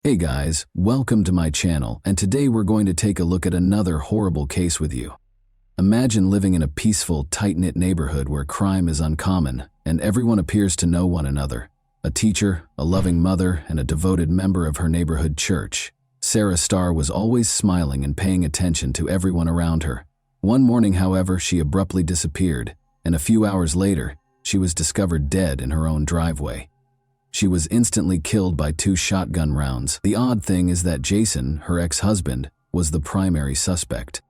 Hey guys, welcome to my channel, and today we're going to take a look at another horrible case with you. Imagine living in a peaceful, tight-knit neighborhood where crime is uncommon and everyone appears to know one another. A teacher, a loving mother, and a devoted member of her neighborhood church. Sarah Starr was always smiling and paying attention to everyone around her. One morning, however, she abruptly disappeared, and a few hours later, she was discovered dead in her own driveway. She was instantly killed by 2 shotgun rounds. The odd thing is that Jason, her ex-husband, was the primary suspect.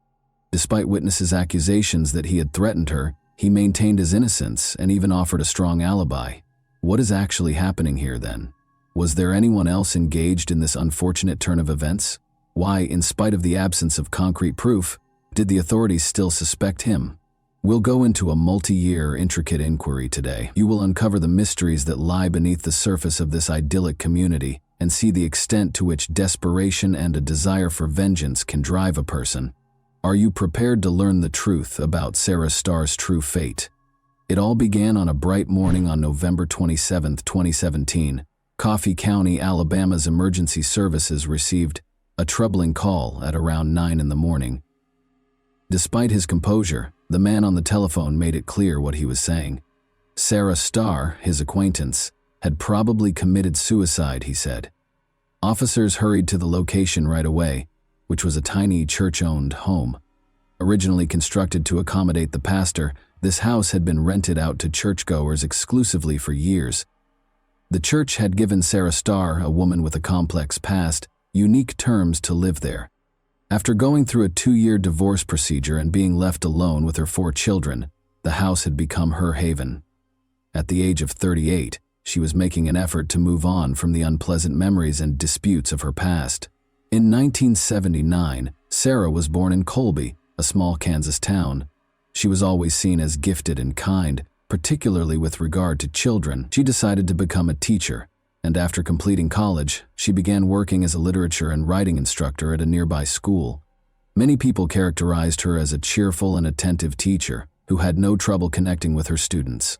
Despite witnesses' accusations that he had threatened her, he maintained his innocence and even offered a strong alibi. What is actually happening here then? Was there anyone else engaged in this unfortunate turn of events? Why, in spite of the absence of concrete proof, did the authorities still suspect him? We'll go into a multi-year, intricate inquiry today. You will uncover the mysteries that lie beneath the surface of this idyllic community and see the extent to which desperation and a desire for vengeance can drive a person. Are you prepared to learn the truth about Sarah Starr's true fate? It all began on a bright morning on November 27, 2017. Coffee County, Alabama's emergency services received a troubling call at around 9 in the morning. Despite his composure, the man on the telephone made it clear what he was saying. Sarah Starr, his acquaintance, had probably committed suicide, he said. Officers hurried to the location right away, which was a tiny church-owned home. Originally constructed to accommodate the pastor, this house had been rented out to churchgoers exclusively for years. The church had given Sarah Starr, a woman with a complex past, unique terms to live there. After going through a 2-year divorce procedure and being left alone with her 4 children, the house had become her haven. At the age of 38, she was making an effort to move on from the unpleasant memories and disputes of her past. In 1979, Sarah was born in Colby, a small Kansas town. She was always seen as gifted and kind, particularly with regard to children. She decided to become a teacher, and after completing college, she began working as a literature and writing instructor at a nearby school. Many people characterized her as a cheerful and attentive teacher who had no trouble connecting with her students.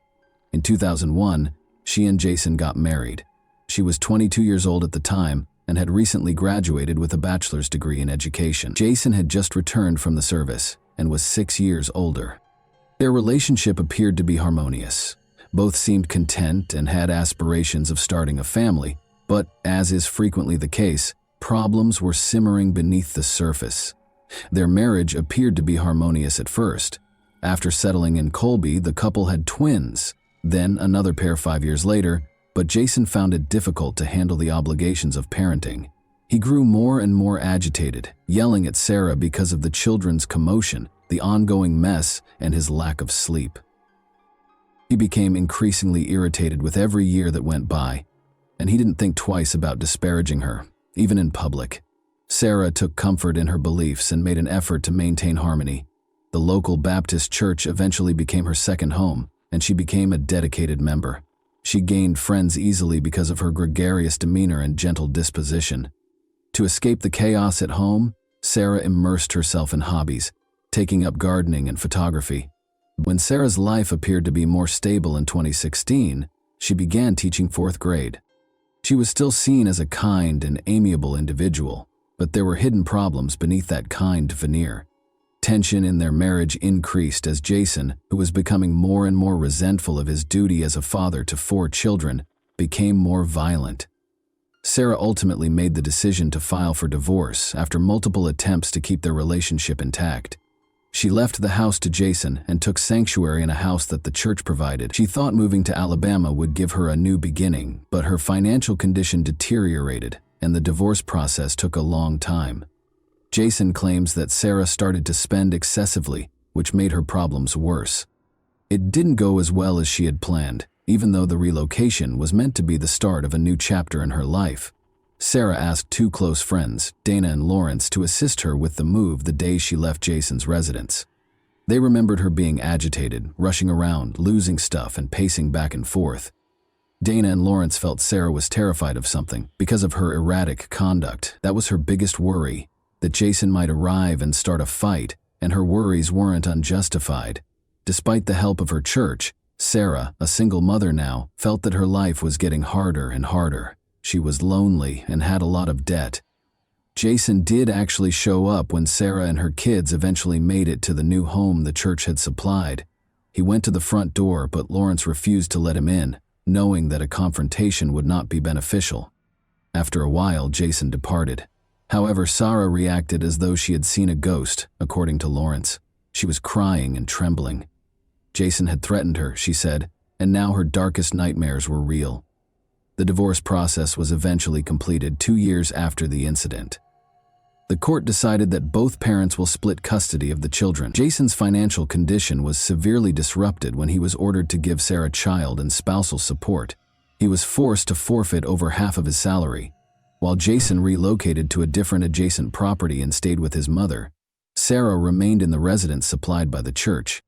In 2001, she and Jason got married. She was 22 years old at the time and had recently graduated with a bachelor's degree in education. Jason had just returned from the service and was 6 years older. Their relationship appeared to be harmonious. Both seemed content and had aspirations of starting a family, but, as is frequently the case, problems were simmering beneath the surface. Their marriage appeared to be harmonious at first. After settling in Colby, the couple had twins, then another pair 5 years later, but Jason found it difficult to handle the obligations of parenting. He grew more and more agitated, yelling at Sarah because of the children's commotion, the ongoing mess, and his lack of sleep. He became increasingly irritated with every year that went by, and he didn't think twice about disparaging her, even in public. Sarah took comfort in her beliefs and made an effort to maintain harmony. The local Baptist church eventually became her second home, and she became a dedicated member. She gained friends easily because of her gregarious demeanor and gentle disposition. To escape the chaos at home, Sarah immersed herself in hobbies, taking up gardening and photography. When Sarah's life appeared to be more stable in 2016, she began teaching 4th grade. She was still seen as a kind and amiable individual, but there were hidden problems beneath that kind veneer. Tension in their marriage increased as Jason, who was becoming more and more resentful of his duty as a father to 4 children, became more violent. Sarah ultimately made the decision to file for divorce after multiple attempts to keep their relationship intact. She left the house to Jason and took sanctuary in a house that the church provided. She thought moving to Alabama would give her a new beginning, but her financial condition deteriorated, and the divorce process took a long time. Jason claims that Sarah started to spend excessively, which made her problems worse. It didn't go as well as she had planned, even though the relocation was meant to be the start of a new chapter in her life. Sarah asked 2 close friends, Dana and Lawrence, to assist her with the move the day she left Jason's residence. They remembered her being agitated, rushing around, losing stuff, and pacing back and forth. Dana and Lawrence felt Sarah was terrified of something because of her erratic conduct. That was her biggest worry, that Jason might arrive and start a fight, and her worries weren't unjustified. Despite the help of her church, Sarah, a single mother now, felt that her life was getting harder and harder. she was lonely and had a lot of debt. Jason did actually show up when Sarah and her kids eventually made it to the new home the church had supplied. He went to the front door, but Lawrence refused to let him in, knowing that a confrontation would not be beneficial. After a while, Jason departed. However, Sarah reacted as though she had seen a ghost, according to Lawrence. She was crying and trembling. Jason had threatened her, she said, and now her darkest nightmares were real. The divorce process was eventually completed 2 years after the incident. The court decided that both parents will split custody of the children. Jason's financial condition was severely disrupted when he was ordered to give Sarah child and spousal support. He was forced to forfeit over half of his salary. While Jason relocated to a different adjacent property and stayed with his mother, Sarah remained in the residence supplied by the church.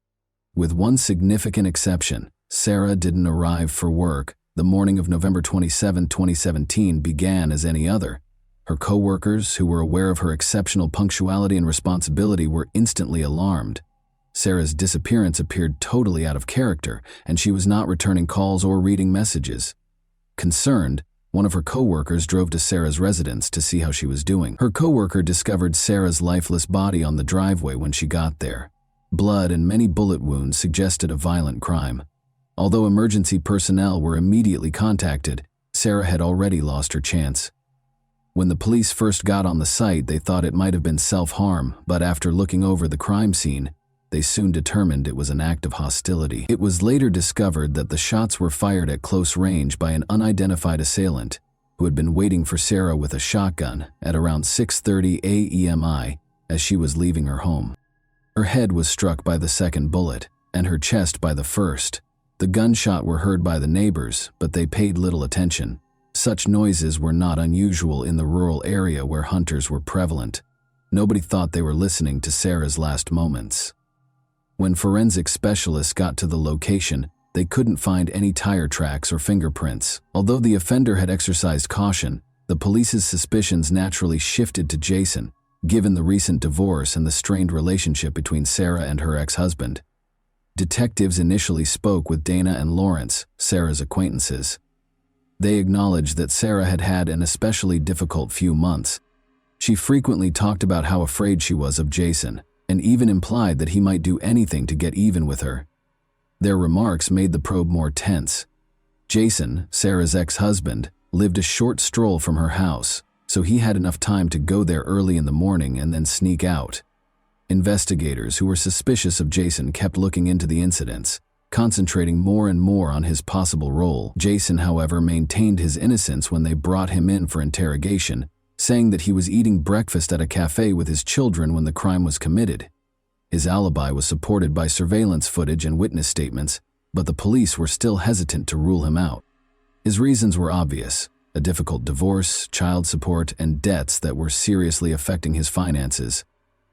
With one significant exception, Sarah didn't arrive for work. The morning of November 27, 2017 began as any other. Her co-workers, who were aware of her exceptional punctuality and responsibility, were instantly alarmed. Sarah's disappearance appeared totally out of character, and she was not returning calls or reading messages. Concerned, one of her co-workers drove to Sarah's residence to see how she was doing. Her co-worker discovered Sarah's lifeless body on the driveway when she got there. Blood and many bullet wounds suggested a violent crime. Although emergency personnel were immediately contacted, Sarah had already lost her chance. When the police first got on the site, they thought it might have been self-harm, but after looking over the crime scene, they soon determined it was an act of hostility. It was later discovered that the shots were fired at close range by an unidentified assailant who had been waiting for Sarah with a shotgun at around 6:30 a.m. as she was leaving her home. Her head was struck by the second bullet, and her chest by the first. The gunshot were heard by the neighbors, but they paid little attention. Such noises were not unusual in the rural area where hunters were prevalent. Nobody thought they were listening to Sarah's last moments. When forensic specialists got to the location, they couldn't find any tire tracks or fingerprints. Although the offender had exercised caution, the police's suspicions naturally shifted to Jason, given the recent divorce and the strained relationship between Sarah and her ex-husband. Detectives initially spoke with Dana and Lawrence, Sarah's acquaintances. They acknowledged that Sarah had had an especially difficult few months. She frequently talked about how afraid she was of Jason, and even implied that he might do anything to get even with her. Their remarks made the probe more tense. Jason, Sarah's ex-husband, lived a short stroll from her house, so he had enough time to go there early in the morning and then sneak out. Investigators who were suspicious of Jason kept looking into the incidents, concentrating more and more on his possible role. Jason, however, maintained his innocence when they brought him in for interrogation, saying that he was eating breakfast at a cafe with his children when the crime was committed. His alibi was supported by surveillance footage and witness statements, but the police were still hesitant to rule him out. His reasons were obvious: a difficult divorce, child support, and debts that were seriously affecting his finances.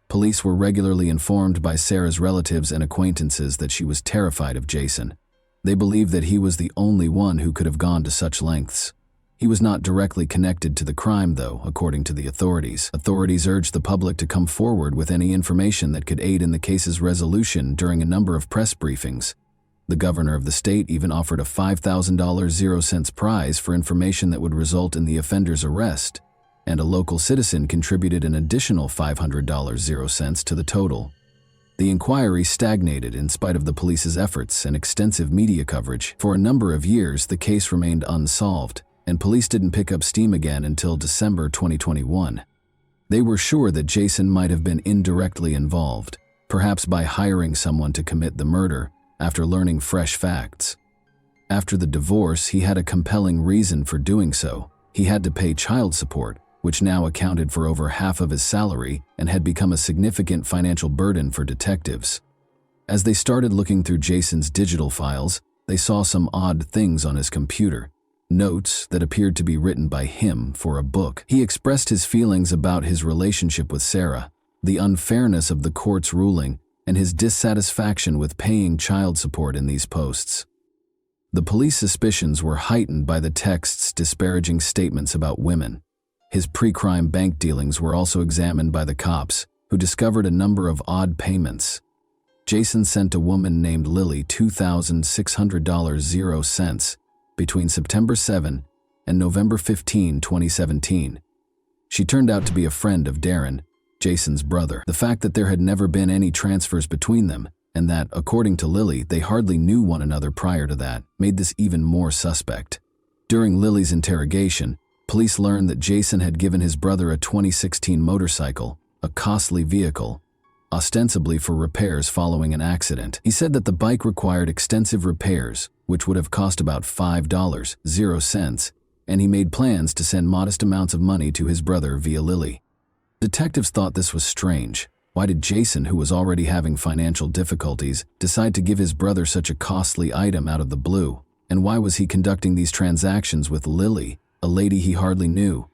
Police were regularly informed by Sarah's relatives and acquaintances that she was terrified of Jason. They believed that he was the only one who could have gone to such lengths. He was not directly connected to the crime, though, according to the authorities. Authorities urged the public to come forward with any information that could aid in the case's resolution during a number of press briefings. The governor of the state even offered a $5,000 0-cents prize for information that would result in the offender's arrest, and a local citizen contributed an additional $500 0-cents to the total. The inquiry stagnated in spite of the police's efforts and extensive media coverage. For a number of years, the case remained unsolved, and police didn't pick up steam again until December 2021. They were sure that Jason might have been indirectly involved, perhaps by hiring someone to commit the murder, after learning fresh facts. After the divorce, he had a compelling reason for doing so. He had to pay child support, which now accounted for over half of his salary and had become a significant financial burden for detectives. As they started looking through Jason's digital files, they saw some odd things on his computer. Notes that appeared to be written by him for a book. He expressed his feelings about his relationship with Sarah, the unfairness of the court's ruling, and his dissatisfaction with paying child support in these posts. The police suspicions were heightened by the text's disparaging statements about women. His pre-crime bank dealings were also examined by the cops, who discovered a number of odd payments. Jason sent a woman named Lily $2,600 0-cents between September 7 and November 15, 2017. She turned out to be a friend of Darren, Jason's brother. The fact that there had never been any transfers between them, and that, according to Lily, they hardly knew one another prior to that, made this even more suspect. During Lily's interrogation, police learned that Jason had given his brother a 2016 motorcycle, a costly vehicle, ostensibly for repairs following an accident. He said that the bike required extensive repairs, which would have cost about $5.00, and he made plans to send modest amounts of money to his brother via Lily. Detectives thought this was strange. Why did Jason, who was already having financial difficulties, decide to give his brother such a costly item out of the blue? And why was he conducting these transactions with Lily, a lady he hardly knew?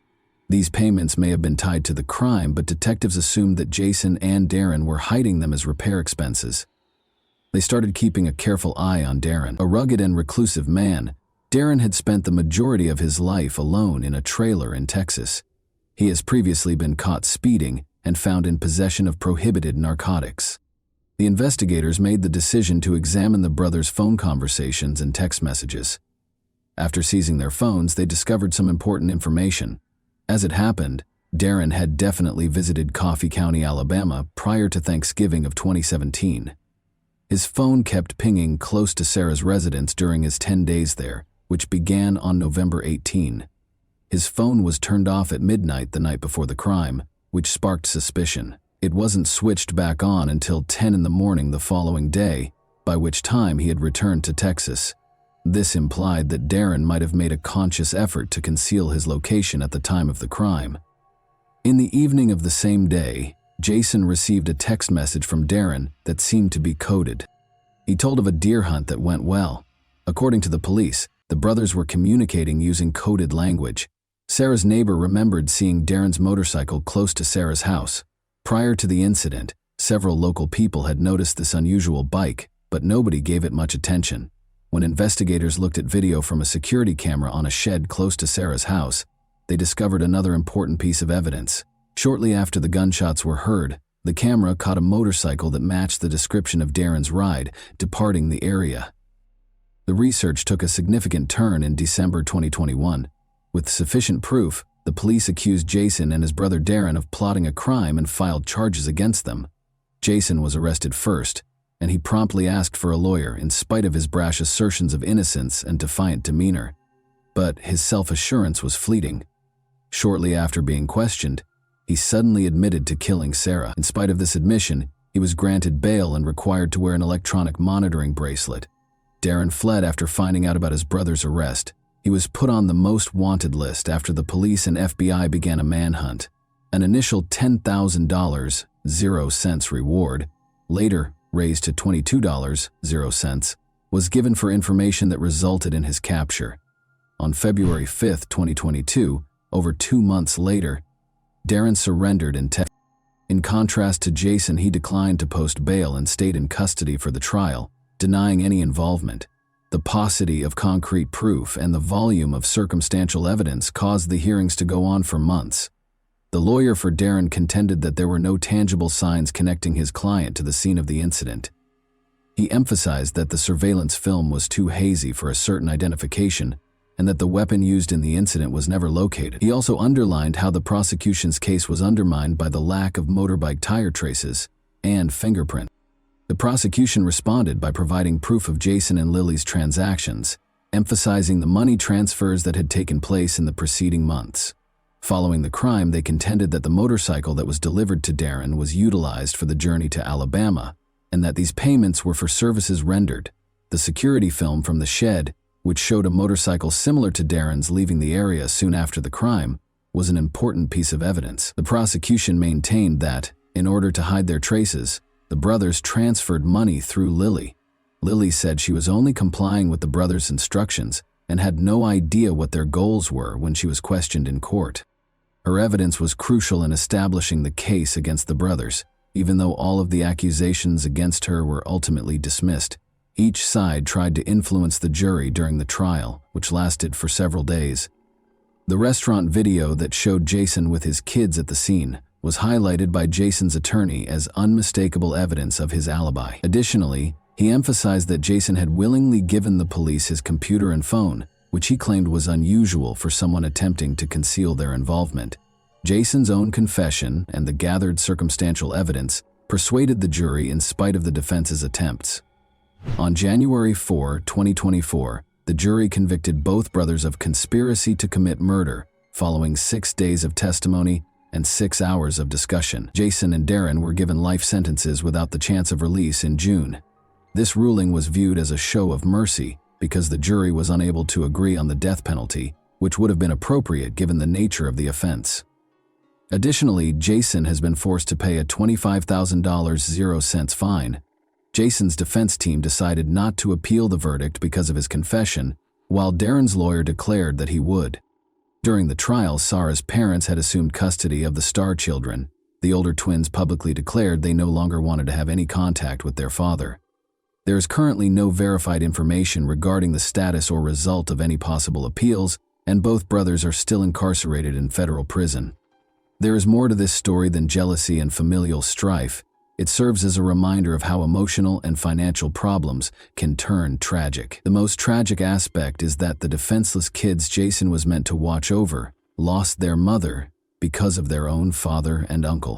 These payments may have been tied to the crime, but detectives assumed that Jason and Darren were hiding them as repair expenses. They started keeping a careful eye on Darren. A rugged and reclusive man, Darren had spent the majority of his life alone in a trailer in Texas. He has previously been caught speeding and found in possession of prohibited narcotics. The investigators made the decision to examine the brothers' phone conversations and text messages. After seizing their phones, they discovered some important information. As it happened, Darren had definitely visited Coffee County, Alabama prior to Thanksgiving of 2017. His phone kept pinging close to Sarah's residence during his 10 days there, which began on November 18. His phone was turned off at midnight the night before the crime, which sparked suspicion. It wasn't switched back on until 10 in the morning the following day, by which time he had returned to Texas. This implied that Darren might have made a conscious effort to conceal his location at the time of the crime. In the evening of the same day, Jason received a text message from Darren that seemed to be coded. He told of a deer hunt that went well. According to the police, the brothers were communicating using coded language. Sarah's neighbor remembered seeing Darren's motorcycle close to Sarah's house. Prior to the incident, several local people had noticed this unusual bike, but nobody gave it much attention. When investigators looked at video from a security camera on a shed close to Sarah's house, they discovered another important piece of evidence. Shortly after the gunshots were heard, the camera caught a motorcycle that matched the description of Darren's ride, departing the area. The research took a significant turn in December 2021. With sufficient proof, the police accused Jason and his brother Darren of plotting a crime and filed charges against them. Jason was arrested first, and he promptly asked for a lawyer in spite of his brash assertions of innocence and defiant demeanor. But his self-assurance was fleeting. Shortly after being questioned, he suddenly admitted to killing Sarah. In spite of this admission, he was granted bail and required to wear an electronic monitoring bracelet. Darren fled after finding out about his brother's arrest. He was put on the most wanted list after the police and FBI began a manhunt. An initial $10,000 reward, later raised to $22 was given for information that resulted in his capture. On February 5, 2022, over 2 months later, Darren surrendered in Texas. In contrast to Jason, he declined to post bail and stayed in custody for the trial, denying any involvement. The paucity of concrete proof and the volume of circumstantial evidence caused the hearings to go on for months. The lawyer for Darren contended that there were no tangible signs connecting his client to the scene of the incident. He emphasized that the surveillance film was too hazy for a certain identification and that the weapon used in the incident was never located. He also underlined how the prosecution's case was undermined by the lack of motorbike tire traces and fingerprints. The prosecution responded by providing proof of Jason and Lily's transactions, emphasizing the money transfers that had taken place in the preceding months. Following the crime, they contended that the motorcycle that was delivered to Darren was utilized for the journey to Alabama, and that these payments were for services rendered. The security film from the shed, which showed a motorcycle similar to Darren's leaving the area soon after the crime, was an important piece of evidence. The prosecution maintained that, in order to hide their traces, the brothers transferred money through Lily. Lily said she was only complying with the brothers' instructions and had no idea what their goals were when she was questioned in court. Her evidence was crucial in establishing the case against the brothers. Even though all of the accusations against her were ultimately dismissed, each side tried to influence the jury during the trial, which lasted for several days. The restaurant video that showed Jason with his kids at the scene was highlighted by Jason's attorney as unmistakable evidence of his alibi. Additionally, he emphasized that Jason had willingly given the police his computer and phone, which he claimed was unusual for someone attempting to conceal their involvement. Jason's own confession and the gathered circumstantial evidence persuaded the jury in spite of the defense's attempts. On January 4, 2024, the jury convicted both brothers of conspiracy to commit murder, following 6 days of testimony and 6 hours of discussion. Jason and Darren were given life sentences without the chance of release in June. This ruling was viewed as a show of mercy because the jury was unable to agree on the death penalty, which would have been appropriate given the nature of the offense. Additionally, Jason has been forced to pay a $25,000 fine. Jason's defense team decided not to appeal the verdict because of his confession, while Darren's lawyer declared that he would. During the trial, Sarah's parents had assumed custody of the Star children. The older twins publicly declared they no longer wanted to have any contact with their father. There is currently no verified information regarding the status or result of any possible appeals, and both brothers are still incarcerated in federal prison. There is more to this story than jealousy and familial strife. It serves as a reminder of how emotional and financial problems can turn tragic. The most tragic aspect is that the defenseless kids Jason was meant to watch over lost their mother because of their own father and uncle.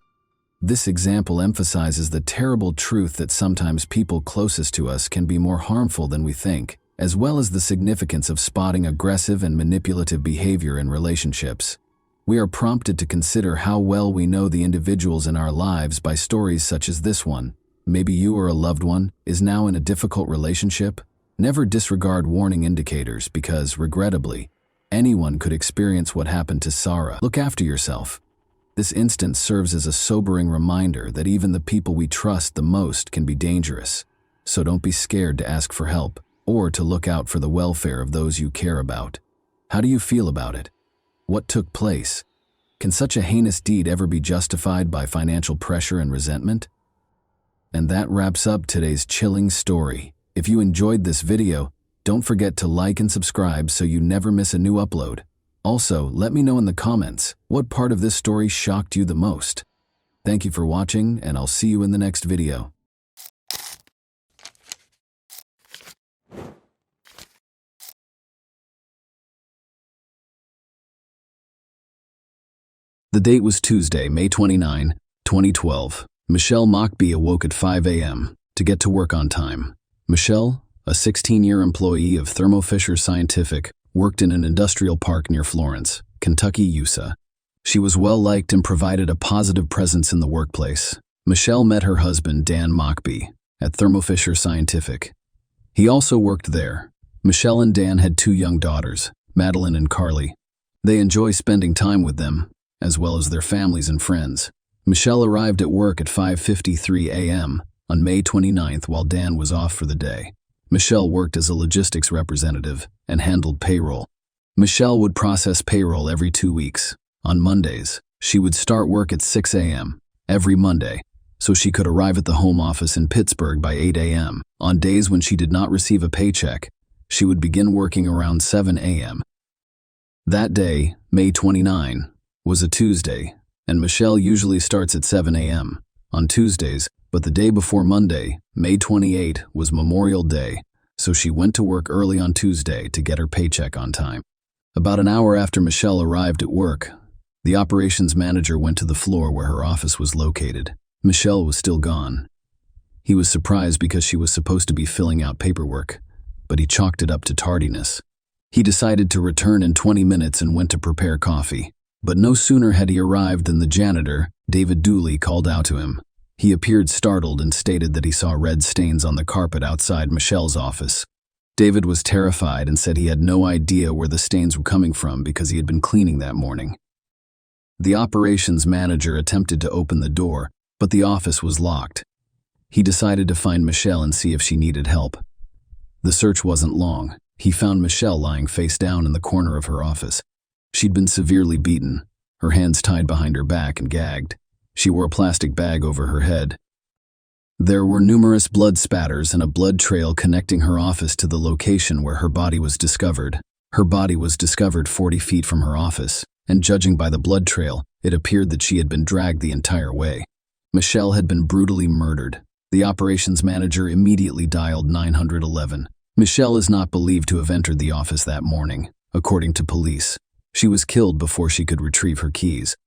This example emphasizes the terrible truth that sometimes people closest to us can be more harmful than we think, as well as the significance of spotting aggressive and manipulative behavior in relationships. We are prompted to consider how well we know the individuals in our lives by stories such as this one. Maybe you or a loved one is now in a difficult relationship. Never disregard warning indicators because, regrettably, anyone could experience what happened to Sarah. Look after yourself. This instance serves as a sobering reminder that even the people we trust the most can be dangerous. So don't be scared to ask for help or to look out for the welfare of those you care about. How do you feel about it? What took place? Can such a heinous deed ever be justified by financial pressure and resentment? And that wraps up today's chilling story. If you enjoyed this video, don't forget to like and subscribe so you never miss a new upload. Also, let me know in the comments what part of this story shocked you the most. Thank you for watching, and I'll see you in the next video. The date was Tuesday, May 29, 2012. Michelle Mockbee awoke at 5 a.m. to get to work on time. Michelle, a 16-year employee of Thermo Fisher Scientific, worked in an industrial park near Florence, Kentucky, USA. She was well-liked and provided a positive presence in the workplace. Michelle met her husband, Dan Mockbee, at Thermo Fisher Scientific. He also worked there. Michelle and Dan had 2 young daughters, Madeline and Carly. They enjoy spending time with them, as well as their families and friends. Michelle arrived at work at 5:53 a.m. on May 29th while Dan was off for the day. Michelle worked as a logistics representative and handled payroll. Michelle would process payroll every 2 weeks. On Mondays, she would start work at 6 a.m. every Monday, so she could arrive at the home office in Pittsburgh by 8 a.m. On days when she did not receive a paycheck, she would begin working around 7 a.m. That day, May 29, was a Tuesday, and Michelle usually starts at 7 a.m. on Tuesdays, but the day before Monday, May 28, was Memorial Day, so she went to work early on Tuesday to get her paycheck on time. About an hour after Michelle arrived at work, the operations manager went to the floor where her office was located. Michelle was still gone. He was surprised because she was supposed to be filling out paperwork, but he chalked it up to tardiness. He decided to return in 20 minutes and went to prepare coffee. But no sooner had he arrived than the janitor, David Dooley, called out to him. He appeared startled and stated that he saw red stains on the carpet outside Michelle's office. David was terrified and said he had no idea where the stains were coming from because he had been cleaning that morning. The operations manager attempted to open the door, but the office was locked. He decided to find Michelle and see if she needed help. The search wasn't long. He found Michelle lying face down in the corner of her office. She'd been severely beaten, her hands tied behind her back and gagged. She wore a plastic bag over her head. There were numerous blood spatters and a blood trail connecting her office to the location where her body was discovered. Her body was discovered 40 feet from her office, and judging by the blood trail, it appeared that she had been dragged the entire way. Michelle had been brutally murdered. The operations manager immediately dialed 911. Michelle is not believed to have entered the office that morning, according to police. She was killed before she could retrieve her keys.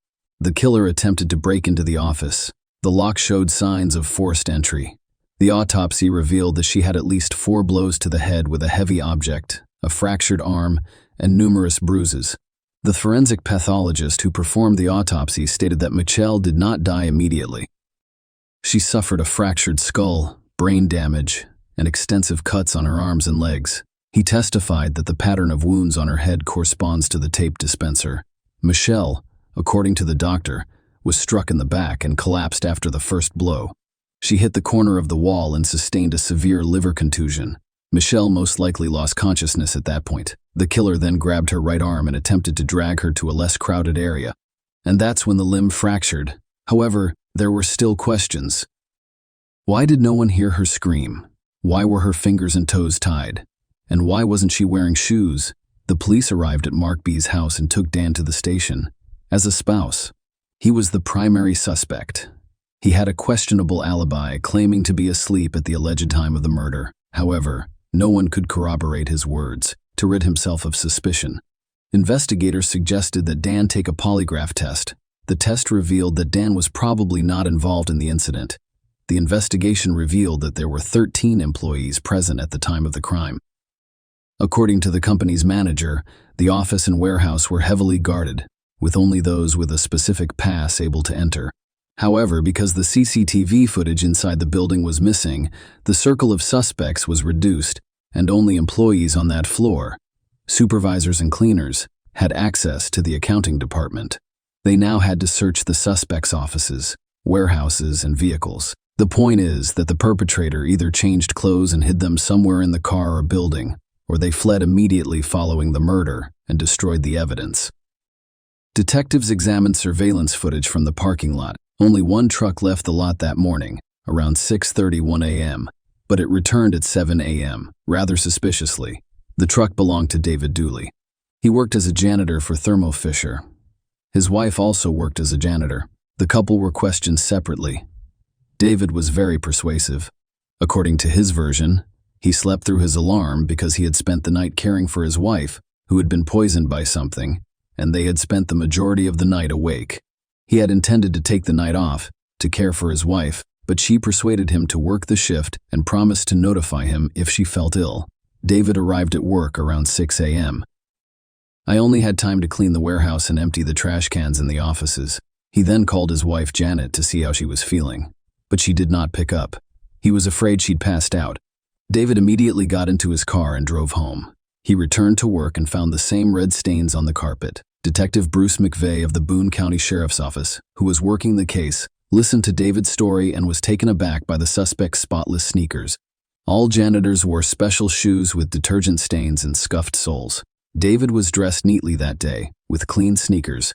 The killer attempted to break into the office. The lock showed signs of forced entry. The autopsy revealed that she had at least 4 blows to the head with a heavy object, a fractured arm, and numerous bruises. The forensic pathologist who performed the autopsy stated that Michelle did not die immediately. She suffered a fractured skull, brain damage, and extensive cuts on her arms and legs. He testified that the pattern of wounds on her head corresponds to the tape dispenser. Michelle, according to the doctor, was struck in the back and collapsed after the first blow. She hit the corner of the wall and sustained a severe liver contusion. Michelle most likely lost consciousness at that point. The killer then grabbed her right arm and attempted to drag her to a less crowded area. And that's when the limb fractured. However, there were still questions. Why did no one hear her scream? Why were her fingers and toes tied? And why wasn't she wearing shoes? The police arrived at Mark B's house and took Dan to the station. As a spouse, he was the primary suspect. He had a questionable alibi, claiming to be asleep at the alleged time of the murder. However, no one could corroborate his words to rid himself of suspicion. Investigators suggested that Dan take a polygraph test. The test revealed that Dan was probably not involved in the incident. The investigation revealed that there were 13 employees present at the time of the crime. According to the company's manager, the office and warehouse were heavily guarded, with only those with a specific pass able to enter. However, because the CCTV footage inside the building was missing, the circle of suspects was reduced, and only employees on that floor, supervisors and cleaners, had access to the accounting department. They now had to search the suspects' offices, warehouses, and vehicles. The point is that the perpetrator either changed clothes and hid them somewhere in the car or building, or they fled immediately following the murder and destroyed the evidence. Detectives examined surveillance footage from the parking lot. Only one truck left the lot that morning, around 6:31 a.m., but it returned at 7 a.m., rather suspiciously. The truck belonged to David Dooley. He worked as a janitor for Thermo Fisher. His wife also worked as a janitor. The couple were questioned separately. David was very persuasive. According to his version, he slept through his alarm because he had spent the night caring for his wife, who had been poisoned by something, and they had spent the majority of the night awake. He had intended to take the night off, to care for his wife, but she persuaded him to work the shift and promised to notify him if she felt ill. David arrived at work around 6 a.m. I only had time to clean the warehouse and empty the trash cans in the offices. He then called his wife Janet to see how she was feeling, but she did not pick up. He was afraid she'd passed out. David immediately got into his car and drove home. He returned to work and found the same red stains on the carpet. Detective Bruce McVeigh of the Boone County Sheriff's Office, who was working the case, listened to David's story and was taken aback by the suspect's spotless sneakers. All janitors wore special shoes with detergent stains and scuffed soles. David was dressed neatly that day, with clean sneakers.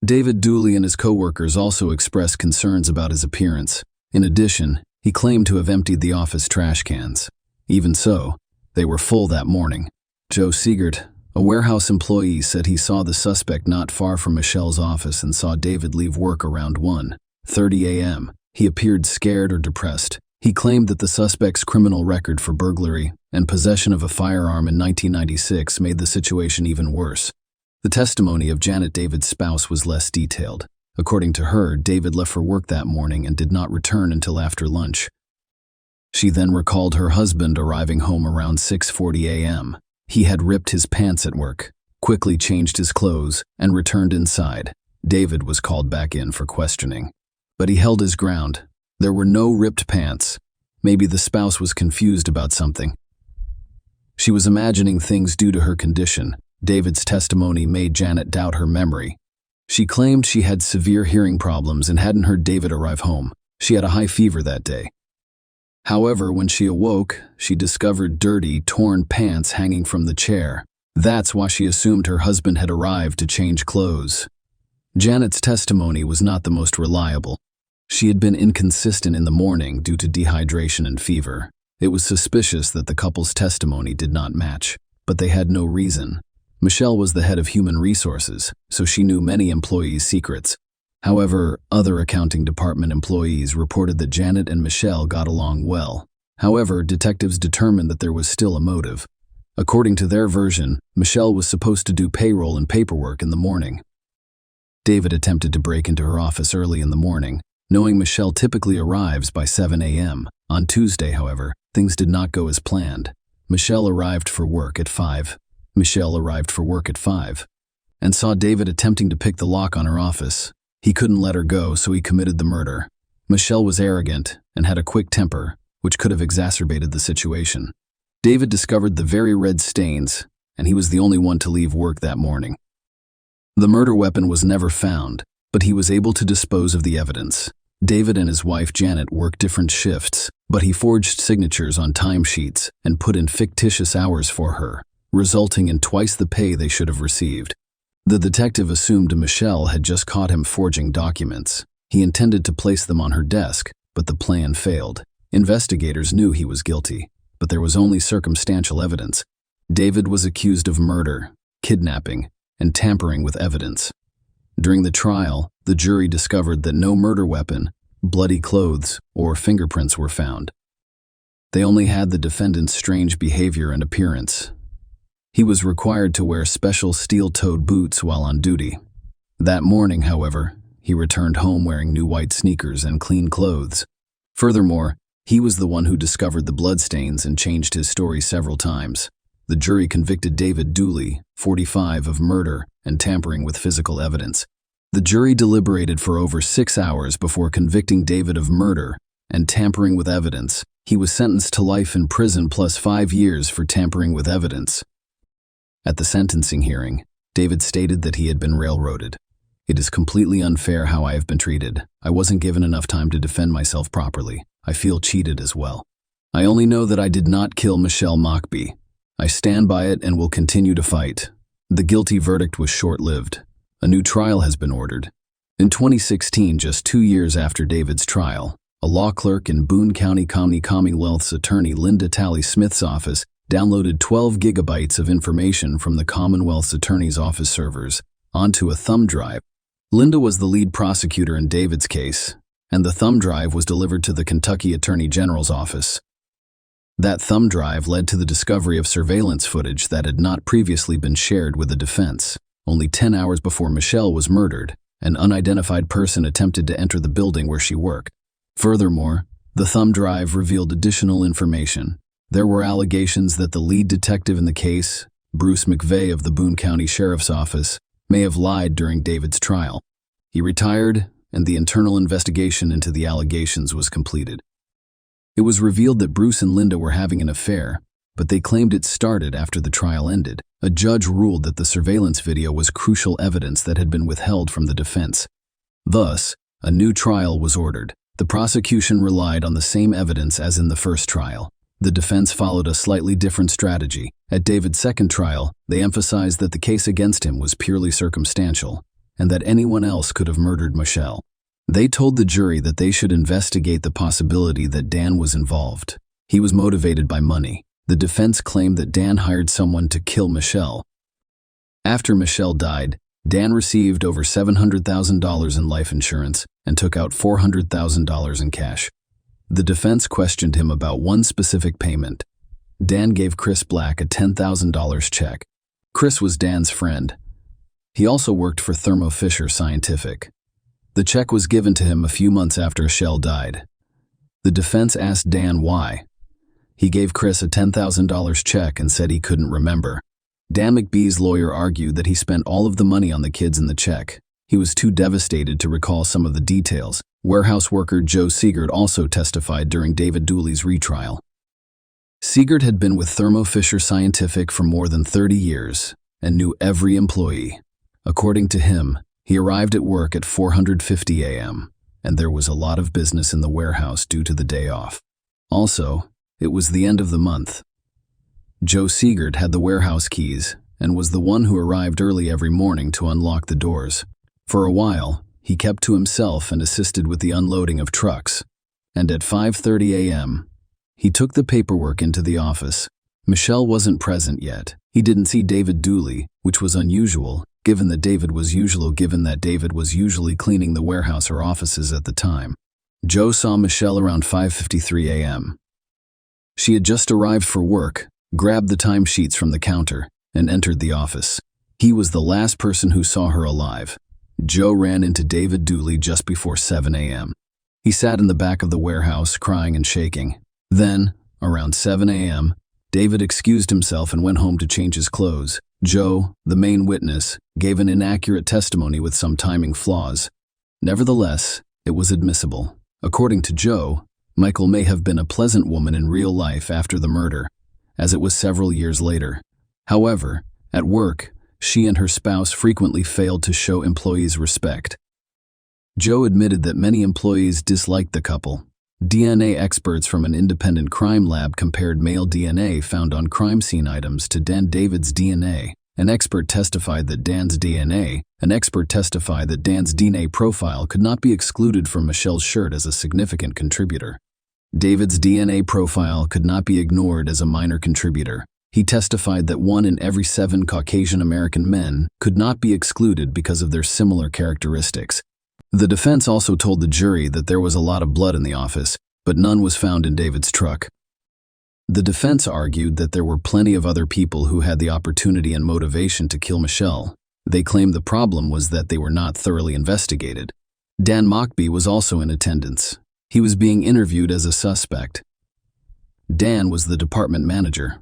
David Dooley and his co-workers also expressed concerns about his appearance. In addition, he claimed to have emptied the office trash cans. Even so, they were full that morning. Joe Siegert, a warehouse employee, said he saw the suspect not far from Michelle's office and saw David leave work around 1:30 a.m. He appeared scared or depressed. He claimed that the suspect's criminal record for burglary and possession of a firearm in 1996 made the situation even worse. The testimony of Janet, David's spouse, was less detailed. According to her, David left for work that morning and did not return until after lunch. She then recalled her husband arriving home around 6:40 a.m. He had ripped his pants at work, quickly changed his clothes, and returned inside. David was called back in for questioning, but he held his ground. There were no ripped pants. Maybe the spouse was confused about something. She was imagining things due to her condition. David's testimony made Janet doubt her memory. She claimed she had severe hearing problems and hadn't heard David arrive home. She had a high fever that day. However, when she awoke, she discovered dirty, torn pants hanging from the chair. That's why she assumed her husband had arrived to change clothes. Janet's testimony was not the most reliable. She had been inconsistent in the morning due to dehydration and fever. It was suspicious that the couple's testimony did not match, but they had no reason. Michelle was the head of human resources, so she knew many employees' secrets. However, other accounting department employees reported that Janet and Michelle got along well. However, detectives determined that there was still a motive. According to their version, Michelle was supposed to do payroll and paperwork in the morning. David attempted to break into her office early in the morning, knowing Michelle typically arrives by 7 a.m. On Tuesday, however, things did not go as planned. Michelle arrived for work at 5, and saw David attempting to pick the lock on her office. He couldn't let her go, so he committed the murder. Michelle was arrogant and had a quick temper, which could have exacerbated the situation. David discovered the very red stains, and he was the only one to leave work that morning. The murder weapon was never found, but he was able to dispose of the evidence. David and his wife Janet worked different shifts, but he forged signatures on timesheets and put in fictitious hours for her, resulting in twice the pay they should have received. The detective assumed Michelle had just caught him forging documents. He intended to place them on her desk, but the plan failed. Investigators knew he was guilty, but there was only circumstantial evidence. David was accused of murder, kidnapping, and tampering with evidence. During the trial, the jury discovered that no murder weapon, bloody clothes, or fingerprints were found. They only had the defendant's strange behavior and appearance. He was required to wear special steel-toed boots while on duty. That morning, however, he returned home wearing new white sneakers and clean clothes. Furthermore, he was the one who discovered the bloodstains and changed his story several times. The jury convicted David Dooley, 45, of murder and tampering with physical evidence. The jury deliberated for over 6 hours before convicting David of murder and tampering with evidence. He was sentenced to life in prison plus 5 years for tampering with evidence. At the sentencing hearing, David stated that he had been railroaded. "It is completely unfair how I have been treated. I wasn't given enough time to defend myself properly. I feel cheated as well. I only know that I did not kill Michelle Mockbee. I stand by it and will continue to fight." The guilty verdict was short-lived. A new trial has been ordered. In 2016, just 2 years after David's trial, a law clerk in Boone County Commonwealth's attorney Linda Talley Smith's office downloaded 12 gigabytes of information from the Commonwealth's attorney's office servers onto a thumb drive. Linda was the lead prosecutor in David's case, and the thumb drive was delivered to the Kentucky Attorney General's office. That thumb drive led to the discovery of surveillance footage that had not previously been shared with the defense. Only 10 hours before Michelle was murdered, an unidentified person attempted to enter the building where she worked. Furthermore, the thumb drive revealed additional information. There were allegations that the lead detective in the case, Bruce McVeigh of the Boone County Sheriff's Office, may have lied during David's trial. He retired, and the internal investigation into the allegations was completed. It was revealed that Bruce and Linda were having an affair, but they claimed it started after the trial ended. A judge ruled that the surveillance video was crucial evidence that had been withheld from the defense. Thus, a new trial was ordered. The prosecution relied on the same evidence as in the first trial. The defense followed a slightly different strategy. At David's second trial, they emphasized that the case against him was purely circumstantial, and that anyone else could have murdered Michelle. They told the jury that they should investigate the possibility that Dan was involved. He was motivated by money. The defense claimed that Dan hired someone to kill Michelle. After Michelle died, Dan received over $700,000 in life insurance and took out $400,000 in cash. The defense questioned him about one specific payment. Dan gave Chris Black a $10,000 check. Chris was Dan's friend. He also worked for Thermo Fisher Scientific. The check was given to him a few months after Michelle died. The defense asked Dan why. He gave Chris a $10,000 check and said he couldn't remember. Dan McBee's lawyer argued that he spent all of the money on the kids in the check. He was too devastated to recall some of the details. Warehouse worker Joe Seegert also testified during David Dooley's retrial. Seegert had been with Thermo Fisher Scientific for more than 30 years and knew every employee. According to him, he arrived at work at 4:50 a.m., and there was a lot of business in the warehouse due to the day off. Also, it was the end of the month. Joe Seegert had the warehouse keys and was the one who arrived early every morning to unlock the doors. For a while, he kept to himself and assisted with the unloading of trucks. And at 5:30 a.m., he took the paperwork into the office. Michelle wasn't present yet. He didn't see David Dooley, which was unusual, given that David was usually cleaning the warehouse or offices at the time. Joe saw Michelle around 5:53 a.m. She had just arrived for work, grabbed the timesheets from the counter, and entered the office. He was the last person who saw her alive. Joe ran into David Dooley just before 7 a.m. He sat in the back of the warehouse, crying and shaking. Then, around 7 a.m., David excused himself and went home to change his clothes. Joe, the main witness, gave an inaccurate testimony with some timing flaws. Nevertheless, it was admissible. According to Joe, Michael may have been a pleasant woman in real life after the murder, as it was several years later. However, at work, she and her spouse frequently failed to show employees respect. Joe admitted that many employees disliked the couple. DNA experts from an independent crime lab compared male DNA found on crime scene items to Dan David's DNA. An expert testified that Dan's DNA profile could not be excluded from Michelle's shirt as a significant contributor. David's DNA profile could not be ignored as a minor contributor. He testified that 1 in every 7 Caucasian American men could not be excluded because of their similar characteristics. The defense also told the jury that there was a lot of blood in the office, but none was found in David's truck. The defense argued that there were plenty of other people who had the opportunity and motivation to kill Michelle. They claimed the problem was that they were not thoroughly investigated. Dan Mockbee was also in attendance. He was being interviewed as a suspect. Dan was the department manager.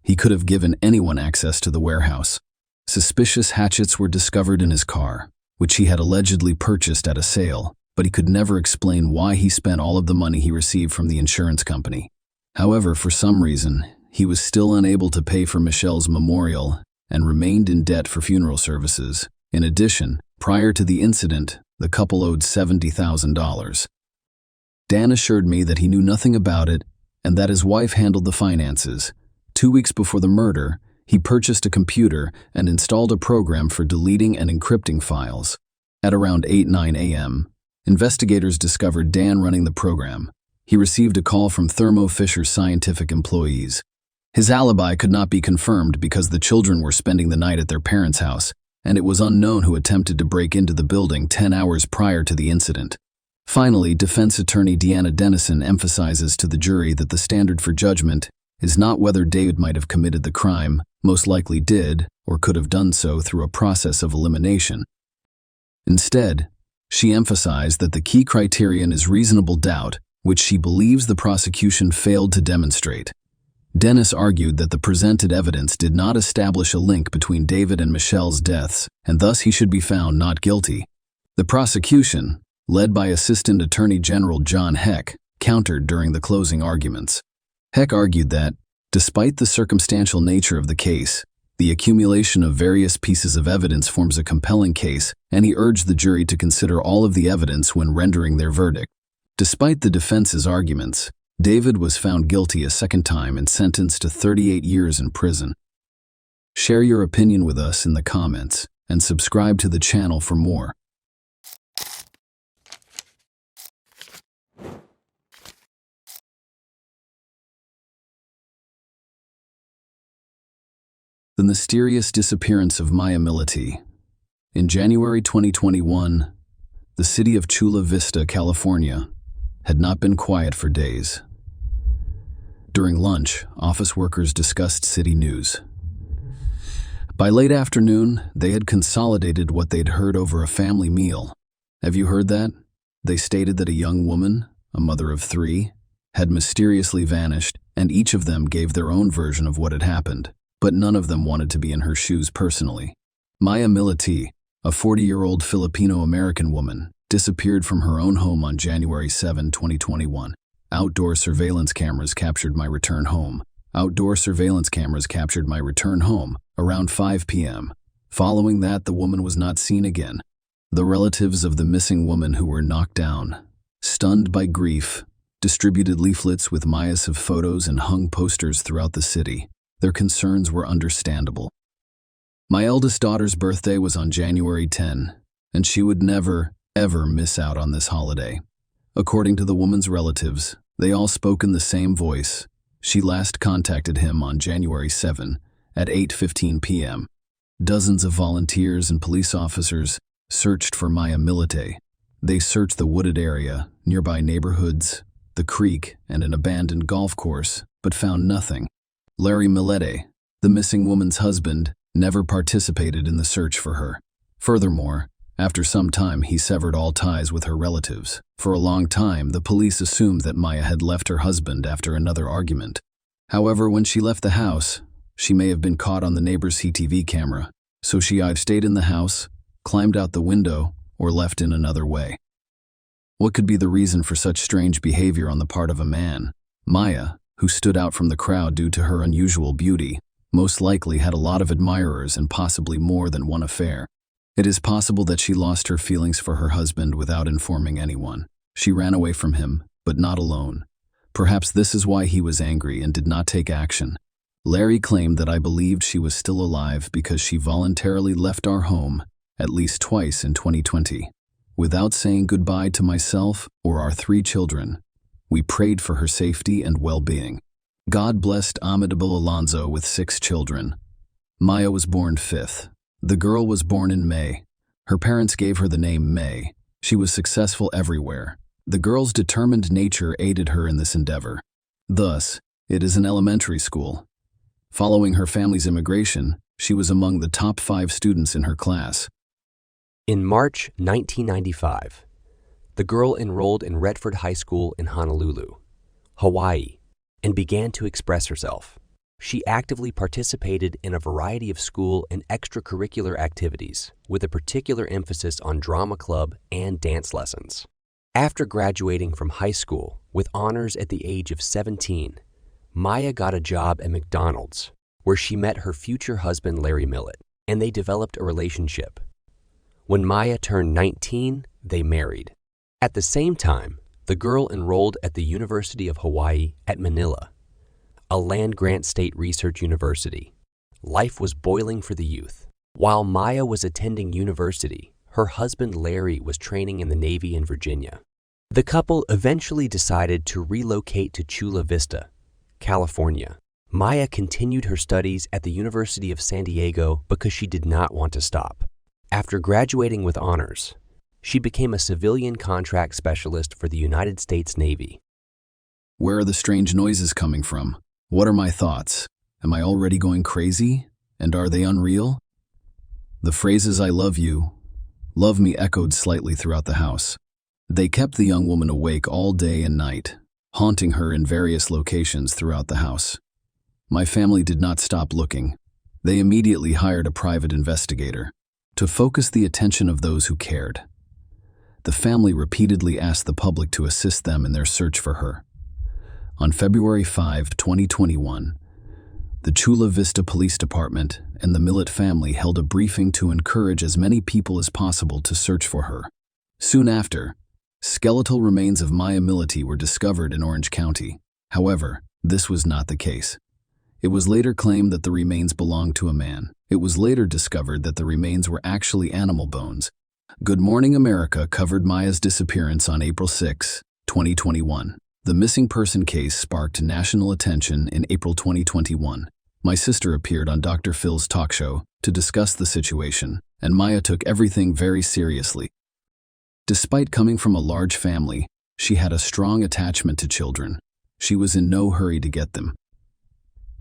He could have given anyone access to the warehouse. Suspicious hatchets were discovered in his car, which he had allegedly purchased at a sale, but he could never explain why he spent all of the money he received from the insurance company. However, for some reason, he was still unable to pay for Michelle's memorial and remained in debt for funeral services. In addition, prior to the incident, the couple owed $70,000. Dan assured me that he knew nothing about it and that his wife handled the finances. 2 weeks before the murder, he purchased a computer and installed a program for deleting and encrypting files. At around 8-9 a.m., investigators discovered Dan running the program. He received a call from Thermo Fisher's scientific employees. His alibi could not be confirmed because the children were spending the night at their parents' house, and it was unknown who attempted to break into the building 10 hours prior to the incident. Finally, defense attorney Deanna Dennison emphasizes to the jury that the standard for judgment is not whether David might have committed the crime, most likely did, or could have done so through a process of elimination. Instead, she emphasized that the key criterion is reasonable doubt, which she believes the prosecution failed to demonstrate. Dennis argued that the presented evidence did not establish a link between David and Michelle's deaths, and thus he should be found not guilty. The prosecution, led by Assistant Attorney General John Heck, countered during the closing arguments. Heck argued that, despite the circumstantial nature of the case, the accumulation of various pieces of evidence forms a compelling case, and he urged the jury to consider all of the evidence when rendering their verdict. Despite the defense's arguments, David was found guilty a second time and sentenced to 38 years in prison. Share your opinion with us in the comments, and subscribe to the channel for more. The mysterious disappearance of Maya Millety. In January 2021, the city of Chula Vista, California, had not been quiet for days. During lunch, office workers discussed city news. By late afternoon, they had consolidated what they'd heard over a family meal. Have you heard that? They stated that a young woman, a mother of 3, had mysteriously vanished, and each of them gave their own version of what had happened, but none of them wanted to be in her shoes personally. Maya Millety, a 40-year-old Filipino-American woman, disappeared from her own home on January 7, 2021. Outdoor surveillance cameras captured my return home. Outdoor surveillance cameras captured my return home around 5 p.m. Following that, the woman was not seen again. The relatives of the missing woman, who were knocked down, stunned by grief, distributed leaflets with Maya's photos and hung posters throughout the city. Their concerns were understandable. My eldest daughter's birthday was on January 10, and she would never, ever miss out on this holiday. According to the woman's relatives, they all spoke in the same voice. She last contacted him on January 7 at 8:15 p.m. Dozens of volunteers and police officers searched for Maya Millety. They searched the wooded area, nearby neighborhoods, the creek, and an abandoned golf course, but found nothing. Larry Millette, the missing woman's husband, never participated in the search for her. Furthermore, after some time he severed all ties with her relatives. For a long time, the police assumed that Maya had left her husband after another argument. However, when she left the house, she may have been caught on the neighbor's CCTV camera, so she either stayed in the house, climbed out the window, or left in another way. What could be the reason for such strange behavior on the part of a man? Maya, who stood out from the crowd due to her unusual beauty, most likely had a lot of admirers and possibly more than one affair. It is possible that she lost her feelings for her husband without informing anyone. She ran away from him, but not alone. Perhaps this is why he was angry and did not take action. Larry claimed that I believed she was still alive because she voluntarily left our home at least twice in 2020. Without saying goodbye to myself or our 3 children, we prayed for her safety and well-being. God blessed Amadable Alonso with 6 children. Maya was born 5th. The girl was born in May. Her parents gave her the name May. She was successful everywhere. The girl's determined nature aided her in this endeavor. Thus, it is an elementary school. Following her family's immigration, she was among the top 5 students in her class. In March 1995, the girl enrolled in Redford High School in Honolulu, Hawaii, and began to express herself. She actively participated in a variety of school and extracurricular activities, with a particular emphasis on drama club and dance lessons. After graduating from high school with honors at the age of 17, Maya got a job at McDonald's, where she met her future husband Larry Millette, and they developed a relationship. When Maya turned 19, they married. At the same time, the girl enrolled at the University of Hawaii at Manila, a land-grant state research university. Life was boiling for the youth. While Maya was attending university, her husband Larry was training in the Navy in Virginia. The couple eventually decided to relocate to Chula Vista, California. Maya continued her studies at the University of San Diego because she did not want to stop. After graduating with honors, she became a civilian contract specialist for the United States Navy. Where are the strange noises coming from? What are my thoughts? Am I already going crazy? And are they unreal? The phrases "I love you," "love me" echoed slightly throughout the house. They kept the young woman awake all day and night, haunting her in various locations throughout the house. My family did not stop looking. They immediately hired a private investigator to focus the attention of those who cared. The family repeatedly asked the public to assist them in their search for her. On February 5, 2021, the Chula Vista Police Department and the Millette family held a briefing to encourage as many people as possible to search for her. Soon after, skeletal remains of Maya Millette were discovered in Orange County. However, this was not the case. It was later claimed that the remains belonged to a man. It was later discovered that the remains were actually animal bones. Good Morning America covered Maya's disappearance on April 6, 2021. The missing person case sparked national attention in April 2021. My sister appeared on Dr. Phil's talk show to discuss the situation, and Maya took everything very seriously. Despite coming from a large family, she had a strong attachment to children. She was in no hurry to get them.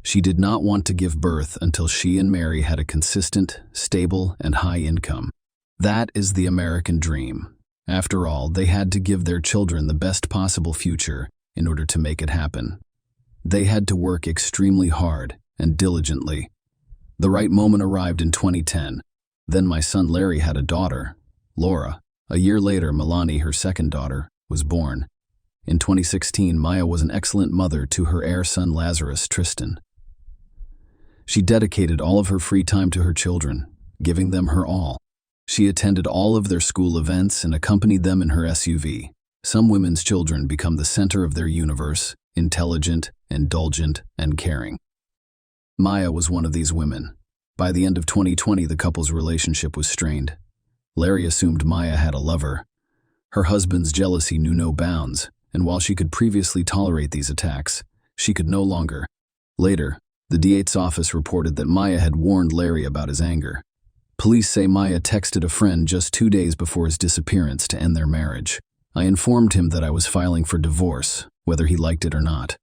She did not want to give birth until she and Mary had a consistent, stable, and high income. That is the American dream. After all, they had to give their children the best possible future in order to make it happen. They had to work extremely hard and diligently. The right moment arrived in 2010. Then my son Larry had a daughter, Laura. A year later, Milani, her second daughter, was born. In 2016, Maya was an excellent mother to her heir son Lazarus, Tristan. She dedicated all of her free time to her children, giving them her all. She attended all of their school events and accompanied them in her SUV. Some women's children become the center of their universe, intelligent, indulgent, and caring. Maya was one of these women. By the end of 2020, the couple's relationship was strained. Larry assumed Maya had a lover. Her husband's jealousy knew no bounds, and while she could previously tolerate these attacks, she could no longer. Later, the DA's office reported that Maya had warned Larry about his anger. Police say Maya texted a friend just 2 days before his disappearance to end their marriage. I informed him that I was filing for divorce, whether he liked it or not.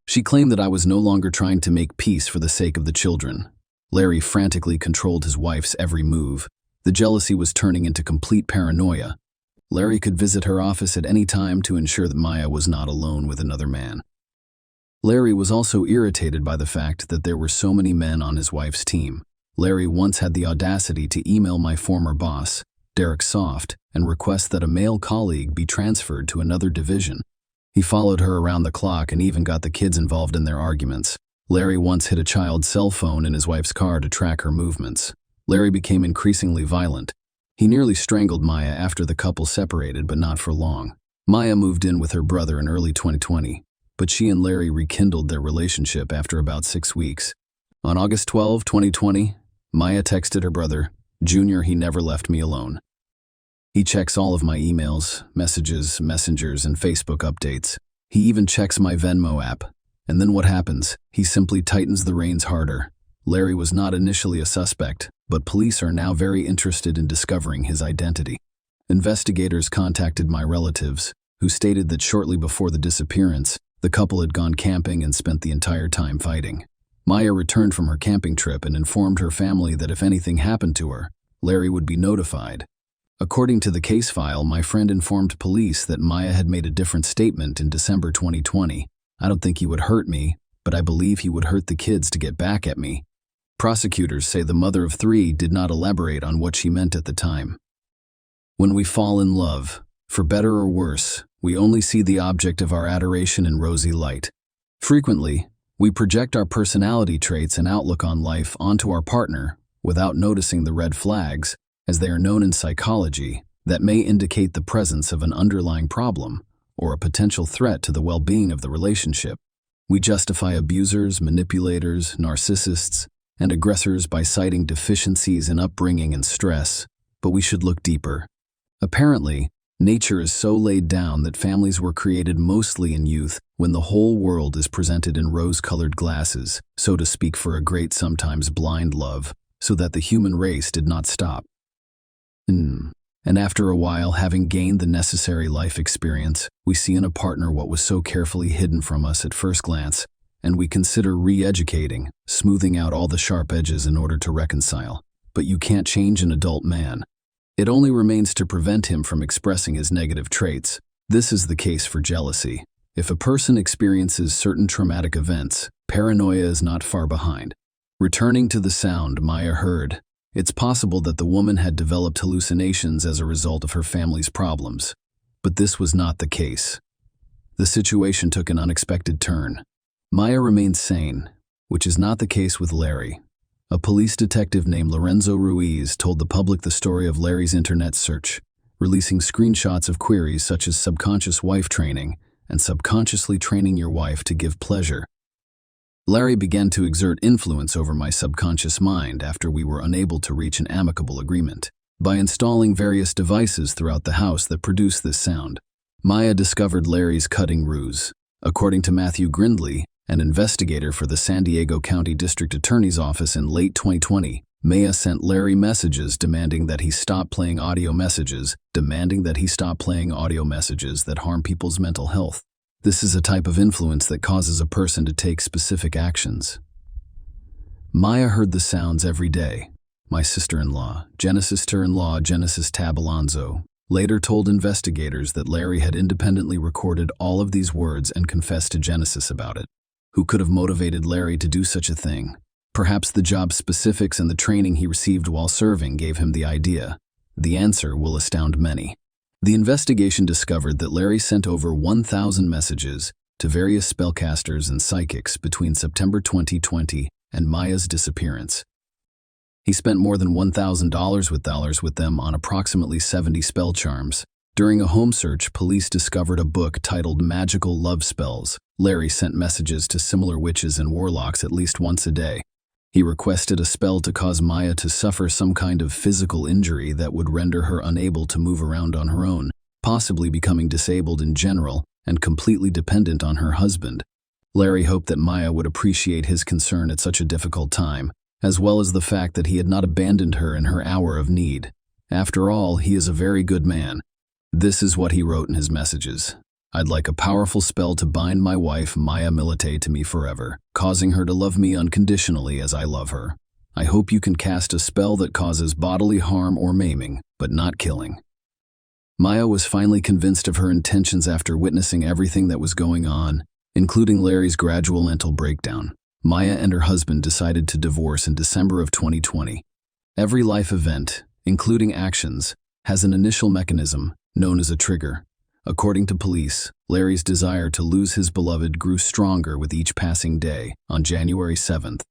She claimed that I was no longer trying to make peace for the sake of the children. Larry frantically controlled his wife's every move. The jealousy was turning into complete paranoia. Larry could visit her office at any time to ensure that Maya was not alone with another man. Larry was also irritated by the fact that there were so many men on his wife's team. Larry once had the audacity to email my former boss, Derek Soft, and request that a male colleague be transferred to another division. He followed her around the clock and even got the kids involved in their arguments. Larry once hid a child's cell phone in his wife's car to track her movements. Larry became increasingly violent. He nearly strangled Maya after the couple separated, but not for long. Maya moved in with her brother in early 2020, but she and Larry rekindled their relationship after about 6 weeks. On August 12, 2020, Maya texted her brother, "Junior, he never left me alone. He checks all of my emails, messages, messengers, and Facebook updates. He even checks my Venmo app. And then what happens? He simply tightens the reins harder." Larry was not initially a suspect, but police are now very interested in discovering his identity. Investigators contacted my relatives, who stated that shortly before the disappearance, the couple had gone camping and spent the entire time fighting. Maya returned from her camping trip and informed her family that if anything happened to her, Larry would be notified. According to the case file, my friend informed police that Maya had made a different statement in December 2020. "I don't think he would hurt me, but I believe he would hurt the kids to get back at me." Prosecutors say the mother of 3 did not elaborate on what she meant at the time. When we fall in love, for better or worse, we only see the object of our adoration in rosy light. Frequently, we project our personality traits and outlook on life onto our partner without noticing the red flags, as they are known in psychology, that may indicate the presence of an underlying problem or a potential threat to the well-being of the relationship. We justify abusers, manipulators, narcissists, and aggressors by citing deficiencies in upbringing and stress, but we should look deeper. Apparently, nature is so laid down that families were created mostly in youth when the whole world is presented in rose-colored glasses, so to speak, for a great, sometimes blind love, so that the human race did not stop. And after a while, having gained the necessary life experience, we see in a partner what was so carefully hidden from us at first glance, and we consider re-educating, smoothing out all the sharp edges in order to reconcile. But you can't change an adult man. It only remains to prevent him from expressing his negative traits. This is the case for jealousy. If a person experiences certain traumatic events, paranoia is not far behind. Returning to the sound Maya heard, it's possible that the woman had developed hallucinations as a result of her family's problems. But this was not the case. The situation took an unexpected turn. Maya remained sane, which is not the case with Larry. A police detective named Lorenzo Ruiz told the public the story of Larry's internet search, releasing screenshots of queries such as subconscious wife training and subconsciously training your wife to give pleasure. Larry began to exert influence over my subconscious mind after we were unable to reach an amicable agreement. By installing various devices throughout the house that produce this sound, Maya discovered Larry's cutting ruse. According to Matthew Grindley, an investigator for the San Diego County District Attorney's Office in late 2020, Maya sent Larry messages demanding that he stop playing audio messages that harm people's mental health. This is a type of influence that causes a person to take specific actions. Maya heard the sounds every day. My sister-in-law, Genesis Tab Alonzo, later told investigators that Larry had independently recorded all of these words and confessed to Genesis about it. Who could have motivated Larry to do such a thing? Perhaps the job specifics and the training he received while serving gave him the idea. The answer will astound many. The investigation discovered that Larry sent over 1,000 messages to various spellcasters and psychics between September 2020 and Maya's disappearance. He spent more than $1,000 with them on approximately 70 spell charms. During a home search, police discovered a book titled Magical Love Spells. Larry sent messages to similar witches and warlocks at least once a day. He requested a spell to cause Maya to suffer some kind of physical injury that would render her unable to move around on her own, possibly becoming disabled in general and completely dependent on her husband. Larry hoped that Maya would appreciate his concern at such a difficult time, as well as the fact that he had not abandoned her in her hour of need. After all, he is a very good man. This is what he wrote in his messages. I'd like a powerful spell to bind my wife, Maya Milite, to me forever, causing her to love me unconditionally as I love her. I hope you can cast a spell that causes bodily harm or maiming, but not killing." Maya was finally convinced of her intentions after witnessing everything that was going on, including Larry's gradual mental breakdown. Maya and her husband decided to divorce in December of 2020. Every life event, including actions, has an initial mechanism known as a trigger. According to police, Larry's desire to lose his beloved grew stronger with each passing day. On January 7th,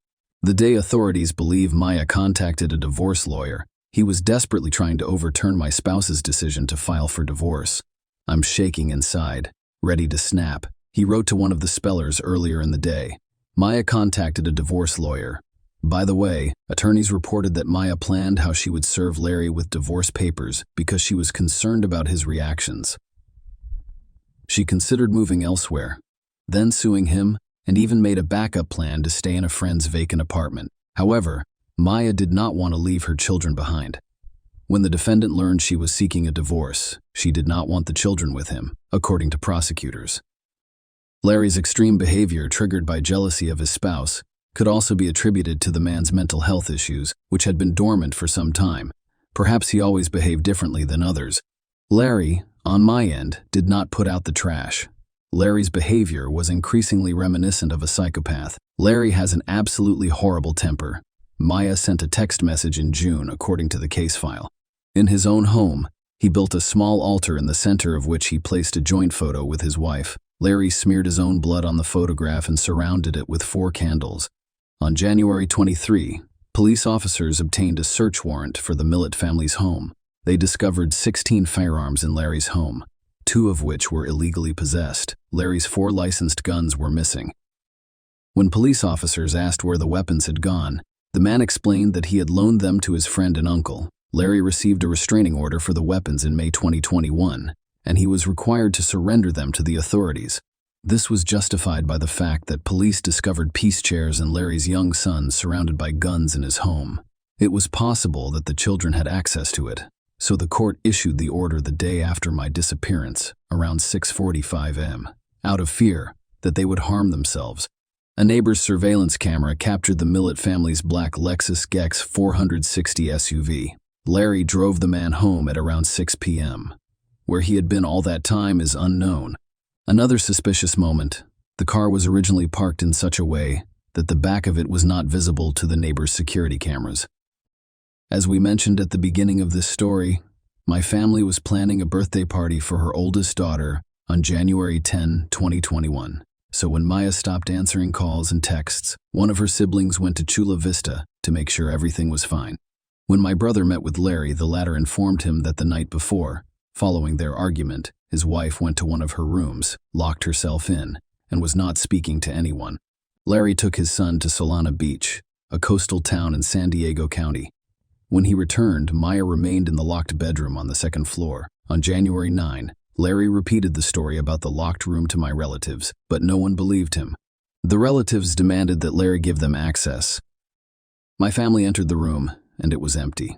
the day authorities believe Maya contacted a divorce lawyer, "He was desperately trying to overturn my spouse's decision to file for divorce. I'm shaking inside, ready to snap," he wrote to one of the spellers earlier in the day. Maya contacted a divorce lawyer. By the way, attorneys reported that Maya planned how she would serve Larry with divorce papers because she was concerned about his reactions. She considered moving elsewhere, then suing him, and even made a backup plan to stay in a friend's vacant apartment. However, Maya did not want to leave her children behind. When the defendant learned she was seeking a divorce, she did not want the children with him, according to prosecutors. Larry's extreme behavior, triggered by jealousy of his spouse, could also be attributed to the man's mental health issues, which had been dormant for some time. Perhaps he always behaved differently than others. Larry, on my end, did not put out the trash. Larry's behavior was increasingly reminiscent of a psychopath. Larry has an absolutely horrible temper. Maya sent a text message in June, according to the case file. In his own home, he built a small altar in the center of which he placed a joint photo with his wife. Larry smeared his own blood on the photograph and surrounded it with 4 candles. On January 23, police officers obtained a search warrant for the Millet family's home. They discovered 16 firearms in Larry's home, 2 of which were illegally possessed. Larry's 4 licensed guns were missing. When police officers asked where the weapons had gone, the man explained that he had loaned them to his friend and uncle. Larry received a restraining order for the weapons in May 2021, and he was required to surrender them to the authorities. This was justified by the fact that police discovered peace chairs and Larry's young son surrounded by guns in his home. It was possible that the children had access to it, so the court issued the order the day after my disappearance, around 6:45 am, out of fear that they would harm themselves. A neighbor's surveillance camera captured the Millet family's black Lexus GX 460 SUV. Larry drove the man home at around 6 p.m. Where he had been all that time is unknown. Another suspicious moment: the car was originally parked in such a way that the back of it was not visible to the neighbor's security cameras. As we mentioned at the beginning of this story, my family was planning a birthday party for her oldest daughter on January 10, 2021. So when Maya stopped answering calls and texts, one of her siblings went to Chula Vista to make sure everything was fine. When my brother met with Larry, the latter informed him that the night before, following their argument, his wife went to one of her rooms, locked herself in, and was not speaking to anyone. Larry took his son to Solana Beach, a coastal town in San Diego County. When he returned, Maya remained in the locked bedroom on the 2nd floor. On January 9, Larry repeated the story about the locked room to my relatives, but no one believed him. The relatives demanded that Larry give them access. My family entered the room, and it was empty.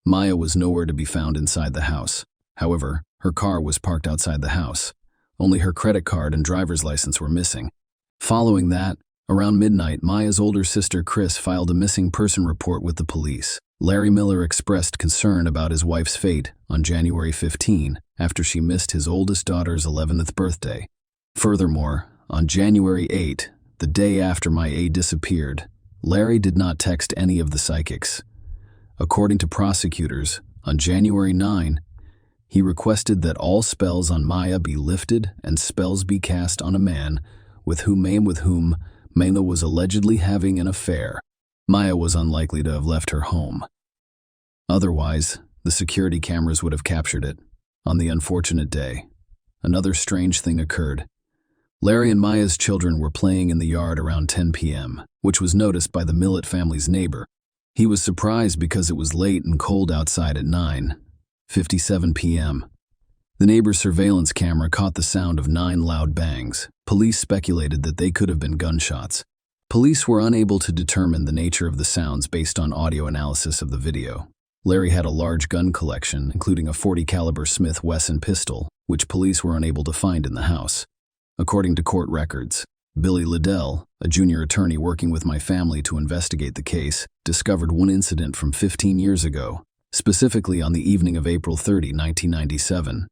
Maya was nowhere to be found inside the house. However, her car was parked outside the house. Only her credit card and driver's license were missing. Following that, around midnight, Maya's older sister Chris filed a missing person report with the police. Larry Miller expressed concern about his wife's fate on January 15 after she missed his oldest daughter's 11th birthday. Furthermore, on January 8, the day after my aide disappeared, Larry did not text any of the psychics. According to prosecutors, on January 9, he requested that all spells on Maya be lifted and spells be cast on a man with whom Mayna was allegedly having an affair. Maya was unlikely to have left her home. Otherwise, the security cameras would have captured it. On the unfortunate day, another strange thing occurred. Larry and Maya's children were playing in the yard around 10 p.m., which was noticed by the Millet family's neighbor. He was surprised because it was late and cold outside at 9:57 p.m. The neighbor's surveillance camera caught the sound of 9 loud bangs. Police speculated that they could have been gunshots. Police were unable to determine the nature of the sounds based on audio analysis of the video. Larry had a large gun collection, including a .40 caliber Smith Wesson pistol, which police were unable to find in the house. According to court records, Billy Liddell, a junior attorney working with my family to investigate the case, discovered one incident from 15 years ago, specifically on the evening of April 30, 1997.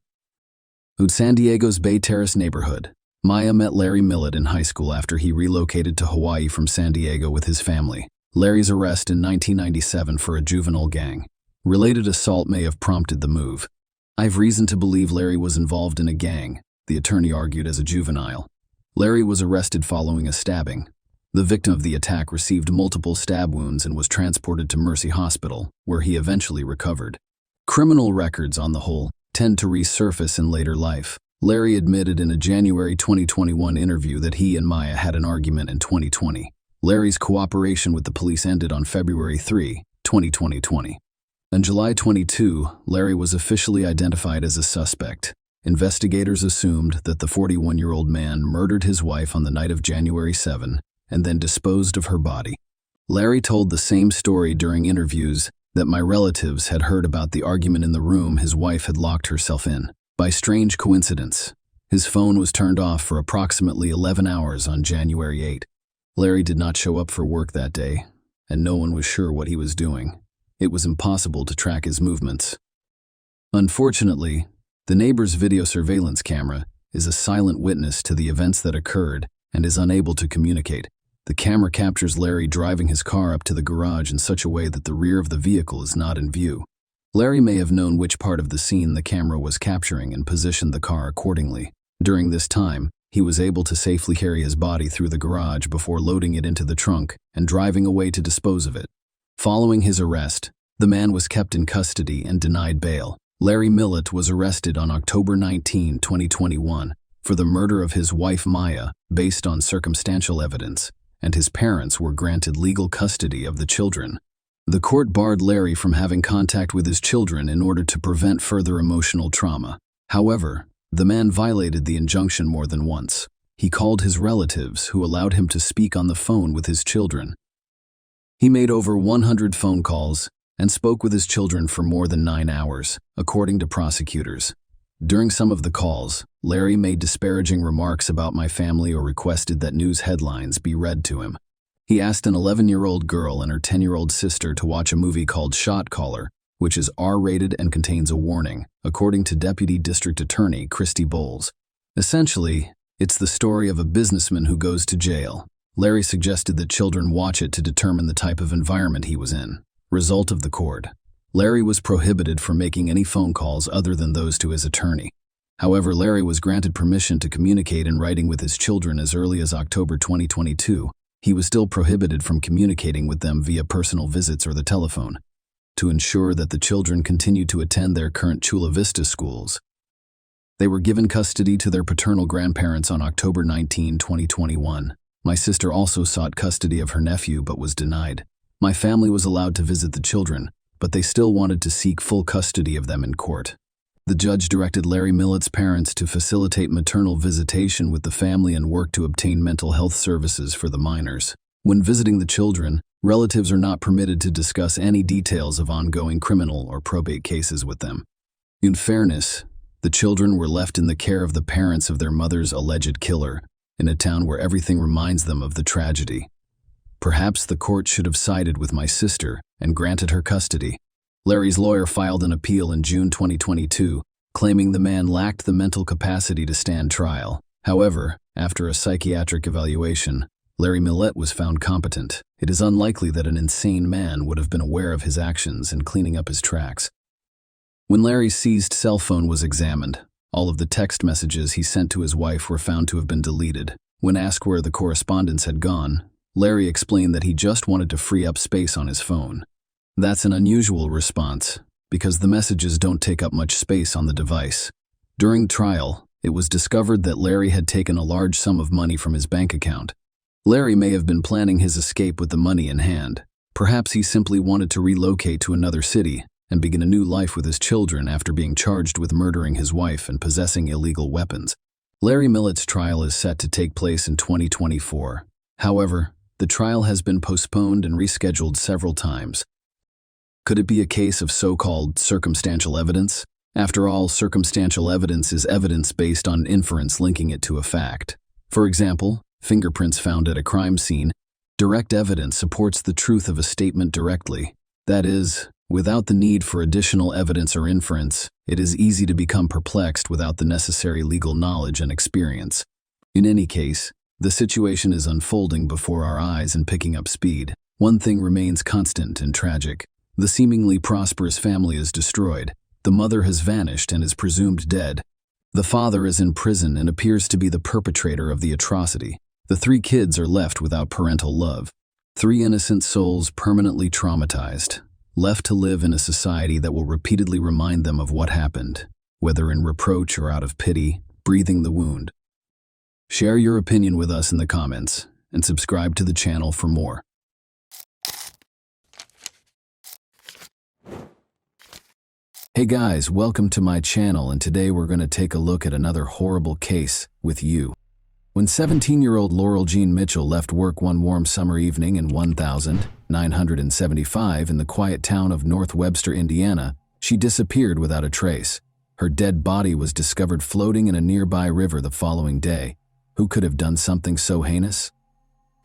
San Diego's Bay Terrace neighborhood. Maya met Larry Millett in high school after he relocated to Hawaii from San Diego with his family. Larry's arrest in 1997 for a juvenile gang related assault may have prompted the move. I have reason to believe Larry was involved in a gang, the attorney argued as a juvenile. Larry was arrested following a stabbing. The victim of the attack received multiple stab wounds and was transported to Mercy Hospital, where he eventually recovered. Criminal records, on the whole, tend to resurface in later life. Larry admitted in a January 2021 interview that he and Maya had an argument in 2020. Larry's cooperation with the police ended on February 3, 2020. On July 22, Larry was officially identified as a suspect. Investigators assumed that the 41-year-old man murdered his wife on the night of January 7 and then disposed of her body. Larry told the same story during interviews that my relatives had heard about the argument in the room his wife had locked herself in. By strange coincidence, his phone was turned off for approximately 11 hours on January 8. Larry did not show up for work that day, and no one was sure what he was doing. It was impossible to track his movements. Unfortunately, the neighbor's video surveillance camera is a silent witness to the events that occurred and is unable to communicate. The camera captures Larry driving his car up to the garage in such a way that the rear of the vehicle is not in view. Larry may have known which part of the scene the camera was capturing and positioned the car accordingly. During this time, he was able to safely carry his body through the garage before loading it into the trunk and driving away to dispose of it. Following his arrest, the man was kept in custody and denied bail. Larry Millett was arrested on October 19, 2021, for the murder of his wife Maya based on circumstantial evidence, and his parents were granted legal custody of the children. The court barred Larry from having contact with his children in order to prevent further emotional trauma. However, the man violated the injunction more than once. He called his relatives, who allowed him to speak on the phone with his children. He made over 100 phone calls and spoke with his children for more than 9 hours, according to prosecutors. During some of the calls, Larry made disparaging remarks about my family or requested that news headlines be read to him. He asked an 11-year-old girl and her 10-year-old sister to watch a movie called Shot Caller, which is R-rated and contains a warning, according to Deputy District Attorney Christy Bowles. Essentially, it's the story of a businessman who goes to jail. Larry suggested that children watch it to determine the type of environment he was in. Result of the court: Larry was prohibited from making any phone calls other than those to his attorney. However, Larry was granted permission to communicate in writing with his children as early as October 2022. He was still prohibited from communicating with them via personal visits or the telephone. To ensure that the children continued to attend their current Chula Vista schools, they were given custody to their paternal grandparents on October 19, 2021. My sister also sought custody of her nephew but was denied. My family was allowed to visit the children, but they still wanted to seek full custody of them in court. The judge directed Larry Millett's parents to facilitate maternal visitation with the family and work to obtain mental health services for the minors. When visiting the children, relatives are not permitted to discuss any details of ongoing criminal or probate cases with them. In fairness, the children were left in the care of the parents of their mother's alleged killer, in a town where everything reminds them of the tragedy. Perhaps the court should have sided with my sister and granted her custody. Larry's lawyer filed an appeal in June 2022, claiming the man lacked the mental capacity to stand trial. However, after a psychiatric evaluation, Larry Millett was found competent. It is unlikely that an insane man would have been aware of his actions in cleaning up his tracks. When Larry's seized cell phone was examined, all of the text messages he sent to his wife were found to have been deleted. When asked where the correspondence had gone, Larry explained that he just wanted to free up space on his phone. That's an unusual response, because the messages don't take up much space on the device. During trial, it was discovered that Larry had taken a large sum of money from his bank account. Larry may have been planning his escape with the money in hand. Perhaps he simply wanted to relocate to another city and begin a new life with his children after being charged with murdering his wife and possessing illegal weapons. Larry Millett's trial is set to take place in 2024. However, the trial has been postponed and rescheduled several times. Could it be a case of so-called circumstantial evidence? After all, circumstantial evidence is evidence based on inference linking it to a fact. For example, fingerprints found at a crime scene. Direct evidence supports the truth of a statement directly. That is, without the need for additional evidence or inference, it is easy to become perplexed without the necessary legal knowledge and experience. In any case, the situation is unfolding before our eyes and picking up speed. One thing remains constant and tragic. The seemingly prosperous family is destroyed. The mother has vanished and is presumed dead. The father is in prison and appears to be the perpetrator of the atrocity. The 3 kids are left without parental love. 3 innocent souls permanently traumatized, left to live in a society that will repeatedly remind them of what happened, whether in reproach or out of pity, breathing the wound. Share your opinion with us in the comments, and subscribe to the channel for more. Hey guys, welcome to my channel, and today we're going to take a look at another horrible case with you. When 17-year-old Laurel Jean Mitchell left work one warm summer evening in 1975 in the quiet town of North Webster, Indiana, she disappeared without a trace. Her dead body was discovered floating in a nearby river the following day. Who could have done something so heinous?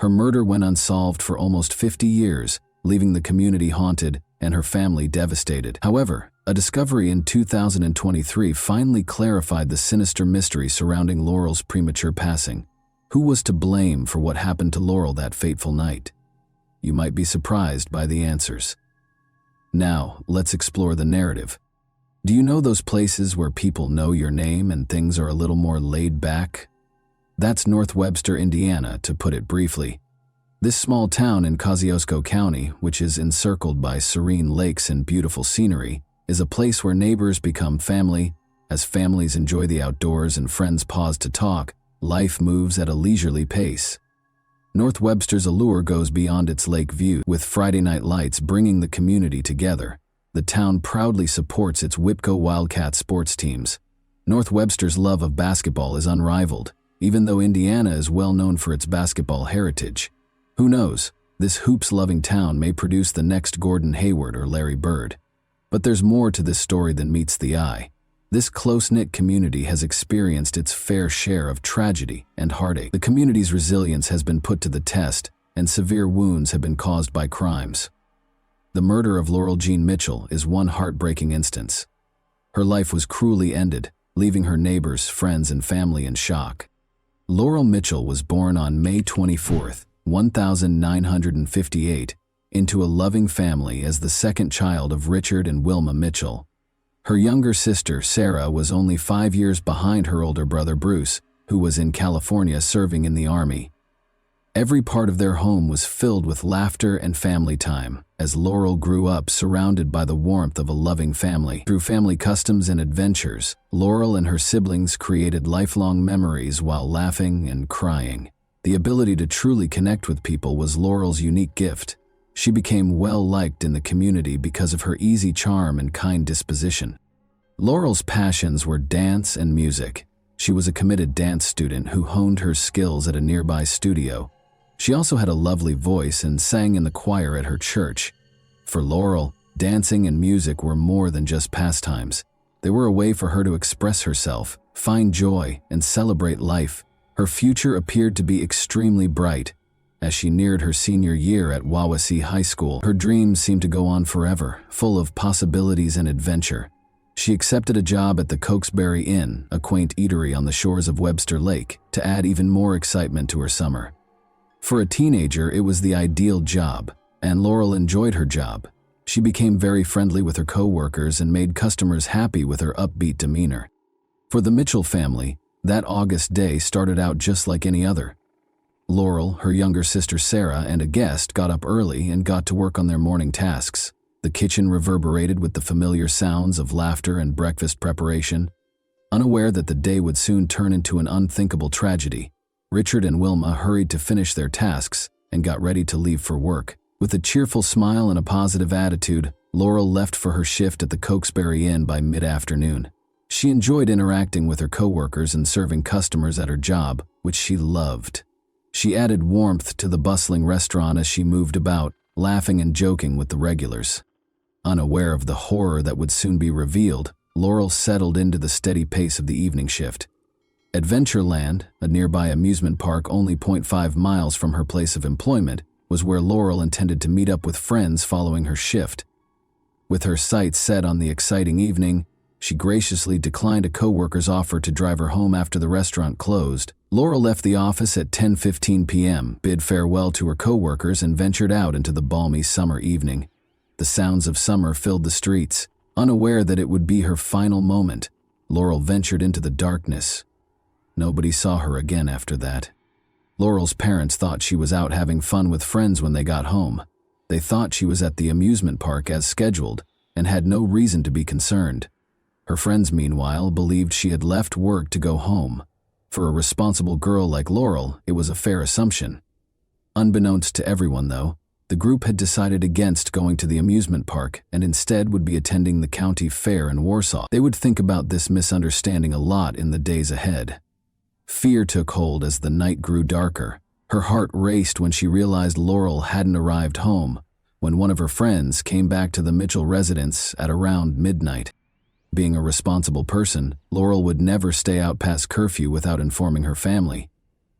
Her murder went unsolved for almost 50 years, leaving the community haunted and her family devastated. However, a discovery in 2023 finally clarified the sinister mystery surrounding Laurel's premature passing. Who was to blame for what happened to Laurel that fateful night? You might be surprised by the answers. Now, let's explore the narrative. Do you know those places where people know your name and things are a little more laid back? That's North Webster, Indiana, to put it briefly. This small town in Kosciuszko County, which is encircled by serene lakes and beautiful scenery, is a place where neighbors become family. As families enjoy the outdoors and friends pause to talk, life moves at a leisurely pace. North Webster's allure goes beyond its lake view, with Friday night lights bringing the community together. The town proudly supports its Whipco Wildcat sports teams. North Webster's love of basketball is unrivaled, even though Indiana is well known for its basketball heritage. Who knows, this hoops-loving town may produce the next Gordon Hayward or Larry Bird. But there's more to this story than meets the eye. This close-knit community has experienced its fair share of tragedy and heartache. The community's resilience has been put to the test, and severe wounds have been caused by crimes. The murder of Laurel Jean Mitchell is one heartbreaking instance. Her life was cruelly ended, leaving her neighbors, friends, and family in shock. Laurel Mitchell was born on May 24, 1958, into a loving family as the second child of Richard and Wilma Mitchell. Her younger sister, Sarah, was only 5 years behind her older brother, Bruce, who was in California serving in the Army. Every part of their home was filled with laughter and family time, as Laurel grew up surrounded by the warmth of a loving family. Through family customs and adventures, Laurel and her siblings created lifelong memories while laughing and crying. The ability to truly connect with people was Laurel's unique gift. She became well-liked in the community because of her easy charm and kind disposition. Laurel's passions were dance and music. She was a committed dance student who honed her skills at a nearby studio. She also had a lovely voice and sang in the choir at her church. For Laurel, dancing and music were more than just pastimes. They were a way for her to express herself, find joy, and celebrate life. Her future appeared to be extremely bright. As she neared her senior year at Wawasee High School, her dreams seemed to go on forever, full of possibilities and adventure. She accepted a job at the Cokesbury Inn, a quaint eatery on the shores of Webster Lake, to add even more excitement to her summer. For a teenager, it was the ideal job, and Laurel enjoyed her job. She became very friendly with her co-workers and made customers happy with her upbeat demeanor. For the Mitchell family, that August day started out just like any other. Laurel, her younger sister Sarah, and a guest got up early and got to work on their morning tasks. The kitchen reverberated with the familiar sounds of laughter and breakfast preparation. Unaware that the day would soon turn into an unthinkable tragedy, Richard and Wilma hurried to finish their tasks and got ready to leave for work. With a cheerful smile and a positive attitude, Laurel left for her shift at the Cokesbury Inn by mid-afternoon. She enjoyed interacting with her coworkers and serving customers at her job, which she loved. She added warmth to the bustling restaurant as she moved about, laughing and joking with the regulars. Unaware of the horror that would soon be revealed, Laurel settled into the steady pace of the evening shift. Adventureland, a nearby amusement park only 0.5 miles from her place of employment, was where Laurel intended to meet up with friends following her shift. With her sights set on the exciting evening, she graciously declined a coworker's offer to drive her home after the restaurant closed. Laurel left the office at 10:15 p.m., bid farewell to her coworkers, and ventured out into the balmy summer evening. The sounds of summer filled the streets. Unaware that it would be her final moment, Laurel ventured into the darkness. Nobody saw her again after that. Laurel's parents thought she was out having fun with friends when they got home. They thought she was at the amusement park as scheduled and had no reason to be concerned. Her friends, meanwhile, believed she had left work to go home. For a responsible girl like Laurel, it was a fair assumption. Unbeknownst to everyone, though, the group had decided against going to the amusement park and instead would be attending the county fair in Warsaw. They would think about this misunderstanding a lot in the days ahead. Fear took hold as the night grew darker. Her heart raced when she realized Laurel hadn't arrived home when one of her friends came back to the Mitchell residence at around midnight. Being a responsible person, Laurel would never stay out past curfew without informing her family.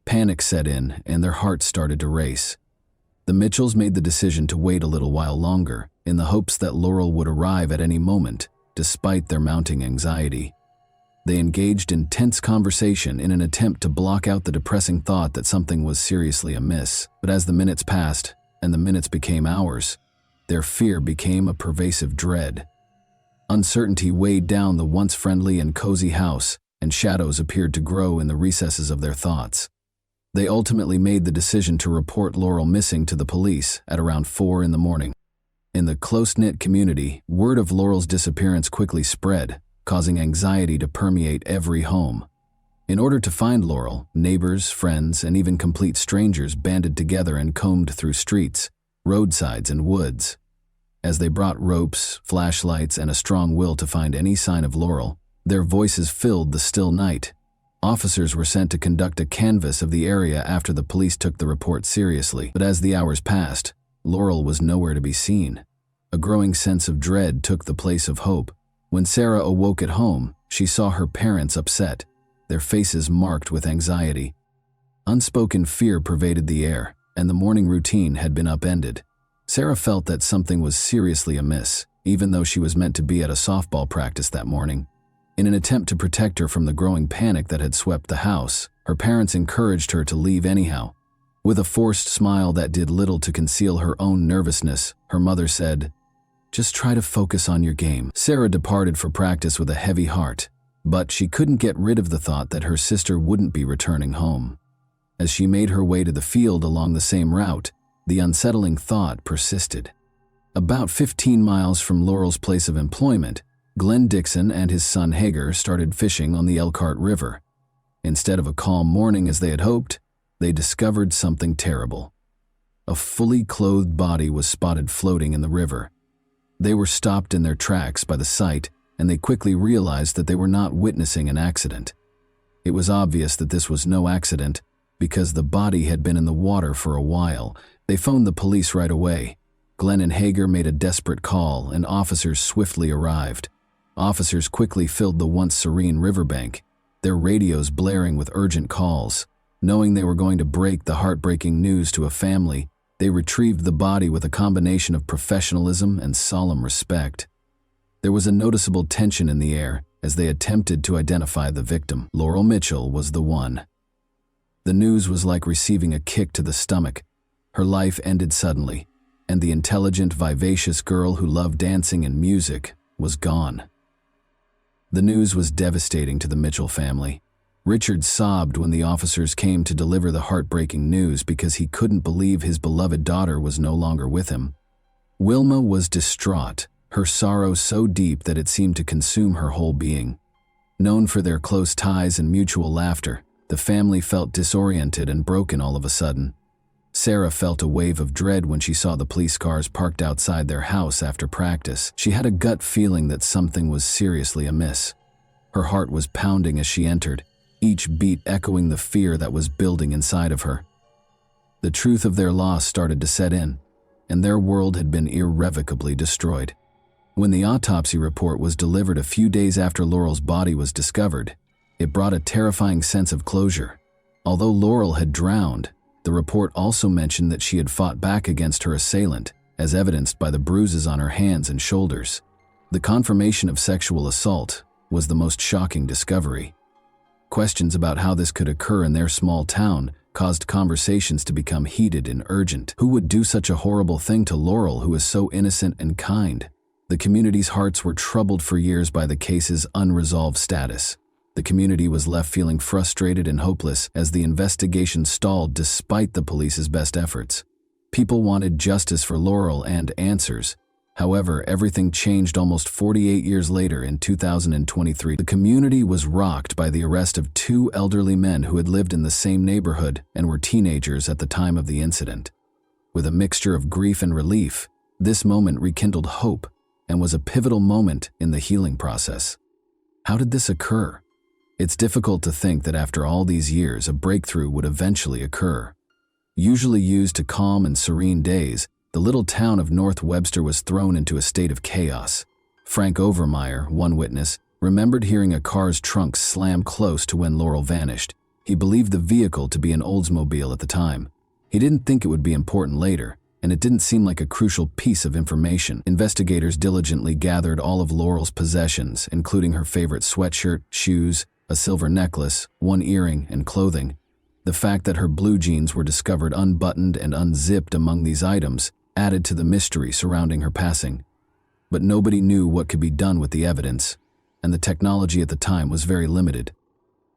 Panic set in and their hearts started to race. The Mitchells made the decision to wait a little while longer, in the hopes that Laurel would arrive at any moment, despite their mounting anxiety. They engaged in tense conversation in an attempt to block out the depressing thought that something was seriously amiss. But as the minutes passed, and the minutes became hours, their fear became a pervasive dread. Uncertainty weighed down the once friendly and cozy house, and shadows appeared to grow in the recesses of their thoughts. They ultimately made the decision to report Laurel missing to the police at around 4 in the morning. In the close-knit community, word of Laurel's disappearance quickly spread, causing anxiety to permeate every home. In order to find Laurel, neighbors, friends, and even complete strangers banded together and combed through streets, roadsides, and woods. As they brought ropes, flashlights, and a strong will to find any sign of Laurel, their voices filled the still night. Officers were sent to conduct a canvass of the area after the police took the report seriously. But as the hours passed, Laurel was nowhere to be seen. A growing sense of dread took the place of hope. When Sarah awoke at home, she saw her parents upset, their faces marked with anxiety. Unspoken fear pervaded the air, and the morning routine had been upended. Sarah felt that something was seriously amiss, even though she was meant to be at a softball practice that morning. In an attempt to protect her from the growing panic that had swept the house, her parents encouraged her to leave anyhow. With a forced smile that did little to conceal her own nervousness, her mother said, "Just try to focus on your game." Sarah departed for practice with a heavy heart, but she couldn't get rid of the thought that her sister wouldn't be returning home. As she made her way to the field along the same route, the unsettling thought persisted. About 15 miles from Laurel's place of employment, Glenn Dixon and his son Hager started fishing on the Elkhart River. Instead of a calm morning as they had hoped, they discovered something terrible. A fully clothed body was spotted floating in the river. They were stopped in their tracks by the sight, and they quickly realized that they were not witnessing an accident. It was obvious that this was no accident, because the body had been in the water for a while. They phoned the police right away. Glenn and Hager made a desperate call, and officers swiftly arrived. Officers quickly filled the once serene riverbank, their radios blaring with urgent calls. Knowing they were going to break the heartbreaking news to a family, they retrieved the body with a combination of professionalism and solemn respect. There was a noticeable tension in the air as they attempted to identify the victim. Laurel Mitchell was the one. The news was like receiving a kick to the stomach. Her life ended suddenly, and the intelligent, vivacious girl who loved dancing and music was gone. The news was devastating to the Mitchell family. Richard sobbed when the officers came to deliver the heartbreaking news because he couldn't believe his beloved daughter was no longer with him. Wilma was distraught, her sorrow so deep that it seemed to consume her whole being. Known for their close ties and mutual laughter, the family felt disoriented and broken all of a sudden. Sarah felt a wave of dread when she saw the police cars parked outside their house after practice. She had a gut feeling that something was seriously amiss. Her heart was pounding as she entered, each beat echoing the fear that was building inside of her. The truth of their loss started to set in, and their world had been irrevocably destroyed. When the autopsy report was delivered a few days after Laurel's body was discovered, it brought a terrifying sense of closure. Although Laurel had drowned, the report also mentioned that she had fought back against her assailant, as evidenced by the bruises on her hands and shoulders. The confirmation of sexual assault was the most shocking discovery. Questions about how this could occur in their small town caused conversations to become heated and urgent. Who would do such a horrible thing to Laurel, who was so innocent and kind? The community's hearts were troubled for years by the case's unresolved status. The community was left feeling frustrated and hopeless as the investigation stalled despite the police's best efforts. People wanted justice for Laurel and answers. However, everything changed almost 48 years later in 2023. The community was rocked by the arrest of two elderly men who had lived in the same neighborhood and were teenagers at the time of the incident. With a mixture of grief and relief, this moment rekindled hope and was a pivotal moment in the healing process. How did this occur? It's difficult to think that after all these years, a breakthrough would eventually occur. Usually used to calm and serene days, the little town of North Webster was thrown into a state of chaos. Frank Overmeyer, one witness, remembered hearing a car's trunk slam close to when Laurel vanished. He believed the vehicle to be an Oldsmobile at the time. He didn't think it would be important later, and it didn't seem like a crucial piece of information. Investigators diligently gathered all of Laurel's possessions, including her favorite sweatshirt, shoes, a silver necklace, one earring, and clothing. The fact that her blue jeans were discovered unbuttoned and unzipped among these items added to the mystery surrounding her passing. But nobody knew what could be done with the evidence, and the technology at the time was very limited.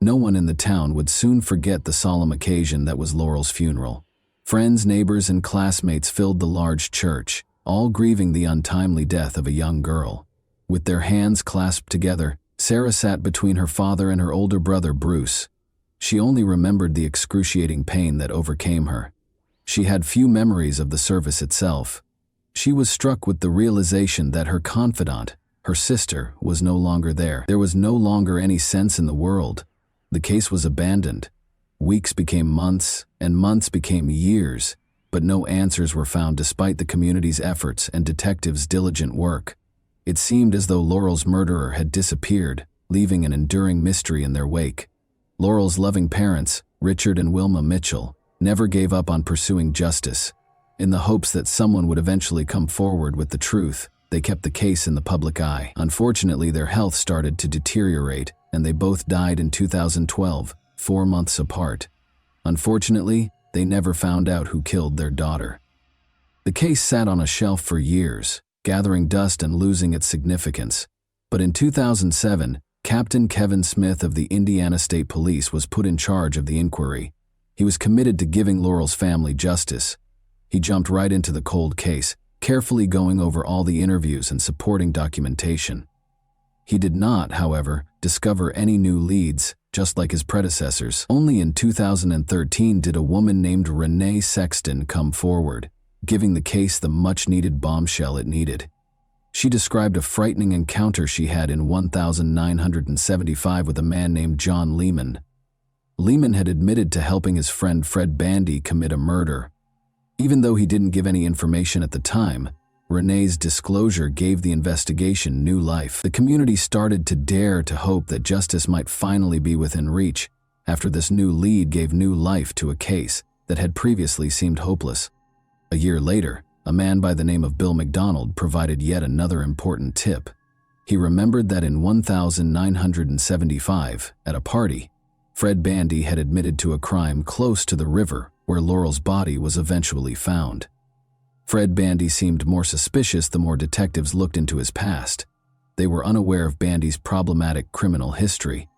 No one in the town would soon forget the solemn occasion that was Laurel's funeral. Friends, neighbors, and classmates filled the large church, all grieving the untimely death of a young girl. With their hands clasped together, Sarah sat between her father and her older brother, Bruce. She only remembered the excruciating pain that overcame her. She had few memories of the service itself. She was struck with the realization that her confidant, her sister, was no longer there. There was no longer any sense in the world. The case was abandoned. Weeks became months, and months became years, but no answers were found despite the community's efforts and detectives' diligent work. It seemed as though Laurel's murderer had disappeared, leaving an enduring mystery in their wake. Laurel's loving parents, Richard and Wilma Mitchell, never gave up on pursuing justice. In the hopes that someone would eventually come forward with the truth, they kept the case in the public eye. Unfortunately, their health started to deteriorate, and they both died in 2012, 4 months apart. Unfortunately, they never found out who killed their daughter. The case sat on a shelf for years, gathering dust and losing its significance. But in 2007, Captain Kevin Smith of the Indiana State Police was put in charge of the inquiry. He was committed to giving Laurel's family justice. He jumped right into the cold case, carefully going over all the interviews and supporting documentation. He did not, however, discover any new leads, just like his predecessors. Only in 2013 did a woman named Renee Sexton come forward, giving the case the much-needed bombshell it needed. She described a frightening encounter she had in 1975 with a man named John Lehman. Lehman had admitted to helping his friend Fred Bandy commit a murder. Even though he didn't give any information at the time, Renee's disclosure gave the investigation new life. The community started to dare to hope that justice might finally be within reach after this new lead gave new life to a case that had previously seemed hopeless. A year later, a man by the name of Bill McDonald provided yet another important tip. He remembered that in 1975, at a party, Fred Bandy had admitted to a crime close to the river where Laurel's body was eventually found. Fred Bandy seemed more suspicious the more detectives looked into his past. They were unaware of Bandy's problematic criminal history.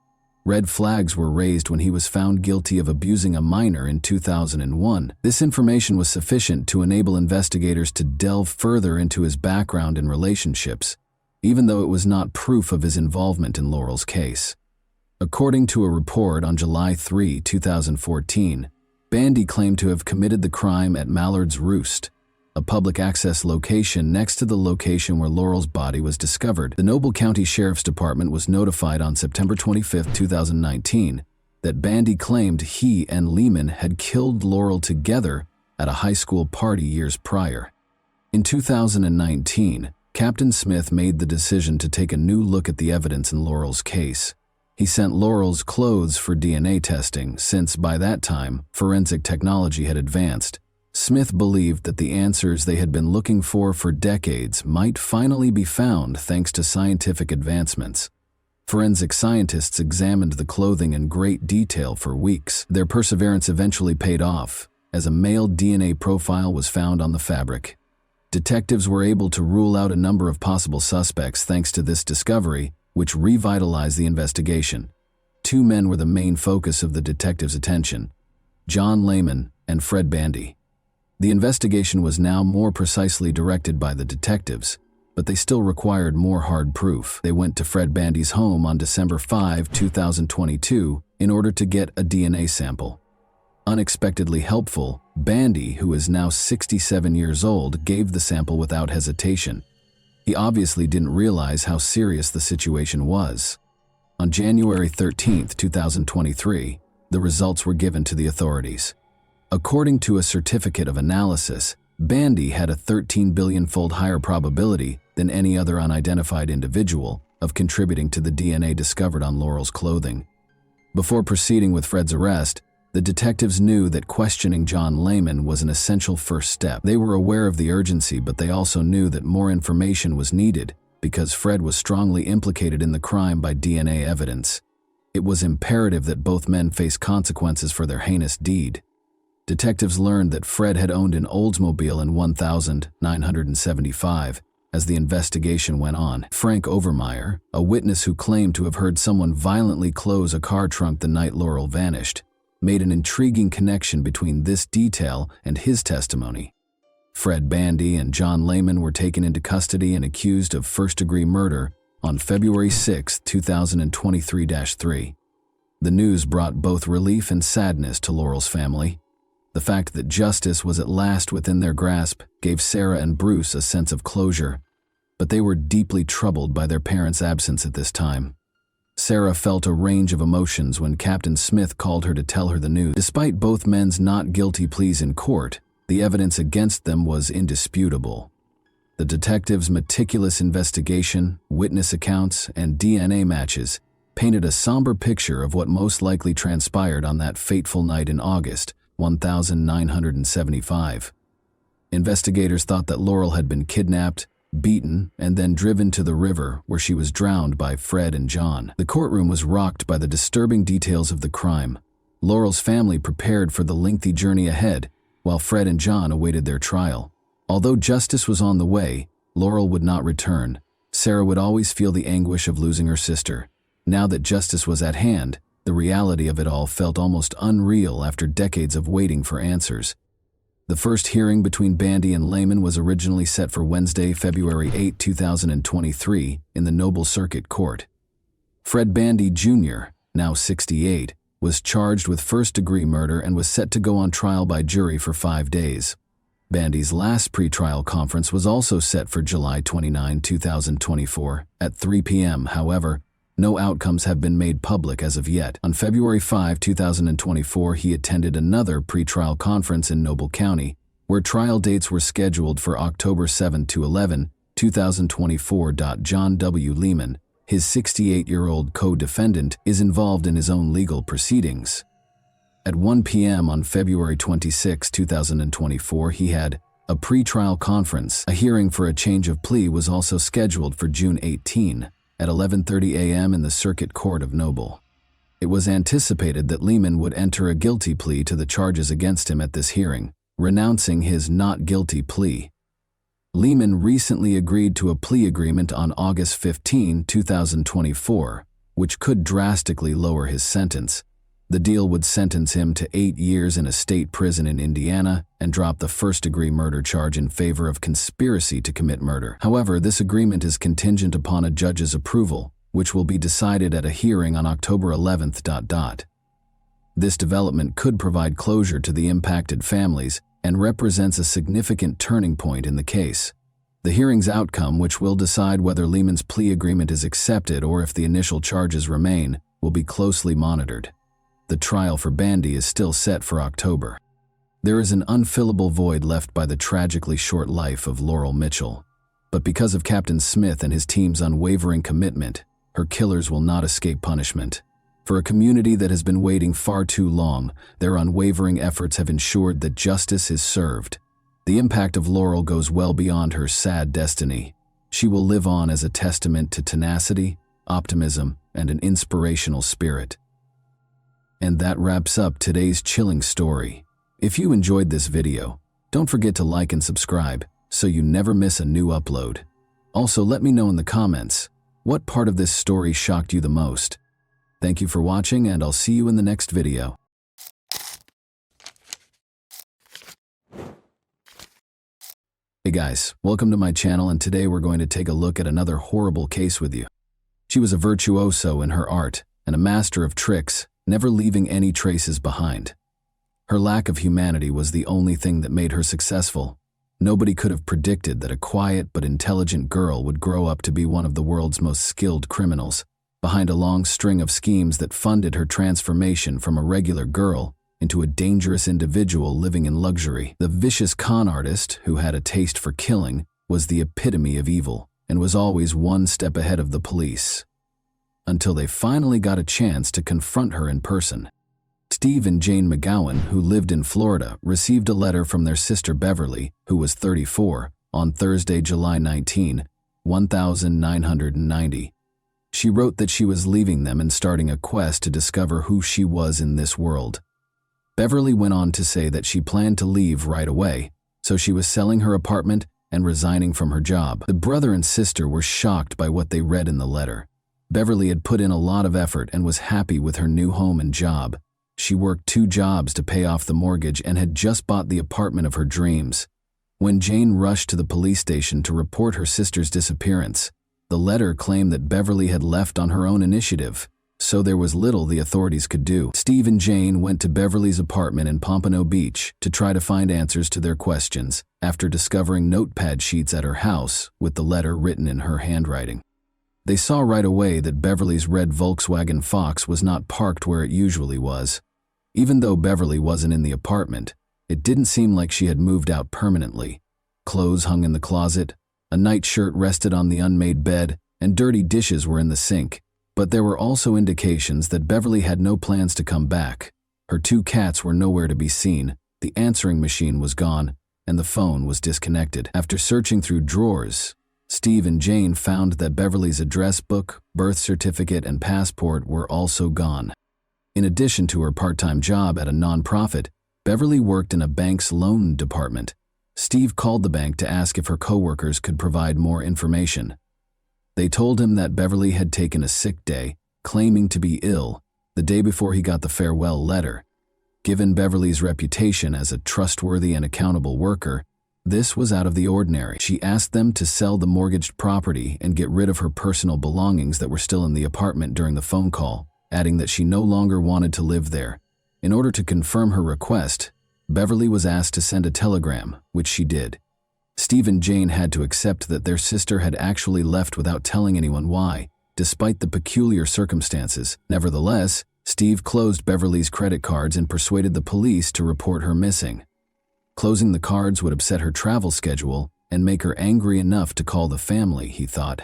Red flags were raised when he was found guilty of abusing a minor in 2001. This information was sufficient to enable investigators to delve further into his background and relationships, even though it was not proof of his involvement in Laurel's case. According to a report on July 3, 2014, Bandy claimed to have committed the crime at Mallard's Roost, a public access location next to the location where Laurel's body was discovered. The Noble County Sheriff's Department was notified on September 25, 2019, that Bandy claimed he and Lehman had killed Laurel together at a high school party years prior. In 2019, Captain Smith made the decision to take a new look at the evidence in Laurel's case. He sent Laurel's clothes for DNA testing since, by that time, forensic technology had advanced. Smith believed that the answers they had been looking for decades might finally be found thanks to scientific advancements. Forensic scientists examined the clothing in great detail for weeks. Their perseverance eventually paid off, as a male DNA profile was found on the fabric. Detectives were able to rule out a number of possible suspects thanks to this discovery, which revitalized the investigation. Two men were the main focus of the detectives' attention: John Lehman and Fred Bandy. The investigation was now more precisely directed by the detectives, but they still required more hard proof. They went to Fred Bandy's home on December 5, 2022, in order to get a DNA sample. Unexpectedly helpful, Bandy, who is now 67 years old, gave the sample without hesitation. He obviously didn't realize how serious the situation was. On January 13, 2023, the results were given to the authorities. According to a certificate of analysis, Bandy had a 13 billion-fold higher probability than any other unidentified individual of contributing to the DNA discovered on Laurel's clothing. Before proceeding with Fred's arrest, the detectives knew that questioning John Lehman was an essential first step. They were aware of the urgency, but they also knew that more information was needed because Fred was strongly implicated in the crime by DNA evidence. It was imperative that both men face consequences for their heinous deed. Detectives learned that Fred had owned an Oldsmobile in 1975. As the investigation went on, Frank Overmeyer, a witness who claimed to have heard someone violently close a car trunk the night Laurel vanished, made an intriguing connection between this detail and his testimony. Fred Bandy and John Lehman were taken into custody and accused of first-degree murder on February 6, 2023-3. The news brought both relief and sadness to Laurel's family. The fact that justice was at last within their grasp gave Sarah and Bruce a sense of closure, but they were deeply troubled by their parents' absence at this time. Sarah felt a range of emotions when Captain Smith called her to tell her the news. Despite both men's not guilty pleas in court, the evidence against them was indisputable. The detectives' meticulous investigation, witness accounts, and DNA matches painted a somber picture of what most likely transpired on that fateful night in August 1975. Investigators thought that Laurel had been kidnapped, beaten, and then driven to the river where she was drowned by Fred and John. The courtroom was rocked by the disturbing details of the crime. Laurel's family prepared for the lengthy journey ahead, while Fred and John awaited their trial. Although justice was on the way, Laurel would not return. Sarah would always feel the anguish of losing her sister. Now that justice was at hand, the reality of it all felt almost unreal after decades of waiting for answers. The first hearing between Bandy and Lehman was originally set for Wednesday, February 8, 2023, in the Noble Circuit Court. Fred Bandy Jr., now 68, was charged with first-degree murder and was set to go on trial by jury for 5 days. Bandy's last pretrial conference was also set for July 29, 2024, at 3 p.m. However, no outcomes have been made public as of yet. On February 5, 2024, he attended another pretrial conference in Noble County, where trial dates were scheduled for October 7 to 11, 2024. John W. Lehman, his 68-year-old co-defendant, is involved in his own legal proceedings. At 1 p.m. on February 26, 2024, he had a pretrial conference. A hearing for a change of plea was also scheduled for June 18, at 11:30 a.m. in the Circuit Court of Noble. It was anticipated that Lehman would enter a guilty plea to the charges against him at this hearing, renouncing his not guilty plea. Lehman recently agreed to a plea agreement on August 15, 2024, which could drastically lower his sentence. The deal would sentence him to 8 years in a state prison in Indiana and drop the first-degree murder charge in favor of conspiracy to commit murder. However, this agreement is contingent upon a judge's approval, which will be decided at a hearing on October 11. This development could provide closure to the impacted families and represents a significant turning point in the case. The hearing's outcome, which will decide whether Lehman's plea agreement is accepted or if the initial charges remain, will be closely monitored. The trial for Bandy is still set for October. There is an unfillable void left by the tragically short life of Laurel Mitchell. But because of Captain Smith and his team's unwavering commitment, her killers will not escape punishment. For a community that has been waiting far too long, their unwavering efforts have ensured that justice is served. The impact of Laurel goes well beyond her sad destiny. She will live on as a testament to tenacity, optimism, and an inspirational spirit. And that wraps up today's chilling story. If you enjoyed this video, don't forget to like and subscribe so you never miss a new upload. Also, let me know in the comments, what part of this story shocked you the most? Thank you for watching, and I'll see you in the next video. Hey guys, welcome to my channel, and today we're going to take a look at another horrible case with you. She was a virtuoso in her art and a master of tricks, never leaving any traces behind. Her lack of humanity was the only thing that made her successful. Nobody could have predicted that a quiet but intelligent girl would grow up to be one of the world's most skilled criminals, behind a long string of schemes that funded her transformation from a regular girl into a dangerous individual living in luxury. The vicious con artist, who had a taste for killing, was the epitome of evil and was always one step ahead of the police. Until they finally got a chance to confront her in person. Steve and Jane McGowan, who lived in Florida, received a letter from their sister Beverly, who was 34, on Thursday, July 19, 1990. She wrote that she was leaving them and starting a quest to discover who she was in this world. Beverly went on to say that she planned to leave right away, so she was selling her apartment and resigning from her job. The brother and sister were shocked by what they read in the letter. Beverly had put in a lot of effort and was happy with her new home and job. She worked 2 jobs to pay off the mortgage and had just bought the apartment of her dreams. When Jane rushed to the police station to report her sister's disappearance, the letter claimed that Beverly had left on her own initiative, so there was little the authorities could do. Steve and Jane went to Beverly's apartment in Pompano Beach to try to find answers to their questions after discovering notepad sheets at her house with the letter written in her handwriting. They saw right away that Beverly's red Volkswagen Fox was not parked where it usually was. Even though Beverly wasn't in the apartment, it didn't seem like she had moved out permanently. Clothes hung in the closet, a nightshirt rested on the unmade bed, and dirty dishes were in the sink. But there were also indications that Beverly had no plans to come back. Her 2 cats were nowhere to be seen, the answering machine was gone, and the phone was disconnected. After searching through drawers, Steve and Jane found that Beverly's address book, birth certificate, and passport were also gone. In addition to her part-time job at a nonprofit, Beverly worked in a bank's loan department. Steve called the bank to ask if her coworkers could provide more information. They told him that Beverly had taken a sick day, claiming to be ill, the day before he got the farewell letter. Given Beverly's reputation as a trustworthy and accountable worker, this was out of the ordinary. She asked them to sell the mortgaged property and get rid of her personal belongings that were still in the apartment during the phone call, adding that she no longer wanted to live there. In order to confirm her request, Beverly was asked to send a telegram, which she did. Steve and Jane had to accept that their sister had actually left without telling anyone why, despite the peculiar circumstances. Nevertheless, Steve closed Beverly's credit cards and persuaded the police to report her missing. Closing the cards would upset her travel schedule and make her angry enough to call the family, he thought.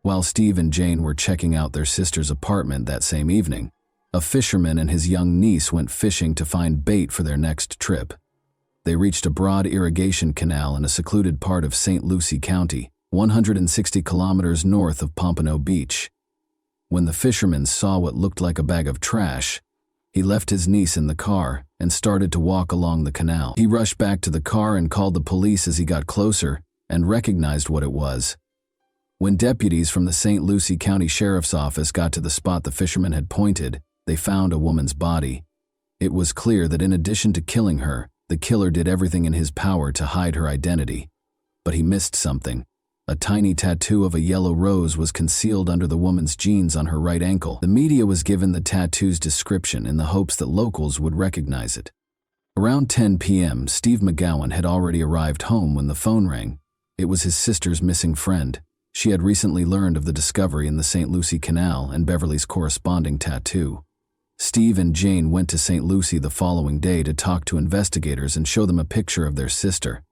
While Steve and Jane were checking out their sister's apartment that same evening, a fisherman and his young niece went fishing to find bait for their next trip. They reached a broad irrigation canal in a secluded part of St. Lucie County, 160 kilometers north of Pompano Beach. When the fisherman saw what looked like a bag of trash, he left his niece in the car and started to walk along the canal. He rushed back to the car and called the police as he got closer and recognized what it was. When deputies from the St. Lucie County Sheriff's Office got to the spot the fisherman had pointed, they found a woman's body. It was clear that in addition to killing her, the killer did everything in his power to hide her identity. But he missed something. A tiny tattoo of a yellow rose was concealed under the woman's jeans on her right ankle. The media was given the tattoo's description in the hopes that locals would recognize it. Around 10 p.m., Steve McGowan had already arrived home when the phone rang. It was his sister's missing friend. She had recently learned of the discovery in the St. Lucie Canal and Beverly's corresponding tattoo. Steve and Jane went to St. Lucie the following day to talk to investigators and show them a picture of their sister.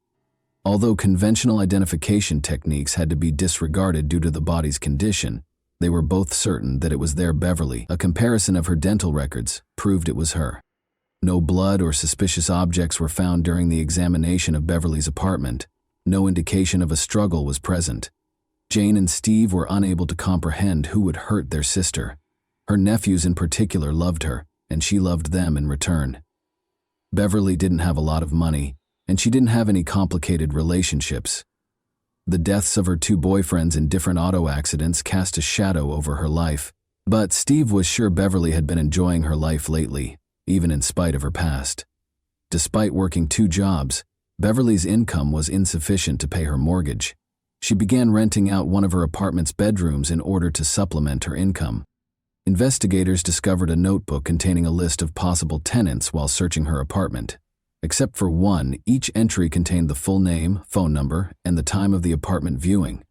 Although conventional identification techniques had to be disregarded due to the body's condition, they were both certain that it was their Beverly. A comparison of her dental records proved it was her. No blood or suspicious objects were found during the examination of Beverly's apartment. No indication of a struggle was present. Jane and Steve were unable to comprehend who would hurt their sister. Her nephews in particular loved her, and she loved them in return. Beverly didn't have a lot of money, and she didn't have any complicated relationships. The deaths of her two boyfriends in different auto accidents cast a shadow over her life, but Steve was sure Beverly had been enjoying her life lately, even in spite of her past. Despite working 2 jobs, Beverly's income was insufficient to pay her mortgage. She began renting out one of her apartment's bedrooms in order to supplement her income. Investigators discovered a notebook containing a list of possible tenants while searching her apartment. Except for one, each entry contained the full name, phone number, and the time of the apartment viewing.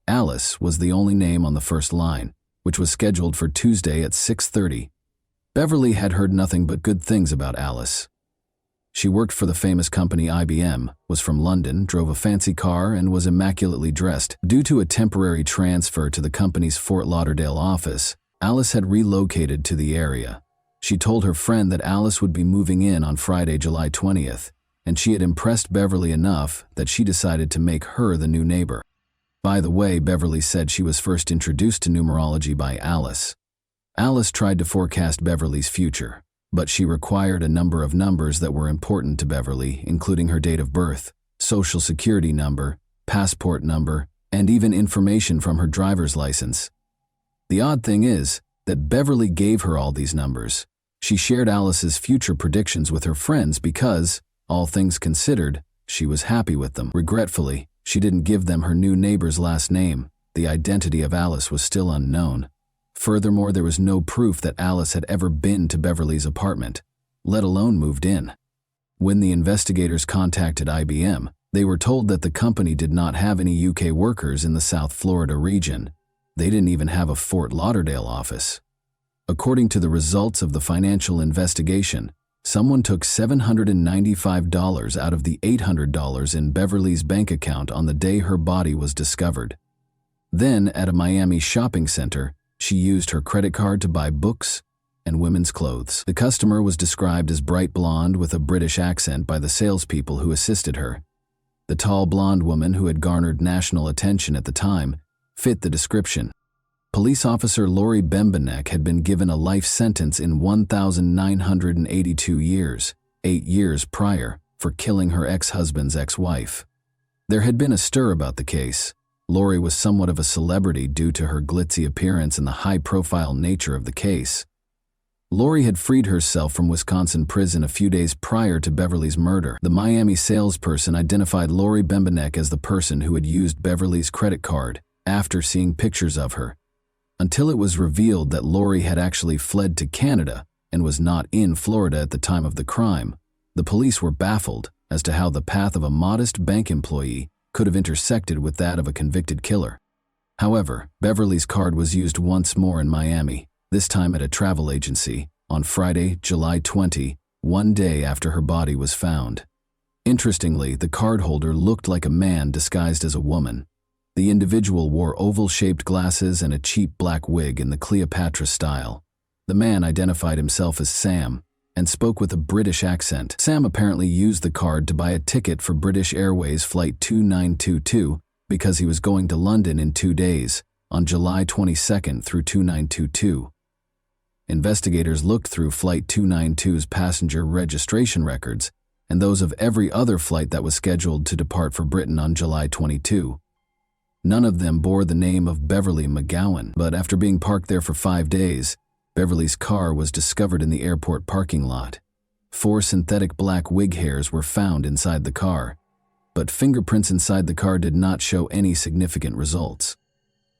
Alice was the only name on the first line, which was scheduled for Tuesday at 6:30. Beverly had heard nothing but good things about Alice. She worked for the famous company IBM, was from London, drove a fancy car, and was immaculately dressed. Due to a temporary transfer to the company's Fort Lauderdale office, Alice had relocated to the area. She told her friend that Alice would be moving in on Friday, July 20th, and she had impressed Beverly enough that she decided to make her the new neighbor. By the way, Beverly said she was first introduced to numerology by Alice. Alice tried to forecast Beverly's future, but she required a number of numbers that were important to Beverly, including her date of birth, social security number, passport number, and even information from her driver's license. The odd thing is that Beverly gave her all these numbers. She shared Alice's future predictions with her friends because, all things considered, she was happy with them. Regretfully, she didn't give them her new neighbor's last name. The identity of Alice was still unknown. Furthermore, there was no proof that Alice had ever been to Beverly's apartment, let alone moved in. When the investigators contacted IBM, they were told that the company did not have any UK workers in the South Florida region. They didn't even have a Fort Lauderdale office. According to the results of the financial investigation, someone took $795 out of the $800 in Beverly's bank account on the day her body was discovered. Then, at a Miami shopping center, she used her credit card to buy books and women's clothes. The customer was described as bright blonde with a British accent by the salespeople who assisted her. The tall blonde woman who had garnered national attention at the time fit the description. Police officer Lori Bembenek had been given a life sentence in 1,982 years, 8 years prior, for killing her ex-husband's ex-wife. There had been a stir about the case. Lori was somewhat of a celebrity due to her glitzy appearance and the high-profile nature of the case. Lori had freed herself from Wisconsin prison a few days prior to Beverly's murder. The Miami salesperson identified Lori Bembenek as the person who had used Beverly's credit card after seeing pictures of her, until it was revealed that Lori had actually fled to Canada and was not in Florida at the time of the crime. The police were baffled as to how the path of a modest bank employee could have intersected with that of a convicted killer. However, Beverly's card was used once more in Miami, this time at a travel agency, on Friday, July 20, 1 day after her body was found. Interestingly, the cardholder looked like a man disguised as a woman. The individual wore oval-shaped glasses and a cheap black wig in the Cleopatra style. The man identified himself as Sam and spoke with a British accent. Sam apparently used the card to buy a ticket for British Airways Flight 2922 because he was going to London in 2 days, on July 22nd through 2922. Investigators looked through Flight 292's passenger registration records and those of every other flight that was scheduled to depart for Britain on July 22. None of them bore the name of Beverly McGowan, but after being parked there for 5 days, Beverly's car was discovered in the airport parking lot. 4 synthetic black wig hairs were found inside the car, but fingerprints inside the car did not show any significant results.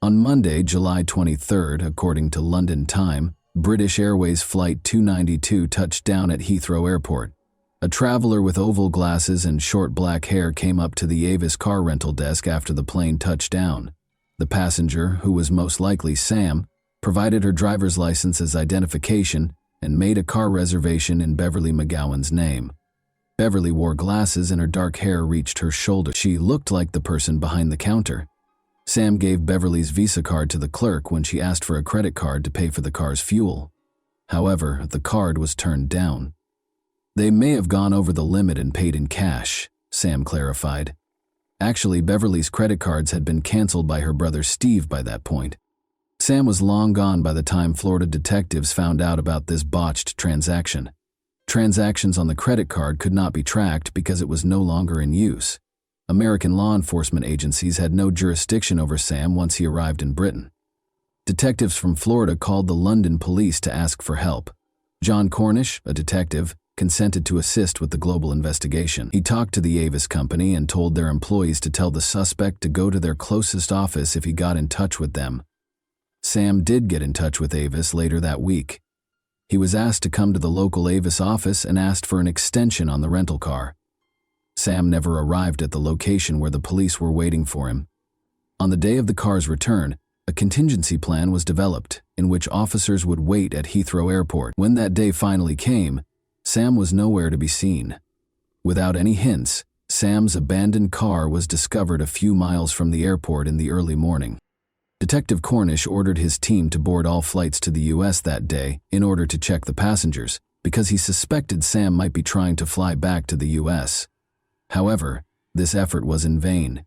On Monday, July 23rd, according to London time, British Airways Flight 292 touched down at Heathrow Airport. A traveler with oval glasses and short black hair came up to the Avis car rental desk after the plane touched down. The passenger, who was most likely Sam, provided her driver's license as identification and made a car reservation in Beverly McGowan's name. Beverly wore glasses and her dark hair reached her shoulder. She looked like the person behind the counter. Sam gave Beverly's Visa card to the clerk when she asked for a credit card to pay for the car's fuel. However, the card was turned down. They may have gone over the limit and paid in cash, Sam clarified. Actually, Beverly's credit cards had been canceled by her brother Steve by that point. Sam was long gone by the time Florida detectives found out about this botched transaction. Transactions on the credit card could not be tracked because it was no longer in use. American law enforcement agencies had no jurisdiction over Sam once he arrived in Britain. Detectives from Florida called the London police to ask for help. John Cornish, a detective, consented to assist with the global investigation. He talked to the Avis company and told their employees to tell the suspect to go to their closest office if he got in touch with them. Sam did get in touch with Avis later that week. He was asked to come to the local Avis office and asked for an extension on the rental car. Sam never arrived at the location where the police were waiting for him. On the day of the car's return, a contingency plan was developed in which officers would wait at Heathrow Airport. When that day finally came, Sam was nowhere to be seen. Without any hints, Sam's abandoned car was discovered a few miles from the airport in the early morning. Detective Cornish ordered his team to board all flights to the U.S. that day in order to check the passengers, because he suspected Sam might be trying to fly back to the U.S. However, this effort was in vain.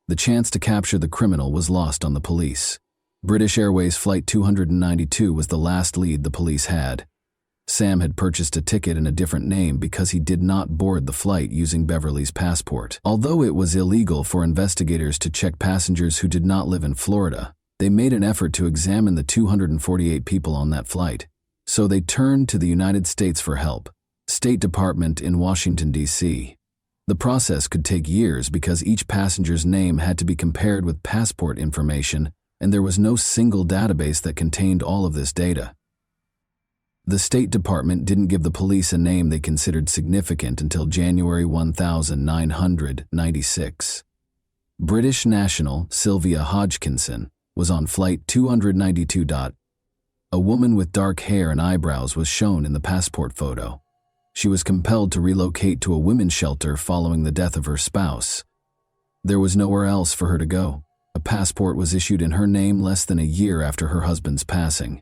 The chance to capture the criminal was lost on the police. British Airways Flight 292 was the last lead the police had. Sam had purchased a ticket in a different name because he did not board the flight using Beverly's passport. Although it was illegal for investigators to check passengers who did not live in Florida, they made an effort to examine the 248 people on that flight. So they turned to the United States for help, State Department in Washington, D.C. The process could take years because each passenger's name had to be compared with passport information, and there was no single database that contained all of this data. The State Department didn't give the police a name they considered significant until January 1996. British national Sylvia Hodgkinson was on Flight 292. A woman with dark hair and eyebrows was shown in the passport photo. She was compelled to relocate to a women's shelter following the death of her spouse. There was nowhere else for her to go. A passport was issued in her name less than a year after her husband's passing.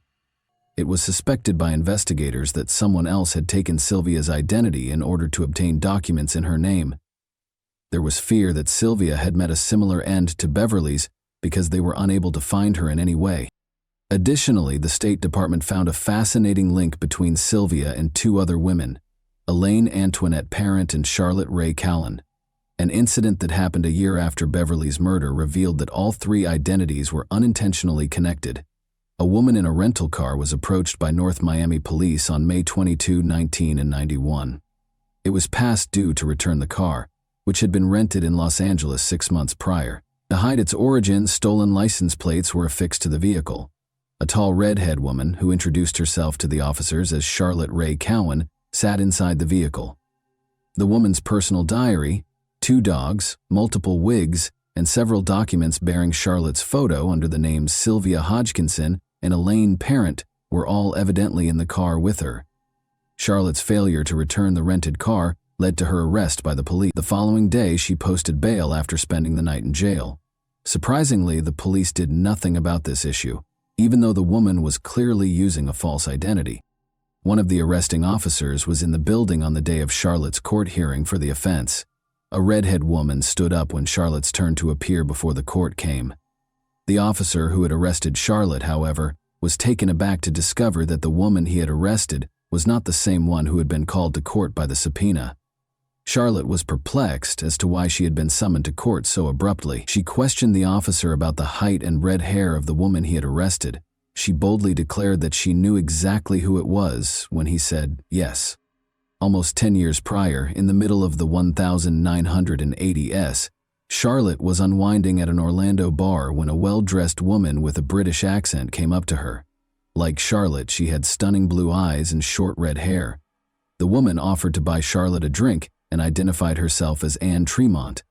It was suspected by investigators that someone else had taken Sylvia's identity in order to obtain documents in her name. There was fear that Sylvia had met a similar end to Beverly's because they were unable to find her in any way. Additionally, the State Department found a fascinating link between Sylvia and two other women, Elaine Antoinette Parent and Charlotte Ray Callan. An incident that happened a year after Beverly's murder revealed that all three identities were unintentionally connected. A woman in a rental car was approached by North Miami police on May 22, 1991. It was past due to return the car, which had been rented in Los Angeles 6 months prior. To hide its origin, stolen license plates were affixed to the vehicle. A tall redhead woman, who introduced herself to the officers as Charlotte Ray Cowan, sat inside the vehicle. The woman's personal diary, 2 dogs, multiple wigs, and several documents bearing Charlotte's photo under the names Sylvia Hodgkinson and Elaine Parent were all evidently in the car with her. Charlotte's failure to return the rented car led to her arrest by the police. The following day, she posted bail after spending the night in jail. Surprisingly, the police did nothing about this issue, even though the woman was clearly using a false identity. One of the arresting officers was in the building on the day of Charlotte's court hearing for the offense. A redhead woman stood up when Charlotte's turn to appear before the court came. The officer who had arrested Charlotte, however, was taken aback to discover that the woman he had arrested was not the same one who had been called to court by the subpoena. Charlotte was perplexed as to why she had been summoned to court so abruptly. She questioned the officer about the height and red hair of the woman he had arrested. She boldly declared that she knew exactly who it was when he said yes. Almost 10 years prior, in the middle of the 1980s, Charlotte was unwinding at an Orlando bar when a well-dressed woman with a British accent came up to her. Like Charlotte, she had stunning blue eyes and short red hair. The woman offered to buy Charlotte a drink and identified herself as Anne Tremont.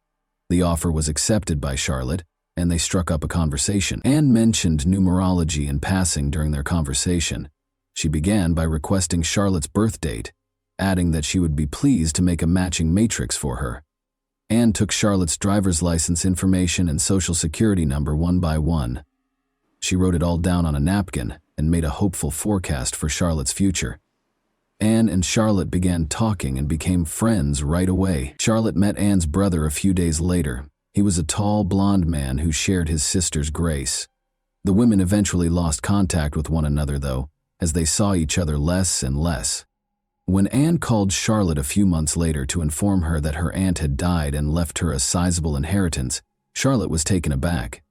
The offer was accepted by Charlotte, and they struck up a conversation. Anne mentioned numerology in passing during their conversation. She began by requesting Charlotte's birth date. adding that she would be pleased to make a matching matrix for her. Anne took Charlotte's driver's license information and social security number one by one. She wrote it all down on a napkin and made a hopeful forecast for Charlotte's future. Anne and Charlotte began talking and became friends right away. Charlotte met Anne's brother a few days later. He was a tall, blonde man who shared his sister's grace. The women eventually lost contact with one another, though, as they saw each other less and less. When Anne called Charlotte a few months later to inform her that her aunt had died and left her a sizable inheritance, Charlotte was taken aback.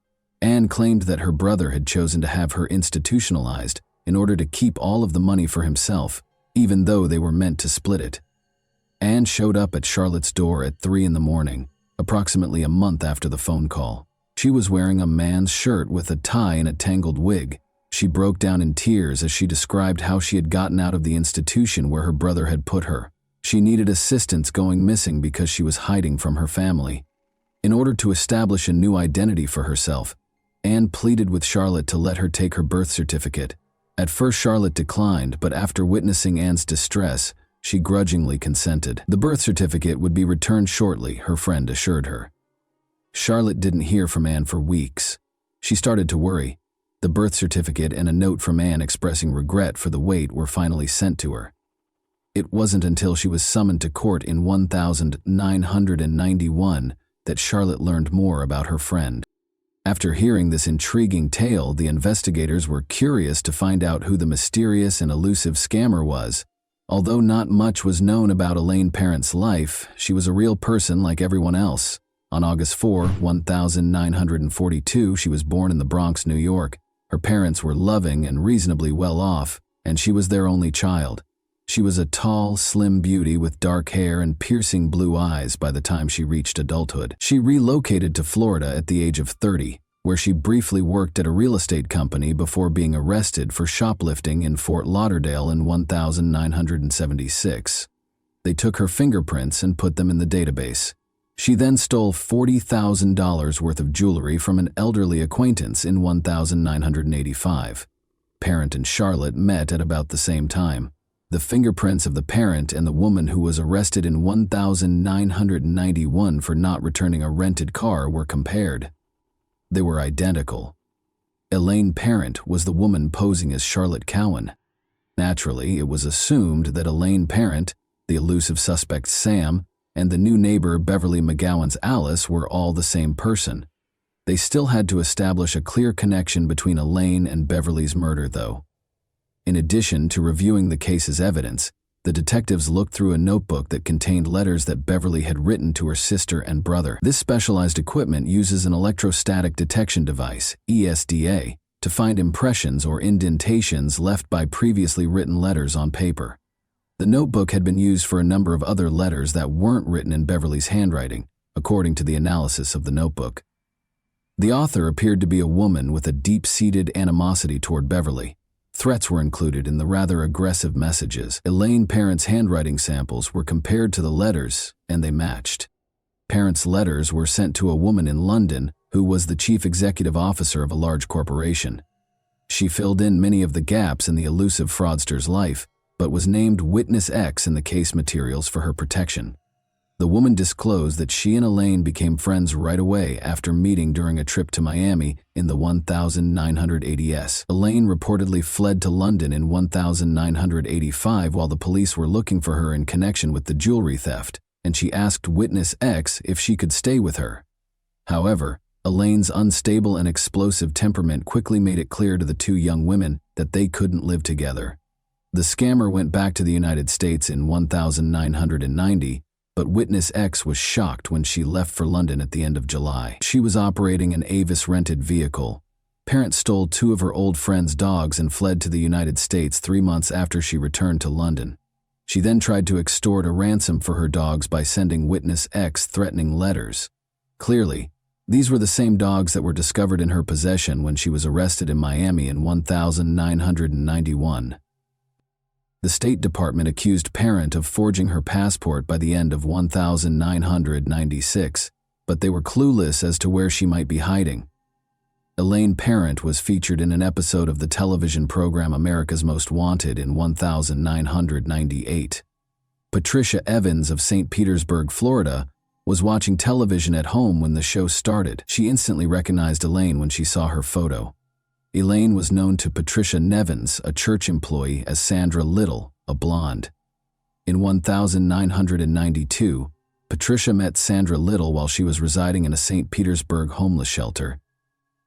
Anne claimed that her brother had chosen to have her institutionalized in order to keep all of the money for himself, even though they were meant to split it. Anne showed up at Charlotte's door at 3 in the morning, approximately a month after the phone call. She was wearing a man's shirt with a tie and a tangled wig. She broke down in tears as she described how she had gotten out of the institution where her brother had put her. She needed assistance going missing because she was hiding from her family. In order to establish a new identity for herself, Anne pleaded with Charlotte to let her take her birth certificate. At first, Charlotte declined, but after witnessing Anne's distress, she grudgingly consented. The birth certificate would be returned shortly, her friend assured her. Charlotte didn't hear from Anne for weeks. She started to worry. The birth certificate and a note from Anne expressing regret for the wait were finally sent to her. It wasn't until she was summoned to court in 1991 that Charlotte learned more about her friend. After hearing this intriguing tale, the investigators were curious to find out who the mysterious and elusive scammer was. Although not much was known about Elaine Parent's life, she was a real person like everyone else. On August 4, 1942, she was born in the Bronx, New York. Her parents were loving and reasonably well off, and she was their only child. She was a tall, slim beauty with dark hair and piercing blue eyes by the time she reached adulthood. She relocated to Florida at the age of 30, where she briefly worked at a real estate company before being arrested for shoplifting in Fort Lauderdale in 1976. They took her fingerprints and put them in the database. She then stole $40,000 worth of jewelry from an elderly acquaintance in 1985. Parent and Charlotte met at about the same time. The fingerprints of the parent and the woman who was arrested in 1991 for not returning a rented car were compared. They were identical. Elaine Parent was the woman posing as Charlotte Cowan. Naturally, it was assumed that Elaine Parent, the elusive suspect Sam, and the new neighbor Beverly McGowan's Alice were all the same person. They still had to establish a clear connection between Elaine and Beverly's murder, though. In addition to reviewing the case's evidence, the detectives looked through a notebook that contained letters that Beverly had written to her sister and brother. This specialized equipment uses an electrostatic detection device, ESDA, to find impressions or indentations left by previously written letters on paper. The notebook had been used for a number of other letters that weren't written in Beverly's handwriting, according to the analysis of the notebook. The author appeared to be a woman with a deep-seated animosity toward Beverly. Threats were included in the rather aggressive messages. Elaine Parent's handwriting samples were compared to the letters, and they matched. Parent's letters were sent to a woman in London who was the chief executive officer of a large corporation. She filled in many of the gaps in the elusive fraudster's life, but was named Witness X in the case materials for her protection. The woman disclosed that she and Elaine became friends right away after meeting during a trip to Miami in the 1980s. Elaine reportedly fled to London in 1985 while the police were looking for her in connection with the jewelry theft, and she asked Witness X if she could stay with her. However, Elaine's unstable and explosive temperament quickly made it clear to the two young women that they couldn't live together. The scammer went back to the United States in 1990, but Witness X was shocked when she left for London at the end of July. She was operating an Avis rented vehicle. Parent stole two of her old friend's dogs and fled to the United States 3 months after she returned to London. She then tried to extort a ransom for her dogs by sending Witness X threatening letters. Clearly, these were the same dogs that were discovered in her possession when she was arrested in Miami in 1991. The State Department accused Parent of forging her passport by the end of 1996, but they were clueless as to where she might be hiding. Elaine Parent was featured in an episode of the television program America's Most Wanted in 1998. Patricia Evans of St. Petersburg, Florida, was watching television at home when the show started. She instantly recognized Elaine when she saw her photo. Elaine was known to Patricia Nevins, a church employee, as Sandra Little, a blonde. In 1992, Patricia met Sandra Little while she was residing in a St. Petersburg homeless shelter.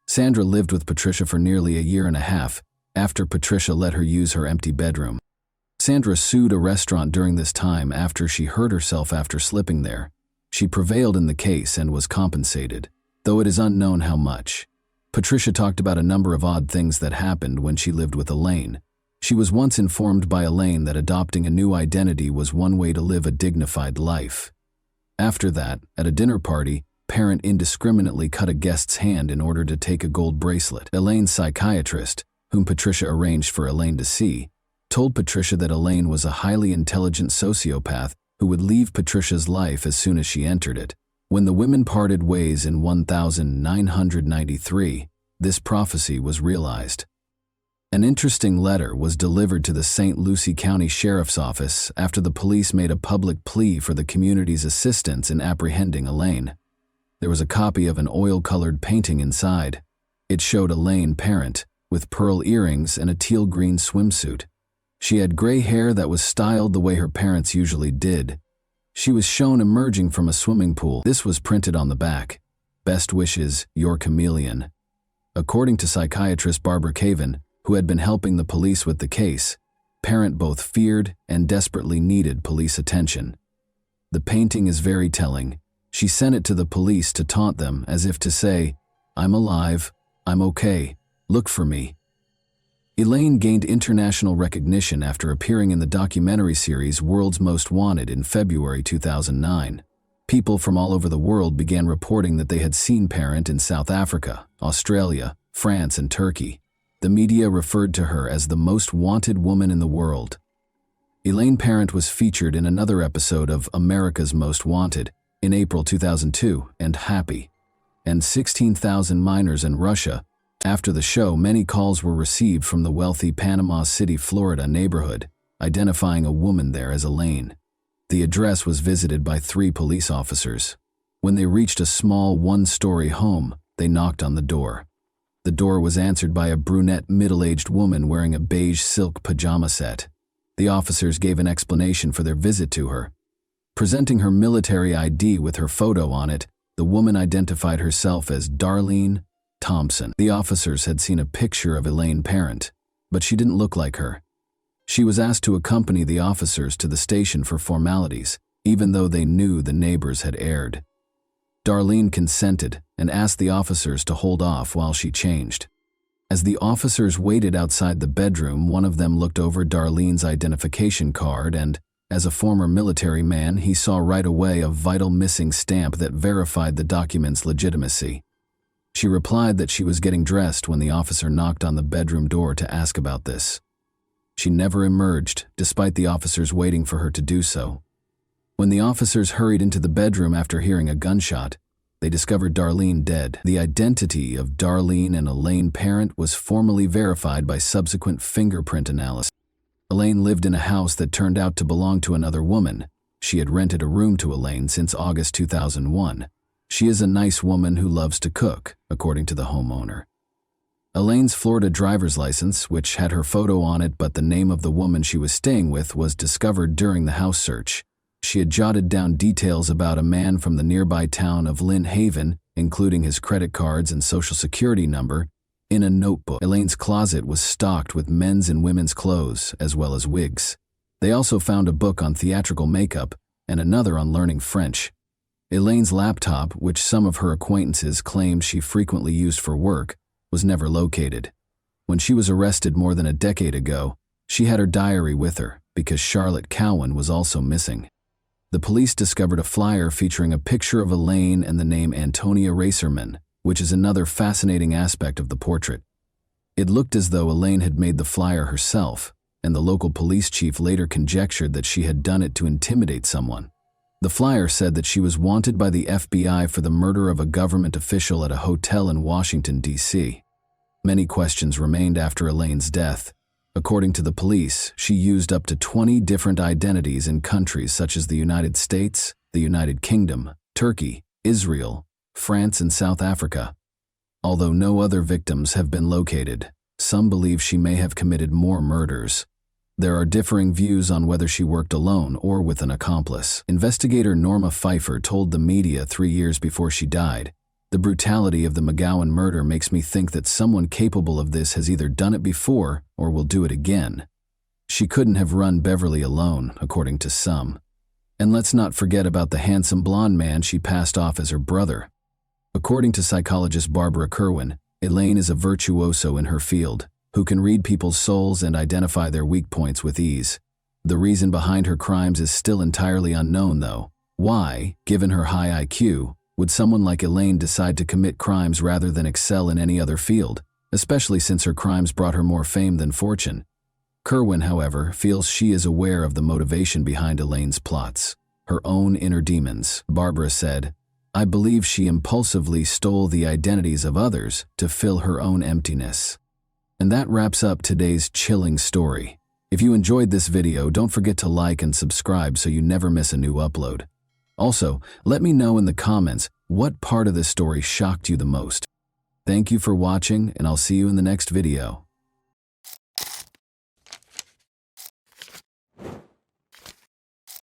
Sandra lived with Patricia for nearly a year and a half after Patricia let her use her empty bedroom. Sandra sued a restaurant during this time after she hurt herself after slipping there. She prevailed in the case and was compensated, though it is unknown how much. Patricia talked about a number of odd things that happened when she lived with Elaine. She was once informed by Elaine that adopting a new identity was one way to live a dignified life. After that, at a dinner party, parent indiscriminately cut a guest's hand in order to take a gold bracelet. Elaine's psychiatrist, whom Patricia arranged for Elaine to see, told Patricia that Elaine was a highly intelligent sociopath who would leave Patricia's life as soon as she entered it. When the women parted ways in 1993, this prophecy was realized. An interesting letter was delivered to the St. Lucie County Sheriff's Office after the police made a public plea for the community's assistance in apprehending Elaine. There was a copy of an oil-colored painting inside. It showed Elaine Parent, with pearl earrings and a teal-green swimsuit. She had gray hair that was styled the way her parents usually did. She was shown emerging from a swimming pool. This was printed on the back. "Best wishes, your chameleon." According to psychiatrist Barbara Caven, who had been helping the police with the case, Parent both feared and desperately needed police attention. The painting is very telling. She sent it to the police to taunt them, as if to say, "I'm alive, I'm okay, look for me." Elaine gained international recognition after appearing in the documentary series World's Most Wanted in February 2009. People from all over the world began reporting that they had seen Parent in South Africa, Australia, France, and Turkey. The media referred to her as the most wanted woman in the world. Elaine Parent was featured in another episode of America's Most Wanted in April 2002 and Happy, and 16,000 minors in Russia. After the show, many calls were received from the wealthy Panama City, Florida neighborhood, identifying a woman there as Elaine. The address was visited by 3 police officers. When they reached a small one-story home, they knocked on the door. The door was answered by a brunette middle-aged woman wearing a beige silk pajama set. The officers gave an explanation for their visit to her. Presenting her military ID with her photo on it, the woman identified herself as Darlene Thompson. The officers had seen a picture of Elaine Parent, but she didn't look like her. She was asked to accompany the officers to the station for formalities, even though they knew the neighbors had erred. Darlene consented and asked the officers to hold off while she changed. As the officers waited outside the bedroom, one of them looked over Darlene's identification card and, as a former military man, he saw right away a vital missing stamp that verified the document's legitimacy. She replied that she was getting dressed when the officer knocked on the bedroom door to ask about this. She never emerged, despite the officers waiting for her to do so. When the officers hurried into the bedroom after hearing a gunshot, they discovered Darlene dead. The identity of Darlene and Elaine Parent was formally verified by subsequent fingerprint analysis. Elaine lived in a house that turned out to belong to another woman. She had rented a room to Elaine since August 2001. She is a nice woman who loves to cook, according to the homeowner. Elaine's Florida driver's license, which had her photo on it but the name of the woman she was staying with, was discovered during the house search. She had jotted down details about a man from the nearby town of Lynn Haven, including his credit cards and social security number, in a notebook. Elaine's closet was stocked with men's and women's clothes, as well as wigs. They also found a book on theatrical makeup and another on learning French. Elaine's laptop, which some of her acquaintances claimed she frequently used for work, was never located. When she was arrested more than a decade ago, she had her diary with her because Charlotte Cowan was also missing. The police discovered a flyer featuring a picture of Elaine and the name Antonia Racerman, which is another fascinating aspect of the portrait. It looked as though Elaine had made the flyer herself, and the local police chief later conjectured that she had done it to intimidate someone. The flyer said that she was wanted by the FBI for the murder of a government official at a hotel in Washington, D.C. Many questions remained after Elaine's death. According to the police, she used up to 20 different identities in countries such as the United States, the United Kingdom, Turkey, Israel, France, and South Africa. Although no other victims have been located, some believe she may have committed more murders. There are differing views on whether she worked alone or with an accomplice. Investigator Norma Pfeiffer told the media 3 years before she died, "The brutality of the McGowan murder makes me think that someone capable of this has either done it before or will do it again. She couldn't have run Beverly alone, according to some. And let's not forget about the handsome blonde man she passed off as her brother." According to psychologist Barbara Kerwin, Elaine is a virtuoso in her field, who can read people's souls and identify their weak points with ease. The reason behind her crimes is still entirely unknown, though. Why, given her high IQ, would someone like Elaine decide to commit crimes rather than excel in any other field, especially since her crimes brought her more fame than fortune? Kerwin, however, feels she is aware of the motivation behind Elaine's plots, her own inner demons. Barbara said, "I believe she impulsively stole the identities of others to fill her own emptiness." And that wraps up today's chilling story. If you enjoyed this video, don't forget to like and subscribe so you never miss a new upload. Also, let me know in the comments what part of this story shocked you the most. Thank you for watching, and I'll see you in the next video.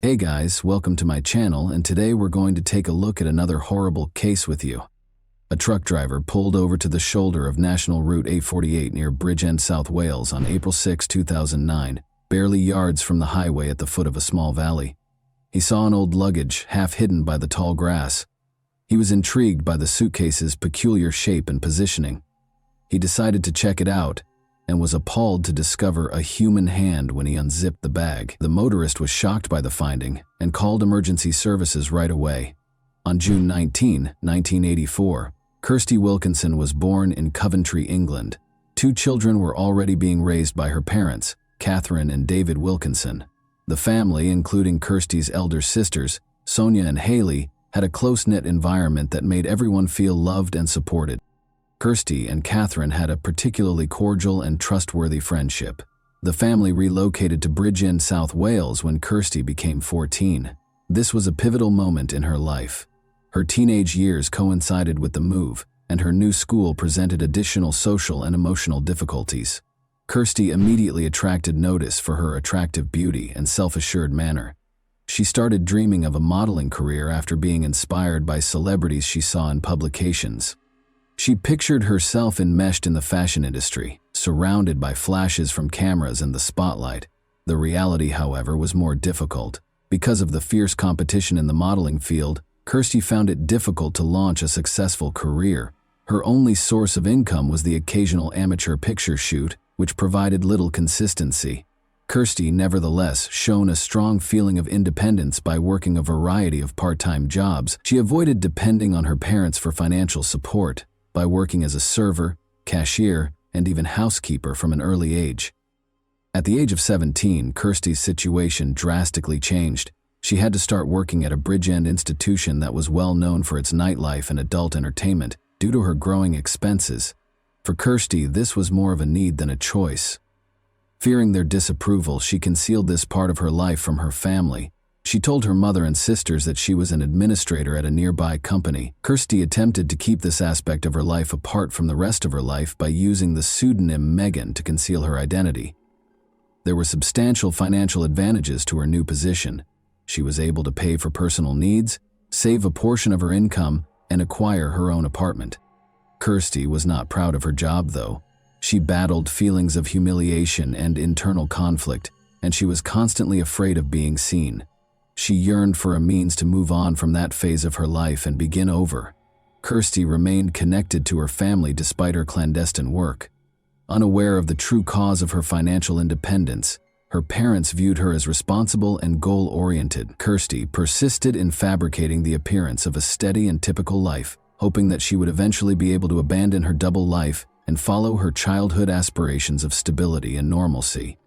Hey guys, welcome to my channel, and today we're going to take a look at another horrible case with you. A truck driver pulled over to the shoulder of National Route 848 near Bridgend, South Wales on April 6, 2009, barely yards from the highway at the foot of a small valley. He saw an old luggage half hidden by the tall grass. He was intrigued by the suitcase's peculiar shape and positioning. He decided to check it out and was appalled to discover a human hand when he unzipped the bag. The motorist was shocked by the finding and called emergency services right away. On June 19, 1984, Kirsty Wilkinson was born in Coventry, England. 2 children were already being raised by her parents, Catherine and David Wilkinson. The family, including Kirsty's elder sisters, Sonia and Haley, had a close-knit environment that made everyone feel loved and supported. Kirsty and Catherine had a particularly cordial and trustworthy friendship. The family relocated to Bridgend, South Wales when Kirsty became 14. This was a pivotal moment in her life. Her teenage years coincided with the move, and her new school presented additional social and emotional difficulties. Kirsty immediately attracted notice for her attractive beauty and self-assured manner. She started dreaming of a modeling career after being inspired by celebrities she saw in publications. She pictured herself enmeshed in the fashion industry, surrounded by flashes from cameras and the spotlight. The reality, however, was more difficult. Because of the fierce competition in the modeling field, Kirsty found it difficult to launch a successful career. Her only source of income was the occasional amateur picture shoot, which provided little consistency. Kirsty, nevertheless, shone a strong feeling of independence by working a variety of part-time jobs. She avoided depending on her parents for financial support by working as a server, cashier, and even housekeeper from an early age. At the age of 17, Kirsty's situation drastically changed. She had to start working at a Bridgend institution that was well known for its nightlife and adult entertainment due to her growing expenses. For Kirsty, this was more of a need than a choice. Fearing their disapproval, she concealed this part of her life from her family. She told her mother and sisters that she was an administrator at a nearby company. Kirsty attempted to keep this aspect of her life apart from the rest of her life by using the pseudonym Megan to conceal her identity. There were substantial financial advantages to her new position. She was able to pay for personal needs, save a portion of her income, and acquire her own apartment. Kirsty was not proud of her job, though. She battled feelings of humiliation and internal conflict, and she was constantly afraid of being seen. She yearned for a means to move on from that phase of her life and begin over. Kirsty remained connected to her family despite her clandestine work. Unaware of the true cause of her financial independence, her parents viewed her as responsible and goal-oriented. Kirsty persisted in fabricating the appearance of a steady and typical life, hoping that she would eventually be able to abandon her double life and follow her childhood aspirations of stability and normalcy.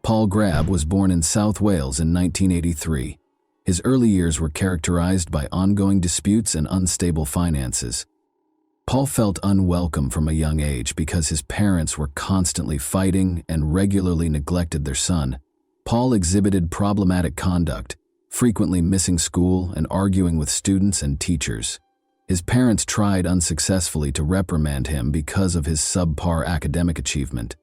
Paul Grab was born in South Wales in 1983. His early years were characterized by ongoing disputes and unstable finances. Paul felt unwelcome from a young age because his parents were constantly fighting and regularly neglected their son. Paul exhibited problematic conduct, frequently missing school and arguing with students and teachers. His parents tried unsuccessfully to reprimand him because of his subpar academic achievement.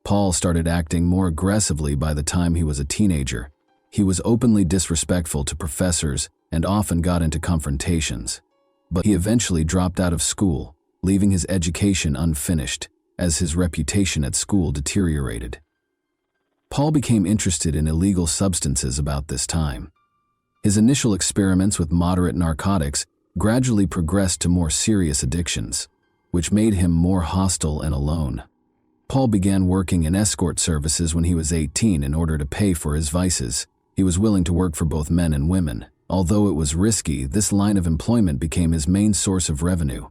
Paul started acting more aggressively by the time he was a teenager. He was openly disrespectful to professors and often got into confrontations. But he eventually dropped out of school, leaving his education unfinished, as his reputation at school deteriorated. Paul became interested in illegal substances about this time. His initial experiments with moderate narcotics gradually progressed to more serious addictions, which made him more hostile and alone. Paul began working in escort services when he was 18 in order to pay for his vices. He was willing to work for both men and women. Although it was risky, this line of employment became his main source of revenue.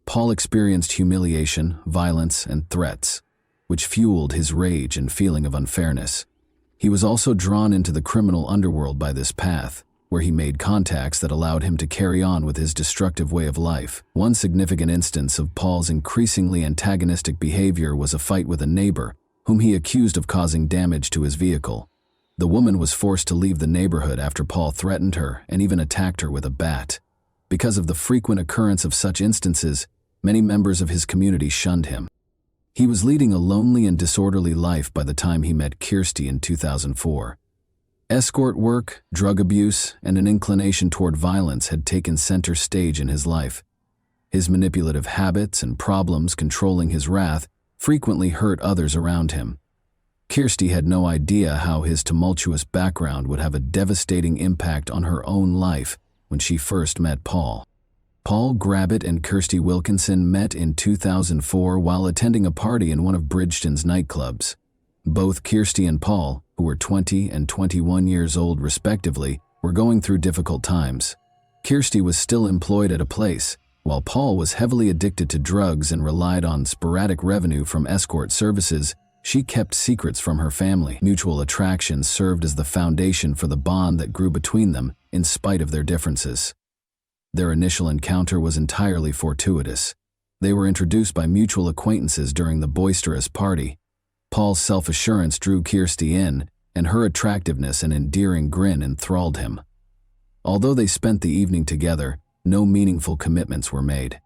Paul experienced humiliation, violence, and threats, which fueled his rage and feeling of unfairness. He was also drawn into the criminal underworld by this path, where he made contacts that allowed him to carry on with his destructive way of life. One significant instance of Paul's increasingly antagonistic behavior was a fight with a neighbor, whom he accused of causing damage to his vehicle. The woman was forced to leave the neighborhood after Paul threatened her and even attacked her with a bat. Because of the frequent occurrence of such instances, many members of his community shunned him. He was leading a lonely and disorderly life by the time he met Kirsty in 2004. Escort work, drug abuse, and an inclination toward violence had taken center stage in his life. His manipulative habits and problems controlling his wrath frequently hurt others around him. Kirsty had no idea how his tumultuous background would have a devastating impact on her own life when she first met Paul. Paul Grabbett and Kirsty Wilkinson met in 2004 while attending a party in one of Bridgeton's nightclubs. Both Kirsty and Paul, who were 20 and 21 years old respectively, were going through difficult times. Kirsty was still employed at a place, while Paul was heavily addicted to drugs and relied on sporadic revenue from escort services. She kept secrets from her family. Mutual attraction served as the foundation for the bond that grew between them in spite of their differences. Their initial encounter was entirely fortuitous. They were introduced by mutual acquaintances during the boisterous party. Paul's self-assurance drew Kirsty in, and her attractiveness and endearing grin enthralled him. Although they spent the evening together, no meaningful commitments were made.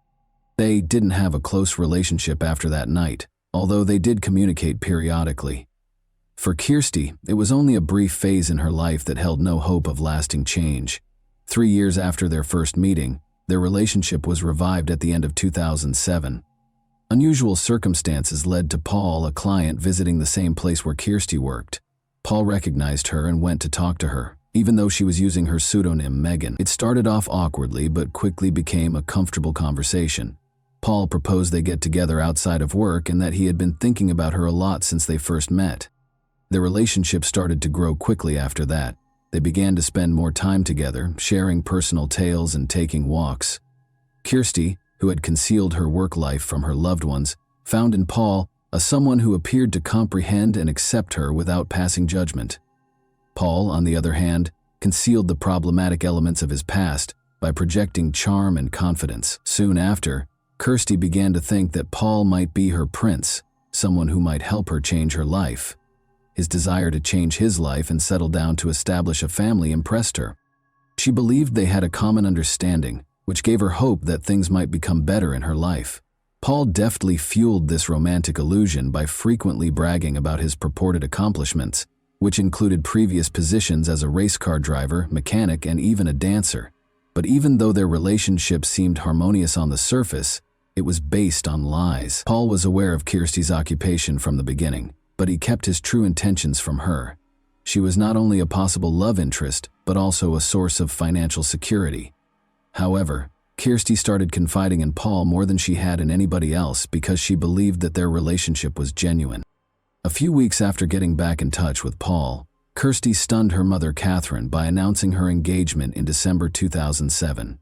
They didn't have a close relationship after that night, although they did communicate periodically. For Kirsty, it was only a brief phase in her life that held no hope of lasting change. 3 years after their first meeting, their relationship was revived at the end of 2007. Unusual circumstances led to Paul, a client, visiting the same place where Kirsty worked. Paul recognized her and went to talk to her, even though she was using her pseudonym Megan. It started off awkwardly but quickly became a comfortable conversation. Paul proposed they get together outside of work and that he had been thinking about her a lot since they first met. Their relationship started to grow quickly after that. They began to spend more time together, sharing personal tales and taking walks. Kirsty, who had concealed her work life from her loved ones, found in Paul someone who appeared to comprehend and accept her without passing judgment. Paul, on the other hand, concealed the problematic elements of his past by projecting charm and confidence. Soon after, Kirsty began to think that Paul might be her prince, someone who might help her change her life. His desire to change his life and settle down to establish a family impressed her. She believed they had a common understanding, which gave her hope that things might become better in her life. Paul deftly fueled this romantic illusion by frequently bragging about his purported accomplishments, which included previous positions as a race car driver, mechanic, and even a dancer. But even though their relationship seemed harmonious on the surface, it was based on lies. Paul was aware of Kirsty's occupation from the beginning, but he kept his true intentions from her. She was not only a possible love interest, but also a source of financial security. However, Kirsty started confiding in Paul more than she had in anybody else because she believed that their relationship was genuine. A few weeks after getting back in touch with Paul, Kirsty stunned her mother Catherine by announcing her engagement in December 2007.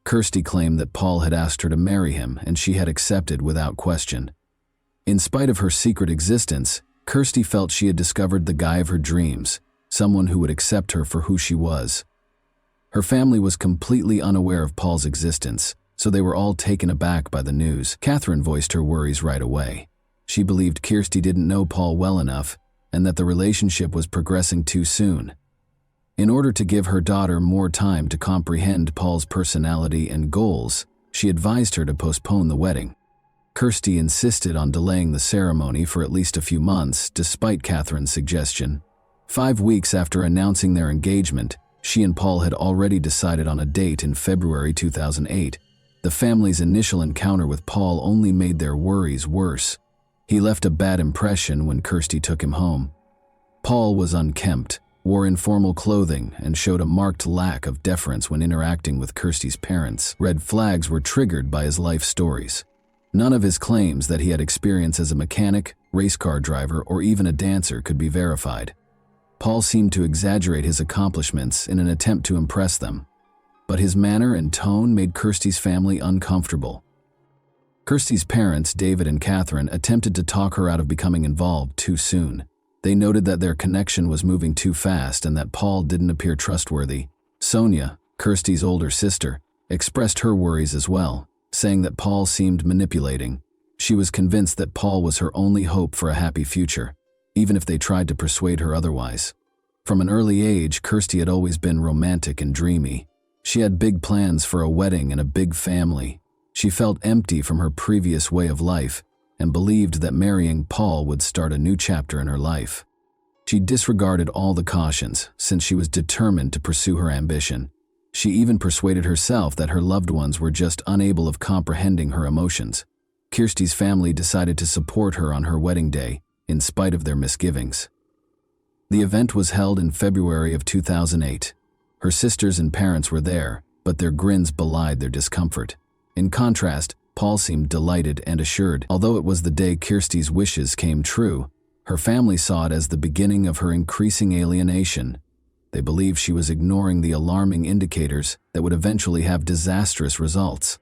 Kirsty claimed that Paul had asked her to marry him and she had accepted without question. In spite of her secret existence, Kirsty felt she had discovered the guy of her dreams, someone who would accept her for who she was. Her family was completely unaware of Paul's existence, so they were all taken aback by the news. Catherine voiced her worries right away. She believed Kirsty didn't know Paul well enough and that the relationship was progressing too soon. In order to give her daughter more time to comprehend Paul's personality and goals, she advised her to postpone the wedding. Kirsty insisted on delaying the ceremony for at least a few months, despite Catherine's suggestion. 5 weeks after announcing their engagement, she and Paul had already decided on a date in February 2008. The family's initial encounter with Paul only made their worries worse. He left a bad impression when Kirsty took him home. Paul was unkempt, wore informal clothing, and showed a marked lack of deference when interacting with Kirsty's parents. Red flags were triggered by his life stories. None of his claims that he had experience as a mechanic, race car driver, or even a dancer could be verified. Paul seemed to exaggerate his accomplishments in an attempt to impress them, but his manner and tone made Kirsty's family uncomfortable. Kirsty's parents, David and Catherine, attempted to talk her out of becoming involved too soon. They noted that their connection was moving too fast and that Paul didn't appear trustworthy. Sonia, Kirsty's older sister, expressed her worries as well, saying that Paul seemed manipulating. She was convinced that Paul was her only hope for a happy future, even if they tried to persuade her otherwise. From an early age, Kirsty had always been romantic and dreamy. She had big plans for a wedding and a big family. She felt empty from her previous way of life and believed that marrying Paul would start a new chapter in her life. She disregarded all the cautions since she was determined to pursue her ambition. She even persuaded herself that her loved ones were just unable of comprehending her emotions. Kirsty's family decided to support her on her wedding day, in spite of their misgivings. The event was held in February of 2008. Her sisters and parents were there, but their grins belied their discomfort. In contrast, Paul seemed delighted and assured. Although it was the day Kirsty's wishes came true, her family saw it as the beginning of her increasing alienation. They believed she was ignoring the alarming indicators that would eventually have disastrous results.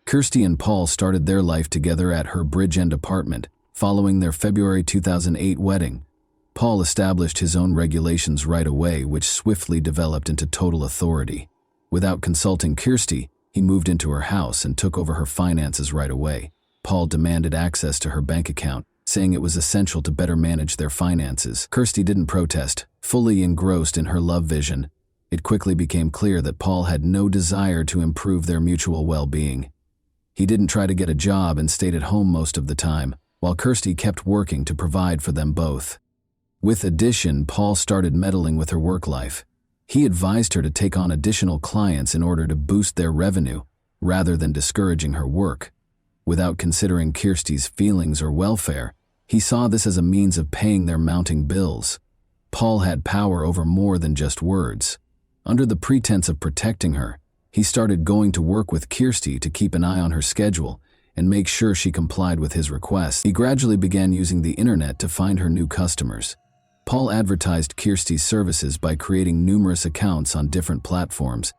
Kirsty and Paul started their life together at her Bridge End apartment, following their February 2008 wedding. Paul established his own regulations right away, which swiftly developed into total authority. Without consulting Kirsty, he moved into her house and took over her finances right away. Paul demanded access to her bank account, saying it was essential to better manage their finances. Kirsty didn't protest, fully engrossed in her love vision. It quickly became clear that Paul had no desire to improve their mutual well-being. He didn't try to get a job and stayed at home most of the time, while Kirsty kept working to provide for them both. With addition, Paul started meddling with her work life. He advised her to take on additional clients in order to boost their revenue, rather than discouraging her work. Without considering Kirsty's feelings or welfare, he saw this as a means of paying their mounting bills. Paul had power over more than just words. Under the pretense of protecting her, he started going to work with Kirsty to keep an eye on her schedule and make sure she complied with his requests. He gradually began using the internet to find her new customers. Paul advertised Kirsty's services by creating numerous accounts on different platforms.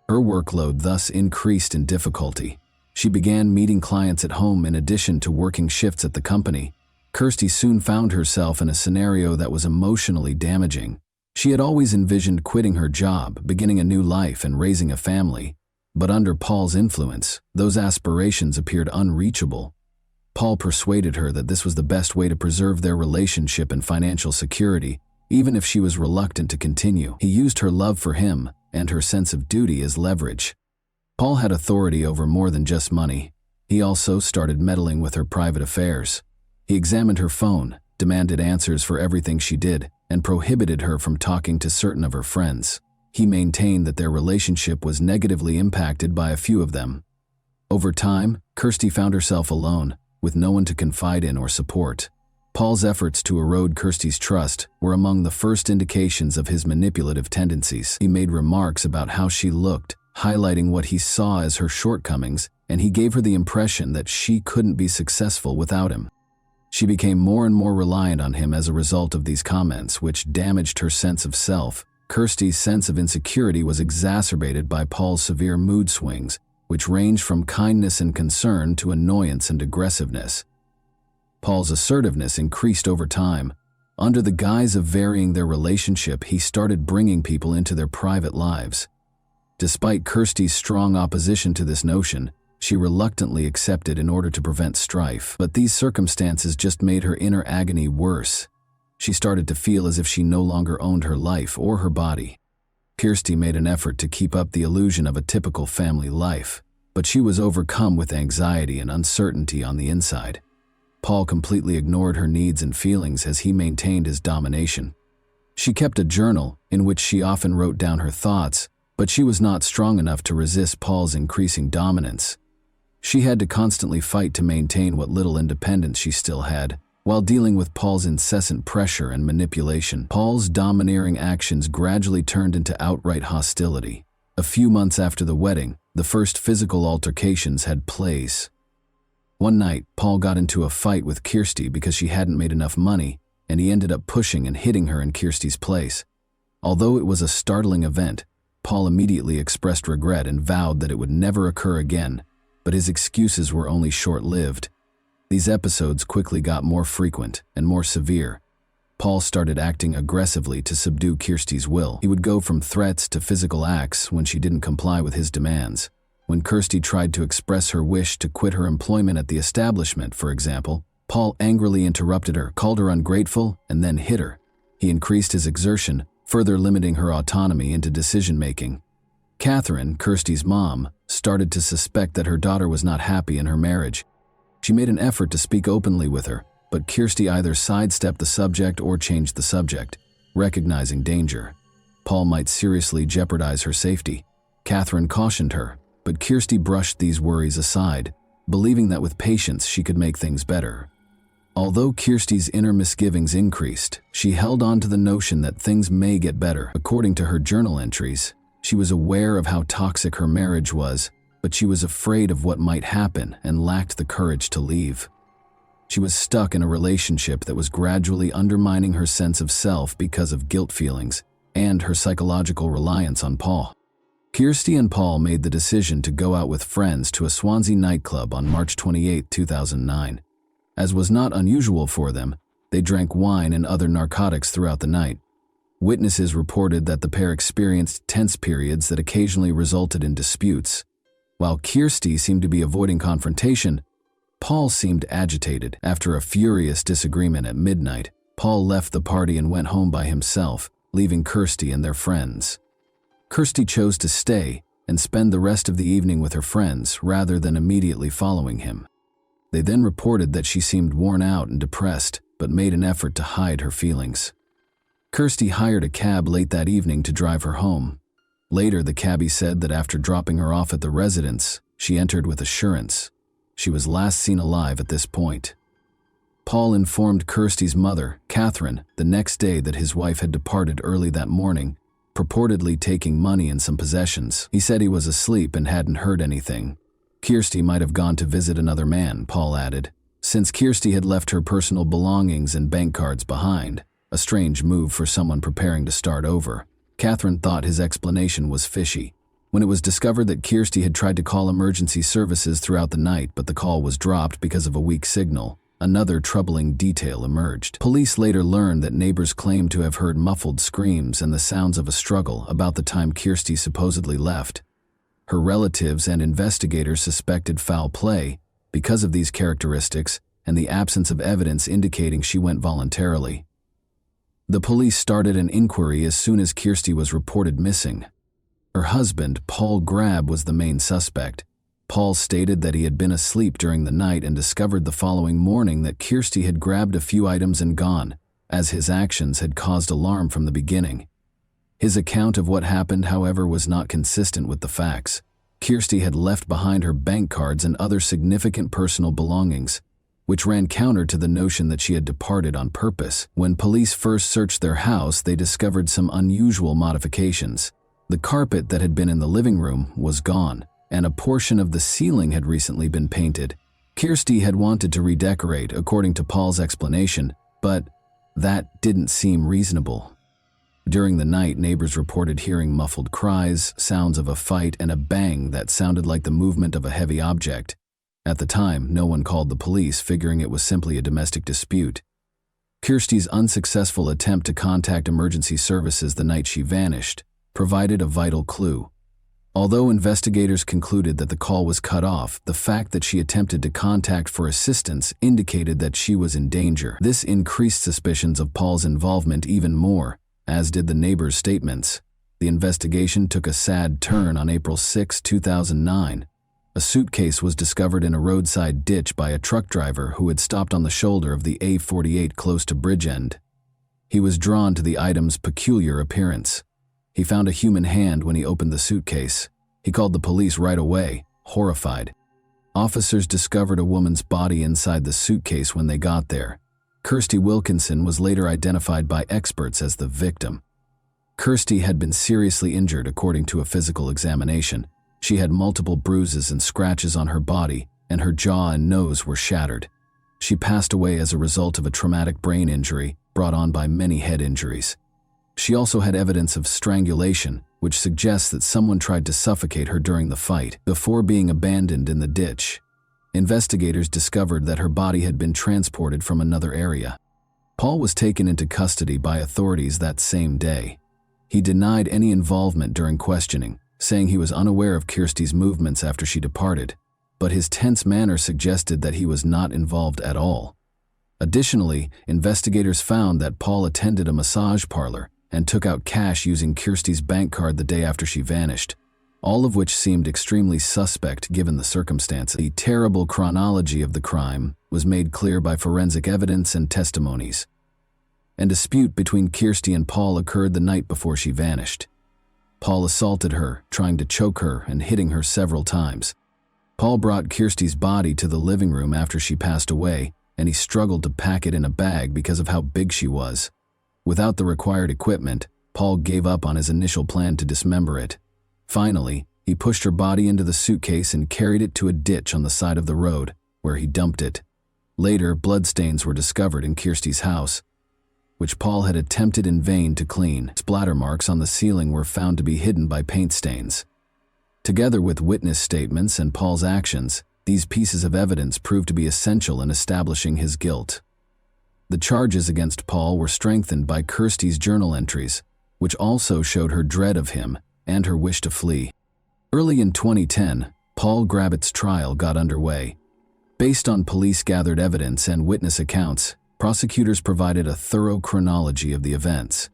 Her workload thus increased in difficulty. She began meeting clients at home in addition to working shifts at the company. Kirsty soon found herself in a scenario that was emotionally damaging. She had always envisioned quitting her job, beginning a new life, and raising a family. But under Paul's influence, those aspirations appeared unreachable. Paul persuaded her that this was the best way to preserve their relationship and financial security, even if she was reluctant to continue. He used her love for him and her sense of duty as leverage. Paul had authority over more than just money. He also started meddling with her private affairs. He examined her phone, demanded answers for everything she did, and prohibited her from talking to certain of her friends. He maintained that their relationship was negatively impacted by a few of them. Over time, Kirsty found herself alone, with no one to confide in or support. Paul's efforts to erode Kirsty's trust were among the first indications of his manipulative tendencies. He made remarks about how she looked, highlighting what he saw as her shortcomings, and he gave her the impression that she couldn't be successful without him. She became more and more reliant on him as a result of these comments, which damaged her sense of self. Kirsty's sense of insecurity was exacerbated by Paul's severe mood swings, which ranged from kindness and concern to annoyance and aggressiveness. Paul's assertiveness increased over time. Under the guise of varying their relationship, he started bringing people into their private lives. Despite Kirsty's strong opposition to this notion, She reluctantly accepted in order to prevent strife, but these circumstances just made her inner agony worse. She started to feel as if she no longer owned her life or her body. Kirsty made an effort to keep up the illusion of a typical family life, but she was overcome with anxiety and uncertainty on the inside. Paul completely ignored her needs and feelings as he maintained his domination. She kept a journal in which she often wrote down her thoughts, but she was not strong enough to resist Paul's increasing dominance. She had to constantly fight to maintain what little independence she still had, while dealing with Paul's incessant pressure and manipulation. Paul's domineering actions gradually turned into outright hostility. A few months after the wedding, the first physical altercations had place. One night, Paul got into a fight with Kirsty because she hadn't made enough money, and he ended up pushing and hitting her in Kirsty's place. Although it was a startling event, Paul immediately expressed regret and vowed that it would never occur again, but his excuses were only short-lived. These episodes quickly got more frequent and more severe. Paul started acting aggressively to subdue Kirsty's will. He would go from threats to physical acts when she didn't comply with his demands. When Kirsty tried to express her wish to quit her employment at the establishment, for example, Paul angrily interrupted her, called her ungrateful, and then hit her. He increased his exertion, further limiting her autonomy into decision-making. Catherine, Kirsty's mom, started to suspect that her daughter was not happy in her marriage. She made an effort to speak openly with her, but Kirsty either sidestepped the subject or changed the subject, recognizing danger. Paul might seriously jeopardize her safety. Catherine cautioned her, but Kirsty brushed these worries aside, believing that with patience she could make things better. Although Kirsty's inner misgivings increased, she held on to the notion that things may get better. According to her journal entries, she was aware of how toxic her marriage was, but she was afraid of what might happen and lacked the courage to leave. She was stuck in a relationship that was gradually undermining her sense of self because of guilt feelings and her psychological reliance on Paul. Kirsty and Paul made the decision to go out with friends to a Swansea nightclub on March 28, 2009. As was not unusual for them, they drank wine and other narcotics throughout the night. Witnesses reported that the pair experienced tense periods that occasionally resulted in disputes. While Kirsty seemed to be avoiding confrontation, Paul seemed agitated. After a furious disagreement at midnight, Paul left the party and went home by himself, leaving Kirsty and their friends. Kirsty chose to stay and spend the rest of the evening with her friends rather than immediately following him. They then reported that she seemed worn out and depressed, but made an effort to hide her feelings. Kirsty hired a cab late that evening to drive her home. Later, the cabbie said that after dropping her off at the residence, she entered with assurance. She was last seen alive at this point. Paul informed Kirsty's mother, Catherine, the next day that his wife had departed early that morning, purportedly taking money and some possessions. He said he was asleep and hadn't heard anything. Kirsty might have gone to visit another man, Paul added, since Kirsty had left her personal belongings and bank cards behind, a strange move for someone preparing to start over. Catherine thought his explanation was fishy. When it was discovered that Kirsty had tried to call emergency services throughout the night but the call was dropped because of a weak signal, another troubling detail emerged. Police later learned that neighbors claimed to have heard muffled screams and the sounds of a struggle about the time Kirsty supposedly left. Her relatives and investigators suspected foul play because of these characteristics and the absence of evidence indicating she went voluntarily. The police started an inquiry as soon as Kirsty was reported missing. Her husband, Paul Grab, was the main suspect. Paul stated that he had been asleep during the night and discovered the following morning that Kirsty had grabbed a few items and gone, as his actions had caused alarm from the beginning. His account of what happened, however, was not consistent with the facts. Kirsty had left behind her bank cards and other significant personal belongings, which ran counter to the notion that she had departed on purpose. When police first searched their house, they discovered some unusual modifications. The carpet that had been in the living room was gone, and a portion of the ceiling had recently been painted. Kirsty had wanted to redecorate, according to Paul's explanation, but that didn't seem reasonable. During the night, neighbors reported hearing muffled cries, sounds of a fight, and a bang that sounded like the movement of a heavy object. At the time, no one called the police, figuring it was simply a domestic dispute. Kirsty's unsuccessful attempt to contact emergency services the night she vanished provided a vital clue. Although investigators concluded that the call was cut off, the fact that she attempted to contact for assistance indicated that she was in danger. This increased suspicions of Paul's involvement even more, as did the neighbors' statements. The investigation took a sad turn on April 6, 2009. A suitcase was discovered in a roadside ditch by a truck driver who had stopped on the shoulder of the A48 close to Bridgend. He was drawn to the item's peculiar appearance. He found a human hand when he opened the suitcase. He called the police right away, horrified. Officers discovered a woman's body inside the suitcase when they got there. Kirsty Wilkinson was later identified by experts as the victim. Kirsty had been seriously injured according to a physical examination. She had multiple bruises and scratches on her body, and her jaw and nose were shattered. She passed away as a result of a traumatic brain injury brought on by many head injuries. She also had evidence of strangulation, which suggests that someone tried to suffocate her during the fight before being abandoned in the ditch. Investigators discovered that her body had been transported from another area. Paul was taken into custody by authorities that same day. He denied any involvement during questioning, saying he was unaware of Kirsty's movements after she departed, but his tense manner suggested that he was not involved at all. Additionally, investigators found that Paul attended a massage parlor and took out cash using Kirsty's bank card the day after she vanished, all of which seemed extremely suspect given the circumstances. The terrible chronology of the crime was made clear by forensic evidence and testimonies. A dispute between Kirsty and Paul occurred the night before she vanished. Paul assaulted her, trying to choke her and hitting her several times. Paul brought Kirsty's body to the living room after she passed away, and he struggled to pack it in a bag because of how big she was. Without the required equipment, Paul gave up on his initial plan to dismember it. Finally, he pushed her body into the suitcase and carried it to a ditch on the side of the road, where he dumped it. Later, bloodstains were discovered in Kirsty's house, which Paul had attempted in vain to clean. Splatter marks on the ceiling were found to be hidden by paint stains. Together with witness statements and Paul's actions, these pieces of evidence proved to be essential in establishing his guilt. The charges against Paul were strengthened by Kirsty's journal entries, which also showed her dread of him and her wish to flee. Early in 2010, Paul Grabbitt's trial got underway. Based on police-gathered evidence and witness accounts, prosecutors provided a thorough chronology of the events.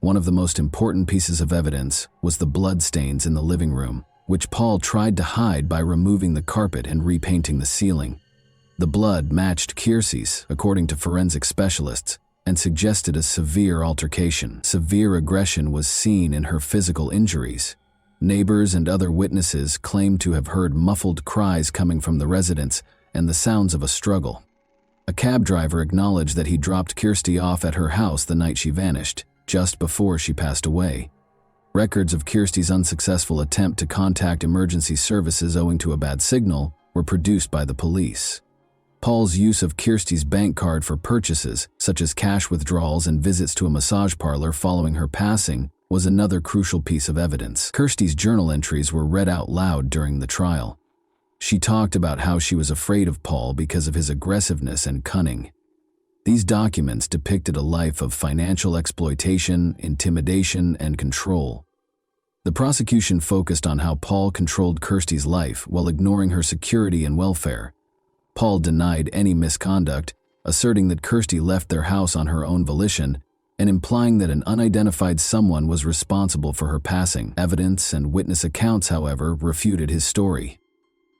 One of the most important pieces of evidence was the bloodstains in the living room, which Paul tried to hide by removing the carpet and repainting the ceiling. The blood matched Kirsty's, according to forensic specialists, and suggested a severe altercation. Severe aggression was seen in her physical injuries. Neighbors and other witnesses claimed to have heard muffled cries coming from the residence and the sounds of a struggle. A cab driver acknowledged that he dropped Kirsty off at her house the night she vanished, just before she passed away. Records of Kirsty's unsuccessful attempt to contact emergency services owing to a bad signal were produced by the police. Paul's use of Kirsty's bank card for purchases, such as cash withdrawals and visits to a massage parlor following her passing, was another crucial piece of evidence. Kirsty's journal entries were read out loud during the trial. She talked about how she was afraid of Paul because of his aggressiveness and cunning. These documents depicted a life of financial exploitation, intimidation, and control. The prosecution focused on how Paul controlled Kirsty's life while ignoring her security and welfare. Paul denied any misconduct, asserting that Kirsty left their house on her own volition and implying that an unidentified someone was responsible for her passing. Evidence and witness accounts, however, refuted his story.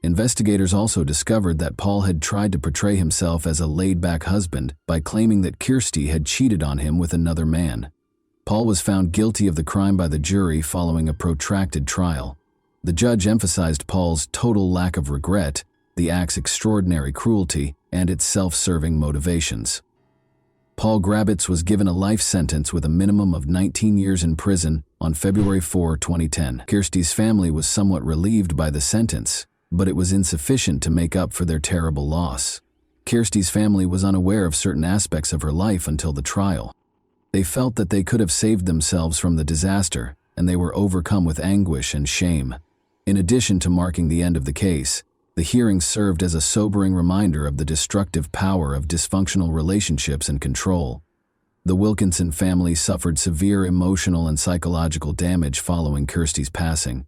Investigators also discovered that Paul had tried to portray himself as a laid-back husband by claiming that Kirsty had cheated on him with another man. Paul was found guilty of the crime by the jury following a protracted trial. The judge emphasized Paul's total lack of regret, the act's extraordinary cruelty, and its self-serving motivations. Paul Grabbitt was given a life sentence with a minimum of 19 years in prison on February 4, 2010. Kirsty's family was somewhat relieved by the sentence, but it was insufficient to make up for their terrible loss. Kirsty's family was unaware of certain aspects of her life until the trial. They felt that they could have saved themselves from the disaster, and they were overcome with anguish and shame. In addition to marking the end of the case, the hearing served as a sobering reminder of the destructive power of dysfunctional relationships and control. The Wilkinson family suffered severe emotional and psychological damage following Kirsty's passing.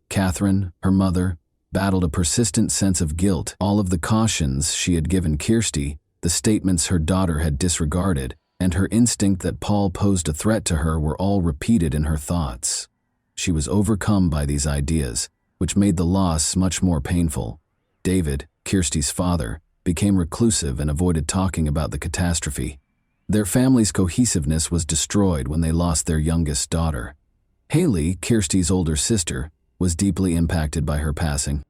Catherine, her mother, battled a persistent sense of guilt. All of the cautions she had given Kirsty, the statements her daughter had disregarded, and her instinct that Paul posed a threat to her were all repeated in her thoughts. She was overcome by these ideas, which made the loss much more painful. David, Kirsty's father, became reclusive and avoided talking about the catastrophe. Their family's cohesiveness was destroyed when they lost their youngest daughter. Haley, Kirsty's older sister, was deeply impacted by her passing.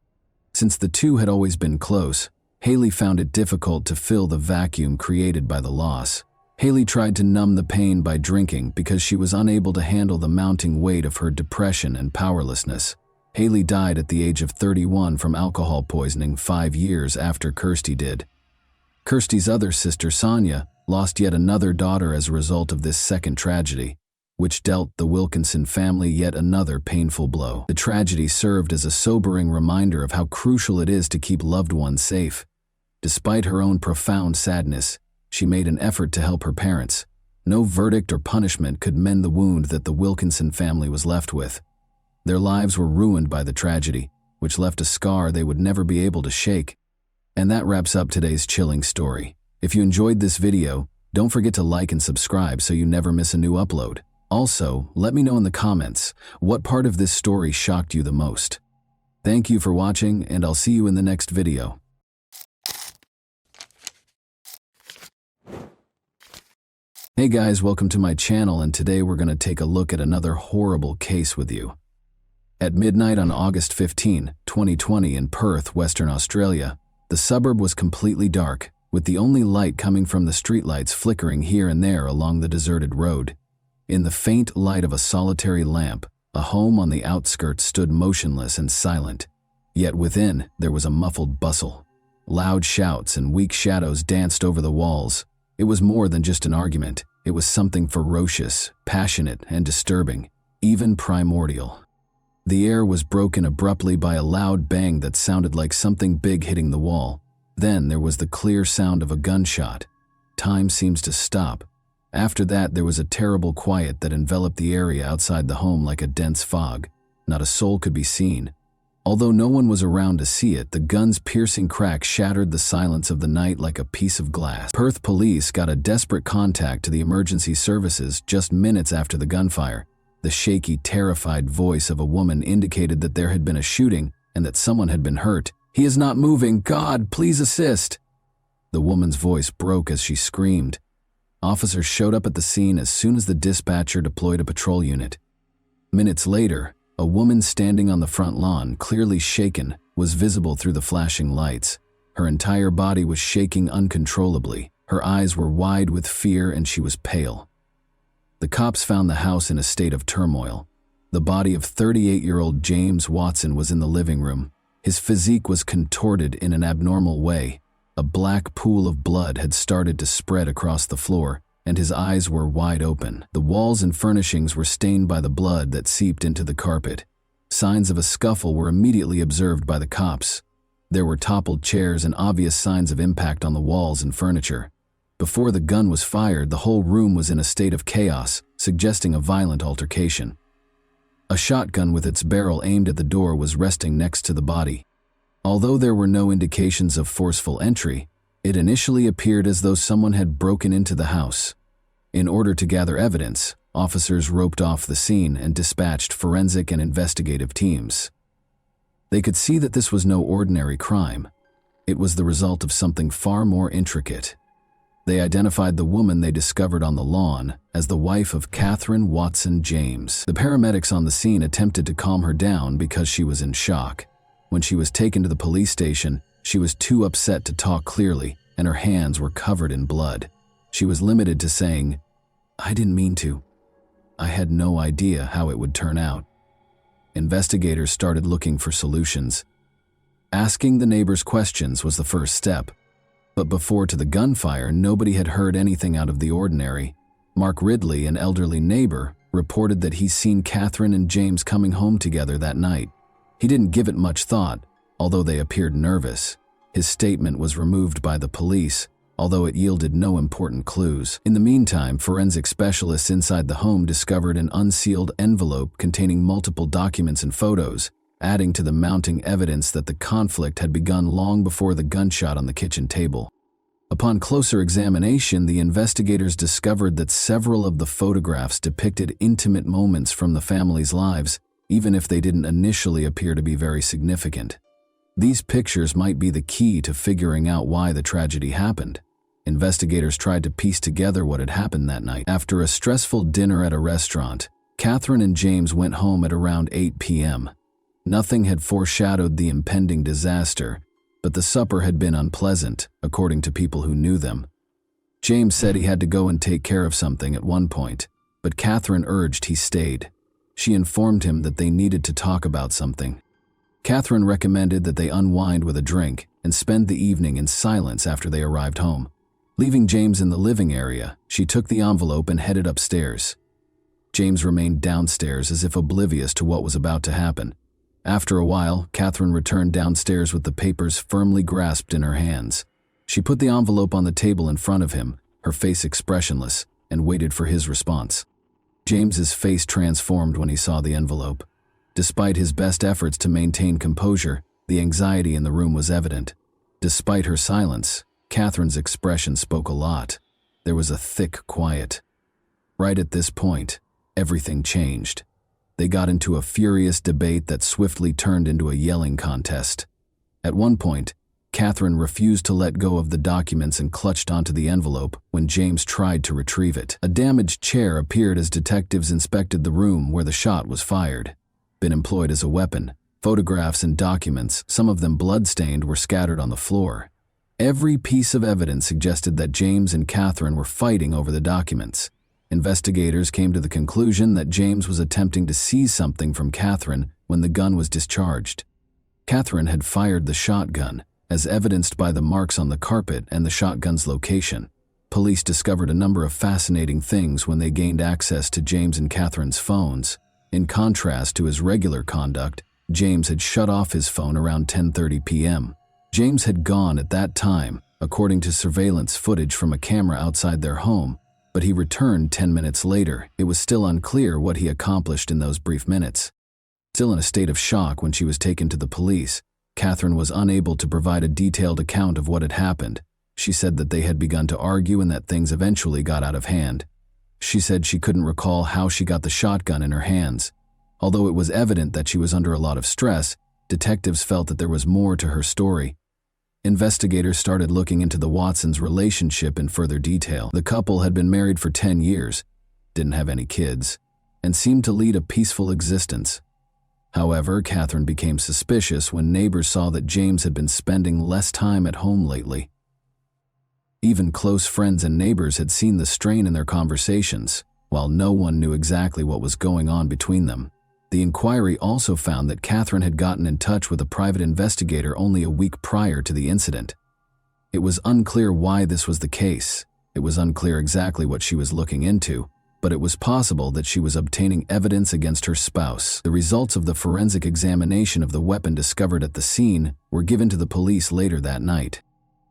Since the two had always been close, Haley found it difficult to fill the vacuum created by the loss. Haley tried to numb the pain by drinking because she was unable to handle the mounting weight of her depression and powerlessness. Haley died at the age of 31 from alcohol poisoning 5 years after Kirsty did. Kirsty's other sister, Sonia, lost yet another daughter as a result of this second tragedy, which dealt the Wilkinson family yet another painful blow. The tragedy served as a sobering reminder of how crucial it is to keep loved ones safe. Despite her own profound sadness, she made an effort to help her parents. No verdict or punishment could mend the wound that the Wilkinson family was left with. Their lives were ruined by the tragedy, which left a scar they would never be able to shake. And that wraps up today's chilling story. If you enjoyed this video, don't forget to like and subscribe so you never miss a new upload. Also, let me know in the comments what part of this story shocked you the most. Thank you for watching, and I'll see you in the next video. Hey guys, welcome to my channel, and today we're going to take a look at another horrible case with you. At midnight on August 15, 2020 in Perth, Western Australia, the suburb was completely dark, with the only light coming from the streetlights flickering here and there along the deserted road. In the faint light of a solitary lamp, a home on the outskirts stood motionless and silent. Yet within, there was a muffled bustle. Loud shouts and weak shadows danced over the walls. It was more than just an argument. It was something ferocious, passionate, and disturbing, even primordial. The air was broken abruptly by a loud bang that sounded like something big hitting the wall. Then there was the clear sound of a gunshot. Time seems to stop. After that, there was a terrible quiet that enveloped the area outside the home like a dense fog. Not a soul could be seen. Although no one was around to see it, the gun's piercing crack shattered the silence of the night like a piece of glass. Perth police got a desperate contact to the emergency services just minutes after the gunfire. The shaky, terrified voice of a woman indicated that there had been a shooting and that someone had been hurt. "He is not moving. God, please assist." The woman's voice broke as she screamed. Officers showed up at the scene as soon as the dispatcher deployed a patrol unit. Minutes later, a woman standing on the front lawn, clearly shaken, was visible through the flashing lights. Her entire body was shaking uncontrollably. Her eyes were wide with fear and she was pale. The cops found the house in a state of turmoil. The body of 38-year-old James Watson was in the living room. His physique was contorted in an abnormal way. A black pool of blood had started to spread across the floor, and his eyes were wide open. The walls and furnishings were stained by the blood that seeped into the carpet. Signs of a scuffle were immediately observed by the cops. There were toppled chairs and obvious signs of impact on the walls and furniture. Before the gun was fired, the whole room was in a state of chaos, suggesting a violent altercation. A shotgun with its barrel aimed at the door was resting next to the body. Although there were no indications of forceful entry, it initially appeared as though someone had broken into the house. In order to gather evidence, officers roped off the scene and dispatched forensic and investigative teams. They could see that this was no ordinary crime. It was the result of something far more intricate. They identified the woman they discovered on the lawn as the wife of Catherine Watson James. The paramedics on the scene attempted to calm her down because she was in shock. When she was taken to the police station, she was too upset to talk clearly, and her hands were covered in blood. She was limited to saying, "I didn't mean to. I had no idea how it would turn out." Investigators started looking for solutions. Asking the neighbors questions was the first step. But before to the gunfire, nobody had heard anything out of the ordinary. Mark Ridley, an elderly neighbor, reported that he's seen Catherine and James coming home together that night. He didn't give it much thought, although they appeared nervous. His statement was removed by the police, although it yielded no important clues. In the meantime, forensic specialists inside the home discovered an unsealed envelope containing multiple documents and photos. adding to the mounting evidence that the conflict had begun long before the gunshot on the kitchen table. Upon closer examination, the investigators discovered that several of the photographs depicted intimate moments from the family's lives, even if they didn't initially appear to be very significant. These pictures might be the key to figuring out why the tragedy happened. Investigators tried to piece together what had happened that night. After a stressful dinner at a restaurant, Catherine and James went home at around 8 p.m. Nothing had foreshadowed the impending disaster, but the supper had been unpleasant, according to people who knew them. James said he had to go and take care of something at one point, but Catherine urged he stayed. She informed him that they needed to talk about something. Catherine recommended that they unwind with a drink and spend the evening in silence after they arrived home. Leaving James in the living area, she took the envelope and headed upstairs. James remained downstairs as if oblivious to what was about to happen. After a while, Catherine returned downstairs with the papers firmly grasped in her hands. She put the envelope on the table in front of him, her face expressionless, and waited for his response. James's face transformed when he saw the envelope. Despite his best efforts to maintain composure, the anxiety in the room was evident. Despite her silence, Catherine's expression spoke a lot. There was a thick quiet. Right at this point, everything changed. They got into a furious debate that swiftly turned into a yelling contest. At one point, Catherine refused to let go of the documents and clutched onto the envelope when James tried to retrieve it. A damaged chair appeared as detectives inspected the room where the shot was fired. Been employed as a weapon. Photographs and documents, some of them blood-stained, were scattered on the floor. Every piece of evidence suggested that James and Catherine were fighting over the documents. Investigators came to the conclusion that James was attempting to seize something from Catherine when the gun was discharged. Catherine had fired the shotgun, as evidenced by the marks on the carpet and the shotgun's location. Police discovered a number of fascinating things when they gained access to James and Catherine's phones. In contrast to his regular conduct, James had shut off his phone around 10:30 p.m. James had gone at that time, according to surveillance footage from a camera outside their home, but he returned 10 minutes later. It was still unclear what he accomplished in those brief minutes. Still in a state of shock when she was taken to the police, Catherine was unable to provide a detailed account of what had happened. She said that they had begun to argue and that things eventually got out of hand. She said she couldn't recall how she got the shotgun in her hands. Although it was evident that she was under a lot of stress, detectives felt that there was more to her story. Investigators started looking into the Watsons' relationship in further detail. The couple had been married for 10 years, didn't have any kids, and seemed to lead a peaceful existence. However, Catherine became suspicious when neighbors saw that James had been spending less time at home lately. Even close friends and neighbors had seen the strain in their conversations, while no one knew exactly what was going on between them. The inquiry also found that Catherine had gotten in touch with a private investigator only a week prior to the incident. It was unclear why this was the case. It was unclear exactly what she was looking into, but it was possible that she was obtaining evidence against her spouse. The results of the forensic examination of the weapon discovered at the scene were given to the police later that night.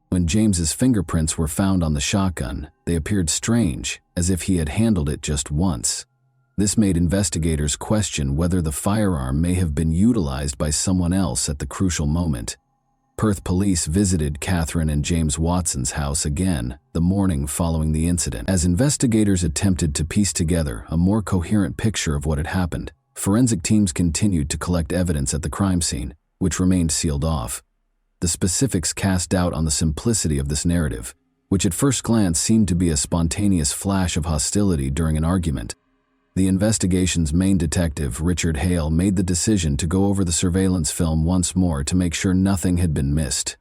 When James's fingerprints were found on the shotgun, they appeared strange, as if he had handled it just once. This made investigators question whether the firearm may have been utilized by someone else at the crucial moment. Perth police visited Catherine and James Watson's house again the morning following the incident. As investigators attempted to piece together a more coherent picture of what had happened, forensic teams continued to collect evidence at the crime scene, which remained sealed off. The specifics cast doubt on the simplicity of this narrative, which at first glance seemed to be a spontaneous flash of hostility during an argument. The investigation's main detective, Richard Hale, made the decision to go over the surveillance film once more to make sure nothing had been missed.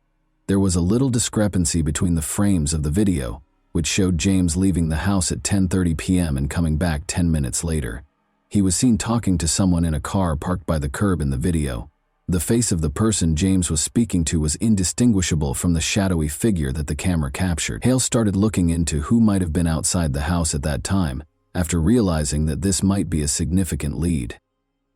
There was a little discrepancy between the frames of the video, which showed James leaving the house at 10:30 p.m. and coming back 10 minutes later. He was seen talking to someone in a car parked by the curb in the video. The face of the person James was speaking to was indistinguishable from the shadowy figure that the camera captured. Hale started looking into who might have been outside the house at that time, after realizing that this might be a significant lead.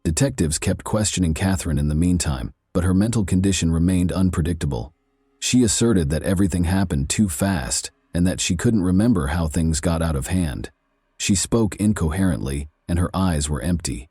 Detectives kept questioning Catherine in the meantime, but her mental condition remained unpredictable. She asserted that everything happened too fast and that she couldn't remember how things got out of hand. She spoke incoherently, and her eyes were empty.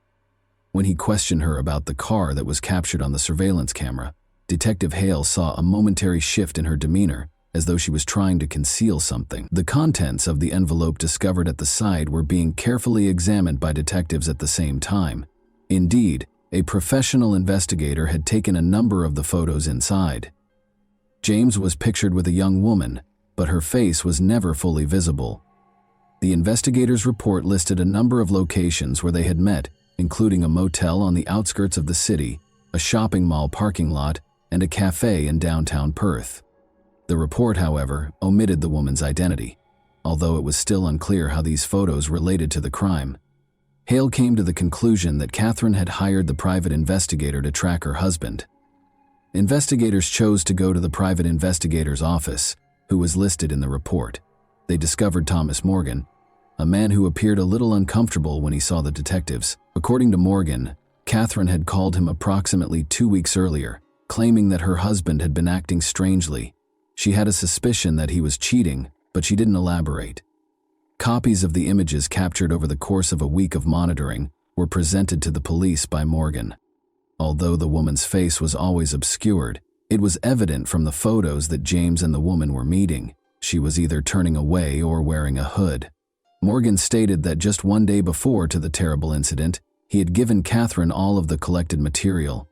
When he questioned her about the car that was captured on the surveillance camera, Detective Hale saw a momentary shift in her demeanor, as though she was trying to conceal something. The contents of the envelope discovered at the site were being carefully examined by detectives at the same time. Indeed, a professional investigator had taken a number of the photos inside. James was pictured with a young woman, but her face was never fully visible. The investigators' report listed a number of locations where they had met, including a motel on the outskirts of the city, a shopping mall parking lot, and a cafe in downtown Perth. The report, however, omitted the woman's identity, although it was still unclear how these photos related to the crime. Hale came to the conclusion that Catherine had hired the private investigator to track her husband. Investigators chose to go to the private investigator's office, who was listed in the report. They discovered Thomas Morgan, a man who appeared a little uncomfortable when he saw the detectives. According to Morgan, Catherine had called him approximately 2 weeks earlier, claiming that her husband had been acting strangely. She had a suspicion that he was cheating, but she didn't elaborate. Copies of the images captured over the course of a week of monitoring were presented to the police by Morgan. Although the woman's face was always obscured, it was evident from the photos that James and the woman were meeting. She was either turning away or wearing a hood. Morgan stated that just 1 day before to the terrible incident, he had given Catherine all of the collected material.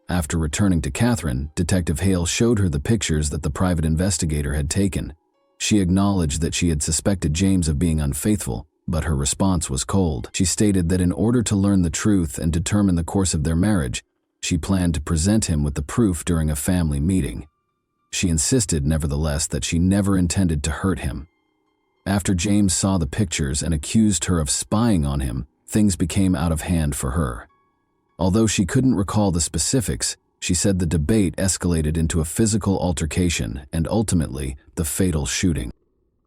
After returning to Catherine, Detective Hale showed her the pictures that the private investigator had taken. She acknowledged that she had suspected James of being unfaithful, but her response was cold. She stated that in order to learn the truth and determine the course of their marriage, she planned to present him with the proof during a family meeting. She insisted, nevertheless, that she never intended to hurt him. After James saw the pictures and accused her of spying on him, things became out of hand for her. Although she couldn't recall the specifics, she said the debate escalated into a physical altercation and ultimately the fatal shooting.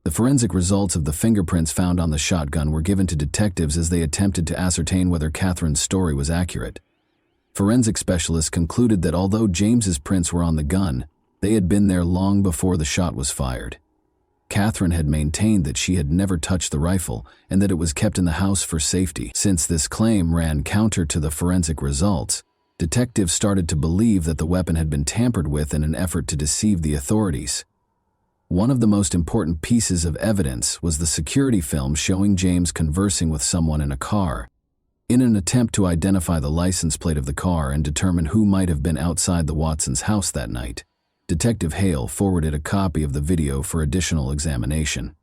The forensic results of the fingerprints found on the shotgun were given to detectives as they attempted to ascertain whether Catherine's story was accurate. Forensic specialists concluded that although James's prints were on the gun, they had been there long before the shot was fired. Catherine had maintained that she had never touched the rifle and that it was kept in the house for safety. Since this claim ran counter to the forensic results, detectives started to believe that the weapon had been tampered with in an effort to deceive the authorities. One of the most important pieces of evidence was the security film showing James conversing with someone in a car. In an attempt to identify the license plate of the car and determine who might have been outside the Watsons' house that night, Detective Hale forwarded a copy of the video for additional examination.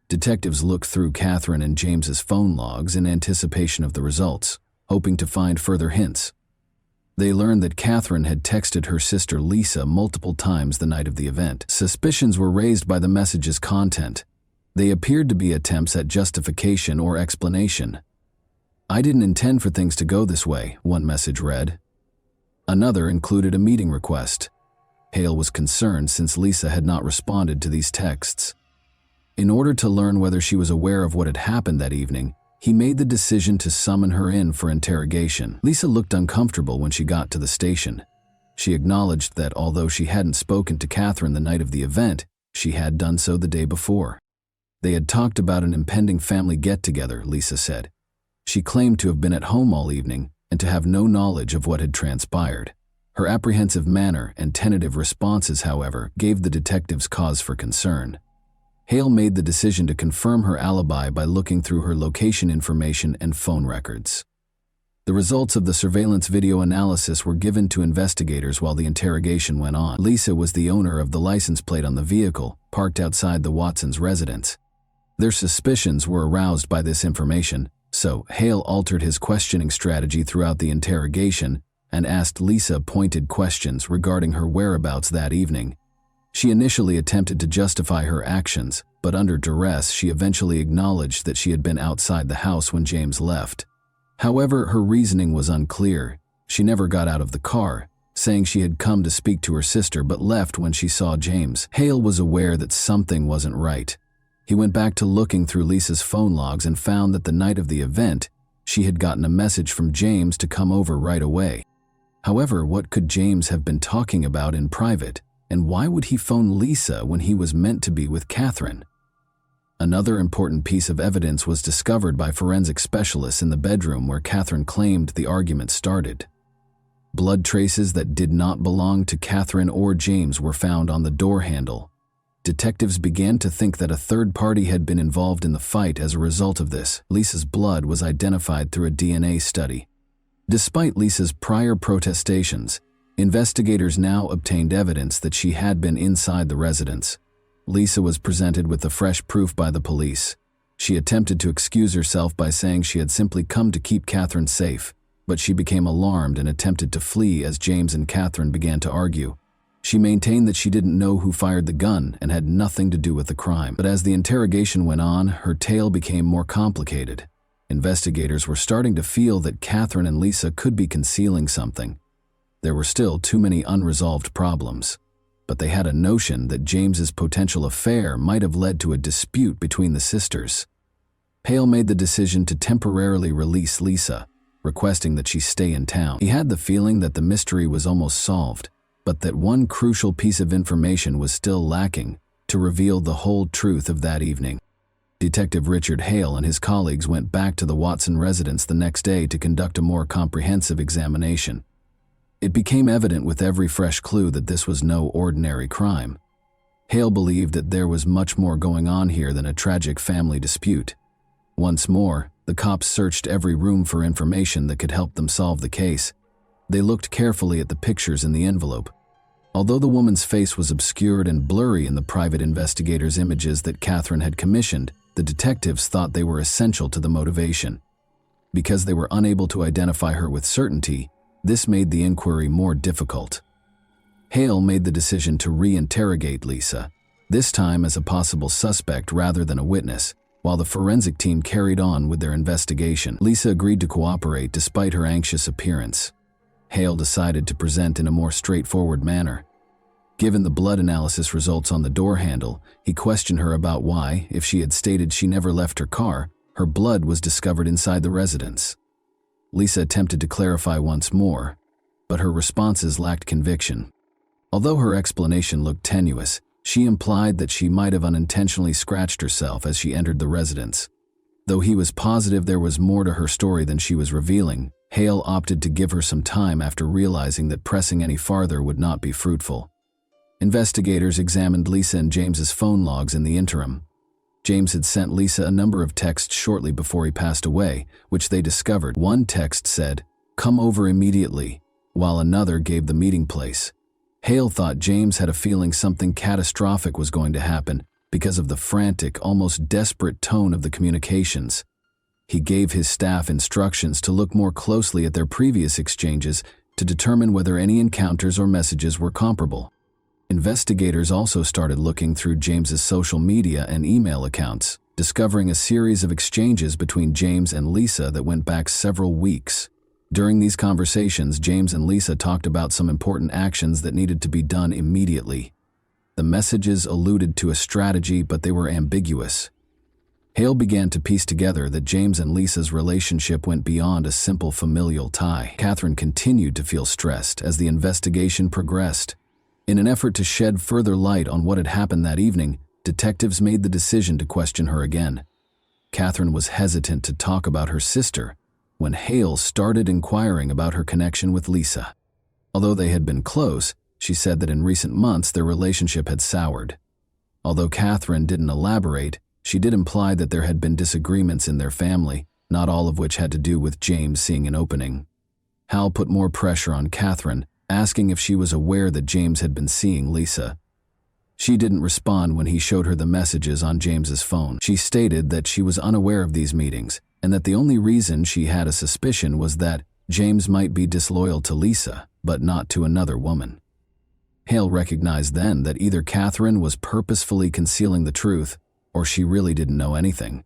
Detectives looked through Catherine and James's phone logs in anticipation of the results, hoping to find further hints. They learned that Catherine had texted her sister Lisa multiple times the night of the event. Suspicions were raised by the message's content. They appeared to be attempts at justification or explanation. "I didn't intend for things to go this way," one message read. Another included a meeting request. Hale was concerned since Lisa had not responded to these texts. In order to learn whether she was aware of what had happened that evening, he made the decision to summon her in for interrogation. Lisa looked uncomfortable when she got to the station. She acknowledged that although she hadn't spoken to Catherine the night of the event, she had done so the day before. They had talked about an impending family get-together, Lisa said. She claimed to have been at home all evening and to have no knowledge of what had transpired. Her apprehensive manner and tentative responses, however, gave the detectives cause for concern. Hale made the decision to confirm her alibi by looking through her location information and phone records. The results of the surveillance video analysis were given to investigators while the interrogation went on. Lisa was the owner of the license plate on the vehicle, parked outside the Watsons' residence. Their suspicions were aroused by this information, so Hale altered his questioning strategy throughout the interrogation and asked Lisa pointed questions regarding her whereabouts that evening. She initially attempted to justify her actions, but under duress she eventually acknowledged that she had been outside the house when James left. However, her reasoning was unclear. She never got out of the car, saying she had come to speak to her sister but left when she saw James. Hale was aware that something wasn't right. He went back to looking through Lisa's phone logs and found that the night of the event, she had gotten a message from James to come over right away. However, what could James have been talking about in private, and why would he phone Lisa when he was meant to be with Catherine? Another important piece of evidence was discovered by forensic specialists in the bedroom where Catherine claimed the argument started. Blood traces that did not belong to Catherine or James were found on the door handle. Detectives began to think that a third party had been involved in the fight as a result of this. Lisa's blood was identified through a DNA study. Despite Lisa's prior protestations, investigators now obtained evidence that she had been inside the residence. Lisa was presented with the fresh proof by the police. She attempted to excuse herself by saying she had simply come to keep Catherine safe, but she became alarmed and attempted to flee as James and Catherine began to argue. She maintained that she didn't know who fired the gun and had nothing to do with the crime. But as the interrogation went on, her tale became more complicated. Investigators were starting to feel that Catherine and Lisa could be concealing something. There were still too many unresolved problems, but they had a notion that James's potential affair might have led to a dispute between the sisters. Hale made the decision to temporarily release Lisa, requesting that she stay in town. He had the feeling that the mystery was almost solved, but that one crucial piece of information was still lacking to reveal the whole truth of that evening. Detective Richard Hale and his colleagues went back to the Watson residence the next day to conduct a more comprehensive examination. It became evident with every fresh clue that this was no ordinary crime. Hale believed that there was much more going on here than a tragic family dispute. Once more, the cops searched every room for information that could help them solve the case. They looked carefully at the pictures in the envelope. Although the woman's face was obscured and blurry in the private investigators' images that Catherine had commissioned, the detectives thought they were essential to the motivation. Because they were unable to identify her with certainty, this made the inquiry more difficult. Hale made the decision to re-interrogate Lisa, this time as a possible suspect rather than a witness, while the forensic team carried on with their investigation. Lisa agreed to cooperate despite her anxious appearance. Hale decided to present in a more straightforward manner. Given the blood analysis results on the door handle, he questioned her about why, if she had stated she never left her car, her blood was discovered inside the residence. Lisa attempted to clarify once more, but her responses lacked conviction. Although her explanation looked tenuous, she implied that she might have unintentionally scratched herself as she entered the residence. Though he was positive there was more to her story than she was revealing, Hale opted to give her some time after realizing that pressing any farther would not be fruitful. Investigators examined Lisa and James's phone logs in the interim. James had sent Lisa a number of texts shortly before he passed away, which they discovered. One text said, "Come over immediately," while another gave the meeting place. Hale thought James had a feeling something catastrophic was going to happen because of the frantic, almost desperate tone of the communications. He gave his staff instructions to look more closely at their previous exchanges to determine whether any encounters or messages were comparable. Investigators also started looking through James's social media and email accounts, discovering a series of exchanges between James and Lisa that went back several weeks. During these conversations, James and Lisa talked about some important actions that needed to be done immediately. The messages alluded to a strategy, but they were ambiguous. Hale began to piece together that James and Lisa's relationship went beyond a simple familial tie. Catherine continued to feel stressed as the investigation progressed. In an effort to shed further light on what had happened that evening, detectives made the decision to question her again. Catherine was hesitant to talk about her sister when Hale started inquiring about her connection with Lisa. Although they had been close, she said that in recent months their relationship had soured. Although Catherine didn't elaborate, she did imply that there had been disagreements in their family, not all of which had to do with James seeing an opening. Hal put more pressure on Catherine, asking if she was aware that James had been seeing Lisa. She didn't respond when he showed her the messages on James's phone. She stated that she was unaware of these meetings, and that the only reason she had a suspicion was that James might be disloyal to Lisa, but not to another woman. Hale recognized then that either Catherine was purposefully concealing the truth, or she really didn't know anything.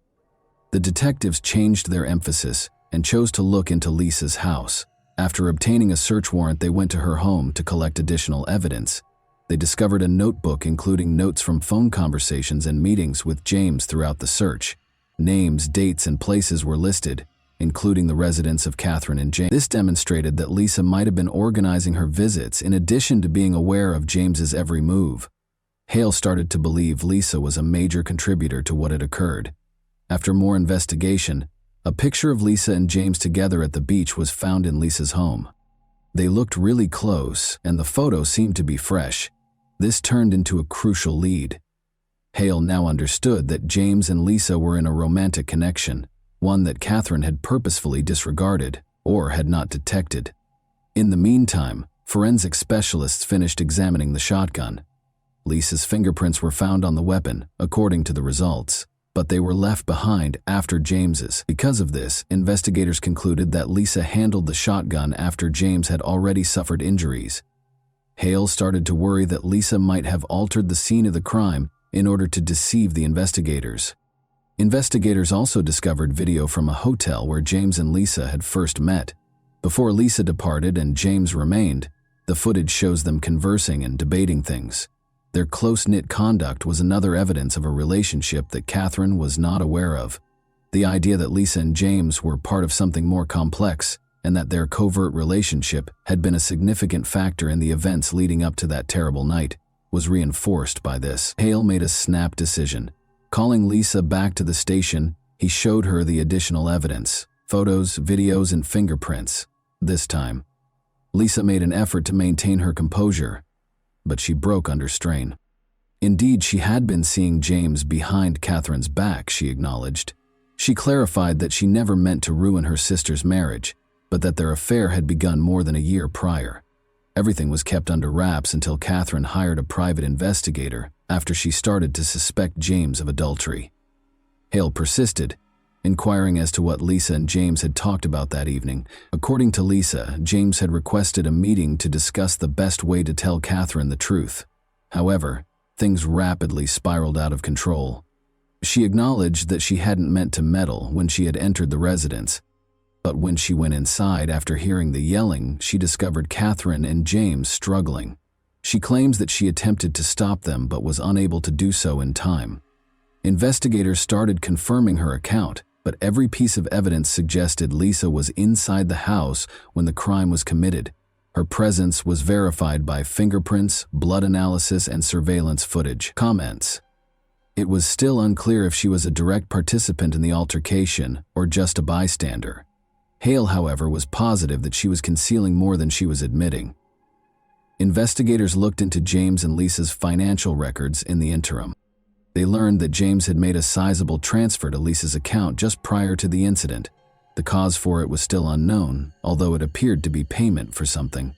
The detectives changed their emphasis and chose to look into Lisa's house. After obtaining a search warrant, they went to her home to collect additional evidence. They discovered a notebook including notes from phone conversations and meetings with James throughout the search. Names, dates, and places were listed, including the residence of Catherine and James. This demonstrated that Lisa might have been organizing her visits in addition to being aware of James's every move. Hale started to believe Lisa was a major contributor to what had occurred. After more investigation, a picture of Lisa and James together at the beach was found in Lisa's home. They looked really close, and the photo seemed to be fresh. This turned into a crucial lead. Hale now understood that James and Lisa were in a romantic connection, one that Catherine had purposefully disregarded or had not detected. In the meantime, forensic specialists finished examining the shotgun. Lisa's fingerprints were found on the weapon, according to the results, but they were left behind after James's. Because of this, investigators concluded that Lisa handled the shotgun after James had already suffered injuries. Hale started to worry that Lisa might have altered the scene of the crime in order to deceive the investigators. Investigators also discovered video from a hotel where James and Lisa had first met. Before Lisa departed and James remained, the footage shows them conversing and debating things. Their close-knit conduct was another evidence of a relationship that Catherine was not aware of. The idea that Lisa and James were part of something more complex and that their covert relationship had been a significant factor in the events leading up to that terrible night was reinforced by this. Hale made a snap decision. Calling Lisa back to the station, he showed her the additional evidence: photos, videos, and fingerprints. This time, Lisa made an effort to maintain her composure, but she broke under strain. Indeed, she had been seeing James behind Catherine's back, she acknowledged. She clarified that she never meant to ruin her sister's marriage, but that their affair had begun more than a year prior. Everything was kept under wraps until Catherine hired a private investigator after she started to suspect James of adultery. Hale persisted, inquiring as to what Lisa and James had talked about that evening. According to Lisa, James had requested a meeting to discuss the best way to tell Catherine the truth. However, things rapidly spiraled out of control. She acknowledged that she hadn't meant to meddle when she had entered the residence, but when she went inside after hearing the yelling, she discovered Catherine and James struggling. She claims that she attempted to stop them but was unable to do so in time. Investigators started confirming her account, but every piece of evidence suggested Lisa was inside the house when the crime was committed. Her presence was verified by fingerprints, blood analysis, and surveillance footage. Comments: It was still unclear if she was a direct participant in the altercation or just a bystander. Hale, however, was positive that she was concealing more than she was admitting. Investigators looked into James and Lisa's financial records in the interim. They learned that James had made a sizable transfer to Lisa's account just prior to the incident. The cause for it was still unknown, although it appeared to be payment for something.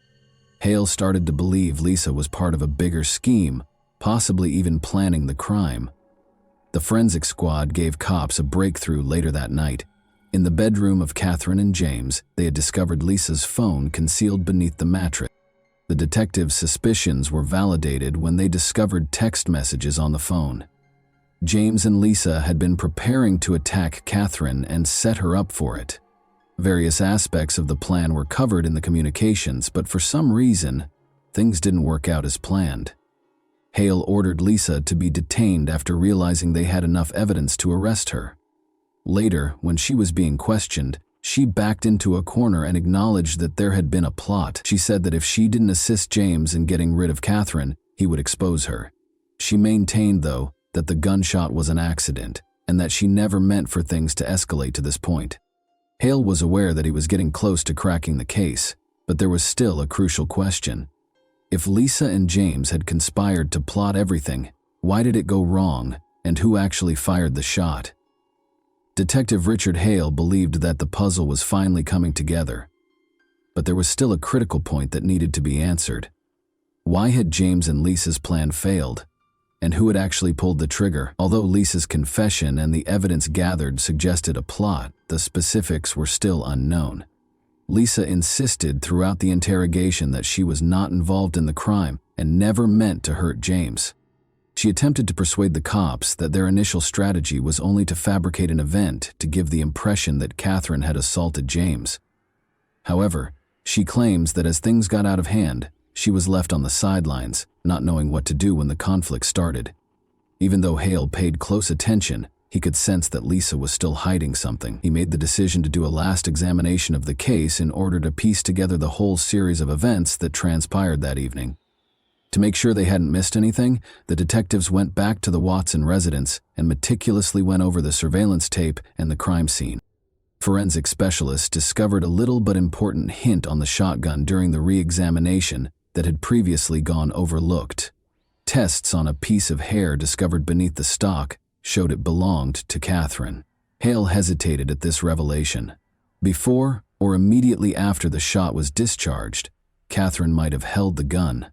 Hale started to believe Lisa was part of a bigger scheme, possibly even planning the crime. The forensic squad gave cops a breakthrough later that night. In the bedroom of Catherine and James, they had discovered Lisa's phone concealed beneath the mattress. The detectives' suspicions were validated when they discovered text messages on the phone. James and Lisa had been preparing to attack Catherine and set her up for it. Various aspects of the plan were covered in the communications, but for some reason, things didn't work out as planned. Hale ordered Lisa to be detained after realizing they had enough evidence to arrest her. Later, when she was being questioned, she backed into a corner and acknowledged that there had been a plot. She said that if she didn't assist James in getting rid of Catherine, he would expose her. She maintained, though, that the gunshot was an accident and that she never meant for things to escalate to this point. Hale was aware that he was getting close to cracking the case, but there was still a crucial question. If Lisa and James had conspired to plot everything, why did it go wrong, and who actually fired the shot? Detective Richard Hale believed that the puzzle was finally coming together. But there was still a critical point that needed to be answered. Why had James and Lisa's plan failed? And who had actually pulled the trigger? Although Lisa's confession and the evidence gathered suggested a plot, the specifics were still unknown. Lisa insisted throughout the interrogation that she was not involved in the crime and never meant to hurt James. She attempted to persuade the cops that their initial strategy was only to fabricate an event to give the impression that Catherine had assaulted James. However, she claims that as things got out of hand, she was left on the sidelines, not knowing what to do when the conflict started. Even though Hale paid close attention, he could sense that Lisa was still hiding something. He made the decision to do a last examination of the case in order to piece together the whole series of events that transpired that evening. To make sure they hadn't missed anything, the detectives went back to the Watson residence and meticulously went over the surveillance tape and the crime scene. Forensic specialists discovered a little but important hint on the shotgun during the re-examination that had previously gone overlooked. Tests on a piece of hair discovered beneath the stock showed it belonged to Catherine. Hale hesitated at this revelation. Before or immediately after the shot was discharged, Catherine might have held the gun.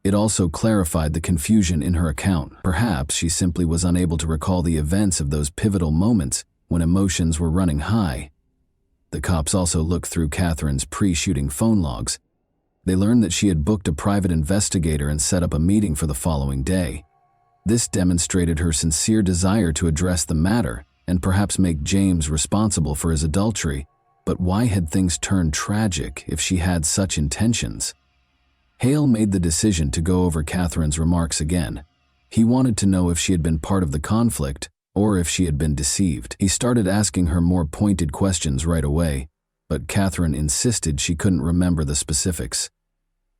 It also clarified the confusion in her account. Perhaps she simply was unable to recall the events of those pivotal moments when emotions were running high. The cops also looked through Catherine's pre-shooting phone logs. They learned that she had booked a private investigator and set up a meeting for the following day. This demonstrated her sincere desire to address the matter and perhaps make James responsible for his adultery. But why had things turned tragic if she had such intentions? Hale made the decision to go over Catherine's remarks again. He wanted to know if she had been part of the conflict or if she had been deceived. He started asking her more pointed questions right away, but Catherine insisted she couldn't remember the specifics.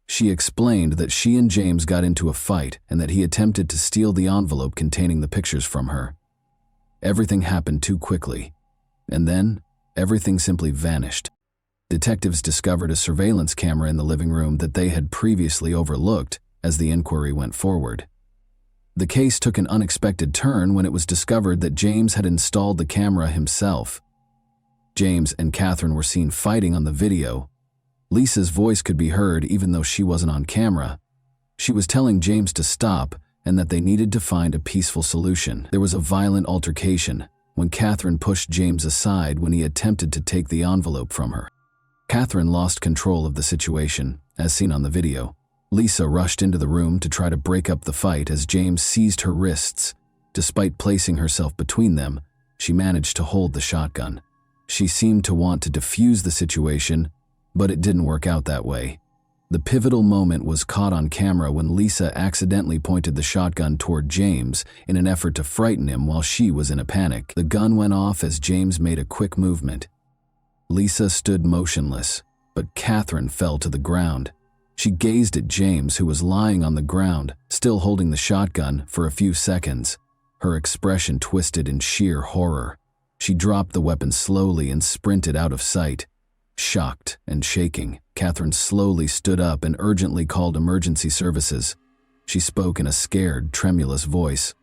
She explained that she and James got into a fight and that he attempted to steal the envelope containing the pictures from her. Everything happened too quickly, and then everything simply vanished. Detectives discovered a surveillance camera in the living room that they had previously overlooked as the inquiry went forward. The case took an unexpected turn when it was discovered that James had installed the camera himself. James and Catherine were seen fighting on the video. Lisa's voice could be heard even though she wasn't on camera. She was telling James to stop and that they needed to find a peaceful solution. There was a violent altercation when Catherine pushed James aside when he attempted to take the envelope from her. Catherine lost control of the situation, as seen on the video. Lisa rushed into the room to try to break up the fight as James seized her wrists. Despite placing herself between them, she managed to hold the shotgun. She seemed to want to defuse the situation, but it didn't work out that way. The pivotal moment was caught on camera when Lisa accidentally pointed the shotgun toward James in an effort to frighten him while she was in a panic. The gun went off as James made a quick movement. Lisa stood motionless, but Catherine fell to the ground. She gazed at James, who was lying on the ground, still holding the shotgun, for a few seconds. Her expression twisted in sheer horror. She dropped the weapon slowly and sprinted out of sight. Shocked and shaking, Catherine slowly stood up and urgently called emergency services. She spoke in a scared, tremulous voice.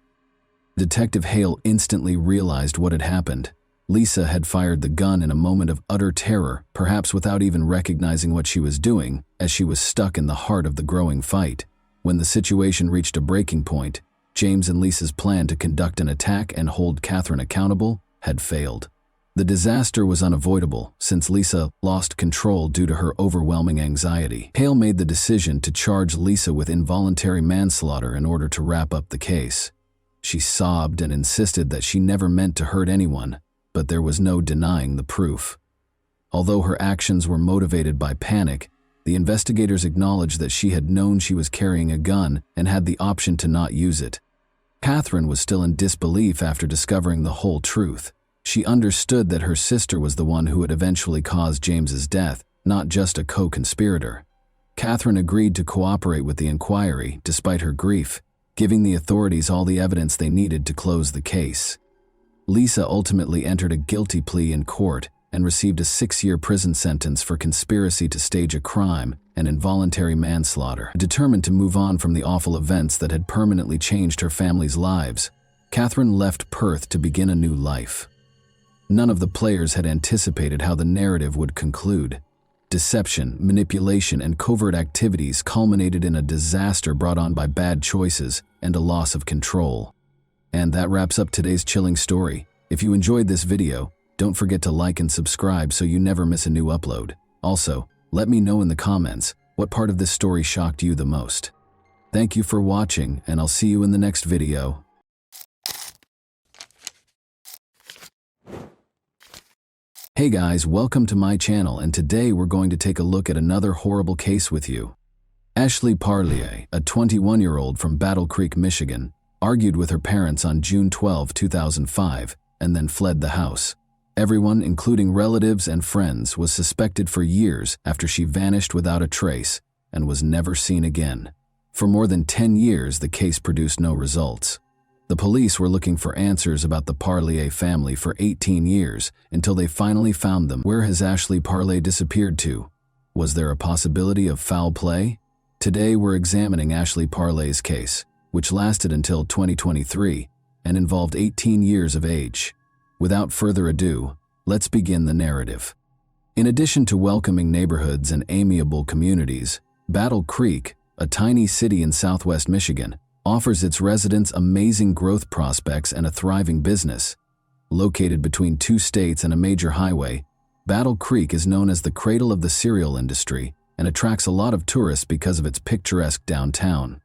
Detective Hale instantly realized what had happened. Lisa had fired the gun in a moment of utter terror, perhaps without even recognizing what she was doing, as she was stuck in the heart of the growing fight. When the situation reached a breaking point, James and Lisa's plan to conduct an attack and hold Catherine accountable had failed. The disaster was unavoidable since Lisa lost control due to her overwhelming anxiety. Hale made the decision to charge Lisa with involuntary manslaughter in order to wrap up the case. She sobbed and insisted that she never meant to hurt anyone, but there was no denying the proof. Although her actions were motivated by panic, the investigators acknowledged that she had known she was carrying a gun and had the option to not use it. Catherine was still in disbelief after discovering the whole truth. She understood that her sister was the one who had eventually caused James's death, not just a co-conspirator. Catherine agreed to cooperate with the inquiry, despite her grief, giving the authorities all the evidence they needed to close the case. Lisa ultimately entered a guilty plea in court and received a 6-year prison sentence for conspiracy to stage a crime and involuntary manslaughter. Determined to move on from the awful events that had permanently changed her family's lives, Catherine left Perth to begin a new life. None of the players had anticipated how the narrative would conclude. Deception, manipulation, and covert activities culminated in a disaster brought on by bad choices and a loss of control. And that wraps up today's chilling story. If you enjoyed this video, don't forget to like and subscribe so you never miss a new upload. Also, let me know in the comments what part of this story shocked you the most. Thank you for watching, and I'll see you in the next video. Hey guys, welcome to my channel, and today we're going to take a look at another horrible case with you. Ashley Parlier, a 21-year-old from Battle Creek, Michigan, argued with her parents on June 12, 2005, and then fled the house. Everyone, including relatives and friends, was suspected for years after she vanished without a trace and was never seen again. For more than 10 years, the case produced no results. The police were looking for answers about the Parlier family for 18 years until they finally found them. Where has Ashley Parlier disappeared to? Was there a possibility of foul play? Today we're examining Ashley Parlier's case, which lasted until 2023 and involved 18 years of age. Without further ado, let's begin the narrative. In addition to welcoming neighborhoods and amiable communities, Battle Creek, a tiny city in southwest Michigan, offers its residents amazing growth prospects and a thriving business. Located between two states and a major highway, Battle Creek is known as the cradle of the cereal industry and attracts a lot of tourists because of its picturesque downtown.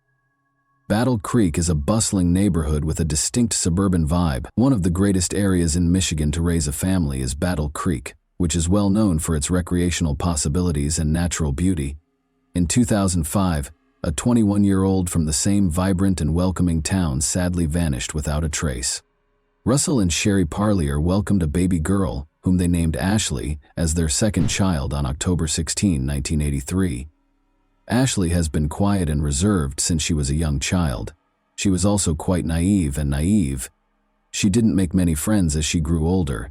Battle Creek is a bustling neighborhood with a distinct suburban vibe. One of the greatest areas in Michigan to raise a family is Battle Creek, which is well known for its recreational possibilities and natural beauty. In 2005, a 21-year-old from the same vibrant and welcoming town sadly vanished without a trace. Russell and Sherry Parlier welcomed a baby girl, whom they named Ashley, as their second child on October 16, 1983. Ashley has been quiet and reserved since she was a young child. She was also quite naive. She didn't make many friends as she grew older.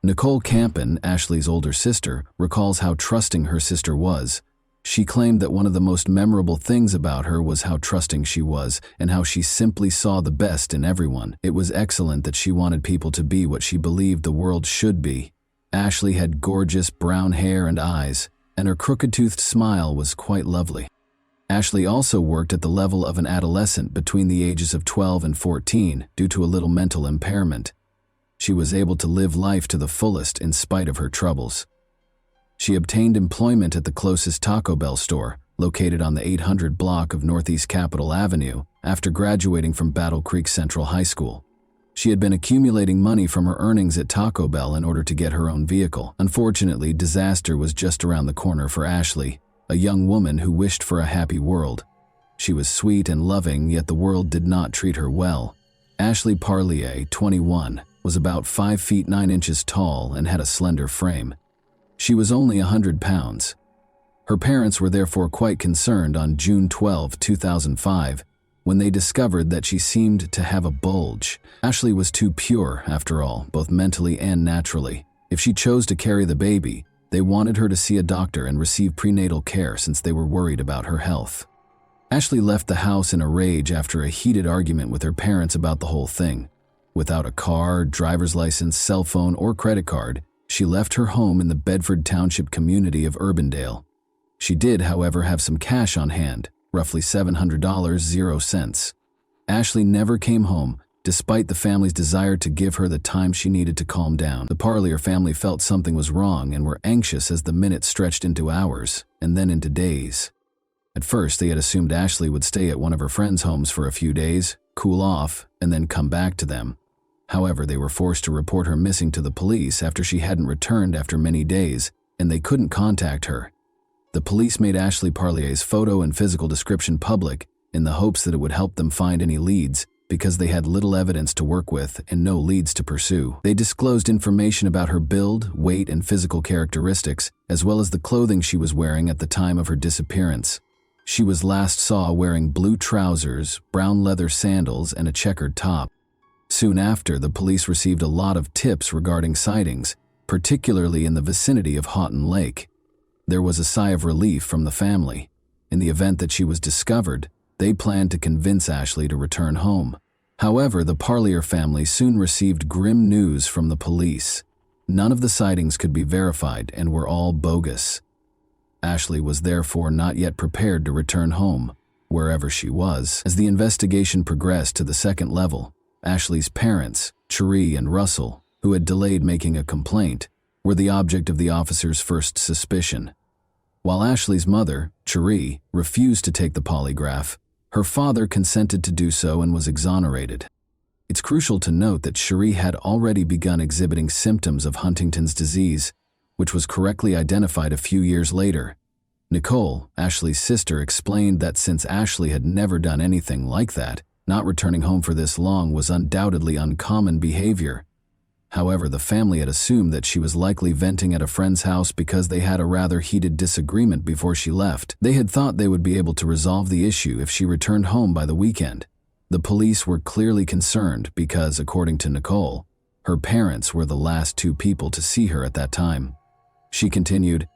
Nicole Campen, Ashley's older sister, recalls how trusting her sister was. She claimed that one of the most memorable things about her was how trusting she was and how she simply saw the best in everyone. It was excellent that she wanted people to be what she believed the world should be. Ashley had gorgeous brown hair and eyes, and her crooked-toothed smile was quite lovely. Ashley also worked at the level of an adolescent between the ages of 12 and 14 due to a little mental impairment. She was able to live life to the fullest in spite of her troubles. She obtained employment at the closest Taco Bell store, located on the 800 block of Northeast Capitol Avenue, after graduating from Battle Creek Central High School. She had been accumulating money from her earnings at Taco Bell in order to get her own vehicle. Unfortunately, disaster was just around the corner for Ashley, a young woman who wished for a happy world. She was sweet and loving, yet the world did not treat her well. Ashley Parlier, 21, was about 5 feet 9 inches tall and had a slender frame. She was only 100 pounds. Her parents were therefore quite concerned on June 12, 2005, when they discovered that she seemed to have a bulge. Ashley was too pure, after all, both mentally and naturally. If she chose to carry the baby, they wanted her to see a doctor and receive prenatal care since they were worried about her health. Ashley left the house in a rage after a heated argument with her parents about the whole thing. Without a car, driver's license, cell phone, or credit card, she left her home in the Bedford Township community of Urbandale. She did, however, have some cash on hand, roughly $700.00. Ashley never came home, despite the family's desire to give her the time she needed to calm down. The Parlier family felt something was wrong and were anxious as the minutes stretched into hours, and then into days. At first, they had assumed Ashley would stay at one of her friends' homes for a few days, cool off, and then come back to them. However, they were forced to report her missing to the police after she hadn't returned after many days, and they couldn't contact her. The police made Ashley Parlier's photo and physical description public in the hopes that it would help them find any leads, because they had little evidence to work with and no leads to pursue. They disclosed information about her build, weight, and physical characteristics, as well as the clothing she was wearing at the time of her disappearance. She was last saw wearing blue trousers, brown leather sandals, and a checkered top. Soon after, the police received a lot of tips regarding sightings, particularly in the vicinity of Houghton Lake. There was a sigh of relief from the family. In the event that she was discovered, they planned to convince Ashley to return home. However, the Parlier family soon received grim news from the police. None of the sightings could be verified and were all bogus. Ashley was therefore not yet prepared to return home, wherever she was. As the investigation progressed to the second level, Ashley's parents, Cherie and Russell, who had delayed making a complaint, were the object of the officers' first suspicion. While Ashley's mother, Cherie, refused to take the polygraph, her father consented to do so and was exonerated. It's crucial to note that Cherie had already begun exhibiting symptoms of Huntington's disease, which was correctly identified a few years later. Nicole, Ashley's sister, explained that since Ashley had never done anything like that, not returning home for this long was undoubtedly uncommon behavior. However, the family had assumed that she was likely venting at a friend's house because they had a rather heated disagreement before she left. They had thought they would be able to resolve the issue if she returned home by the weekend. The police were clearly concerned because, according to Nicole, her parents were the last two people to see her at that time. She continued,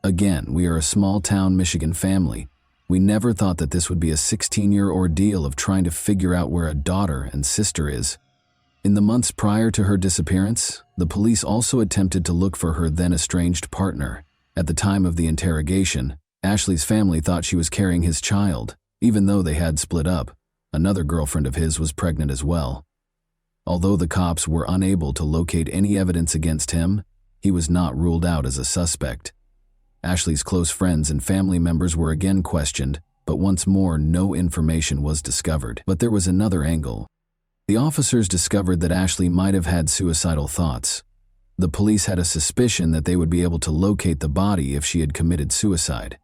"Again, we are a small-town Michigan family. We never thought that this would be a 16-year ordeal of trying to figure out where a daughter and sister is." In the months prior to her disappearance, the police also attempted to look for her then-estranged partner. At the time of the interrogation, Ashley's family thought she was carrying his child, even though they had split up. Another girlfriend of his was pregnant as well. Although the cops were unable to locate any evidence against him, he was not ruled out as a suspect. Ashley's close friends and family members were again questioned, but once more no information was discovered. But there was another angle. The officers discovered that Ashley might have had suicidal thoughts. The police had a suspicion that they would be able to locate the body if she had committed suicide.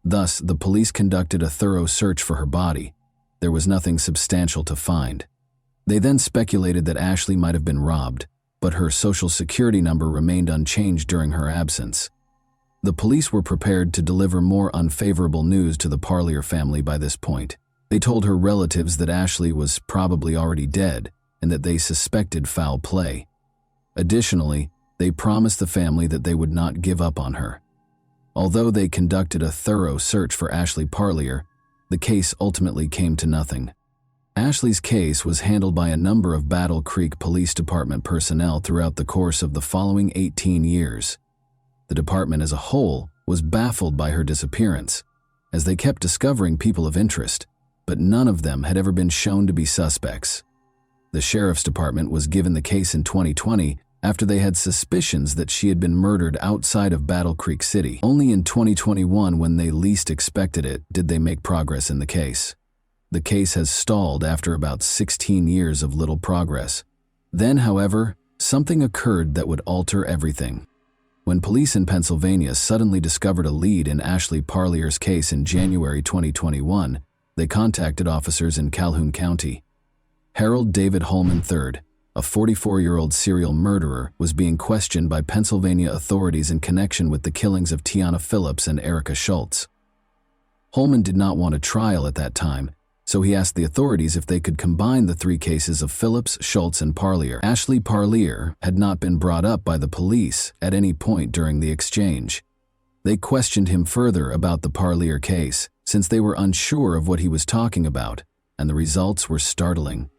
Thus, the police conducted a thorough search for her body. There was nothing substantial to find. They then speculated that Ashley might have been robbed, but her social security number remained unchanged during her absence. The police were prepared to deliver more unfavorable news to the Parlier family by this point. They told her relatives that Ashley was probably already dead and that they suspected foul play. Additionally, they promised the family that they would not give up on her. Although they conducted a thorough search for Ashley Parlier, the case ultimately came to nothing. Ashley's case was handled by a number of Battle Creek Police Department personnel throughout the course of the following 18 years. The department as a whole was baffled by her disappearance, as they kept discovering people of interest, but none of them had ever been shown to be suspects. The sheriff's department was given the case in 2020 after they had suspicions that she had been murdered outside of Battle Creek City. Only in 2021, when they least expected it, did they make progress in the case. The case has stalled after about 16 years of little progress. Then, however, something occurred that would alter everything. When police in Pennsylvania suddenly discovered a lead in Ashley Parlier's case in January 2021, they contacted officers in Calhoun County. Harold David Holman III, a 44-year-old serial murderer, was being questioned by Pennsylvania authorities in connection with the killings of Tiana Phillips and Erica Schultz. Holman did not want a trial at that time, so he asked the authorities if they could combine the three cases of Phillips, Schultz, and Parlier. Ashley Parlier had not been brought up by the police at any point during the exchange. They questioned him further about the Parlier case, since they were unsure of what he was talking about, and the results were startling.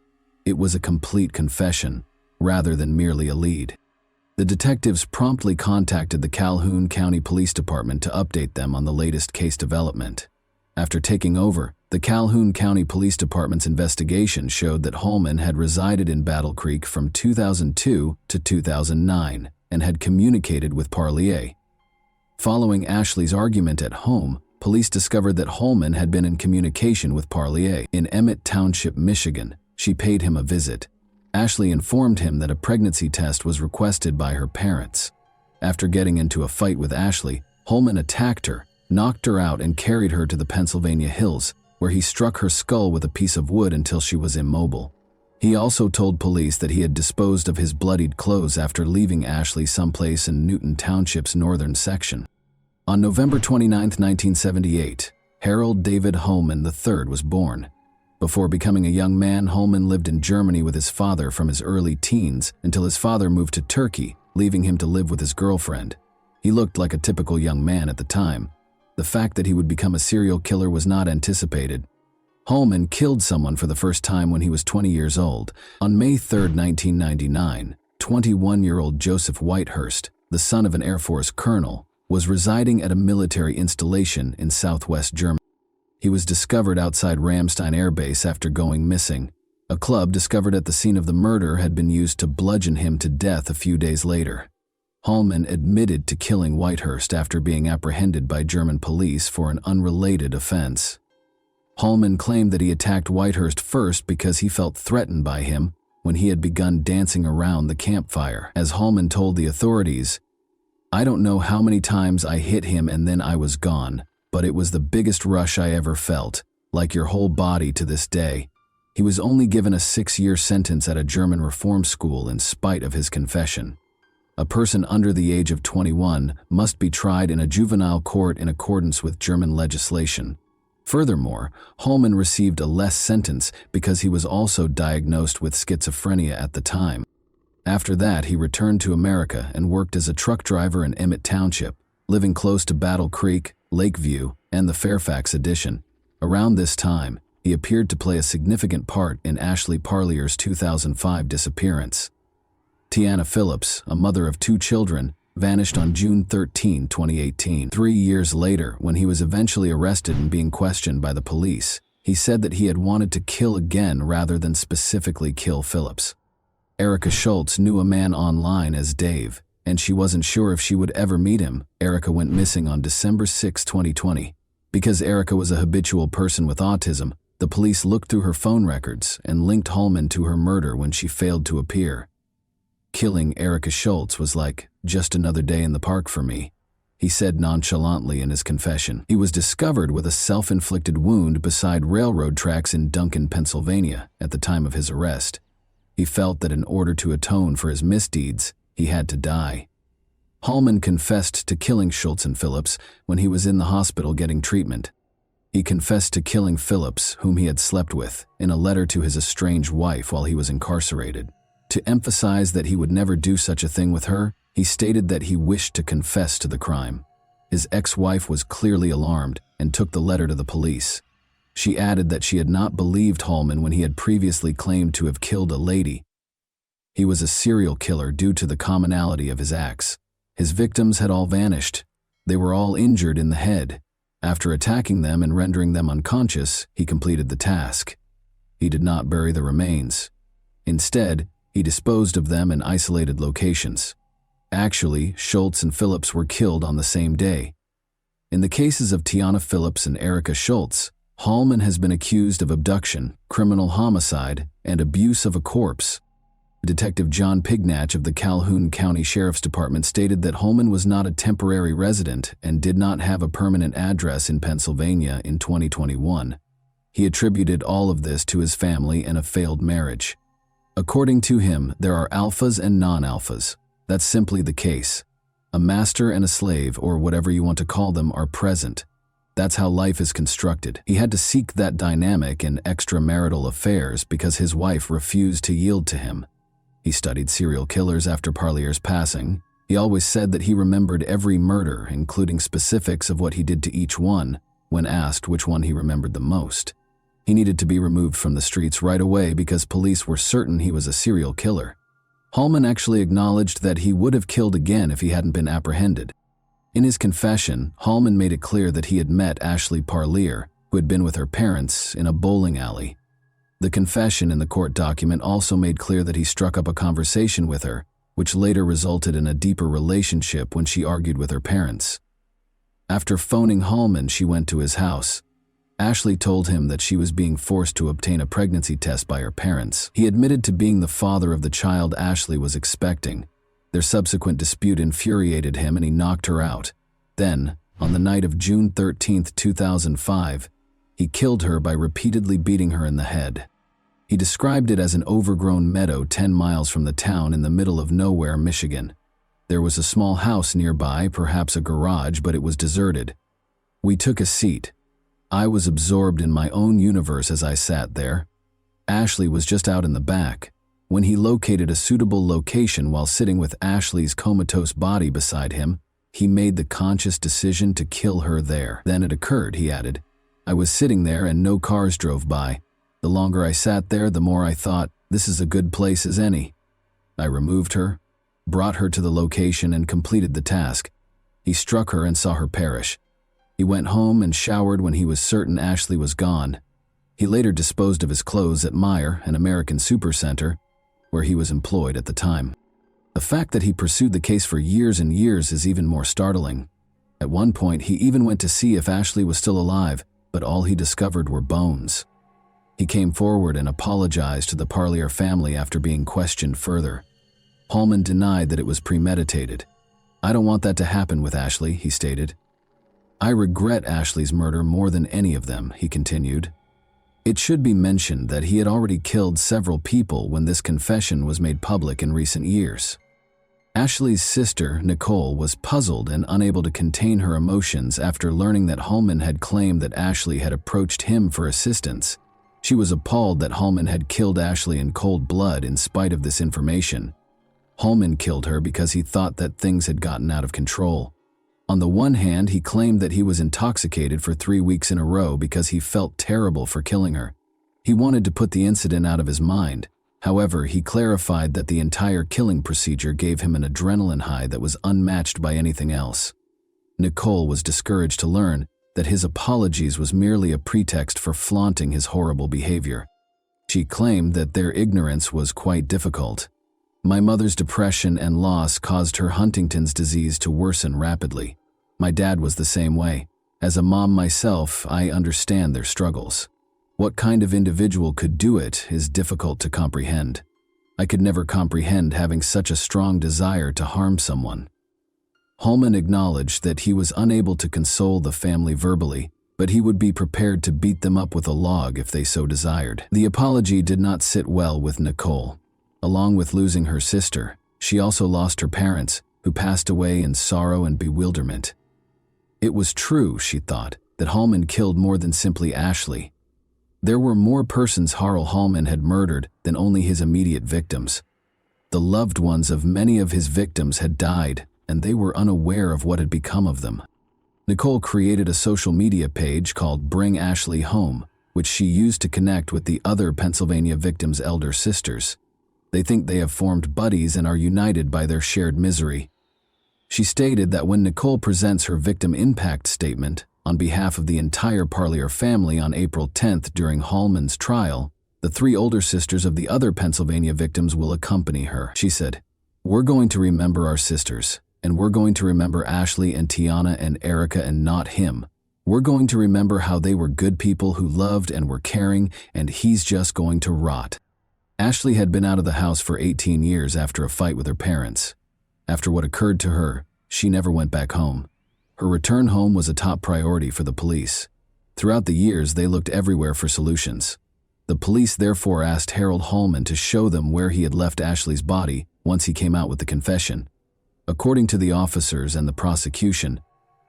It was a complete confession, rather than merely a lead. The detectives promptly contacted the Calhoun County Police Department to update them on the latest case development. After taking over, the Calhoun County Police Department's investigation showed that Holman had resided in Battle Creek from 2002 to 2009 and had communicated with Parlier. Following Ashley's argument at home, police discovered that Holman had been in communication with Parlier. In Emmett Township, Michigan, she paid him a visit. Ashley informed him that a pregnancy test was requested by her parents. After getting into a fight with Ashley, Holman attacked her, knocked her out, and carried her to the Pennsylvania hills, where he struck her skull with a piece of wood until she was immobile. He also told police that he had disposed of his bloodied clothes after leaving Ashley someplace in Newton Township's northern section. On November 29, 1978, Harold David Holman III was born. Before becoming a young man, Holman lived in Germany with his father from his early teens until his father moved to Turkey, leaving him to live with his girlfriend. He looked like a typical young man at the time. The fact that he would become a serial killer was not anticipated. Holman killed someone for the first time when he was 20 years old. On May 3, 1999, 21-year-old Joseph Whitehurst, the son of an Air Force colonel, was residing at a military installation in southwest Germany. He was discovered outside Ramstein Air Base after going missing. A club discovered at the scene of the murder had been used to bludgeon him to death a few days later. Holman admitted to killing Whitehurst after being apprehended by German police for an unrelated offense. Holman claimed that he attacked Whitehurst first because he felt threatened by him when he had begun dancing around the campfire. As Holman told the authorities, "I don't know how many times I hit him and then I was gone, but it was the biggest rush I ever felt, like your whole body to this day. He was only given a 6-year sentence at a German reform school in spite of his confession. A person under the age of 21 must be tried in a juvenile court in accordance with German legislation. Furthermore, Holman received a less sentence because he was also diagnosed with schizophrenia at the time. After that, he returned to America and worked as a truck driver in Emmett Township, living close to Battle Creek, Lakeview, and the Fairfax Addition. Around this time, he appeared to play a significant part in Ashley Parlier's 2005 disappearance. Tiana Phillips, a mother of 2 children, vanished on June 13, 2018. 3 years later, when he was eventually arrested and being questioned by the police, he said that he had wanted to kill again rather than specifically kill Phillips. Erica Schultz knew a man online as Dave, and she wasn't sure if she would ever meet him. Erica went missing on December 6, 2020. Because Erica was a habitual person with autism, the police looked through her phone records and linked Holman to her murder when she failed to appear. Killing Erica Schultz was like just another day in the park for me, he said nonchalantly in his confession. He was discovered with a self-inflicted wound beside railroad tracks in Duncan, Pennsylvania, at the time of his arrest. He felt that in order to atone for his misdeeds, he had to die. Holman confessed to killing Schultz and Phillips when he was in the hospital getting treatment. He confessed to killing Phillips, whom he had slept with, in a letter to his estranged wife while he was incarcerated. To emphasize that he would never do such a thing with her, he stated that he wished to confess to the crime. His ex-wife was clearly alarmed and took the letter to the police. She added that she had not believed Holman when he had previously claimed to have killed a lady. He was a serial killer due to the commonality of his acts. His victims had all vanished. They were all injured in the head. After attacking them and rendering them unconscious, he completed the task. He did not bury the remains. Instead, he disposed of them in isolated locations. Actually, Schultz and Phillips were killed on the same day. In the cases of Tiana Phillips and Erica Schultz, Holman has been accused of abduction, criminal homicide, and abuse of a corpse. Detective John Pignatch of the Calhoun County Sheriff's Department stated that Holman was not a temporary resident and did not have a permanent address in Pennsylvania in 2021. He attributed all of this to his family and a failed marriage. According to him, there are alphas and non-alphas. That's simply the case. A master and a slave, or whatever you want to call them, are present. That's how life is constructed. He had to seek that dynamic in extramarital affairs because his wife refused to yield to him. He studied serial killers after Parlier's passing. He always said that he remembered every murder, including specifics of what he did to each one, when asked which one he remembered the most. He needed to be removed from the streets right away because police were certain he was a serial killer. Holman actually acknowledged that he would have killed again if he hadn't been apprehended. In his confession, Holman made it clear that he had met Ashley Parlier, who had been with her parents, in a bowling alley. The confession in the court document also made clear that he struck up a conversation with her, which later resulted in a deeper relationship when she argued with her parents. After phoning Holman, she went to his house. Ashley told him that she was being forced to obtain a pregnancy test by her parents. He admitted to being the father of the child Ashley was expecting. Their subsequent dispute infuriated him and he knocked her out. Then, on the night of June 13, 2005, he killed her by repeatedly beating her in the head. He described it as an overgrown meadow 10 miles from the town in the middle of nowhere, Michigan. There was a small house nearby, perhaps a garage, but it was deserted. We took a seat. I was absorbed in my own universe as I sat there. Ashley was just out in the back. When he located a suitable location while sitting with Ashley's comatose body beside him, he made the conscious decision to kill her there. Then it occurred, he added. I was sitting there and no cars drove by. The longer I sat there, the more I thought, this is a good place as any. I removed her, brought her to the location and completed the task. He struck her and saw her perish. He went home and showered when he was certain Ashley was gone. He later disposed of his clothes at Meijer, an American supercenter, where he was employed at the time. The fact that he pursued the case for years and years is even more startling. At one point, he even went to see if Ashley was still alive, but all he discovered were bones. He came forward and apologized to the Parlier family after being questioned further. Holman denied that it was premeditated. I don't want that to happen with Ashley, he stated. I regret Ashley's murder more than any of them, he continued. It should be mentioned that he had already killed several people when this confession was made public in recent years. Ashley's sister, Nicole, was puzzled and unable to contain her emotions after learning that Hallman had claimed that Ashley had approached him for assistance. She was appalled that Hallman had killed Ashley in cold blood in spite of this information. Hallman killed her because he thought that things had gotten out of control. On the one hand, he claimed that he was intoxicated for 3 weeks in a row because he felt terrible for killing her. He wanted to put the incident out of his mind. However, he clarified that the entire killing procedure gave him an adrenaline high that was unmatched by anything else. Nicole was discouraged to learn that his apologies was merely a pretext for flaunting his horrible behavior. She claimed that their ignorance was quite difficult. My mother's depression and loss caused her Huntington's disease to worsen rapidly. My dad was the same way. As a mom myself, I understand their struggles. What kind of individual could do it is difficult to comprehend. I could never comprehend having such a strong desire to harm someone. Hallman acknowledged that he was unable to console the family verbally, but he would be prepared to beat them up with a log if they so desired. The apology did not sit well with Nicole. Along with losing her sister, she also lost her parents, who passed away in sorrow and bewilderment. It was true, she thought, that Hallman killed more than simply Ashley. There were more persons Harl Hallman had murdered than only his immediate victims. The loved ones of many of his victims had died, and they were unaware of what had become of them. Nicole created a social media page called Bring Ashley Home, which she used to connect with the other Pennsylvania victims' elder sisters. They think they have formed buddies and are united by their shared misery. She stated that when Nicole presents her victim impact statement on behalf of the entire Parlier family on April 10th during Hallman's trial, the 3 older sisters of the other Pennsylvania victims will accompany her. She said, "We're going to remember our sisters, and we're going to remember Ashley and Tiana and Erica and not him. We're going to remember how they were good people who loved and were caring, and he's just going to rot." Ashley had been out of the house for 18 years after a fight with her parents. After what occurred to her, she never went back home. Her return home was a top priority for the police. Throughout the years, they looked everywhere for solutions. The police therefore asked Harold Hallman to show them where he had left Ashley's body once he came out with the confession. According to the officers and the prosecution,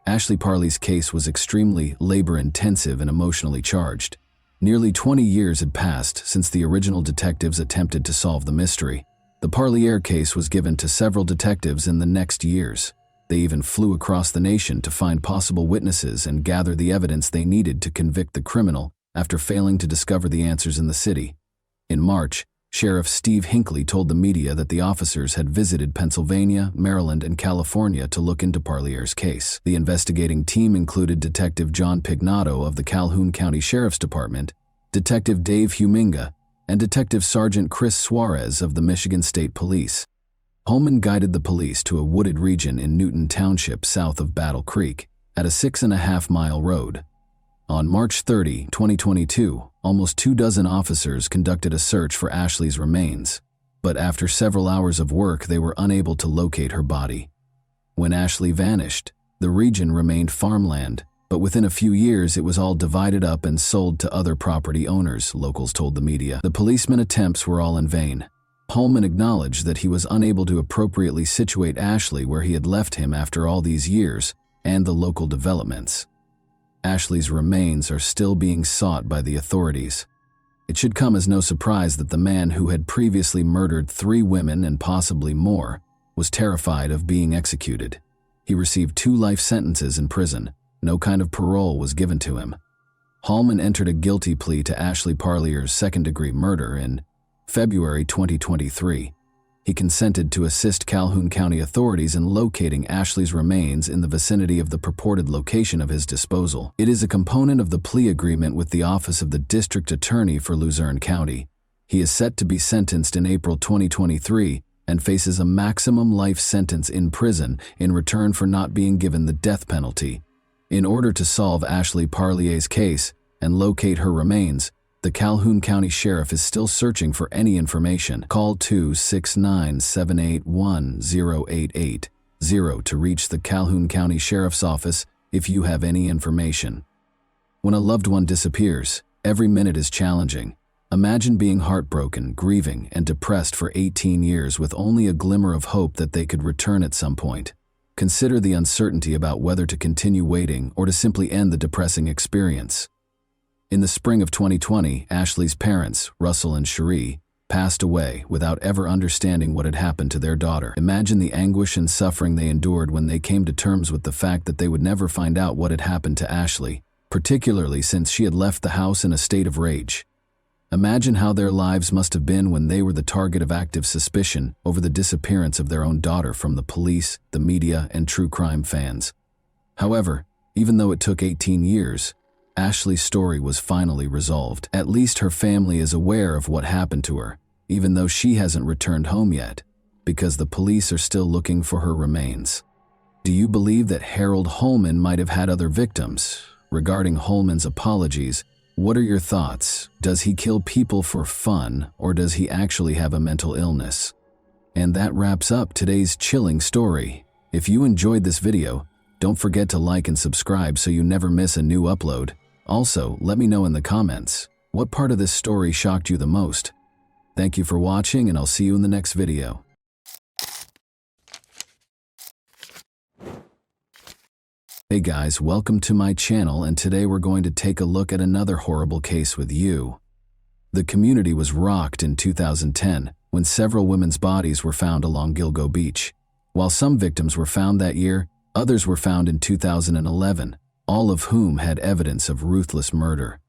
Ashley Parley's case was extremely labor-intensive and emotionally charged. Nearly 20 years had passed since the original detectives attempted to solve the mystery. The Parlier case was given to several detectives in the next years. They even flew across the nation to find possible witnesses and gather the evidence they needed to convict the criminal after failing to discover the answers in the city. In March, Sheriff Steve Hinckley told the media that the officers had visited Pennsylvania, Maryland, and California to look into Parlier's case. The investigating team included Detective John Pignato of the Calhoun County Sheriff's Department, Detective Dave Huminga, and Detective Sergeant Chris Suarez of the Michigan State Police. Hallman guided the police to a wooded region in Newton Township south of Battle Creek, at a 6.5-mile road. On March 30, 2022, almost 24 officers conducted a search for Ashley's remains, but after several hours of work they were unable to locate her body. When Ashley vanished, the region remained farmland, but within a few years it was all divided up and sold to other property owners, locals told the media. The policemen's attempts were all in vain. Hallman acknowledged that he was unable to appropriately situate Ashley where he had left him after all these years and the local developments. Ashley's remains are still being sought by the authorities. It should come as no surprise that the man who had previously murdered 3 women and possibly more was terrified of being executed. He received 2 life sentences in prison. No kind of parole was given to him. Hallman entered a guilty plea to Ashley Parlier's second-degree murder in February 2023. He consented to assist Calhoun County authorities in locating Ashley's remains in the vicinity of the purported location of his disposal. It is a component of the plea agreement with the Office of the District Attorney for Luzerne County. He is set to be sentenced in April 2023 and faces a maximum life sentence in prison in return for not being given the death penalty. In order to solve Ashley Parlier's case and locate her remains, the Calhoun County Sheriff is still searching for any information. Call 269-781-0880 to reach the Calhoun County Sheriff's Office if you have any information. When a loved one disappears, Every minute is challenging. Imagine being heartbroken, grieving, and depressed for 18 years with only a glimmer of hope that they could return at some point. Consider the uncertainty about whether to continue waiting or to simply end the depressing experience. In the spring of 2020, Ashley's parents, Russell and Cherie, passed away without ever understanding what had happened to their daughter. Imagine the anguish and suffering they endured when they came to terms with the fact that they would never find out what had happened to Ashley, particularly since she had left the house in a state of rage. Imagine how their lives must have been when they were the target of active suspicion over the disappearance of their own daughter from the police, the media, and true crime fans. However, even though it took 18 years, Ashley's story was finally resolved. At least her family is aware of what happened to her, even though she hasn't returned home yet, because the police are still looking for her remains. Do you believe that Harold Holman might have had other victims? Regarding Holman's apologies, what are your thoughts? Does he kill people for fun, or does he actually have a mental illness? And that wraps up today's chilling story. If you enjoyed this video, don't forget to like and subscribe so you never miss a new upload. Also, let me know in the comments, what part of this story shocked you the most? Thank you for watching, and I'll see you in the next video. Hey guys, welcome to my channel, and today we're going to take a look at another horrible case with you. The community was rocked in 2010 when several women's bodies were found along Gilgo Beach. While some victims were found that year, others were found in 2011, all of whom had evidence of ruthless murder.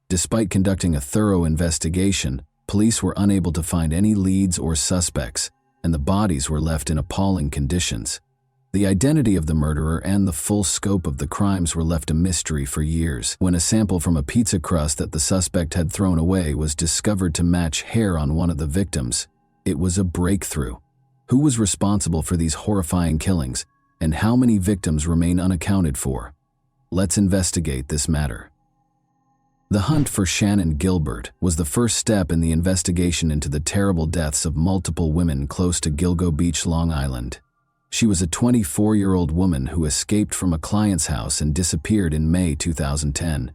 Despite conducting a thorough investigation, police were unable to find any leads or suspects, and the bodies were left in appalling conditions. The identity of the murderer and the full scope of the crimes were left a mystery for years. When a sample from a pizza crust that the suspect had thrown away was discovered to match hair on one of the victims, it was a breakthrough. Who was responsible for these horrifying killings, and how many victims remain unaccounted for? Let's investigate this matter. The hunt for Shannon Gilbert was the first step in the investigation into the terrible deaths of multiple women close to Gilgo Beach, Long Island. She was a 24-year-old woman who escaped from a client's house and disappeared in May 2010.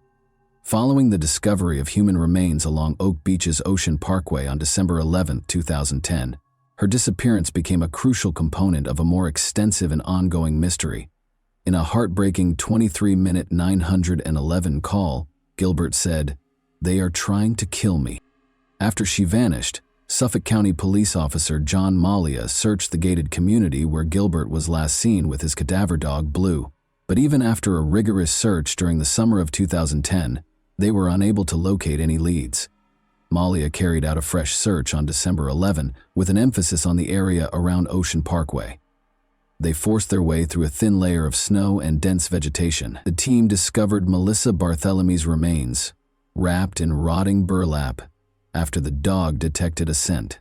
Following the discovery of human remains along Oak Beach's Ocean Parkway on December 11, 2010, her disappearance became a crucial component of a more extensive and ongoing mystery. In a heartbreaking 23-minute 911 call, Gilbert said, "They are trying to kill me." After she vanished, Suffolk County Police Officer John Malia searched the gated community where Gilbert was last seen with his cadaver dog, Blue. But even after a rigorous search during the summer of 2010, they were unable to locate any leads. Malia carried out a fresh search on December 11 with an emphasis on the area around Ocean Parkway. They forced their way through a thin layer of snow and dense vegetation. The team discovered Melissa Barthelomy's remains, wrapped in rotting burlap, after the dog detected a scent.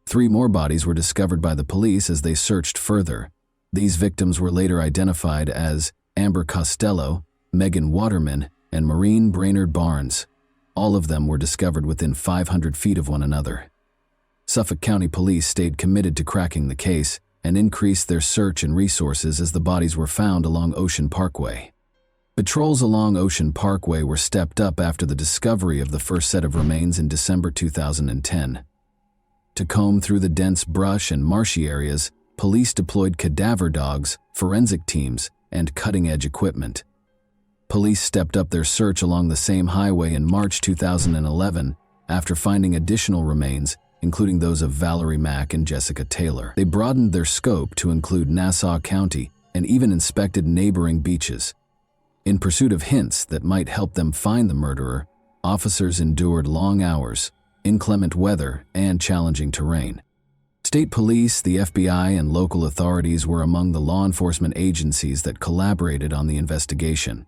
3 more bodies were discovered by the police as they searched further. These victims were later identified as Amber Costello, Megan Waterman, and Maureen Brainerd Barnes. All of them were discovered within 500 feet of one another. Suffolk County Police stayed committed to cracking the case and increased their search and resources as the bodies were found along Ocean Parkway. Patrols along Ocean Parkway were stepped up after the discovery of the first set of remains in December 2010. To comb through the dense brush and marshy areas, police deployed cadaver dogs, forensic teams, and cutting-edge equipment. Police stepped up their search along the same highway in March 2011 after finding additional remains, including those of Valerie Mack and Jessica Taylor. They broadened their scope to include Nassau County and even inspected neighboring beaches. In pursuit of hints that might help them find the murderer, officers endured long hours, inclement weather, and challenging terrain. State police, the FBI, and local authorities were among the law enforcement agencies that collaborated on the investigation.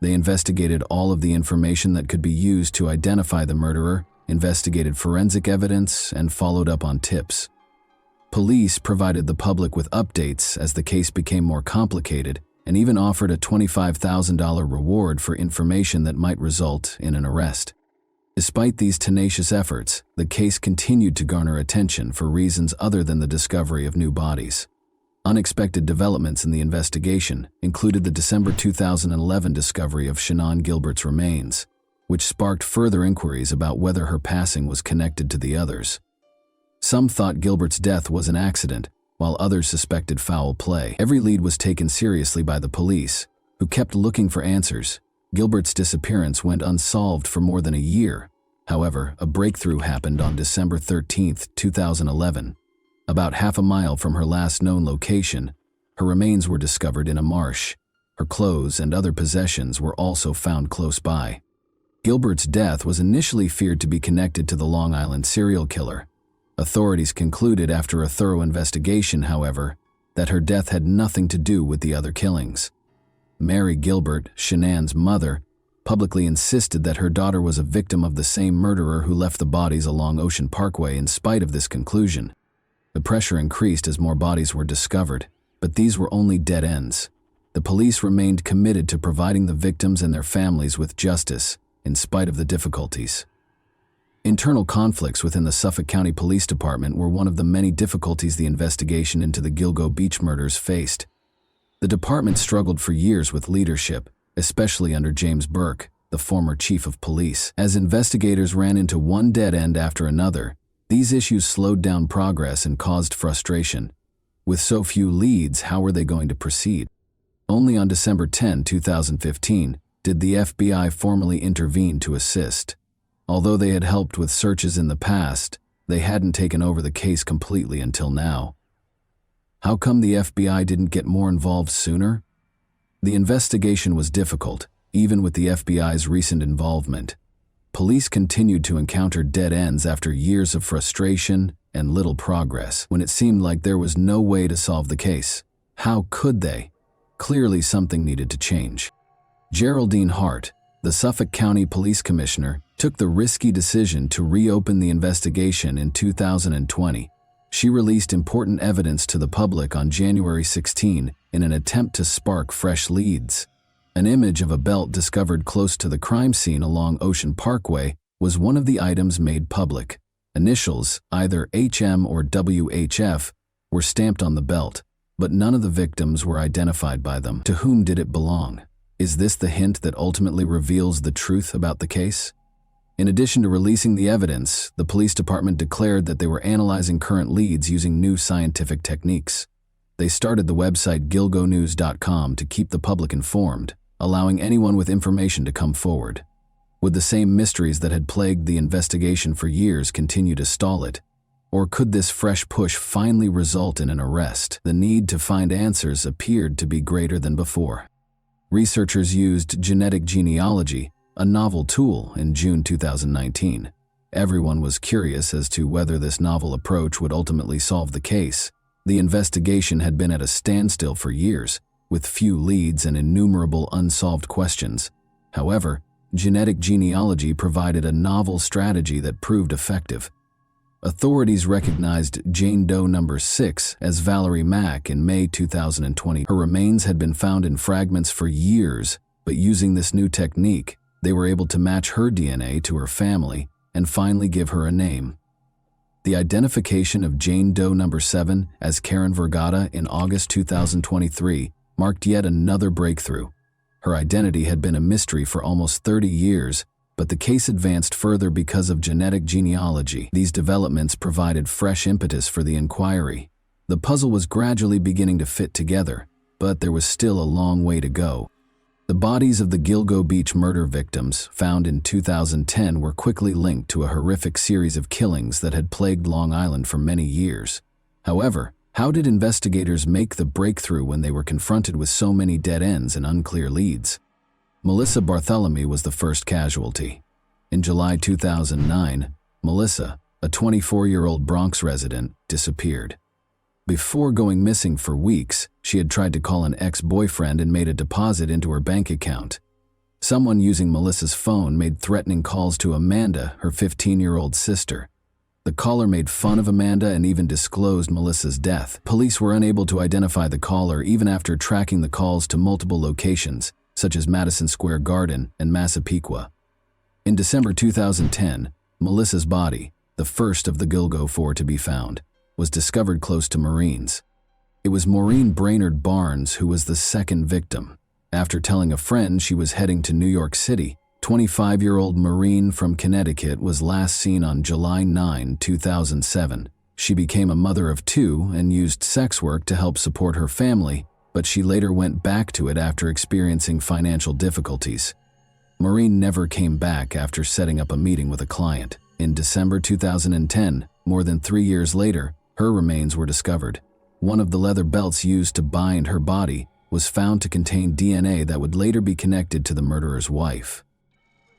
They investigated all of the information that could be used to identify the murderer, investigated forensic evidence, and followed up on tips. Police provided the public with updates as the case became more complicated, and even offered a $25,000 reward for information that might result in an arrest. Despite these tenacious efforts, the case continued to garner attention for reasons other than the discovery of new bodies. Unexpected developments in the investigation included the December 2011 discovery of Shannon Gilbert's remains. which sparked further inquiries about whether her passing was connected to the others. Some thought Gilbert's death was an accident, while others suspected foul play. Every lead was taken seriously by the police, who kept looking for answers. Gilbert's disappearance went unsolved for more than a year. However, a breakthrough happened on December 13, 2011. About half a mile from her last known location, her remains were discovered in a marsh. Her clothes and other possessions were also found close by. Gilbert's death was initially feared to be connected to the Long Island serial killer. Authorities concluded after a thorough investigation, however, that her death had nothing to do with the other killings. Mary Gilbert, Shanann's mother, publicly insisted that her daughter was a victim of the same murderer who left the bodies along Ocean Parkway. In spite of this conclusion, the pressure increased as more bodies were discovered, but these were only dead ends. The police remained committed to providing the victims and their families with justice, in spite of the difficulties. Internal conflicts within the Suffolk County Police Department were one of the many difficulties the investigation into the Gilgo Beach murders faced. The department struggled for years with leadership, especially under James Burke, the former chief of police. As investigators ran into one dead end after another, these issues slowed down progress and caused frustration. With so few leads, how were they going to proceed? Only on December 10, 2015, did the FBI formally intervene to assist. Although they had helped with searches in the past, they hadn't taken over the case completely until now. How come the FBI didn't get more involved sooner? The investigation was difficult, even with the FBI's recent involvement. Police continued to encounter dead ends after years of frustration and little progress. When it seemed like there was no way to solve the case, how could they? Clearly something needed to change. Geraldine Hart, the Suffolk County Police Commissioner, took the risky decision to reopen the investigation in 2020. She released important evidence to the public on January 16 in an attempt to spark fresh leads. An image of a belt discovered close to the crime scene along Ocean Parkway was one of the items made public. Initials, either HM or WHF, were stamped on the belt, but none of the victims were identified by them. To whom did it belong? Is this the hint that ultimately reveals the truth about the case? In addition to releasing the evidence, the police department declared that they were analyzing current leads using new scientific techniques. They started the website gilgonews.com to keep the public informed, allowing anyone with information to come forward. Would the same mysteries that had plagued the investigation for years continue to stall it? Or could this fresh push finally result in an arrest? The need to find answers appeared to be greater than before. Researchers used genetic genealogy, a novel tool, in June 2019. Everyone was curious as to whether this novel approach would ultimately solve the case. The investigation had been at a standstill for years, with few leads and innumerable unsolved questions. However, genetic genealogy provided a novel strategy that proved effective. Authorities recognized Jane Doe number 6 as Valerie Mack in May 2020. Her remains had been found in fragments for years, but using this new technique, they were able to match her DNA to her family and finally give her a name. The identification of Jane Doe number 7 as Karen Vergata in August 2023 marked yet another breakthrough. Her identity had been a mystery for almost 30 years, but the case advanced further because of genetic genealogy. These developments provided fresh impetus for the inquiry. The puzzle was gradually beginning to fit together, but there was still a long way to go. The bodies of the Gilgo Beach murder victims, found in 2010, were quickly linked to a horrific series of killings that had plagued Long Island for many years. However, how did investigators make the breakthrough when they were confronted with so many dead ends and unclear leads? Melissa Bartholomew was the first casualty. In July 2009, Melissa, a 24-year-old Bronx resident, disappeared. Before going missing for weeks, she had tried to call an ex-boyfriend and made a deposit into her bank account. Someone using Melissa's phone made threatening calls to Amanda, her 15-year-old sister. The caller made fun of Amanda and even disclosed Melissa's death. Police were unable to identify the caller even after tracking the calls to multiple locations, such as Madison Square Garden and Massapequa. In December 2010, Melissa's body, the first of the Gilgo Four to be found, was discovered close to Marines. It was Maureen Brainerd Barnes who was the second victim. After telling a friend she was heading to New York City, 25-year-old Maureen from Connecticut was last seen on July 9, 2007. She became a mother of two and used sex work to help support her family, but she later went back to it after experiencing financial difficulties. Maureen never came back after setting up a meeting with a client. In December 2010, more than 3 years later, her remains were discovered. One of the leather belts used to bind her body was found to contain DNA that would later be connected to the murderer's wife.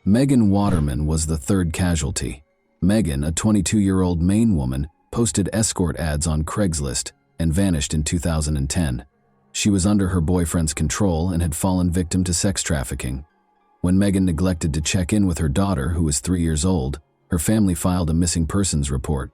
Megan Waterman was the third casualty. Megan, a 22-year-old Maine woman, posted escort ads on Craigslist and vanished in 2010. She was under her boyfriend's control and had fallen victim to sex trafficking. When Megan neglected to check in with her daughter, who was 3 years old, her family filed a missing persons report.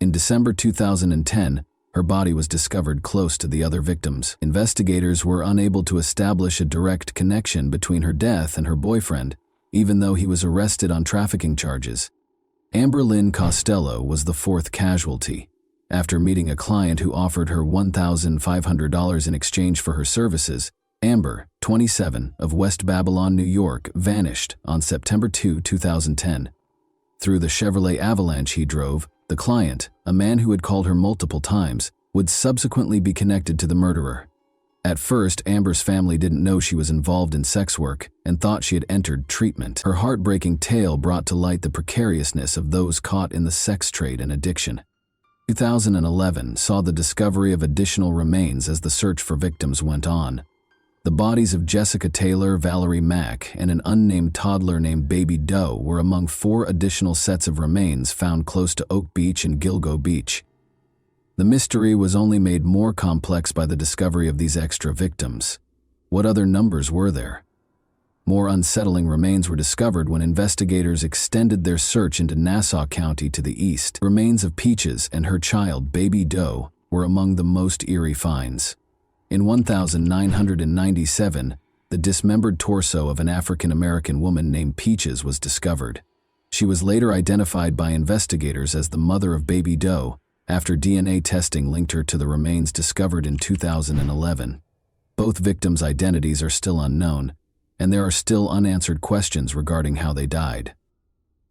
In December 2010, her body was discovered close to the other victims. Investigators were unable to establish a direct connection between her death and her boyfriend, even though he was arrested on trafficking charges. Amber Lynn Costello was the fourth casualty. After meeting a client who offered her $1,500 in exchange for her services, Amber, 27, of West Babylon, New York, vanished on September 2, 2010. Through the Chevrolet Avalanche he drove, the client, a man who had called her multiple times, would subsequently be connected to the murderer. At first, Amber's family didn't know she was involved in sex work and thought she had entered treatment. Her heartbreaking tale brought to light the precariousness of those caught in the sex trade and addiction. 2011 saw the discovery of additional remains as the search for victims went on. The bodies of Jessica Taylor, Valerie Mack, and an unnamed toddler named Baby Doe were among 4 additional sets of remains found close to Oak Beach and Gilgo Beach. The mystery was only made more complex by the discovery of these extra victims. What other numbers were there? More unsettling remains were discovered when investigators extended their search into Nassau County to the east. Remains of Peaches and her child, Baby Doe, were among the most eerie finds. In 1997, the dismembered torso of an African-American woman named Peaches was discovered. She was later identified by investigators as the mother of Baby Doe, after DNA testing linked her to the remains discovered in 2011. Both victims' identities are still unknown, and there are still unanswered questions regarding how they died.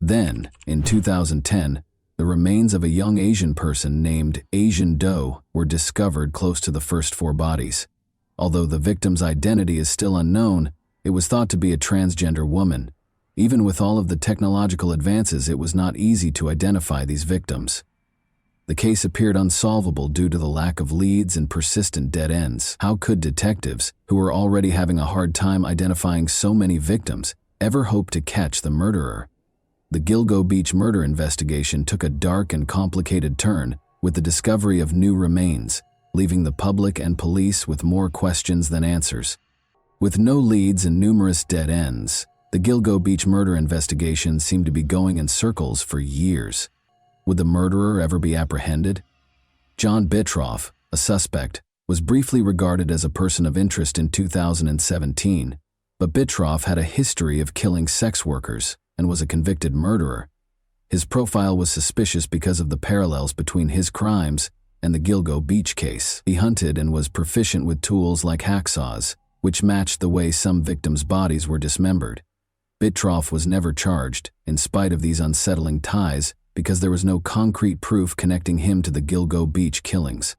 Then, in 2010, the remains of a young Asian person named Asian Doe were discovered close to the first 4 bodies. Although the victim's identity is still unknown, it was thought to be a transgender woman. Even with all of the technological advances, it was not easy to identify these victims. The case appeared unsolvable due to the lack of leads and persistent dead ends. How could detectives, who were already having a hard time identifying so many victims, ever hope to catch the murderer? The Gilgo Beach murder investigation took a dark and complicated turn with the discovery of new remains, leaving the public and police with more questions than answers. With no leads and numerous dead ends, the Gilgo Beach murder investigation seemed to be going in circles for years. Would the murderer ever be apprehended? John Bittroff, a suspect, was briefly regarded as a person of interest in 2017, but Bittroff had a history of killing sex workers and was a convicted murderer. His profile was suspicious because of the parallels between his crimes and the Gilgo Beach case. He hunted and was proficient with tools like hacksaws, which matched the way some victims' bodies were dismembered. Bittroff was never charged, in spite of these unsettling ties, because there was no concrete proof connecting him to the Gilgo Beach killings.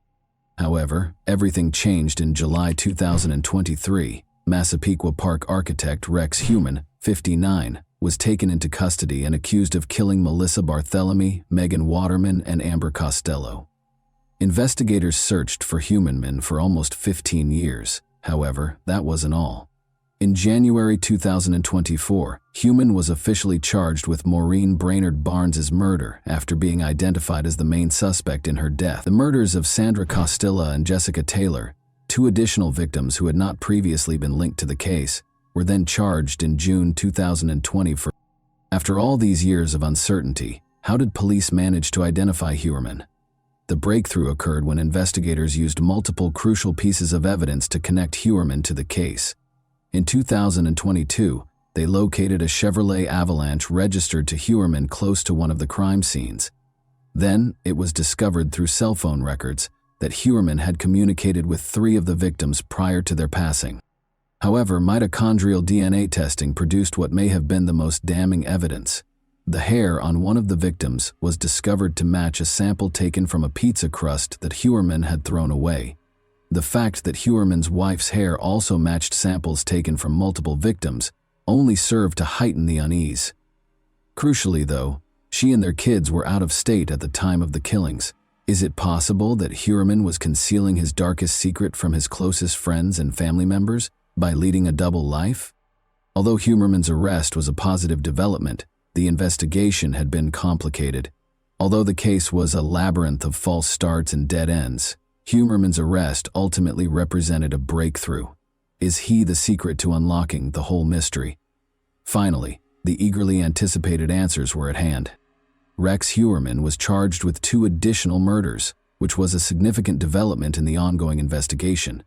However, everything changed in July 2023. Massapequa Park architect Rex Heumann, 59, was taken into custody and accused of killing Melissa Barthelemy, Megan Waterman, and Amber Costello. Investigators searched for Heumann for almost 15 years. However, that wasn't all. In January 2024, Heumann was officially charged with Maureen Brainerd Barnes's murder after being identified as the main suspect in her death. The murders of Sandra Costello and Jessica Taylor, 2 additional victims who had not previously been linked to the case, were then charged in June 2020 for. After all these years of uncertainty, how did police manage to identify Heumann? The breakthrough occurred when investigators used multiple crucial pieces of evidence to connect Heumann to the case. In 2022, they located a Chevrolet Avalanche registered to Heumann close to one of the crime scenes. Then, it was discovered through cell phone records that Heumann had communicated with 3 of the victims prior to their passing. However, mitochondrial DNA testing produced what may have been the most damning evidence. The hair on one of the victims was discovered to match a sample taken from a pizza crust that Heuermann had thrown away. The fact that Heuermann's wife's hair also matched samples taken from multiple victims only served to heighten the unease. Crucially, though, she and their kids were out of state at the time of the killings. Is it possible that Heuermann was concealing his darkest secret from his closest friends and family members by leading a double life? Although Heuermann's arrest was a positive development, the investigation had been complicated. Although the case was a labyrinth of false starts and dead ends, Heuermann's arrest ultimately represented a breakthrough. Is he the secret to unlocking the whole mystery? Finally, the eagerly anticipated answers were at hand. Rex Heuermann was charged with 2 additional murders, which was a significant development in the ongoing investigation.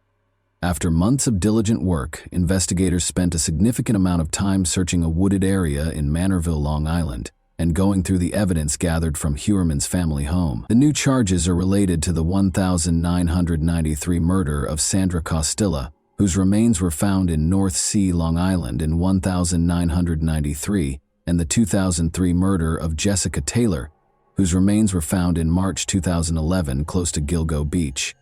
After months of diligent work, investigators spent a significant amount of time searching a wooded area in Manorville, Long Island, and going through the evidence gathered from Heuermann's family home. The new charges are related to the 1993 murder of Sandra Costilla, whose remains were found in North Sea, Long Island in 1993, and the 2003 murder of Jessica Taylor, whose remains were found in March 2011 close to Gilgo Beach.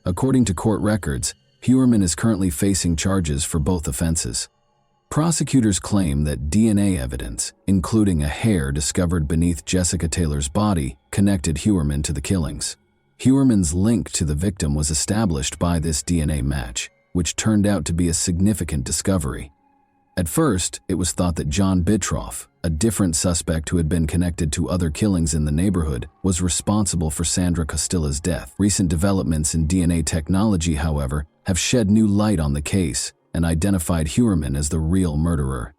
According to court records, Heuermann is currently facing charges for both offenses. Prosecutors claim that DNA evidence, including a hair discovered beneath Jessica Taylor's body, connected Heuermann to the killings. Heuermann's link to the victim was established by this DNA match, which turned out to be a significant discovery. At first, it was thought that John Bittroff, a different suspect who had been connected to other killings in the neighborhood, was responsible for Sandra Costilla's death. Recent developments in DNA technology, however, have shed new light on the case and identified Heuermann as the real murderer.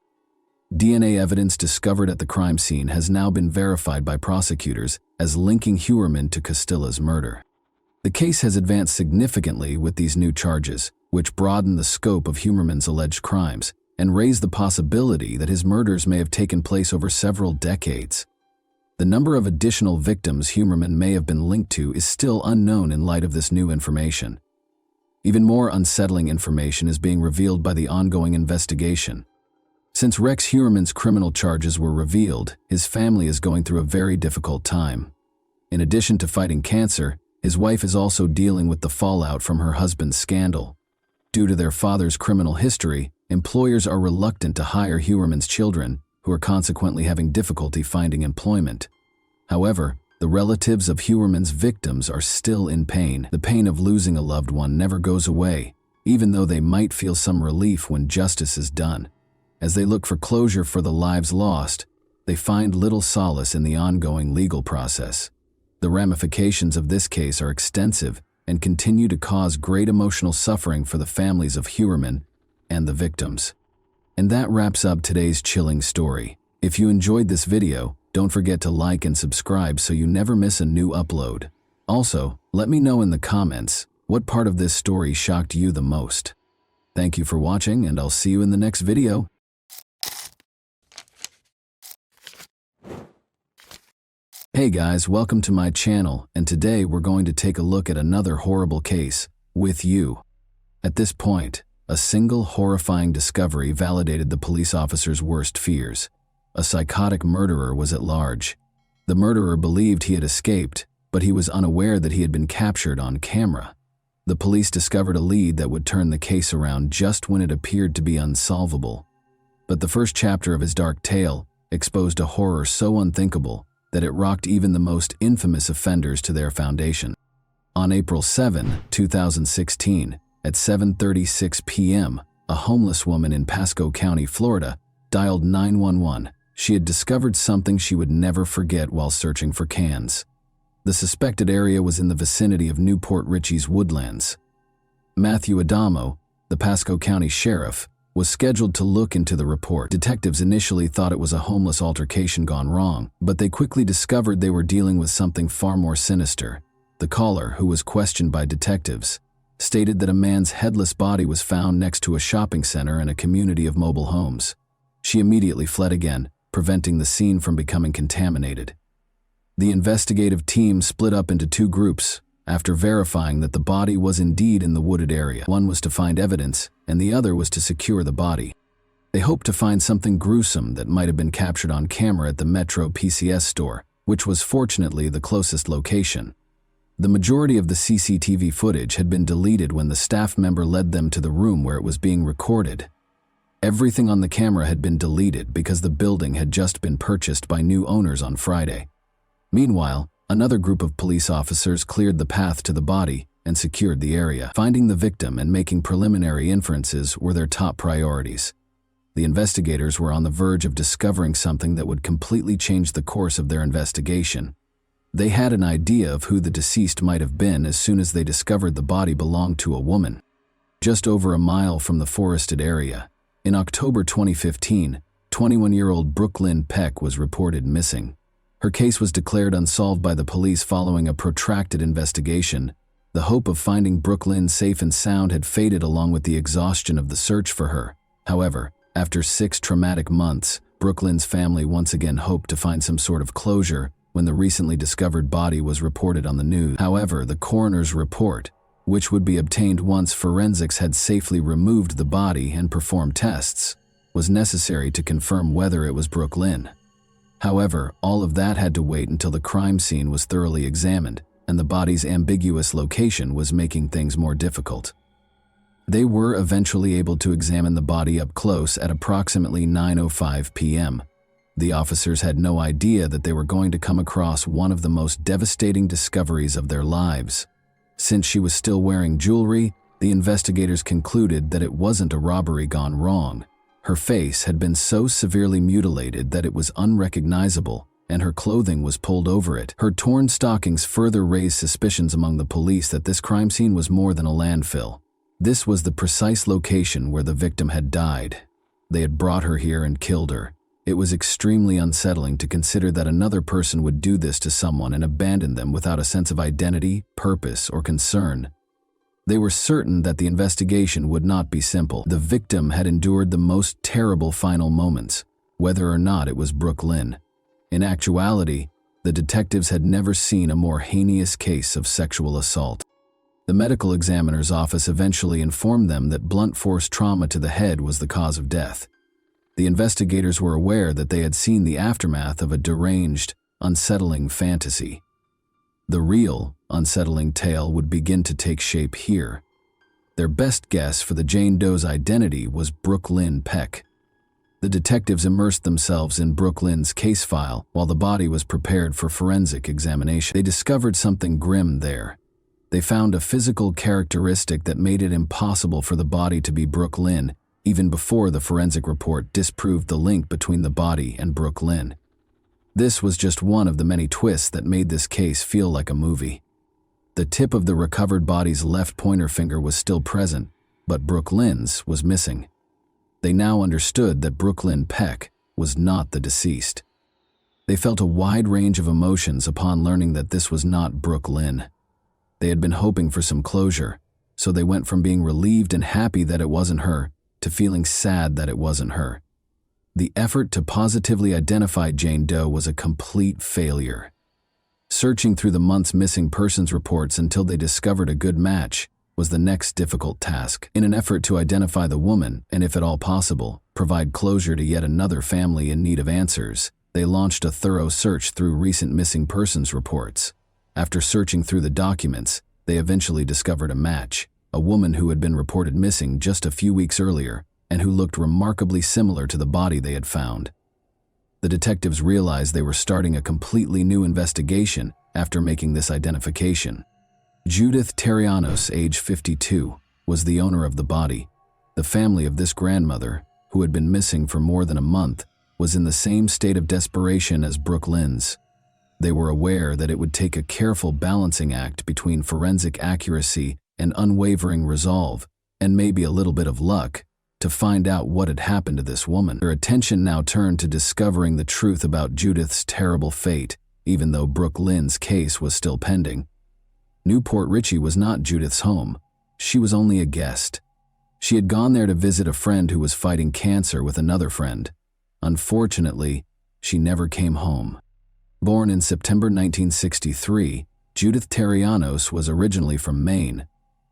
DNA evidence discovered at the crime scene has now been verified by prosecutors as linking Heuermann to Costilla's murder. The case has advanced significantly with these new charges, which broaden the scope of Heuermann's alleged crimes and raise the possibility that his murders may have taken place over several decades. The number of additional victims Heuermann may have been linked to is still unknown in light of this new information. Even more unsettling information is being revealed by the ongoing investigation. Since Rex Heuermann's criminal charges were revealed, his family is going through a very difficult time. In addition to fighting cancer, his wife is also dealing with the fallout from her husband's scandal. Due to their father's criminal history, employers are reluctant to hire Heuermann's children, who are consequently having difficulty finding employment. However, the relatives of Heuermann's victims are still in pain. The pain of losing a loved one never goes away, even though they might feel some relief when justice is done. As they look for closure for the lives lost, they find little solace in the ongoing legal process. The ramifications of this case are extensive and continue to cause great emotional suffering for the families of Heuermann and the victims. And that wraps up today's chilling story. If you enjoyed this video, don't forget to like and subscribe so you never miss a new upload. Also, let me know in the comments what part of this story shocked you the most. Thank you for watching, and I'll see you in the next video. Hey guys, welcome to my channel, and today we're going to take a look at another horrible case with you. At this point, a single horrifying discovery validated the police officer's worst fears. A psychotic murderer was at large. The murderer believed he had escaped, but he was unaware that he had been captured on camera. The police discovered a lead that would turn the case around just when it appeared to be unsolvable. But the first chapter of his dark tale exposed a horror so unthinkable that it rocked even the most infamous offenders to their foundation. On April 7, 2016, at 7:36 p.m., a homeless woman in Pasco County, Florida, dialed 911. She had discovered something she would never forget while searching for cans. The suspected area was in the vicinity of Newport Richey's Woodlands. Matthew Adamo, the Pasco County Sheriff, was scheduled to look into the report. Detectives initially thought it was a homeless altercation gone wrong, but they quickly discovered they were dealing with something far more sinister. The caller, who was questioned by detectives, stated that a man's headless body was found next to a shopping center and a community of mobile homes. She immediately fled again, preventing the scene from becoming contaminated. The investigative team split up into 2 groups after verifying that the body was indeed in the wooded area. One was to find evidence, and the other was to secure the body. They hoped to find something gruesome that might have been captured on camera at the Metro PCS store, which was fortunately the closest location. The majority of the CCTV footage had been deleted when the staff member led them to the room where it was being recorded. Everything on the camera had been deleted because the building had just been purchased by new owners on Friday. Meanwhile, another group of police officers cleared the path to the body and secured the area. Finding the victim and making preliminary inferences were their top priorities. The investigators were on the verge of discovering something that would completely change the course of their investigation. They had an idea of who the deceased might have been as soon as they discovered the body belonged to a woman. Just over a mile from the forested area, in October 2015, 21-year-old Brooklyn Peck was reported missing. Her case was declared unsolved by the police following a protracted investigation. The hope of finding Brooklyn safe and sound had faded along with the exhaustion of the search for her. However, after 6 traumatic months, Brooklyn's family once again hoped to find some sort of closure when the recently discovered body was reported on the news. However, the coroner's report, which would be obtained once forensics had safely removed the body and performed tests, was necessary to confirm whether it was Brooklyn. However, all of that had to wait until the crime scene was thoroughly examined, and the body's ambiguous location was making things more difficult. They were eventually able to examine the body up close at approximately 9:05 p.m. The officers had no idea that they were going to come across one of the most devastating discoveries of their lives. Since she was still wearing jewelry, the investigators concluded that it wasn't a robbery gone wrong. Her face had been so severely mutilated that it was unrecognizable, and her clothing was pulled over it. Her torn stockings further raised suspicions among the police that this crime scene was more than a landfill. This was the precise location where the victim had died. They had brought her here and killed her. It was extremely unsettling to consider that another person would do this to someone and abandon them without a sense of identity, purpose, or concern. They were certain that the investigation would not be simple. The victim had endured the most terrible final moments, whether or not it was Brooklyn. In actuality, the detectives had never seen a more heinous case of sexual assault. The medical examiner's office eventually informed them that blunt force trauma to the head was the cause of death. The investigators were aware that they had seen the aftermath of a deranged, unsettling fantasy. The real, unsettling tale would begin to take shape here. Their best guess for the Jane Doe's identity was Brooklyn Peck. The detectives immersed themselves in Brooklyn's case file while the body was prepared for forensic examination. They discovered something grim there. They found a physical characteristic that made it impossible for the body to be Brooklyn, even before the forensic report disproved the link between the body and Brooklyn. This was just one of the many twists that made this case feel like a movie. The tip of the recovered body's left pointer finger was still present, but Brooklyn's was missing. They now understood that Brooklyn Peck was not the deceased. They felt a wide range of emotions upon learning that this was not Brooklyn. They had been hoping for some closure, so they went from being relieved and happy that it wasn't her to feeling sad that it wasn't her. The effort to positively identify Jane Doe was a complete failure. Searching through the month's missing persons reports until they discovered a good match was the next difficult task. In an effort to identify the woman, and if at all possible, provide closure to yet another family in need of answers, they launched a thorough search through recent missing persons reports. After searching through the documents, they eventually discovered a match, a woman who had been reported missing just a few weeks earlier and who looked remarkably similar to the body they had found. The detectives realized they were starting a completely new investigation after making this identification. Judith Terrianos, age 52, was the owner of the body. The family of this grandmother, who had been missing for more than a month, was in the same state of desperation as Brooklyn's. They were aware that it would take a careful balancing act between forensic accuracy and unwavering resolve, and maybe a little bit of luck, to find out what had happened to this woman. Their attention now turned to discovering the truth about Judith's terrible fate, even though Brooklyn's case was still pending. Newport Richey was not Judith's home. She was only a guest. She had gone there to visit a friend who was fighting cancer with another friend. Unfortunately, she never came home. Born in September 1963, Judith Terrianos was originally from Maine.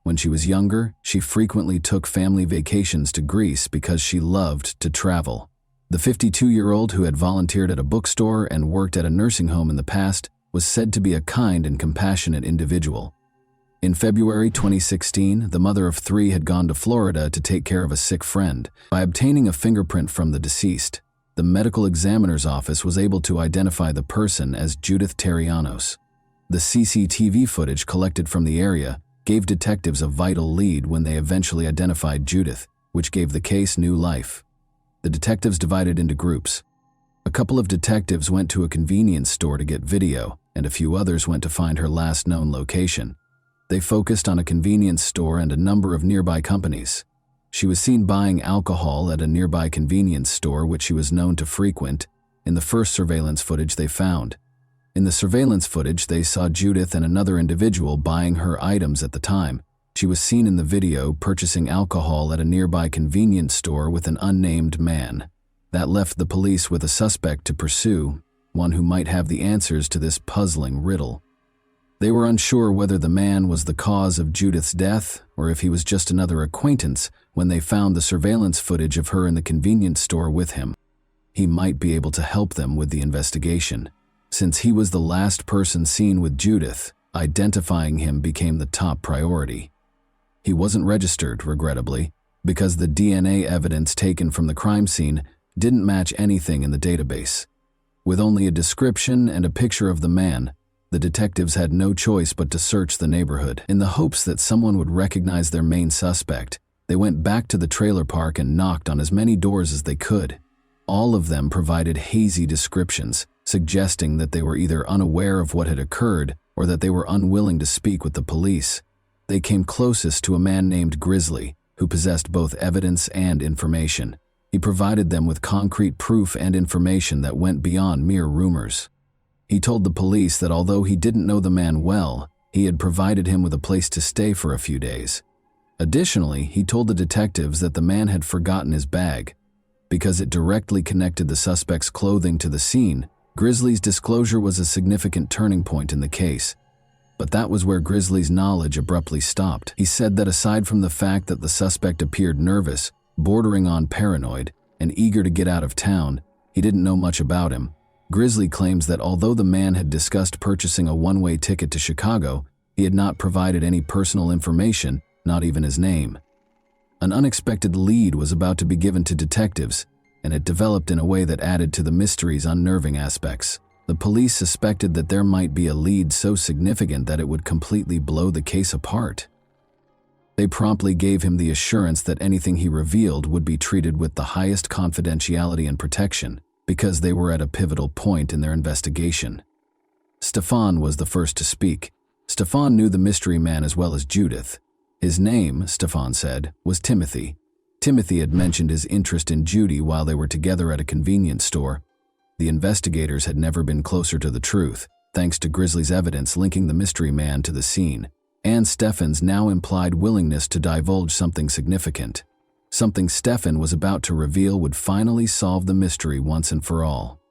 When she was younger, she frequently took family vacations to Greece because she loved to travel. The 52-year-old who had volunteered at a bookstore and worked at a nursing home in the past was said to be a kind and compassionate individual. In February 2016, the mother of 3 had gone to Florida to take care of a sick friend. By obtaining a fingerprint from the deceased, the medical examiner's office was able to identify the person as Judith Terrianos. The CCTV footage collected from the area gave detectives a vital lead when they eventually identified Judith, which gave the case new life. The detectives divided into groups. A couple of detectives went to a convenience store to get video, and a few others went to find her last known location. They focused on a convenience store and a number of nearby companies. She was seen buying alcohol at a nearby convenience store which she was known to frequent in the first surveillance footage they found. In the surveillance footage, they saw Judith and another individual buying her items at the time. She was seen in the video purchasing alcohol at a nearby convenience store with an unnamed man. That left the police with a suspect to pursue, one who might have the answers to this puzzling riddle. They were unsure whether the man was the cause of Judith's death or if he was just another acquaintance when they found the surveillance footage of her in the convenience store with him. He might be able to help them with the investigation. Since he was the last person seen with Judith, identifying him became the top priority. He wasn't registered, regrettably, because the DNA evidence taken from the crime scene didn't match anything in the database. With only a description and a picture of the man, the detectives had no choice but to search the neighborhood. In the hopes that someone would recognize their main suspect, they went back to the trailer park and knocked on as many doors as they could. All of them provided hazy descriptions, suggesting that they were either unaware of what had occurred or that they were unwilling to speak with the police. They came closest to a man named Grizzly, who possessed both evidence and information. He provided them with concrete proof and information that went beyond mere rumors. He told the police that although he didn't know the man well, he had provided him with a place to stay for a few days. Additionally, he told the detectives that the man had forgotten his bag. Because it directly connected the suspect's clothing to the scene, Grizzly's disclosure was a significant turning point in the case. But that was where Grizzly's knowledge abruptly stopped. He said that aside from the fact that the suspect appeared nervous, bordering on paranoid, and eager to get out of town, he didn't know much about him. Grizzly claims that although the man had discussed purchasing a one-way ticket to Chicago, he had not provided any personal information, not even his name. An unexpected lead was about to be given to detectives, and it developed in a way that added to the mystery's unnerving aspects. The police suspected that there might be a lead so significant that it would completely blow the case apart. They promptly gave him the assurance that anything he revealed would be treated with the highest confidentiality and protection, because they were at a pivotal point in their investigation. Stefan was the first to speak. Stefan knew the mystery man as well as Judith. His name, Stefan said, was Timothy. Timothy had mentioned his interest in Judy while they were together at a convenience store. The investigators had never been closer to the truth, thanks to Grizzly's evidence linking the mystery man to the scene, and Stefan's now implied willingness to divulge something significant. Something Stefan was about to reveal would finally solve the mystery once and for all.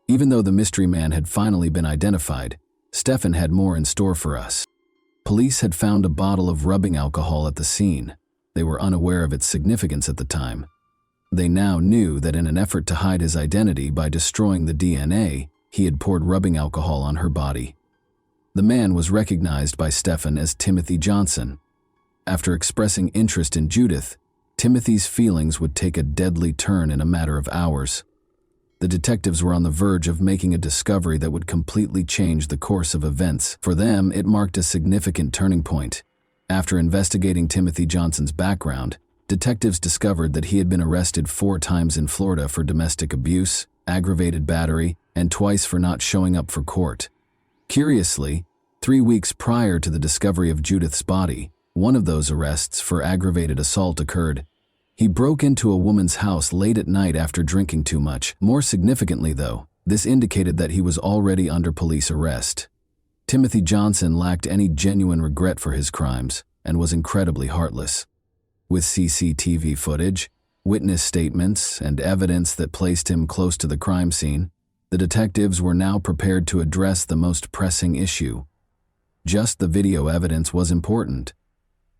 Even though the mystery man had finally been identified, Stefan had more in store for us. Police had found a bottle of rubbing alcohol at the scene. They were unaware of its significance at the time. They now knew that in an effort to hide his identity by destroying the DNA, he had poured rubbing alcohol on her body. The man was recognized by Stefan as Timothy Johnson. After expressing interest in Judith, Timothy's feelings would take a deadly turn in a matter of hours. The detectives were on the verge of making a discovery that would completely change the course of events. For them, it marked a significant turning point. After investigating Timothy Johnson's background, detectives discovered that he had been arrested 4 times in Florida for domestic abuse, aggravated battery, and twice for not showing up for court. Curiously, 3 weeks prior to the discovery of Judith's body, one of those arrests for aggravated assault occurred. He broke into a woman's house late at night after drinking too much. More significantly, though, this indicated that he was already under police arrest. Timothy Johnson lacked any genuine regret for his crimes and was incredibly heartless. With CCTV footage, witness statements, and evidence that placed him close to the crime scene, the detectives were now prepared to address the most pressing issue. Just the video evidence was important.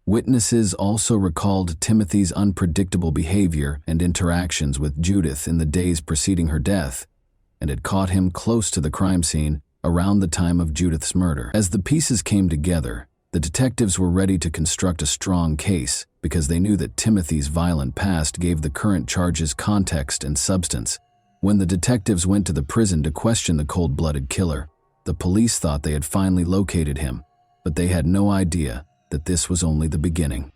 Witnesses also recalled Timothy's unpredictable behavior and interactions with Judith in the days preceding her death, and had caught him close to the crime scene around the time of Judith's murder. As the pieces came together, the detectives were ready to construct a strong case because they knew that Timothy's violent past gave the current charges context and substance. When the detectives went to the prison to question the cold-blooded killer, the police thought they had finally located him, but they had no idea that this was only the beginning.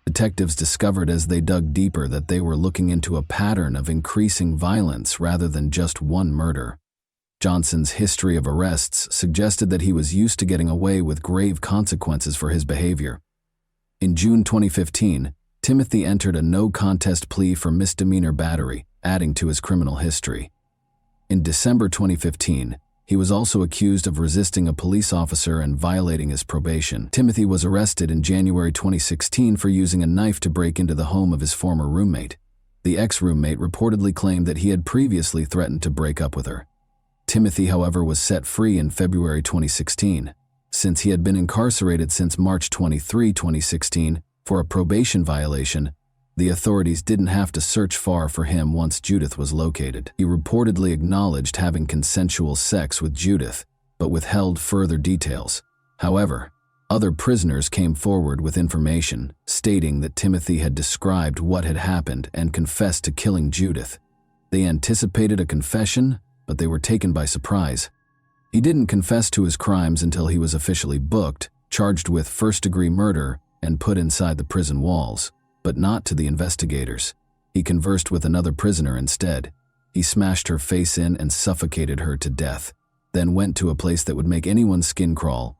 Detectives discovered as they dug deeper that they were looking into a pattern of increasing violence rather than just one murder. Johnson's history of arrests suggested that he was used to getting away with grave consequences for his behavior. In June 2015, Timothy entered a no-contest plea for misdemeanor battery, adding to his criminal history. In December 2015, he was also accused of resisting a police officer and violating his probation. Timothy was arrested in January 2016 for using a knife to break into the home of his former roommate. The ex-roommate reportedly claimed that he had previously threatened to break up with her. Timothy, however, was set free in February 2016. Since he had been incarcerated since March 23, 2016, for a probation violation, the authorities didn't have to search far for him once Judith was located. He reportedly acknowledged having consensual sex with Judith, but withheld further details. However, other prisoners came forward with information, stating that Timothy had described what had happened and confessed to killing Judith. They anticipated a confession, but they were taken by surprise. He didn't confess to his crimes until he was officially booked, charged with first-degree murder, and put inside the prison walls, but not to the investigators. He conversed with another prisoner instead. He smashed her face in and suffocated her to death, then went to a place that would make anyone's skin crawl.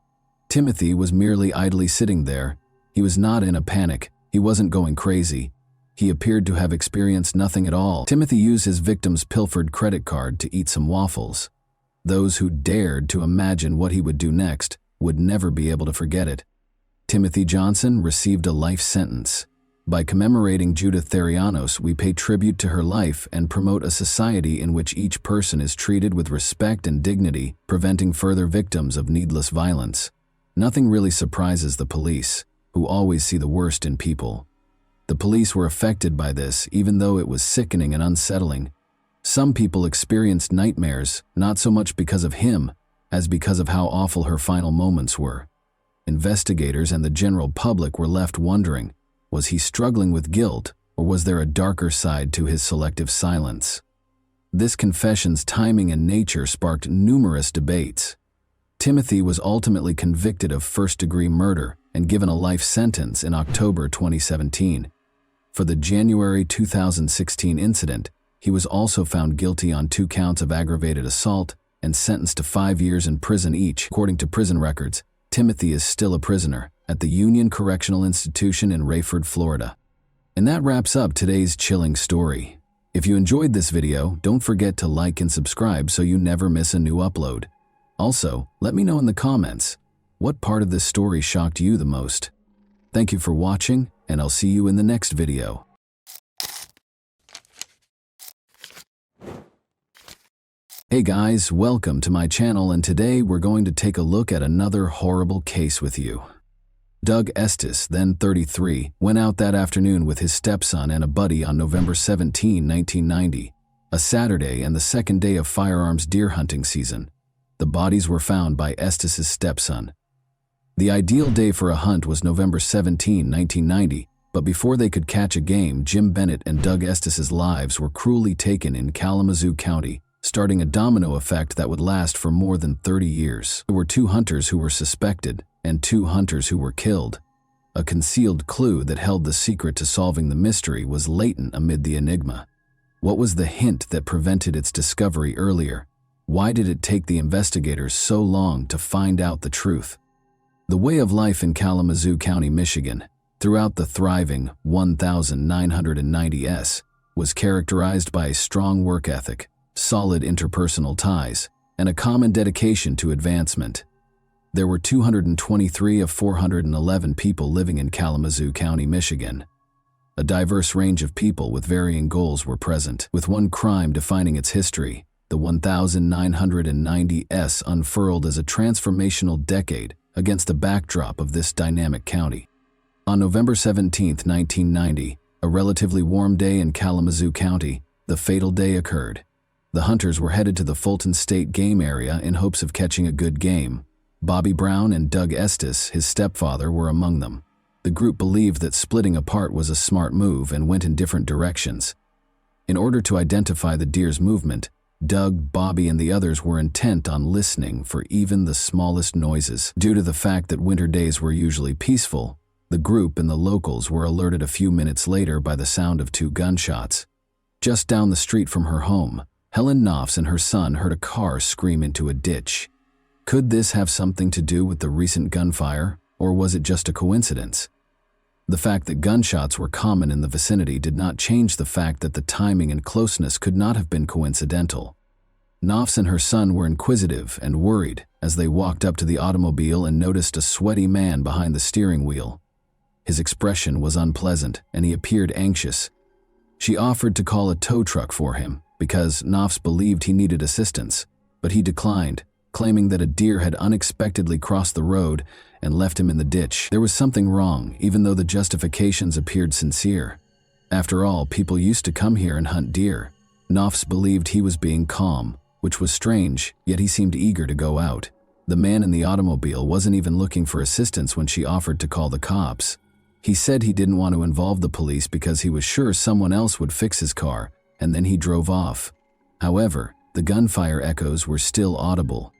Timothy was merely idly sitting there. He was not in a panic. He wasn't going crazy. He appeared to have experienced nothing at all. Timothy used his victim's pilfered credit card to eat some waffles. Those who dared to imagine what he would do next would never be able to forget it. Timothy Johnson received a life sentence. By commemorating Judith Therianos, we pay tribute to her life and promote a society in which each person is treated with respect and dignity, preventing further victims of needless violence. Nothing really surprises the police, who always see the worst in people. The police were affected by this, even though it was sickening and unsettling. Some people experienced nightmares, not so much because of him, as because of how awful her final moments were. Investigators and the general public were left wondering, was he struggling with guilt, or was there a darker side to his selective silence? This confession's timing and nature sparked numerous debates. Timothy was ultimately convicted of first-degree murder and given a life sentence in October 2017. For the January 2016 incident, he was also found guilty on 2 counts of aggravated assault and sentenced to 5 years in prison each. According to prison records, Timothy is still a prisoner at the Union Correctional Institution in Rayford, Florida. And that wraps up today's chilling story. If you enjoyed this video, don't forget to like and subscribe so you never miss a new upload. Also, let me know in the comments, what part of this story shocked you the most? Thank you for watching, and I'll see you in the next video. Hey guys, welcome to my channel, and today we're going to take a look at another horrible case with you. Doug Estes, then 33, went out that afternoon with his stepson and a buddy on November 17, 1990, a Saturday and the second day of firearms deer hunting season. The bodies were found by Estes' stepson. The ideal day for a hunt was November 17, 1990, but before they could catch a game, Jim Bennett and Doug Estes' lives were cruelly taken in Kalamazoo County, starting a domino effect that would last for more than 30 years. There were 2 hunters who were suspected and 2 hunters who were killed. A concealed clue that held the secret to solving the mystery was latent amid the enigma. What was the hint that prevented its discovery earlier? Why did it take the investigators so long to find out the truth? The way of life in Kalamazoo County, Michigan, throughout the thriving 1990s, was characterized by a strong work ethic, solid interpersonal ties, and a common dedication to advancement. There were 223 of 411 people living in Kalamazoo County, Michigan. A diverse range of people with varying goals were present, with one crime defining its history. The 1990s unfurled as a transformational decade against the backdrop of this dynamic county. On November 17, 1990, a relatively warm day in Kalamazoo County, the fatal day occurred. The hunters were headed to the Fulton State Game Area in hopes of catching a good game. Bobby Brown and Doug Estes, his stepfather, were among them. The group believed that splitting apart was a smart move and went in different directions. In order to identify the deer's movement, Doug, Bobby, and the others were intent on listening for even the smallest noises. Due to the fact that winter days were usually peaceful, the group and the locals were alerted a few minutes later by the sound of 2 gunshots. Just down the street from her home, Helen Knopf and her son heard a car scream into a ditch. Could this have something to do with the recent gunfire, or was it just a coincidence? The fact that gunshots were common in the vicinity did not change the fact that the timing and closeness could not have been coincidental. Knopf and her son were inquisitive and worried as they walked up to the automobile and noticed a sweaty man behind the steering wheel. His expression was unpleasant and he appeared anxious. She offered to call a tow truck for him because Knopf believed he needed assistance, but he declined, claiming that a deer had unexpectedly crossed the road and left him in the ditch. There was something wrong, even though the justifications appeared sincere. After all, people used to come here and hunt deer. Knopf believed he was being calm, which was strange, yet he seemed eager to go out. The man in the automobile wasn't even looking for assistance when she offered to call the cops. He said he didn't want to involve the police because he was sure someone else would fix his car, and then he drove off. However, the gunfire echoes were still audible.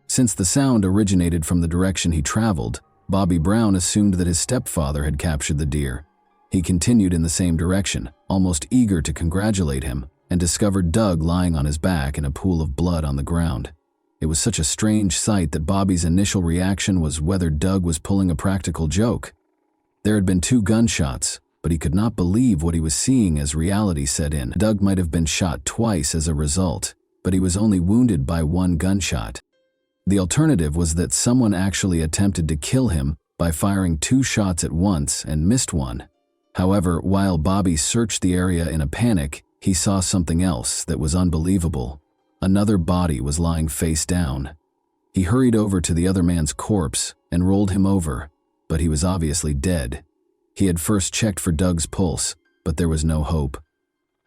Since the sound originated from the direction he traveled, Bobby Brown assumed that his stepfather had captured the deer. He continued in the same direction, almost eager to congratulate him, and discovered Doug lying on his back in a pool of blood on the ground. It was such a strange sight that Bobby's initial reaction was whether Doug was pulling a practical joke. There had been 2 gunshots, but he could not believe what he was seeing as reality set in. Doug might have been shot twice as a result, but he was only wounded by 1 gunshot. The alternative was that someone actually attempted to kill him by firing 2 shots at once and missed one. However, while Bobby searched the area in a panic, he saw something else that was unbelievable. Another body was lying face down. He hurried over to the other man's corpse and rolled him over, but he was obviously dead. He had first checked for Doug's pulse, but there was no hope.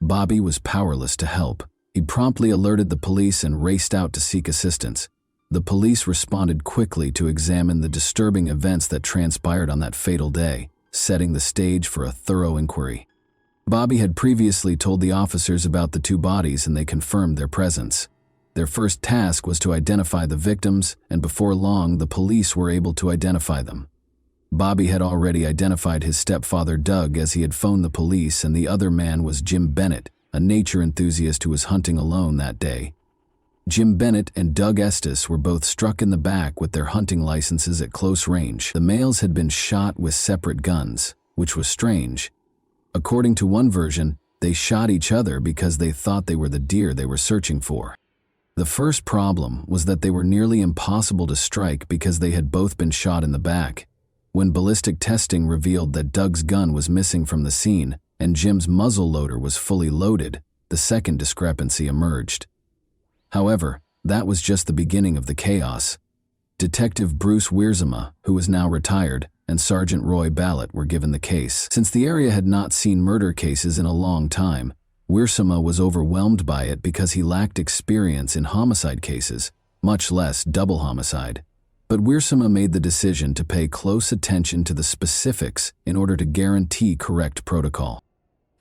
Bobby was powerless to help. He promptly alerted the police and raced out to seek assistance. The police responded quickly to examine the disturbing events that transpired on that fatal day, setting the stage for a thorough inquiry. Bobby had previously told the officers about the 2 bodies and they confirmed their presence. Their first task was to identify the victims, and before long the police were able to identify them. Bobby had already identified his stepfather Doug as he had phoned the police, and the other man was Jim Bennett, a nature enthusiast who was hunting alone that day. Jim Bennett and Doug Estes were both struck in the back with their hunting licenses at close range. The males had been shot with separate guns, which was strange. According to one version, they shot each other because they thought they were the deer they were searching for. The first problem was that they were nearly impossible to strike because they had both been shot in the back. When ballistic testing revealed that Doug's gun was missing from the scene and Jim's muzzle loader was fully loaded, the second discrepancy emerged. However, that was just the beginning of the chaos. Detective Bruce Wiersma, who was now retired, and Sergeant Roy Ballett were given the case. Since the area had not seen murder cases in a long time, Wiersma was overwhelmed by it because he lacked experience in homicide cases, much less double homicide. But Wiersma made the decision to pay close attention to the specifics in order to guarantee correct protocol.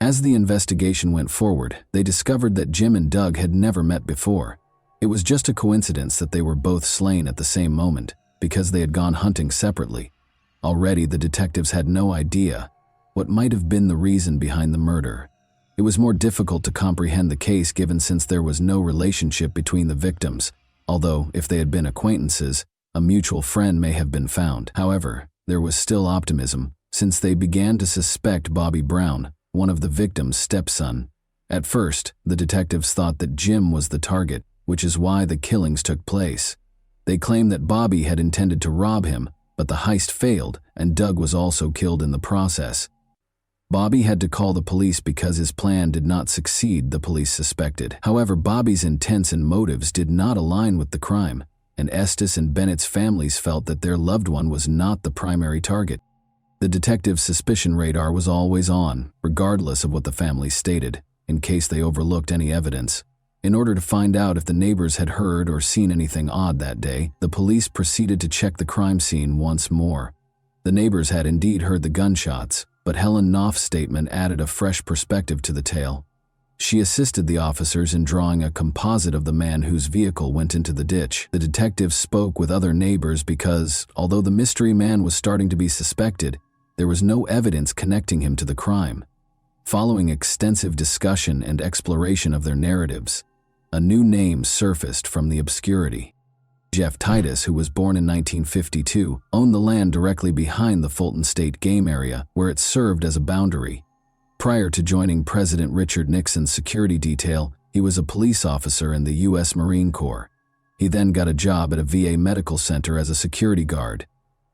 As the investigation went forward, they discovered that Jim and Doug had never met before. It was just a coincidence that they were both slain at the same moment, because they had gone hunting separately. Already, the detectives had no idea what might have been the reason behind the murder. It was more difficult to comprehend the case given since there was no relationship between the victims, although, if they had been acquaintances, a mutual friend may have been found. However, there was still optimism, since they began to suspect Bobby Brown, one of the victim's stepson. At first, the detectives thought that Jim was the target, which is why the killings took place. They claimed that Bobby had intended to rob him, but the heist failed and Doug was also killed in the process. Bobby had to call the police because his plan did not succeed, the police suspected. However, Bobby's intents and motives did not align with the crime, and Estes and Bennett's families felt that their loved one was not the primary target. The detective's suspicion radar was always on, regardless of what the family stated, in case they overlooked any evidence. In order to find out if the neighbors had heard or seen anything odd that day, the police proceeded to check the crime scene once more. The neighbors had indeed heard the gunshots, but Helen Knopf's statement added a fresh perspective to the tale. She assisted the officers in drawing a composite of the man whose vehicle went into the ditch. The detectives spoke with other neighbors because, although the mystery man was starting to be suspected, there was no evidence connecting him to the crime. Following extensive discussion and exploration of their narratives, a new name surfaced from the obscurity. Jeff Titus, who was born in 1952, owned the land directly behind the Fulton State Game Area, where it served as a boundary. Prior to joining President Richard Nixon's security detail, he was a police officer in the U.S. Marine Corps. He then got a job at a VA medical center as a security guard.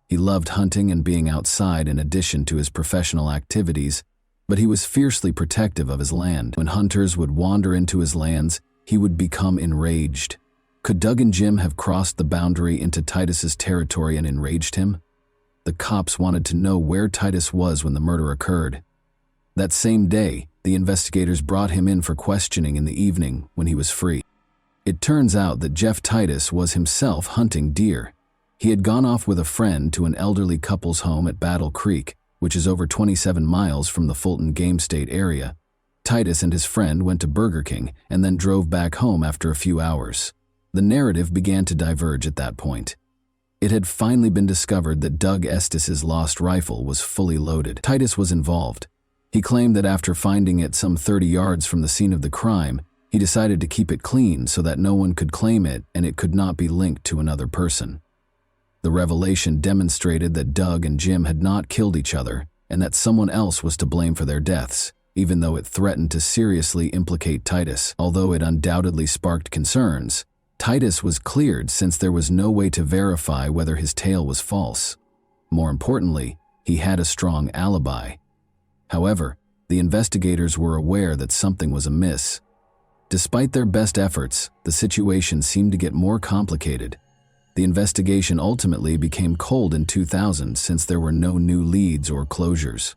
He loved hunting and being outside in addition to his professional activities, but he was fiercely protective of his land. When hunters would wander into his lands, he would become enraged. Could Doug and Jim have crossed the boundary into Titus's territory and enraged him? The cops wanted to know where Titus was when the murder occurred. That same day, the investigators brought him in for questioning in the evening when he was free. It turns out that Jeff Titus was himself hunting deer. He had gone off with a friend to an elderly couple's home at Battle Creek, which is over 27 miles from the Fulton Game State area. Titus and his friend went to Burger King and then drove back home after a few hours. The narrative began to diverge at that point. It had finally been discovered that Doug Estes' lost rifle was fully loaded. Titus was involved. He claimed that after finding it some 30 yards from the scene of the crime, he decided to keep it clean so that no one could claim it and it could not be linked to another person. The revelation demonstrated that Doug and Jim had not killed each other and that someone else was to blame for their deaths, even though it threatened to seriously implicate Titus. Although it undoubtedly sparked concerns, Titus was cleared since there was no way to verify whether his tale was false. More importantly, he had a strong alibi. However, the investigators were aware that something was amiss. Despite their best efforts, the situation seemed to get more complicated. The investigation ultimately became cold in 2000 since there were no new leads or closures.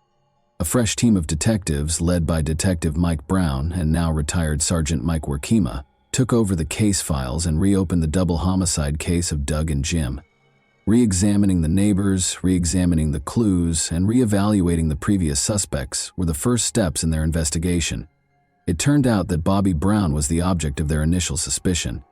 A fresh team of detectives, led by Detective Mike Brown and now retired Sergeant Mike Workema, took over the case files and reopened the double homicide case of Doug and Jim. Re-examining the neighbors, re-examining the clues, and re-evaluating the previous suspects were the first steps in their investigation. It turned out that Bobby Brown was the object of their initial suspicion.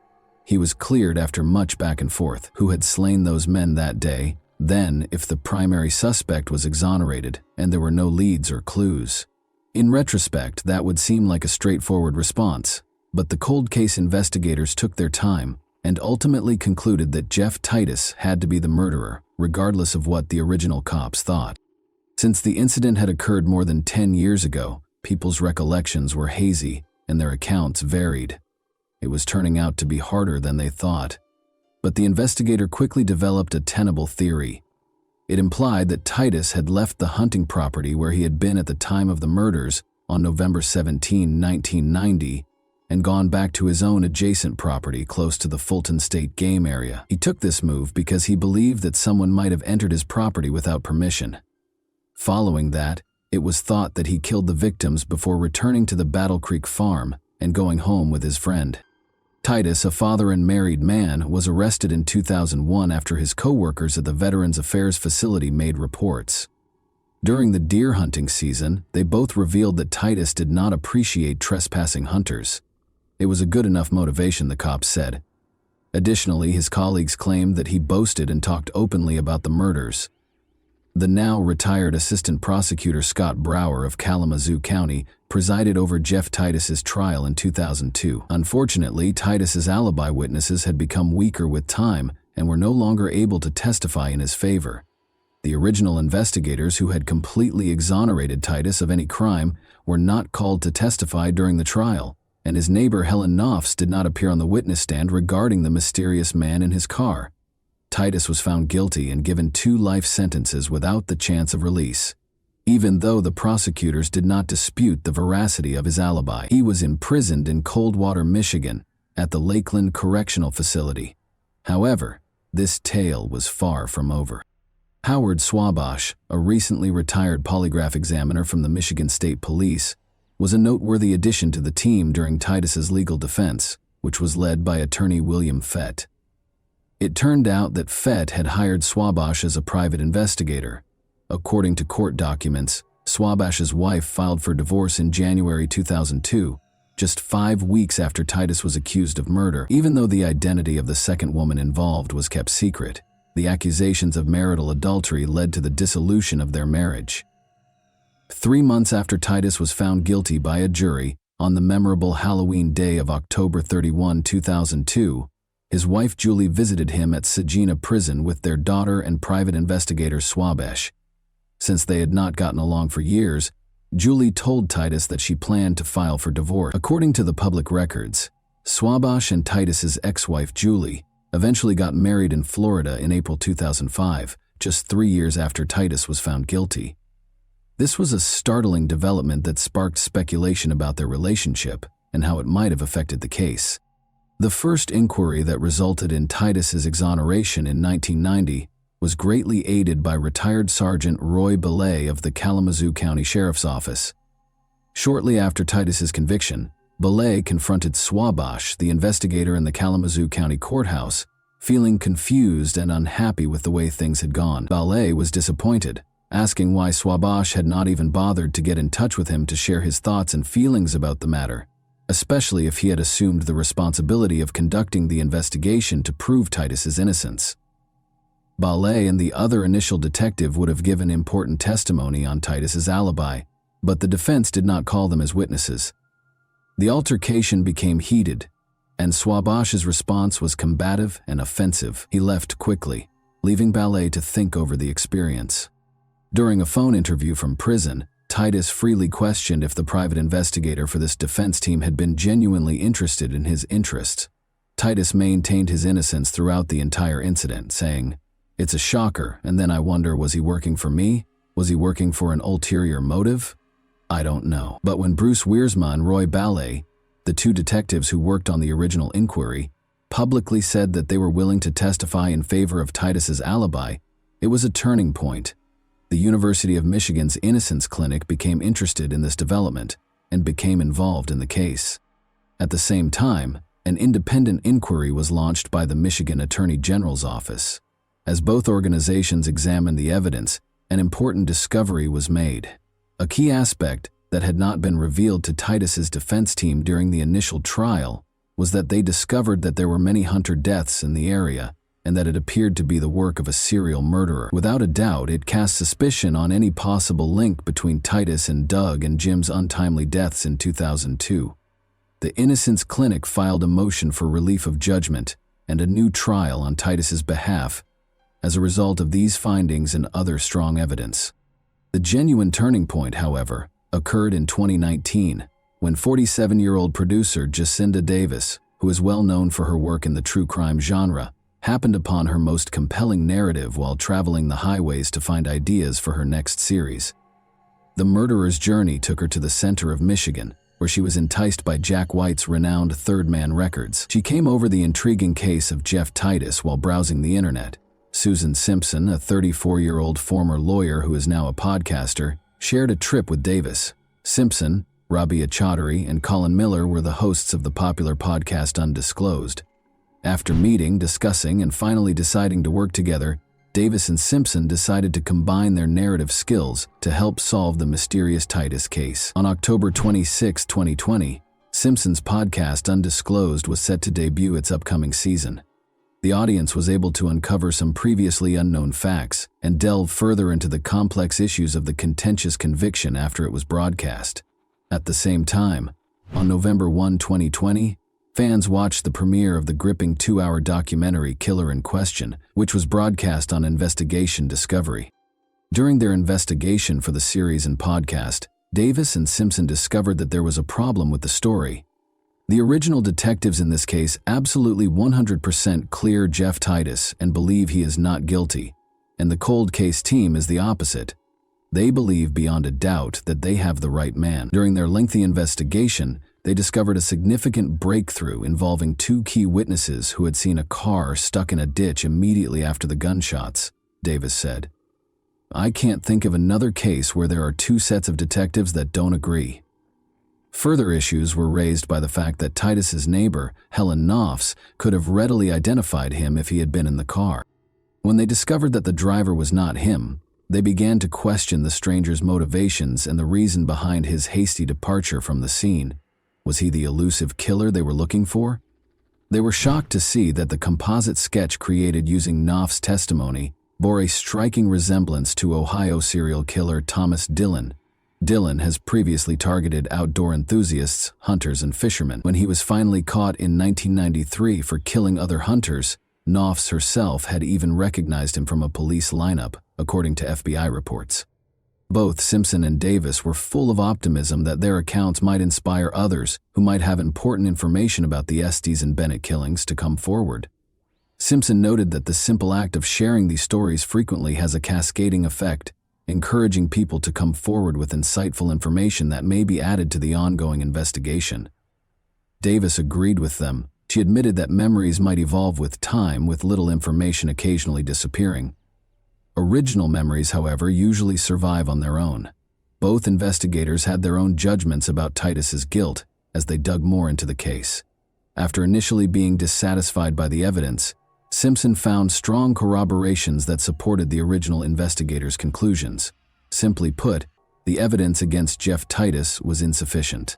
He was cleared after much back and forth. Who had slain those men that day? Then, if the primary suspect was exonerated and there were no leads or clues. In retrospect, that would seem like a straightforward response, but the cold case investigators took their time and ultimately concluded that Jeff Titus had to be the murderer, regardless of what the original cops thought. Since the incident had occurred more than 10 years ago, people's recollections were hazy and their accounts varied. It was turning out to be harder than they thought. But the investigator quickly developed a tenable theory. It implied that Titus had left the hunting property where he had been at the time of the murders on November 17, 1990, and gone back to his own adjacent property close to the Fulton State Game Area. He took this move because he believed that someone might have entered his property without permission. Following that, it was thought that he killed the victims before returning to the Battle Creek farm and going home with his friend. Titus, a father and married man, was arrested in 2001 after his co-workers at the Veterans Affairs facility made reports. During the deer hunting season, they both revealed that Titus did not appreciate trespassing hunters. It was a good enough motivation, the cops said. Additionally, his colleagues claimed that he boasted and talked openly about the murders. The now retired assistant prosecutor Scott Brower of Kalamazoo County presided over Jeff Titus's trial in 2002. Unfortunately, Titus's alibi witnesses had become weaker with time and were no longer able to testify in his favor. The original investigators who had completely exonerated Titus of any crime were not called to testify during the trial, and his neighbor Helen Knopfs did not appear on the witness stand regarding the mysterious man in his car. Titus was found guilty and given 2 life sentences without the chance of release. Even though the prosecutors did not dispute the veracity of his alibi, he was imprisoned in Coldwater, Michigan, at the Lakeland Correctional Facility. However, this tale was far from over. Howard Swabash, a recently retired polygraph examiner from the Michigan State Police, was a noteworthy addition to the team during Titus's legal defense, which was led by attorney William Fett. It turned out that Fett had hired Swabash as a private investigator. According to court documents, Swabash's wife filed for divorce in January 2002, just 5 weeks after Titus was accused of murder. Even though the identity of the second woman involved was kept secret, the accusations of marital adultery led to the dissolution of their marriage. 3 months after Titus was found guilty by a jury, on the memorable Halloween day of October 31, 2002, his wife Julie visited him at Saginaw Prison with their daughter and private investigator Swabash. Since they had not gotten along for years, Julie told Titus that she planned to file for divorce. According to the public records, Swabash and Titus's ex-wife Julie eventually got married in Florida in April 2005, just 3 years after Titus was found guilty. This was a startling development that sparked speculation about their relationship and how it might have affected the case. The first inquiry that resulted in Titus's exoneration in 1990 was greatly aided by retired Sergeant Roy Belay of the Kalamazoo County Sheriff's Office. Shortly after Titus's conviction, Belay confronted Swabash, the investigator in the Kalamazoo County Courthouse, feeling confused and unhappy with the way things had gone. Belay was disappointed, asking why Swabash had not even bothered to get in touch with him to share his thoughts and feelings about the matter, especially if he had assumed the responsibility of conducting the investigation to prove Titus's innocence. Belay and the other initial detective would have given important testimony on Titus's alibi, but the defense did not call them as witnesses. The altercation became heated, and Swabash's response was combative and offensive. He left quickly, leaving Belay to think over the experience. During a phone interview from prison, Titus freely questioned if the private investigator for this defense team had been genuinely interested in his interests. Titus maintained his innocence throughout the entire incident, saying, "It's a shocker, and then I wonder, was he working for me? Was he working for an ulterior motive? I don't know." But when Bruce Wiersma and Roy Belay, the 2 detectives who worked on the original inquiry, publicly said that they were willing to testify in favor of Titus's alibi, it was a turning point. The University of Michigan's Innocence Clinic became interested in this development and became involved in the case. At the same time, an independent inquiry was launched by the Michigan Attorney General's office. As both organizations examined the evidence, an important discovery was made. A key aspect that had not been revealed to Titus's defense team during the initial trial was that they discovered that there were many hunter deaths in the area and that it appeared to be the work of a serial murderer. Without a doubt, it cast suspicion on any possible link between Titus and Doug and Jim's untimely deaths in 2002. The Innocence Clinic filed a motion for relief of judgment and a new trial on Titus's behalf as a result of these findings and other strong evidence. The genuine turning point, however, occurred in 2019, when 47-year-old producer Jacinda Davis, who is well known for her work in the true crime genre, happened upon her most compelling narrative while traveling the highways to find ideas for her next series. The murderer's journey took her to the center of Michigan, where she was enticed by Jack White's renowned Third Man Records. She came over the intriguing case of Jeff Titus while browsing the internet. Susan Simpson, a 34-year-old former lawyer who is now a podcaster, shared a trip with Davis. Simpson, Rabia Chaudhry, and Colin Miller were the hosts of the popular podcast Undisclosed. After meeting, discussing, and finally deciding to work together, Davis and Simpson decided to combine their narrative skills to help solve the mysterious Titus case. On October 26, 2020, Simpson's podcast Undisclosed was set to debut its upcoming season. The audience was able to uncover some previously unknown facts and delve further into the complex issues of the contentious conviction after it was broadcast. At the same time, on November 1, 2020, fans watched the premiere of the gripping 2-hour documentary Killer in Question, which was broadcast on Investigation Discovery. During their investigation for the series and podcast, Davis and Simpson discovered that there was a problem with the story. The original detectives in this case absolutely 100% clear Jeff Titus and believe he is not guilty, and the cold case team is the opposite. They believe beyond a doubt that they have the right man. During their lengthy investigation, they discovered a significant breakthrough involving 2 key witnesses who had seen a car stuck in a ditch immediately after the gunshots, Davis said. I can't think of another case where there are two sets of detectives that don't agree. Further issues were raised by the fact that Titus's neighbor, Helen Knopfs, could have readily identified him if he had been in the car. When they discovered that the driver was not him, they began to question the stranger's motivations and the reason behind his hasty departure from the scene. Was he the elusive killer they were looking for? They were shocked to see that the composite sketch created using Knopf's testimony bore a striking resemblance to Ohio serial killer Thomas Dillon. Dillon has previously targeted outdoor enthusiasts, hunters, and fishermen. When he was finally caught in 1993 for killing other hunters, Knopfs herself had even recognized him from a police lineup, according to FBI reports. Both Simpson and Davis were full of optimism that their accounts might inspire others who might have important information about the Estes and Bennett killings to come forward. Simpson noted that the simple act of sharing these stories frequently has a cascading effect, encouraging people to come forward with insightful information that may be added to the ongoing investigation. Davis agreed with them. She admitted that memories might evolve with time, with little information occasionally disappearing. Original memories, however, usually survive on their own. Both investigators had their own judgments about Titus's guilt as they dug more into the case. After initially being dissatisfied by the evidence, Simpson found strong corroborations that supported the original investigators' conclusions. Simply put, the evidence against Jeff Titus was insufficient.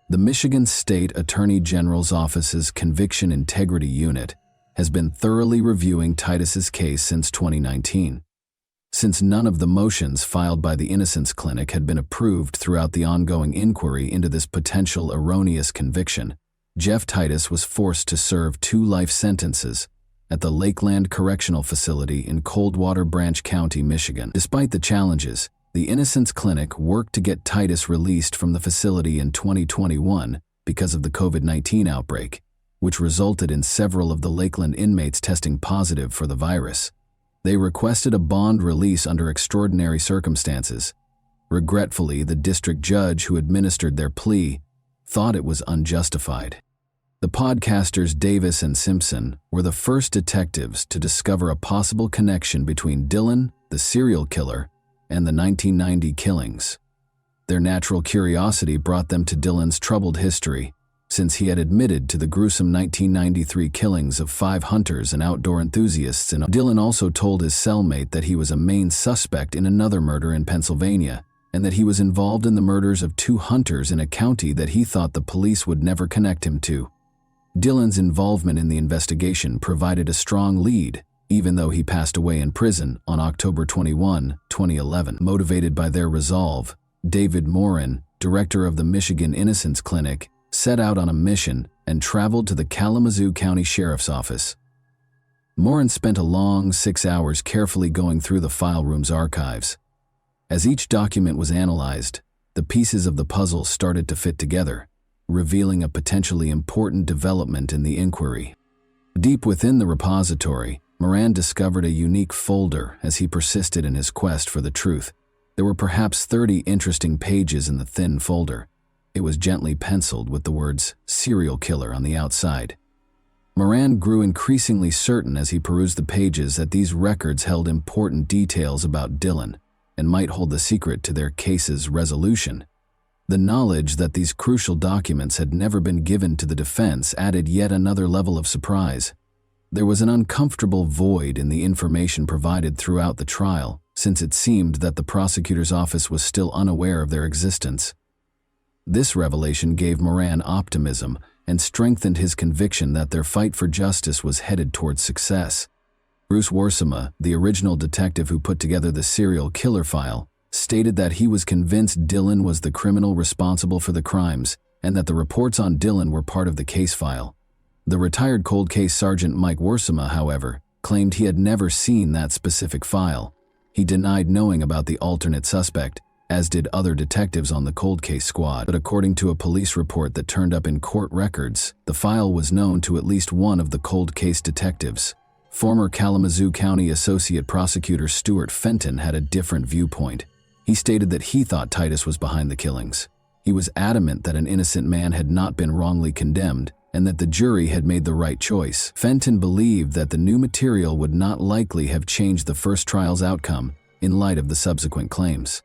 The Michigan State Attorney General's Office's Conviction Integrity Unit has been thoroughly reviewing Titus's case since 2019. Since none of the motions filed by the Innocence Clinic had been approved throughout the ongoing inquiry into this potential erroneous conviction, Jeff Titus was forced to serve 2 life sentences at the Lakeland Correctional Facility in Coldwater Branch County, Michigan. Despite the challenges, the Innocence Clinic worked to get Titus released from the facility in 2021 because of the COVID-19 outbreak, which resulted in several of the Lakeland inmates testing positive for the virus. They requested a bond release under extraordinary circumstances. Regretfully, the district judge who administered their plea thought it was unjustified. The podcasters Davis and Simpson were the first detectives to discover a possible connection between Dillon, the serial killer, and the 1990 killings. Their natural curiosity brought them to Dillon's troubled history, since he had admitted to the gruesome 1993 killings of 5 hunters and outdoor enthusiasts. And Dillon also told his cellmate that he was a main suspect in another murder in Pennsylvania, and that he was involved in the murders of 2 hunters in a county that he thought the police would never connect him to. Dillon's involvement in the investigation provided a strong lead, even though he passed away in prison on October 21, 2011. Motivated by their resolve, David Morin, director of the Michigan Innocence Clinic, set out on a mission and traveled to the Kalamazoo County Sheriff's Office. Morin spent a long 6 hours carefully going through the file room's archives. As each document was analyzed, the pieces of the puzzle started to fit together, revealing a potentially important development in the inquiry. Deep within the repository, Moran discovered a unique folder as he persisted in his quest for the truth. There were perhaps 30 interesting pages in the thin folder. It was gently penciled with the words "serial killer" on the outside. Moran grew increasingly certain as he perused the pages that these records held important details about Dillon and might hold the secret to their case's resolution. The knowledge that these crucial documents had never been given to the defense added yet another level of surprise. There was an uncomfortable void in the information provided throughout the trial, since it seemed that the prosecutor's office was still unaware of their existence. This revelation gave Moran optimism and strengthened his conviction that their fight for justice was headed towards success. Bruce Worsema, the original detective who put together the serial killer file, stated that he was convinced Dillon was the criminal responsible for the crimes and that the reports on Dillon were part of the case file. The retired cold case sergeant Mike Worsema, however, claimed he had never seen that specific file. He denied knowing about the alternate suspect, as did other detectives on the cold case squad. But according to a police report that turned up in court records, the file was known to at least one of the cold case detectives. Former Kalamazoo County Associate Prosecutor Stuart Fenton had a different viewpoint. He stated that he thought Titus was behind the killings. He was adamant that an innocent man had not been wrongly condemned and that the jury had made the right choice. Fenton believed that the new material would not likely have changed the first trial's outcome. in light of the subsequent claims.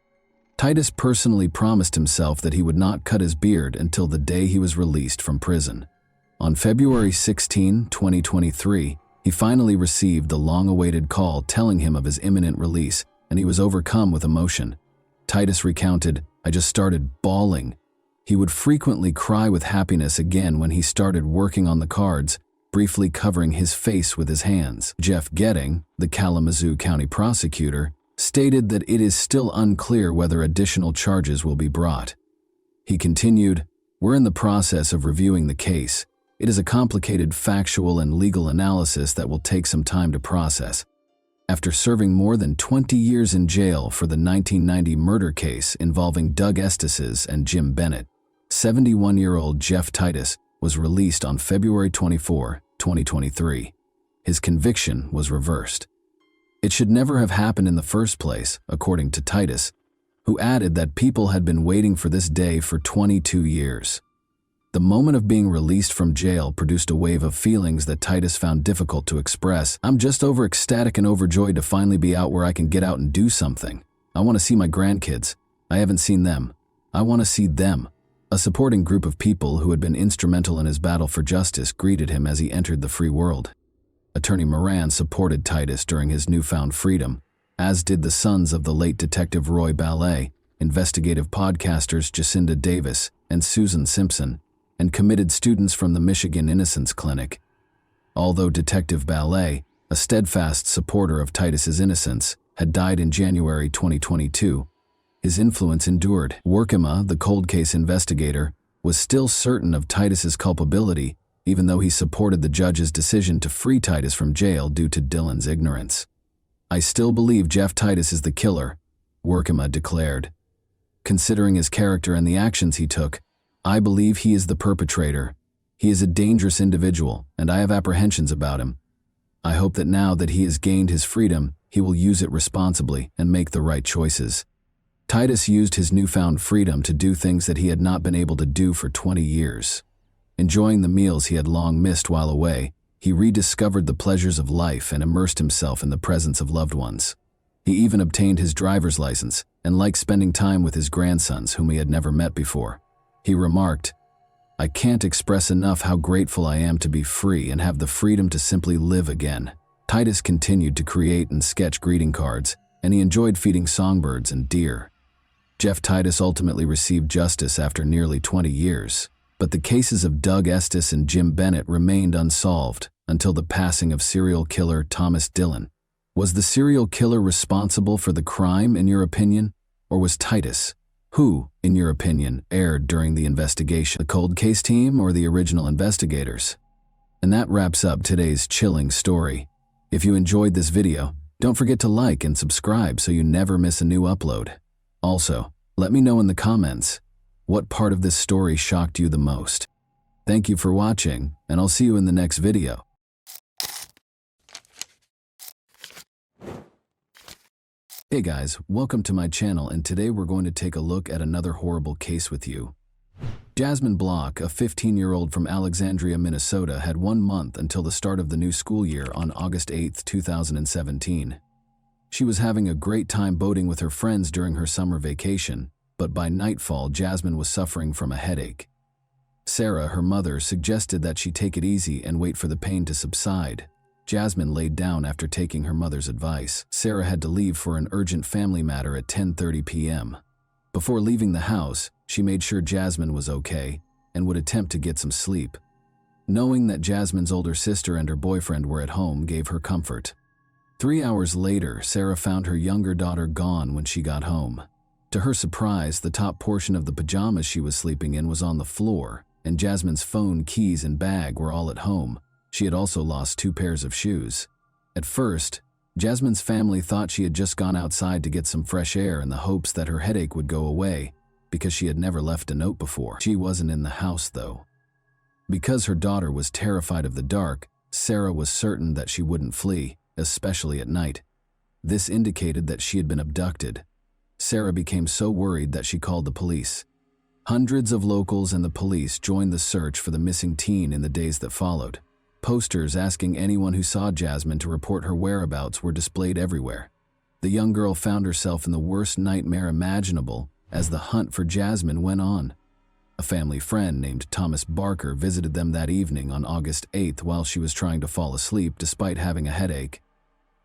Titus personally promised himself that he would not cut his beard until the day he was released from prison. On February 16, 2023, he finally received the long-awaited call telling him of his imminent release, and he was overcome with emotion. Titus recounted, "I just started bawling." He would frequently cry with happiness again when he started working on the cards, briefly covering his face with his hands. Jeff Getting, the Kalamazoo County prosecutor, stated that it is still unclear whether additional charges will be brought. He continued, "We're in the process of reviewing the case. It is a complicated factual and legal analysis that will take some time to process." After serving more than 20 years in jail for the 1990 murder case involving Doug Estes and Jim Bennett, 71-year-old Jeff Titus was released on February 24, 2023. His conviction was reversed. It should never have happened in the first place, according to Titus, who added that people had been waiting for this day for 22 years. The moment of being released from jail produced a wave of feelings that Titus found difficult to express. "I'm just ecstatic and overjoyed to finally be out where I can get out and do something. I want to see my grandkids. I haven't seen them. I want to see them." A supporting group of people who had been instrumental in his battle for justice greeted him as he entered the free world. Attorney Moran supported Titus during his newfound freedom, as did the sons of the late Detective Roy Ballet, investigative podcasters Jacinda Davis and Susan Simpson, and committed students from the Michigan Innocence Clinic. Although Detective Ballet, a steadfast supporter of Titus's innocence, had died in January 2022, his influence endured. Workema, the cold case investigator, was still certain of Titus's culpability, even though he supported the judge's decision to free Titus from jail due to Dylan's ignorance. "I still believe Jeff Titus is the killer," Workema declared. "Considering his character and the actions he took, I believe he is the perpetrator. He is a dangerous individual, and I have apprehensions about him. I hope that now that he has gained his freedom, he will use it responsibly and make the right choices." Titus used his newfound freedom to do things that he had not been able to do for 20 years. Enjoying the meals he had long missed while away, he rediscovered the pleasures of life and immersed himself in the presence of loved ones. He even obtained his driver's license and liked spending time with his grandsons whom he had never met before. He remarked, "I can't express enough how grateful I am to be free and have the freedom to simply live again." Titus continued to create and sketch greeting cards, and he enjoyed feeding songbirds and deer. Jeff Titus ultimately received justice after nearly 20 years, but the cases of Doug Estes and Jim Bennett remained unsolved until the passing of serial killer Thomas Dillon. Was the serial killer responsible for the crime, in your opinion, or was Titus? Who, in your opinion, erred during the investigation? The cold case team or the original investigators? And that wraps up today's chilling story. If you enjoyed this video, don't forget to like and subscribe so you never miss a new upload. Also, let me know in the comments, what part of this story shocked you the most? Thank you for watching, and I'll see you in the next video. Hey guys, welcome to my channel, and today we're going to take a look at another horrible case with you. Jasmine Block, a 15-year-old from Alexandria, Minnesota, had 1 month until the start of the new school year on August 8, 2017. She was having a great time boating with her friends during her summer vacation, but by nightfall, Jasmine was suffering from a headache. Sarah, her mother, suggested that she take it easy and wait for the pain to subside. Jasmine laid down after taking her mother's advice. Sarah had to leave for an urgent family matter at 10:30 p.m. Before leaving the house, she made sure Jasmine was okay and would attempt to get some sleep. Knowing that Jasmine's older sister and her boyfriend were at home gave her comfort. 3 hours later, Sarah found her younger daughter gone when she got home. To her surprise, the top portion of the pajamas she was sleeping in was on the floor, and Jasmine's phone, keys, and bag were all at home. She had also lost 2 pairs of shoes. At first, Jasmine's family thought she had just gone outside to get some fresh air in the hopes that her headache would go away, because she had never left a note before. She wasn't in the house, though. Because her daughter was terrified of the dark, Sarah was certain that she wouldn't flee, especially at night. This indicated that she had been abducted. Sarah became so worried that she called the police. Hundreds of locals and the police joined the search for the missing teen in the days that followed. Posters asking anyone who saw Jasmine to report her whereabouts were displayed everywhere. The young girl found herself in the worst nightmare imaginable as the hunt for Jasmine went on. A family friend named Thomas Barker visited them that evening on August 8th while she was trying to fall asleep despite having a headache.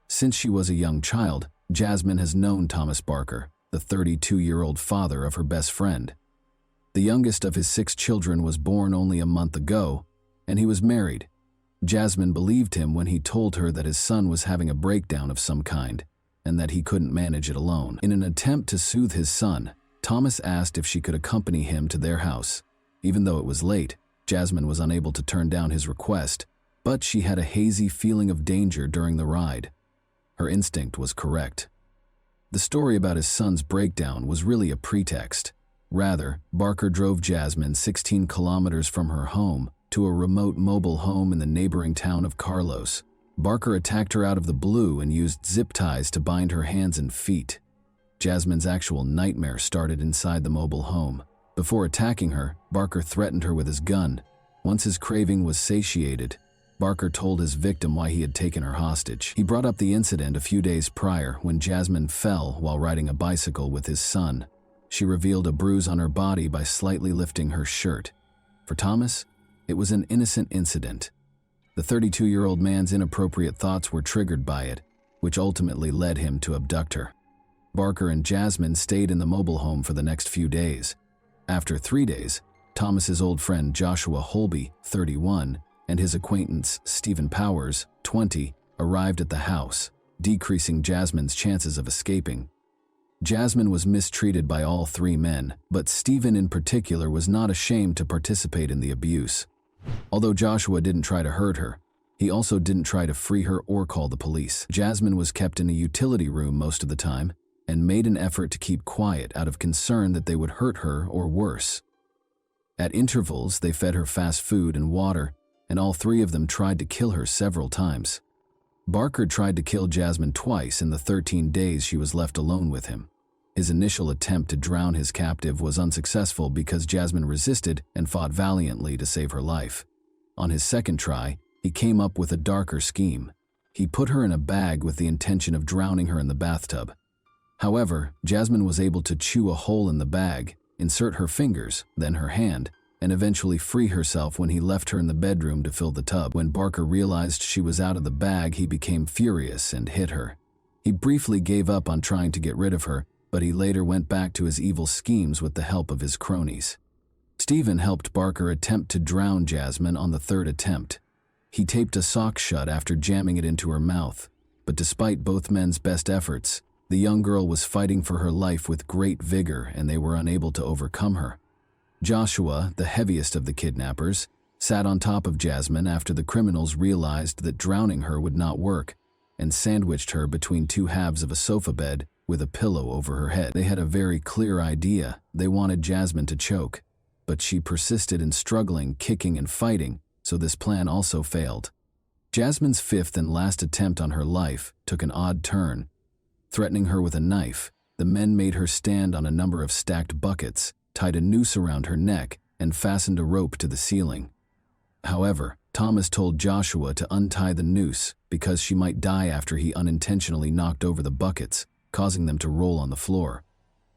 Since she was a young child, Jasmine has known Thomas Barker, the 32-year-old father of her best friend. The youngest of his 6 children was born only a month ago, and he was married. Jasmine believed him when he told her that his son was having a breakdown of some kind, and that he couldn't manage it alone. In an attempt to soothe his son, Thomas asked if she could accompany him to their house. Even though it was late, Jasmine was unable to turn down his request, but she had a hazy feeling of danger during the ride. Her instinct was correct. The story about his son's breakdown was really a pretext. Rather, Barker drove Jasmine 16 kilometers from her home to a remote mobile home in the neighboring town of Carlos. Barker attacked her out of the blue and used zip ties to bind her hands and feet. Jasmine's actual nightmare started inside the mobile home. Before attacking her, Barker threatened her with his gun. Once his craving was satiated, Barker told his victim why he had taken her hostage. He brought up the incident a few days prior when Jasmine fell while riding a bicycle with his son. She revealed a bruise on her body by slightly lifting her shirt. For Thomas, it was an innocent incident. The 32-year-old man's inappropriate thoughts were triggered by it, which ultimately led him to abduct her. Barker and Jasmine stayed in the mobile home for the next few days. After 3 days, Thomas's old friend Joshua Holby, 31, and his acquaintance Stephen Powers, 20, arrived at the house, decreasing Jasmine's chances of escaping. Jasmine was mistreated by all 3 men, but Stephen in particular was not ashamed to participate in the abuse. Although Joshua didn't try to hurt her, he also didn't try to free her or call the police. Jasmine was kept in a utility room most of the time and made an effort to keep quiet out of concern that they would hurt her or worse. At intervals, they fed her fast food and water, and all 3 of them tried to kill her several times. Barker tried to kill Jasmine twice in the 13 days she was left alone with him. His initial attempt to drown his captive was unsuccessful because Jasmine resisted and fought valiantly to save her life. On his second try, he came up with a darker scheme. He put her in a bag with the intention of drowning her in the bathtub. However, Jasmine was able to chew a hole in the bag, insert her fingers, then her hand, and eventually free herself when he left her in the bedroom to fill the tub. When Barker realized she was out of the bag, he became furious and hit her. He briefly gave up on trying to get rid of her, but he later went back to his evil schemes with the help of his cronies. Stephen helped Barker attempt to drown Jasmine on the 3rd attempt. He taped a sock shut after jamming it into her mouth, but despite both men's best efforts, the young girl was fighting for her life with great vigor and they were unable to overcome her. Joshua, the heaviest of the kidnappers, sat on top of Jasmine after the criminals realized that drowning her would not work and sandwiched her between 2 halves of a sofa bed with a pillow over her head. They had a very clear idea. They wanted Jasmine to choke, but she persisted in struggling, kicking, and fighting, so this plan also failed. Jasmine's 5th and last attempt on her life took an odd turn. Threatening her with a knife, the men made her stand on a number of stacked buckets, tied a noose around her neck, and fastened a rope to the ceiling. However, Thomas told Joshua to untie the noose because she might die after he unintentionally knocked over the buckets, causing them to roll on the floor.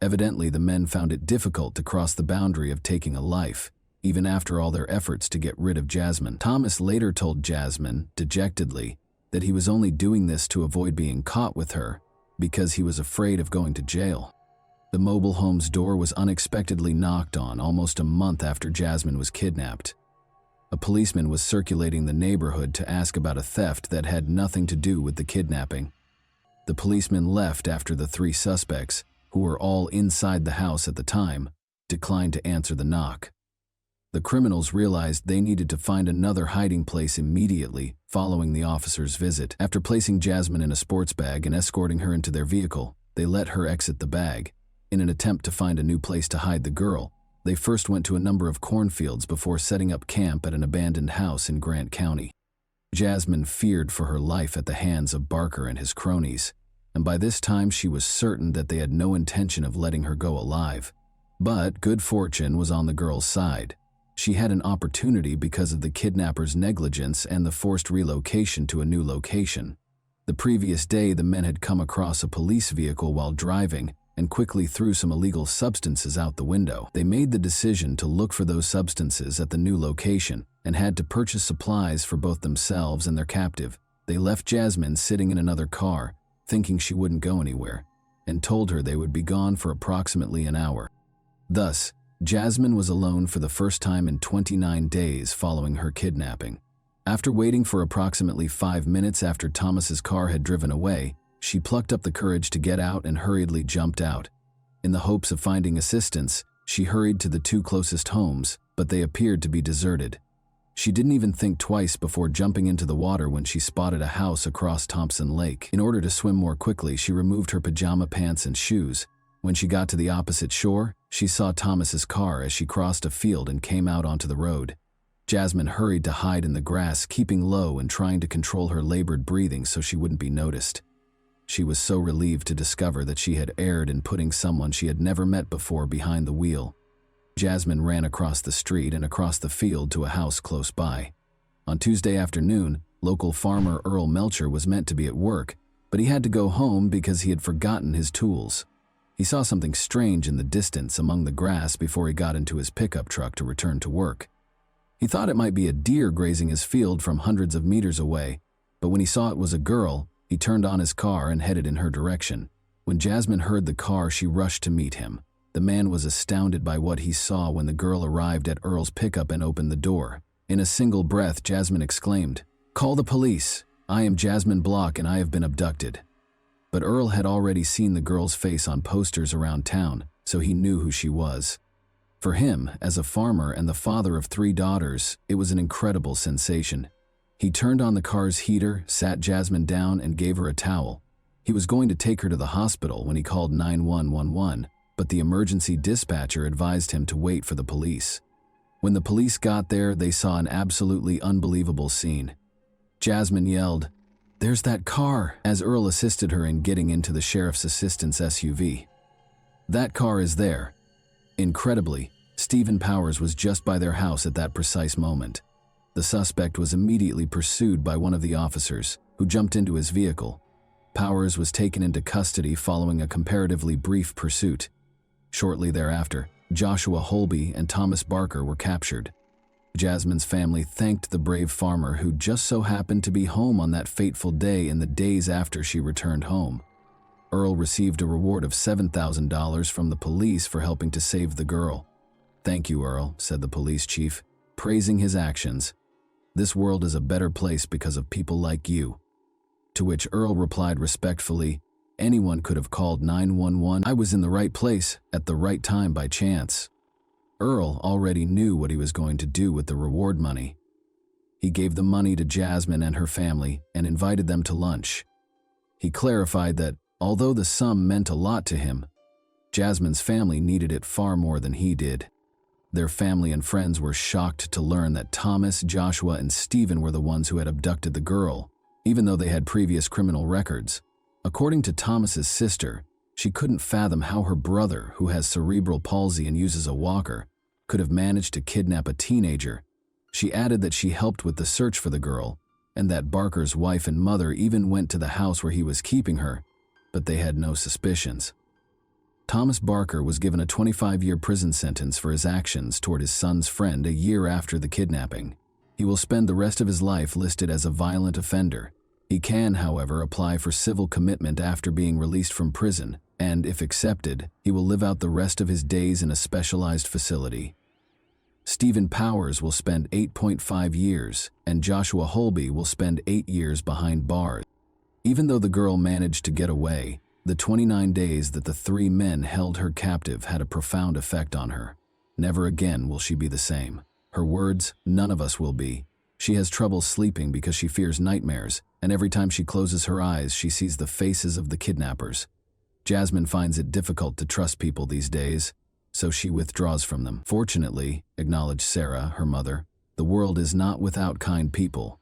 Evidently, the men found it difficult to cross the boundary of taking a life, even after all their efforts to get rid of Jasmine. Thomas later told Jasmine, dejectedly, that he was only doing this to avoid being caught with her because he was afraid of going to jail. The mobile home's door was unexpectedly knocked on almost a month after Jasmine was kidnapped. A policeman was circulating the neighborhood to ask about a theft that had nothing to do with the kidnapping. The policeman left after the 3 suspects, who were all inside the house at the time, declined to answer the knock. The criminals realized they needed to find another hiding place immediately following the officer's visit. After placing Jasmine in a sports bag and escorting her into their vehicle, they let her exit the bag. In an attempt to find a new place to hide the girl, they first went to a number of cornfields before setting up camp at an abandoned house in Grant County. Jasmine feared for her life at the hands of Barker and his cronies, and by this time she was certain that they had no intention of letting her go alive. But good fortune was on the girl's side. She had an opportunity because of the kidnappers' negligence and the forced relocation to a new location. The previous day, the men had come across a police vehicle while driving and quickly threw some illegal substances out the window. They made the decision to look for those substances at the new location and had to purchase supplies for both themselves and their captive. They left Jasmine sitting in another car, thinking she wouldn't go anywhere, and told her they would be gone for approximately an hour. Thus, Jasmine was alone for the first time in 29 days following her kidnapping. After waiting for approximately 5 minutes after Thomas's car had driven away, she plucked up the courage to get out and hurriedly jumped out. In the hopes of finding assistance, she hurried to the 2 closest homes, but they appeared to be deserted. She didn't even think twice before jumping into the water when she spotted a house across Thompson Lake. In order to swim more quickly, she removed her pajama pants and shoes. When she got to the opposite shore, she saw Thomas's car as she crossed a field and came out onto the road. Jasmine hurried to hide in the grass, keeping low and trying to control her labored breathing so she wouldn't be noticed. She was so relieved to discover that she had erred in putting someone she had never met before behind the wheel. Jasmine ran across the street and across the field to a house close by. On Tuesday afternoon, local farmer Earl Melcher was meant to be at work, but he had to go home because he had forgotten his tools. He saw something strange in the distance among the grass before he got into his pickup truck to return to work. He thought it might be a deer grazing his field from hundreds of meters away, but when he saw it was a girl, he turned on his car and headed in her direction. When Jasmine heard the car, she rushed to meet him. The man was astounded by what he saw when the girl arrived at Earl's pickup and opened the door. In a single breath, Jasmine exclaimed, "Call the police! I am Jasmine Block and I have been abducted." But Earl had already seen the girl's face on posters around town, so he knew who she was. For him, as a farmer and the father of 3 daughters, it was an incredible sensation. He turned on the car's heater, sat Jasmine down, and gave her a towel. He was going to take her to the hospital when he called 911, but the emergency dispatcher advised him to wait for the police. When the police got there, they saw an absolutely unbelievable scene. Jasmine yelled, "There's that car," as Earl assisted her in getting into the sheriff's assistant's SUV. "That car is there." Incredibly, Stephen Powers was just by their house at that precise moment. The suspect was immediately pursued by one of the officers, who jumped into his vehicle. Powers was taken into custody following a comparatively brief pursuit. Shortly thereafter, Joshua Holby and Thomas Barker were captured. Jasmine's family thanked the brave farmer who just so happened to be home on that fateful day in the days after she returned home. Earl received a reward of $7,000 from the police for helping to save the girl. "Thank you, Earl," said the police chief, praising his actions. "This world is a better place because of people like you." To which Earl replied respectfully, "Anyone could have called 911. I was in the right place at the right time by chance." Earl already knew what he was going to do with the reward money. He gave the money to Jasmine and her family and invited them to lunch. He clarified that, although the sum meant a lot to him, Jasmine's family needed it far more than he did. Their family and friends were shocked to learn that Thomas, Joshua, and Stephen were the ones who had abducted the girl, even though they had previous criminal records. According to Thomas's sister, she couldn't fathom how her brother, who has cerebral palsy and uses a walker, could have managed to kidnap a teenager. She added that she helped with the search for the girl, and that Barker's wife and mother even went to the house where he was keeping her, but they had no suspicions. Thomas Barker was given a 25-year prison sentence for his actions toward his son's friend a year after the kidnapping. He will spend the rest of his life listed as a violent offender. He can, however, apply for civil commitment after being released from prison, and if accepted, he will live out the rest of his days in a specialized facility. Stephen Powers will spend 8.5 years, and Joshua Holby will spend 8 years behind bars. Even though the girl managed to get away, the 29 days that the 3 men held her captive had a profound effect on her. Never again will she be the same. Her words, "None of us will be." She has trouble sleeping because she fears nightmares, and every time she closes her eyes, she sees the faces of the kidnappers. Jasmine finds it difficult to trust people these days, so she withdraws from them. "Fortunately," acknowledged Sarah, her mother, "the world is not without kind people."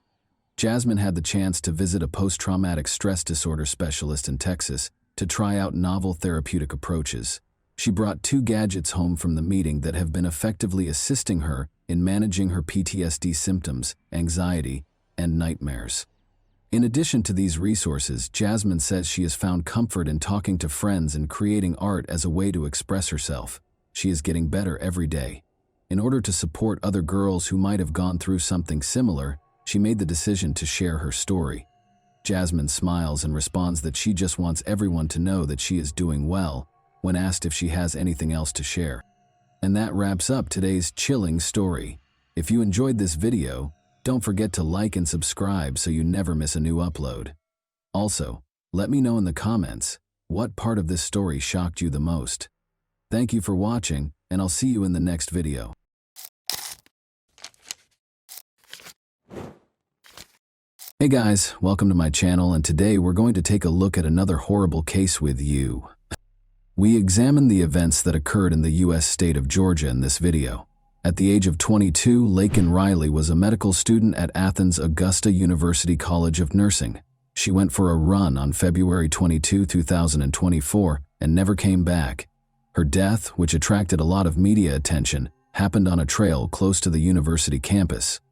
Jasmine had the chance to visit a post-traumatic stress disorder specialist in Texas to try out novel therapeutic approaches. She brought 2 gadgets home from the meeting that have been effectively assisting her in managing her PTSD symptoms, anxiety, and nightmares. In addition to these resources, Jasmine says she has found comfort in talking to friends and creating art as a way to express herself. She is getting better every day. In order to support other girls who might have gone through something similar, she made the decision to share her story. Jasmine smiles and responds that she just wants everyone to know that she is doing well when asked if she has anything else to share. And that wraps up today's chilling story. If you enjoyed this video, don't forget to like and subscribe so you never miss a new upload. Also, let me know in the comments what part of this story shocked you the most. Thank you for watching, and I'll see you in the next video. Hey guys, welcome to my channel, and today we're going to take a look at another horrible case with you. We examine the events that occurred in the U.S. state of Georgia in this video. At the age of 22, Laken Riley was a medical student at Athens Augusta University College of Nursing. She went for a run on February 22, 2024, and never came back. Her death, which attracted a lot of media attention, happened on a trail close to the university campus.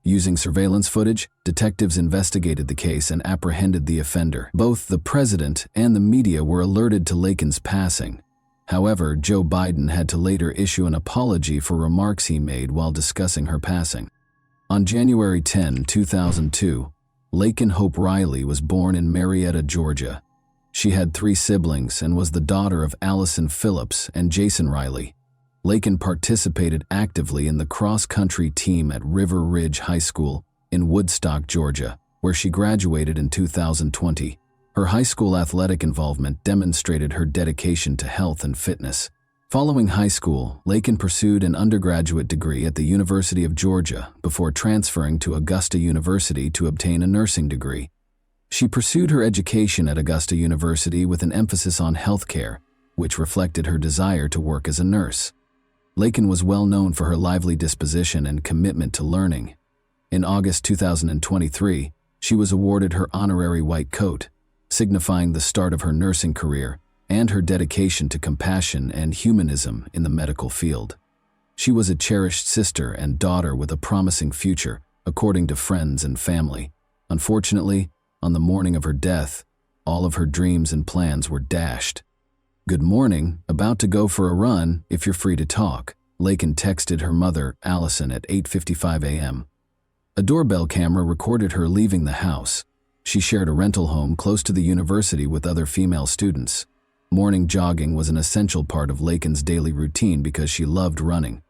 Using surveillance footage, detectives investigated the case and apprehended the offender. Both the president and the media were alerted to Laken's passing. However, Joe Biden had to later issue an apology for remarks he made while discussing her passing. On January 10, 2002, Laken Hope Riley was born in Marietta, Georgia. She had 3 siblings and was the daughter of Allison Phillips and Jason Riley. Laken participated actively in the cross-country team at River Ridge High School in Woodstock, Georgia, where she graduated in 2020. Her high school athletic involvement demonstrated her dedication to health and fitness. Following high school, Laken pursued an undergraduate degree at the University of Georgia before transferring to Augusta University to obtain a nursing degree. She pursued her education at Augusta University with an emphasis on healthcare, which reflected her desire to work as a nurse. Laken was well known for her lively disposition and commitment to learning. In August 2023, she was awarded her honorary white coat, signifying the start of her nursing career and her dedication to compassion and humanism in the medical field. She was a cherished sister and daughter with a promising future, according to friends and family. Unfortunately, on the morning of her death, all of her dreams and plans were dashed. "Good morning, about to go for a run, if you're free to talk," Laken texted her mother, Allison, at 8:55 a.m. A doorbell camera recorded her leaving the house. She shared a rental home close to the university with other female students. Morning jogging was an essential part of Laken's daily routine because she loved running.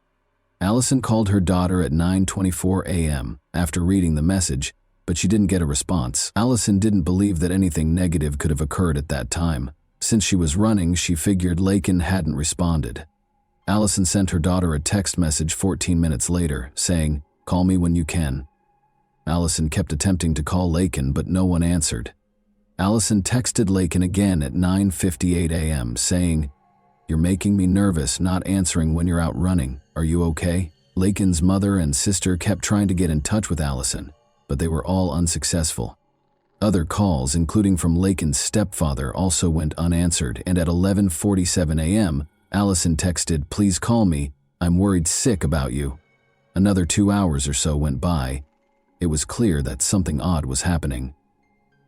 Allison called her daughter at 9:24 a.m. after reading the message, but she didn't get a response. Allison didn't believe that anything negative could have occurred at that time. Since she was running, she figured Laken hadn't responded. Allison sent her daughter a text message 14 minutes later, saying, "Call me when you can." Allison kept attempting to call Laken, but no one answered. Allison texted Laken again at 9:58 a.m., saying, "You're making me nervous not answering when you're out running. Are you okay?" Laken's mother and sister kept trying to get in touch with Allison, but they were all unsuccessful. Other calls, including from Laken's stepfather, also went unanswered, and at 11:47 a.m., Allison texted, "Please call me. I'm worried sick about you." Another 2 hours or so went by. It was clear that something odd was happening.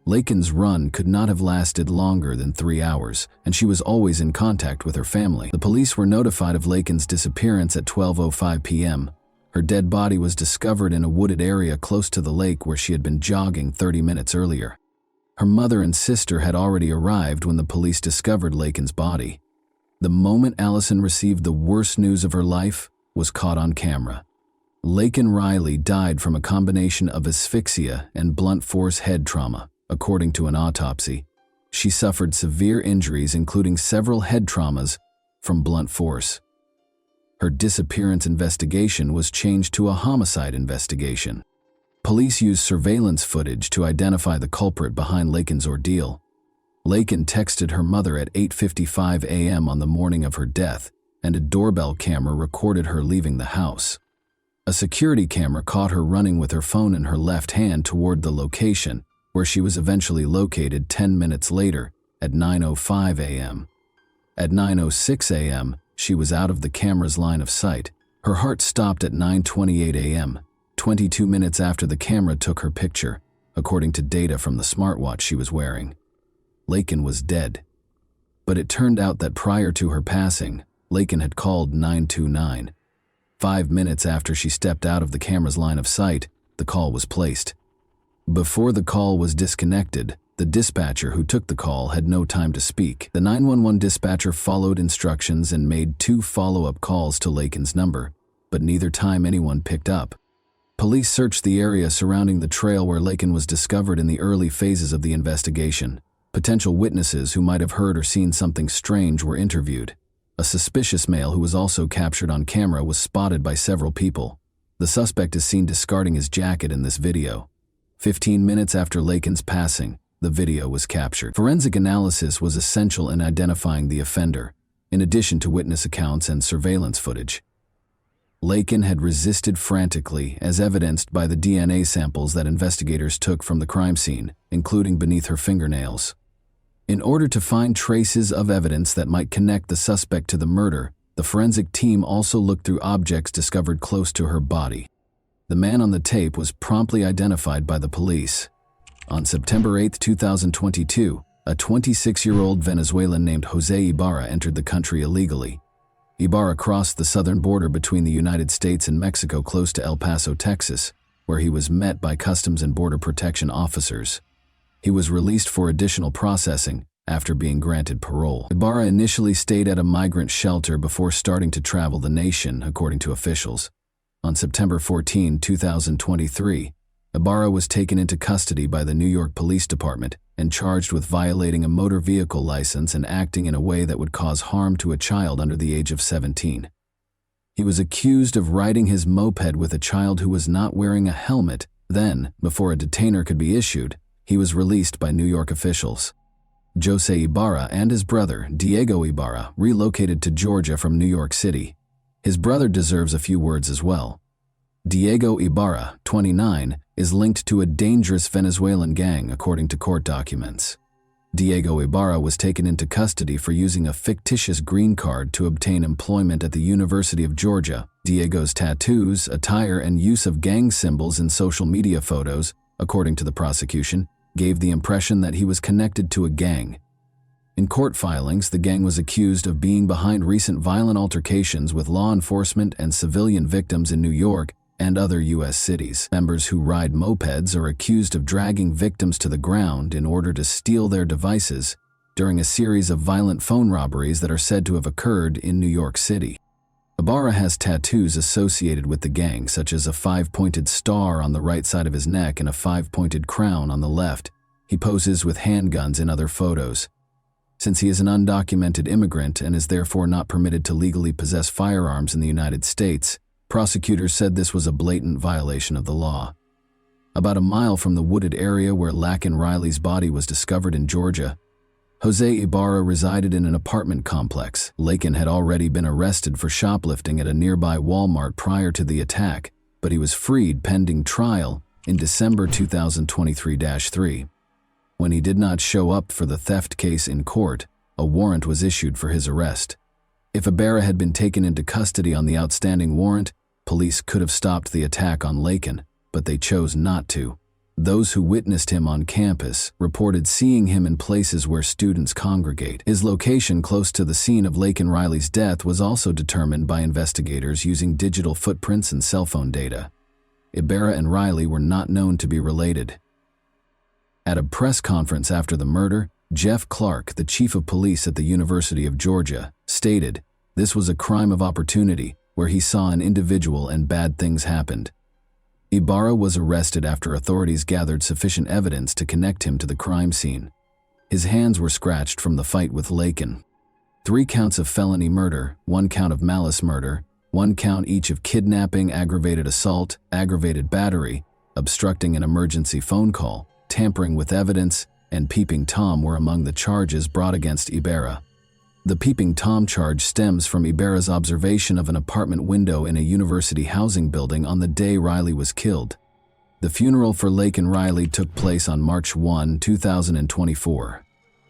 Laken's run could not have lasted longer than 3 hours, and she was always in contact with her family. The police were notified of Laken's disappearance at 12:05 p.m. Her dead body was discovered in a wooded area close to the lake where she had been jogging 30 minutes earlier. Her mother and sister had already arrived when the police discovered Laken's body. The moment Allison received the worst news of her life was caught on camera. Laken Riley died from a combination of asphyxia and blunt force head trauma, according to an autopsy. She suffered severe injuries, including several head traumas from blunt force. Her disappearance investigation was changed to a homicide investigation. Police used surveillance footage to identify the culprit behind Laken's ordeal. Laken texted her mother at 8:55 a.m. on the morning of her death, and a doorbell camera recorded her leaving the house. A security camera caught her running with her phone in her left hand toward the location, where she was eventually located 10 minutes later at 9:05 a.m. At 9:06 a.m., she was out of the camera's line of sight. Her heart stopped at 9:28 a.m., 22 minutes after the camera took her picture. according to data from the smartwatch she was wearing. Laken was dead. But it turned out that prior to her passing, Laken had called 929. 5 minutes after she stepped out of the camera's line of sight, the call was placed. Before the call was disconnected, the dispatcher who took the call had no time to speak. The 911 dispatcher followed instructions and made 2 follow-up calls to Laken's number, but neither time anyone picked up. Police searched the area surrounding the trail where Laken was discovered in the early phases of the investigation. Potential witnesses who might have heard or seen something strange were interviewed. A suspicious male who was also captured on camera was spotted by several people. The suspect is seen discarding his jacket in this video. 15 minutes after Laken's passing, the video was captured. Forensic analysis was essential in identifying the offender, in addition to witness accounts and surveillance footage. Laken had resisted frantically, as evidenced by the DNA samples that investigators took from the crime scene, including beneath her fingernails. In order to find traces of evidence that might connect the suspect to the murder, the forensic team also looked through objects discovered close to her body. The man on the tape was promptly identified by the police. On September 8, 2022, a 26-year-old Venezuelan named Jose Ibarra entered the country illegally. Ibarra crossed the southern border between the United States and Mexico close to El Paso, Texas, where he was met by Customs and Border Protection officers. He was released for additional processing after being granted parole. Ibarra initially stayed at a migrant shelter before starting to travel the nation, according to officials. On September 14, 2023, Ibarra was taken into custody by the New York Police Department and charged with violating a motor vehicle license and acting in a way that would cause harm to a child under the age of 17. He was accused of riding his moped with a child who was not wearing a helmet. Then, before a detainer could be issued, he was released by New York officials. Jose Ibarra and his brother, Diego Ibarra, relocated to Georgia from New York City. His brother deserves a few words as well. Diego Ibarra, 29, is linked to a dangerous Venezuelan gang, according to court documents. Diego Ibarra was taken into custody for using a fictitious green card to obtain employment at the University of Georgia. Diego's tattoos, attire, and use of gang symbols in social media photos, according to the prosecution, gave the impression that he was connected to a gang. In court filings, the gang was accused of being behind recent violent altercations with law enforcement and civilian victims in New York and other U.S. cities. Members who ride mopeds are accused of dragging victims to the ground in order to steal their devices during a series of violent phone robberies that are said to have occurred in New York City. Ibarra has tattoos associated with the gang, such as a 5-pointed star on the right side of his neck and a 5-pointed crown on the left. He poses with handguns in other photos. Since he is an undocumented immigrant and is therefore not permitted to legally possess firearms in the United States, prosecutors said this was a blatant violation of the law. About a mile from the wooded area where Laken Riley's body was discovered in Georgia, Jose Ibarra resided in an apartment complex. Laken had already been arrested for shoplifting at a nearby Walmart prior to the attack, but he was freed pending trial in December 2023-3. When he did not show up for the theft case in court, a warrant was issued for his arrest. If Ibarra had been taken into custody on the outstanding warrant, police could have stopped the attack on Laken, but they chose not to. Those who witnessed him on campus reported seeing him in places where students congregate. His location close to the scene of Laken Riley's death was also determined by investigators using digital footprints and cell phone data. Ibarra and Riley were not known to be related. At a press conference after the murder, Jeff Clark, the chief of police at the University of Georgia, stated, "This was a crime of opportunity where he saw an individual and bad things happened." Ibarra was arrested after authorities gathered sufficient evidence to connect him to the crime scene. His hands were scratched from the fight with Laken. 3 counts of felony murder, 1 count of malice murder, 1 count each of kidnapping, aggravated assault, aggravated battery, obstructing an emergency phone call, tampering with evidence, and peeping Tom were among the charges brought against Ibarra. The peeping Tom charge stems from Ibarra's observation of an apartment window in a university housing building on the day Riley was killed. The funeral for Laken Riley took place on March 1, 2024.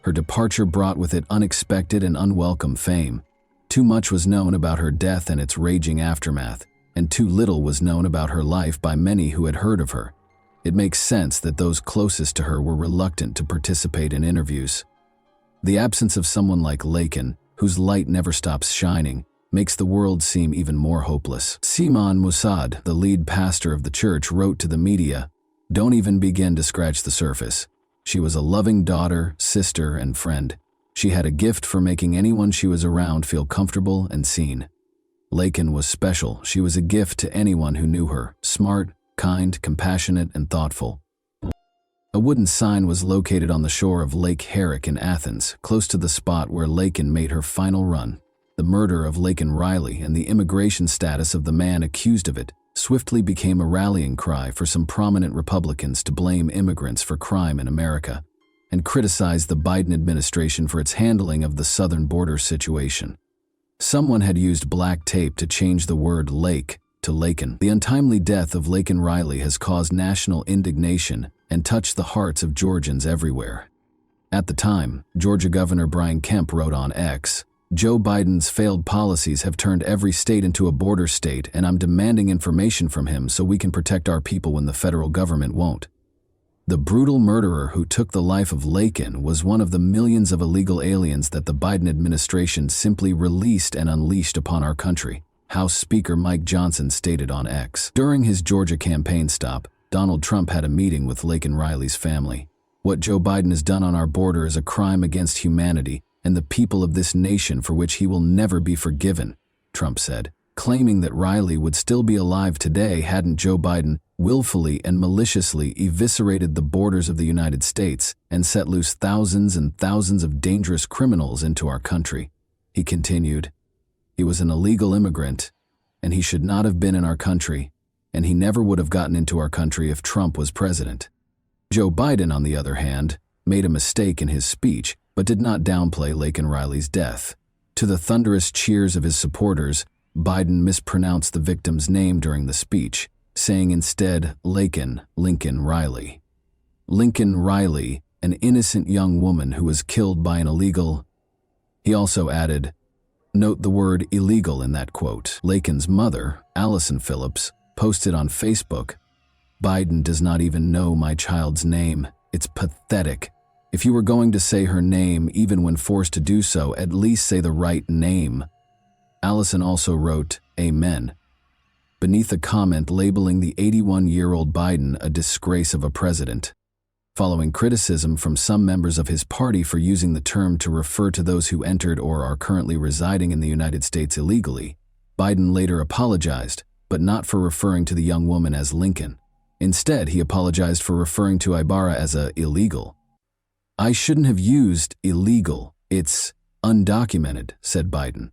Her departure brought with it unexpected and unwelcome fame. Too much was known about her death and its raging aftermath, and too little was known about her life by many who had heard of her. It makes sense that those closest to her were reluctant to participate in interviews. The absence of someone like Lakin, whose light never stops shining, makes the world seem even more hopeless. Simon Mossad, the lead pastor of the church, wrote to the media, "Don't even begin to scratch the surface. She was a loving daughter, sister, and friend. She had a gift for making anyone she was around feel comfortable and seen. Lakin was special. She was a gift to anyone who knew her, smart, kind, compassionate, and thoughtful." A wooden sign was located on the shore of Lake Herrick in Athens, close to the spot where Lakin made her final run. The murder of Lakin Riley and the immigration status of the man accused of it swiftly became a rallying cry for some prominent Republicans to blame immigrants for crime in America and criticize the Biden administration for its handling of the southern border situation. Someone had used black tape to change the word lake to Lakin. The untimely death of Lakin Riley has caused national indignation and touched the hearts of Georgians everywhere. At the time, Georgia Governor Brian Kemp wrote on X, "Joe Biden's failed policies have turned every state into a border state, and I'm demanding information from him so we can protect our people when the federal government won't." The brutal murderer who took the life of Lakin was one of the millions of illegal aliens that the Biden administration simply released and unleashed upon our country, House Speaker Mike Johnson stated on X. During his Georgia campaign stop, Donald Trump had a meeting with Lakin Riley's family. "What Joe Biden has done on our border is a crime against humanity and the people of this nation for which he will never be forgiven," Trump said, claiming that Riley would still be alive today hadn't Joe Biden willfully and maliciously eviscerated the borders of the United States and set loose thousands and thousands of dangerous criminals into our country. He continued, "He was an illegal immigrant, and he should not have been in our country, and he never would have gotten into our country if Trump was president." Joe Biden, on the other hand, made a mistake in his speech, but did not downplay Lakin Riley's death. To the thunderous cheers of his supporters, Biden mispronounced the victim's name during the speech, saying instead Lincoln Riley. Lincoln Riley, an innocent young woman who was killed by an illegal. He also added, "Note the word illegal in that quote." Lakin's mother, Allison Phillips, posted on Facebook, "Biden does not even know my child's name. It's pathetic. If you were going to say her name, even when forced to do so, at least say the right name." Allison also wrote, "Amen," beneath a comment labeling the 81-year-old Biden a disgrace of a president. Following criticism from some members of his party for using the term to refer to those who entered or are currently residing in the United States illegally, Biden later apologized, but not for referring to the young woman as Lincoln. Instead, he apologized for referring to Ibarra as a illegal. "I shouldn't have used illegal. It's undocumented," said Biden.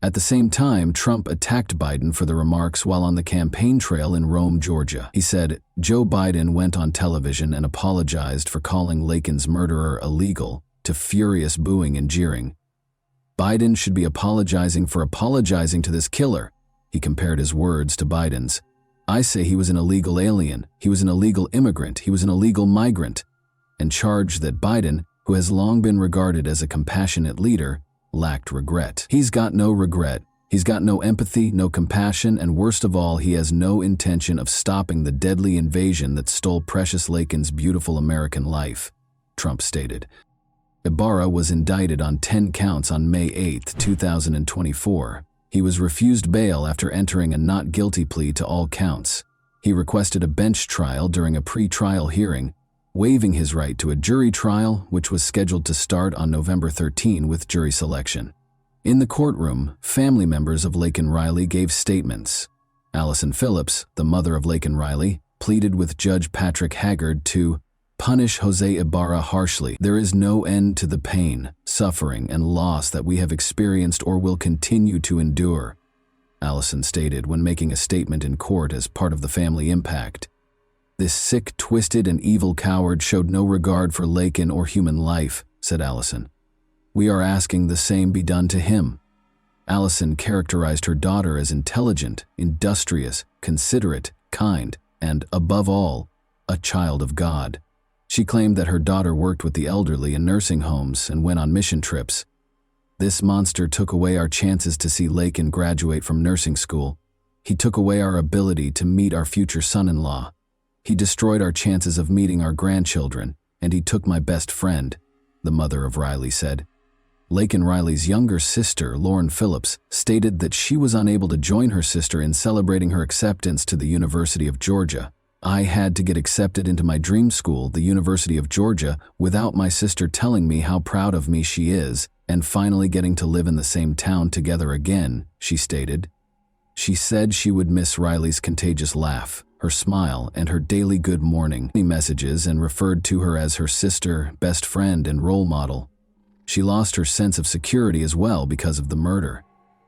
At the same time, Trump attacked Biden for the remarks while on the campaign trail in Rome, Georgia. He said, "Joe Biden went on television and apologized for calling Lakin's murderer illegal," to furious booing and jeering. "Biden should be apologizing for apologizing to this killer." He compared his words to Biden's. "I say he was an illegal alien, he was an illegal immigrant, he was an illegal migrant," and charged that Biden, who has long been regarded as a compassionate leader, lacked regret. He's got no regret. He's got no empathy, no compassion, and worst of all, he has no intention of stopping the deadly invasion that stole precious Lakin's beautiful American life, Trump stated. Ibarra was indicted on 10 counts on May 8, 2024. He was refused bail after entering a not guilty plea to all counts. He requested a bench trial during a pre-trial hearing, waiving his right to a jury trial, which was scheduled to start on November 13 with jury selection. In the courtroom, family members of Lakin Riley gave statements. Allison Phillips, the mother of Lakin Riley, pleaded with Judge Patrick Haggard to punish Jose Ibarra harshly. "There is no end to the pain, suffering, and loss that we have experienced or will continue to endure," Allison stated when making a statement in court as part of the family impact. "This sick, twisted, and evil coward showed no regard for Lakin or human life," said Allison. "We are asking the same be done to him." Allison characterized her daughter as intelligent, industrious, considerate, kind, and, above all, a child of God. She claimed that her daughter worked with the elderly in nursing homes and went on mission trips. "This monster took away our chances to see Lakin graduate from nursing school. He took away our ability to meet our future son-in-law. He destroyed our chances of meeting our grandchildren, and he took my best friend," the mother of Riley said. Laken Riley's younger sister, Lauren Phillips, stated that she was unable to join her sister in celebrating her acceptance to the University of Georgia. "I had to get accepted into my dream school, the University of Georgia, without my sister telling me how proud of me she is, and finally getting to live in the same town together again," she stated. She said she would miss Riley's contagious laugh, her smile, and her daily good morning messages, and referred to her as her sister, best friend, and role model. She lost her sense of security as well because of the murder.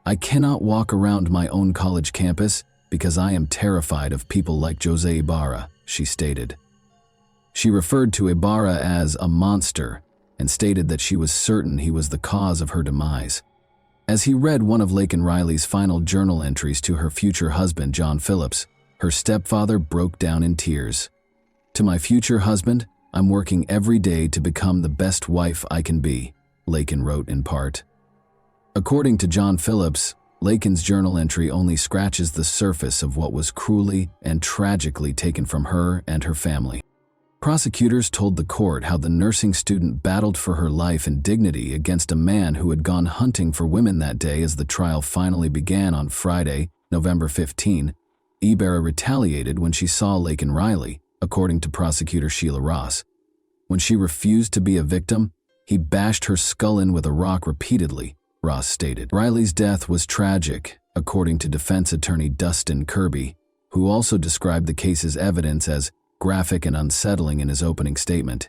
"I cannot walk around my own college campus because I am terrified of people like Jose Ibarra," she stated. She referred to Ibarra as a monster and stated that she was certain he was the cause of her demise. As he read one of Laken Riley's final journal entries to her future husband, John Phillips, her stepfather broke down in tears. "To my future husband, I'm working every day to become the best wife I can be," Laken wrote in part. According to John Phillips, Laken's journal entry only scratches the surface of what was cruelly and tragically taken from her and her family. Prosecutors told the court how the nursing student battled for her life and dignity against a man who had gone hunting for women that day. As the trial finally began on Friday, November 15, Ibarra retaliated when she saw Laken Riley, according to prosecutor Sheila Ross. When she refused to be a victim, he bashed her skull in with a rock repeatedly, Ross stated. Riley's death was tragic, according to defense attorney Dustin Kirby, who also described the case's evidence as graphic and unsettling in his opening statement.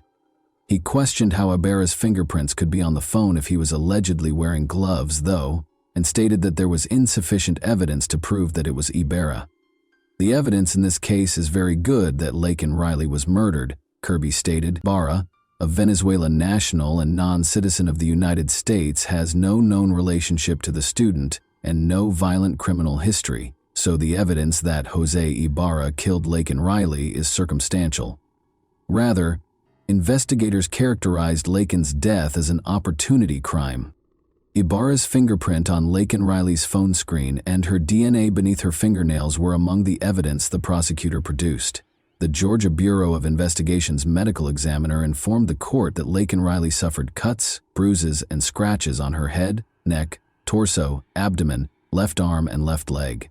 He questioned how Ibarra's fingerprints could be on the phone if he was allegedly wearing gloves, though, and stated that there was insufficient evidence to prove that it was Ibarra. "The evidence in this case is very good that Laken Riley was murdered," Kirby stated. "Ibarra, a Venezuelan national and non-citizen of the United States, has no known relationship to the student and no violent criminal history, so the evidence that Jose Ibarra killed Laken Riley is circumstantial. Rather, investigators characterized Laken's death as an opportunity crime. Ibarra's fingerprint on Laken Riley's phone screen and her DNA beneath her fingernails were among the evidence the prosecutor produced. The Georgia Bureau of Investigation's medical examiner informed the court that Laken Riley suffered cuts, bruises, and scratches on her head, neck, torso, abdomen, left arm, and left leg.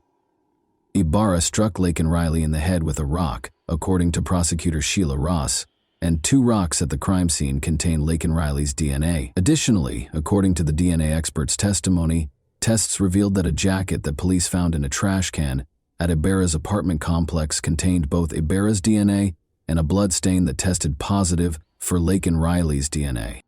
Ibarra struck Laken Riley in the head with a rock, according to prosecutor Sheila Ross, and 2 rocks at the crime scene contained Laken Riley's DNA. Additionally, according to the DNA expert's testimony, tests revealed that a jacket that police found in a trash can at Ibarra's apartment complex contained both Ibarra's DNA and a blood stain that tested positive for Laken Riley's DNA.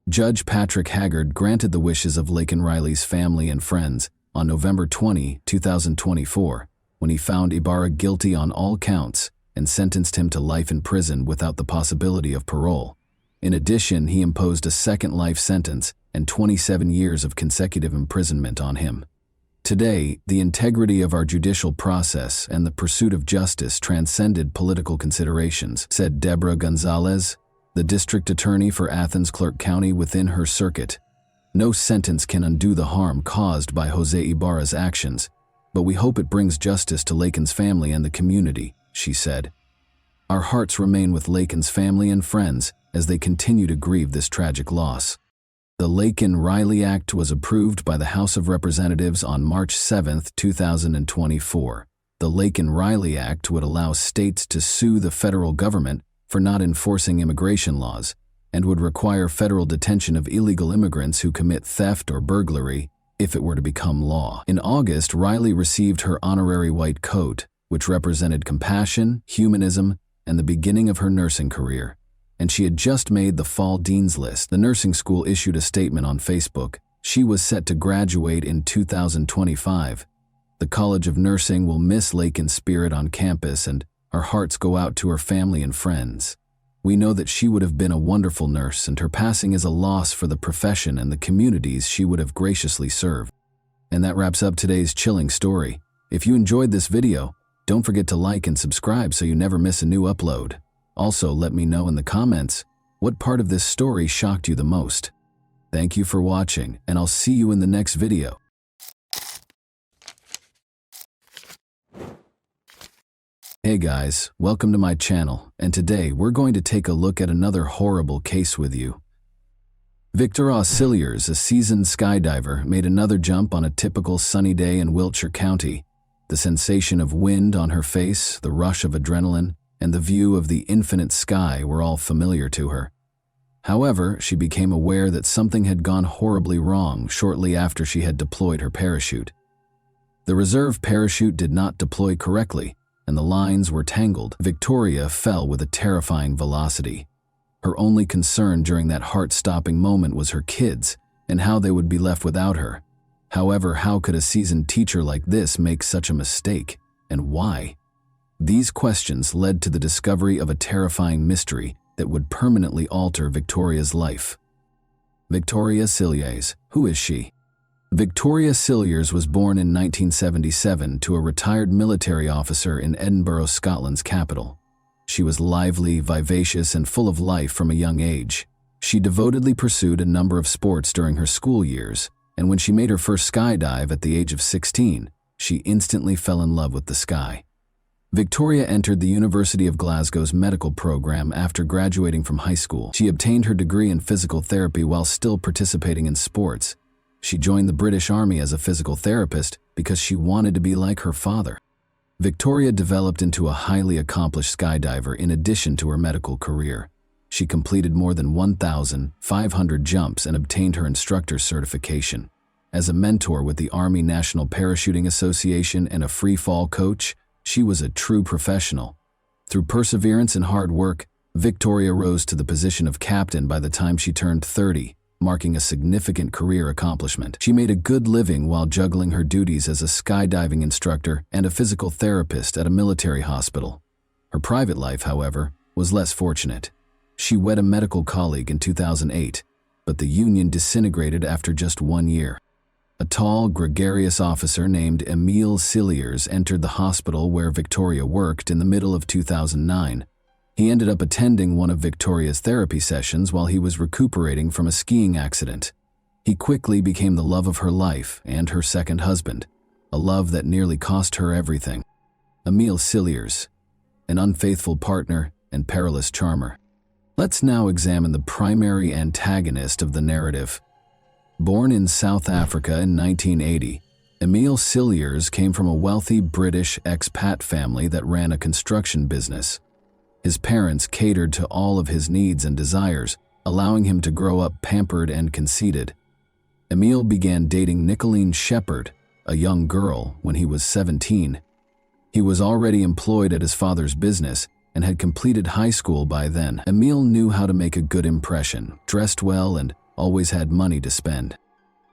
Judge Patrick Haggard granted the wishes of Laken Riley's family and friends on November 20, 2024, when he found Ibarra guilty on all counts and sentenced him to life in prison without the possibility of parole. In addition, he imposed a second life sentence and 27 years of consecutive imprisonment on him. Today, the integrity of our judicial process and the pursuit of justice transcended political considerations, said Deborah Gonzalez, the district attorney for Athens-Clarke County within her circuit. "No sentence can undo the harm caused by Jose Ibarra's actions, but we hope it brings justice to Laken's family and the community," she said. "Our hearts remain with Laken's family and friends as they continue to grieve this tragic loss." The Laken Riley Act was approved by the House of Representatives on March 7, 2024. The Laken Riley Act would allow states to sue the federal government for not enforcing immigration laws and would require federal detention of illegal immigrants who commit theft or burglary if it were to become law. In August, Riley received her honorary white coat, which represented compassion, humanism, and the beginning of her nursing career. And she had just made the fall dean's list. The nursing school issued a statement on Facebook. She was set to graduate in 2025. "The College of Nursing will miss Laken's spirit on campus, and our hearts go out to her family and friends. We know that she would have been a wonderful nurse, and her passing is a loss for the profession and the communities she would have graciously served." And that wraps up today's chilling story. If you enjoyed this video, don't forget to like and subscribe so you never miss a new upload. Also, let me know in the comments what part of this story shocked you the most. Thank you for watching, and I'll see you in the next video. Hey guys, welcome to my channel, and today we're going to take a look at another horrible case with you. Victoria Cilliers, a seasoned skydiver, made another jump on a typical sunny day in Wiltshire County. The sensation of wind on her face, the rush of adrenaline, and the view of the infinite sky were all familiar to her. However, she became aware that something had gone horribly wrong shortly after she had deployed her parachute. The reserve parachute did not deploy correctly, and the lines were tangled. Victoria fell with a terrifying velocity. Her only concern during that heart-stopping moment was her kids and how they would be left without her. However, how could a seasoned teacher like this make such a mistake, and why? These questions led to the discovery of a terrifying mystery that would permanently alter Victoria's life. Victoria Cilliers, who is she? Victoria Cilliers was born in 1977 to a retired military officer in Edinburgh, Scotland's capital. She was lively, vivacious, and full of life from a young age. She devotedly pursued a number of sports during her school years, and when she made her first skydive at the age of 16, she instantly fell in love with the sky. Victoria entered the University of Glasgow's medical program after graduating from high school. She obtained her degree in physical therapy while still participating in sports. She joined the British Army as a physical therapist because she wanted to be like her father. Victoria developed into a highly accomplished skydiver in addition to her medical career. She completed more than 1,500 jumps and obtained her instructor's certification. As a mentor with the Army National Parachuting Association and a free-fall coach, she was a true professional. Through perseverance and hard work, Victoria rose to the position of captain by the time she turned 30, marking a significant career accomplishment. She made a good living while juggling her duties as a skydiving instructor and a physical therapist at a military hospital. Her private life, however, was less fortunate. She wed a medical colleague in 2008, but the union disintegrated after just 1 year. A tall, gregarious officer named Emile Cilliers entered the hospital where Victoria worked in the middle of 2009. He ended up attending one of Victoria's therapy sessions while he was recuperating from a skiing accident. He quickly became the love of her life and her second husband, a love that nearly cost her everything. Emile Cilliers, an unfaithful partner and perilous charmer. Let's now examine the primary antagonist of the narrative. Born in South Africa in 1980, Emile Cilliers came from a wealthy British expat family that ran a construction business. His parents catered to all of his needs and desires, allowing him to grow up pampered and conceited. Emile began dating Nicolene Shepherd, a young girl, when he was 17. He was already employed at his father's business and had completed high school by then. Emile knew how to make a good impression, dressed well, and always had money to spend.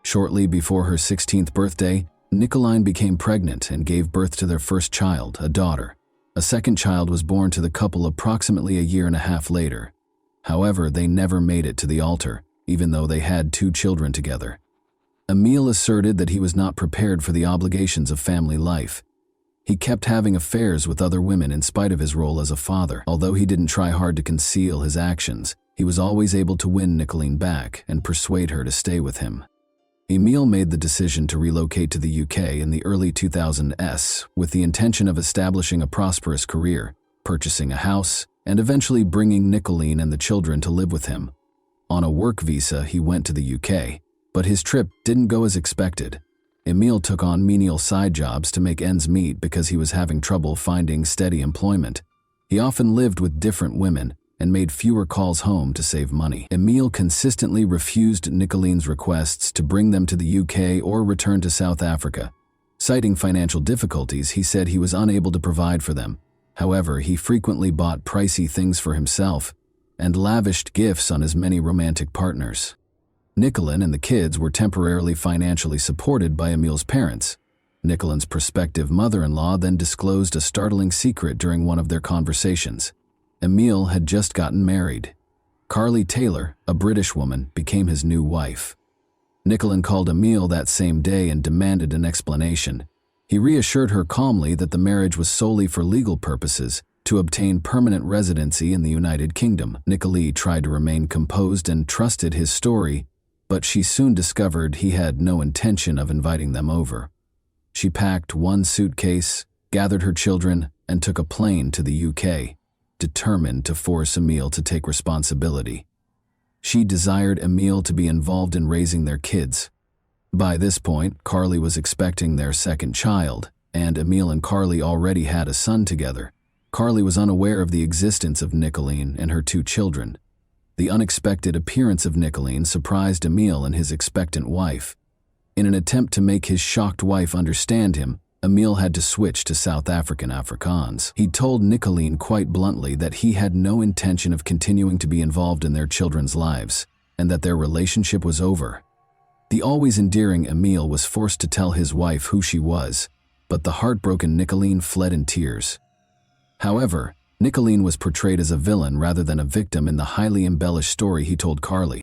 Shortly before her 16th birthday, Nicolene became pregnant and gave birth to their first child, a daughter. A second child was born to the couple approximately a year and a half later. However, they never made it to the altar, even though they had 2 children together. Emile asserted that he was not prepared for the obligations of family life. He kept having affairs with other women in spite of his role as a father. Although he didn't try hard to conceal his actions, he was always able to win Nicolene back and persuade her to stay with him. Emile made the decision to relocate to the UK in the early 2000s with the intention of establishing a prosperous career, purchasing a house, and eventually bringing Nicolene and the children to live with him. On a work visa, he went to the UK, but his trip didn't go as expected. Emile took on menial side jobs to make ends meet because he was having trouble finding steady employment. He often lived with different women and made fewer calls home to save money. Emile consistently refused Nicolene's requests to bring them to the UK or return to South Africa. Citing financial difficulties, he said he was unable to provide for them. However, he frequently bought pricey things for himself and lavished gifts on his many romantic partners. Nicolene and the kids were temporarily financially supported by Emile's parents. Nicolene's prospective mother-in-law then disclosed a startling secret during one of their conversations. Emile had just gotten married. Carly Taylor, a British woman, became his new wife. Nicolene called Emile that same day and demanded an explanation. He reassured her calmly that the marriage was solely for legal purposes, to obtain permanent residency in the United Kingdom. Nicolene tried to remain composed and trusted his story, but she soon discovered he had no intention of inviting them over. She packed one suitcase, gathered her children, and took a plane to the UK, determined to force Emil to take responsibility. She desired Emil to be involved in raising their kids. By this point, Carly was expecting their second child, and Emil and Carly already had a son together. Carly was unaware of the existence of Nicolene and her 2 children. The unexpected appearance of Nicolene surprised Emil and his expectant wife. In an attempt to make his shocked wife understand him, Emil had to switch to South African Afrikaans. He told Nicolene quite bluntly that he had no intention of continuing to be involved in their children's lives, and that their relationship was over. The always endearing Emil was forced to tell his wife who she was, but the heartbroken Nicolene fled in tears. However, Nicolene was portrayed as a villain rather than a victim in the highly embellished story he told Carly.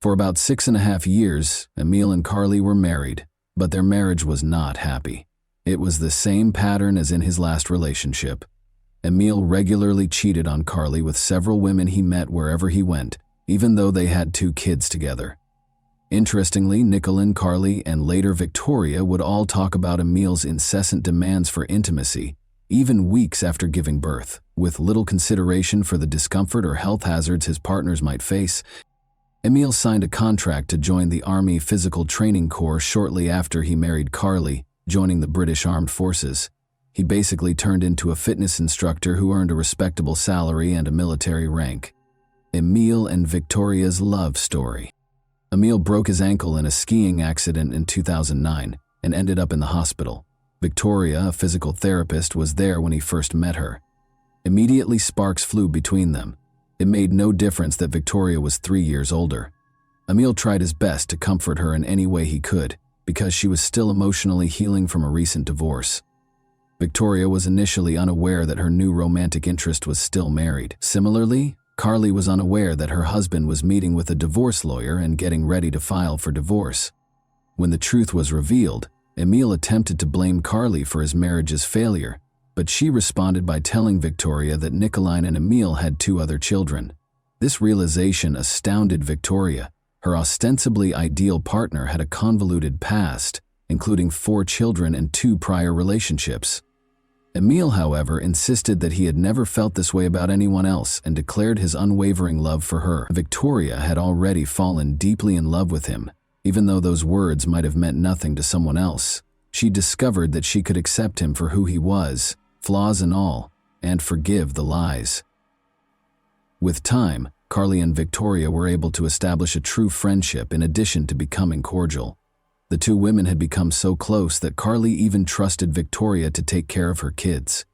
For about 6.5 years, Emil and Carly were married, but their marriage was not happy. It was the same pattern as in his last relationship. Emil regularly cheated on Carly with several women he met wherever he went, even though they had 2 kids together. Interestingly, Nicolene, Carly, and later Victoria would all talk about Emil's incessant demands for intimacy, even weeks after giving birth, with little consideration for the discomfort or health hazards his partners might face. Emil signed a contract to join the Army Physical Training Corps shortly after he married Carly, joining the British Armed Forces. He basically turned into a fitness instructor who earned a respectable salary and a military rank. Emil and Victoria's love story. Emil broke his ankle in a skiing accident in 2009 and ended up in the hospital. Victoria, a physical therapist, was there when he first met her. Immediately sparks flew between them. It made no difference that Victoria was 3 years older. Emil tried his best to comfort her in any way he could, because she was still emotionally healing from a recent divorce. Victoria was initially unaware that her new romantic interest was still married. Similarly, Carly was unaware that her husband was meeting with a divorce lawyer and getting ready to file for divorce. When the truth was revealed, Emil attempted to blame Carly for his marriage's failure, but she responded by telling Victoria that Nicolene and Emil had 2 other children. This realization astounded Victoria. Her ostensibly ideal partner had a convoluted past, including 4 children and 2 prior relationships. Emil, however, insisted that he had never felt this way about anyone else and declared his unwavering love for her. Victoria had already fallen deeply in love with him. Even though those words might have meant nothing to someone else, she discovered that she could accept him for who he was, flaws and all, and forgive the lies. With time, Carly and Victoria were able to establish a true friendship in addition to becoming cordial. The 2 women had become so close that Carly even trusted Victoria to take care of her kids.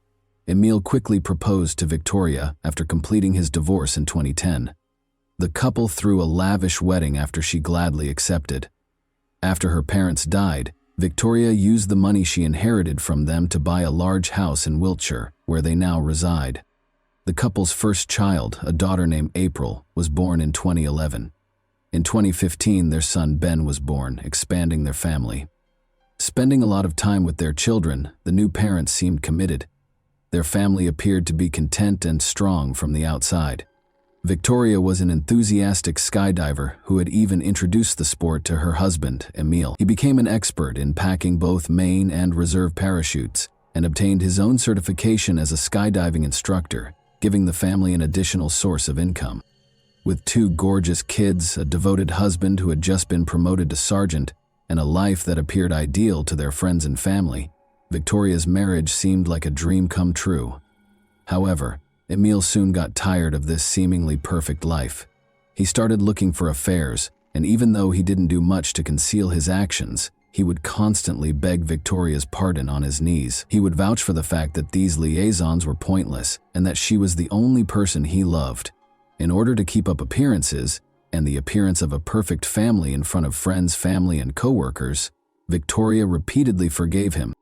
Emil quickly proposed to Victoria after completing his divorce in 2010. The couple threw a lavish wedding after she gladly accepted. After her parents died, Victoria used the money she inherited from them to buy a large house in Wiltshire, where they now reside. The couple's first child, a daughter named April, was born in 2011. In 2015, their son Ben was born, expanding their family. Spending a lot of time with their children, the new parents seemed committed. Their family appeared to be content and strong from the outside. Victoria was an enthusiastic skydiver who had even introduced the sport to her husband, Emil. He became an expert in packing both main and reserve parachutes and obtained his own certification as a skydiving instructor, giving the family an additional source of income. With 2 gorgeous kids, a devoted husband who had just been promoted to sergeant, and a life that appeared ideal to their friends and family, Victoria's marriage seemed like a dream come true. However, Emil soon got tired of this seemingly perfect life. He started looking for affairs, and even though he didn't do much to conceal his actions, he would constantly beg Victoria's pardon on his knees. He would vouch for the fact that these liaisons were pointless and that she was the only person he loved. In order to keep up appearances, and the appearance of a perfect family in front of friends, family, and co-workers, Victoria repeatedly forgave him.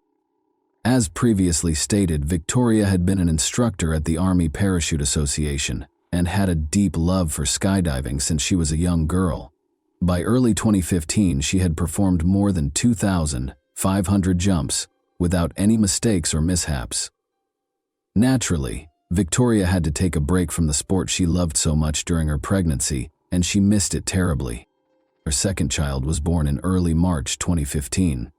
As previously stated, Victoria had been an instructor at the Army Parachute Association and had a deep love for skydiving since she was a young girl. By early 2015, she had performed more than 2,500 jumps without any mistakes or mishaps. Naturally, Victoria had to take a break from the sport she loved so much during her pregnancy, and she missed it terribly. Her second child was born in early March 2015.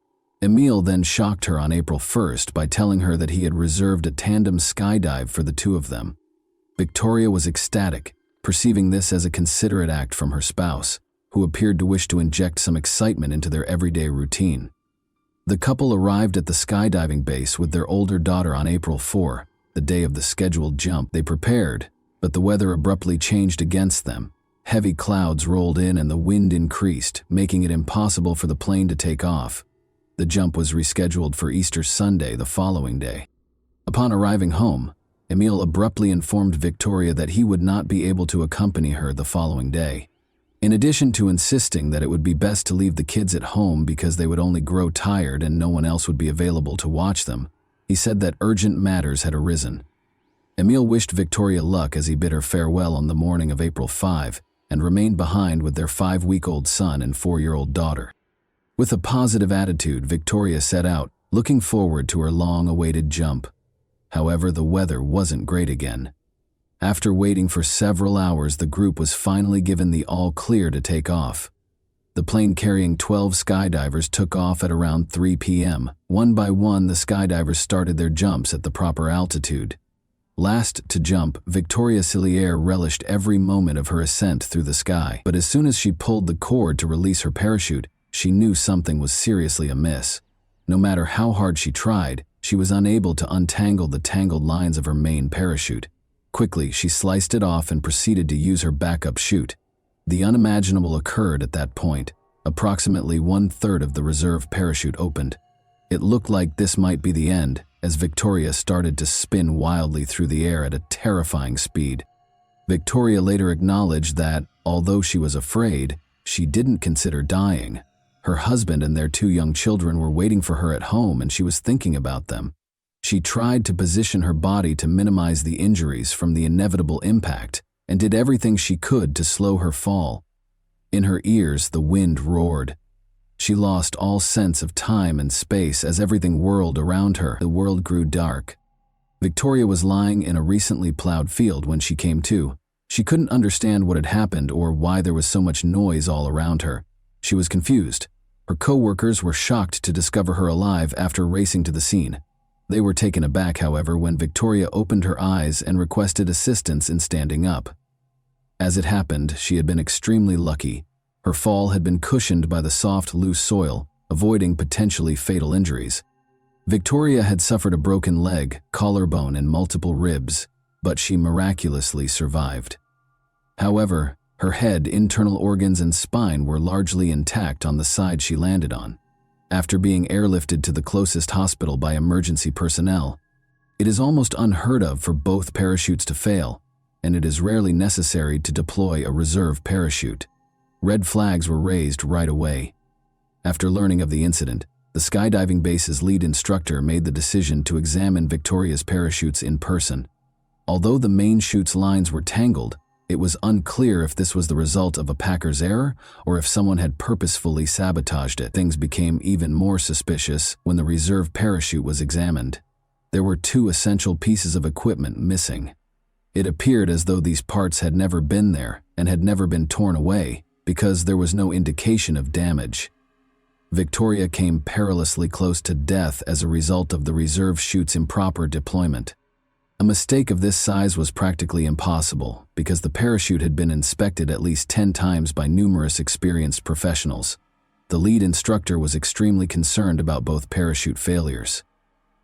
Emil then shocked her on April 1st by telling her that he had reserved a tandem skydive for the two of them. Victoria was ecstatic, perceiving this as a considerate act from her spouse, who appeared to wish to inject some excitement into their everyday routine. The couple arrived at the skydiving base with their older daughter on April 4, the day of the scheduled jump. They prepared, but the weather abruptly changed against them. Heavy clouds rolled in and the wind increased, making it impossible for the plane to take off. The jump was rescheduled for Easter Sunday the following day. Upon arriving home, Emil abruptly informed Victoria that he would not be able to accompany her the following day. In addition to insisting that it would be best to leave the kids at home because they would only grow tired and no one else would be available to watch them, he said that urgent matters had arisen. Emil wished Victoria luck as he bid her farewell on the morning of April 5 and remained behind with their 5-week-old son and 4-year-old daughter. With a positive attitude, Victoria set out, looking forward to her long-awaited jump. However, the weather wasn't great again. After waiting for several hours, the group was finally given the all-clear to take off. The plane carrying 12 skydivers took off at around 3 p.m. One by one, the skydivers started their jumps at the proper altitude. Last to jump, Victoria Cillier relished every moment of her ascent through the sky, but as soon as she pulled the cord to release her parachute, she knew something was seriously amiss. No matter how hard she tried, she was unable to untangle the tangled lines of her main parachute. Quickly, she sliced it off and proceeded to use her backup chute. The unimaginable occurred at that point. Approximately 1/3 of the reserve parachute opened. It looked like this might be the end, as Victoria started to spin wildly through the air at a terrifying speed. Victoria later acknowledged that, although she was afraid, she didn't consider dying. Her husband and their 2 young children were waiting for her at home and she was thinking about them. She tried to position her body to minimize the injuries from the inevitable impact and did everything she could to slow her fall. In her ears, the wind roared. She lost all sense of time and space as everything whirled around her. The world grew dark. Victoria was lying in a recently plowed field when she came to. She couldn't understand what had happened or why there was so much noise all around her. She was confused. Her co-workers were shocked to discover her alive after racing to the scene. They were taken aback, however, when Victoria opened her eyes and requested assistance in standing up. As it happened, she had been extremely lucky. Her fall had been cushioned by the soft, loose soil, avoiding potentially fatal injuries. Victoria had suffered a broken leg, collarbone, and multiple ribs, but she miraculously survived. However, her head, internal organs, and spine were largely intact on the side she landed on. After being airlifted to the closest hospital by emergency personnel, it is almost unheard of for both parachutes to fail, and it is rarely necessary to deploy a reserve parachute. Red flags were raised right away. After learning of the incident, the skydiving base's lead instructor made the decision to examine Victoria's parachutes in person. Although the main chute's lines were tangled, it was unclear if this was the result of a packer's error or if someone had purposefully sabotaged it. Things became even more suspicious when the reserve parachute was examined. There were 2 essential pieces of equipment missing. It appeared as though these parts had never been there and had never been torn away because there was no indication of damage. Victoria came perilously close to death as a result of the reserve chute's improper deployment. A mistake of this size was practically impossible because the parachute had been inspected at least 10 times by numerous experienced professionals. The lead instructor was extremely concerned about both parachute failures.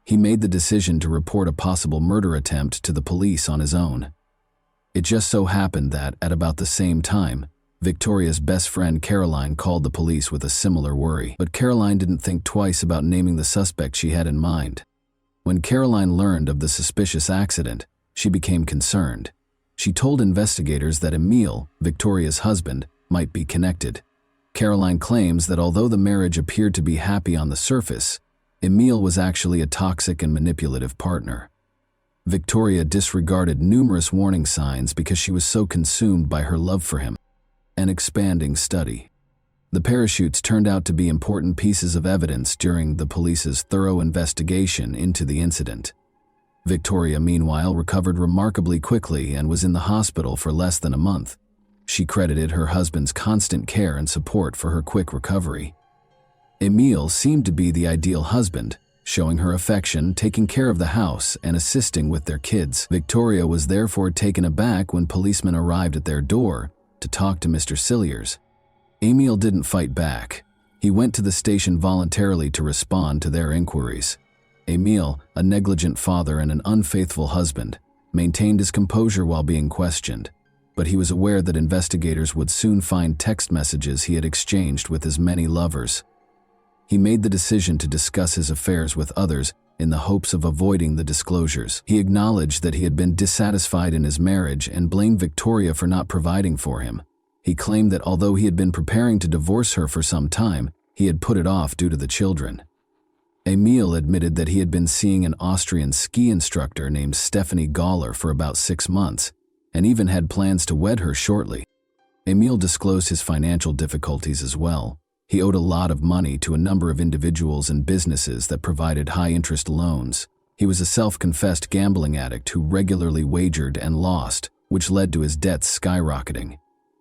He made the decision to report a possible murder attempt to the police on his own. It just so happened that, at about the same time, Victoria's best friend Caroline called the police with a similar worry. But Caroline didn't think twice about naming the suspect she had in mind. When Caroline learned of the suspicious accident, she became concerned. She told investigators that Emil, Victoria's husband, might be connected. Caroline claims that although the marriage appeared to be happy on the surface, Emil was actually a toxic and manipulative partner. Victoria disregarded numerous warning signs because she was so consumed by her love for him. An expanding study. The parachutes turned out to be important pieces of evidence during the police's thorough investigation into the incident. Victoria, meanwhile, recovered remarkably quickly and was in the hospital for less than a month. She credited her husband's constant care and support for her quick recovery. Emil seemed to be the ideal husband, showing her affection, taking care of the house, and assisting with their kids. Victoria was therefore taken aback when policemen arrived at their door to talk to Mr. Cilliers. Emil didn't fight back. He went to the station voluntarily to respond to their inquiries. Emil, a negligent father and an unfaithful husband, maintained his composure while being questioned, but he was aware that investigators would soon find text messages he had exchanged with his many lovers. He made the decision to discuss his affairs with others in the hopes of avoiding the disclosures. He acknowledged that he had been dissatisfied in his marriage and blamed Victoria for not providing for him. He claimed that although he had been preparing to divorce her for some time, he had put it off due to the children. Emil admitted that he had been seeing an Austrian ski instructor named Stephanie Galler for about 6 months, and even had plans to wed her shortly. Emil disclosed his financial difficulties as well. He owed a lot of money to a number of individuals and businesses that provided high-interest loans. He was a self-confessed gambling addict who regularly wagered and lost, which led to his debts skyrocketing.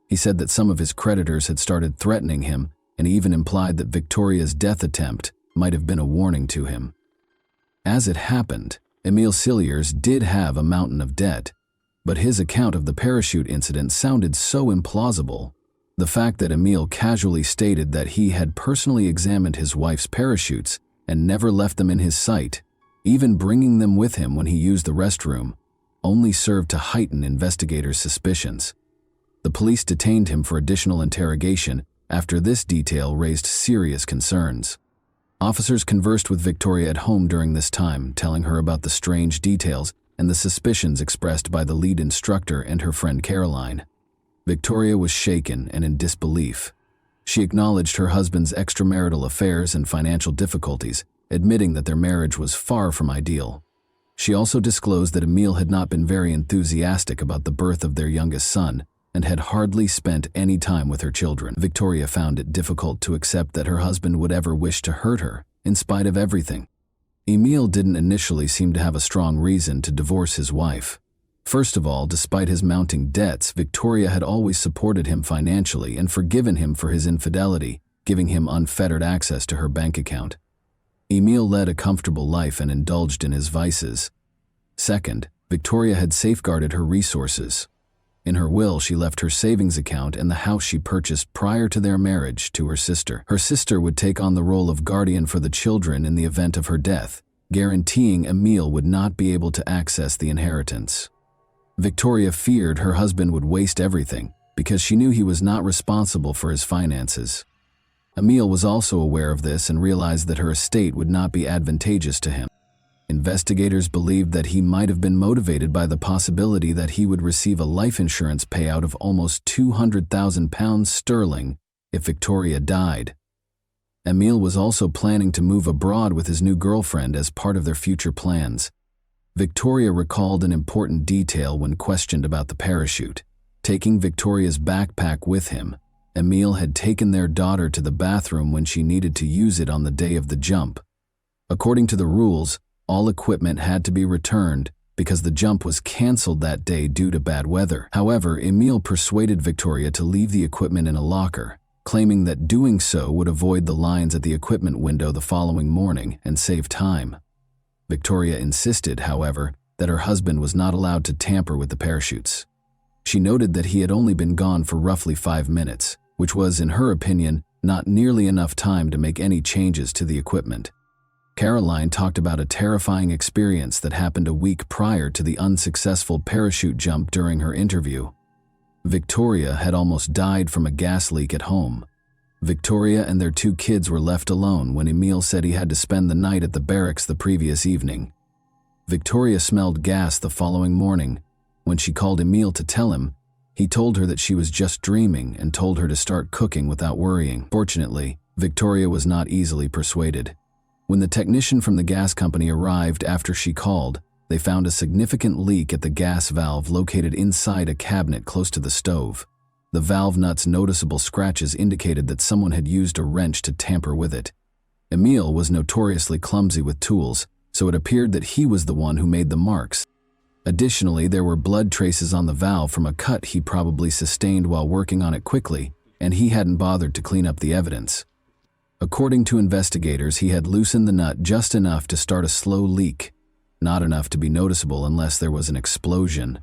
He said that some of his creditors had started threatening him, and he even implied that Victoria's death attempt might have been a warning to him. As it happened, Emil Cilliers did have a mountain of debt, but his account of the parachute incident sounded so implausible. The fact that Emil casually stated that he had personally examined his wife's parachutes and never left them in his sight, even bringing them with him when he used the restroom, only served to heighten investigators' suspicions. The police detained him for additional interrogation after this detail raised serious concerns. Officers conversed with Victoria at home during this time, telling her about the strange details and the suspicions expressed by the lead instructor and her friend Caroline. Victoria was shaken and in disbelief. She acknowledged her husband's extramarital affairs and financial difficulties, admitting that their marriage was far from ideal. She also disclosed that Emil had not been very enthusiastic about the birth of their youngest son and had hardly spent any time with her children. Victoria found it difficult to accept that her husband would ever wish to hurt her, in spite of everything. Emil didn't initially seem to have a strong reason to divorce his wife. First of all, despite his mounting debts, Victoria had always supported him financially and forgiven him for his infidelity, giving him unfettered access to her bank account. Emil led a comfortable life and indulged in his vices. Second, Victoria had safeguarded her resources. In her will, she left her savings account and the house she purchased prior to their marriage to her sister. Her sister would take on the role of guardian for the children in the event of her death, guaranteeing Emil would not be able to access the inheritance. Victoria feared her husband would waste everything because she knew he was not responsible for his finances. Emil was also aware of this and realized that her estate would not be advantageous to him. Investigators believed that he might have been motivated by the possibility that he would receive a life insurance payout of almost £200,000 if Victoria died. Emil was also planning to move abroad with his new girlfriend as part of their future plans. Victoria recalled an important detail when questioned about the parachute. Taking Victoria's backpack with him, Emil had taken their daughter to the bathroom when she needed to use it on the day of the jump. According to the rules, all equipment had to be returned because the jump was canceled that day due to bad weather. However, Emil persuaded Victoria to leave the equipment in a locker, claiming that doing so would avoid the lines at the equipment window the following morning and save time. Victoria insisted, however, that her husband was not allowed to tamper with the parachutes. She noted that he had only been gone for roughly 5 minutes, which was, in her opinion, not nearly enough time to make any changes to the equipment. Caroline talked about a terrifying experience that happened a week prior to the unsuccessful parachute jump during her interview. Victoria had almost died from a gas leak at home. Victoria and their 2 kids were left alone when Emil said he had to spend the night at the barracks the previous evening. Victoria smelled gas the following morning. When she called Emil to tell him, he told her that she was just dreaming and told her to start cooking without worrying. Fortunately, Victoria was not easily persuaded. When the technician from the gas company arrived after she called, they found a significant leak at the gas valve located inside a cabinet close to the stove. The valve nut's noticeable scratches indicated that someone had used a wrench to tamper with it. Emil was notoriously clumsy with tools, so it appeared that he was the one who made the marks. Additionally, there were blood traces on the valve from a cut he probably sustained while working on it quickly, and he hadn't bothered to clean up the evidence. According to investigators, he had loosened the nut just enough to start a slow leak, not enough to be noticeable unless there was an explosion.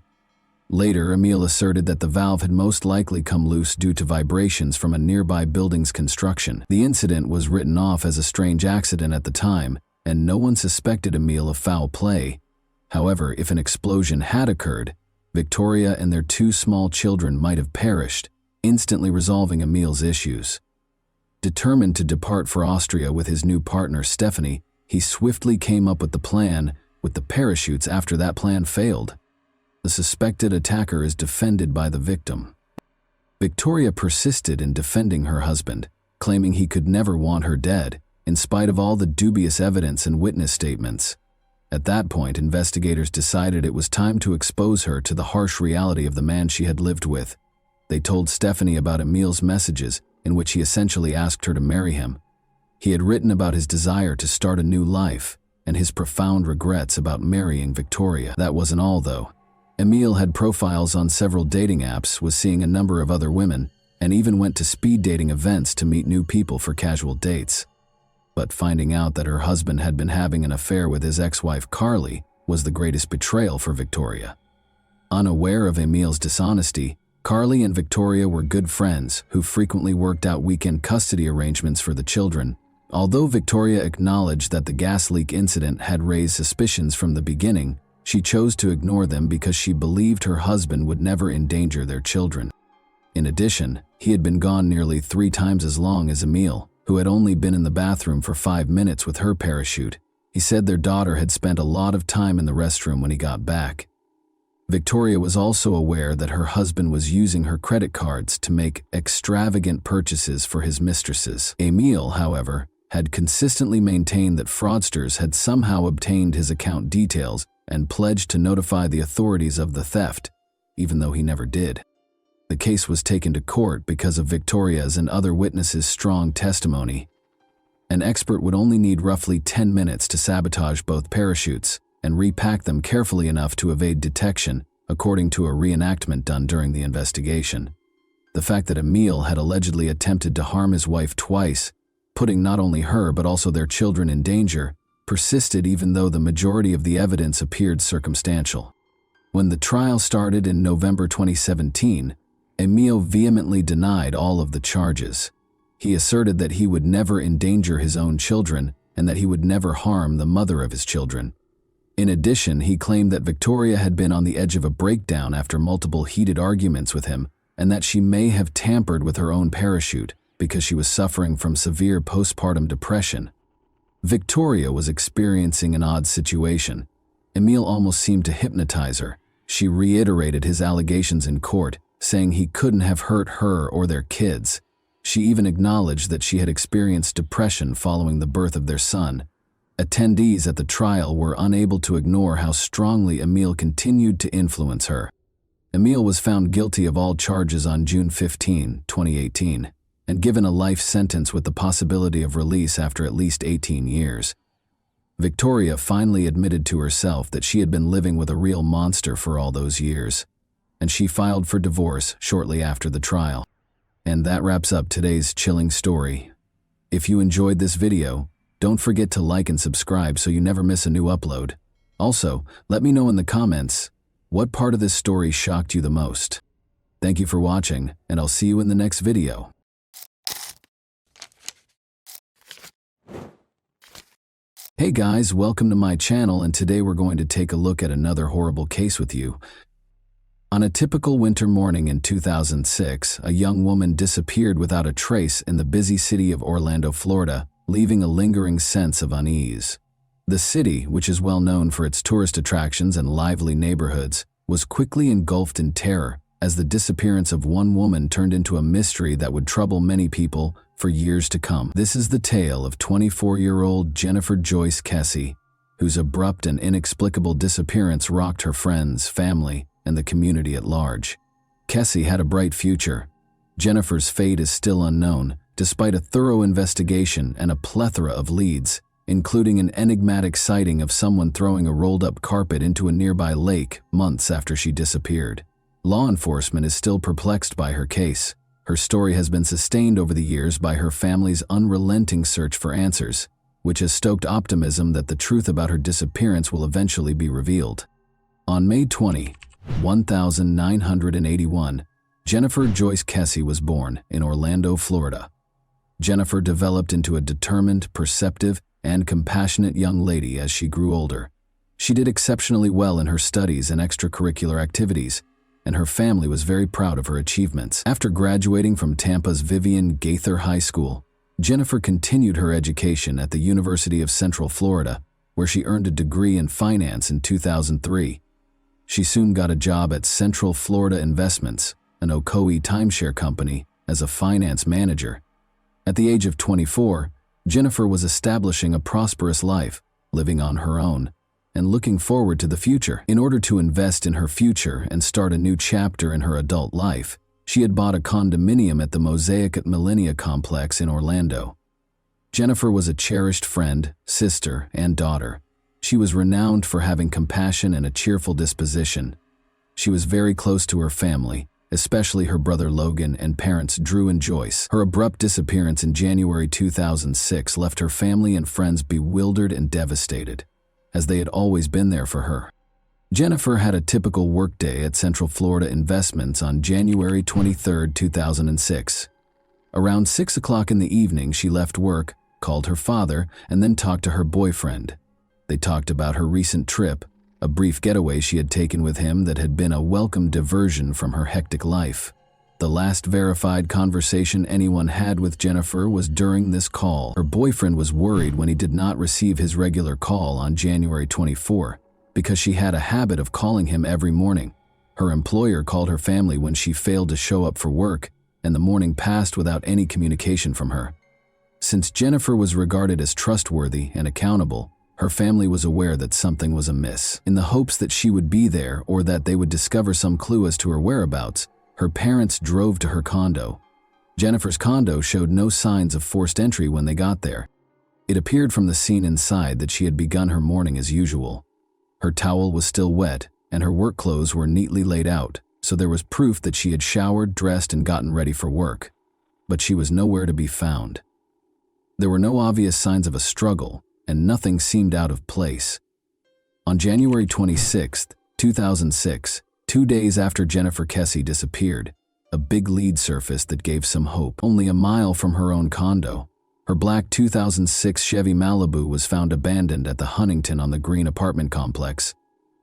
Later, Emil asserted that the valve had most likely come loose due to vibrations from a nearby building's construction. The incident was written off as a strange accident at the time, and no one suspected Emil of foul play. However, if an explosion had occurred, Victoria and their 2 small children might have perished, instantly resolving Emil's issues. Determined to depart for Austria with his new partner Stephanie, he swiftly came up with the plan with the parachutes after that plan failed. The suspected attacker is defended by the victim. Victoria persisted in defending her husband, claiming he could never want her dead, in spite of all the dubious evidence and witness statements. At that point, investigators decided it was time to expose her to the harsh reality of the man she had lived with. They told Stephanie about Emil's messages, in which he essentially asked her to marry him. He had written about his desire to start a new life, and his profound regrets about marrying Victoria. That wasn't all, though. Emil had profiles on several dating apps, was seeing a number of other women, and even went to speed dating events to meet new people for casual dates. But finding out that her husband had been having an affair with his ex-wife Carly was the greatest betrayal for Victoria. Unaware of Emil's dishonesty, Carly and Victoria were good friends who frequently worked out weekend custody arrangements for the children. Although Victoria acknowledged that the gas leak incident had raised suspicions from the beginning, she chose to ignore them because she believed her husband would never endanger their children. In addition, he had been gone nearly 3 times as long as Emil, who had only been in the bathroom for 5 minutes with her parachute. He said their daughter had spent a lot of time in the restroom when he got back. Victoria was also aware that her husband was using her credit cards to make extravagant purchases for his mistresses. Emil, however, had consistently maintained that fraudsters had somehow obtained his account details and pledged to notify the authorities of the theft, even though he never did. The case was taken to court because of Victoria's and other witnesses' strong testimony. An expert would only need roughly 10 minutes to sabotage both parachutes and repack them carefully enough to evade detection, according to a reenactment done during the investigation. The fact that Emil had allegedly attempted to harm his wife twice, putting not only her but also their children in danger, persisted even though the majority of the evidence appeared circumstantial. When the trial started in November 2017, Emil vehemently denied all of the charges. He asserted that he would never endanger his own children and that he would never harm the mother of his children. In addition, he claimed that Victoria had been on the edge of a breakdown after multiple heated arguments with him, and that she may have tampered with her own parachute because she was suffering from severe postpartum depression. Victoria was experiencing an odd situation. Emil almost seemed to hypnotize her. She reiterated his allegations in court, saying he couldn't have hurt her or their kids. She even acknowledged that she had experienced depression following the birth of their son. Attendees at the trial were unable to ignore how strongly Emil continued to influence her. Emil was found guilty of all charges on June 15, 2018, and given a life sentence with the possibility of release after at least 18 years. Victoria finally admitted to herself that she had been living with a real monster for all those years, and she filed for divorce shortly after the trial. And that wraps up today's chilling story. If you enjoyed this video, don't forget to like and subscribe so you never miss a new upload. Also, let me know in the comments, what part of this story shocked you the most? Thank you for watching, and I'll see you in the next video. Hey guys, welcome to my channel, and today we're going to take a look at another horrible case with you. On a typical winter morning in 2006, a young woman disappeared without a trace in the busy city of Orlando, Florida, leaving a lingering sense of unease. The city, which is well known for its tourist attractions and lively neighborhoods, was quickly engulfed in terror as the disappearance of one woman turned into a mystery that would trouble many people for years to come. This is the tale of 24-year-old Jennifer Joyce Kessie, whose abrupt and inexplicable disappearance rocked her friends, family, and the community at large. Kessie had a bright future. Jennifer's fate is still unknown, despite a thorough investigation and a plethora of leads, including an enigmatic sighting of someone throwing a rolled-up carpet into a nearby lake months after she disappeared. Law enforcement is still perplexed by her case, Her story has been sustained over the years by her family's unrelenting search for answers, which has stoked optimism that the truth about her disappearance will eventually be revealed. On May 20, 1981, Jennifer Joyce Kesey was born in Orlando, Florida. Jennifer developed into a determined, perceptive, and compassionate young lady as she grew older. She did exceptionally well in her studies and extracurricular activities, and her family was very proud of her achievements. After graduating from Tampa's Vivian Gaither High School, Jennifer continued her education at the University of Central Florida, where she earned a degree in finance in 2003. She soon got a job at Central Florida Investments, an Ocoee timeshare company, as a finance manager. At the age of 24, Jennifer was establishing a prosperous life, living on her own, and looking forward to the future. In order to invest in her future and start a new chapter in her adult life, she had bought a condominium at the Mosaic at Millennia complex in Orlando. Jennifer was a cherished friend, sister, and daughter. She was renowned for having compassion and a cheerful disposition. She was very close to her family, especially her brother Logan and parents Drew and Joyce. Her abrupt disappearance in January 2006 left her family and friends bewildered and devastated, as they had always been there for her. Jennifer had a typical workday at Central Florida Investments on January 23, 2006. Around 6 o'clock in the evening, she left work, called her father, and then talked to her boyfriend. They talked about her recent trip, a brief getaway she had taken with him that had been a welcome diversion from her hectic life. The last verified conversation anyone had with Jennifer was during this call. Her boyfriend was worried when he did not receive his regular call on January 24, because she had a habit of calling him every morning. Her employer called her family when she failed to show up for work, and the morning passed without any communication from her. Since Jennifer was regarded as trustworthy and accountable, her family was aware that something was amiss. In the hopes that she would be there or that they would discover some clue as to her whereabouts, her parents drove to her condo. Jennifer's condo showed no signs of forced entry when they got there. It appeared from the scene inside that she had begun her morning as usual. Her towel was still wet, and her work clothes were neatly laid out, so there was proof that she had showered, dressed, and gotten ready for work. But she was nowhere to be found. There were no obvious signs of a struggle, and nothing seemed out of place. On January 26, 2006, 2 days after Jennifer Kesey disappeared, a big lead surfaced that gave some hope. Only a mile from her own condo, her black 2006 Chevy Malibu was found abandoned at the Huntington on the Green apartment complex.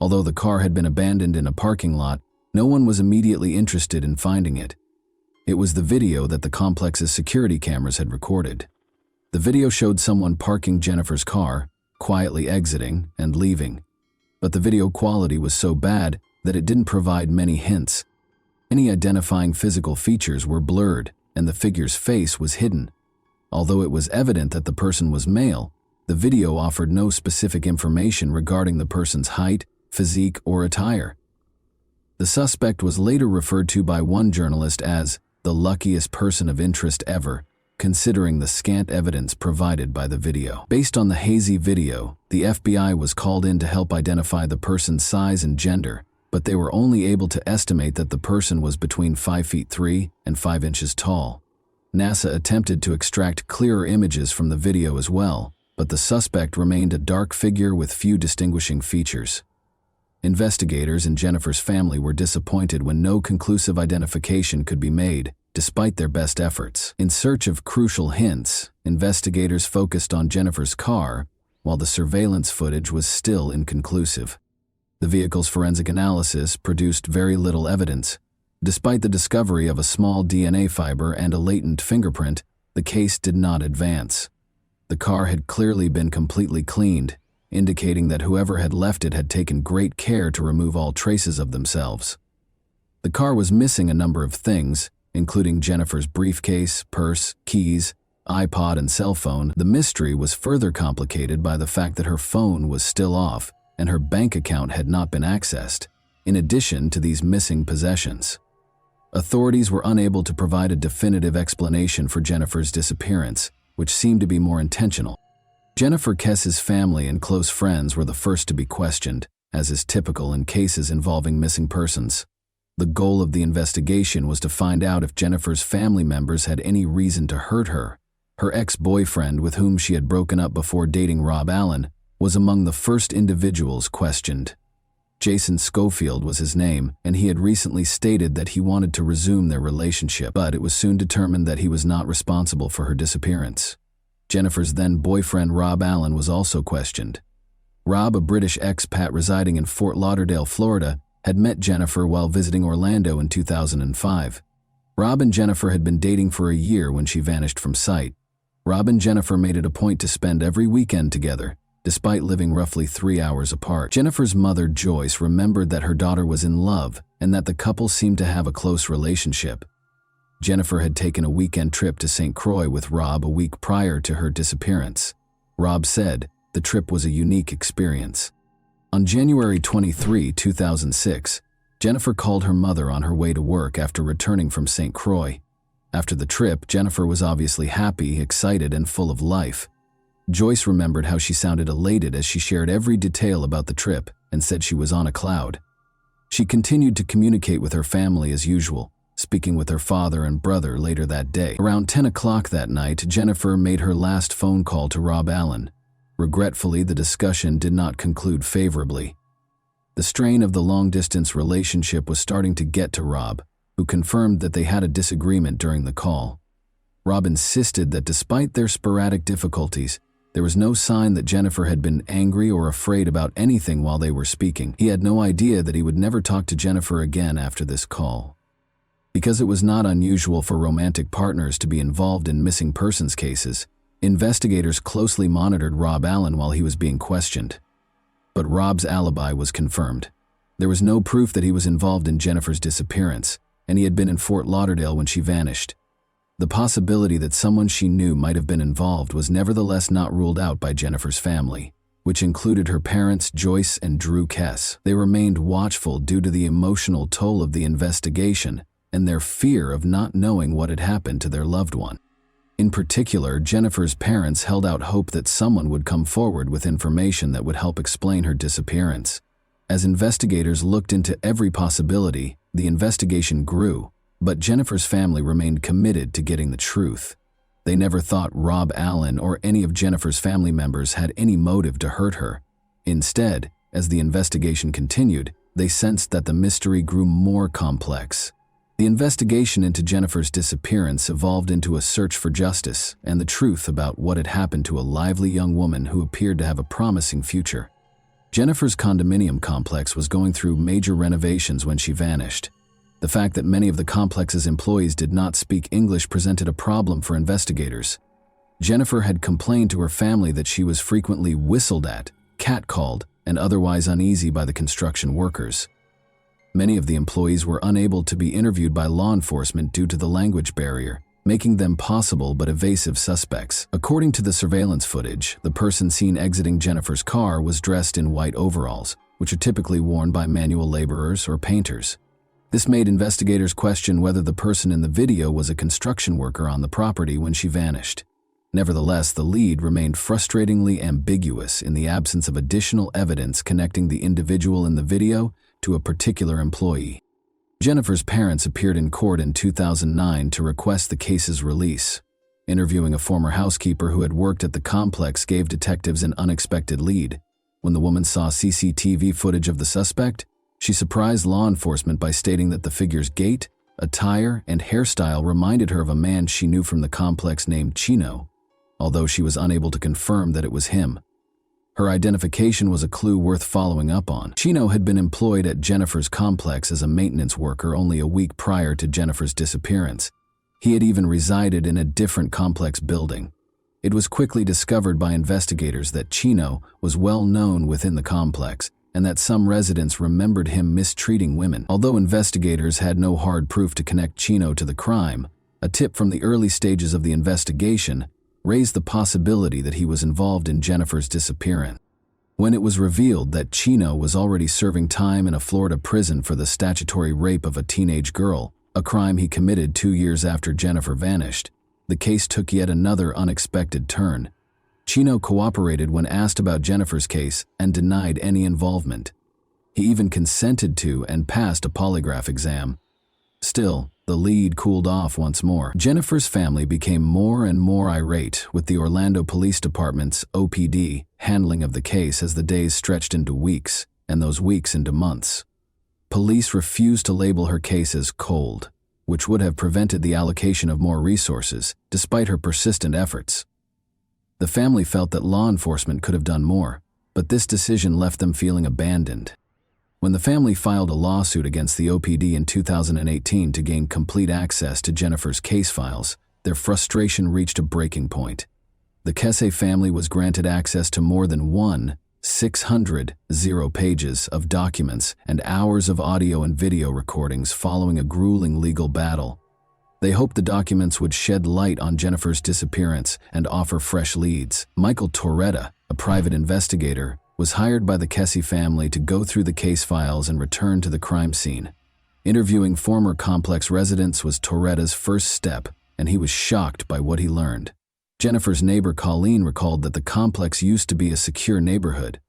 Although the car had been abandoned in a parking lot, no one was immediately interested in finding it. It was the video that the complex's security cameras had recorded. The video showed someone parking Jennifer's car, quietly exiting and leaving. But the video quality was so bad that it didn't provide many hints. Any identifying physical features were blurred, and the figure's face was hidden. Although it was evident that the person was male, the video offered no specific information regarding the person's height, physique, or attire. The suspect was later referred to by one journalist as the luckiest person of interest ever, considering the scant evidence provided by the video. Based on the hazy video, the FBI was called in to help identify the person's size and gender, but they were only able to estimate that the person was between 5'3" and 5 inches tall. NASA attempted to extract clearer images from the video as well, but the suspect remained a dark figure with few distinguishing features. Investigators and Jennifer's family were disappointed when no conclusive identification could be made, despite their best efforts. In search of crucial hints, investigators focused on Jennifer's car, while the surveillance footage was still inconclusive. The vehicle's forensic analysis produced very little evidence. Despite the discovery of a small DNA fiber and a latent fingerprint, the case did not advance. The car had clearly been completely cleaned, indicating that whoever had left it had taken great care to remove all traces of themselves. The car was missing a number of things, including Jennifer's briefcase, purse, keys, iPod, and cell phone. The mystery was further complicated by the fact that her phone was still off and her bank account had not been accessed, in addition to these missing possessions. Authorities were unable to provide a definitive explanation for Jennifer's disappearance, which seemed to be more intentional. Jennifer Kesey's family and close friends were the first to be questioned, as is typical in cases involving missing persons. The goal of the investigation was to find out if Jennifer's family members had any reason to hurt her. Her ex-boyfriend, with whom she had broken up before dating Rob Allen, was among the first individuals questioned. Jason Schofield was his name, and he had recently stated that he wanted to resume their relationship, but it was soon determined that he was not responsible for her disappearance. Jennifer's then-boyfriend Rob Allen was also questioned. Rob, a British expat residing in Fort Lauderdale, Florida, had met Jennifer while visiting Orlando in 2005. Rob and Jennifer had been dating for a year when she vanished from sight. Rob and Jennifer made it a point to spend every weekend together, despite living roughly 3 hours apart. Jennifer's mother, Joyce, remembered that her daughter was in love and that the couple seemed to have a close relationship. Jennifer had taken a weekend trip to St. Croix with Rob a week prior to her disappearance. Rob said the trip was a unique experience. On January 23, 2006, Jennifer called her mother on her way to work after returning from St. Croix. After the trip, Jennifer was obviously happy, excited, and full of life. Joyce remembered how she sounded elated as she shared every detail about the trip and said she was on a cloud. She continued to communicate with her family as usual, speaking with her father and brother later that day. Around 10 o'clock that night, Jennifer made her last phone call to Rob Allen. Regretfully, the discussion did not conclude favorably. The strain of the long-distance relationship was starting to get to Rob, who confirmed that they had a disagreement during the call. Rob insisted that despite their sporadic difficulties, there was no sign that Jennifer had been angry or afraid about anything while they were speaking. He had no idea that he would never talk to Jennifer again after this call. Because it was not unusual for romantic partners to be involved in missing persons cases, investigators closely monitored Rob Allen while he was being questioned. But Rob's alibi was confirmed. There was no proof that he was involved in Jennifer's disappearance, and he had been in Fort Lauderdale when she vanished. The possibility that someone she knew might have been involved was nevertheless not ruled out by Jennifer's family, which included her parents, Joyce and Drew Kess. They remained watchful due to the emotional toll of the investigation and their fear of not knowing what had happened to their loved one. In particular, Jennifer's parents held out hope that someone would come forward with information that would help explain her disappearance. As investigators looked into every possibility, the investigation grew, but Jennifer's family remained committed to getting the truth. They never thought Rob Allen or any of Jennifer's family members had any motive to hurt her. Instead, as the investigation continued, they sensed that the mystery grew more complex. The investigation into Jennifer's disappearance evolved into a search for justice and the truth about what had happened to a lively young woman who appeared to have a promising future. Jennifer's condominium complex was going through major renovations when she vanished. The fact that many of the complex's employees did not speak English presented a problem for investigators. Jennifer had complained to her family that she was frequently whistled at, catcalled, and otherwise uneasy by the construction workers. Many of the employees were unable to be interviewed by law enforcement due to the language barrier, making them possible but evasive suspects. According to the surveillance footage, the person seen exiting Jennifer's car was dressed in white overalls, which are typically worn by manual laborers or painters. This made investigators question whether the person in the video was a construction worker on the property when she vanished. Nevertheless, the lead remained frustratingly ambiguous in the absence of additional evidence connecting the individual in the video to a particular employee. Jennifer's parents appeared in court in 2009 to request the case's release. Interviewing a former housekeeper who had worked at the complex gave detectives an unexpected lead. When the woman saw CCTV footage of the suspect, she surprised law enforcement by stating that the figure's gait, attire, and hairstyle reminded her of a man she knew from the complex named Chino, although she was unable to confirm that it was him. Her identification was a clue worth following up on. Chino had been employed at Jennifer's complex as a maintenance worker only a week prior to Jennifer's disappearance. He had even resided in a different complex building. It was quickly discovered by investigators that Chino was well known within the complex and that some residents remembered him mistreating women. Although investigators had no hard proof to connect Chino to the crime, a tip from the early stages of the investigation raised the possibility that he was involved in Jennifer's disappearance. When it was revealed that Chino was already serving time in a Florida prison for the statutory rape of a teenage girl, a crime he committed 2 years after Jennifer vanished, the case took yet another unexpected turn. Chino cooperated when asked about Jennifer's case and denied any involvement. He even consented to and passed a polygraph exam. Still, the lead cooled off once more. Jennifer's family became more and more irate with the Orlando Police Department's OPD handling of the case as the days stretched into weeks, and those weeks into months. Police refused to label her case as cold, which would have prevented the allocation of more resources, despite her persistent efforts. The family felt that law enforcement could have done more, but this decision left them feeling abandoned. When the family filed a lawsuit against the OPD in 2018 to gain complete access to Jennifer's case files, their frustration reached a breaking point. The Kesse family was granted access to more than 600 pages of documents and hours of audio and video recordings following a grueling legal battle. They hoped the documents would shed light on Jennifer's disappearance and offer fresh leads. Michael Torretta, a private investigator, was hired by the Kesse family to go through the case files and return to the crime scene. Interviewing former complex residents was Torretta's first step, and he was shocked by what he learned. Jennifer's neighbor Colleen recalled that the complex used to be a secure neighborhood.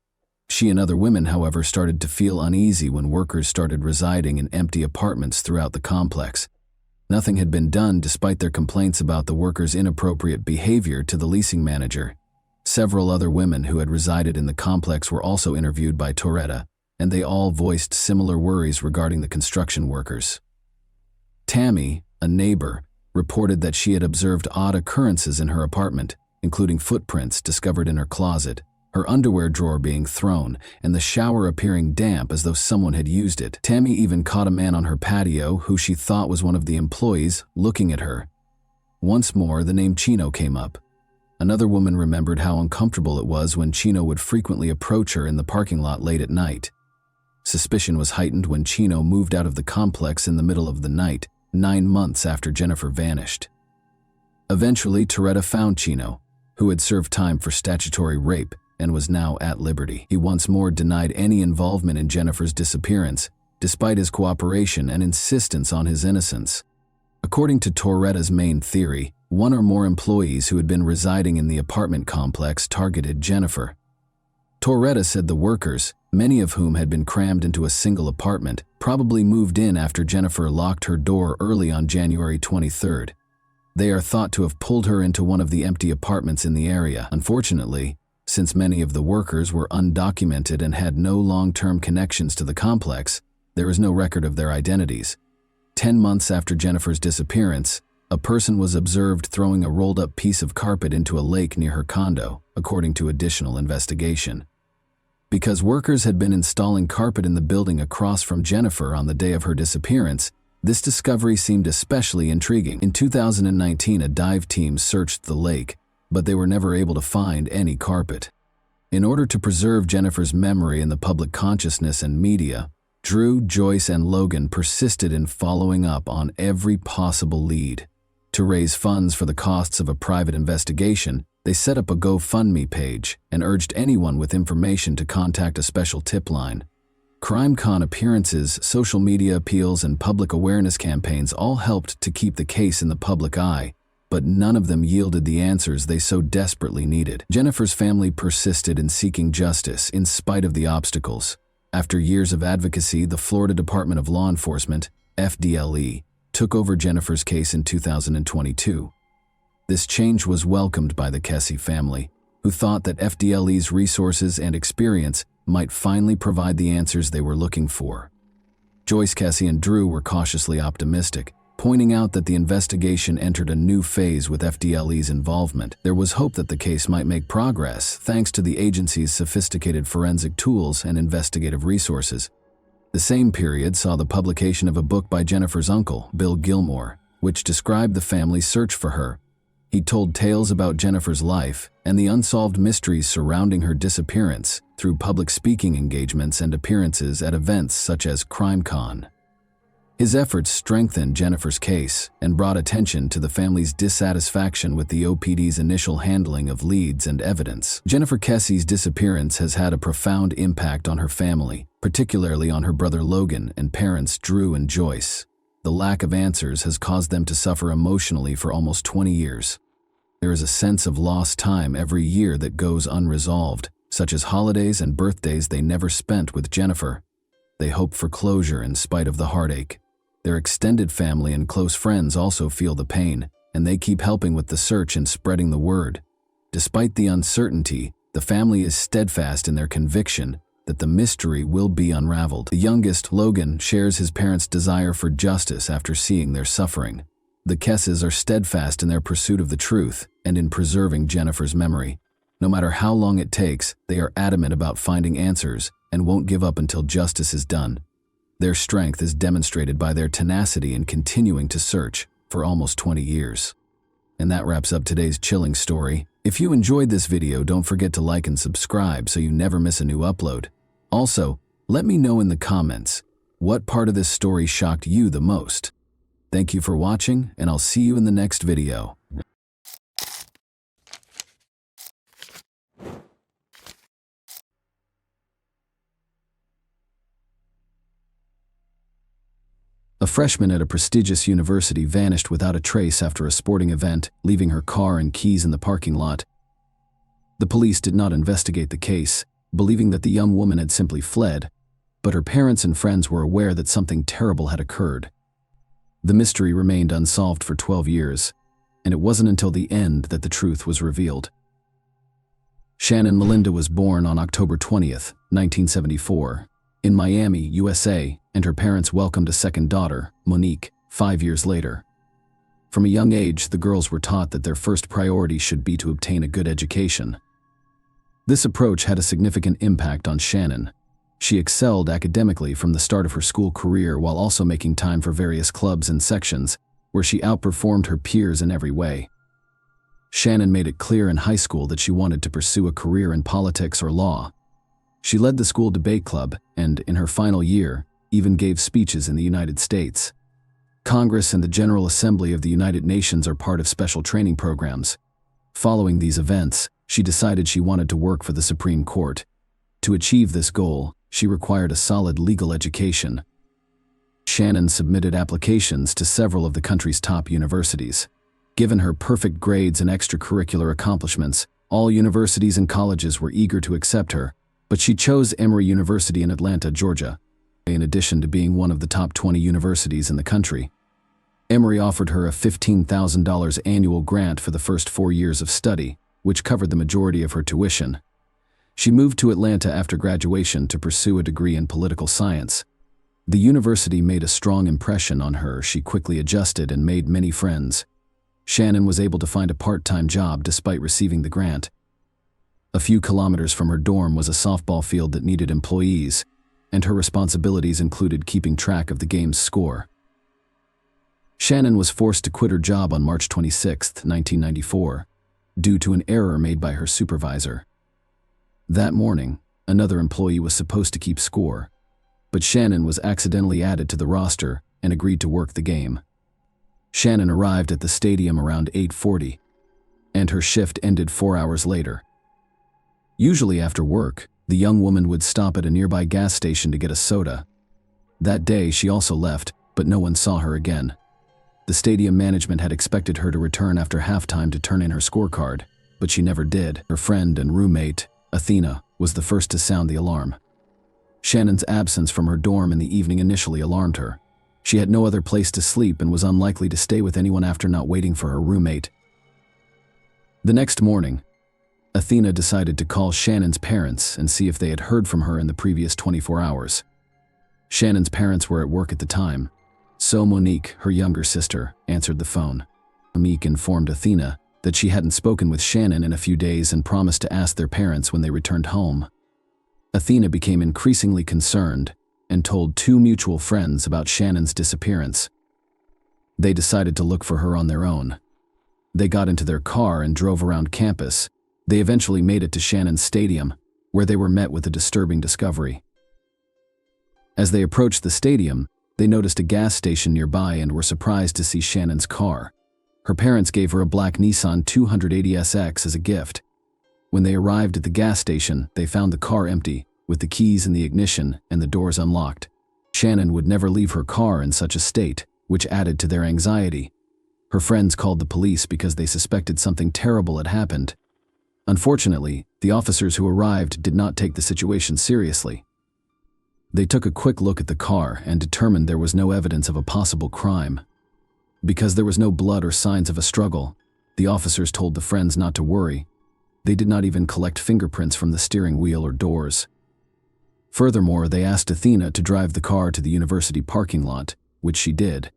She and other women, however, started to feel uneasy when workers started residing in empty apartments throughout the complex. Nothing had been done despite their complaints about the workers' inappropriate behavior to the leasing manager. Several other women who had resided in the complex were also interviewed by Torretta, and they all voiced similar worries regarding the construction workers. Tammy, a neighbor, reported that she had observed odd occurrences in her apartment, including footprints discovered in her closet, her underwear drawer being thrown, and the shower appearing damp as though someone had used it. Tammy even caught a man on her patio who she thought was one of the employees looking at her. Once more, the name Chino came up. Another woman remembered how uncomfortable it was when Chino would frequently approach her in the parking lot late at night. Suspicion was heightened when Chino moved out of the complex in the middle of the night, 9 months after Jennifer vanished. Eventually, Torretta found Chino, who had served time for statutory rape and was now at liberty. He once more denied any involvement in Jennifer's disappearance, despite his cooperation and insistence on his innocence. According to Torretta's main theory, one or more employees who had been residing in the apartment complex targeted Jennifer. Torretta said the workers, many of whom had been crammed into a single apartment, probably moved in after Jennifer locked her door early on January 23rd. They are thought to have pulled her into one of the empty apartments in the area. Unfortunately, since many of the workers were undocumented and had no long-term connections to the complex, there is no record of their identities. 10 months after Jennifer's disappearance, a person was observed throwing a rolled-up piece of carpet into a lake near her condo, according to additional investigation. Because workers had been installing carpet in the building across from Jennifer on the day of her disappearance, this discovery seemed especially intriguing. In 2019, a dive team searched the lake, but they were never able to find any carpet. In order to preserve Jennifer's memory in the public consciousness and media, Drew, Joyce, and Logan persisted in following up on every possible lead. To raise funds for the costs of a private investigation, they set up a GoFundMe page and urged anyone with information to contact a special tip line. CrimeCon appearances, social media appeals, and public awareness campaigns all helped to keep the case in the public eye, but none of them yielded the answers they so desperately needed. Jennifer's family persisted in seeking justice in spite of the obstacles. After years of advocacy, the Florida Department of Law Enforcement, FDLE, took over Jennifer's case in 2022. This change was welcomed by the Kesse family, who thought that FDLE's resources and experience might finally provide the answers they were looking for. Joyce, Kesse, and Drew were cautiously optimistic, pointing out that the investigation entered a new phase with FDLE's involvement. There was hope that the case might make progress thanks to the agency's sophisticated forensic tools and investigative resources. The same period saw the publication of a book by Jennifer's uncle, Bill Gilmore, which described the family's search for her. He told tales about Jennifer's life and the unsolved mysteries surrounding her disappearance through public speaking engagements and appearances at events such as CrimeCon. His efforts strengthened Jennifer's case and brought attention to the family's dissatisfaction with the OPD's initial handling of leads and evidence. Jennifer Kesse's disappearance has had a profound impact on her family, particularly on her brother Logan and parents Drew and Joyce. The lack of answers has caused them to suffer emotionally for almost 20 years. There is a sense of lost time every year that goes unresolved, such as holidays and birthdays they never spent with Jennifer. They hope for closure in spite of the heartache. Their extended family and close friends also feel the pain, and they keep helping with the search and spreading the word. Despite the uncertainty, the family is steadfast in their conviction that the mystery will be unraveled. The youngest, Logan, shares his parents' desire for justice after seeing their suffering. The Kesses are steadfast in their pursuit of the truth and in preserving Jennifer's memory. No matter how long it takes, they are adamant about finding answers and won't give up until justice is done. Their strength is demonstrated by their tenacity in continuing to search for almost 20 years. And that wraps up today's chilling story. If you enjoyed this video, don't forget to like and subscribe so you never miss a new upload. Also, let me know in the comments what part of this story shocked you the most. Thank you for watching, and I'll see you in the next video. A freshman at a prestigious university vanished without a trace after a sporting event, leaving her car and keys in the parking lot. The police did not investigate the case, believing that the young woman had simply fled, but her parents and friends were aware that something terrible had occurred. The mystery remained unsolved for 12 years, and it wasn't until the end that the truth was revealed. Shannon Melinda was born on October 20th, 1974, in Miami, USA, and her parents welcomed a second daughter, Monique, 5 years later. From a young age, the girls were taught that their first priority should be to obtain a good education. This approach had a significant impact on Shannon. She excelled academically from the start of her school career while also making time for various clubs and sections, where she outperformed her peers in every way. Shannon made it clear in high school that she wanted to pursue a career in politics or law. She led the school debate club and, in her final year, even gave speeches in the United States. Congress and the General Assembly of the United Nations are part of special training programs. Following these events, she decided she wanted to work for the Supreme Court. To achieve this goal, she required a solid legal education. Shannon submitted applications to several of the country's top universities. Given her perfect grades and extracurricular accomplishments, all universities and colleges were eager to accept her, but she chose Emory University in Atlanta, Georgia. In addition to being one of the top 20 universities in the country, Emory offered her a $15,000 annual grant for the first 4 years of study, which covered the majority of her tuition. She moved to Atlanta after graduation to pursue a degree in political science. The university made a strong impression on her. She quickly adjusted and made many friends. Shannon was able to find a part-time job despite receiving the grant. A few kilometers from her dorm was a softball field that needed employees, and her responsibilities included keeping track of the game's score. Shannon was forced to quit her job on March 26, 1994, due to an error made by her supervisor. That morning, another employee was supposed to keep score, but Shannon was accidentally added to the roster and agreed to work the game. Shannon arrived at the stadium around 8:40, and her shift ended 4 hours later. Usually after work, the young woman would stop at a nearby gas station to get a soda. That day, she also left, but no one saw her again. The stadium management had expected her to return after halftime to turn in her scorecard, but she never did. Her friend and roommate, Athena, was the first to sound the alarm. Shannon's absence from her dorm in the evening initially alarmed her. She had no other place to sleep and was unlikely to stay with anyone after not waiting for her roommate. The next morning, Athena decided to call Shannon's parents and see if they had heard from her in the previous 24 hours. Shannon's parents were at work at the time, so Monique, her younger sister, answered the phone. Monique informed Athena that she hadn't spoken with Shannon in a few days and promised to ask their parents when they returned home. Athena became increasingly concerned and told 2 mutual friends about Shannon's disappearance. They decided to look for her on their own. They got into their car and drove around campus. They eventually made it to Shannon's stadium, where they were met with a disturbing discovery. As they approached the stadium, they noticed a gas station nearby and were surprised to see Shannon's car. Her parents gave her a black Nissan 280SX as a gift. When they arrived at the gas station, they found the car empty, with the keys in the ignition and the doors unlocked. Shannon would never leave her car in such a state, which added to their anxiety. Her friends called the police because they suspected something terrible had happened. Unfortunately, the officers who arrived did not take the situation seriously. They took a quick look at the car and determined there was no evidence of a possible crime. Because there was no blood or signs of a struggle, the officers told the friends not to worry. They did not even collect fingerprints from the steering wheel or doors. Furthermore, they asked Athena to drive the car to the university parking lot, which she did.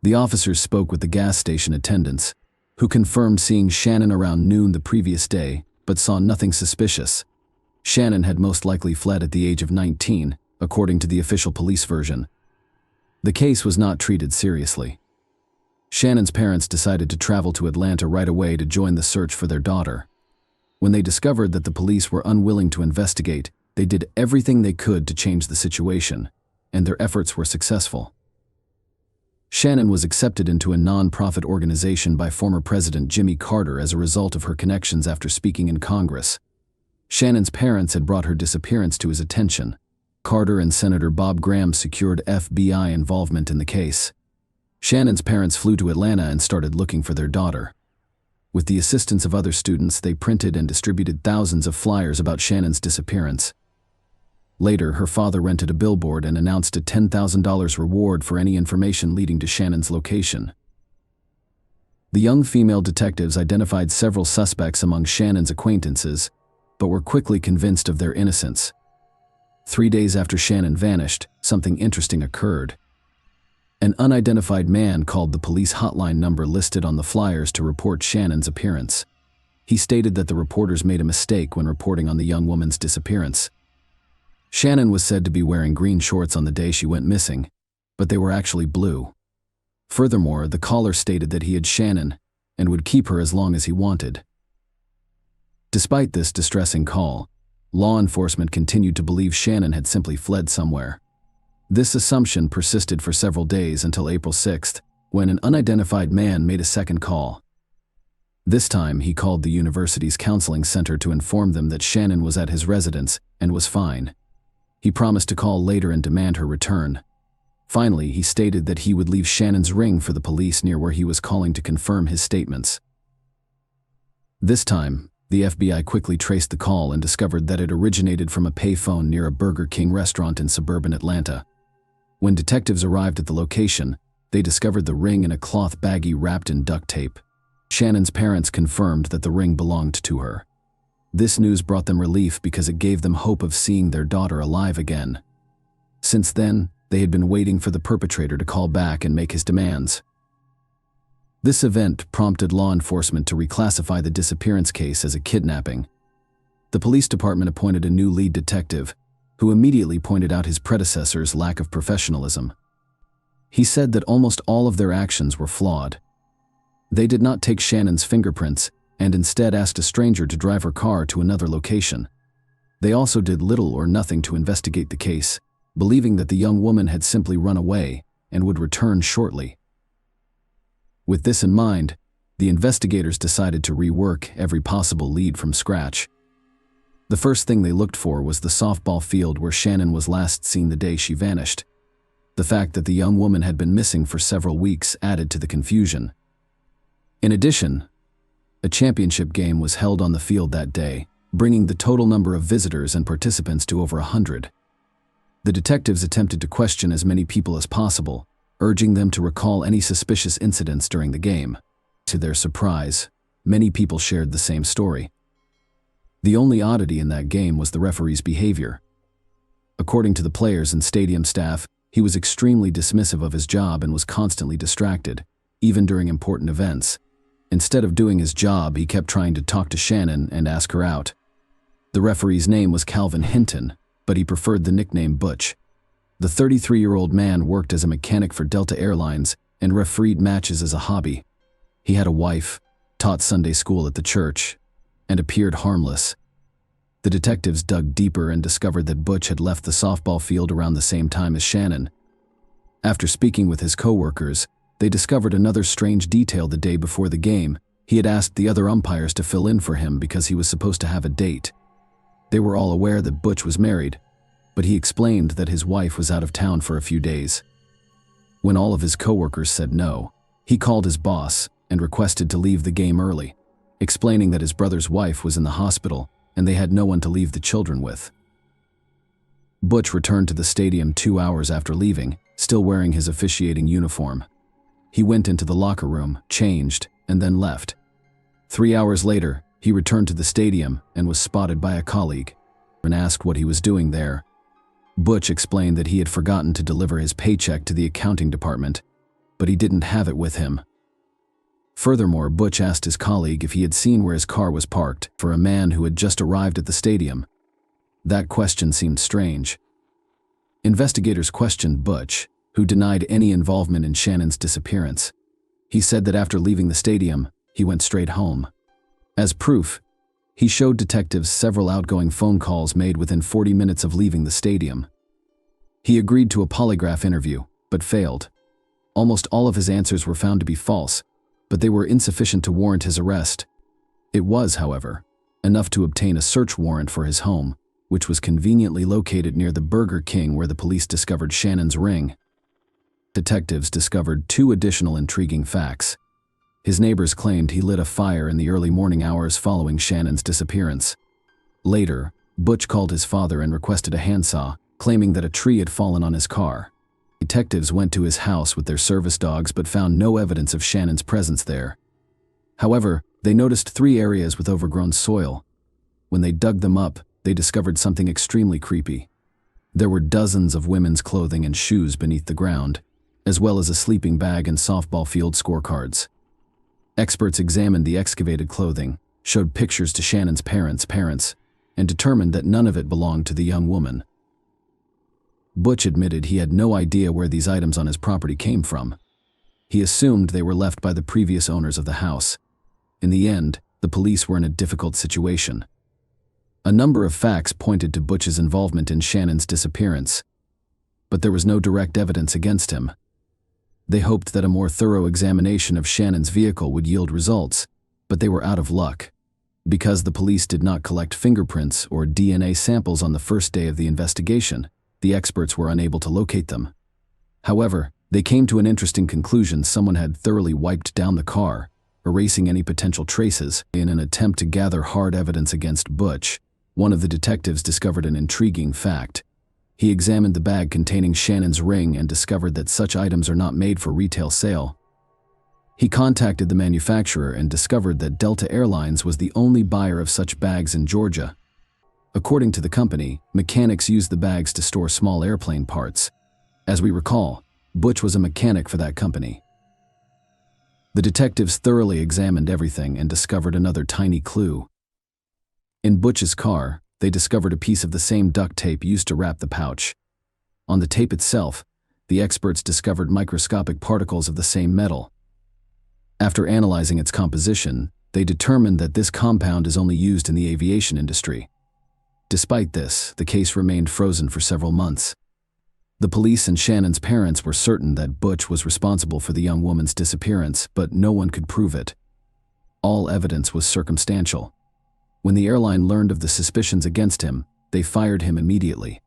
The officers spoke with the gas station attendants, who confirmed seeing Shannon around noon the previous day, but saw nothing suspicious. Shannon had most likely fled at the age of 19, according to the official police version. The case was not treated seriously. Shannon's parents decided to travel to Atlanta right away to join the search for their daughter. When they discovered that the police were unwilling to investigate, they did everything they could to change the situation, and their efforts were successful. Shannon was accepted into a non-profit organization by former President Jimmy Carter as a result of her connections after speaking in Congress. Shannon's parents had brought her disappearance to his attention. Carter and Senator Bob Graham secured FBI involvement in the case. Shannon's parents flew to Atlanta and started looking for their daughter. With the assistance of other students, they printed and distributed thousands of flyers about Shannon's disappearance. Later, her father rented a billboard and announced a $10,000 reward for any information leading to Shannon's location. The young female detectives identified several suspects among Shannon's acquaintances, but were quickly convinced of their innocence. 3 days after Shannon vanished, something interesting occurred. An unidentified man called the police hotline number listed on the flyers to report Shannon's appearance. He stated that the reporters made a mistake when reporting on the young woman's disappearance. Shannon was said to be wearing green shorts on the day she went missing, but they were actually blue. Furthermore, the caller stated that he had Shannon and would keep her as long as he wanted. Despite this distressing call, law enforcement continued to believe Shannon had simply fled somewhere. This assumption persisted for several days until April 6th, when an unidentified man made a second call. This time, he called the university's counseling center to inform them that Shannon was at his residence and was fine. He promised to call later and demand her return. Finally, he stated that he would leave Shannon's ring for the police near where he was calling to confirm his statements. This time, the FBI quickly traced the call and discovered that it originated from a payphone near a Burger King restaurant in suburban Atlanta. When detectives arrived at the location, they discovered the ring in a cloth baggie wrapped in duct tape. Shannon's parents confirmed that the ring belonged to her. This news brought them relief because it gave them hope of seeing their daughter alive again. Since then, they had been waiting for the perpetrator to call back and make his demands. This event prompted law enforcement to reclassify the disappearance case as a kidnapping. The police department appointed a new lead detective, who immediately pointed out his predecessor's lack of professionalism. He said that almost all of their actions were flawed. They did not take Shannon's fingerprints and instead asked a stranger to drive her car to another location. They also did little or nothing to investigate the case, believing that the young woman had simply run away and would return shortly. With this in mind, the investigators decided to rework every possible lead from scratch. The first thing they looked for was the softball field where Shannon was last seen the day she vanished. The fact that the young woman had been missing for several weeks added to the confusion. In addition, a championship game was held on the field that day, bringing the total number of visitors and participants to over 100. The detectives attempted to question as many people as possible, urging them to recall any suspicious incidents during the game. To their surprise, many people shared the same story. The only oddity in that game was the referee's behavior. According to the players and stadium staff, he was extremely dismissive of his job and was constantly distracted, even during important events. Instead of doing his job, he kept trying to talk to Shannon and ask her out. The referee's name was Calvin Hinton, but he preferred the nickname Butch. The 33-year-old man worked as a mechanic for Delta Airlines and refereed matches as a hobby. He had a wife, taught Sunday school at the church, and appeared harmless. The detectives dug deeper and discovered that Butch had left the softball field around the same time as Shannon. After speaking with his co-workers, they discovered another strange detail the day before the game. He had asked the other umpires to fill in for him because he was supposed to have a date. They were all aware that Butch was married, but he explained that his wife was out of town for a few days. When all of his co-workers said no, he called his boss and requested to leave the game early, explaining that his brother's wife was in the hospital and they had no one to leave the children with. Butch returned to the stadium 2 hours after leaving, still wearing his officiating uniform. He went into the locker room, changed, and then left. 3 hours later, he returned to the stadium and was spotted by a colleague and asked what he was doing there. Butch explained that he had forgotten to deliver his paycheck to the accounting department, but he didn't have it with him. Furthermore, Butch asked his colleague if he had seen where his car was parked for a man who had just arrived at the stadium. That question seemed strange. Investigators questioned Butch, who denied any involvement in Shannon's disappearance. He said that after leaving the stadium, he went straight home. As proof, he showed detectives several outgoing phone calls made within 40 minutes of leaving the stadium. He agreed to a polygraph interview, but failed. Almost all of his answers were found to be false, but they were insufficient to warrant his arrest. It was, however, enough to obtain a search warrant for his home, which was conveniently located near the Burger King where the police discovered Shannon's ring. Detectives discovered 2 additional intriguing facts. His neighbors claimed he lit a fire in the early morning hours following Shannon's disappearance. Later, Butch called his father and requested a handsaw, claiming that a tree had fallen on his car. Detectives went to his house with their service dogs but found no evidence of Shannon's presence there. However, they noticed 3 areas with overgrown soil. When they dug them up, they discovered something extremely creepy. There were dozens of women's clothing and shoes beneath the ground, as well as a sleeping bag and softball field scorecards. Experts examined the excavated clothing, showed pictures to Shannon's parents, and determined that none of it belonged to the young woman. Butch admitted he had no idea where these items on his property came from. He assumed they were left by the previous owners of the house. In the end, the police were in a difficult situation. A number of facts pointed to Butch's involvement in Shannon's disappearance, but there was no direct evidence against him. They hoped that a more thorough examination of Shannon's vehicle would yield results, but they were out of luck. Because the police did not collect fingerprints or DNA samples on the first day of the investigation, the experts were unable to locate them. However, they came to an interesting conclusion: someone had thoroughly wiped down the car, erasing any potential traces. In an attempt to gather hard evidence against Butch, one of the detectives discovered an intriguing fact. He examined the bag containing Shannon's ring and discovered that such items are not made for retail sale. He contacted the manufacturer and discovered that Delta Airlines was the only buyer of such bags in Georgia. According to the company, mechanics used the bags to store small airplane parts. As we recall, Butch was a mechanic for that company. The detectives thoroughly examined everything and discovered another tiny clue. In Butch's car, they discovered a piece of the same duct tape used to wrap the pouch. On the tape itself, the experts discovered microscopic particles of the same metal. After analyzing its composition, they determined that this compound is only used in the aviation industry. Despite this, the case remained frozen for several months. The police and Shannon's parents were certain that Butch was responsible for the young woman's disappearance, but no one could prove it. All evidence was circumstantial. When the airline learned of the suspicions against him, they fired him immediately.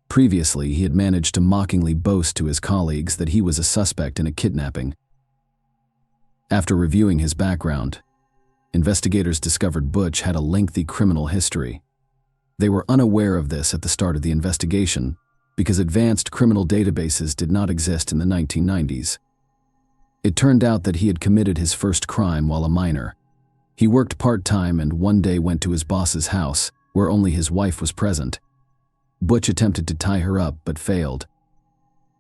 Previously, he had managed to mockingly boast to his colleagues that he was a suspect in a kidnapping. After reviewing his background, investigators discovered Butch had a lengthy criminal history. They were unaware of this at the start of the investigation because advanced criminal databases did not exist in the 1990s. It turned out that he had committed his first crime while a minor. He worked part-time and one day went to his boss's house, where only his wife was present. Butch attempted to tie her up but failed.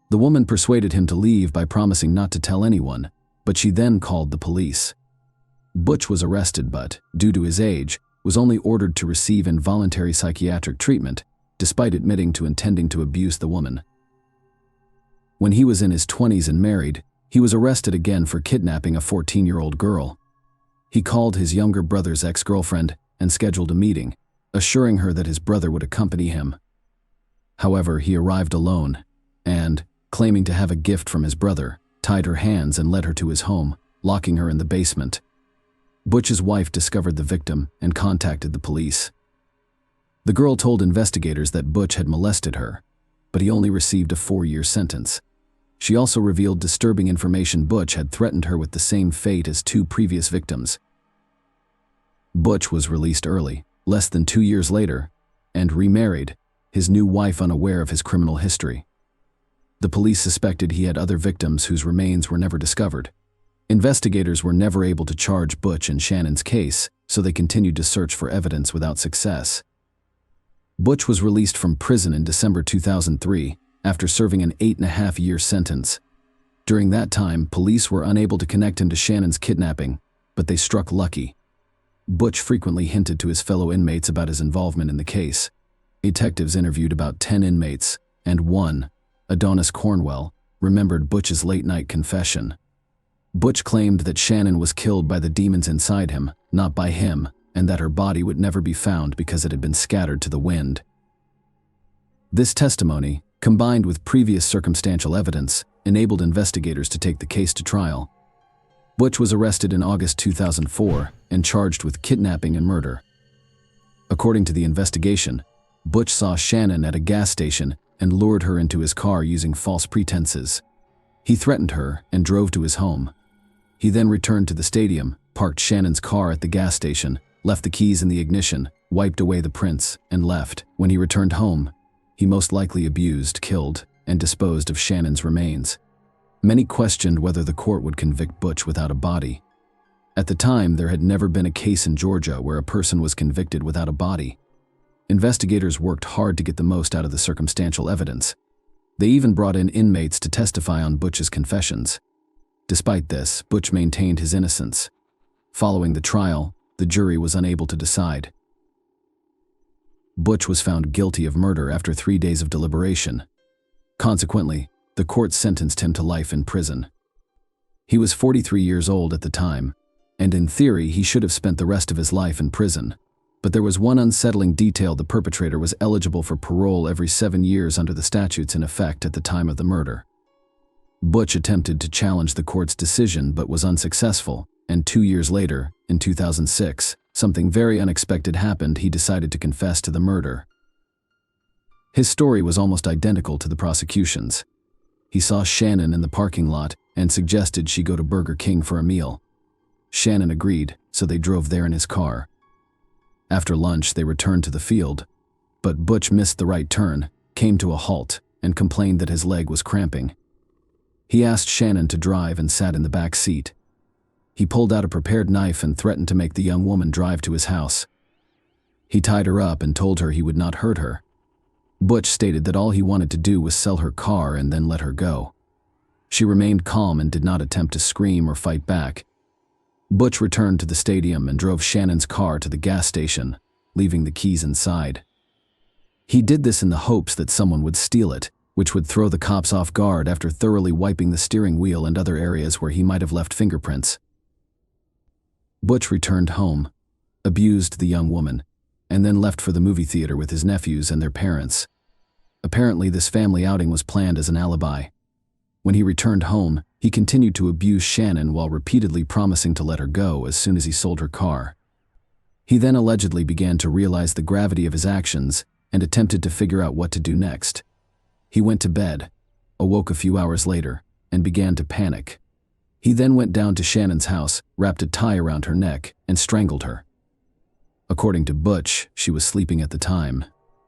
The woman persuaded him to leave by promising not to tell anyone, but she then called the police. Butch was arrested but, due to his age, was only ordered to receive involuntary psychiatric treatment, despite admitting to intending to abuse the woman. When he was in his 20s and married, he was arrested again for kidnapping a 14-year-old girl. He called his younger brother's ex-girlfriend and scheduled a meeting, assuring her that his brother would accompany him. However, he arrived alone and, claiming to have a gift from his brother, tied her hands and led her to his home, locking her in the basement. Butch's wife discovered the victim and contacted the police. The girl told investigators that Butch had molested her, but he only received a 4-year sentence. She also revealed disturbing information: Butch had threatened her with the same fate as 2 previous victims. Butch was released early, less than 2 years later, and remarried. his new wife unaware of his criminal history. The police suspected he had other victims whose remains were never discovered. Investigators were never able to charge Butch in Shannon's case, so they continued to search for evidence without success. Butch was released from prison in December 2003 after serving an 8.5-year sentence. During that time, police were unable to connect him to Shannon's kidnapping, but they struck lucky. Butch frequently hinted to his fellow inmates about his involvement in the case. Detectives interviewed about 10 inmates, and one, Adonis Cornwell, remembered Butch's late-night confession. Butch claimed that Shannon was killed by the demons inside him, not by him, and that her body would never be found because it had been scattered to the wind. This testimony, combined with previous circumstantial evidence, enabled investigators to take the case to trial. Butch was arrested in August 2004 and charged with kidnapping and murder. According to the investigation, Butch saw Shannon at a gas station and lured her into his car using false pretenses. He threatened her and drove to his home. He then returned to the stadium, parked Shannon's car at the gas station, left the keys in the ignition, wiped away the prints, and left. When he returned home, he most likely abused, killed, and disposed of Shannon's remains. Many questioned whether the court would convict Butch without a body. At the time, there had never been a case in Georgia where a person was convicted without a body. Investigators worked hard to get the most out of the circumstantial evidence. They even brought in inmates to testify on Butch's confessions. Despite this, Butch maintained his innocence. Following the trial, the jury was unable to decide. Butch was found guilty of murder after 3 days of deliberation. Consequently, the court sentenced him to life in prison. He was 43 years old at the time, and in theory he should have spent the rest of his life in prison. But there was one unsettling detail: the perpetrator was eligible for parole every 7 years under the statutes in effect at the time of the murder. Butch attempted to challenge the court's decision but was unsuccessful, and 2 years later, in 2006, something very unexpected happened. He decided to confess to the murder. His story was almost identical to the prosecution's. He saw Shannon in the parking lot and suggested she go to Burger King for a meal. Shannon agreed, so they drove there in his car. After lunch, they returned to the field, but Butch missed the right turn, came to a halt, and complained that his leg was cramping. He asked Shannon to drive and sat in the back seat. He pulled out a prepared knife and threatened to make the young woman drive to his house. He tied her up and told her he would not hurt her. Butch stated that all he wanted to do was sell her car and then let her go. She remained calm and did not attempt to scream or fight back. Butch returned to the stadium and drove Shannon's car to the gas station, leaving the keys inside. He did this in the hopes that someone would steal it, which would throw the cops off guard after thoroughly wiping the steering wheel and other areas where he might have left fingerprints. Butch returned home, abused the young woman, and then left for the movie theater with his nephews and their parents. Apparently, this family outing was planned as an alibi. When he returned home, he continued to abuse Shannon while repeatedly promising to let her go as soon as he sold her car. He then allegedly began to realize the gravity of his actions and attempted to figure out what to do next. He went to bed, awoke a few hours later, and began to panic. He then went down to Shannon's house, wrapped a tie around her neck, and strangled her. According to Butch, she was sleeping at the time,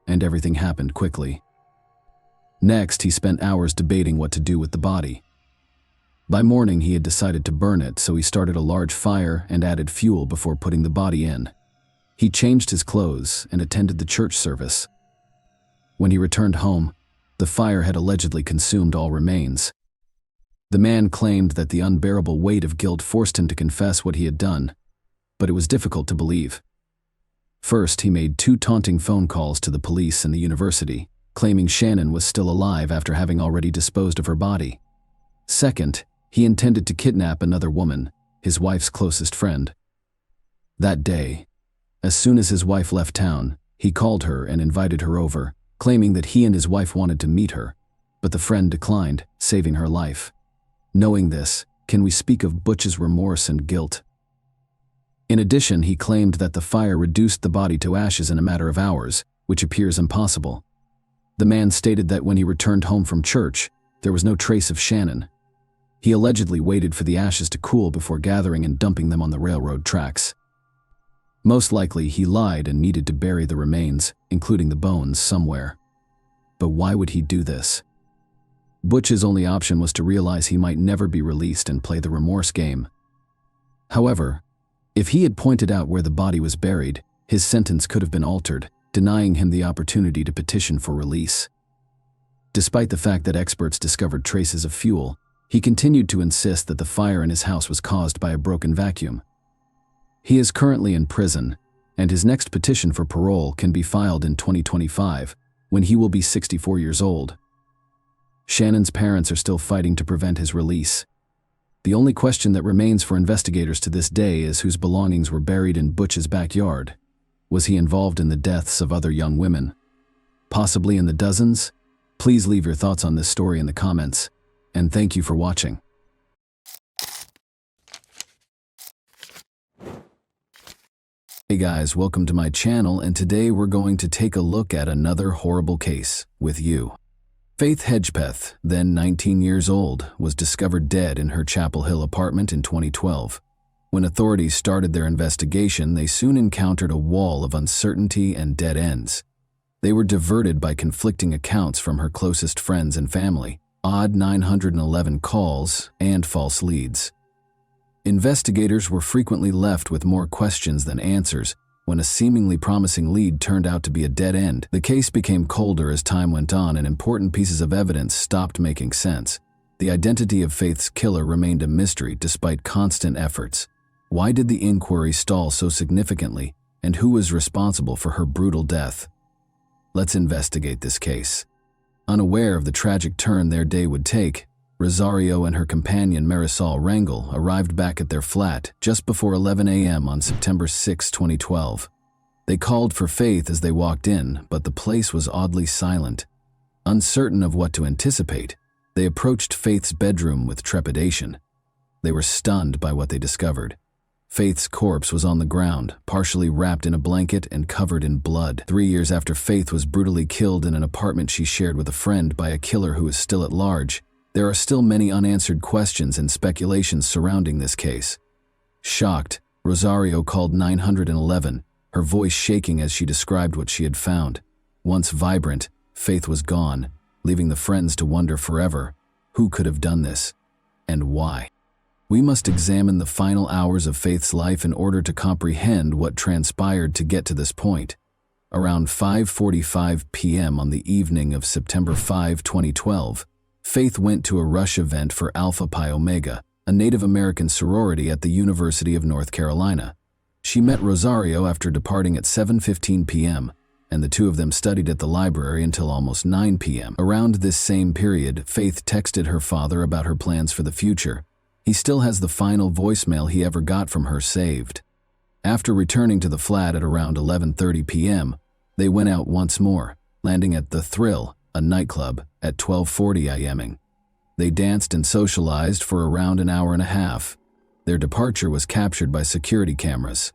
and everything happened quickly. Next, he spent hours debating what to do with the body. By morning, he had decided to burn it, so he started a large fire and added fuel before putting the body in. He changed his clothes and attended the church service. When he returned home, the fire had allegedly consumed all remains. The man claimed that the unbearable weight of guilt forced him to confess what he had done, but it was difficult to believe. First, he made 2 taunting phone calls to the police and the university, claiming Shannon was still alive after having already disposed of her body. Second, he intended to kidnap another woman, his wife's closest friend. That day, as soon as his wife left town, he called her and invited her over, claiming that he and his wife wanted to meet her, but the friend declined, saving her life. Knowing this, can we speak of Butch's remorse and guilt? In addition, he claimed that the fire reduced the body to ashes in a matter of hours, which appears impossible. The man stated that when he returned home from church, there was no trace of Shannon. He allegedly waited for the ashes to cool before gathering and dumping them on the railroad tracks. Most likely, he lied and needed to bury the remains, including the bones, somewhere. But why would he do this? Butch's only option was to realize he might never be released and play the remorse game. However, if he had pointed out where the body was buried, his sentence could have been altered, denying him the opportunity to petition for release. Despite the fact that experts discovered traces of fuel, he continued to insist that the fire in his house was caused by a broken vacuum. He is currently in prison, and his next petition for parole can be filed in 2025, when he will be 64 years old. Shannon's parents are still fighting to prevent his release. The only question that remains for investigators to this day is whose belongings were buried in Butch's backyard. Was he involved in the deaths of other young women? Possibly in the dozens? Please leave your thoughts on this story in the comments, and thank you for watching. Hey guys, welcome to my channel, and today we're going to take a look at another horrible case with you. Faith Hedgepeth, then 19 years old, was discovered dead in her Chapel Hill apartment in 2012. When authorities started their investigation, they soon encountered a wall of uncertainty and dead ends. They were diverted by conflicting accounts from her closest friends and family, odd 911 calls, and false leads. Investigators were frequently left with more questions than answers. When a seemingly promising lead turned out to be a dead end, the case became colder as time went on and important pieces of evidence stopped making sense. The identity of Faith's killer remained a mystery despite constant efforts. Why did the inquiry stall so significantly, and who was responsible for her brutal death? Let's investigate this case. Unaware of the tragic turn their day would take, Rosario and her companion Marisol Rangel arrived back at their flat just before 11 a.m. on September 6, 2012. They called for Faith as they walked in, but the place was oddly silent. Uncertain of what to anticipate, they approached Faith's bedroom with trepidation. They were stunned by what they discovered. Faith's corpse was on the ground, partially wrapped in a blanket and covered in blood. 3 years after Faith was brutally killed in an apartment she shared with a friend by a killer who is still at large, there are still many unanswered questions and speculations surrounding this case. Shocked, Rosario called 911, her voice shaking as she described what she had found. Once vibrant, Faith was gone, leaving the friends to wonder forever, who could have done this, and why? We must examine the final hours of Faith's life in order to comprehend what transpired to get to this point. Around 5:45 p.m. on the evening of September 5, 2012, Faith went to a rush event for Alpha Pi Omega, a Native American sorority at the University of North Carolina. She met Rosario after departing at 7:15 p.m., and the two of them studied at the library until almost 9 p.m. Around this same period, Faith texted her father about her plans for the future. He still has the final voicemail he ever got from her saved. After returning to the flat at around 11:30 p.m., they went out once more, landing at The Thrill, a nightclub, at 12:40 a.m. They danced and socialized for around an hour and a half. Their departure was captured by security cameras.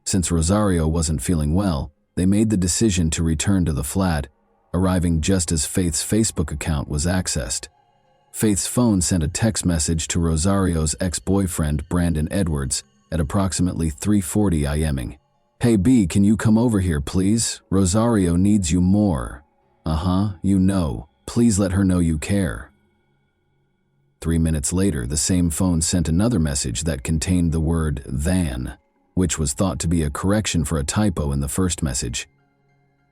Since Rosario wasn't feeling well, they made the decision to return to the flat, arriving just as Faith's Facebook account was accessed. Faith's phone sent a text message to Rosario's ex-boyfriend Brandon Edwards at approximately 3:40 a.m. "Hey B, can you come over here please? Rosario needs you more." You know. Please let her know you care." 3 minutes later, the same phone sent another message that contained the word "than," which was thought to be a correction for a typo in the first message.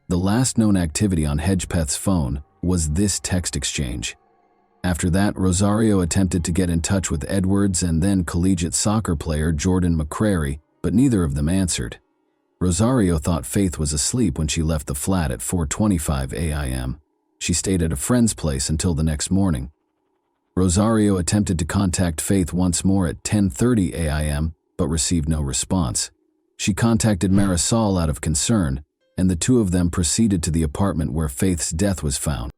The last known activity on Hedgepeth's phone was this text exchange. After that, Rosario attempted to get in touch with Edwards and then collegiate soccer player Jordan McCrary, but neither of them answered. Rosario thought Faith was asleep when she left the flat at 4:25 a.m. She stayed at a friend's place until the next morning. Rosario attempted to contact Faith once more at 10:30 a.m., but received no response. She contacted Marisol out of concern, and the two of them proceeded to the apartment where Faith's death was found.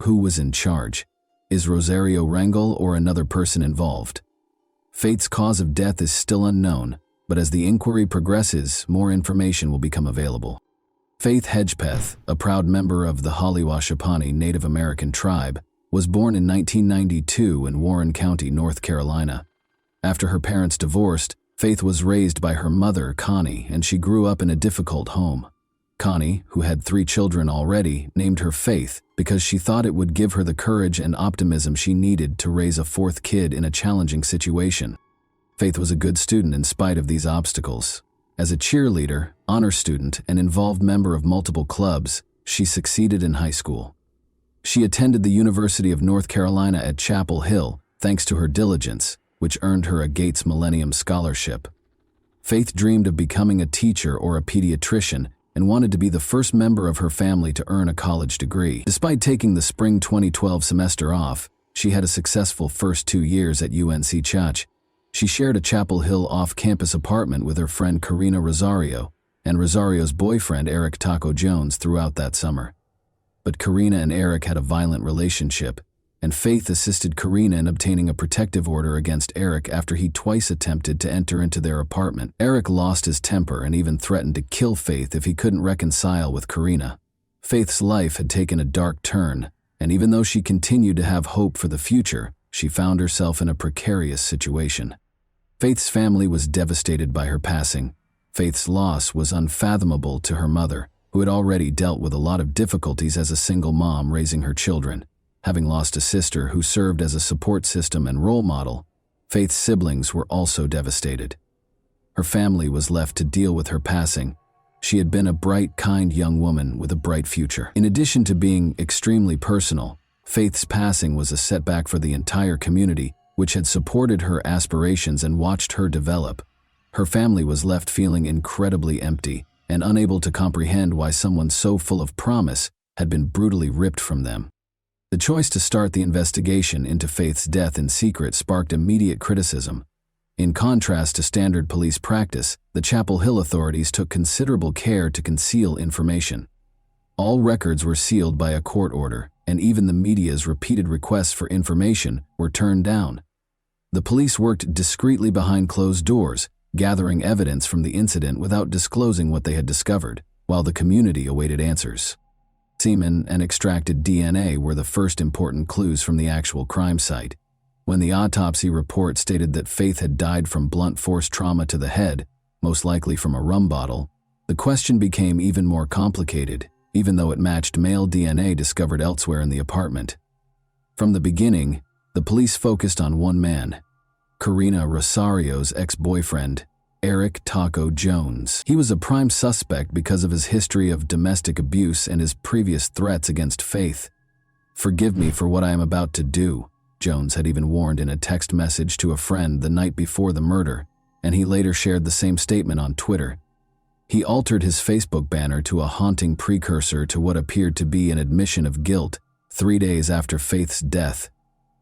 Who was in charge? Is Rosario Rangel or another person involved? Faith's cause of death is still unknown, but as the inquiry progresses, more information will become available. Faith Hedgepeth, a proud member of the Holly-Washapani Native American tribe, was born in 1992 in Warren County, North Carolina. After her parents divorced, Faith was raised by her mother, Connie, and she grew up in a difficult home. Connie, who had 3 children already, named her Faith because she thought it would give her the courage and optimism she needed to raise a 4th kid in a challenging situation. Faith was a good student in spite of these obstacles. As a cheerleader, honor student, and involved member of multiple clubs, she succeeded in high school. She attended the University of North Carolina at Chapel Hill thanks to her diligence, which earned her a Gates Millennium Scholarship. Faith dreamed of becoming a teacher or a pediatrician and wanted to be the first member of her family to earn a college degree. Despite taking the spring 2012 semester off, she had a successful first 2 years at UNC Church. She shared a Chapel Hill off-campus apartment with her friend Karina Rosario and Rosario's boyfriend Eric Taco Jones throughout that summer. But Karina and Eric had a violent relationship, and Faith assisted Karina in obtaining a protective order against Eric after he twice attempted to enter into their apartment. Eric lost his temper and even threatened to kill Faith if he couldn't reconcile with Karina. Faith's life had taken a dark turn, and even though she continued to have hope for the future, she found herself in a precarious situation. Faith's family was devastated by her passing. Faith's loss was unfathomable to her mother, who had already dealt with a lot of difficulties as a single mom raising her children. Having lost a sister who served as a support system and role model, Faith's siblings were also devastated. Her family was left to deal with her passing. She had been a bright, kind young woman with a bright future. In addition to being extremely personal, Faith's passing was a setback for the entire community, which had supported her aspirations and watched her develop. Her family was left feeling incredibly empty and unable to comprehend why someone so full of promise had been brutally ripped from them. The choice to start the investigation into Faith's death in secret sparked immediate criticism. In contrast to standard police practice, the Chapel Hill authorities took considerable care to conceal information. All records were sealed by a court order, and even the media's repeated requests for information were turned down. The police worked discreetly behind closed doors, gathering evidence from the incident without disclosing what they had discovered, while the community awaited answers. Semen and extracted DNA were the first important clues from the actual crime site. When the autopsy report stated that Faith had died from blunt force trauma to the head, most likely from a rum bottle, the question became even more complicated, even though it matched male DNA discovered elsewhere in the apartment. From the beginning, the police focused on one man, Karina Rosario's ex-boyfriend, Eric Taco Jones. He was a prime suspect because of his history of domestic abuse and his previous threats against Faith. "Forgive me for what I am about to do," Jones had even warned in a text message to a friend the night before the murder, and he later shared the same statement on Twitter. He altered his Facebook banner to a haunting precursor to what appeared to be an admission of guilt 3 days after Faith's death.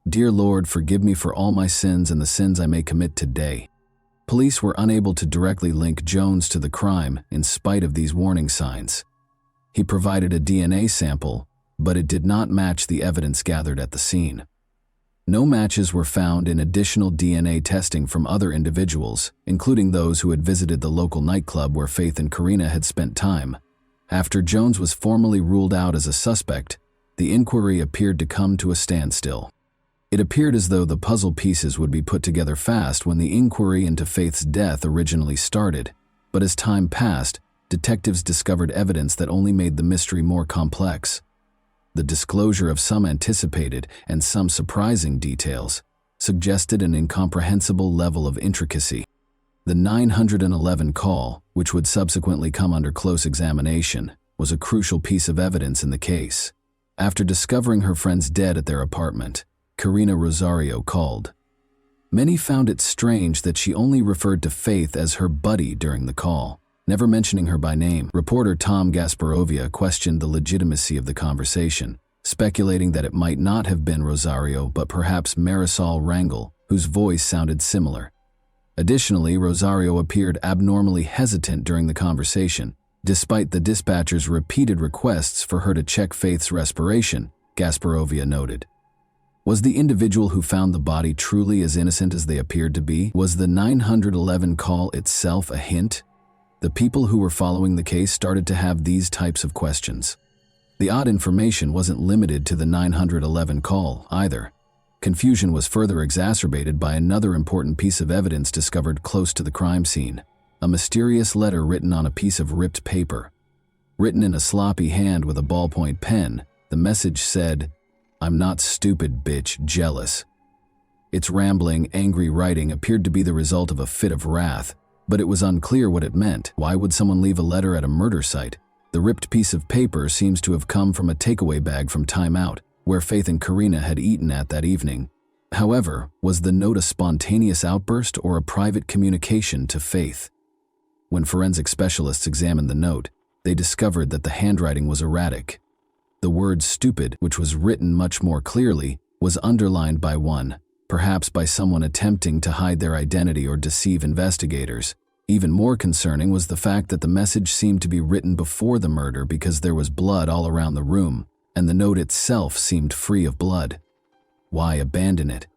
"Dear Lord, forgive me for all my sins and the sins I may commit today." Police were unable to directly link Jones to the crime in spite of these warning signs. He provided a DNA sample, but it did not match the evidence gathered at the scene. No matches were found in additional DNA testing from other individuals, including those who had visited the local nightclub where Faith and Karina had spent time. After Jones was formally ruled out as a suspect, the inquiry appeared to come to a standstill. It appeared as though the puzzle pieces would be put together fast when the inquiry into Faith's death originally started, but as time passed, detectives discovered evidence that only made the mystery more complex. The disclosure of some anticipated and some surprising details suggested an incomprehensible level of intricacy. The 911 call, which would subsequently come under close examination, was a crucial piece of evidence in the case. After discovering her friends dead at their apartment, Karina Rosario called. Many found it strange that she only referred to Faith as her buddy during the call, never mentioning her by name. Reporter Tom Gasparovia questioned the legitimacy of the conversation, speculating that it might not have been Rosario but perhaps Marisol Rangel, whose voice sounded similar. Additionally, Rosario appeared abnormally hesitant during the conversation, despite the dispatcher's repeated requests for her to check Faith's respiration, Gasparovia noted. Was the individual who found the body truly as innocent as they appeared to be? Was the 911 call itself a hint? The people who were following the case started to have these types of questions. The odd information wasn't limited to the 911 call, either. Confusion was further exacerbated by another important piece of evidence discovered close to the crime scene, a mysterious letter written on a piece of ripped paper. Written in a sloppy hand with a ballpoint pen, the message said, "I'm not stupid, bitch, jealous." Its rambling, angry writing appeared to be the result of a fit of wrath, but it was unclear what it meant. Why would someone leave a letter at a murder site? The ripped piece of paper seems to have come from a takeaway bag from Time Out, where Faith and Karina had eaten at that evening. However, was the note a spontaneous outburst or a private communication to Faith? When forensic specialists examined the note, they discovered that the handwriting was erratic. The word "stupid," which was written much more clearly, was underlined by one, perhaps by someone attempting to hide their identity or deceive investigators. Even more concerning was the fact that the message seemed to be written before the murder because there was blood all around the room, and the note itself seemed free of blood. Why abandon it?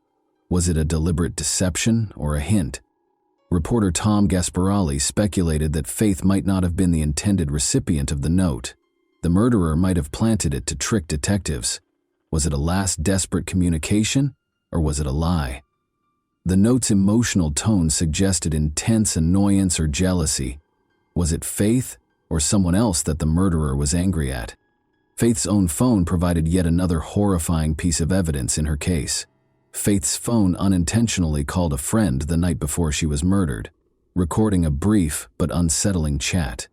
Was it a deliberate deception or a hint? Reporter Tom Gasparoli speculated that Faith might not have been the intended recipient of the note. The murderer might have planted it to trick detectives. Was it a last desperate communication, or was it a lie? The note's emotional tone suggested intense annoyance or jealousy. Was it Faith or someone else that the murderer was angry at? Faith's own phone provided yet another horrifying piece of evidence in her case. Faith's phone unintentionally called a friend the night before she was murdered, recording a brief but unsettling chat.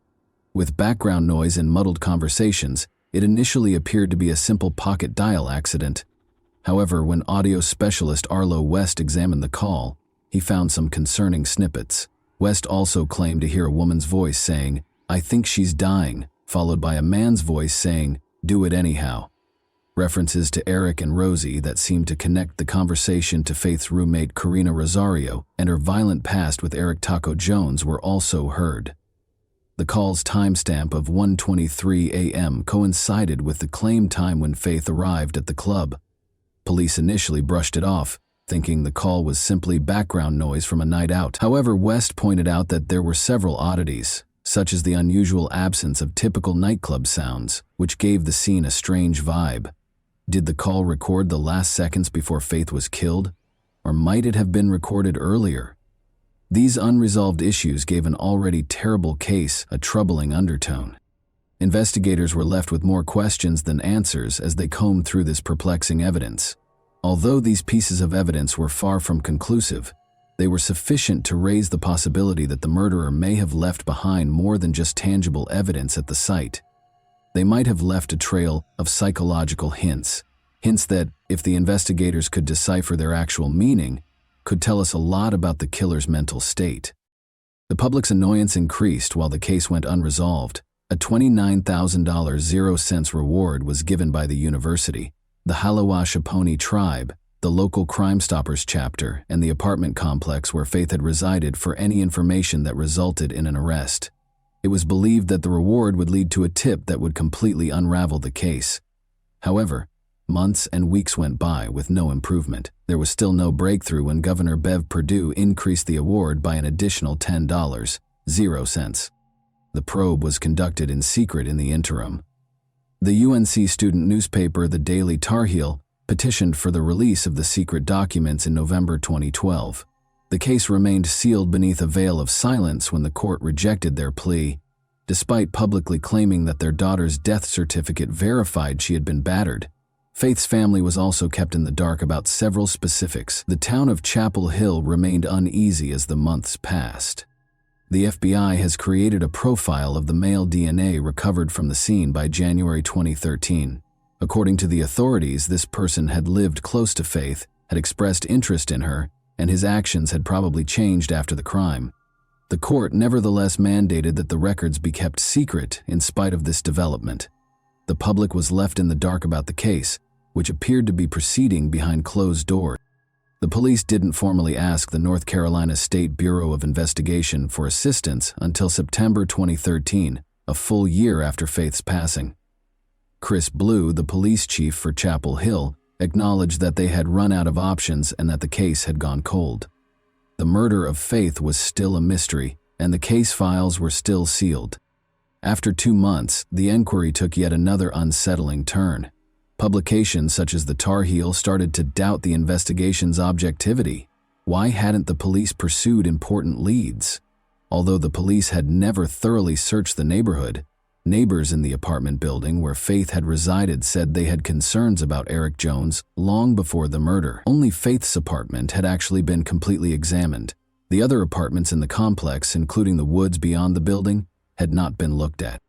With background noise and muddled conversations, it initially appeared to be a simple pocket dial accident. However, when audio specialist Arlo West examined the call, he found some concerning snippets. West also claimed to hear a woman's voice saying, "I think she's dying," followed by a man's voice saying, "Do it anyhow." References to Eric and Rosie that seemed to connect the conversation to Faith's roommate Karina Rosario and her violent past with Eric Taco Jones were also heard. The call's timestamp of 1:23 a.m. coincided with the claimed time when Faith arrived at the club. Police initially brushed it off, thinking the call was simply background noise from a night out. However, West pointed out that there were several oddities, such as the unusual absence of typical nightclub sounds, which gave the scene a strange vibe. Did the call record the last seconds before Faith was killed? Or might it have been recorded earlier? These unresolved issues gave an already terrible case a troubling undertone. Investigators were left with more questions than answers as they combed through this perplexing evidence. Although these pieces of evidence were far from conclusive, they were sufficient to raise the possibility that the murderer may have left behind more than just tangible evidence at the site. They might have left a trail of psychological hints that, if the investigators could decipher their actual meaning, could tell us a lot about the killer's mental state. The public's annoyance increased while the case went unresolved. A $29,000 0 reward was given by the university, the Halawashaponi tribe, the local Crime Stoppers chapter, and the apartment complex where Faith had resided for any information that resulted in an arrest. It was believed that the reward would lead to a tip that would completely unravel the case. However, months and weeks went by with no improvement. There was still no breakthrough when Governor Bev Perdue increased the award by an additional $10.00. The probe was conducted in secret in the interim. The UNC student newspaper, the Daily Tar Heel, petitioned for the release of the secret documents in November 2012. The case remained sealed beneath a veil of silence when the court rejected their plea, despite publicly claiming that their daughter's death certificate verified she had been battered. Faith's family was also kept in the dark about several specifics. The town of Chapel Hill remained uneasy as the months passed. The FBI has created a profile of the male DNA recovered from the scene by January 2013. According to the authorities, this person had lived close to Faith, had expressed interest in her, and his actions had probably changed after the crime. The court nevertheless mandated that the records be kept secret in spite of this development. The public was left in the dark about the case, which appeared to be proceeding behind closed doors. The police didn't formally ask the North Carolina State Bureau of Investigation for assistance until September 2013, a full year after Faith's passing. Chris Blue, the police chief for Chapel Hill, acknowledged that they had run out of options and that the case had gone cold. The murder of Faith was still a mystery, and the case files were still sealed. After 2 months, the inquiry took yet another unsettling turn. Publications such as the Tar Heel started to doubt the investigation's objectivity. Why hadn't the police pursued important leads? Although the police had never thoroughly searched the neighborhood, Neighbors in the apartment building where Faith had resided said they had concerns about Eric Jones long before the murder. Only Faith's apartment had actually been completely examined. The other apartments in the complex, including the woods beyond the building, had not been looked at.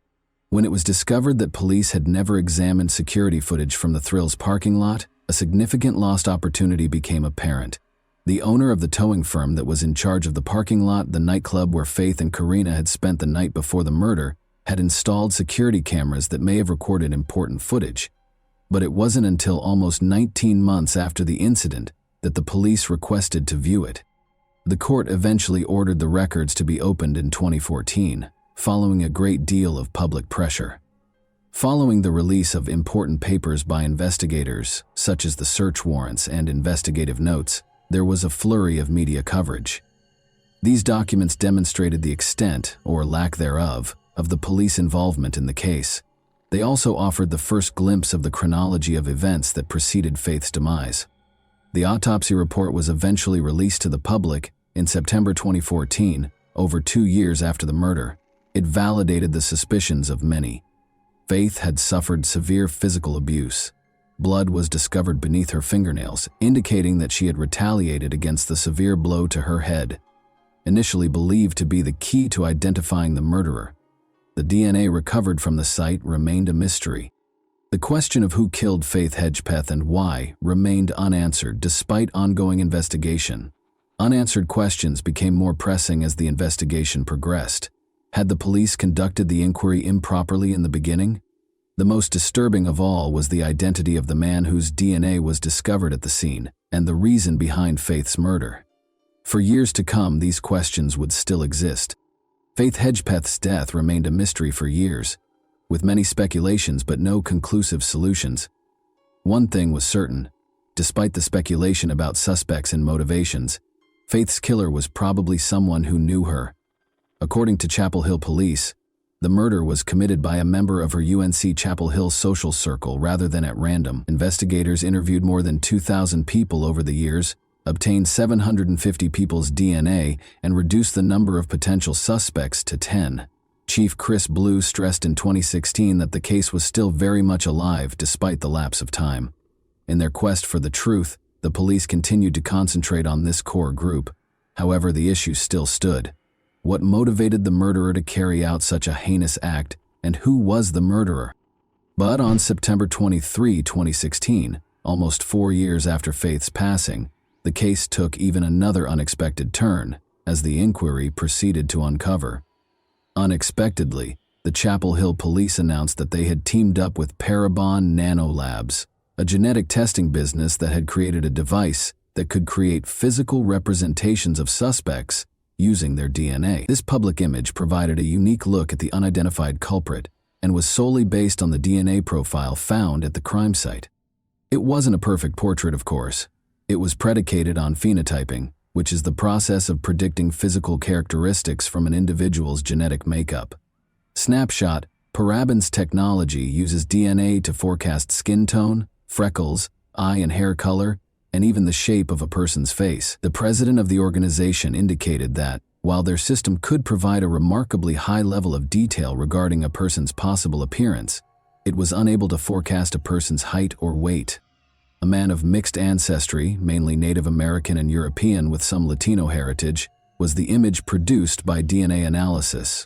When it was discovered that police had never examined security footage from the Thrills parking lot, a significant lost opportunity became apparent. The owner of the towing firm that was in charge of the parking lot, the nightclub where Faith and Karina had spent the night before the murder, had installed security cameras that may have recorded important footage. But it wasn't until almost 19 months after the incident that the police requested to view it. The court eventually ordered the records to be opened in 2014, following a great deal of public pressure. Following the release of important papers by investigators, such as the search warrants and investigative notes, there was a flurry of media coverage. These documents demonstrated the extent, or lack thereof, of the police involvement in the case. They also offered the first glimpse of the chronology of events that preceded Faith's demise. The autopsy report was eventually released to the public in September 2014, over 2 years after the murder. It validated the suspicions of many. Faith had suffered severe physical abuse. Blood was discovered beneath her fingernails, indicating that she had retaliated against the severe blow to her head. Initially believed to be the key to identifying the murderer, the DNA recovered from the site remained a mystery. The question of who killed Faith Hedgepeth and why remained unanswered despite ongoing investigation. Unanswered questions became more pressing as the investigation progressed. Had the police conducted the inquiry improperly in the beginning? The most disturbing of all was the identity of the man whose DNA was discovered at the scene, and the reason behind Faith's murder. For years to come, these questions would still exist. Faith Hedgepeth's death remained a mystery for years, with many speculations but no conclusive solutions. One thing was certain: despite the speculation about suspects and motivations, Faith's killer was probably someone who knew her. According to Chapel Hill police, the murder was committed by a member of her UNC Chapel Hill social circle rather than at random. Investigators interviewed more than 2,000 people over the years, obtained 750 people's DNA, and reduced the number of potential suspects to 10. Chief Chris Blue stressed in 2016 that the case was still very much alive despite the lapse of time. In their quest for the truth, the police continued to concentrate on this core group. However, the issue still stood. What motivated the murderer to carry out such a heinous act, and who was the murderer? But on September 23, 2016, almost 4 years after Faith's passing, the case took even another unexpected turn as the inquiry proceeded to uncover. Unexpectedly, the Chapel Hill police announced that they had teamed up with Parabon Nanolabs, a genetic testing business that had created a device that could create physical representations of suspects using their DNA. This public image provided a unique look at the unidentified culprit and was solely based on the DNA profile found at the crime site. It wasn't a perfect portrait, of course. It was predicated on phenotyping, which is the process of predicting physical characteristics from an individual's genetic makeup. Snapshot: Parabon's technology uses DNA to forecast skin tone, freckles, eye and hair color, and even the shape of a person's face. The president of the organization indicated that, while their system could provide a remarkably high level of detail regarding a person's possible appearance, it was unable to forecast a person's height or weight. A man of mixed ancestry, mainly Native American and European with some Latino heritage, was the image produced by DNA analysis.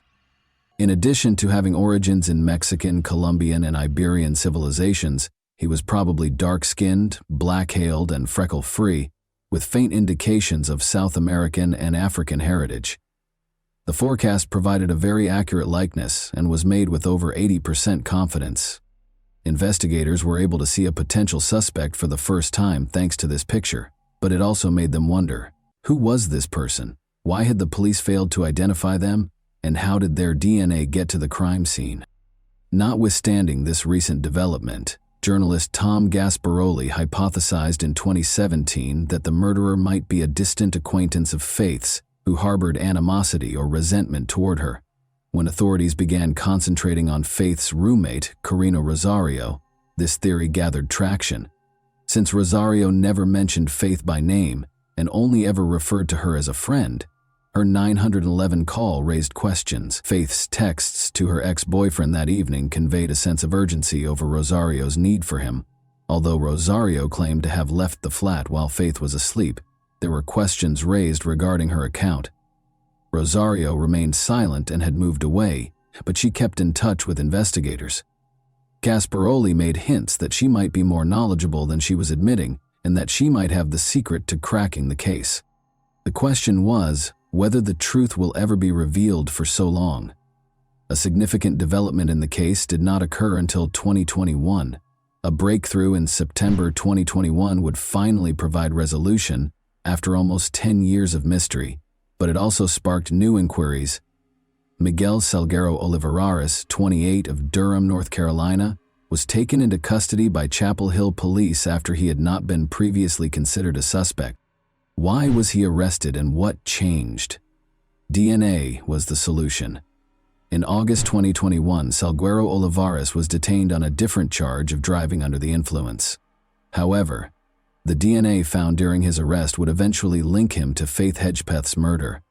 In addition to having origins in Mexican, Colombian, and Iberian civilizations, he was probably dark-skinned, black-hailed, and freckle-free, with faint indications of South American and African heritage. The forecast provided a very accurate likeness and was made with over 80% confidence. Investigators were able to see a potential suspect for the first time thanks to this picture, but it also made them wonder, who was this person? Why had the police failed to identify them? And how did their DNA get to the crime scene? Notwithstanding this recent development, journalist Tom Gasparoli hypothesized in 2017 that the murderer might be a distant acquaintance of Faith's who harbored animosity or resentment toward her. When authorities began concentrating on Faith's roommate, Karina Rosario, this theory gathered traction. Since Rosario never mentioned Faith by name and only ever referred to her as a friend, Her 911 call raised questions. Faith's texts to her ex-boyfriend that evening conveyed a sense of urgency over Rosario's need for him. Although Rosario claimed to have left the flat while Faith was asleep, there were questions raised regarding her account. Rosario remained silent and had moved away, but she kept in touch with investigators. Gasparoli made hints that she might be more knowledgeable than she was admitting, and that she might have the secret to cracking the case. The question was whether the truth will ever be revealed for so long. A significant development in the case did not occur until 2021. A breakthrough in September 2021 would finally provide resolution after almost 10 years of mystery, but it also sparked new inquiries. Miguel Salguero Olivares, 28, of Durham, North Carolina, was taken into custody by Chapel Hill police after he had not been previously considered a suspect. Why was he arrested and what changed? DNA was the solution. In August 2021, Salguero Olivares was detained on a different charge of driving under the influence. However, the DNA found during his arrest would eventually link him to Faith Hedgepeth's murder.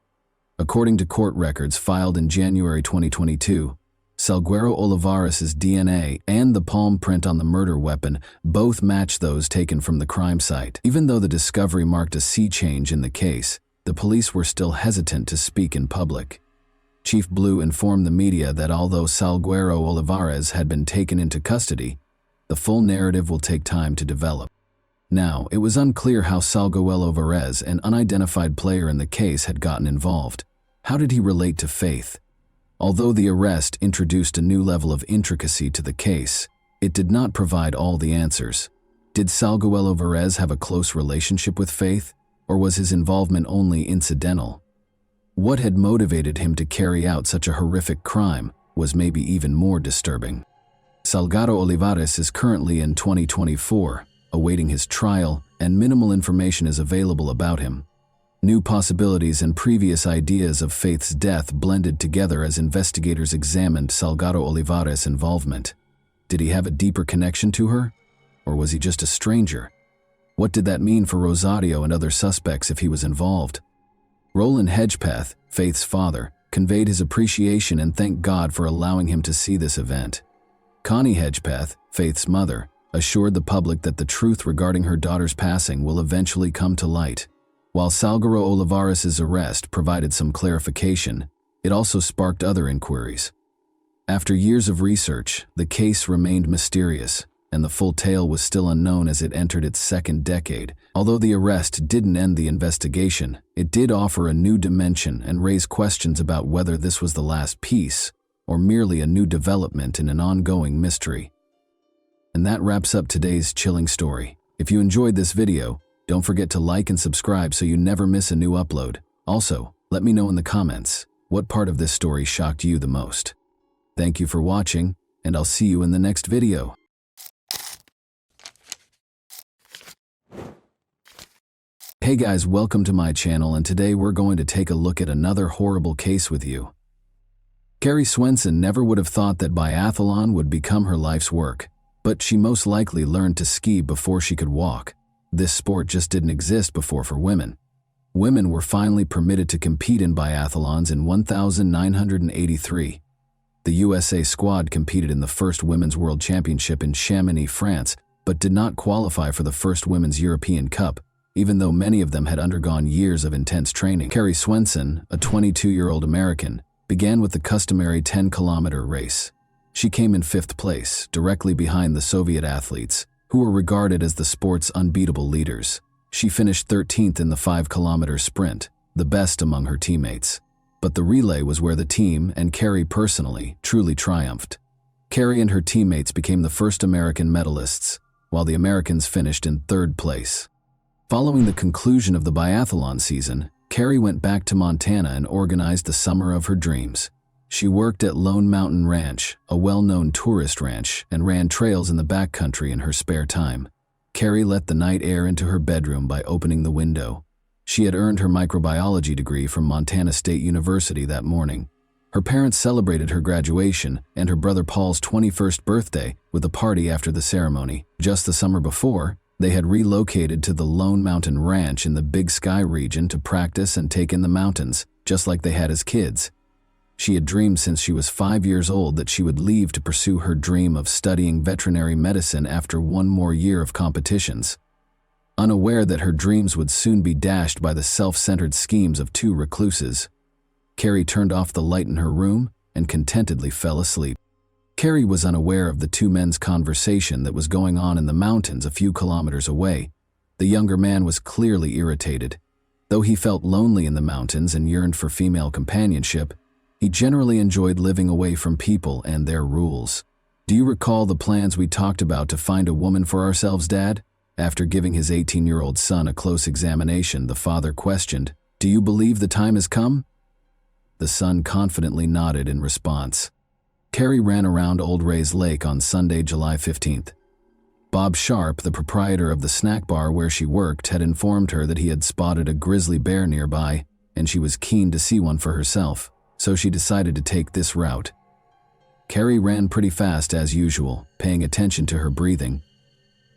According to court records filed in January 2022, Salguero Olivares' DNA and the palm print on the murder weapon both match those taken from the crime site. Even though the discovery marked a sea change in the case, the police were still hesitant to speak in public. Chief Blue informed the media that although Salguero Olivares had been taken into custody, the full narrative will take time to develop. Now, it was unclear how Salguero Olivares, an unidentified player in the case, had gotten involved. How did he relate to Faith? Although the arrest introduced a new level of intricacy to the case, it did not provide all the answers. Did Salguero Olivares have a close relationship with Faith, or was his involvement only incidental? What had motivated him to carry out such a horrific crime was maybe even more disturbing. Salguero Olivares is currently in 2024, awaiting his trial, and minimal information is available about him. New possibilities and previous ideas of Faith's death blended together as investigators examined Salguero Olivares' involvement. Did he have a deeper connection to her? Or was he just a stranger? What did that mean for Rosario and other suspects if he was involved? Roland Hedgepeth, Faith's father, conveyed his appreciation and thanked God for allowing him to see this event. Connie Hedgepeth, Faith's mother, assured the public that the truth regarding her daughter's passing will eventually come to light. While Salguero Olivares' arrest provided some clarification, it also sparked other inquiries. After years of research, the case remained mysterious, and the full tale was still unknown as it entered its second decade. Although the arrest didn't end the investigation, it did offer a new dimension and raise questions about whether this was the last piece, or merely a new development in an ongoing mystery. And that wraps up today's chilling story. If you enjoyed this video, don't forget to like and subscribe so you never miss a new upload. Also, let me know in the comments, what part of this story shocked you the most? Thank you for watching, and I'll see you in the next video. Hey guys, welcome to my channel, and today we're going to take a look at another horrible case with you. Carrie Swenson never would have thought that biathlon would become her life's work, but she most likely learned to ski before she could walk. This sport just didn't exist before for women. Women were finally permitted to compete in biathlons in 1983. The USA squad competed in the first Women's World Championship in Chamonix, France, but did not qualify for the first Women's European Cup, even though many of them had undergone years of intense training. Carrie Swenson, a 22-year-old American, began with the customary 10-kilometer race. She came in 5th place, directly behind the Soviet athletes, who were regarded as the sport's unbeatable leaders. She finished 13th in the 5-kilometer sprint, the best among her teammates. But the relay was where the team, and Carrie personally, truly triumphed. Carrie and her teammates became the first American medalists, while the Americans finished in 3rd place. Following the conclusion of the biathlon season, Carrie went back to Montana and organized the summer of her dreams. She worked at Lone Mountain Ranch, a well-known tourist ranch, and ran trails in the backcountry in her spare time. Carrie let the night air into her bedroom by opening the window. She had earned her microbiology degree from Montana State University that morning. Her parents celebrated her graduation and her brother Paul's 21st birthday with a party after the ceremony. Just the summer before, they had relocated to the Lone Mountain Ranch in the Big Sky region to practice and take in the mountains, just like they had as kids. She had dreamed since she was 5 years old that she would leave to pursue her dream of studying veterinary medicine after one more year of competitions. Unaware that her dreams would soon be dashed by the self-centered schemes of two recluses, Carrie turned off the light in her room and contentedly fell asleep. Carrie was unaware of the two men's conversation that was going on in the mountains a few kilometers away. The younger man was clearly irritated. Though he felt lonely in the mountains and yearned for female companionship, he generally enjoyed living away from people and their rules. "Do you recall the plans we talked about to find a woman for ourselves, Dad?" After giving his 18-year-old son a close examination, the father questioned, "Do you believe the time has come?" The son confidently nodded in response. Carrie ran around Old Ray's Lake on Sunday, July 15th. Bob Sharp, the proprietor of the snack bar where she worked, had informed her that he had spotted a grizzly bear nearby, and she was keen to see one for herself, so she decided to take this route. Carrie ran pretty fast as usual, paying attention to her breathing.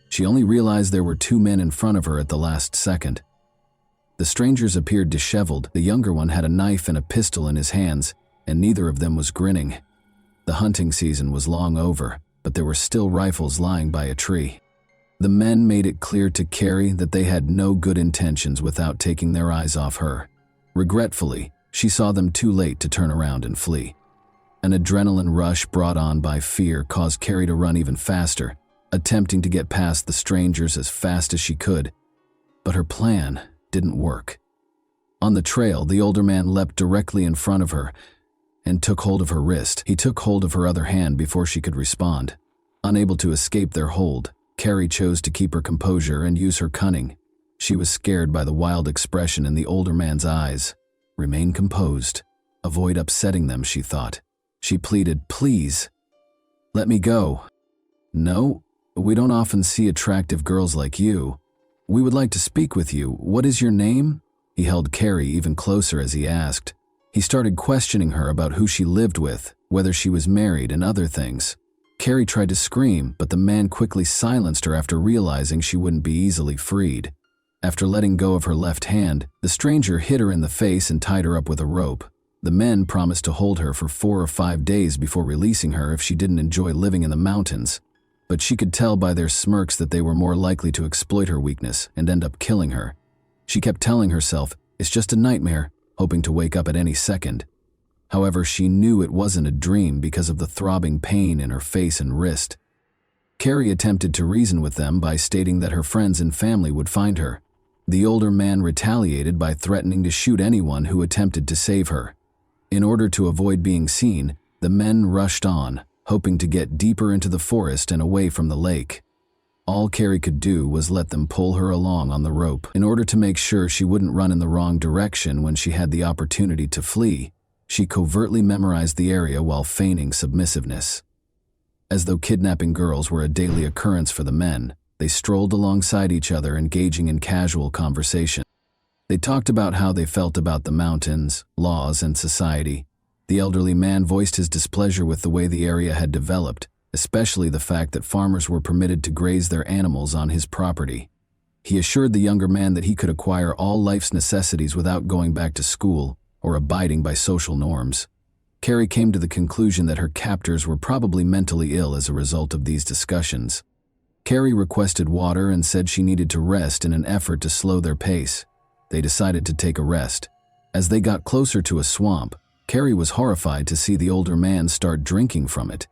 She only realized there were two men in front of her at the last second. The strangers appeared disheveled. The younger one had a knife and a pistol in his hands, and neither of them was grinning. The hunting season was long over, but there were still rifles lying by a tree. The men made it clear to Carrie that they had no good intentions without taking their eyes off her. Regretfully, she saw them too late to turn around and flee. An adrenaline rush brought on by fear caused Carrie to run even faster, attempting to get past the strangers as fast as she could. But her plan didn't work. On the trail, the older man leapt directly in front of her and took hold of her wrist. He took hold of her other hand before she could respond. Unable to escape their hold, Carrie chose to keep her composure and use her cunning. She was scared by the wild expression in the older man's eyes. Remain composed. Avoid upsetting them, she thought. She pleaded, "Please, let me go." "No, we don't often see attractive girls like you. We would like to speak with you. What is your name?" He held Carrie even closer as he asked. He started questioning her about who she lived with, whether she was married, and other things. Carrie tried to scream, but the man quickly silenced her after realizing she wouldn't be easily freed. After letting go of her left hand, the stranger hit her in the face and tied her up with a rope. The men promised to hold her for 4 or 5 days before releasing her if she didn't enjoy living in the mountains. But she could tell by their smirks that they were more likely to exploit her weakness and end up killing her. She kept telling herself, "It's just a nightmare," hoping to wake up at any second. However, she knew it wasn't a dream because of the throbbing pain in her face and wrist. Carrie attempted to reason with them by stating that her friends and family would find her. The older man retaliated by threatening to shoot anyone who attempted to save her. In order to avoid being seen, the men rushed on, hoping to get deeper into the forest and away from the lake. All Carrie could do was let them pull her along on the rope. In order to make sure she wouldn't run in the wrong direction when she had the opportunity to flee, she covertly memorized the area while feigning submissiveness. As though kidnapping girls were a daily occurrence for the men, they strolled alongside each other, engaging in casual conversation. They talked about how they felt about the mountains, laws, and society. The elderly man voiced his displeasure with the way the area had developed, especially the fact that farmers were permitted to graze their animals on his property. He assured the younger man that he could acquire all life's necessities without going back to school or abiding by social norms. Carrie came to the conclusion that her captors were probably mentally ill as a result of these discussions. Carrie requested water and said she needed to rest in an effort to slow their pace. They decided to take a rest. As they got closer to a swamp, Carrie was horrified to see the older man start drinking from it.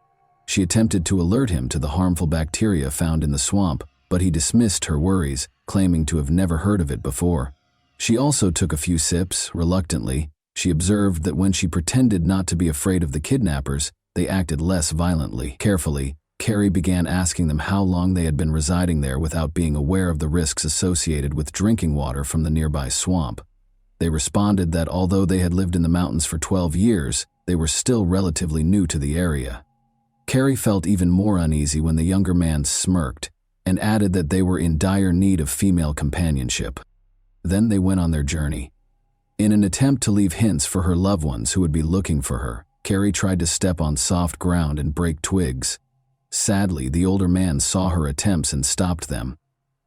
She attempted to alert him to the harmful bacteria found in the swamp, but he dismissed her worries, claiming to have never heard of it before. She also took a few sips, reluctantly. She observed that when she pretended not to be afraid of the kidnappers, they acted less violently. Carefully, Carrie began asking them how long they had been residing there without being aware of the risks associated with drinking water from the nearby swamp. They responded that although they had lived in the mountains for 12 years, they were still relatively new to the area. Carrie felt even more uneasy when the younger man smirked and added that they were in dire need of female companionship. Then they went on their journey. In an attempt to leave hints for her loved ones who would be looking for her, Carrie tried to step on soft ground and break twigs. Sadly, the older man saw her attempts and stopped them.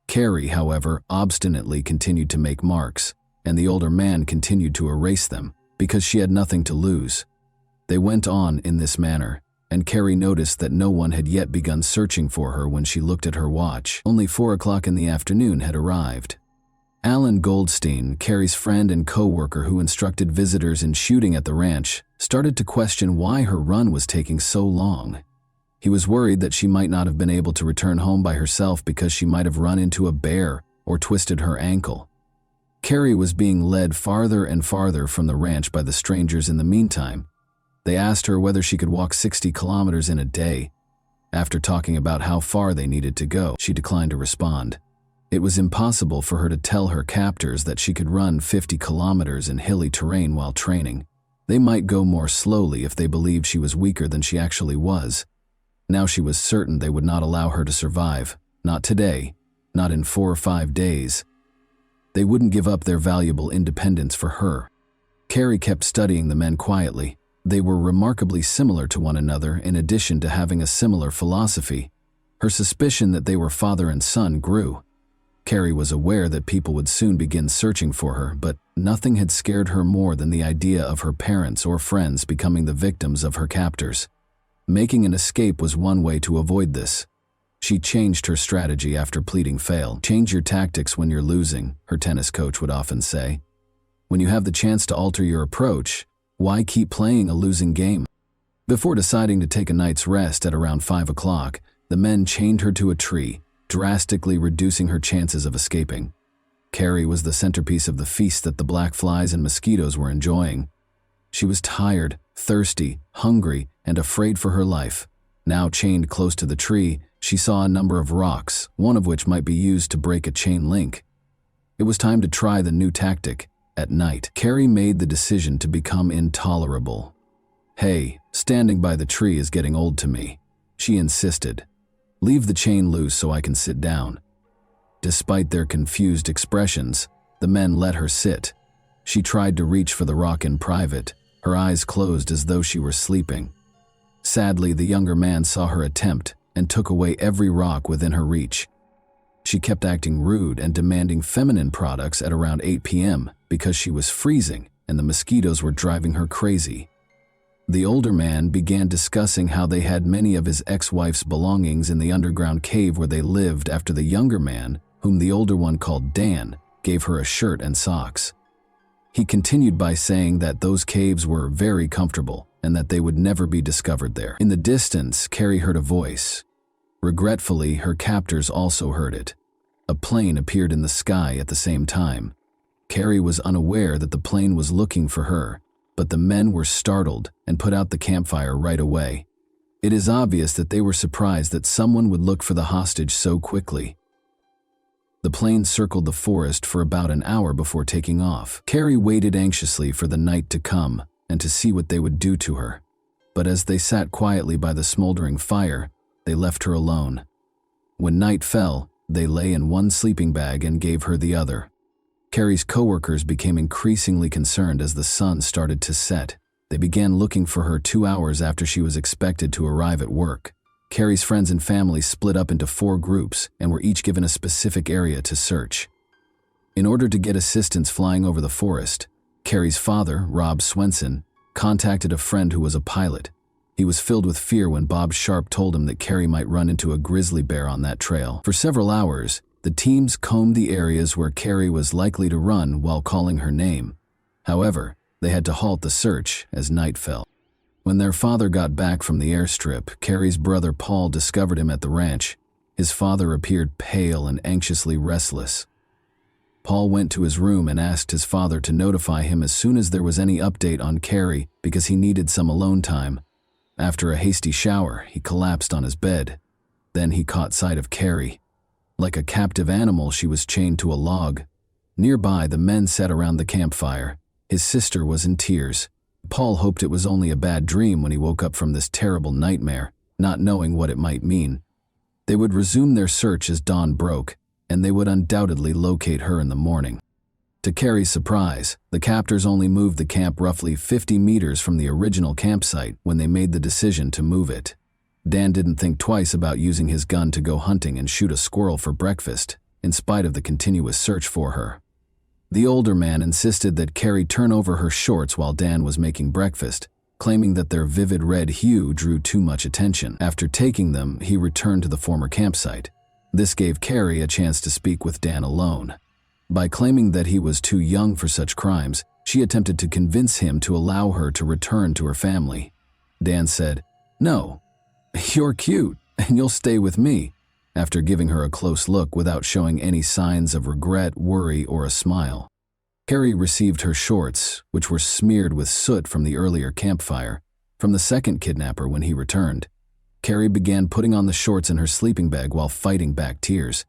Carrie, however, obstinately continued to make marks, and the older man continued to erase them. because she had nothing to lose. They went on in this manner, and Carrie noticed that no one had yet begun searching for her when she looked at her watch. Only 4 o'clock in the afternoon had arrived. Alan Goldstein, Carrie's friend and co-worker who instructed visitors in shooting at the ranch, started to question why her run was taking so long. He was worried that she might not have been able to return home by herself because she might have run into a bear or twisted her ankle. Carrie was being led farther and farther from the ranch by the strangers in the meantime. They asked her whether she could walk 60 kilometers in a day. After talking about how far they needed to go, she declined to respond. It was impossible for her to tell her captors that she could run 50 kilometers in hilly terrain while training. They might go more slowly if they believed she was weaker than she actually was. Now she was certain they would not allow her to survive. Not today. Not in 4 or 5 days. They wouldn't give up their valuable independence for her. Carrie kept studying the men quietly. They were remarkably similar to one another in addition to having a similar philosophy. Her suspicion that they were father and son grew. Carrie was aware that people would soon begin searching for her, but nothing had scared her more than the idea of her parents or friends becoming the victims of her captors. Making an escape was one way to avoid this. She changed her strategy after pleading failed. "Change your tactics when you're losing," her tennis coach would often say. "When you have the chance to alter your approach, why keep playing a losing game?" Before deciding to take a night's rest at around 5 o'clock, the men chained her to a tree, drastically reducing her chances of escaping. Carrie was the centerpiece of the feast that the black flies and mosquitoes were enjoying. She was tired, thirsty, hungry, and afraid for her life. Now chained close to the tree, she saw a number of rocks, one of which might be used to break a chain link. It was time to try the new tactic. At night, Carrie made the decision to become intolerable. "Hey, standing by the tree is getting old to me," she insisted. "Leave the chain loose so I can sit down." Despite their confused expressions, the men let her sit. She tried to reach for the rock in private, her eyes closed as though she were sleeping. Sadly, the younger man saw her attempt and took away every rock within her reach. She kept acting rude and demanding feminine products at around 8 p.m. because she was freezing and the mosquitoes were driving her crazy. The older man began discussing how they had many of his ex-wife's belongings in the underground cave where they lived after the younger man, whom the older one called Dan, gave her a shirt and socks. He continued by saying that those caves were very comfortable and that they would never be discovered there. In the distance, Carrie heard a voice. Regretfully, her captors also heard it. A plane appeared in the sky at the same time. Carrie was unaware that the plane was looking for her, but the men were startled and put out the campfire right away. It is obvious that they were surprised that someone would look for the hostage so quickly. The plane circled the forest for about an hour before taking off. Carrie waited anxiously for the night to come and to see what they would do to her. But as they sat quietly by the smoldering fire, they left her alone. When night fell, they lay in one sleeping bag and gave her the other. Carrie's coworkers became increasingly concerned as the sun started to set. They began looking for her 2 hours after she was expected to arrive at work. Carrie's friends and family split up into 4 groups and were each given a specific area to search. In order to get assistance flying over the forest, Carrie's father, Rob Swenson, contacted a friend who was a pilot. He was filled with fear when Bob Sharp told him that Carrie might run into a grizzly bear on that trail. For several hours, the teams combed the areas where Carrie was likely to run while calling her name. However, they had to halt the search as night fell. When their father got back from the airstrip, Carrie's brother Paul discovered him at the ranch. His father appeared pale and anxiously restless. Paul went to his room and asked his father to notify him as soon as there was any update on Carrie because he needed some alone time. After a hasty shower, he collapsed on his bed. Then he caught sight of Carrie. Like a captive animal, she was chained to a log. Nearby, the men sat around the campfire. His sister was in tears. Paul hoped it was only a bad dream when he woke up from this terrible nightmare, not knowing what it might mean. They would resume their search as dawn broke, and they would undoubtedly locate her in the morning. To Carrie's surprise, the captors only moved the camp roughly 50 meters from the original campsite when they made the decision to move it. Dan didn't think twice about using his gun to go hunting and shoot a squirrel for breakfast, in spite of the continuous search for her. The older man insisted that Carrie turn over her shorts while Dan was making breakfast, claiming that their vivid red hue drew too much attention. After taking them, he returned to the former campsite. This gave Carrie a chance to speak with Dan alone. By claiming that he was too young for such crimes, she attempted to convince him to allow her to return to her family. Dan said, "No, you're cute, and you'll stay with me," after giving her a close look without showing any signs of regret, worry, or a smile. Carrie received her shorts, which were smeared with soot from the earlier campfire, from the second kidnapper when he returned. Carrie began putting on the shorts in her sleeping bag while fighting back tears.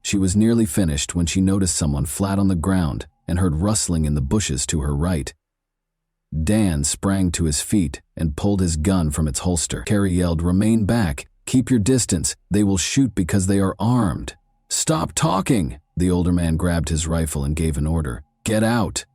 She was nearly finished when she noticed someone flat on the ground and heard rustling in the bushes to her right. Dan sprang to his feet and pulled his gun from its holster. Carrie yelled, "Remain back! Keep your distance! They will shoot because they are armed!" "Stop talking!" The older man grabbed his rifle and gave an order. "Get out!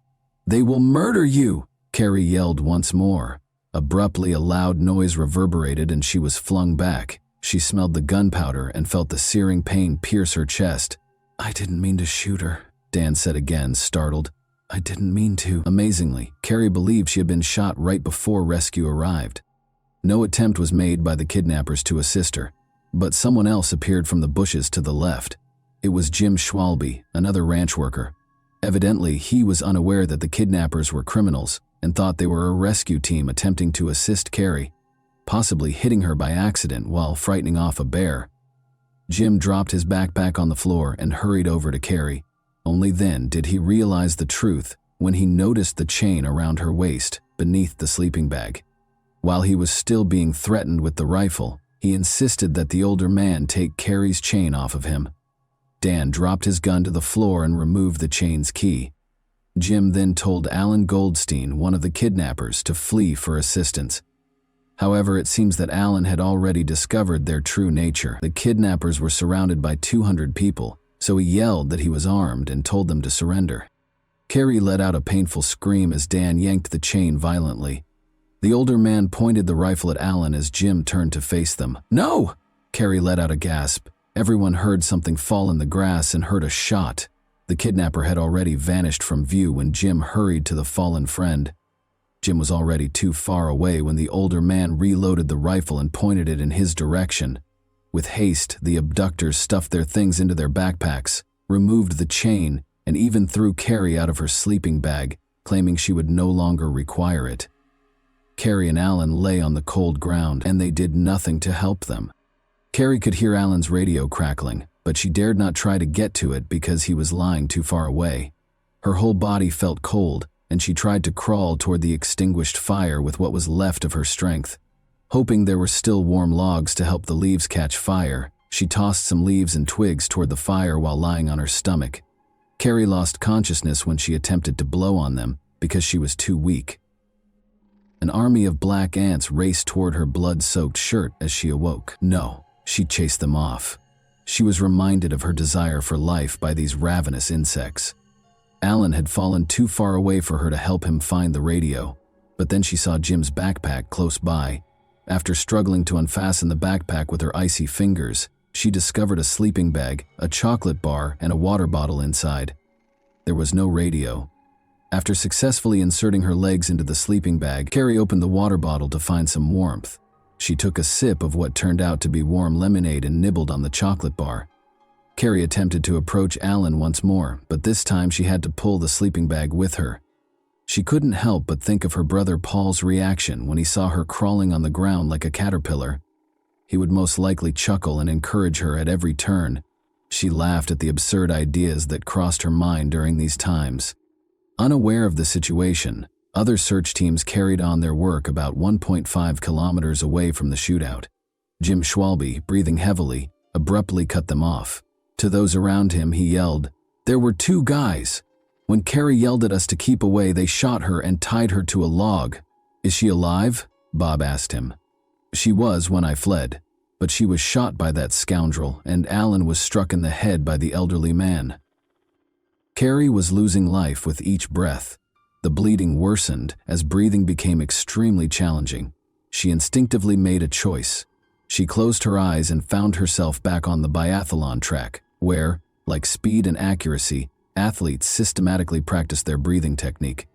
They will murder you!" Carrie yelled once more. Abruptly, a loud noise reverberated and she was flung back. She smelled the gunpowder and felt the searing pain pierce her chest. "I didn't mean to shoot her," Dan said again, startled. "I didn't mean to." Amazingly, Carrie believed she had been shot right before rescue arrived. No attempt was made by the kidnappers to assist her, but someone else appeared from the bushes to the left. It was Jim Schwalbe, another ranch worker. Evidently, he was unaware that the kidnappers were criminals and thought they were a rescue team attempting to assist Carrie, possibly hitting her by accident while frightening off a bear. Jim dropped his backpack on the floor and hurried over to Carrie. Only then did he realize the truth when he noticed the chain around her waist beneath the sleeping bag. While he was still being threatened with the rifle, he insisted that the older man take Carrie's chain off of him. Dan dropped his gun to the floor and removed the chain's key. Jim then told Alan Goldstein, one of the kidnappers, to flee for assistance. However, it seems that Alan had already discovered their true nature. The kidnappers were surrounded by 200 people, so he yelled that he was armed and told them to surrender. Carrie let out a painful scream as Dan yanked the chain violently. The older man pointed the rifle at Alan as Jim turned to face them. "No!" Carrie let out a gasp. Everyone heard something fall in the grass and heard a shot. The kidnapper had already vanished from view when Jim hurried to the fallen friend. Jim was already too far away when the older man reloaded the rifle and pointed it in his direction. With haste, the abductors stuffed their things into their backpacks, removed the chain, and even threw Carrie out of her sleeping bag, claiming she would no longer require it. Carrie and Alan lay on the cold ground, and they did nothing to help them. Carrie could hear Alan's radio crackling, but she dared not try to get to it because he was lying too far away. Her whole body felt cold, and she tried to crawl toward the extinguished fire with what was left of her strength. Hoping there were still warm logs to help the leaves catch fire, she tossed some leaves and twigs toward the fire while lying on her stomach. Carrie lost consciousness when she attempted to blow on them because she was too weak. An army of black ants raced toward her blood-soaked shirt as she awoke. No, she chased them off. She was reminded of her desire for life by these ravenous insects. Alan had fallen too far away for her to help him find the radio, but then she saw Jim's backpack close by. After struggling to unfasten the backpack with her icy fingers, she discovered a sleeping bag, a chocolate bar, and a water bottle inside. There was no radio. After successfully inserting her legs into the sleeping bag, Carrie opened the water bottle to find some warmth. She took a sip of what turned out to be warm lemonade and nibbled on the chocolate bar. Carrie attempted to approach Alan once more, but this time she had to pull the sleeping bag with her. She couldn't help but think of her brother Paul's reaction when he saw her crawling on the ground like a caterpillar. He would most likely chuckle and encourage her at every turn. She laughed at the absurd ideas that crossed her mind during these times. Unaware of the situation, other search teams carried on their work about 1.5 kilometers away from the shootout. Jim Schwalbe, breathing heavily, abruptly cut them off. To those around him, he yelled, "There were two guys. When Carrie yelled at us to keep away, they shot her and tied her to a log." "Is she alive?" Bob asked him. "She was when I fled, but she was shot by that scoundrel, and Alan was struck in the head by the elderly man." Carrie was losing life with each breath. The bleeding worsened as breathing became extremely challenging. She instinctively made a choice. She closed her eyes and found herself back on the biathlon track, where, like speed and accuracy, Athletes systematically practiced their breathing technique.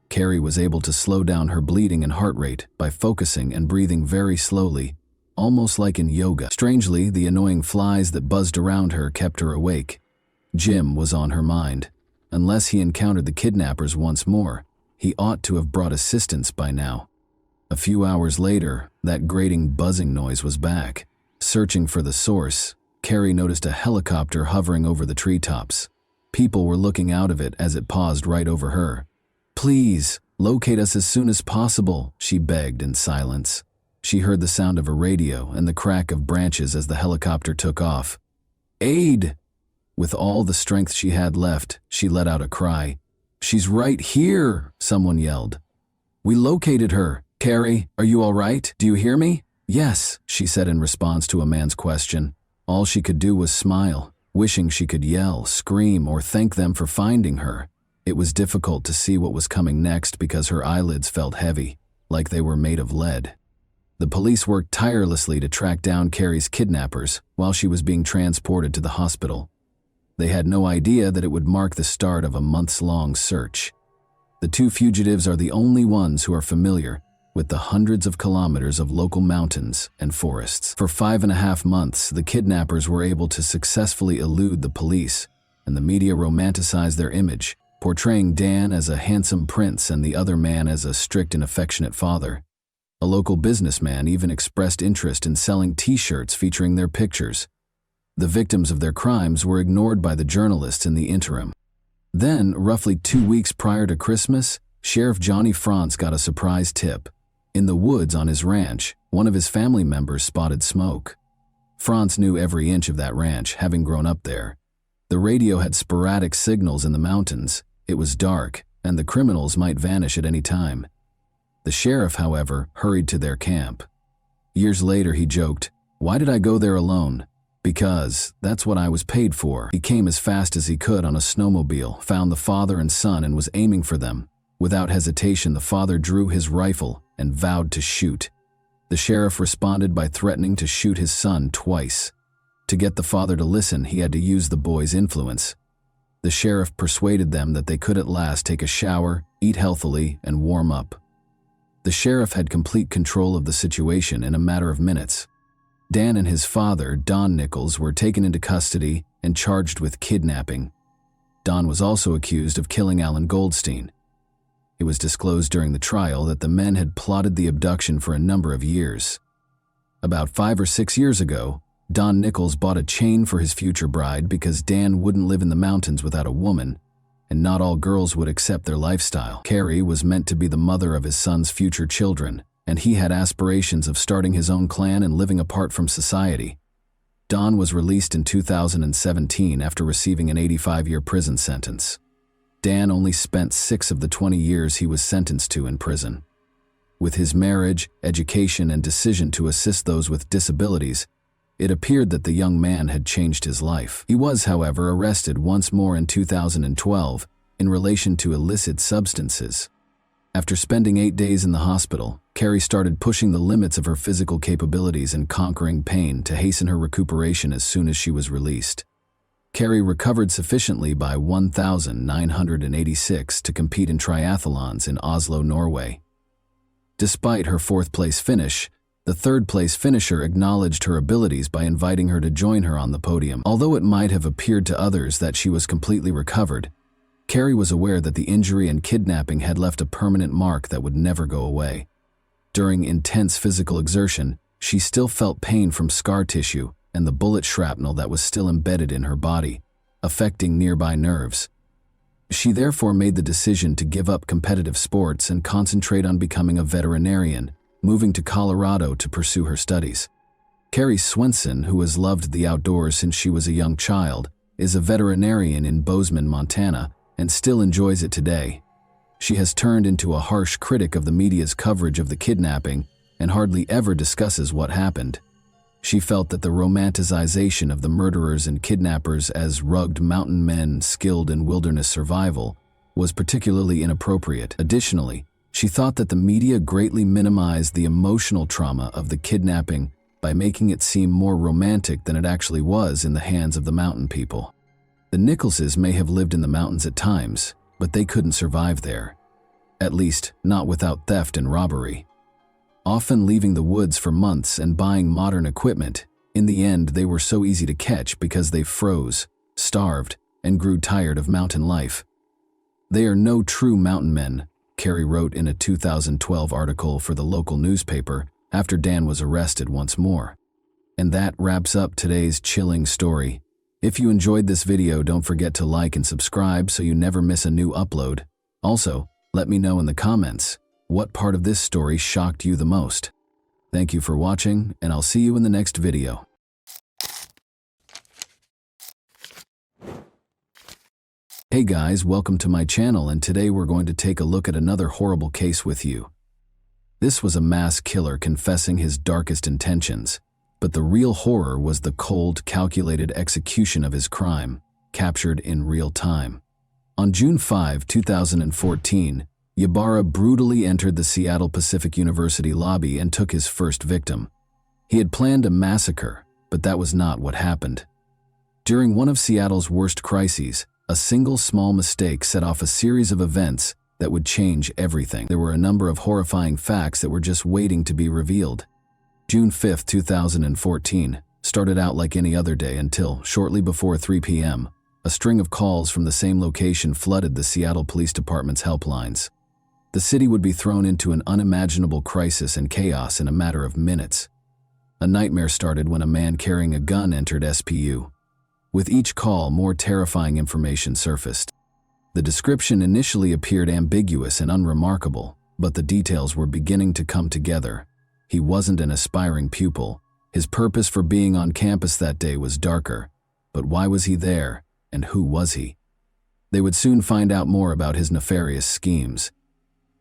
Carrie was able to slow down her bleeding and heart rate by focusing and breathing very slowly, almost like in yoga. Strangely, the annoying flies that buzzed around her kept her awake. Jim was on her mind. Unless he encountered the kidnappers once more, he ought to have brought assistance by now. A few hours later, that grating buzzing noise was back. Searching for the source, Carrie noticed a helicopter hovering over the treetops. People were looking out of it as it paused right over her. "Please, locate us as soon as possible," she begged in silence. She heard the sound of a radio and the crack of branches as the helicopter took off. "Aid!" With all the strength she had left, she let out a cry. "She's right here," someone yelled. "We located her. Carrie, are you all right? Do you hear me?" "Yes," she said in response to a man's question. All she could do was smile, wishing she could yell, scream, or thank them for finding her. It was difficult to see what was coming next because her eyelids felt heavy, like they were made of lead. The police worked tirelessly to track down Carrie's kidnappers while she was being transported to the hospital. They had no idea that it would mark the start of a months-long search. The two fugitives are the only ones who are familiar with the hundreds of kilometers of local mountains and forests. For 5.5 months, the kidnappers were able to successfully elude the police, and the media romanticized their image, portraying Dan as a handsome prince and the other man as a strict and affectionate father. A local businessman even expressed interest in selling T-shirts featuring their pictures. The victims of their crimes were ignored by the journalists in the interim. Then, roughly 2 weeks prior to Christmas, Sheriff Johnny Franz got a surprise tip. In the woods on his ranch, one of his family members spotted smoke. Franz knew every inch of that ranch, having grown up there. The radio had sporadic signals in the mountains. It was dark, and the criminals might vanish at any time. The sheriff, however, hurried to their camp. Years later, he joked, "Why did I go there alone? Because that's what I was paid for." He came as fast as he could on a snowmobile, found the father and son, and was aiming for them. Without hesitation, the father drew his rifle and vowed to shoot. The sheriff responded by threatening to shoot his son twice. To get the father to listen, he had to use the boy's influence. The sheriff persuaded them that they could at last take a shower, eat healthily, and warm up. The sheriff had complete control of the situation in a matter of minutes. Dan and his father, Don Nichols, were taken into custody and charged with kidnapping. Don was also accused of killing Alan Goldstein. It was disclosed during the trial that the men had plotted the abduction for a number of years. About 5 or 6 years ago, Don Nichols bought a chain for his future bride because Dan wouldn't live in the mountains without a woman, and not all girls would accept their lifestyle. Carrie was meant to be the mother of his son's future children, and he had aspirations of starting his own clan and living apart from society. Don was released in 2017 after receiving an 85-year prison sentence. Dan only spent 6 of the 20 years he was sentenced to in prison. With his marriage, education, and decision to assist those with disabilities, it appeared that the young man had changed his life. He was, however, arrested once more in 2012 in relation to illicit substances. After spending 8 days in the hospital, Carrie started pushing the limits of her physical capabilities and conquering pain to hasten her recuperation as soon as she was released. Carrie recovered sufficiently by 1986 to compete in triathlons in Oslo, Norway. Despite her 4th-place finish, the 3rd-place finisher acknowledged her abilities by inviting her to join her on the podium. Although it might have appeared to others that she was completely recovered, Carrie was aware that the injury and kidnapping had left a permanent mark that would never go away. During intense physical exertion, she still felt pain from scar tissue and the bullet shrapnel that was still embedded in her body, affecting nearby nerves. She therefore made the decision to give up competitive sports and concentrate on becoming a veterinarian, moving to Colorado to pursue her studies. Carrie Swenson, who has loved the outdoors since she was a young child, is a veterinarian in Bozeman, Montana, and still enjoys it today. She has turned into a harsh critic of the media's coverage of the kidnapping and hardly ever discusses what happened. She felt that the romanticization of the murderers and kidnappers as rugged mountain men skilled in wilderness survival was particularly inappropriate. Additionally, she thought that the media greatly minimized the emotional trauma of the kidnapping by making it seem more romantic than it actually was in the hands of the mountain people. The Nicholses may have lived in the mountains at times, but they couldn't survive there. At least, not without theft and robbery. Often leaving the woods for months and buying modern equipment, in the end they were so easy to catch because they froze, starved, and grew tired of mountain life. They are no true mountain men, Carrie wrote in a 2012 article for the local newspaper after Dan was arrested once more. And that wraps up today's chilling story. If you enjoyed this video, don't forget to like and subscribe so you never miss a new upload. Also, let me know in the comments what part of this story shocked you the most. Thank you for watching, and I'll see you in the next video. Hey guys, welcome to my channel, and today we're going to take a look at another horrible case with you. This was a mass killer confessing his darkest intentions, but the real horror was the cold, calculated execution of his crime, captured in real time. On June 5, 2014, Ybarra brutally entered the Seattle Pacific University lobby and took his first victim. He had planned a massacre, but that was not what happened. During one of Seattle's worst crises, a single small mistake set off a series of events that would change everything. There were a number of horrifying facts that were just waiting to be revealed. June 5, 2014, started out like any other day until, shortly before 3 p.m., a string of calls from the same location flooded the Seattle Police Department's helplines. The city would be thrown into an unimaginable crisis and chaos in a matter of minutes. A nightmare started when a man carrying a gun entered SPU. With each call, more terrifying information surfaced. The description initially appeared ambiguous and unremarkable, but the details were beginning to come together. He wasn't an aspiring pupil. His purpose for being on campus that day was darker. But why was he there, and who was he? They would soon find out more about his nefarious schemes.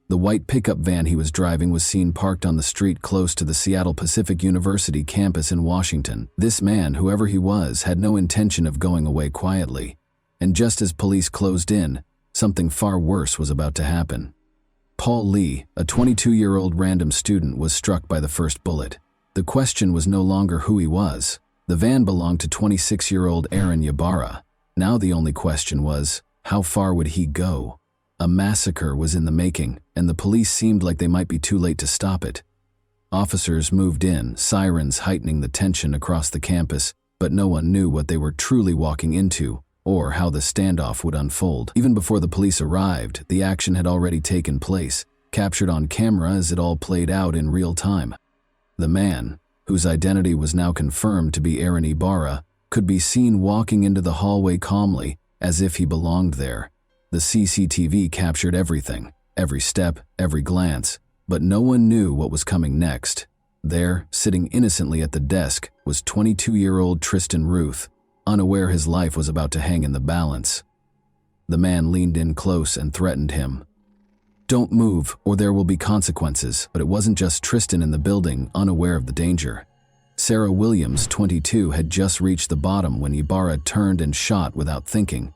The white pickup van he was driving was seen parked on the street close to the Seattle Pacific University campus in Washington. This man, whoever he was, had no intention of going away quietly. And just as police closed in, something far worse was about to happen. Paul Lee, a 22-year-old random student, was struck by the first bullet. The question was no longer who he was. The van belonged to 26-year-old Aaron Ybarra. Now the only question was, how far would he go? A massacre was in the making, and the police seemed like they might be too late to stop it. Officers moved in, sirens heightening the tension across the campus, but no one knew what they were truly walking into, or how the standoff would unfold. Even before the police arrived, the action had already taken place, captured on camera as it all played out in real time. The man, whose identity was now confirmed to be Aaron Ybarra, could be seen walking into the hallway calmly, as if he belonged there. The CCTV captured everything, every step, every glance, but no one knew what was coming next. There, sitting innocently at the desk, was 22-year-old Tristan Ruth, unaware his life was about to hang in the balance. The man leaned in close and threatened him. "Don't move, or there will be consequences." But it wasn't just Tristan in the building, unaware of the danger. Sarah Williams, 22, had just reached the bottom when Ybarra turned and shot without thinking.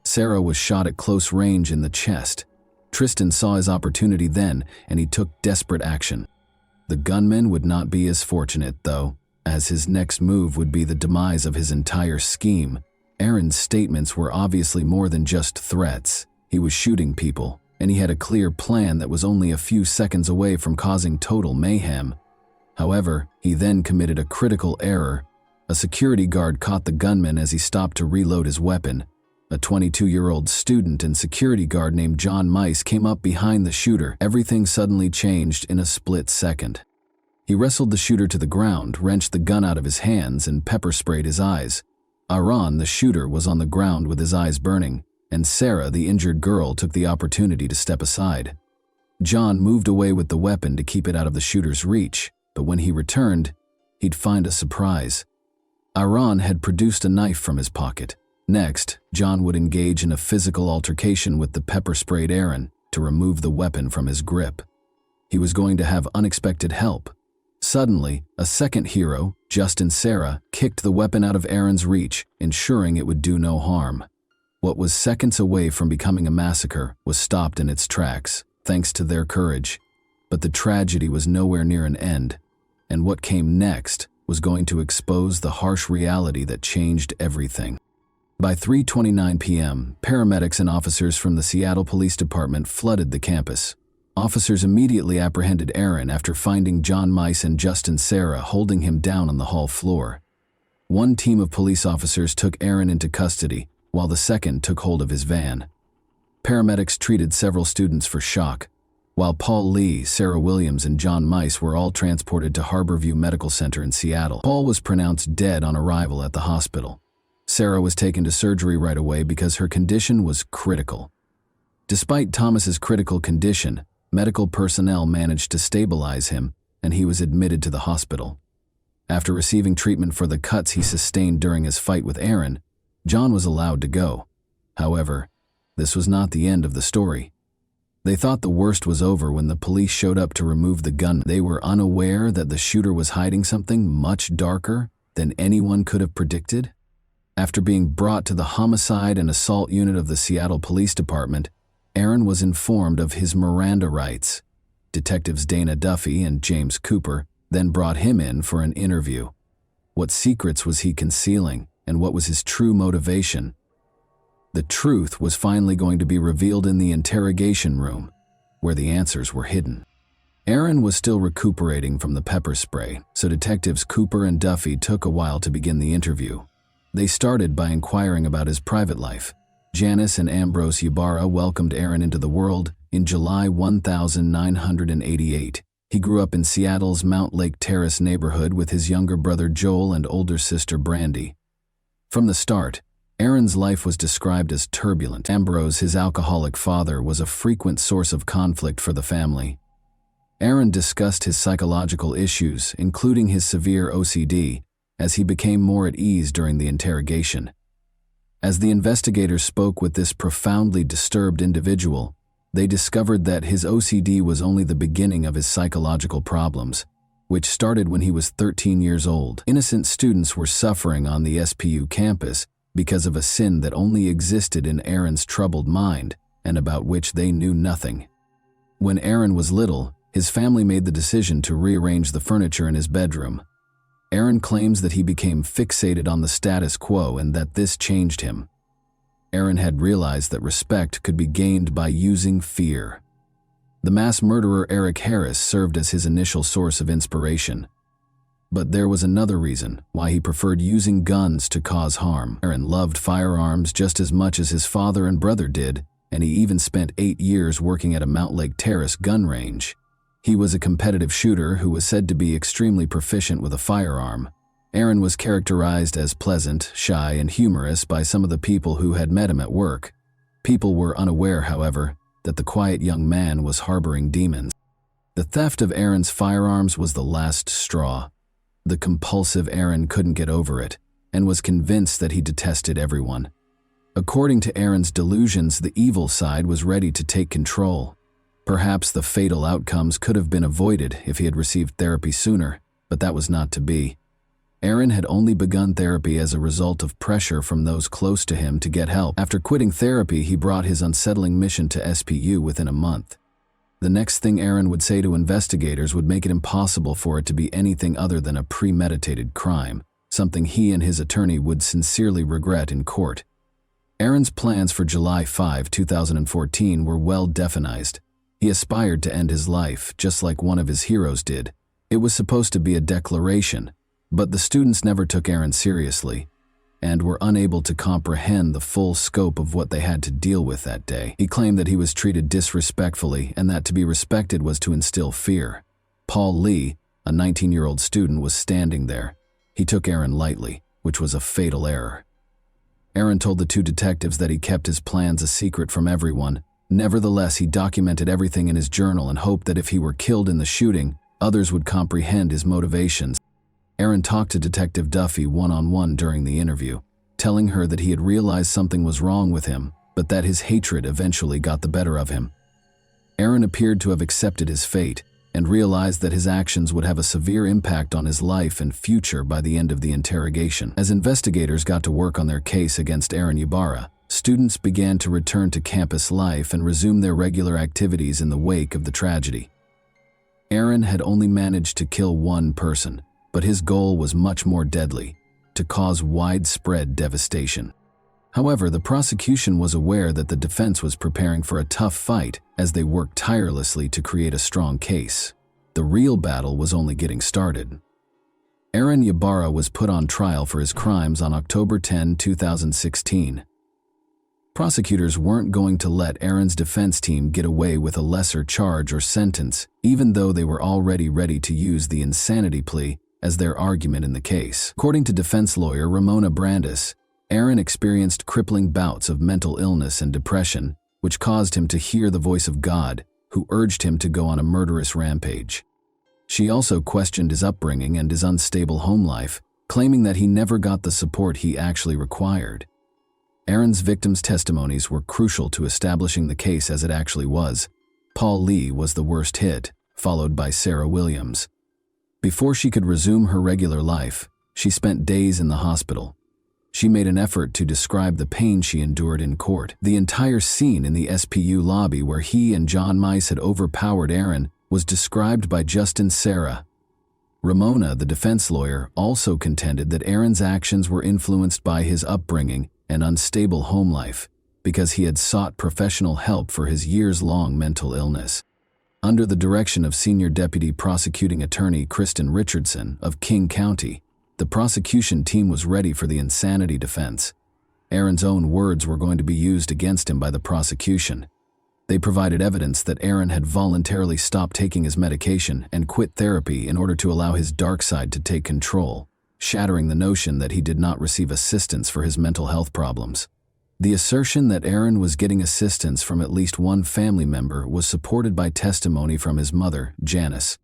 Sarah was shot at close range in the chest. Tristan saw his opportunity then, and he took desperate action. The gunman would not be as fortunate, though, as his next move would be the demise of his entire scheme. Aaron's statements were obviously more than just threats. He was shooting people, and he had a clear plan that was only a few seconds away from causing total mayhem. However, he then committed a critical error. A security guard caught the gunman as he stopped to reload his weapon. A 22-year-old student and security guard named John Mice came up behind the shooter. Everything suddenly changed in a split second. He wrestled the shooter to the ground, wrenched the gun out of his hands, and pepper-sprayed his eyes. Aaron, the shooter, was on the ground with his eyes burning, and Sarah, the injured girl, took the opportunity to step aside. John moved away with the weapon to keep it out of the shooter's reach, but when he returned, he'd find a surprise. Aaron had produced a knife from his pocket. Next, John would engage in a physical altercation with the pepper-sprayed Aaron to remove the weapon from his grip. He was going to have unexpected help. Suddenly, a second hero, Justin Sarah, kicked the weapon out of Aaron's reach, ensuring it would do no harm. What was seconds away from becoming a massacre was stopped in its tracks, thanks to their courage. But the tragedy was nowhere near an end, and what came next was going to expose the harsh reality that changed everything. By 3:29 p.m., paramedics and officers from the Seattle Police Department flooded the campus. Officers immediately apprehended Aaron after finding John Mice and Justin Serra holding him down on the hall floor. One team of police officers took Aaron into custody, while the second took hold of his van. Paramedics treated several students for shock, while Paul Lee, Sarah Williams, and John Mice were all transported to Harborview Medical Center in Seattle. Paul was pronounced dead on arrival at the hospital. Sarah was taken to surgery right away because her condition was critical. Despite Thomas's critical condition, medical personnel managed to stabilize him, and he was admitted to the hospital. After receiving treatment for the cuts he sustained during his fight with Aaron, John was allowed to go. However, this was not the end of the story. They thought the worst was over when the police showed up to remove the gun. They were unaware that the shooter was hiding something much darker than anyone could have predicted. After being brought to the homicide and assault unit of the Seattle Police Department, Aaron was informed of his Miranda rights. Detectives Dana Duffy and James Cooper then brought him in for an interview. What secrets was he concealing, and what was his true motivation? The truth was finally going to be revealed in the interrogation room, where the answers were hidden. Aaron was still recuperating from the pepper spray, so detectives Cooper and Duffy took a while to begin the interview. They started by inquiring about his private life. Janice and Ambrose Ybarra welcomed Aaron into the world in July 1988. He grew up in Seattle's Mount Lake Terrace neighborhood with his younger brother Joel and older sister Brandy. From the start, Aaron's life was described as turbulent. Ambrose, his alcoholic father, was a frequent source of conflict for the family. Aaron discussed his psychological issues, including his severe OCD, as he became more at ease during the interrogation. As the investigators spoke with this profoundly disturbed individual, they discovered that his OCD was only the beginning of his psychological problems, which started when he was 13 years old. Innocent students were suffering on the SPU campus because of a sin that only existed in Aaron's troubled mind and about which they knew nothing. When Aaron was little, his family made the decision to rearrange the furniture in his bedroom. Aaron claims that he became fixated on the status quo and that this changed him. Aaron had realized that respect could be gained by using fear. The mass murderer Eric Harris served as his initial source of inspiration. But there was another reason why he preferred using guns to cause harm. Aaron loved firearms just as much as his father and brother did, and he even spent 8 years working at a Mount Lake Terrace gun range. He was a competitive shooter who was said to be extremely proficient with a firearm. Aaron was characterized as pleasant, shy, and humorous by some of the people who had met him at work. People were unaware, however, that the quiet young man was harboring demons. The theft of Aaron's firearms was the last straw. The compulsive Aaron couldn't get over it and was convinced that he detested everyone. According to Aaron's delusions, the evil side was ready to take control. Perhaps the fatal outcomes could have been avoided if he had received therapy sooner, but that was not to be. Aaron had only begun therapy as a result of pressure from those close to him to get help. After quitting therapy, he brought his unsettling mission to SPU within a month. The next thing Aaron would say to investigators would make it impossible for it to be anything other than a premeditated crime, something he and his attorney would sincerely regret in court. Aaron's plans for July 5, 2014 were well defined. He aspired to end his life, just like one of his heroes did. It was supposed to be a declaration, but the students never took Aaron seriously and were unable to comprehend the full scope of what they had to deal with that day. He claimed that he was treated disrespectfully and that to be respected was to instill fear. Paul Lee, a 19-year-old student, was standing there. He took Aaron lightly, which was a fatal error. Aaron told the two detectives that he kept his plans a secret from everyone. Nevertheless, he documented everything in his journal and hoped that if he were killed in the shooting, others would comprehend his motivations. Aaron talked to Detective Duffy one-on-one during the interview, telling her that he had realized something was wrong with him, but that his hatred eventually got the better of him. Aaron appeared to have accepted his fate and realized that his actions would have a severe impact on his life and future by the end of the interrogation. As investigators got to work on their case against Aaron Ybarra, students began to return to campus life and resume their regular activities in the wake of the tragedy. Aaron had only managed to kill one person, but his goal was much more deadly: to cause widespread devastation. However, the prosecution was aware that the defense was preparing for a tough fight as they worked tirelessly to create a strong case. The real battle was only getting started. Aaron Ybarra was put on trial for his crimes on October 10, 2016. Prosecutors weren't going to let Aaron's defense team get away with a lesser charge or sentence, even though they were already ready to use the insanity plea as their argument in the case. According to defense lawyer Ramona Brandis, Aaron experienced crippling bouts of mental illness and depression, which caused him to hear the voice of God, who urged him to go on a murderous rampage. She also questioned his upbringing and his unstable home life, claiming that he never got the support he actually required. Aaron's victims' testimonies were crucial to establishing the case as it actually was. Paul Lee was the worst hit, followed by Sarah Williams. Before she could resume her regular life, she spent days in the hospital. She made an effort to describe the pain she endured in court. The entire scene in the SPU lobby where he and John Mice had overpowered Aaron was described by Justin Sarah. Ramona, the defense lawyer, also contended that Aaron's actions were influenced by his upbringing and unstable home life because he had sought professional help for his years-long mental illness. Under the direction of Senior Deputy Prosecuting Attorney Kristen Richardson of King County, the prosecution team was ready for the insanity defense. Aaron's own words were going to be used against him by the prosecution. They provided evidence that Aaron had voluntarily stopped taking his medication and quit therapy in order to allow his dark side to take control, shattering the notion that he did not receive assistance for his mental health problems. The assertion that Aaron was getting assistance from at least one family member was supported by testimony from his mother, Janice.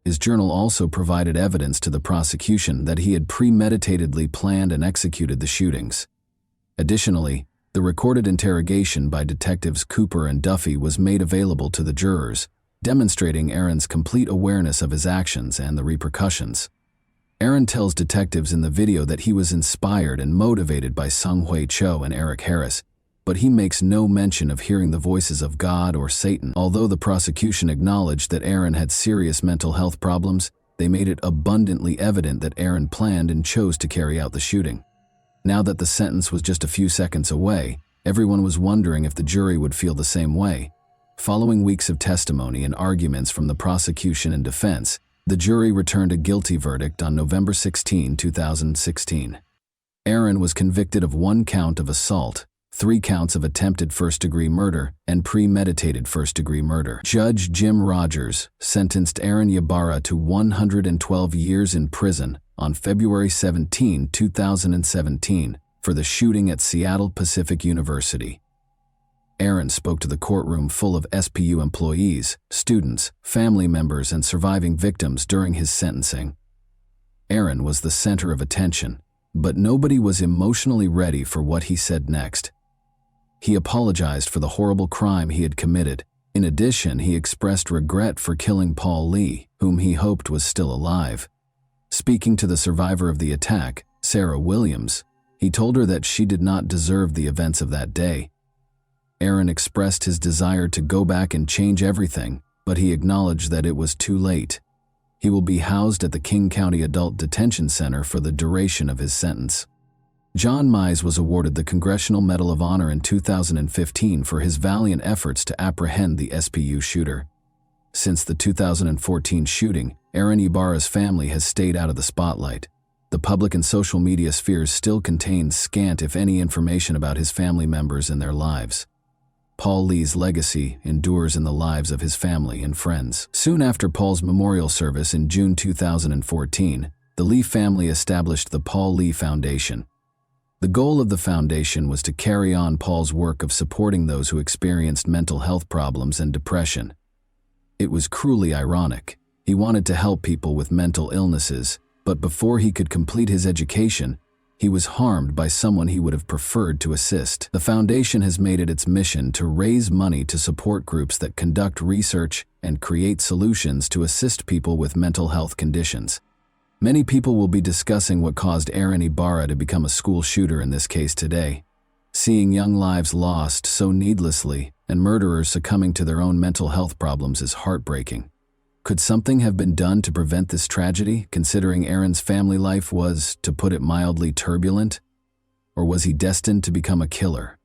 His journal also provided evidence to the prosecution that he had premeditatedly planned and executed the shootings. Additionally, the recorded interrogation by detectives Cooper and Duffy was made available to the jurors, demonstrating Aaron's complete awareness of his actions and the repercussions. Aaron tells detectives in the video that he was inspired and motivated by Sung Hui Cho and Eric Harris, but he makes no mention of hearing the voices of God or Satan. Although the prosecution acknowledged that Aaron had serious mental health problems, they made it abundantly evident that Aaron planned and chose to carry out the shooting. Now that the sentence was just a few seconds away, everyone was wondering if the jury would feel the same way. Following weeks of testimony and arguments from the prosecution and defense, the jury returned a guilty verdict on November 16, 2016. Aaron was convicted of 1 count of assault, 3 counts of attempted first-degree murder, and premeditated first-degree murder. Judge Jim Rogers sentenced Aaron Ybarra to 112 years in prison on February 17, 2017, for the shooting at Seattle Pacific University. Aaron spoke to the courtroom full of SPU employees, students, family members, and surviving victims during his sentencing. Aaron was the center of attention, but nobody was emotionally ready for what he said next. He apologized for the horrible crime he had committed. In addition, he expressed regret for killing Paul Lee, whom he hoped was still alive. Speaking to the survivor of the attack, Sarah Williams, he told her that she did not deserve the events of that day. Aaron expressed his desire to go back and change everything, but he acknowledged that it was too late. He will be housed at the King County Adult Detention Center for the duration of his sentence. John Mize was awarded the Congressional Medal of Honor in 2015 for his valiant efforts to apprehend the SPU shooter. Since the 2014 shooting, Aaron Ybarra's family has stayed out of the spotlight. The public and social media spheres still contain scant if any information about his family members and their lives. Paul Lee's legacy endures in the lives of his family and friends. Soon after Paul's memorial service in June 2014, the Lee family established the Paul Lee Foundation. The goal of the foundation was to carry on Paul's work of supporting those who experienced mental health problems and depression. It was cruelly ironic. He wanted to help people with mental illnesses, but before he could complete his education, he was harmed by someone he would have preferred to assist. The foundation has made it its mission to raise money to support groups that conduct research and create solutions to assist people with mental health conditions. Many people will be discussing what caused Aaron Ybarra to become a school shooter in this case today. Seeing young lives lost so needlessly and murderers succumbing to their own mental health problems is heartbreaking. Could something have been done to prevent this tragedy, considering Aaron's family life was, to put it mildly, turbulent? or was he destined to become a killer?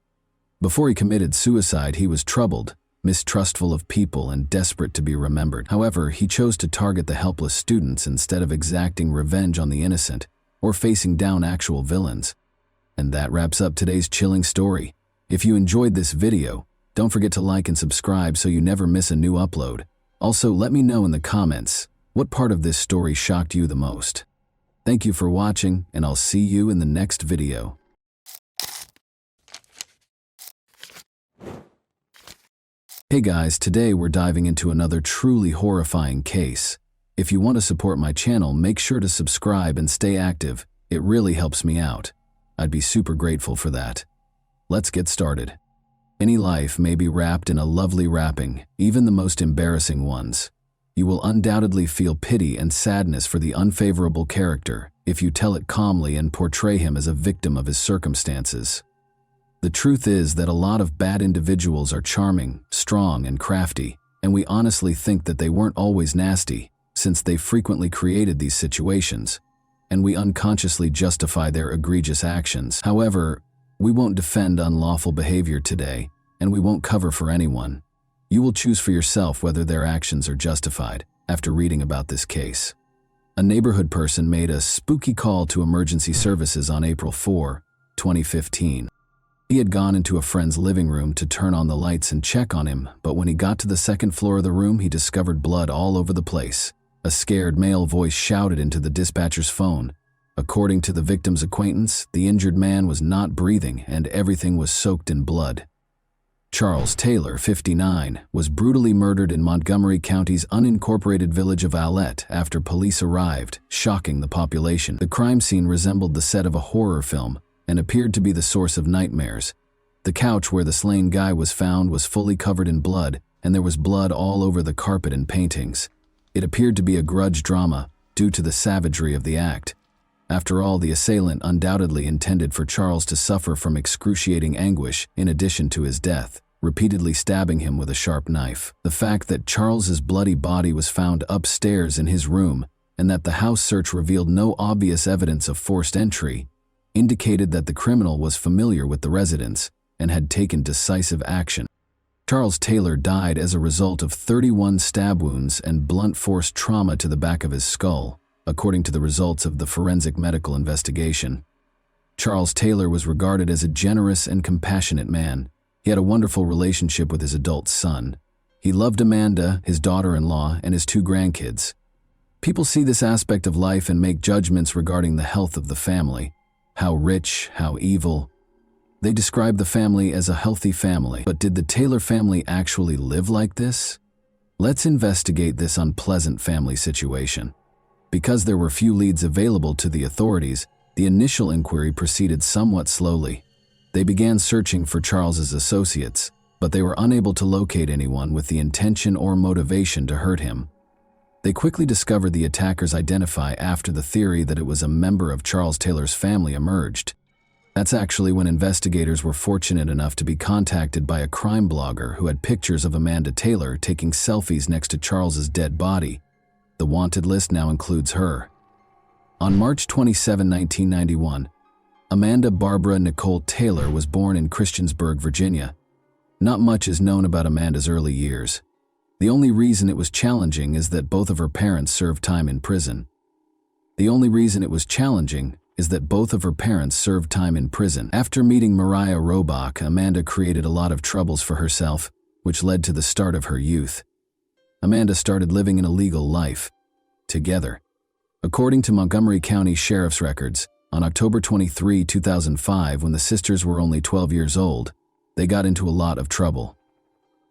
Before he committed suicide, he was troubled, mistrustful of people, and desperate to be remembered. However, he chose to target the helpless students instead of exacting revenge on the innocent or facing down actual villains. And that wraps up today's chilling story. If you enjoyed this video, don't forget to like and subscribe so you never miss a new upload. Also, let me know in the comments what part of this story shocked you the most. Thank you for watching, and I'll see you in the next video. Hey guys, today we're diving into another truly horrifying case. If you want to support my channel, make sure to subscribe and stay active. It really helps me out. I'd be super grateful for that. Let's get started. Any life may be wrapped in a lovely wrapping, even the most embarrassing ones. You will undoubtedly feel pity and sadness for the unfavorable character if you tell it calmly and portray him as a victim of his circumstances. The truth is that a lot of bad individuals are charming, strong, and crafty, and we honestly think that they weren't always nasty, since they frequently created these situations, and we unconsciously justify their egregious actions. However, we won't defend unlawful behavior today, and we won't cover for anyone. You will choose for yourself whether their actions are justified after reading about this case. A neighborhood person made a spooky call to emergency services on April 4, 2015. He had gone into a friend's living room to turn on the lights and check on him, but when he got to the second floor of the room, he discovered blood all over the place. A scared male voice shouted into the dispatcher's phone. According to the victim's acquaintance, the injured man was not breathing and everything was soaked in blood. Charles Taylor, 59, was brutally murdered in Montgomery County's unincorporated village of Owlette after police arrived, shocking the population. The crime scene resembled the set of a horror film and appeared to be the source of nightmares. The couch where the slain guy was found was fully covered in blood, and there was blood all over the carpet and paintings. It appeared to be a grudge drama due to the savagery of the act. After all, the assailant undoubtedly intended for Charles to suffer from excruciating anguish in addition to his death, repeatedly stabbing him with a sharp knife. The fact that Charles's bloody body was found upstairs in his room and that the house search revealed no obvious evidence of forced entry indicated that the criminal was familiar with the residence and had taken decisive action. Charles Taylor died as a result of 31 stab wounds and blunt force trauma to the back of his skull, according to the results of the forensic medical investigation. Charles Taylor was regarded as a generous and compassionate man. He had a wonderful relationship with his adult son. He loved Amanda, his daughter-in-law, and his 2 grandkids. People see this aspect of life and make judgments regarding the health of the family. How rich, how evil. They describe the family as a healthy family. But did the Taylor family actually live like this? Let's investigate this unpleasant family situation. Because there were few leads available to the authorities, the initial inquiry proceeded somewhat slowly. They began searching for Charles's associates, but they were unable to locate anyone with the intention or motivation to hurt him. They quickly discovered the attackers identify after the theory that it was a member of Charles Taylor's family emerged. That's actually when investigators were fortunate enough to be contacted by a crime blogger who had pictures of Amanda Taylor taking selfies next to Charles's dead body. The wanted list now includes her. On March 27, 1991, Amanda Barbara Nicole Taylor was born in Christiansburg, Virginia. Not much is known about Amanda's early years. The only reason it was challenging is that both of her parents served time in prison. After meeting Mariah Robach, Amanda created a lot of troubles for herself, which led to the start of her youth. Amanda started living an illegal life together. According to Montgomery County Sheriff's records, on October 23, 2005, when the sisters were only 12 years old, they got into a lot of trouble.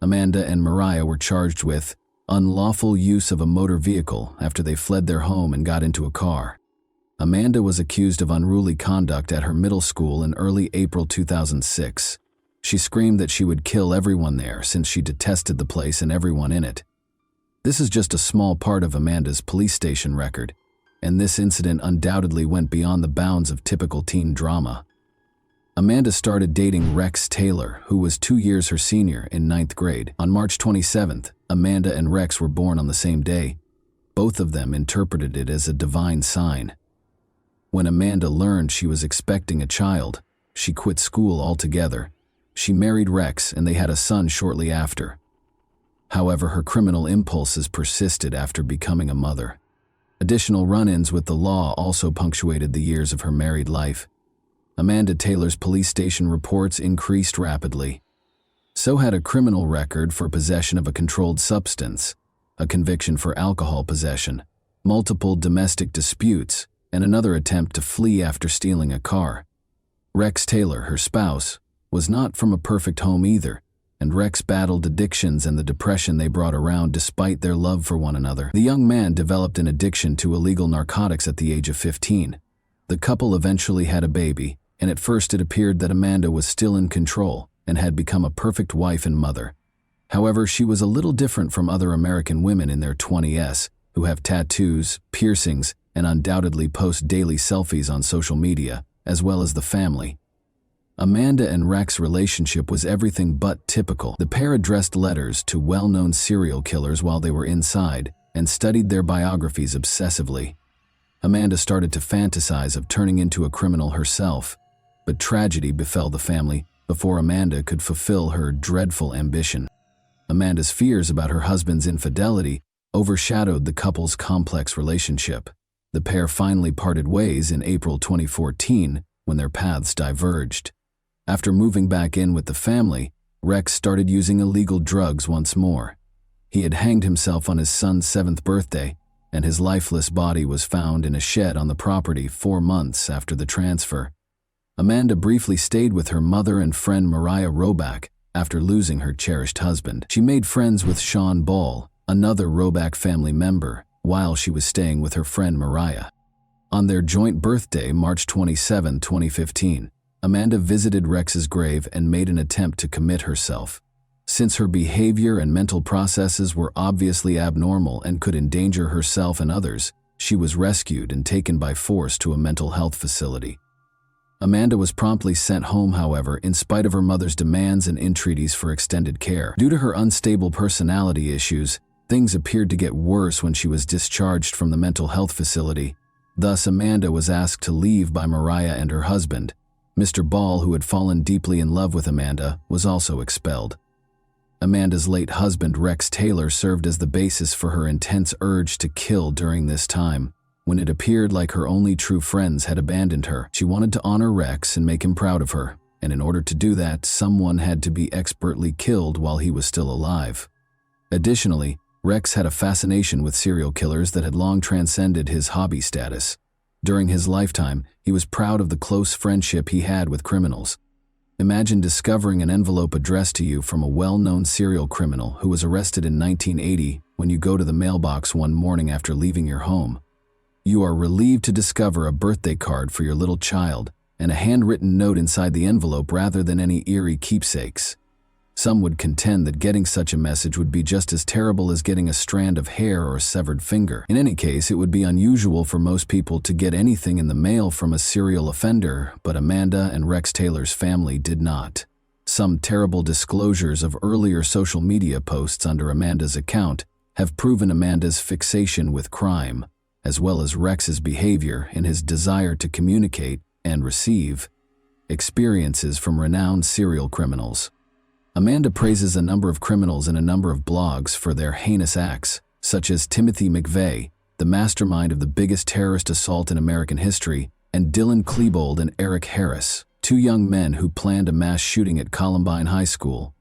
Amanda and Mariah were charged with unlawful use of a motor vehicle after they fled their home and got into a car. Amanda was accused of unruly conduct at her middle school in early April 2006. She screamed that she would kill everyone there since she detested the place and everyone in it. This is just a small part of Amanda's police station record, and this incident undoubtedly went beyond the bounds of typical teen drama. Amanda started dating Rex Taylor, who was 2 years her senior in 9th grade. On March 27th, Amanda and Rex were born on the same day. Both of them interpreted it as a divine sign. When Amanda learned she was expecting a child, She quit school altogether. She married Rex and they had a son shortly after. However, her criminal impulses persisted after becoming a mother. Additional run-ins with the law also punctuated the years of her married life. Amanda Taylor's police station reports increased rapidly. So had a criminal record for possession of a controlled substance, a conviction for alcohol possession, multiple domestic disputes, and another attempt to flee after stealing a car. Rex Taylor, her spouse, was not from a perfect home either, and Rex battled addictions and the depression they brought around despite their love for one another. The young man developed an addiction to illegal narcotics at the age of 15. The couple eventually had a baby, and at first it appeared that Amanda was still in control and had become a perfect wife and mother. However, she was a little different from other American women in their 20s who have tattoos, piercings, and undoubtedly post daily selfies on social media, as well as the family. Amanda and Rex's relationship was everything but typical. The pair addressed letters to well-known serial killers while they were inside and studied their biographies obsessively. Amanda started to fantasize of turning into a criminal herself, but tragedy befell the family before Amanda could fulfill her dreadful ambition. Amanda's fears about her husband's infidelity overshadowed the couple's complex relationship. The pair finally parted ways in April 2014 when their paths diverged. After moving back in with the family, Rex started using illegal drugs once more. He had hanged himself on his son's 7th birthday, and his lifeless body was found in a shed on the property 4 months after the transfer. Amanda briefly stayed with her mother and friend Mariah Roback after losing her cherished husband. She made friends with Sean Ball, another Roback family member, while she was staying with her friend Mariah. On their joint birthday, March 27, 2015, Amanda visited Rex's grave and made an attempt to commit herself. Since her behavior and mental processes were obviously abnormal and could endanger herself and others, she was rescued and taken by force to a mental health facility. Amanda was promptly sent home, however, in spite of her mother's demands and entreaties for extended care. Due to her unstable personality issues, things appeared to get worse when she was discharged from the mental health facility. Thus, Amanda was asked to leave by Mariah and her husband. Mr. Ball, who had fallen deeply in love with Amanda, was also expelled. Amanda's late husband, Rex Taylor, served as the basis for her intense urge to kill during this time. When it appeared like her only true friends had abandoned her, she wanted to honor Rex and make him proud of her, and in order to do that, someone had to be expertly killed while he was still alive. Additionally, Rex had a fascination with serial killers that had long transcended his hobby status. During his lifetime, he was proud of the close friendship he had with criminals. Imagine discovering an envelope addressed to you from a well-known serial criminal who was arrested in 1980 when you go to the mailbox one morning after leaving your home. You are relieved to discover a birthday card for your little child and a handwritten note inside the envelope rather than any eerie keepsakes. Some would contend that getting such a message would be just as terrible as getting a strand of hair or a severed finger. In any case, it would be unusual for most people to get anything in the mail from a serial offender, but Amanda and Rex Taylor's family did not. Some terrible disclosures of earlier social media posts under Amanda's account have proven Amanda's fixation with crime, as well as Rex's behavior in his desire to communicate and receive experiences from renowned serial criminals. Amanda praises a number of criminals in a number of blogs for their heinous acts, such as Timothy McVeigh, the mastermind of the biggest terrorist assault in American history, and Dylan Klebold and Eric Harris, 2 young men who planned a mass shooting at Columbine High School.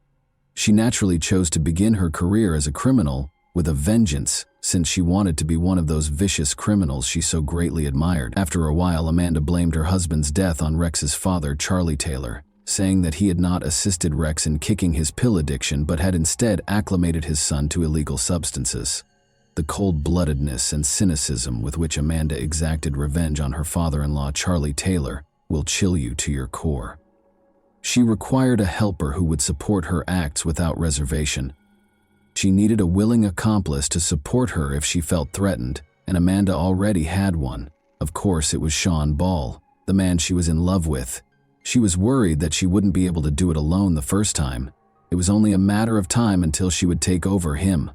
She naturally chose to begin her career as a criminal with a vengeance, since she wanted to be one of those vicious criminals she so greatly admired. After a while, Amanda blamed her husband's death on Rex's father, Charlie Taylor, saying that he had not assisted Rex in kicking his pill addiction but had instead acclimated his son to illegal substances. The cold-bloodedness and cynicism with which Amanda exacted revenge on her father-in-law, Charlie Taylor, will chill you to your core. She required a helper who would support her acts without reservation. She needed a willing accomplice to support her if she felt threatened, and Amanda already had one. Of course, it was Sean Ball, the man she was in love with. She was worried that she wouldn't be able to do it alone the first time. It was only a matter of time until she would take over him.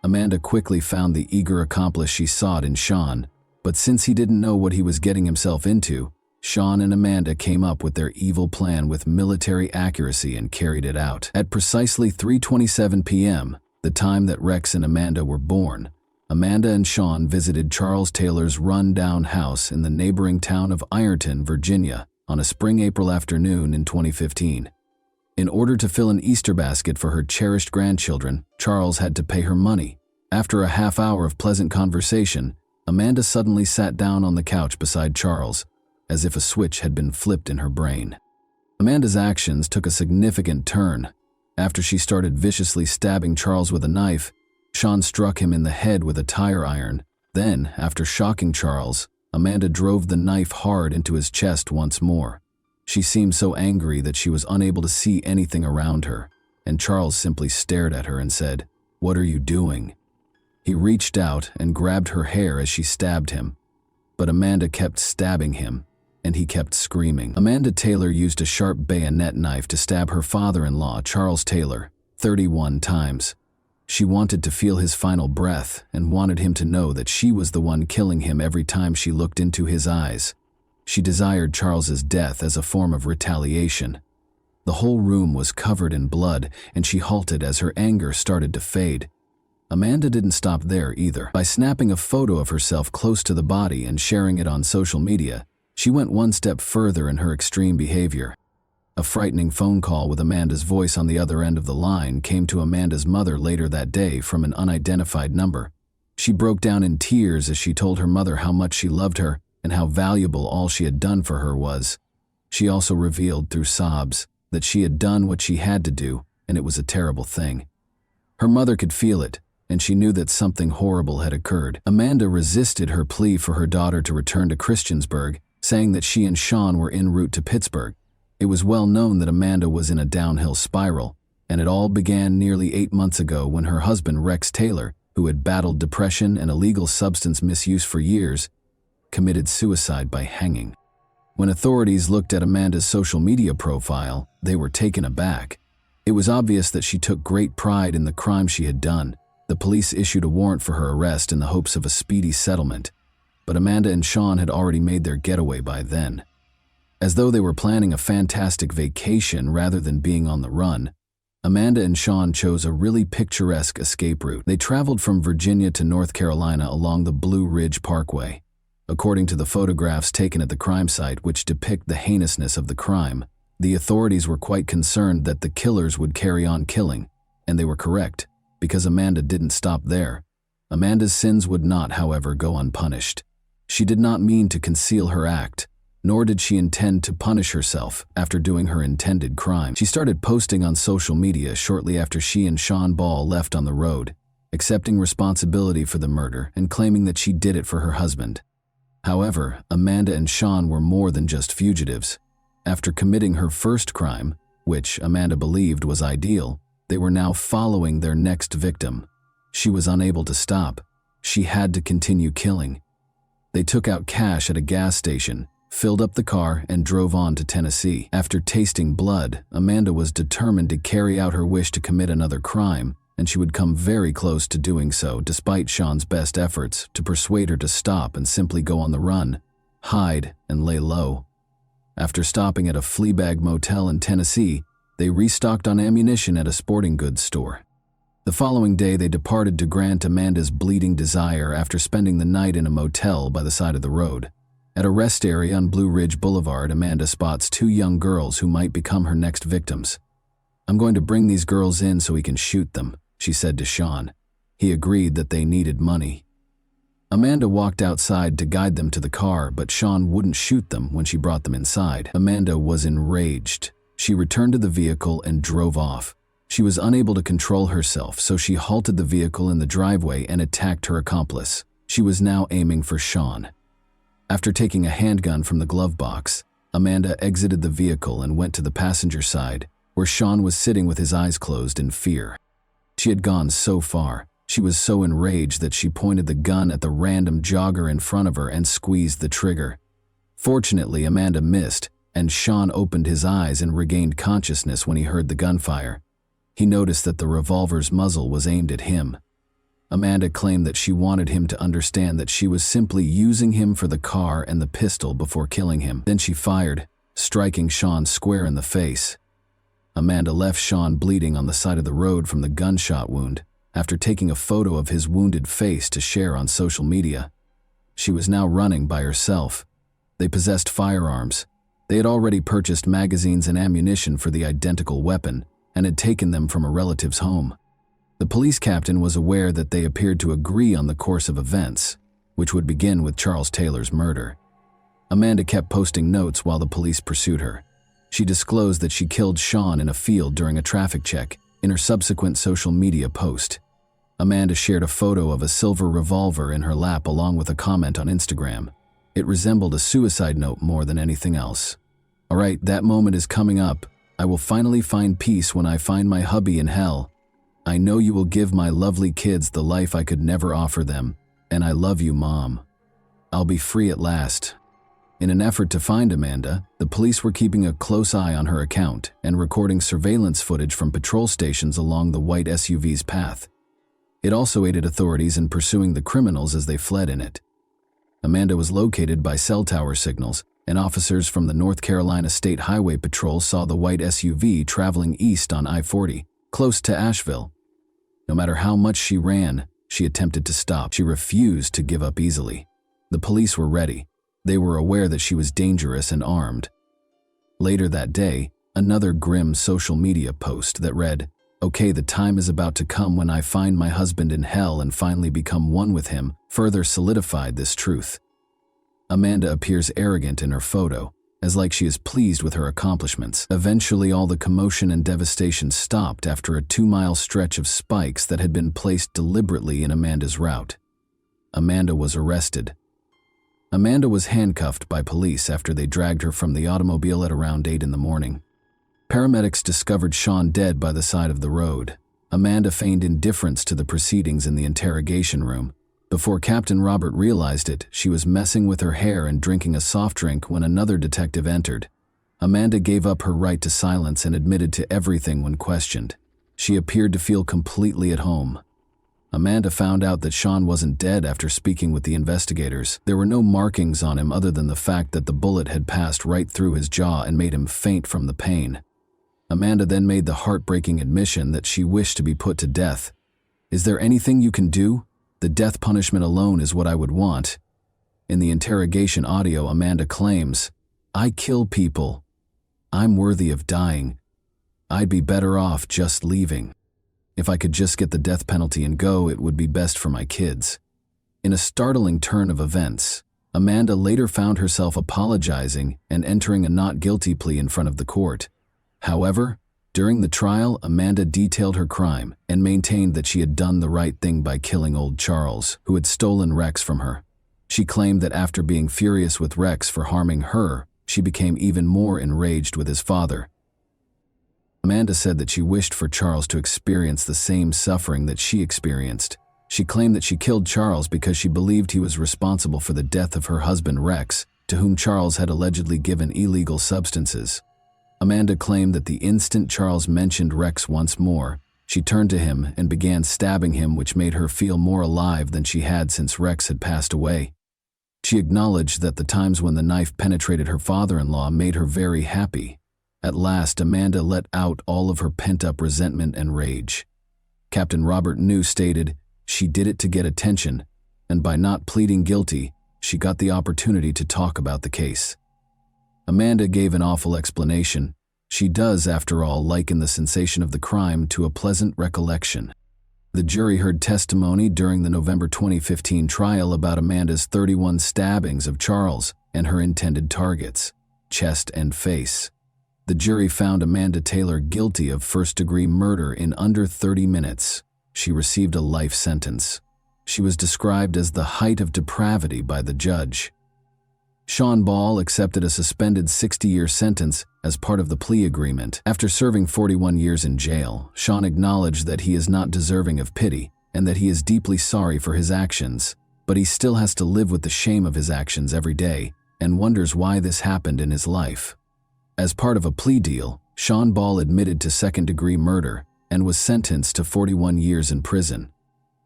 Amanda quickly found the eager accomplice she sought in Sean, but since he didn't know what he was getting himself into, Sean and Amanda came up with their evil plan with military accuracy and carried it out. At precisely 3:27 p.m., the time that Rex and Amanda were born, Amanda and Sean visited Charles Taylor's run-down house in the neighboring town of Ironton, Virginia, on a spring April afternoon in 2015. In order to fill an Easter basket for her cherished grandchildren, Charles had to pay her money. After a half hour of pleasant conversation, Amanda suddenly sat down on the couch beside Charles, as if a switch had been flipped in her brain. Amanda's actions took a significant turn. After she started viciously stabbing Charles with a knife, Sean struck him in the head with a tire iron. Then, after shocking Charles, Amanda drove the knife hard into his chest once more. She seemed so angry that she was unable to see anything around her, and Charles simply stared at her and said, "What are you doing?" He reached out and grabbed her hair as she stabbed him, but Amanda kept stabbing him, and he kept screaming. Amanda Taylor used a sharp bayonet knife to stab her father-in-law, Charles Taylor, 31 times. She wanted to feel his final breath and wanted him to know that she was the one killing him every time she looked into his eyes. She desired Charles's death as a form of retaliation. The whole room was covered in blood, and she halted as her anger started to fade. Amanda didn't stop there either. By snapping a photo of herself close to the body and sharing it on social media, she went one step further in her extreme behavior. A frightening phone call with Amanda's voice on the other end of the line came to Amanda's mother later that day from an unidentified number. She broke down in tears as she told her mother how much she loved her and how valuable all she had done for her was. She also revealed through sobs that she had done what she had to do, and it was a terrible thing. Her mother could feel it, and she knew that something horrible had occurred. Amanda resisted her plea for her daughter to return to Christiansburg, saying that she and Sean were en route to Pittsburgh. It was well known that Amanda was in a downhill spiral, and it all began nearly 8 months ago when her husband, Rex Taylor, who had battled depression and illegal substance misuse for years, committed suicide by hanging. When authorities looked at Amanda's social media profile, they were taken aback. It was obvious that she took great pride in the crime she had done. The police issued a warrant for her arrest in the hopes of a speedy settlement, but Amanda and Sean had already made their getaway by then. As though they were planning a fantastic vacation rather than being on the run, Amanda and Sean chose a really picturesque escape route. They traveled from Virginia to North Carolina along the Blue Ridge Parkway. According to the photographs taken at the crime site, which depict the heinousness of the crime, the authorities were quite concerned that the killers would carry on killing, and they were correct, because Amanda didn't stop there. Amanda's sins would not, however, go unpunished. She did not mean to conceal her act, nor did she intend to punish herself after doing her intended crime. She started posting on social media shortly after she and Sean Ball left on the road, accepting responsibility for the murder and claiming that she did it for her husband. However, Amanda and Sean were more than just fugitives. After committing her first crime, which Amanda believed was ideal, they were now following their next victim. She was unable to stop. She had to continue killing. They took out cash at a gas station, filled up the car, and drove on to Tennessee. After tasting blood, Amanda was determined to carry out her wish to commit another crime, and she would come very close to doing so despite Sean's best efforts to persuade her to stop and simply go on the run, hide, and lay low. After stopping at a Fleabag motel in Tennessee, they restocked on ammunition at a sporting goods store. The following day, they departed to grant Amanda's bleeding desire after spending the night in a motel by the side of the road. At a rest area on Blue Ridge Boulevard, Amanda spots 2 young girls who might become her next victims. "I'm going to bring these girls in so we can shoot them," she said to Sean. He agreed that they needed money. Amanda walked outside to guide them to the car, but Sean wouldn't shoot them when she brought them inside. Amanda was enraged. She returned to the vehicle and drove off. She was unable to control herself, so she halted the vehicle in the driveway and attacked her accomplice. She was now aiming for Sean. After taking a handgun from the glove box, Amanda exited the vehicle and went to the passenger side, where Sean was sitting with his eyes closed in fear. She had gone so far. She was so enraged that she pointed the gun at the random jogger in front of her and squeezed the trigger. Fortunately, Amanda missed, and Sean opened his eyes and regained consciousness when he heard the gunfire. He noticed that the revolver's muzzle was aimed at him. Amanda claimed that she wanted him to understand that she was simply using him for the car and the pistol before killing him. Then she fired, striking Sean square in the face. Amanda left Sean bleeding on the side of the road from the gunshot wound after taking a photo of his wounded face to share on social media. She was now running by herself. They possessed firearms. They had already purchased magazines and ammunition for the identical weapon and had taken them from a relative's home. The police captain was aware that they appeared to agree on the course of events, which would begin with Charles Taylor's murder. Amanda kept posting notes while the police pursued her. She disclosed that she killed Sean in a field during a traffic check in her subsequent social media post. Amanda shared a photo of a silver revolver in her lap along with a comment on Instagram. It resembled a suicide note more than anything else. "All right, that moment is coming up. I will finally find peace when I find my hubby in hell. I know you will give my lovely kids the life I could never offer them, and I love you, Mom. I'll be free at last." In an effort to find Amanda, the police were keeping a close eye on her account and recording surveillance footage from patrol stations along the white SUV's path. It also aided authorities in pursuing the criminals as they fled in it. Amanda was located by cell tower signals, and officers from the North Carolina State Highway Patrol saw the white SUV traveling east on I-40, close to Asheville. No matter how much she ran, she attempted to stop. She refused to give up easily. The police were ready. They were aware that she was dangerous and armed. Later that day, another grim social media post that read, "Okay, the time is about to come when I find my husband in hell and finally become one with him," further solidified this truth. Amanda appears arrogant in her photo, as like she is pleased with her accomplishments. Eventually, all the commotion and devastation stopped after a 2-mile stretch of spikes that had been placed deliberately in Amanda's route. Amanda was arrested. Amanda was handcuffed by police after they dragged her from the automobile at around 8 in the morning. Paramedics discovered Sean dead by the side of the road. Amanda feigned indifference to the proceedings in the interrogation room. Before Captain Robert realized it, she was messing with her hair and drinking a soft drink when another detective entered. Amanda gave up her right to silence and admitted to everything when questioned. She appeared to feel completely at home. Amanda found out that Sean wasn't dead after speaking with the investigators. There were no markings on him other than the fact that the bullet had passed right through his jaw and made him faint from the pain. Amanda then made the heartbreaking admission that she wished to be put to death. "Is there anything you can do? The death punishment alone is what I would want." In the interrogation audio, Amanda claims, "I kill people. I'm worthy of dying. I'd be better off just leaving. If I could just get the death penalty and go, it would be best for my kids." In a startling turn of events, Amanda later found herself apologizing and entering a not guilty plea in front of the court. However, during the trial, Amanda detailed her crime and maintained that she had done the right thing by killing old Charles, who had stolen Rex from her. She claimed that after being furious with Rex for harming her, she became even more enraged with his father. Amanda said that she wished for Charles to experience the same suffering that she experienced. She claimed that she killed Charles because she believed he was responsible for the death of her husband Rex, to whom Charles had allegedly given illegal substances. Amanda claimed that the instant Charles mentioned Rex once more, she turned to him and began stabbing him, which made her feel more alive than she had since Rex had passed away. She acknowledged that the times when the knife penetrated her father-in-law made her very happy. At last, Amanda let out all of her pent-up resentment and rage. Captain Robert New stated, "She did it to get attention, and by not pleading guilty, she got the opportunity to talk about the case." Amanda gave an awful explanation. She does, after all, liken the sensation of the crime to a pleasant recollection. The jury heard testimony during the November 2015 trial about Amanda's 31 stabbings of Charles and her intended targets, chest and face. The jury found Amanda Taylor guilty of first-degree murder in under 30 minutes. She received a life sentence. She was described as the height of depravity by the judge. Sean Ball accepted a suspended 60-year sentence as part of the plea agreement. After serving 41 years in jail, Sean acknowledged that he is not deserving of pity and that he is deeply sorry for his actions, but he still has to live with the shame of his actions every day and wonders why this happened in his life. As part of a plea deal, Sean Ball admitted to second-degree murder and was sentenced to 41 years in prison.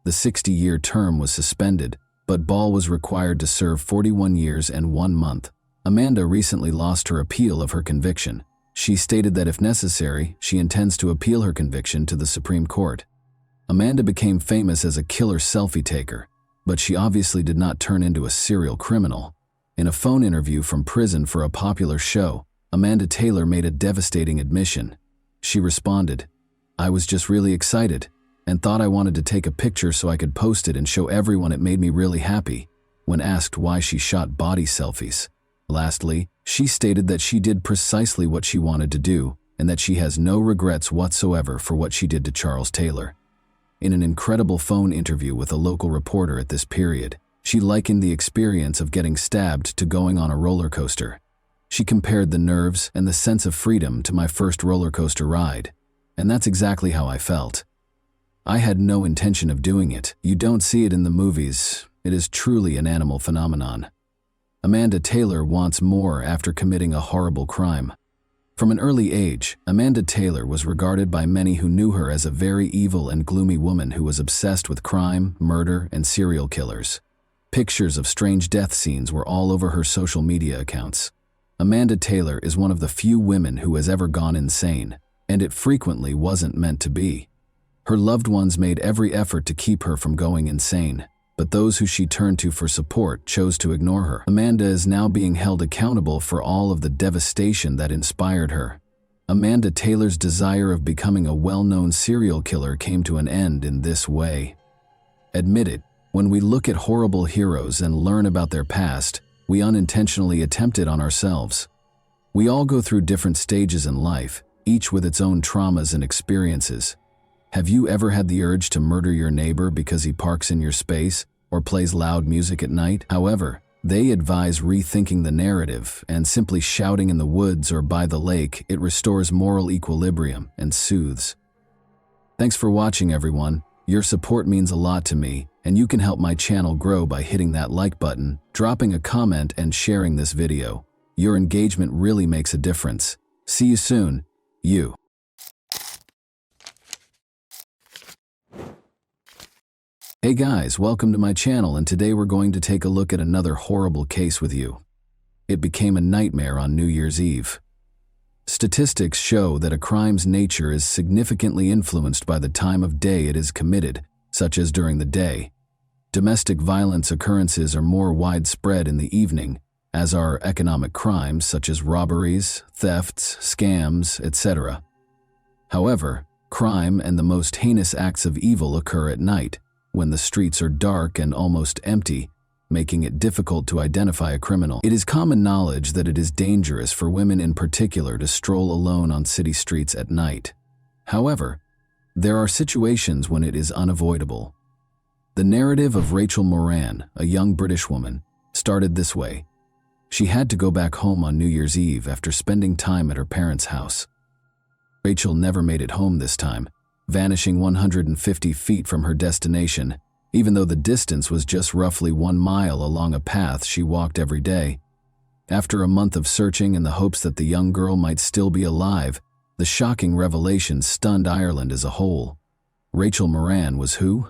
The 60-year term was suspended, but Ball was required to serve 41 years and 1 month. Amanda recently lost her appeal of her conviction. She stated that if necessary, she intends to appeal her conviction to the Supreme Court. Amanda became famous as a killer selfie taker, but she obviously did not turn into a serial criminal. In a phone interview from prison for a popular show, Amanda Taylor made a devastating admission. She responded, "I was just really excited and thought I wanted to take a picture so I could post it and show everyone it made me really happy," when asked why she shot body selfies. Lastly, she stated that she did precisely what she wanted to do and that she has no regrets whatsoever for what she did to Charles Taylor. In an incredible phone interview with a local reporter at this period, she likened the experience of getting stabbed to going on a roller coaster. She compared the nerves and the sense of freedom to my first roller coaster ride, and that's exactly how I felt. I had no intention of doing it. You don't see it in the movies. It is truly an animal phenomenon. Amanda Taylor wants more after committing a horrible crime. From an early age, Amanda Taylor was regarded by many who knew her as a very evil and gloomy woman who was obsessed with crime, murder, and serial killers. Pictures of strange death scenes were all over her social media accounts. Amanda Taylor is one of the few women who has ever gone insane, and it frequently wasn't meant to be. Her loved ones made every effort to keep her from going insane, but those who she turned to for support chose to ignore her. Amanda is now being held accountable for all of the devastation that inspired her. Amanda Taylor's desire of becoming a well-known serial killer came to an end in this way. Admit it, when we look at horrible heroes and learn about their past, we unintentionally attempt it on ourselves. We all go through different stages in life, each with its own traumas and experiences. Have you ever had the urge to murder your neighbor because he parks in your space or plays loud music at night? However, they advise rethinking the narrative and simply shouting in the woods or by the lake. It restores moral equilibrium and soothes. Thanks for watching, everyone. Your support means a lot to me, and you can help my channel grow by hitting that like button, dropping a comment, and sharing this video. Your engagement really makes a difference. See you soon. You. Hey guys, welcome to my channel, and today we're going to take a look at another horrible case with you. It became a nightmare on New Year's Eve. Statistics show that a crime's nature is significantly influenced by the time of day it is committed, such as during the day. Domestic violence occurrences are more widespread in the evening, as are economic crimes such as robberies, thefts, scams, etc. However, crime and the most heinous acts of evil occur at night, when the streets are dark and almost empty, making it difficult to identify a criminal. It is common knowledge that it is dangerous for women in particular to stroll alone on city streets at night. However, there are situations when it is unavoidable. The narrative of Rachel Moran, a young British woman, started this way. She had to go back home on New Year's Eve after spending time at her parents' house. Rachel never made it home this time, vanishing 150 feet from her destination, even though the distance was just roughly 1 mile along a path she walked every day. After a month of searching in the hopes that the young girl might still be alive, the shocking revelation stunned Ireland as a whole. Rachel Moran was who?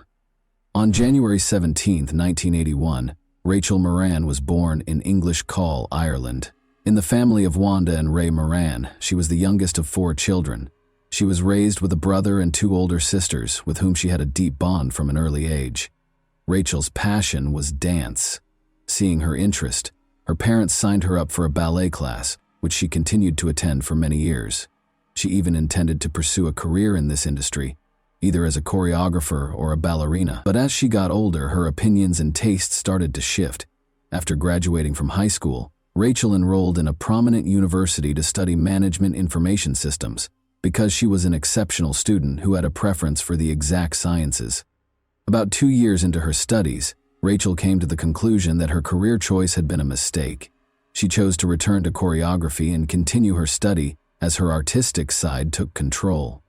On January 17, 1981, Rachel Moran was born in Englishcall, Ireland. In the family of Wanda and Ray Moran, she was the youngest of 4 children. She was raised with a brother and 2 older sisters with whom she had a deep bond from an early age. Rachel's passion was dance. Seeing her interest, her parents signed her up for a ballet class, which she continued to attend for many years. She even intended to pursue a career in this industry, either as a choreographer or a ballerina. But as she got older, her opinions and tastes started to shift. After graduating from high school, Rachel enrolled in a prominent university to study management information systems, because she was an exceptional student who had a preference for the exact sciences. About 2 years into her studies, Rachel came to the conclusion that her career choice had been a mistake. She chose to return to choreography and continue her study as her artistic side took control.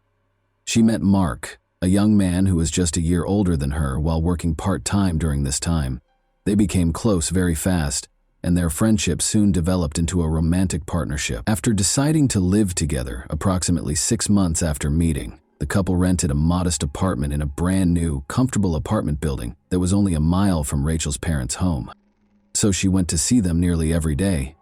She met Mark, a young man who was just a year older than her, while working part-time during this time. They became close very fast, and their friendship soon developed into a romantic partnership. After deciding to live together approximately 6 months after meeting, The couple rented a modest apartment in a brand new, comfortable apartment building that was only a mile from Rachel's parents' home. So she went to see them nearly every day.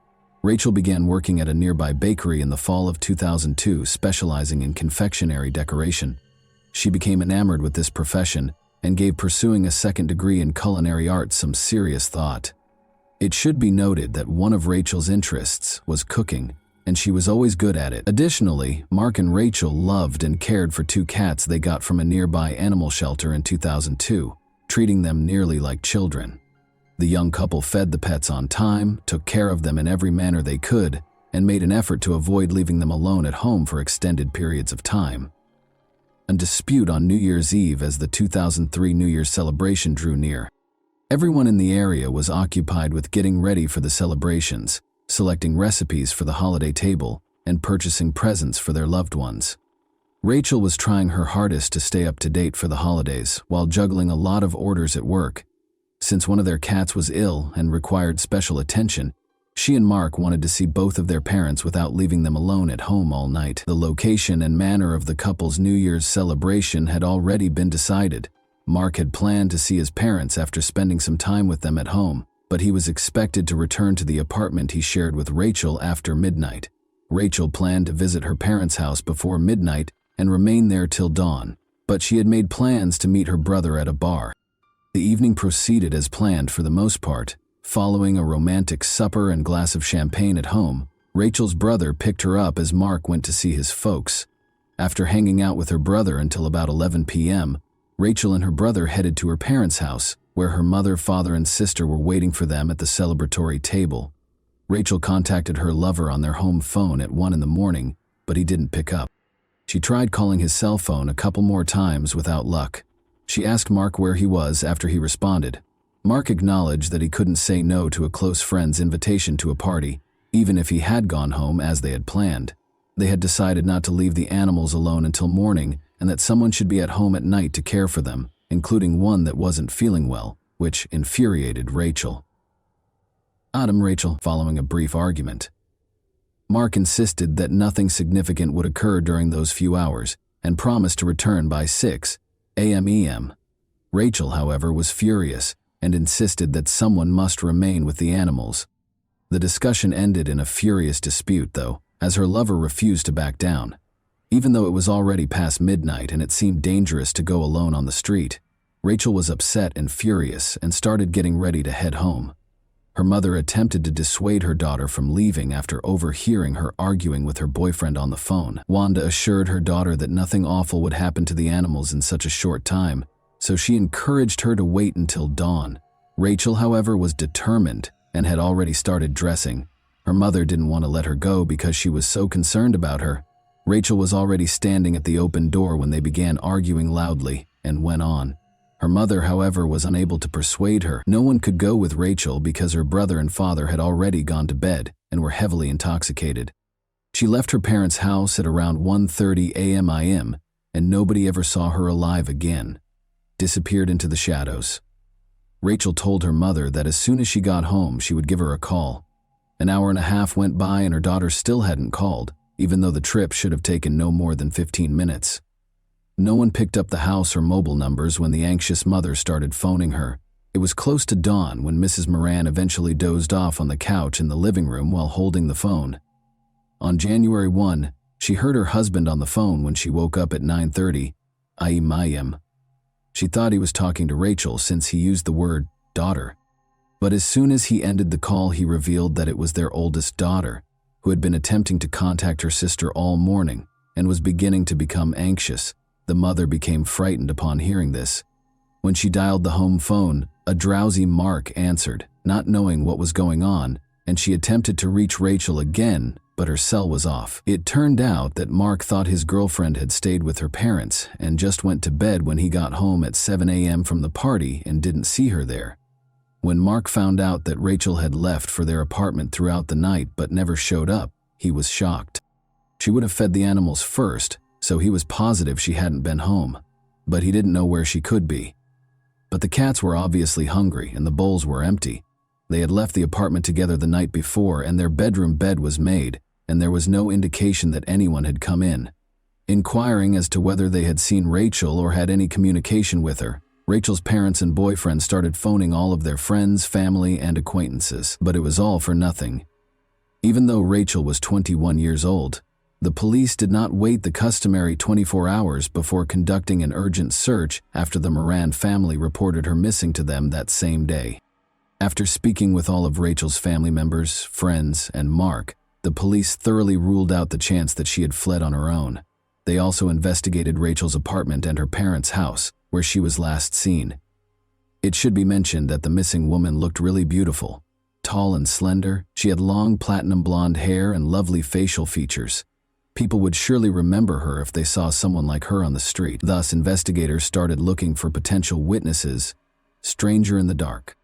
Rachel began working at a nearby bakery in the fall of 2002, specializing in confectionery decoration. She became enamored with this profession and gave pursuing a second degree in culinary arts some serious thought. It should be noted that one of Rachel's interests was cooking, and she was always good at it. Additionally, Mark and Rachel loved and cared for 2 cats they got from a nearby animal shelter in 2002, treating them nearly like children. The young couple fed the pets on time, took care of them in every manner they could, and made an effort to avoid leaving them alone at home for extended periods of time. A dispute on New Year's Eve as the 2003 New Year's celebration drew near. Everyone in the area was occupied with getting ready for the celebrations, selecting recipes for the holiday table, and purchasing presents for their loved ones. Rachel was trying her hardest to stay up to date for the holidays while juggling a lot of orders at work. Since one of their cats was ill and required special attention, she and Mark wanted to see both of their parents without leaving them alone at home all night. The location and manner of the couple's New Year's celebration had already been decided. Mark had planned to see his parents after spending some time with them at home, but he was expected to return to the apartment he shared with Rachel after midnight. Rachel planned to visit her parents' house before midnight and remain there till dawn, but she had made plans to meet her brother at a bar. The evening proceeded as planned for the most part. Following a romantic supper and glass of champagne at home, Rachel's brother picked her up as Mark went to see his folks. After hanging out with her brother until about 11 p.m., Rachel and her brother headed to her parents' house, where her mother, father, and sister were waiting for them at the celebratory table. Rachel contacted her lover on their home phone at 1 in the morning, but he didn't pick up. She tried calling his cell phone a couple more times without luck. She asked Mark where he was after he responded. Mark acknowledged that he couldn't say no to a close friend's invitation to a party, even if he had gone home as they had planned. They had decided not to leave the animals alone until morning and that someone should be at home at night to care for them, including one that wasn't feeling well, which infuriated Rachel. Rachel, following a brief argument. Mark insisted that nothing significant would occur during those few hours and promised to return by 6 a.m. Rachel, however, was furious and insisted that someone must remain with the animals. The discussion ended in a furious dispute, though, as her lover refused to back down. Even though it was already past midnight and it seemed dangerous to go alone on the street, Rachel was upset and furious and started getting ready to head home. Her mother attempted to dissuade her daughter from leaving after overhearing her arguing with her boyfriend on the phone. Wanda assured her daughter that nothing awful would happen to the animals in such a short time, so she encouraged her to wait until dawn. Rachel, however, was determined and had already started dressing. Her mother didn't want to let her go because she was so concerned about her. Rachel was already standing at the open door when they began arguing loudly and went on. Her mother, however, was unable to persuade her. No one could go with Rachel because her brother and father had already gone to bed and were heavily intoxicated. She left her parents' house at around 1:30 a.m. and nobody ever saw her alive again. Disappeared into the shadows. Rachel told her mother that as soon as she got home, she would give her a call. An hour and a half went by and her daughter still hadn't called, even though the trip should have taken no more than 15 minutes. No one picked up the house or mobile numbers when the anxious mother started phoning her. It was close to dawn when Mrs. Moran eventually dozed off on the couch in the living room while holding the phone. On January 1, she heard her husband on the phone when she woke up at 9:30 a.m. She thought he was talking to Rachel since he used the word daughter. But as soon as he ended the call, he revealed that it was their oldest daughter, who had been attempting to contact her sister all morning and was beginning to become anxious. The mother became frightened upon hearing this. When she dialed the home phone, a drowsy Mark answered, not knowing what was going on, and she attempted to reach Rachel again, but her cell was off. It turned out that Mark thought his girlfriend had stayed with her parents and just went to bed when he got home at 7 a.m. from the party and didn't see her there. When Mark found out that Rachel had left for their apartment throughout the night but never showed up, he was shocked. She would have fed the animals first, so he was positive she hadn't been home, but he didn't know where she could be. But the cats were obviously hungry and the bowls were empty. They had left the apartment together the night before and their bedroom bed was made, and there was no indication that anyone had come in. Inquiring as to whether they had seen Rachel or had any communication with her, Rachel's parents and boyfriend started phoning all of their friends, family, and acquaintances, but it was all for nothing. Even though Rachel was 21 years old, the police did not wait the customary 24 hours before conducting an urgent search after the Moran family reported her missing to them that same day. After speaking with all of Rachel's family members, friends, and Mark, the police thoroughly ruled out the chance that she had fled on her own. They also investigated Rachel's apartment and her parents' house, where she was last seen. It should be mentioned that the missing woman looked really beautiful. Tall and slender, she had long platinum blonde hair and lovely facial features. People would surely remember her if they saw someone like her on the street. Thus, investigators started looking for potential witnesses. Stranger in the dark.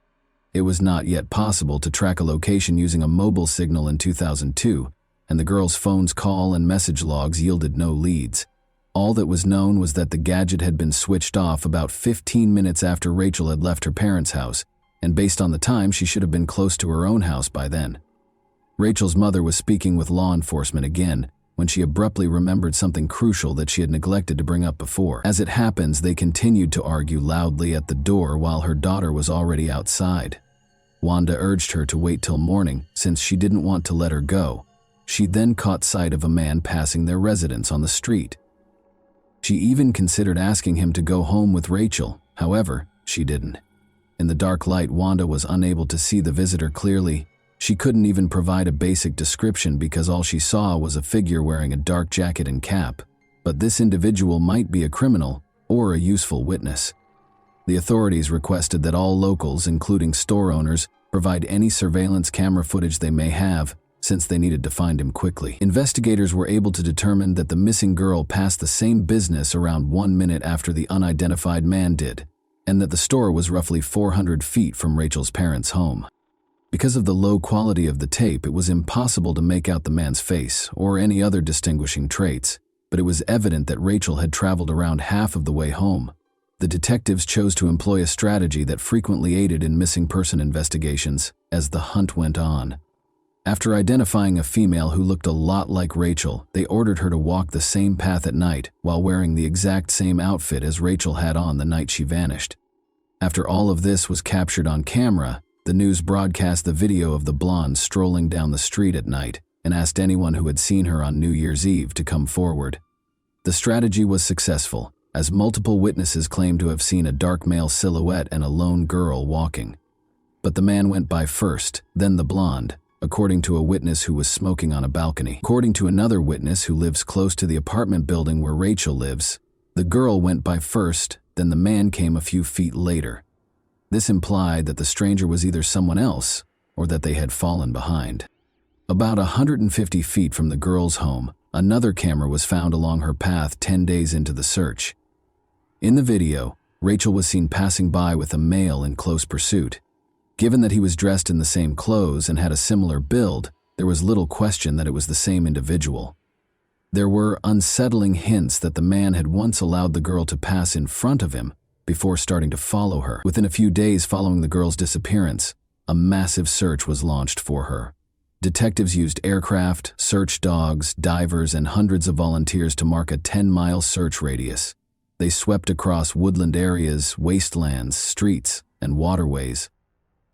It was not yet possible to track a location using a mobile signal in 2002, and the girl's phone's call and message logs yielded no leads. All that was known was that the gadget had been switched off about 15 minutes after Rachel had left her parents' house, and based on the time, she should have been close to her own house by then. Rachel's mother was speaking with law enforcement again when she abruptly remembered something crucial that she had neglected to bring up before. As it happens, they continued to argue loudly at the door while her daughter was already outside. Wanda urged her to wait till morning since she didn't want to let her go. She then caught sight of a man passing their residence on the street. She even considered asking him to go home with Rachel, however, she didn't. In the dark light, Wanda was unable to see the visitor clearly. She couldn't even provide a basic description because all she saw was a figure wearing a dark jacket and cap. But this individual might be a criminal or a useful witness. The authorities requested that all locals, including store owners, provide any surveillance camera footage they may have, since they needed to find him quickly. Investigators were able to determine that the missing girl passed the same business around 1 minute after the unidentified man did, and that the store was roughly 400 feet from Rachel's parents' home. Because of the low quality of the tape, it was impossible to make out the man's face or any other distinguishing traits, but it was evident that Rachel had traveled around half of the way home. The detectives chose to employ a strategy that frequently aided in missing person investigations as the hunt went on. After identifying a female who looked a lot like Rachel, they ordered her to walk the same path at night while wearing the exact same outfit as Rachel had on the night she vanished. After all of this was captured on camera, the news broadcast the video of the blonde strolling down the street at night and asked anyone who had seen her on New Year's Eve to come forward. The strategy was successful, as multiple witnesses claimed to have seen a dark male silhouette and a lone girl walking. But the man went by first, then the blonde, according to a witness who was smoking on a balcony. According to another witness who lives close to the apartment building where Rachel lives, the girl went by first, then the man came a few feet later. This implied that the stranger was either someone else or that they had fallen behind. About 150 feet from the girl's home, another camera was found along her path 10 days into the search. In the video, Rachel was seen passing by with a male in close pursuit. Given that he was dressed in the same clothes and had a similar build, there was little question that it was the same individual. There were unsettling hints that the man had once allowed the girl to pass in front of him before starting to follow her. Within a few days following the girl's disappearance, a massive search was launched for her. Detectives used aircraft, search dogs, divers, and hundreds of volunteers to mark a 10-mile search radius. They swept across woodland areas, wastelands, streets, and waterways.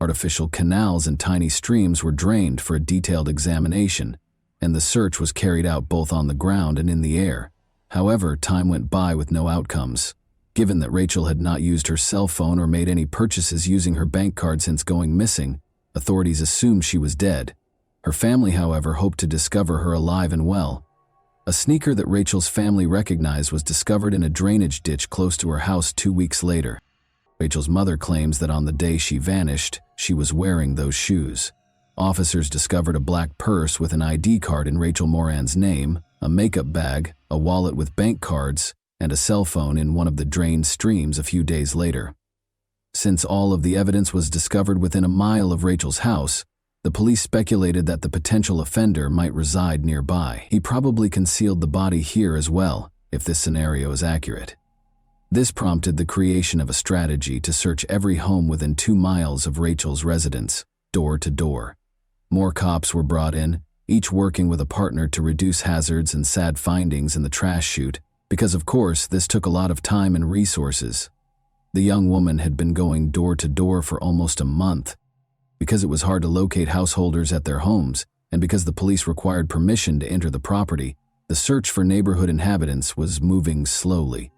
Artificial canals and tiny streams were drained for a detailed examination, and the search was carried out both on the ground and in the air. However, time went by with no outcomes. Given that Rachel had not used her cell phone or made any purchases using her bank card since going missing, authorities assumed she was dead. Her family, however, hoped to discover her alive and well. A sneaker that Rachel's family recognized was discovered in a drainage ditch close to her house 2 weeks later. Rachel's mother claims that on the day she vanished, she was wearing those shoes. Officers discovered a black purse with an ID card in Rachel Moran's name, a makeup bag, a wallet with bank cards, and a cell phone in one of the drained streams a few days later. Since all of the evidence was discovered within a mile of Rachel's house, the police speculated that the potential offender might reside nearby. He probably concealed the body here as well, if this scenario is accurate. This prompted the creation of a strategy to search every home within 2 miles of Rachel's residence, door to door. More cops were brought in, each working with a partner to reduce hazards and sad findings in the trash chute, because of course this took a lot of time and resources. The young woman had been going door to door for almost a month. Because it was hard to locate householders at their homes, and because the police required permission to enter the property, the search for neighborhood inhabitants was moving slowly.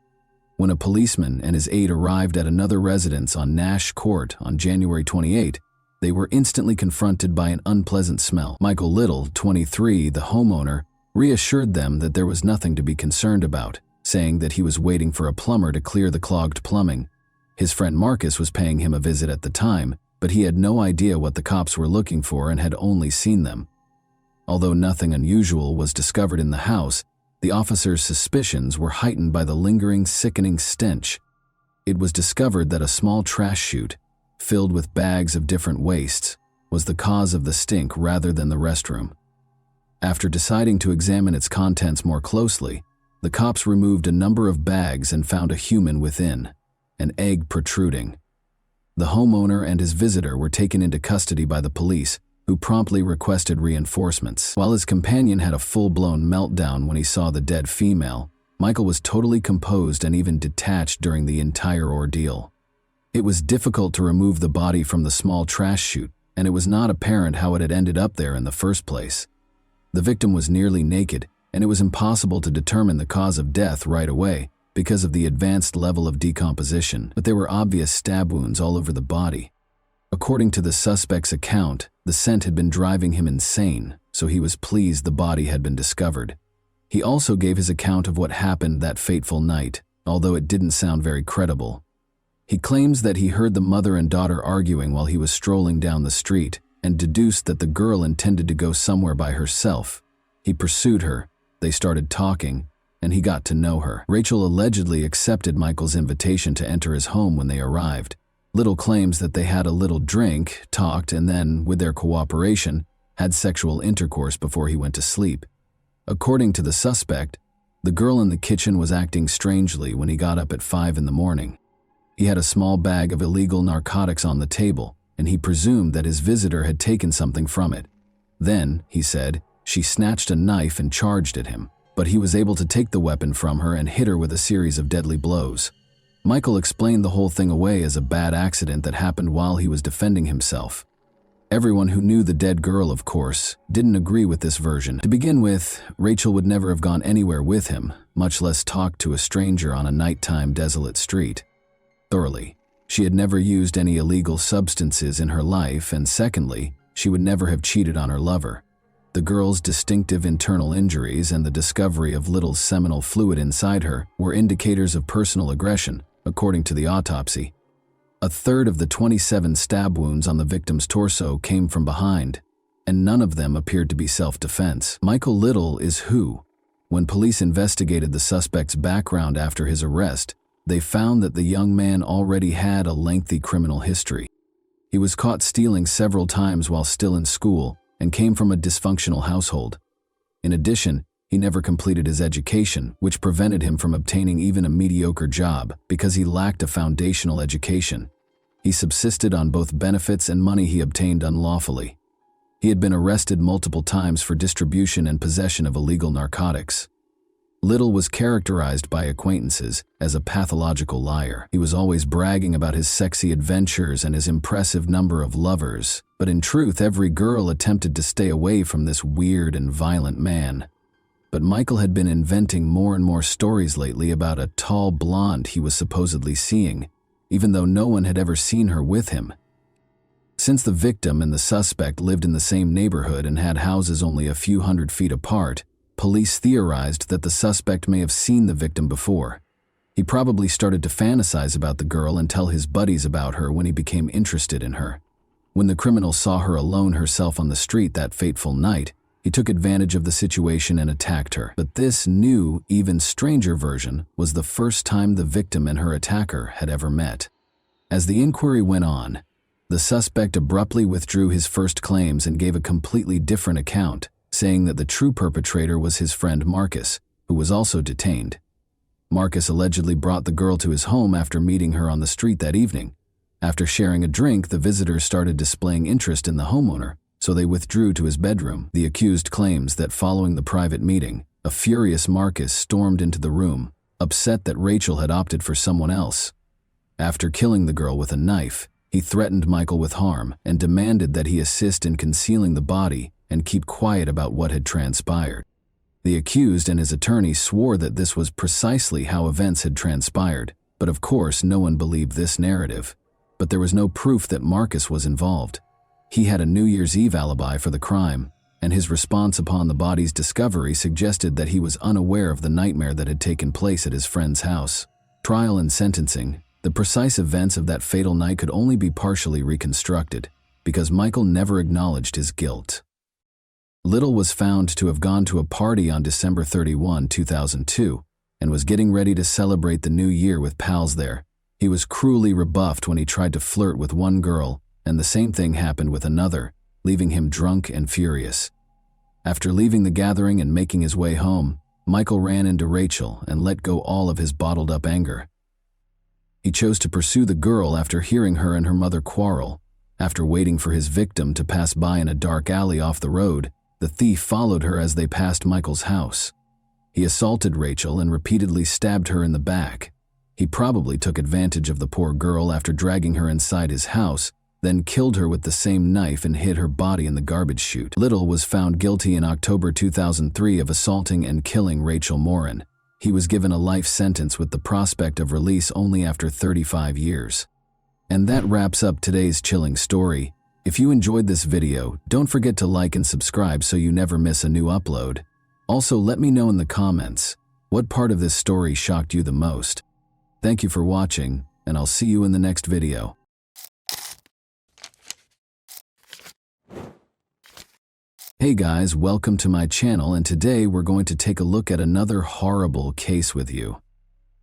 When a policeman and his aide arrived at another residence on Nash Court on January 28, they were instantly confronted by an unpleasant smell. Michael Little, 23, the homeowner, reassured them that there was nothing to be concerned about, saying that he was waiting for a plumber to clear the clogged plumbing. His friend Marcus was paying him a visit at the time, but he had no idea what the cops were looking for and had only seen them. Although nothing unusual was discovered in the house, the officers' suspicions were heightened by the lingering, sickening stench. It was discovered that a small trash chute, filled with bags of different wastes, was the cause of the stink rather than the restroom. After deciding to examine its contents more closely, the cops removed a number of bags and found a human within, an egg protruding. The homeowner and his visitor were taken into custody by the police, who promptly requested reinforcements. While his companion had a full-blown meltdown when he saw the dead female, Michael was totally composed and even detached during the entire ordeal. It was difficult to remove the body from the small trash chute, and it was not apparent how it had ended up there in the first place. The victim was nearly naked, and it was impossible to determine the cause of death right away because of the advanced level of decomposition, but there were obvious stab wounds all over the body. According to the suspect's account, the scent had been driving him insane, so he was pleased the body had been discovered. He also gave his account of what happened that fateful night, although it didn't sound very credible. He claims that he heard the mother and daughter arguing while he was strolling down the street and deduced that the girl intended to go somewhere by herself. He pursued her, they started talking, and he got to know her. Rachel allegedly accepted Michael's invitation to enter his home when they arrived. Little claims that they had a little drink, talked, and then, with their cooperation, had sexual intercourse before he went to sleep. According to the suspect, the girl in the kitchen was acting strangely when he got up at 5 in the morning. He had a small bag of illegal narcotics on the table, and he presumed that his visitor had taken something from it. Then, he said, she snatched a knife and charged at him, but he was able to take the weapon from her and hit her with a series of deadly blows. Michael explained the whole thing away as a bad accident that happened while he was defending himself. Everyone who knew the dead girl, of course, didn't agree with this version. To begin with, Rachel would never have gone anywhere with him, much less talked to a stranger on a nighttime desolate street. Thoroughly, she had never used any illegal substances in her life, and secondly, she would never have cheated on her lover. The girl's distinctive internal injuries and the discovery of little seminal fluid inside her were indicators of personal aggression, according to the autopsy. A third of the 27 stab wounds on the victim's torso came from behind, and none of them appeared to be self-defense. Michael Little is who? When police investigated the suspect's background after his arrest, they found that the young man already had a lengthy criminal history. He was caught stealing several times while still in school and came from a dysfunctional household. In addition, he never completed his education, which prevented him from obtaining even a mediocre job because he lacked a foundational education. He subsisted on both benefits and money he obtained unlawfully. He had been arrested multiple times for distribution and possession of illegal narcotics. Little was characterized by acquaintances as a pathological liar. He was always bragging about his sexy adventures and his impressive number of lovers, but in truth, every girl attempted to stay away from this weird and violent man. But Michael had been inventing more and more stories lately about a tall blonde he was supposedly seeing, even though no one had ever seen her with him. Since the victim and the suspect lived in the same neighborhood and had houses only a few hundred feet apart, police theorized that the suspect may have seen the victim before. He probably started to fantasize about the girl and tell his buddies about her when he became interested in her. When the criminal saw her alone herself on the street that fateful night, he took advantage of the situation and attacked her. But this new, even stranger version was the first time the victim and her attacker had ever met. As the inquiry went on, the suspect abruptly withdrew his first claims and gave a completely different account, saying that the true perpetrator was his friend Marcus, who was also detained. Marcus allegedly brought the girl to his home after meeting her on the street that evening. After sharing a drink, the visitors started displaying interest in the homeowner, so they withdrew to his bedroom. The accused claims that following the private meeting, a furious Marcus stormed into the room, upset that Rachel had opted for someone else. After killing the girl with a knife, he threatened Michael with harm and demanded that he assist in concealing the body and keep quiet about what had transpired. The accused and his attorney swore that this was precisely how events had transpired, but of course no one believed this narrative. But there was no proof that Marcus was involved. He had a New Year's Eve alibi for the crime, and his response upon the body's discovery suggested that he was unaware of the nightmare that had taken place at his friend's house. Trial and sentencing. The precise events of that fatal night could only be partially reconstructed, because Michael never acknowledged his guilt. Little was found to have gone to a party on December 31, 2002, and was getting ready to celebrate the new year with pals there. He was cruelly rebuffed when he tried to flirt with one girl, and the same thing happened with another, leaving him drunk and furious. After leaving the gathering and making his way home, Michael ran into Rachel and let go all of his bottled-up anger. He chose to pursue the girl after hearing her and her mother quarrel. After waiting for his victim to pass by in a dark alley off the road, the thief followed her as they passed Michael's house. He assaulted Rachel and repeatedly stabbed her in the back. He probably took advantage of the poor girl after dragging her inside his house, then killed her with the same knife and hid her body in the garbage chute. Little was found guilty in October 2003 of assaulting and killing Rachel Morin. He was given a life sentence with the prospect of release only after 35 years. And that wraps up today's chilling story. If you enjoyed this video, don't forget to like and subscribe so you never miss a new upload. Also, let me know in the comments, what part of this story shocked you the most? Thank you for watching, and I'll see you in the next video. Hey guys, welcome to my channel, and today we're going to take a look at another horrible case with you.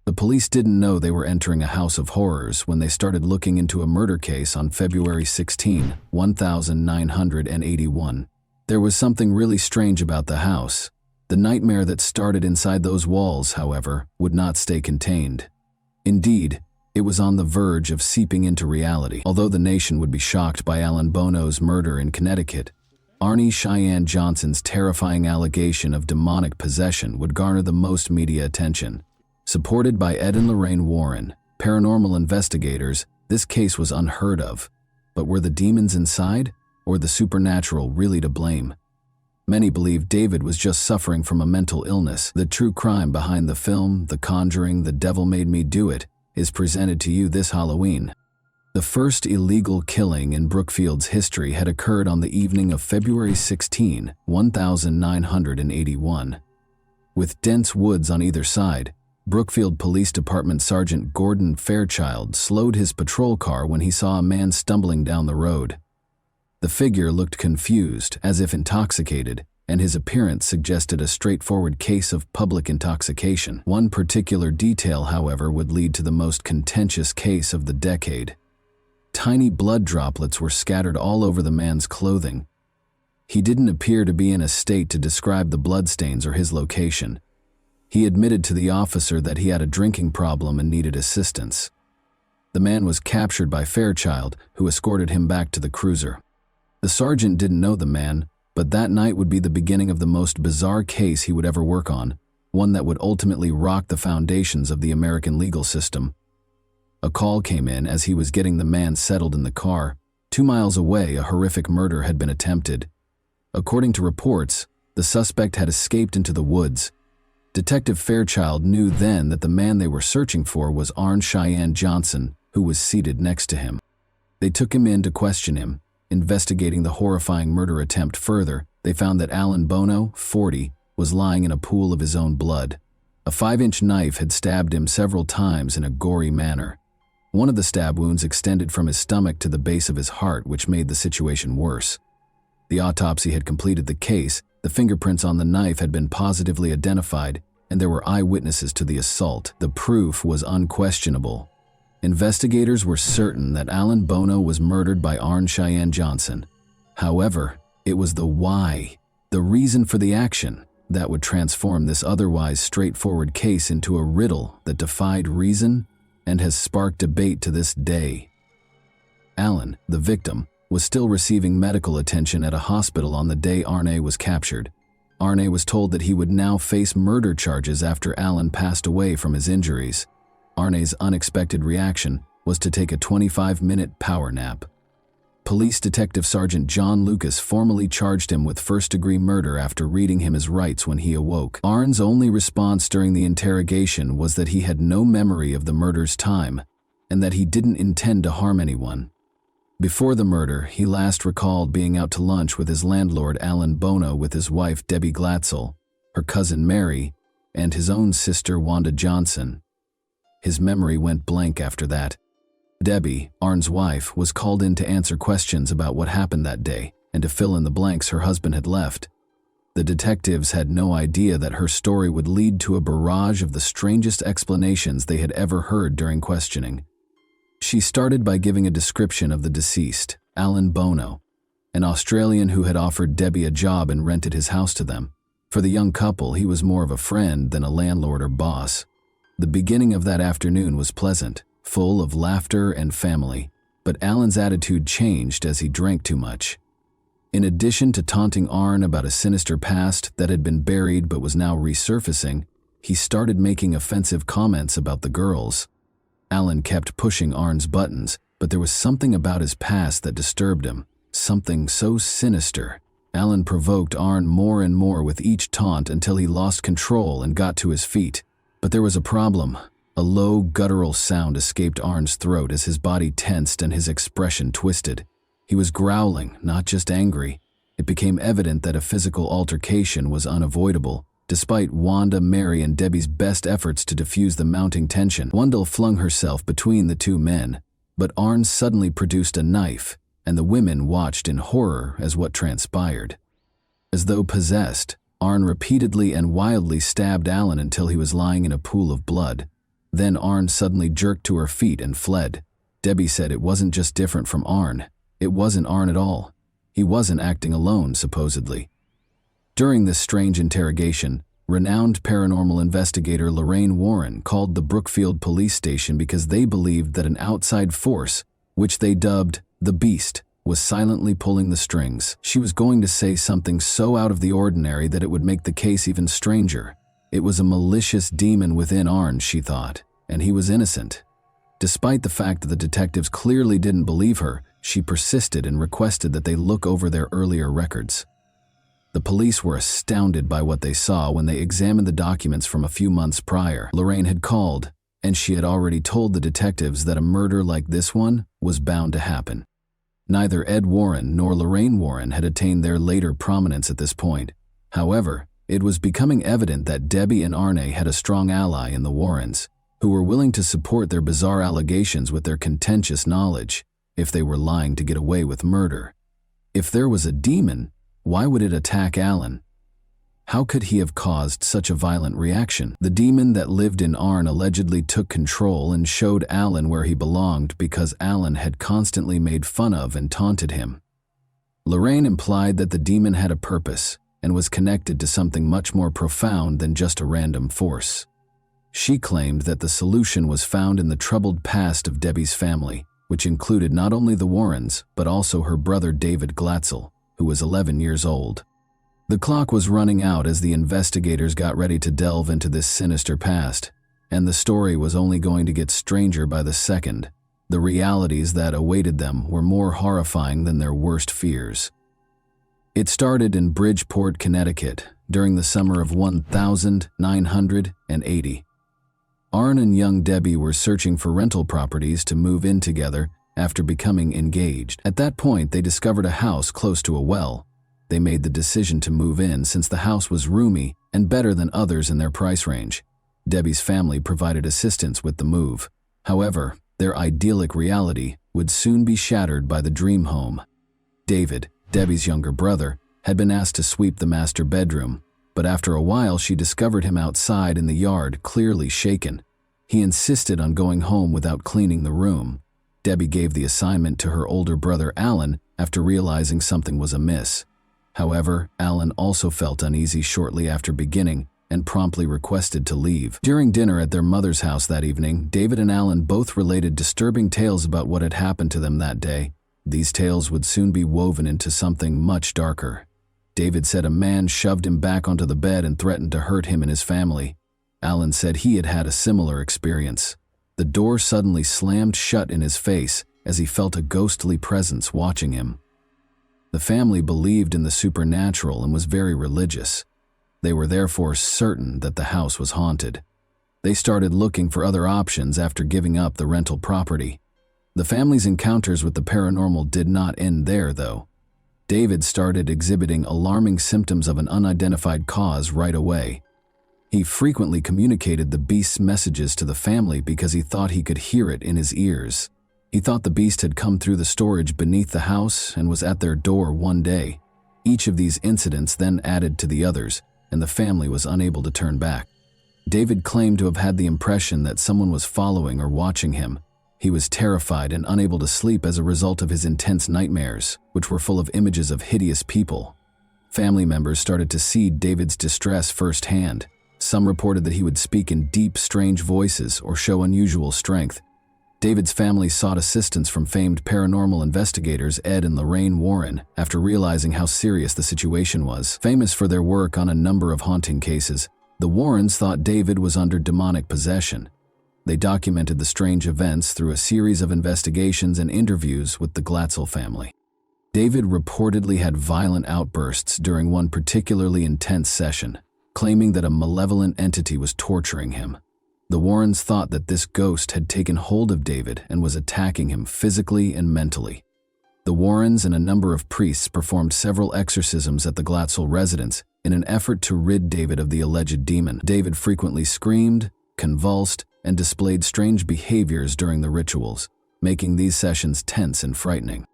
The police didn't know they were entering a house of horrors when they started looking into a murder case on February 16, 1981. There was something really strange about the house. The nightmare that started inside those walls, however, would not stay contained. Indeed, it was on the verge of seeping into reality. Although the nation would be shocked by Alan Bono's murder in Connecticut, Arnie Cheyenne Johnson's terrifying allegation of demonic possession would garner the most media attention. Supported by Ed and Lorraine Warren, paranormal investigators, this case was unheard of. But were the demons inside, or the supernatural really to blame? Many believe David was just suffering from a mental illness. The true crime behind the film, The Conjuring, The Devil Made Me Do It, is presented to you this Halloween. The first illegal killing in Brookfield's history had occurred on the evening of February 16, 1981. With dense woods on either side, Brookfield Police Department Sergeant Gordon Fairchild slowed his patrol car when he saw a man stumbling down the road. The figure looked confused, as if intoxicated, and his appearance suggested a straightforward case of public intoxication. One particular detail, however, would lead to the most contentious case of the decade. Tiny blood droplets were scattered all over the man's clothing. He didn't appear to be in a state to describe the bloodstains or his location. He admitted to the officer that he had a drinking problem and needed assistance. The man was captured by Fairchild, who escorted him back to the cruiser. The sergeant didn't know the man, but that night would be the beginning of the most bizarre case he would ever work on, one that would ultimately rock the foundations of the American legal system. A call came in as he was getting the man settled in the car. 2 miles away, a horrific murder had been attempted. According to reports, the suspect had escaped into the woods. Detective Fairchild knew then that the man they were searching for was Arnie Cheyenne Johnson, who was seated next to him. They took him in to question him. Investigating the horrifying murder attempt further, they found that Alan Bono, 40, was lying in a pool of his own blood. A 5-inch knife had stabbed him several times in a gory manner. One of the stab wounds extended from his stomach to the base of his heart, which made the situation worse. The autopsy had completed the case, the fingerprints on the knife had been positively identified, and there were eyewitnesses to the assault. The proof was unquestionable. Investigators were certain that Alan Bono was murdered by Arnie Cheyenne Johnson. However, it was the why, the reason for the action, that would transform this otherwise straightforward case into a riddle that defied reason and has sparked debate to this day. Alan, the victim, was still receiving medical attention at a hospital on the day Arne was captured. Arne was told that he would now face murder charges after Alan passed away from his injuries. Arne's unexpected reaction was to take a 25-minute power nap. Police Detective Sergeant John Lucas formally charged him with first-degree murder after reading him his rights when he awoke. Arne's only response during the interrogation was that he had no memory of the murder's time and that he didn't intend to harm anyone. Before the murder, he last recalled being out to lunch with his landlord Alan Bono with his wife Debbie Glatzel, her cousin Mary, and his own sister Wanda Johnson. His memory went blank after that. Debbie, Arne's wife, was called in to answer questions about what happened that day and to fill in the blanks her husband had left. The detectives had no idea that her story would lead to a barrage of the strangest explanations they had ever heard during questioning. She started by giving a description of the deceased, Alan Bono, an Australian who had offered Debbie a job and rented his house to them. For the young couple, he was more of a friend than a landlord or boss. The beginning of that afternoon was pleasant, full of laughter and family, but Alan's attitude changed as he drank too much. In addition to taunting Arne about a sinister past that had been buried but was now resurfacing, he started making offensive comments about the girls. Alan kept pushing Arne's buttons, but there was something about his past that disturbed him, something so sinister. Alan provoked Arne more and more with each taunt until he lost control and got to his feet. But there was a problem. A low, guttural sound escaped Arne's throat as his body tensed and his expression twisted. He was growling, not just angry. It became evident that a physical altercation was unavoidable, despite Wanda, Mary, and Debbie's best efforts to diffuse the mounting tension. Wanda flung herself between the two men, but Arne suddenly produced a knife, and the women watched in horror as what transpired. As though possessed, Arne repeatedly and wildly stabbed Alan until he was lying in a pool of blood. Then Arne suddenly jerked to her feet and fled. Debbie said it wasn't just different from Arne. It wasn't Arne at all. He wasn't acting alone, supposedly. During this strange interrogation, renowned paranormal investigator Lorraine Warren called the Brookfield police station because they believed that an outside force, which they dubbed the Beast, was silently pulling the strings. She was going to say something so out of the ordinary that it would make the case even stranger. It was a malicious demon within Arne, she thought, and he was innocent. Despite the fact that the detectives clearly didn't believe her, she persisted and requested that they look over their earlier records. The police were astounded by what they saw when they examined the documents from a few months prior. Lorraine had called, and she had already told the detectives that a murder like this one was bound to happen. Neither Ed Warren nor Lorraine Warren had attained their later prominence at this point. However, it was becoming evident that Debbie and Arne had a strong ally in the Warrens, who were willing to support their bizarre allegations with their contentious knowledge, if they were lying to get away with murder. If there was a demon, why would it attack Alan? How could he have caused such a violent reaction? The demon that lived in Arne allegedly took control and showed Alan where he belonged because Alan had constantly made fun of and taunted him. Lorraine implied that the demon had a purpose and was connected to something much more profound than just a random force. She claimed that the solution was found in the troubled past of Debbie's family, which included not only the Warrens, but also her brother David Glatzel, who was 11 years old. The clock was running out as the investigators got ready to delve into this sinister past, and the story was only going to get stranger by the second. The realities that awaited them were more horrifying than their worst fears. It started in Bridgeport, Connecticut, during the summer of 1980. Arne and young Debbie were searching for rental properties to move in together after becoming engaged. At that point, they discovered a house close to a well. They made the decision to move in since the house was roomy and better than others in their price range. Debbie's family provided assistance with the move. However, their idyllic reality would soon be shattered by the dream home. David, Debbie's younger brother, had been asked to sweep the master bedroom, but after a while she discovered him outside in the yard, clearly shaken. He insisted on going home without cleaning the room. Debbie gave the assignment to her older brother Alan after realizing something was amiss. However, Alan also felt uneasy shortly after beginning and promptly requested to leave. During dinner at their mother's house that evening, David and Alan both related disturbing tales about what had happened to them that day. These tales would soon be woven into something much darker. David said a man shoved him back onto the bed and threatened to hurt him and his family. Alan said he had had a similar experience. The door suddenly slammed shut in his face as he felt a ghostly presence watching him. The family believed in the supernatural and was very religious. They were therefore certain that the house was haunted. They started looking for other options after giving up the rental property. The family's encounters with the paranormal did not end there, though. David started exhibiting alarming symptoms of an unidentified cause right away. He frequently communicated the beast's messages to the family because he thought he could hear it in his ears. He thought the beast had come through the storage beneath the house and was at their door one day. Each of these incidents then added to the others, and the family was unable to turn back. David claimed to have had the impression that someone was following or watching him. He was terrified and unable to sleep as a result of his intense nightmares, which were full of images of hideous people. Family members started to see David's distress firsthand. Some reported that he would speak in deep, strange voices or show unusual strength. David's family sought assistance from famed paranormal investigators Ed and Lorraine Warren after realizing how serious the situation was. Famous for their work on a number of haunting cases, the Warrens thought David was under demonic possession. They documented the strange events through a series of investigations and interviews with the Glatzel family. David reportedly had violent outbursts during one particularly intense session, claiming that a malevolent entity was torturing him. The Warrens thought that this ghost had taken hold of David and was attacking him physically and mentally. The Warrens and a number of priests performed several exorcisms at the Glatzel residence in an effort to rid David of the alleged demon. David frequently screamed, convulsed, and displayed strange behaviors during the rituals, making these sessions tense and frightening.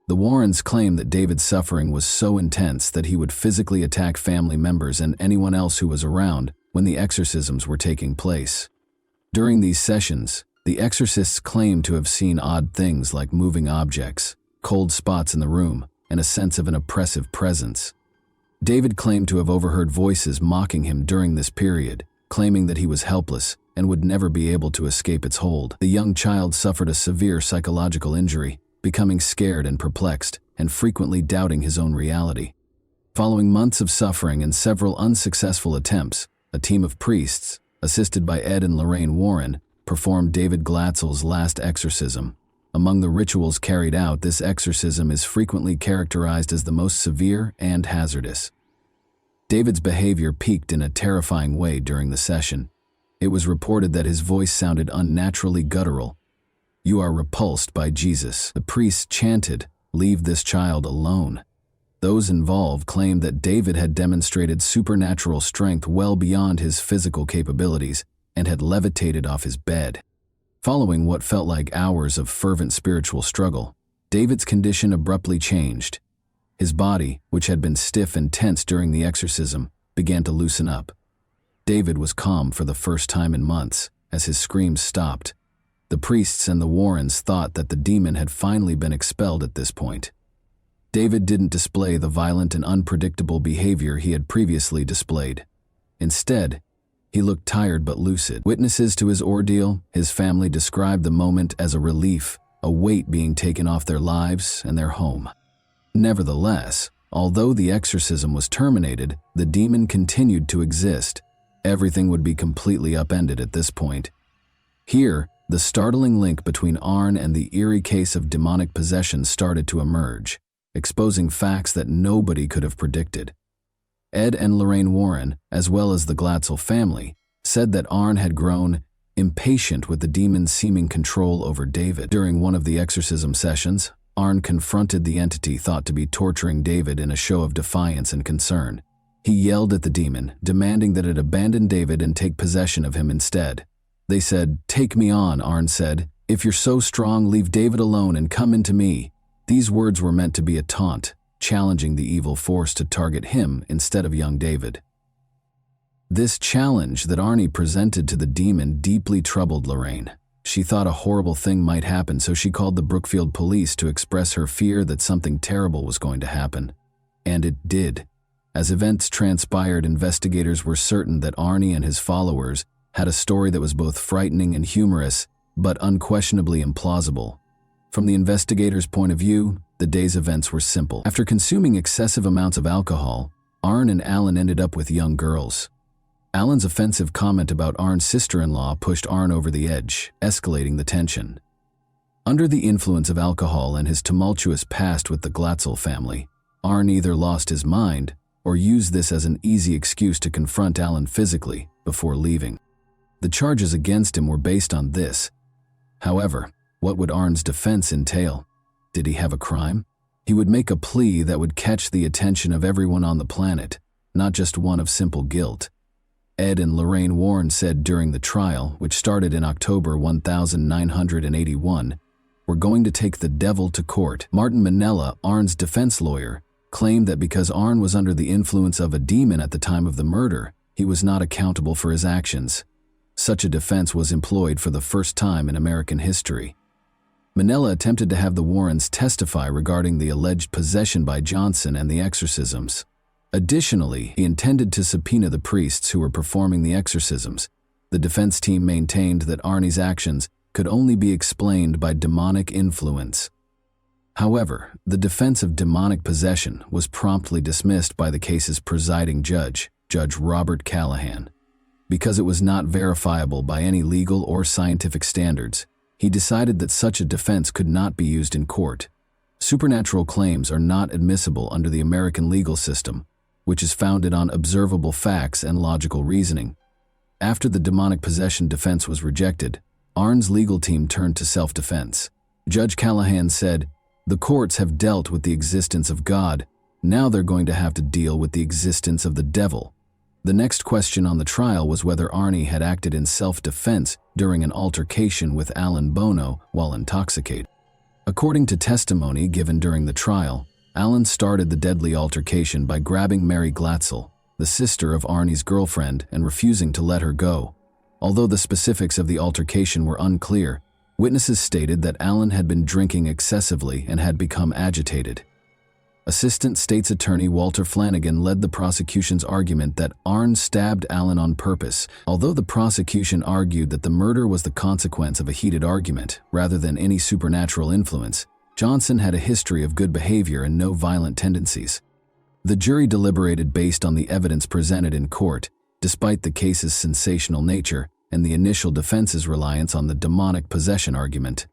The Warrens claimed that David's suffering was so intense that he would physically attack family members and anyone else who was around when the exorcisms were taking place. During these sessions, the exorcists claimed to have seen odd things like moving objects, cold spots in the room, and a sense of an oppressive presence. David claimed to have overheard voices mocking him during this period, claiming that he was helpless and would never be able to escape its hold. The young child suffered a severe psychological injury, becoming scared and perplexed, and frequently doubting his own reality. Following months of suffering and several unsuccessful attempts, a team of priests, assisted by Ed and Lorraine Warren, performed David Glatzel's last exorcism. Among the rituals carried out, this exorcism is frequently characterized as the most severe and hazardous. David's behavior peaked in a terrifying way during the session. It was reported that his voice sounded unnaturally guttural. "You are repulsed by Jesus," the priests chanted, "Leave this child alone." Those involved claimed that David had demonstrated supernatural strength well beyond his physical capabilities and had levitated off his bed. Following what felt like hours of fervent spiritual struggle, David's condition abruptly changed. His body, which had been stiff and tense during the exorcism, began to loosen up. David was calm for the first time in months as his screams stopped. The priests and the Warrens thought that the demon had finally been expelled at this point. David didn't display the violent and unpredictable behavior he had previously displayed. Instead, he looked tired but lucid. Witnesses to his ordeal, his family described the moment as a relief, a weight being taken off their lives and their home. Nevertheless, although the exorcism was terminated, the demon continued to exist. Everything would be completely upended at this point. Here, the startling link between Arn and the eerie case of demonic possession started to emerge, exposing facts that nobody could have predicted. Ed and Lorraine Warren, as well as the Glatzel family, said that Arn had grown impatient with the demon's seeming control over David. During one of the exorcism sessions, Arn confronted the entity thought to be torturing David in a show of defiance and concern. He yelled at the demon, demanding that it abandon David and take possession of him instead. They said, "Take me on," Arn said. "If you're so strong, leave David alone and come into me." These words were meant to be a taunt, challenging the evil force to target him instead of young David. This challenge that Arnie presented to the demon deeply troubled Lorraine. She thought a horrible thing might happen, so she called the Brookfield police to express her fear that something terrible was going to happen. And it did. As events transpired, investigators were certain that Arnie and his followers had a story that was both frightening and humorous, but unquestionably implausible. From the investigator's point of view, the day's events were simple. After consuming excessive amounts of alcohol, Arne and Alan ended up with young girls. Alan's offensive comment about Arne's sister-in-law pushed Arne over the edge, escalating the tension. Under the influence of alcohol and his tumultuous past with the Glatzel family, Arne either lost his mind or used this as an easy excuse to confront Alan physically before leaving. The charges against him were based on this. However, what would Arne's defense entail? Did he have a crime? He would make a plea that would catch the attention of everyone on the planet, not just one of simple guilt. Ed and Lorraine Warren said during the trial, which started in October 1981, "We're going to take the devil to court." Martin Minella, Arne's defense lawyer, claimed that because Arne was under the influence of a demon at the time of the murder, he was not accountable for his actions. Such a defense was employed for the first time in American history. Minella attempted to have the Warrens testify regarding the alleged possession by Johnson and the exorcisms. Additionally, he intended to subpoena the priests who were performing the exorcisms. The defense team maintained that Arne's actions could only be explained by demonic influence. However, the defense of demonic possession was promptly dismissed by the case's presiding judge, Judge Robert Callahan. Because it was not verifiable by any legal or scientific standards, he decided that such a defense could not be used in court. Supernatural claims are not admissible under the American legal system, which is founded on observable facts and logical reasoning. After the demonic possession defense was rejected, Arne's legal team turned to self-defense. Judge Callahan said, "The courts have dealt with the existence of God. Now they're going to have to deal with the existence of the devil." The next question on the trial was whether Arne had acted in self-defense during an altercation with Alan Bono while intoxicated. According to testimony given during the trial, Alan started the deadly altercation by grabbing Mary Glatzel, the sister of Arne's girlfriend, and refusing to let her go. Although the specifics of the altercation were unclear, witnesses stated that Alan had been drinking excessively and had become agitated. Assistant State's Attorney Walter Flanagan led the prosecution's argument that Arne stabbed Alan on purpose. Although the prosecution argued that the murder was the consequence of a heated argument rather than any supernatural influence, Johnson had a history of good behavior and no violent tendencies. The jury deliberated based on the evidence presented in court, despite the case's sensational nature and the initial defense's reliance on the demonic possession argument.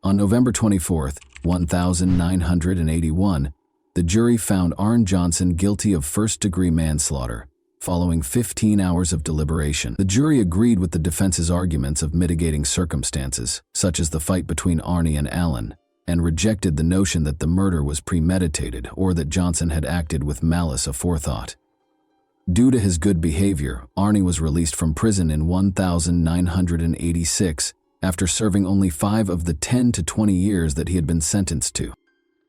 On November 24, 1981, the jury found Arne Johnson guilty of first-degree manslaughter. Following 15 hours of deliberation, the jury agreed with the defense's arguments of mitigating circumstances, such as the fight between Arne and Alan, and rejected the notion that the murder was premeditated or that Johnson had acted with malice aforethought. Due to his good behavior, Arne was released from prison in 1986 after serving only 5 of the 10 to 20 years that he had been sentenced to.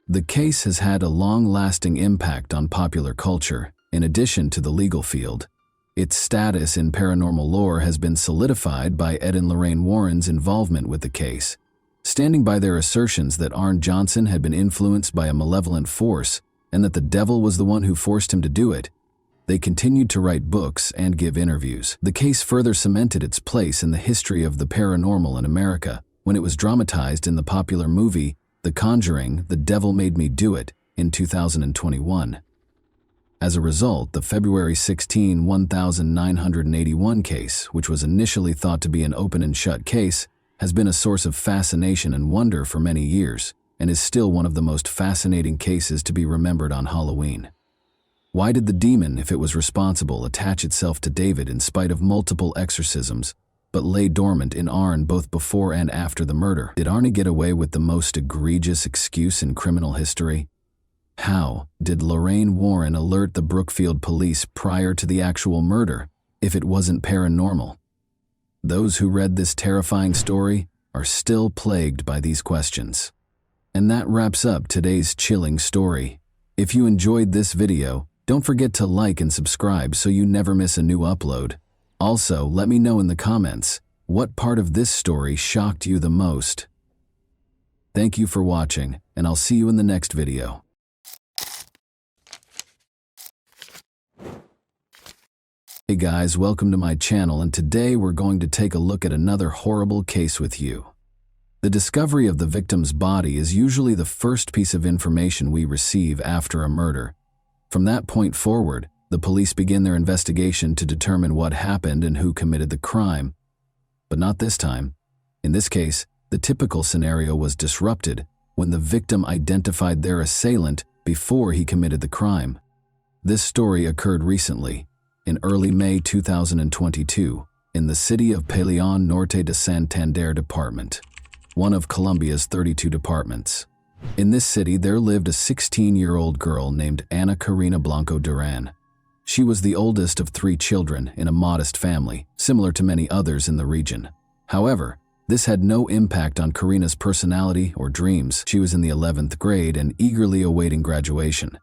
The case has had a long-lasting impact on popular culture, in addition to the legal field. Its status in paranormal lore has been solidified by Ed and Lorraine Warren's involvement with the case. Standing by their assertions that Arne Johnson had been influenced by a malevolent force and that the devil was the one who forced him to do it, they continued to write books and give interviews. The case further cemented its place in the history of the paranormal in America when it was dramatized in the popular movie The Conjuring, The Devil Made Me Do It, in 2021. As a result, the February 16, 1981 case, which was initially thought to be an open and shut case, has been a source of fascination and wonder for many years, and is still one of the most fascinating cases to be remembered on Halloween. Why did the demon, if it was responsible, attach itself to David in spite of multiple exorcisms, but lay dormant in Arne both before and after the murder? Did Arne get away with the most egregious excuse in criminal history? How did Lorraine Warren alert the Brookfield police prior to the actual murder, if it wasn't paranormal? Those who read this terrifying story are still plagued by these questions. And that wraps up today's chilling story. If you enjoyed this video, don't forget to like and subscribe so you never miss a new upload. Also, let me know in the comments, what part of this story shocked you the most? Thank you for watching, and I'll see you in the next video. Hey guys, welcome to my channel, and today we're going to take a look at another horrible case with you. The discovery of the victim's body is usually the first piece of information we receive after a murder. From that point forward, the police begin their investigation to determine what happened and who committed the crime. But not this time. In this case, the typical scenario was disrupted when the victim identified their assailant before he committed the crime. This story occurred recently, in early May 2022, in the city of Peleon Norte de Santander Department, one of Colombia's 32 departments. In this city, there lived a 16-year-old girl named Ana Karina Blanco Duran. She was the oldest of 3 children in a modest family, similar to many others in the region. However, this had no impact on Karina's personality or dreams. She was in the 11th grade and eagerly awaiting graduation.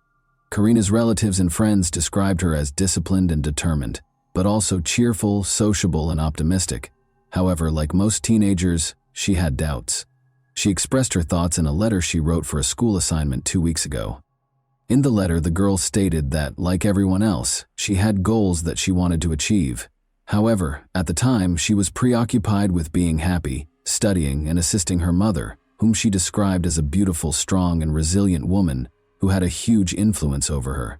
Karina's relatives and friends described her as disciplined and determined, but also cheerful, sociable, and optimistic. However, like most teenagers, she had doubts. She expressed her thoughts in a letter she wrote for a school assignment 2 weeks ago. In the letter, the girl stated that, like everyone else, she had goals that she wanted to achieve. However, at the time, she was preoccupied with being happy, studying, and assisting her mother, whom she described as a beautiful, strong, and resilient woman who had a huge influence over her.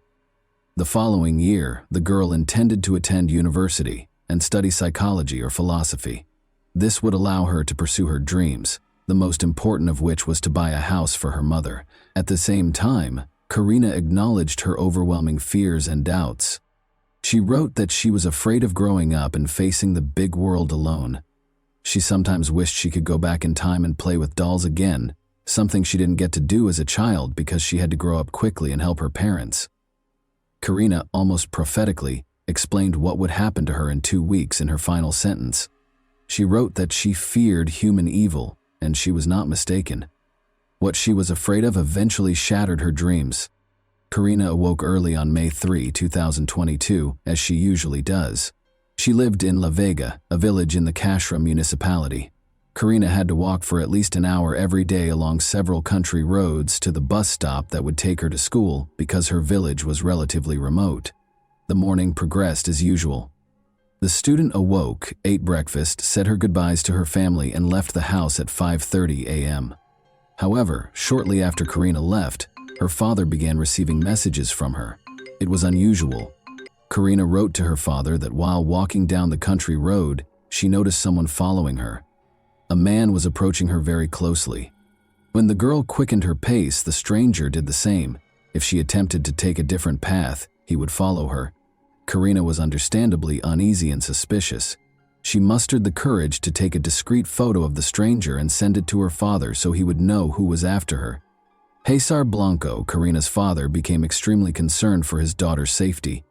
The following year, the girl intended to attend university and study psychology or philosophy. This would allow her to pursue her dreams, the most important of which was to buy a house for her mother. At the same time, Karina acknowledged her overwhelming fears and doubts. She wrote that she was afraid of growing up and facing the big world alone. She sometimes wished she could go back in time and play with dolls again, something she didn't get to do as a child because she had to grow up quickly and help her parents. Karina, almost prophetically, explained what would happen to her in 2 weeks in her final sentence. She wrote that she feared human evil, and she was not mistaken. What she was afraid of eventually shattered her dreams. Karina awoke early on May 3, 2022, as she usually does. She lived in La Vega, a village in the Cashra municipality. Karina had to walk for at least an hour every day along several country roads to the bus stop that would take her to school because her village was relatively remote. The morning progressed as usual. The student awoke, ate breakfast, said her goodbyes to her family, and left the house at 5:30 a.m. However, shortly after Karina left, her father began receiving messages from her. It was unusual. Karina wrote to her father that while walking down the country road, she noticed someone following her. A man was approaching her very closely. When the girl quickened her pace, the stranger did the same. If she attempted to take a different path, he would follow her. Karina was understandably uneasy and suspicious. She mustered the courage to take a discreet photo of the stranger and send it to her father so he would know who was after her. Cesar Blanco, Karina's father, became extremely concerned for his daughter's safety.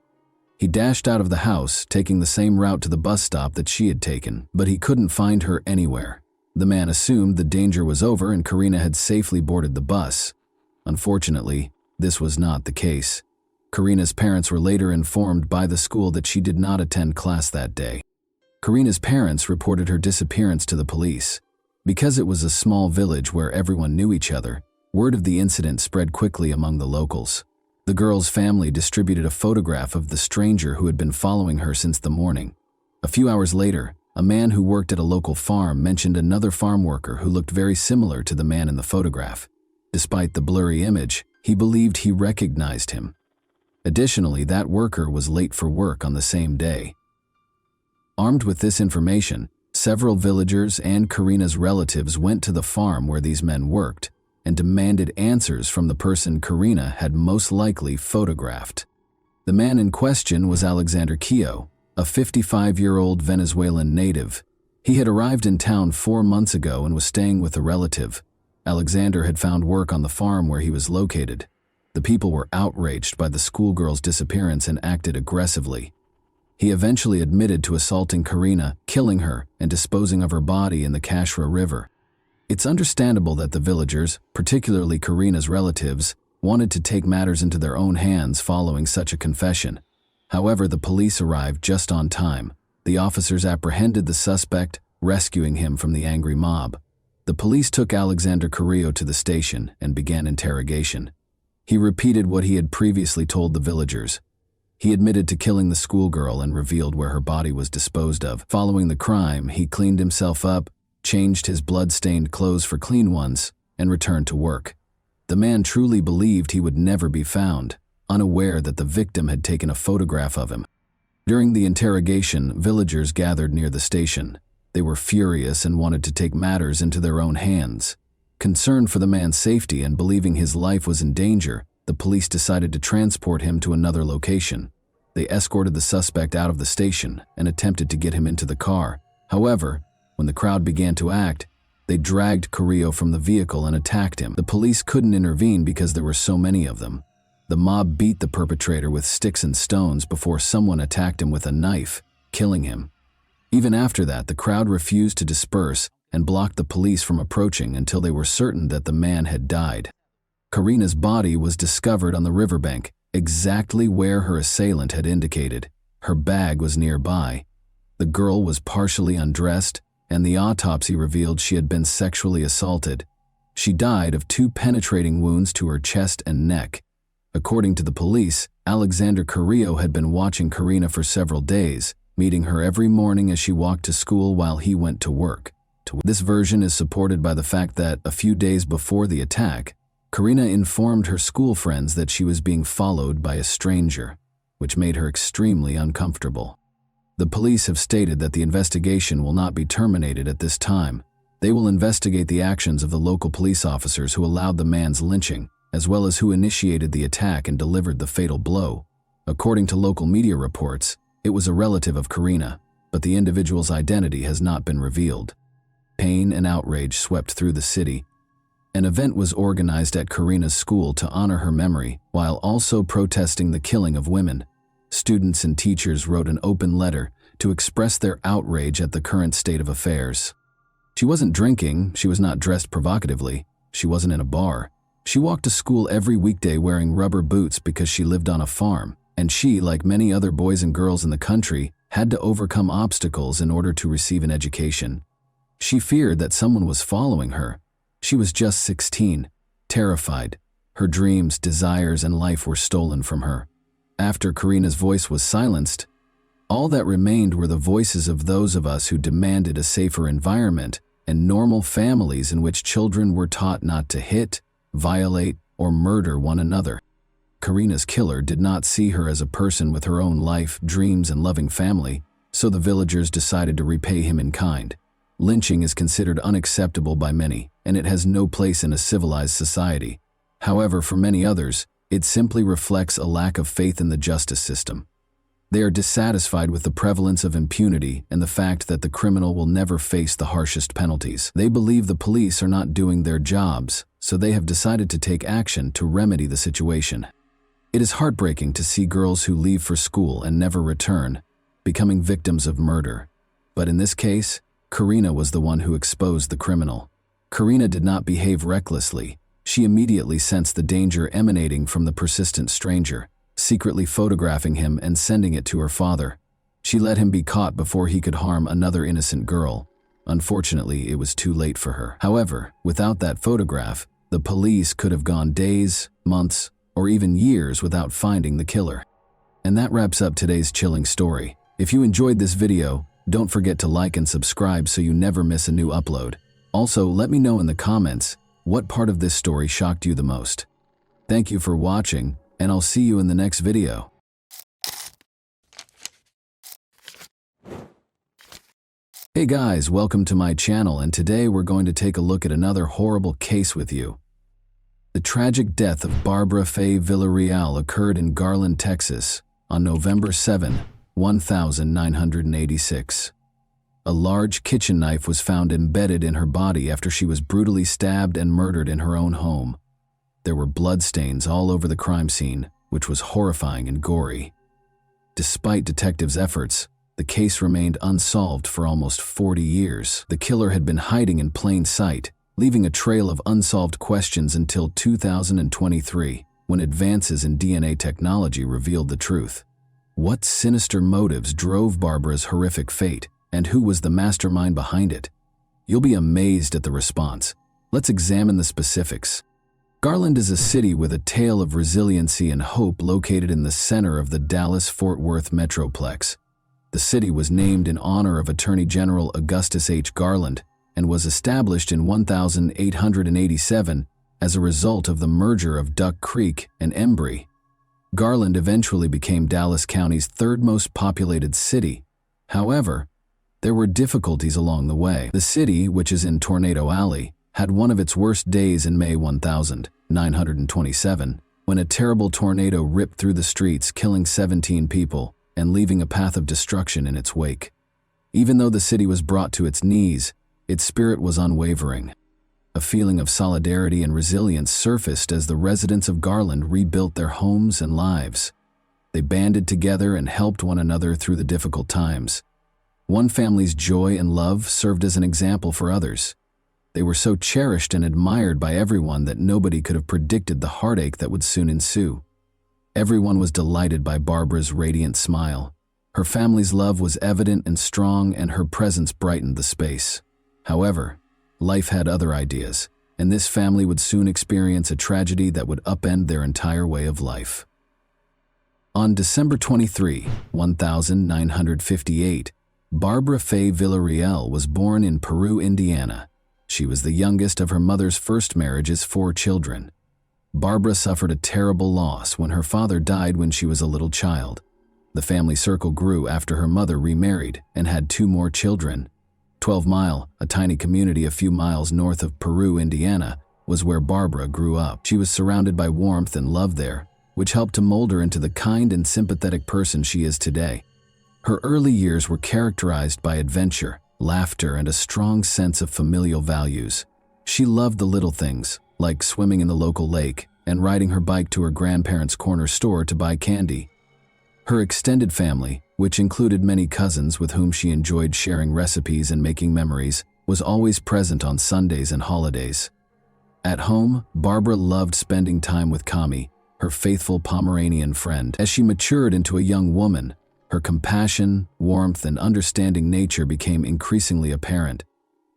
He dashed out of the house, taking the same route to the bus stop that she had taken, but he couldn't find her anywhere. The man assumed the danger was over and Karina had safely boarded the bus. Unfortunately, this was not the case. Karina's parents were later informed by the school that she did not attend class that day. Karina's parents reported her disappearance to the police. Because it was a small village where everyone knew each other, word of the incident spread quickly among the locals. The girl's family distributed a photograph of the stranger who had been following her since the morning. A few hours later, a man who worked at a local farm mentioned another farm worker who looked very similar to the man in the photograph. Despite the blurry image, he believed he recognized him. Additionally, that worker was late for work on the same day. Armed with this information, several villagers and Karina's relatives went to the farm where these men worked and demanded answers from the person Karina had most likely photographed. The man in question was Alexander Quio, a 55-year-old Venezuelan native. He had arrived in town 4 months ago and was staying with a relative. Alexander had found work on the farm where he was located. The people were outraged by the schoolgirl's disappearance and acted aggressively. He eventually admitted to assaulting Karina, killing her, and disposing of her body in the Cashra River. It's understandable that the villagers, particularly Karina's relatives, wanted to take matters into their own hands following such a confession. However, the police arrived just on time. The officers apprehended the suspect, rescuing him from the angry mob. The police took Alexander Carrillo to the station and began interrogation. He repeated what he had previously told the villagers. He admitted to killing the schoolgirl and revealed where her body was disposed of. Following the crime, he cleaned himself up, changed his blood-stained clothes for clean ones, and returned to work. The man truly believed he would never be found, unaware that the victim had taken a photograph of him. During the interrogation, villagers gathered near the station. They were furious and wanted to take matters into their own hands. Concerned for the man's safety and believing his life was in danger, the police decided to transport him to another location. They escorted the suspect out of the station and attempted to get him into the car. However, when the crowd began to act, they dragged Carrillo from the vehicle and attacked him. The police couldn't intervene because there were so many of them. The mob beat the perpetrator with sticks and stones before someone attacked him with a knife, killing him. Even after that, the crowd refused to disperse and blocked the police from approaching until they were certain that the man had died. Karina's body was discovered on the riverbank, exactly where her assailant had indicated. Her bag was nearby. The girl was partially undressed, and the autopsy revealed she had been sexually assaulted. She died of 2 penetrating wounds to her chest and neck. According to the police, Alexander Carrillo had been watching Karina for several days, meeting her every morning as she walked to school while he went to work. This version is supported by the fact that, a few days before the attack, Karina informed her school friends that she was being followed by a stranger, which made her extremely uncomfortable. The police have stated that the investigation will not be terminated at this time. They will investigate the actions of the local police officers who allowed the man's lynching, as well as who initiated the attack and delivered the fatal blow. According to local media reports, it was a relative of Karina, but the individual's identity has not been revealed. Pain and outrage swept through the city. An event was organized at Karina's school to honor her memory, while also protesting the killing of women. Students and teachers wrote an open letter to express their outrage at the current state of affairs. She wasn't drinking, she was not dressed provocatively, she wasn't in a bar. She walked to school every weekday wearing rubber boots because she lived on a farm, and she, like many other boys and girls in the country, had to overcome obstacles in order to receive an education. She feared that someone was following her. She was just 16, terrified. Her dreams, desires, and life were stolen from her. After Karina's voice was silenced, all that remained were the voices of those of us who demanded a safer environment and normal families in which children were taught not to hit, violate, or murder one another. Karina's killer did not see her as a person with her own life, dreams, and loving family, so the villagers decided to repay him in kind. Lynching is considered unacceptable by many, and it has no place in a civilized society. However, for many others, it simply reflects a lack of faith in the justice system. They are dissatisfied with the prevalence of impunity and the fact that the criminal will never face the harshest penalties. They believe the police are not doing their jobs, so they have decided to take action to remedy the situation. It is heartbreaking to see girls who leave for school and never return, becoming victims of murder. But in this case, Karina was the one who exposed the criminal. Karina did not behave recklessly. She immediately sensed the danger emanating from the persistent stranger, secretly photographing him and sending it to her father. She let him be caught before he could harm another innocent girl. Unfortunately, it was too late for her. However, without that photograph, the police could have gone days, months, or even years without finding the killer. And that wraps up today's chilling story. If you enjoyed this video, don't forget to like and subscribe so you never miss a new upload. Also, let me know in the comments what part of this story shocked you the most. Thank you for watching, and I'll see you in the next video. Hey guys, welcome to my channel, and today we're going to take a look at another horrible case with you. The tragic death of Barbara Faye Villarreal occurred in Garland, Texas, on November 7, 1986. A large kitchen knife was found embedded in her body after she was brutally stabbed and murdered in her own home. There were bloodstains all over the crime scene, which was horrifying and gory. Despite detectives' efforts, the case remained unsolved for almost 40 years. The killer had been hiding in plain sight, leaving a trail of unsolved questions until 2023, when advances in DNA technology revealed the truth. What sinister motives drove Barbara's horrific fate, and who was the mastermind behind it? You'll be amazed at the response. Let's examine the specifics. Garland is a city with a tale of resiliency and hope located in the center of the Dallas-Fort Worth Metroplex. The city was named in honor of Attorney General Augustus H. Garland, and was established in 1887 as a result of the merger of Duck Creek and Embry. Garland eventually became Dallas County's third most populated city. However, there were difficulties along the way. The city, which is in Tornado Alley, had one of its worst days in May 1927, when a terrible tornado ripped through the streets, killing 17 people and leaving a path of destruction in its wake. Even though the city was brought to its knees, its spirit was unwavering. A feeling of solidarity and resilience surfaced as the residents of Garland rebuilt their homes and lives. They banded together and helped one another through the difficult times. One family's joy and love served as an example for others. They were so cherished and admired by everyone that nobody could have predicted the heartache that would soon ensue. Everyone was delighted by Barbara's radiant smile. Her family's love was evident and strong, and her presence brightened the space. However, life had other ideas, and this family would soon experience a tragedy that would upend their entire way of life. On December 23, 1958, Barbara Faye Villarreal was born in Peru, Indiana. She was the youngest of her mother's first marriage's 4 children. Barbara suffered a terrible loss when her father died when she was a little child. The family circle grew after her mother remarried and had 2 more children. 12 Mile, a tiny community a few miles north of Peru, Indiana, was where Barbara grew up. She was surrounded by warmth and love there, which helped to mold her into the kind and sympathetic person she is today. Her early years were characterized by adventure, laughter, and a strong sense of familial values. She loved the little things, like swimming in the local lake and riding her bike to her grandparents' corner store to buy candy. Her extended family, which included many cousins with whom she enjoyed sharing recipes and making memories, was always present on Sundays and holidays. At home, Barbara loved spending time with Kami, her faithful Pomeranian friend. As she matured into a young woman, her compassion, warmth, and understanding nature became increasingly apparent.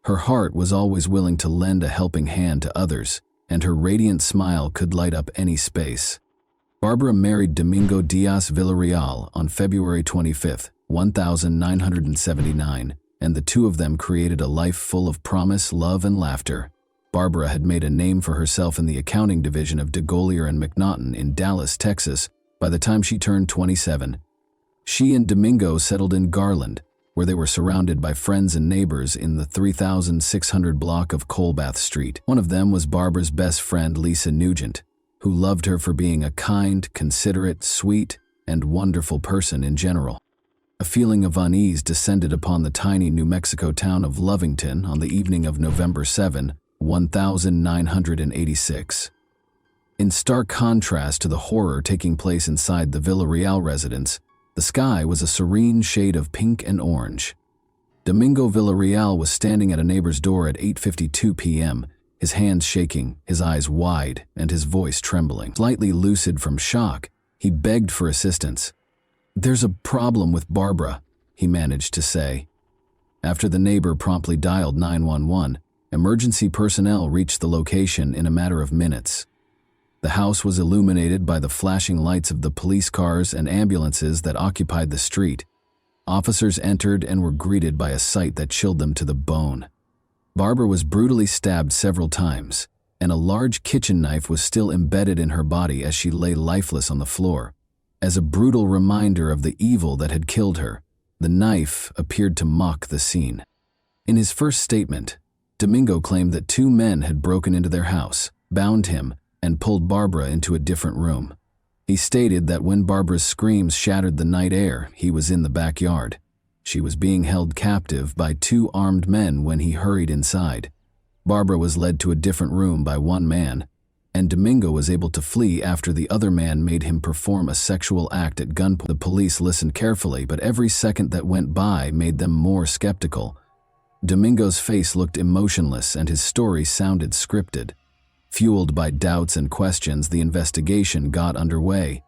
Her heart was always willing to lend a helping hand to others, and her radiant smile could light up any space. Barbara married Domingo Diaz Villarreal on February 25, 1979, and the two of them created a life full of promise, love, and laughter. Barbara had made a name for herself in the accounting division of DeGolyer and McNaughton in Dallas, Texas, by the time she turned 27. She and Domingo settled in Garland, where they were surrounded by friends and neighbors in the 3600 block of Colbath Street. One of them was Barbara's best friend, Lisa Nugent, who loved her for being a kind, considerate, sweet, and wonderful person in general. A feeling of unease descended upon the tiny New Mexico town of Lovington on the evening of November 7, 1986. In stark contrast to the horror taking place inside the Villarreal residence, the sky was a serene shade of pink and orange. Domingo Villarreal was standing at a neighbor's door at 8:52 p.m., his hands shaking, his eyes wide, and his voice trembling. Slightly lucid from shock, he begged for assistance. "There's a problem with Barbara," he managed to say. After the neighbor promptly dialed 911, emergency personnel reached the location in a matter of minutes. The house was illuminated by the flashing lights of the police cars and ambulances that occupied the street. Officers entered and were greeted by a sight that chilled them to the bone. Barbara was brutally stabbed several times, and a large kitchen knife was still embedded in her body as she lay lifeless on the floor. As a brutal reminder of the evil that had killed her, the knife appeared to mock the scene. In his first statement, Domingo claimed that 2 men had broken into their house, bound him, and pulled Barbara into a different room. He stated that when Barbara's screams shattered the night air, he was in the backyard. She was being held captive by 2 armed men when he hurried inside. Barbara was led to a different room by 1 man, and Domingo was able to flee after the other man made him perform a sexual act at gunpoint. The police listened carefully, but every second that went by made them more skeptical. Domingo's face looked emotionless and his story sounded scripted. Fueled by doubts and questions, the investigation got underway.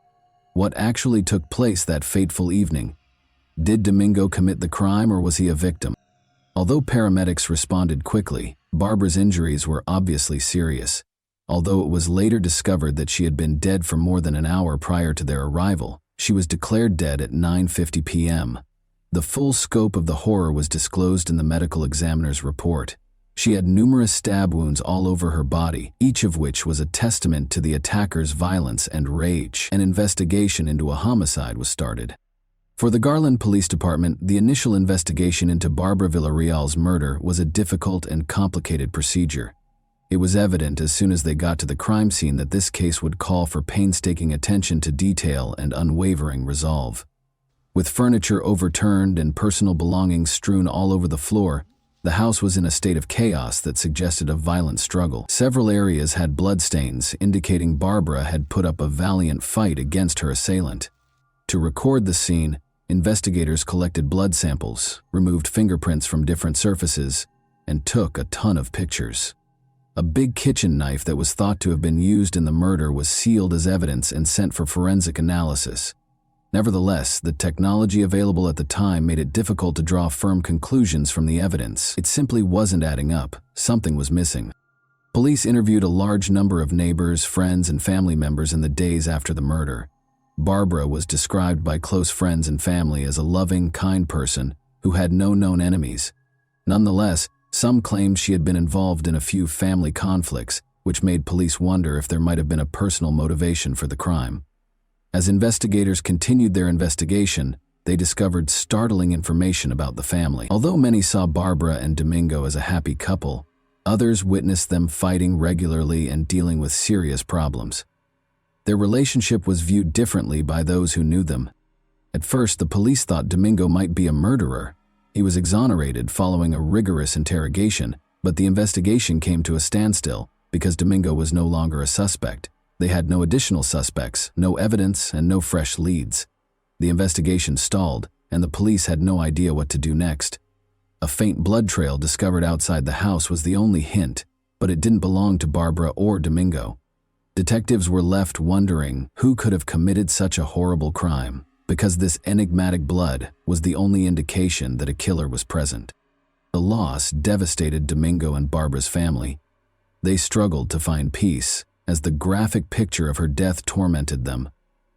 What actually took place that fateful evening? Did Domingo commit the crime, or was he a victim? Although paramedics responded quickly, Barbara's injuries were obviously serious. Although it was later discovered that she had been dead for more than an hour prior to their arrival, she was declared dead at 9:50 p.m. The full scope of the horror was disclosed in the medical examiner's report. She had numerous stab wounds all over her body, each of which was a testament to the attacker's violence and rage. An investigation into a homicide was started. For the Garland Police Department, the initial investigation into Barbara Villarreal's murder was a difficult and complicated procedure. It was evident as soon as they got to the crime scene that this case would call for painstaking attention to detail and unwavering resolve. With furniture overturned and personal belongings strewn all over the floor, the house was in a state of chaos that suggested a violent struggle. Several areas had bloodstains, indicating Barbara had put up a valiant fight against her assailant. To record the scene, investigators collected blood samples, removed fingerprints from different surfaces, and took a ton of pictures. A big kitchen knife that was thought to have been used in the murder was sealed as evidence and sent for forensic analysis. Nevertheless, the technology available at the time made it difficult to draw firm conclusions from the evidence. It simply wasn't adding up. Something was missing. Police interviewed a large number of neighbors, friends, and family members in the days after the murder. Barbara was described by close friends and family as a loving, kind person who had no known enemies. Nonetheless, some claimed she had been involved in a few family conflicts, which made police wonder if there might have been a personal motivation for the crime. As investigators continued their investigation, they discovered startling information about the family. Although many saw Barbara and Domingo as a happy couple, others witnessed them fighting regularly and dealing with serious problems. Their relationship was viewed differently by those who knew them. At first, the police thought Domingo might be a murderer. He was exonerated following a rigorous interrogation, but the investigation came to a standstill because Domingo was no longer a suspect. They had no additional suspects, no evidence, and no fresh leads. The investigation stalled, and the police had no idea what to do next. A faint blood trail discovered outside the house was the only hint, but it didn't belong to Barbara or Domingo. Detectives were left wondering who could have committed such a horrible crime, because this enigmatic blood was the only indication that a killer was present. The loss devastated Domingo and Barbara's family. They struggled to find peace, as the graphic picture of her death tormented them.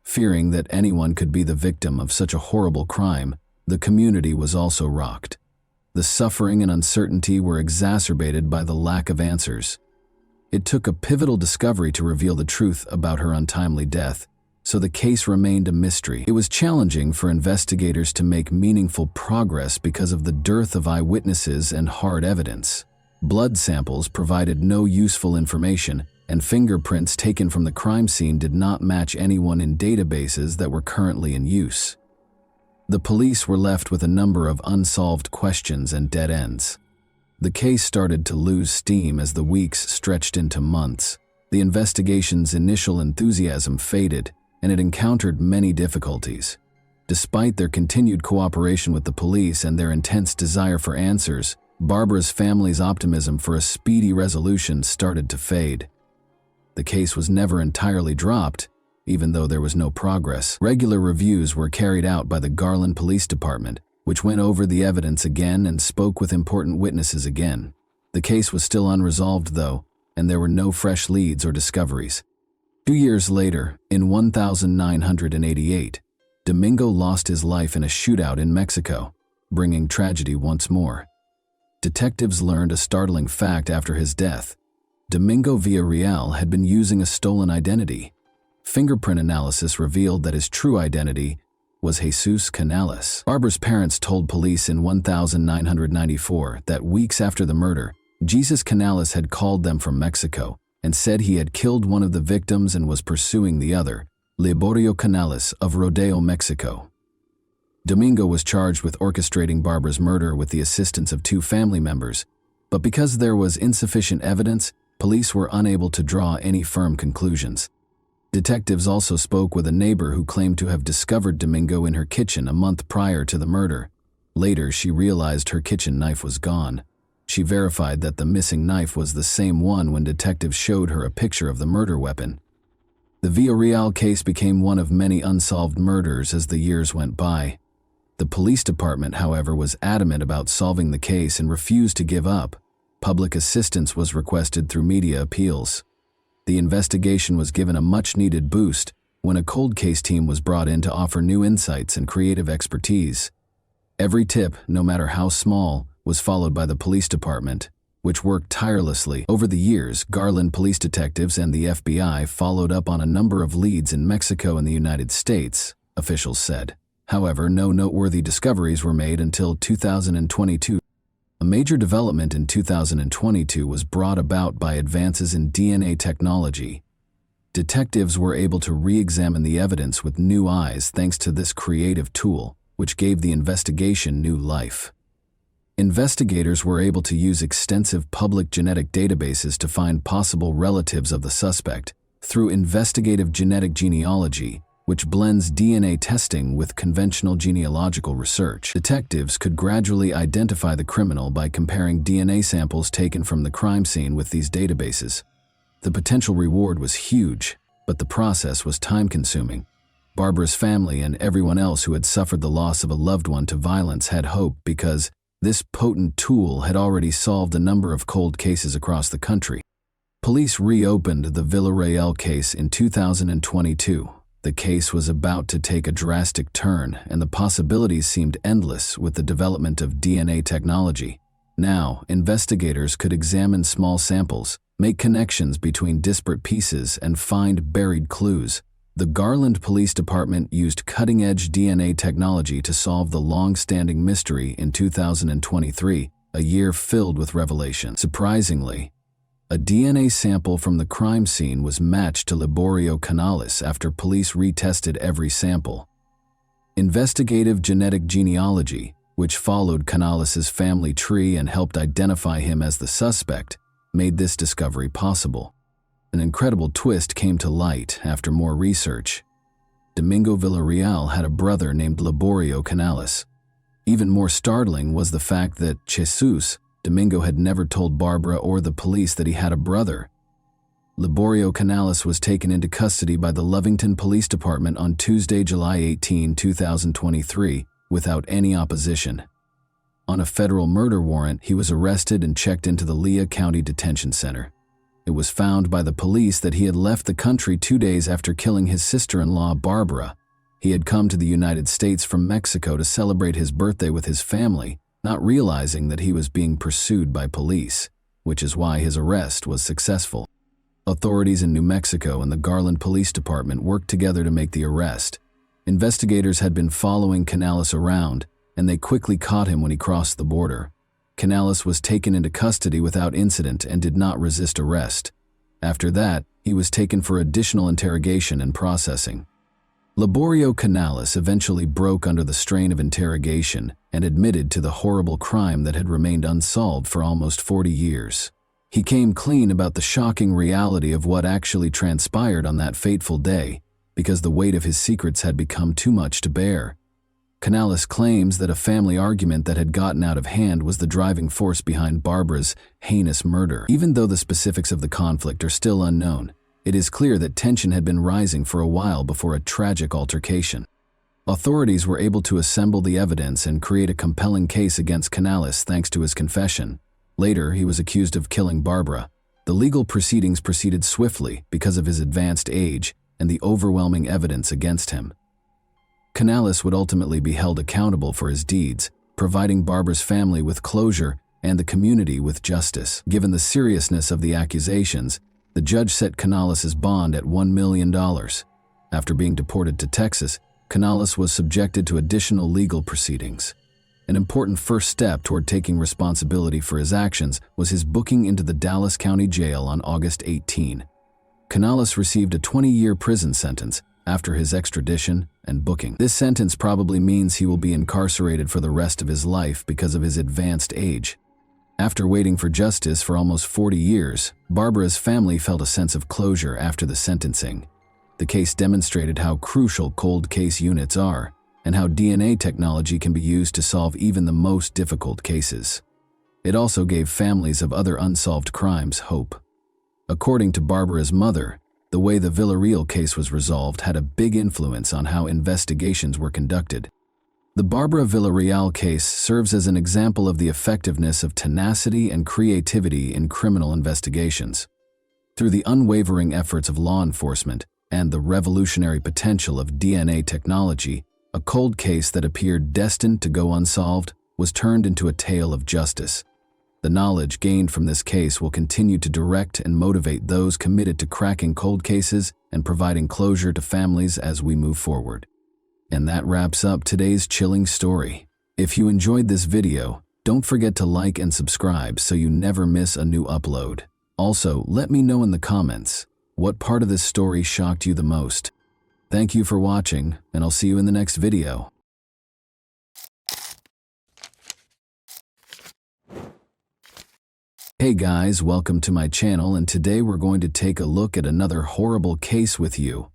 Fearing that anyone could be the victim of such a horrible crime, the community was also rocked. The suffering and uncertainty were exacerbated by the lack of answers. It took a pivotal discovery to reveal the truth about her untimely death, so the case remained a mystery. It was challenging for investigators to make meaningful progress because of the dearth of eyewitnesses and hard evidence. Blood samples provided no useful information, and fingerprints taken from the crime scene did not match anyone in databases that were currently in use. The police were left with a number of unsolved questions and dead ends. The case started to lose steam as the weeks stretched into months. The investigation's initial enthusiasm faded, and it encountered many difficulties. Despite their continued cooperation with the police and their intense desire for answers, Barbara's family's optimism for a speedy resolution started to fade. The case was never entirely dropped, even though there was no progress. Regular reviews were carried out by the Garland Police Department, which went over the evidence again and spoke with important witnesses again. The case was still unresolved, though, and there were no fresh leads or discoveries. 2 years later, in 1988, Domingo lost his life in a shootout in Mexico, bringing tragedy once more. Detectives learned a startling fact after his death. Domingo Villarreal had been using a stolen identity. Fingerprint analysis revealed that his true identity was Jesus Canales. Barbara's parents told police in 1994 that weeks after the murder, Jesus Canales had called them from Mexico and said he had killed one of the victims and was pursuing the other, Liborio Canales of Rodeo, Mexico. Domingo was charged with orchestrating Barbara's murder with the assistance of 2 family members, but because there was insufficient evidence, police were unable to draw any firm conclusions. Detectives also spoke with a neighbor who claimed to have discovered Domingo in her kitchen a month prior to the murder. Later, she realized her kitchen knife was gone. She verified that the missing knife was the same one when detectives showed her a picture of the murder weapon. The Villarreal case became one of many unsolved murders as the years went by. The police department, however, was adamant about solving the case and refused to give up. Public assistance was requested through media appeals. The investigation was given a much-needed boost when a cold case team was brought in to offer new insights and creative expertise. Every tip, no matter how small, was followed by the police department, which worked tirelessly. Over the years, Garland police detectives and the FBI followed up on a number of leads in Mexico and the United States, officials said. However, no noteworthy discoveries were made until 2022. A major development in 2022 was brought about by advances in DNA technology. Detectives were able to re-examine the evidence with new eyes thanks to this creative tool, which gave the investigation new life. Investigators were able to use extensive public genetic databases to find possible relatives of the suspect through investigative genetic genealogy, which blends DNA testing with conventional genealogical research. Detectives could gradually identify the criminal by comparing DNA samples taken from the crime scene with these databases. The potential reward was huge, but the process was time-consuming. Barbara's family and everyone else who had suffered the loss of a loved one to violence had hope because this potent tool had already solved a number of cold cases across the country. Police reopened the Villarreal case in 2022. The case was about to take a drastic turn, and the possibilities seemed endless with the development of DNA technology. Now, investigators could examine small samples, make connections between disparate pieces, and find buried clues. The Garland Police Department used cutting-edge DNA technology to solve the long-standing mystery in 2023, a year filled with revelation. Surprisingly, a DNA sample from the crime scene was matched to Liborio Canales after police retested every sample. Investigative genetic genealogy, which followed Canales' family tree and helped identify him as the suspect, made this discovery possible. An incredible twist came to light after more research. Domingo Villarreal had a brother named Liborio Canales. Even more startling was the fact that Jesus, Domingo had never told Barbara or the police that he had a brother. Liborio Canales was taken into custody by the Lovington Police Department on Tuesday, July 18, 2023, without any opposition. On a federal murder warrant, he was arrested and checked into the Lea County Detention Center. It was found by the police that he had left the country 2 days after killing his sister-in-law, Barbara. He had come to the United States from Mexico to celebrate his birthday with his family, not realizing that he was being pursued by police, which is why his arrest was successful. Authorities in New Mexico and the Garland Police Department worked together to make the arrest. Investigators had been following Canales around, and they quickly caught him when he crossed the border. Canales was taken into custody without incident and did not resist arrest. After that, he was taken for additional interrogation and processing. Liborio Canales eventually broke under the strain of interrogation and admitted to the horrible crime that had remained unsolved for almost 40 years. He came clean about the shocking reality of what actually transpired on that fateful day, because the weight of his secrets had become too much to bear. Canales claims that a family argument that had gotten out of hand was the driving force behind Barbara's heinous murder. Even though the specifics of the conflict are still unknown, it is clear that tension had been rising for a while before a tragic altercation. Authorities were able to assemble the evidence and create a compelling case against Canales thanks to his confession. Later, he was accused of killing Barbara. The legal proceedings proceeded swiftly because of his advanced age and the overwhelming evidence against him. Canales would ultimately be held accountable for his deeds, providing Barbara's family with closure and the community with justice. Given the seriousness of the accusations, the judge set Canales' bond at $1 million. After being deported to Texas, Canales was subjected to additional legal proceedings. An important first step toward taking responsibility for his actions was his booking into the Dallas County Jail on August 18. Canales received a 20-year prison sentence after his extradition and booking. This sentence probably means he will be incarcerated for the rest of his life because of his advanced age. After waiting for justice for almost 40 years, Barbara's family felt a sense of closure after the sentencing. The case demonstrated how crucial cold case units are, and how DNA technology can be used to solve even the most difficult cases. It also gave families of other unsolved crimes hope. According to Barbara's mother, the way the Villarreal case was resolved had a big influence on how investigations were conducted. The Barbara Villarreal case serves as an example of the effectiveness of tenacity and creativity in criminal investigations. Through the unwavering efforts of law enforcement and the revolutionary potential of DNA technology, a cold case that appeared destined to go unsolved was turned into a tale of justice. The knowledge gained from this case will continue to direct and motivate those committed to cracking cold cases and providing closure to families as we move forward. And that wraps up today's chilling story. If you enjoyed this video, don't forget to like and subscribe so you never miss a new upload. Also, let me know in the comments, what part of this story shocked you the most? Thank you for watching, and I'll see you in the next video. Hey guys, welcome to my channel, and today we're going to take a look at another horrible case with you.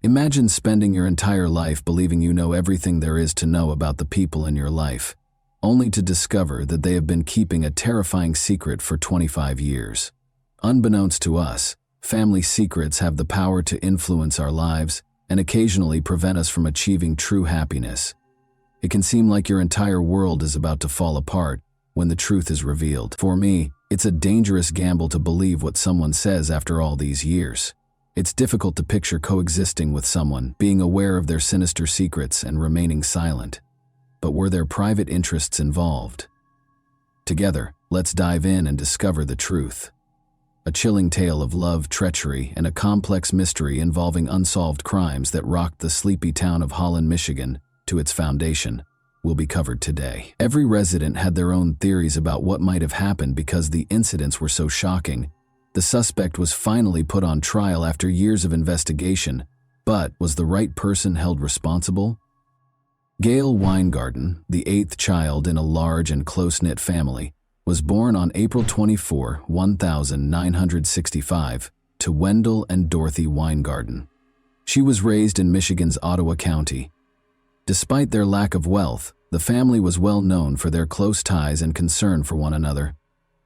Imagine spending your entire life believing you know everything there is to know about the people in your life, only to discover that they have been keeping a terrifying secret for 25 years. Unbeknownst to us, family secrets have the power to influence our lives and occasionally prevent us from achieving true happiness. It can seem like your entire world is about to fall apart when the truth is revealed. For me, it's a dangerous gamble to believe what someone says after all these years. It's difficult to picture coexisting with someone, being aware of their sinister secrets and remaining silent. But were there private interests involved? Together, let's dive in and discover the truth. A chilling tale of love, treachery, and a complex mystery involving unsolved crimes that rocked the sleepy town of Holland, Michigan, to its foundation will be covered today. Every resident had their own theories about what might have happened because the incidents were so shocking. The suspect was finally put on trial after years of investigation, but was the right person held responsible? Gail Weingarten, the eighth child in a large and close-knit family, was born on April 24, 1965, to Wendell and Dorothy Weingarten. She was raised in Michigan's Ottawa County. Despite their lack of wealth, the family was well known for their close ties and concern for one another.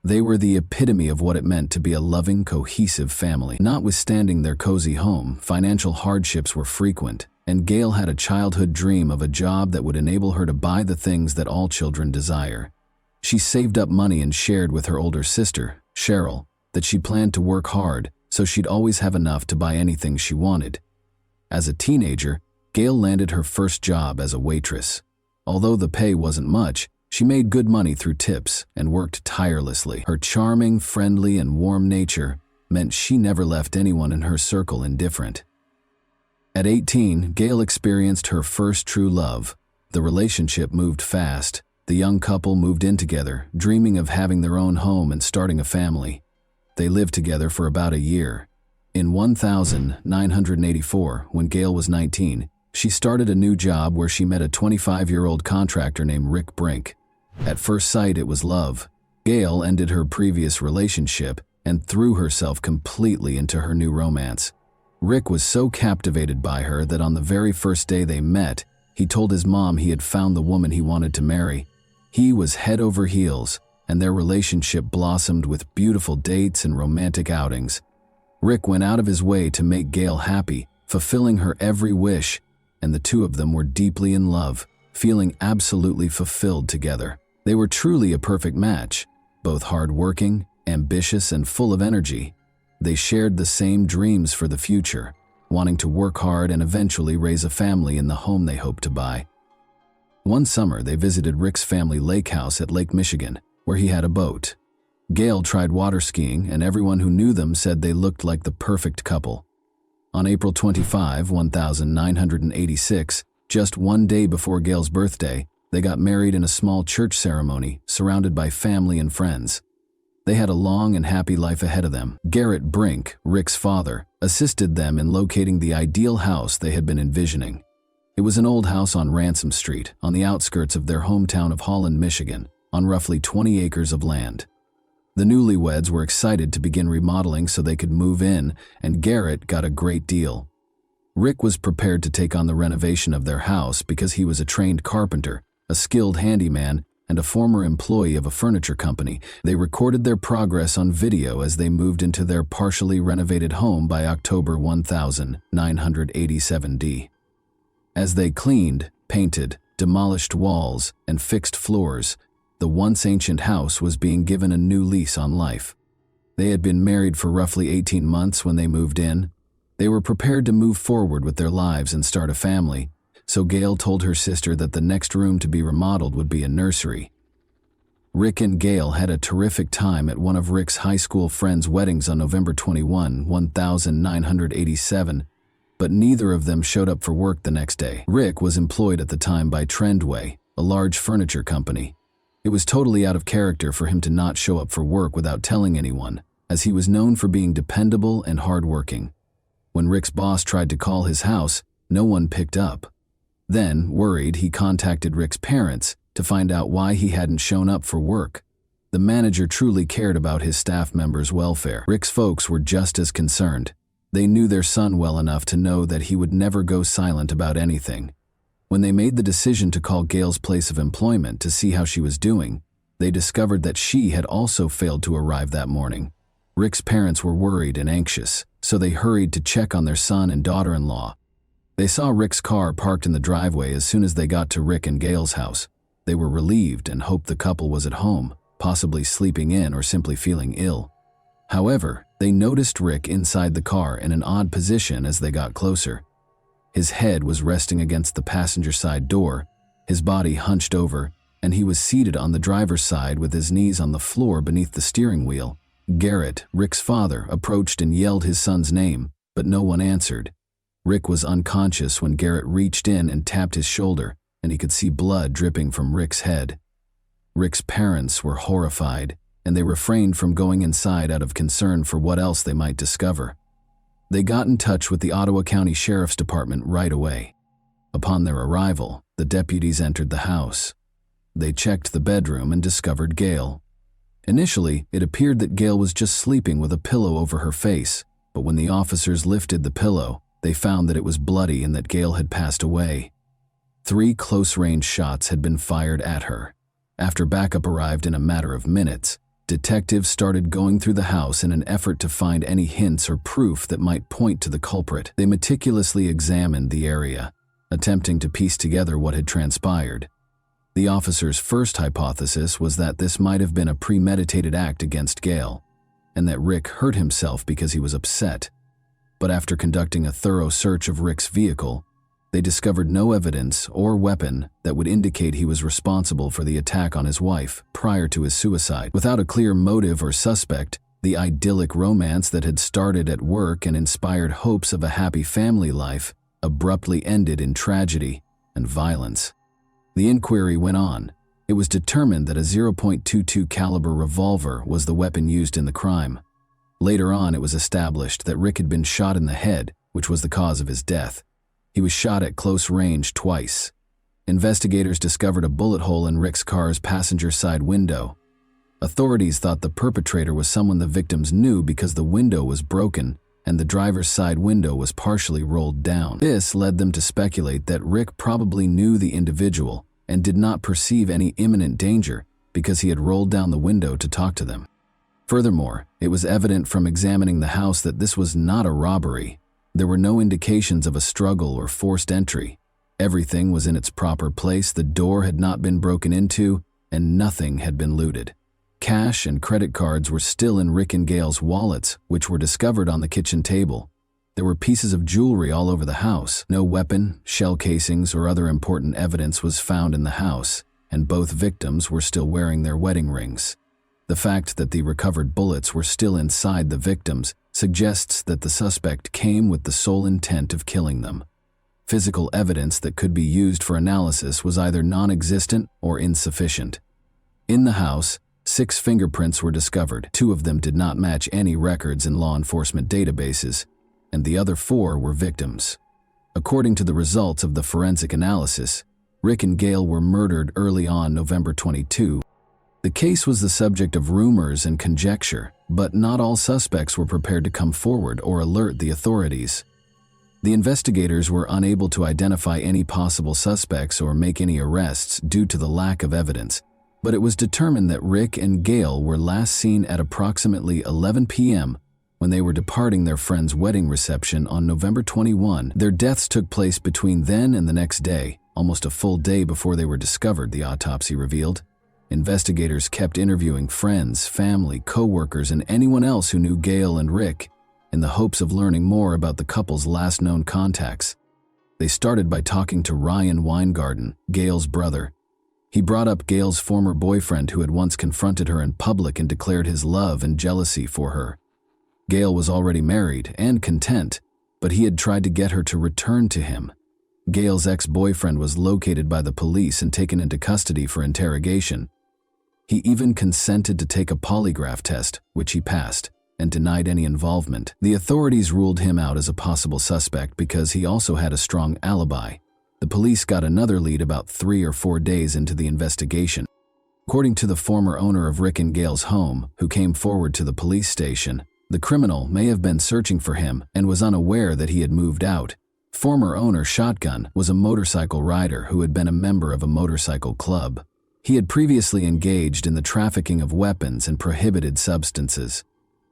They were the epitome of what it meant to be a loving, cohesive family. Notwithstanding their cozy home, financial hardships were frequent, and Gail had a childhood dream of a job that would enable her to buy the things that all children desire. She saved up money and shared with her older sister, Cheryl, that she planned to work hard so she'd always have enough to buy anything she wanted. As a teenager, Gail landed her first job as a waitress. Although the pay wasn't much, she made good money through tips and worked tirelessly. Her charming, friendly, and warm nature meant she never left anyone in her circle indifferent. At 18, Gail experienced her first true love. The relationship moved fast. The young couple moved in together, dreaming of having their own home and starting a family. They lived together for about a year. In 1984, when Gail was 19, she started a new job where she met a 25-year-old contractor named Rick Brink. At first sight, it was love. Gail ended her previous relationship and threw herself completely into her new romance. Rick was so captivated by her that on the very first day they met, he told his mom he had found the woman he wanted to marry. He was head over heels, and their relationship blossomed with beautiful dates and romantic outings. Rick went out of his way to make Gail happy, fulfilling her every wish, and the two of them were deeply in love, feeling absolutely fulfilled together. They were truly a perfect match, both hardworking, ambitious, and full of energy. They shared the same dreams for the future, wanting to work hard and eventually raise a family in the home they hoped to buy. One summer, they visited Rick's family lake house at Lake Michigan, where he had a boat. Gail tried water skiing, and everyone who knew them said they looked like the perfect couple. On April 25, 1986, just one day before Gail's birthday, they got married in a small church ceremony, surrounded by family and friends. They had a long and happy life ahead of them. Garrett Brink, Rick's father, assisted them in locating the ideal house they had been envisioning. It was an old house on Ransom Street, on the outskirts of their hometown of Holland, Michigan, on roughly 20 acres of land. The newlyweds were excited to begin remodeling so they could move in, and Garrett got a great deal. Rick was prepared to take on the renovation of their house because he was a trained carpenter, a skilled handyman, and a former employee of a furniture company. They recorded their progress on video as they moved into their partially renovated home by October 1987. As they cleaned, painted, demolished walls, and fixed floors, the once ancient house was being given a new lease on life. They had been married for roughly 18 months when they moved in. They were prepared to move forward with their lives and start a family, so Gail told her sister that the next room to be remodeled would be a nursery. Rick and Gail had a terrific time at one of Rick's high school friends' weddings on November 21, 1987, but neither of them showed up for work the next day. Rick was employed at the time by Trendway, a large furniture company. It was totally out of character for him to not show up for work without telling anyone, as he was known for being dependable and hardworking. When Rick's boss tried to call his house, no one picked up. Then, worried, he contacted Rick's parents to find out why he hadn't shown up for work. The manager truly cared about his staff members' welfare. Rick's folks were just as concerned. They knew their son well enough to know that he would never go silent about anything. When they made the decision to call Gail's place of employment to see how she was doing, they discovered that she had also failed to arrive that morning. Rick's parents were worried and anxious, so they hurried to check on their son and daughter-in-law. They saw Rick's car parked in the driveway as soon as they got to Rick and Gail's house. They were relieved and hoped the couple was at home, possibly sleeping in or simply feeling ill. However, they noticed Rick inside the car in an odd position as they got closer. His head was resting against the passenger side door, his body hunched over, and he was seated on the driver's side with his knees on the floor beneath the steering wheel. Garrett, Rick's father, approached and yelled his son's name, but no one answered. Rick was unconscious when Garrett reached in and tapped his shoulder, and he could see blood dripping from Rick's head. Rick's parents were horrified, and they refrained from going inside out of concern for what else they might discover. They got in touch with the Ottawa County Sheriff's Department right away. Upon their arrival, the deputies entered the house. They checked the bedroom and discovered Gail. Initially, it appeared that Gail was just sleeping with a pillow over her face, but when the officers lifted the pillow, they found that it was bloody and that Gail had passed away. 3 close-range shots had been fired at her. After backup arrived in a matter of minutes, detectives started going through the house in an effort to find any hints or proof that might point to the culprit. They meticulously examined the area, attempting to piece together what had transpired. The officers' first hypothesis was that this might have been a premeditated act against Gail, and that Rick hurt himself because he was upset. But after conducting a thorough search of Rick's vehicle, they discovered no evidence or weapon that would indicate he was responsible for the attack on his wife prior to his suicide. Without a clear motive or suspect, the idyllic romance that had started at work and inspired hopes of a happy family life abruptly ended in tragedy and violence. The inquiry went on. It was determined that a .22 caliber revolver was the weapon used in the crime. Later on, it was established that Rick had been shot in the head, which was the cause of his death. He was shot at close range twice. Investigators discovered a bullet hole in Rick's car's passenger side window. Authorities thought the perpetrator was someone the victims knew because the window was broken and the driver's side window was partially rolled down. This led them to speculate that Rick probably knew the individual and did not perceive any imminent danger because he had rolled down the window to talk to them. Furthermore, it was evident from examining the house that this was not a robbery. There were no indications of a struggle or forced entry. Everything was in its proper place, the door had not been broken into, and nothing had been looted. Cash and credit cards were still in Rick and Gail's wallets, which were discovered on the kitchen table. There were pieces of jewelry all over the house. No weapon, shell casings, or other important evidence was found in the house, and both victims were still wearing their wedding rings. The fact that the recovered bullets were still inside the victims suggests that the suspect came with the sole intent of killing them. Physical evidence that could be used for analysis was either non-existent or insufficient. In the house, 6 fingerprints were discovered. 2 of them did not match any records in law enforcement databases, and the other 4 were victims. According to the results of the forensic analysis, Rick and Gail were murdered early on November 22. The case was the subject of rumors and conjecture, but not all suspects were prepared to come forward or alert the authorities. The investigators were unable to identify any possible suspects or make any arrests due to the lack of evidence, but it was determined that Rick and Gail were last seen at approximately 11 p.m. when they were departing their friend's wedding reception on November 21. Their deaths took place between then and the next day, almost a full day before they were discovered, the autopsy revealed. Investigators kept interviewing friends, family, co-workers, and anyone else who knew Gail and Rick in the hopes of learning more about the couple's last known contacts. They started by talking to Ryan Weingarten, Gail's brother. He brought up Gail's former boyfriend who had once confronted her in public and declared his love and jealousy for her. Gail was already married and content, but he had tried to get her to return to him. Gail's ex-boyfriend was located by the police and taken into custody for interrogation. He even consented to take a polygraph test, which he passed, and denied any involvement. The authorities ruled him out as a possible suspect because he also had a strong alibi. The police got another lead about 3 or 4 days into the investigation. According to the former owner of Rick and Gail's home, who came forward to the police station, the criminal may have been searching for him and was unaware that he had moved out. Former owner Shotgun was a motorcycle rider who had been a member of a motorcycle club. He had previously engaged in the trafficking of weapons and prohibited substances.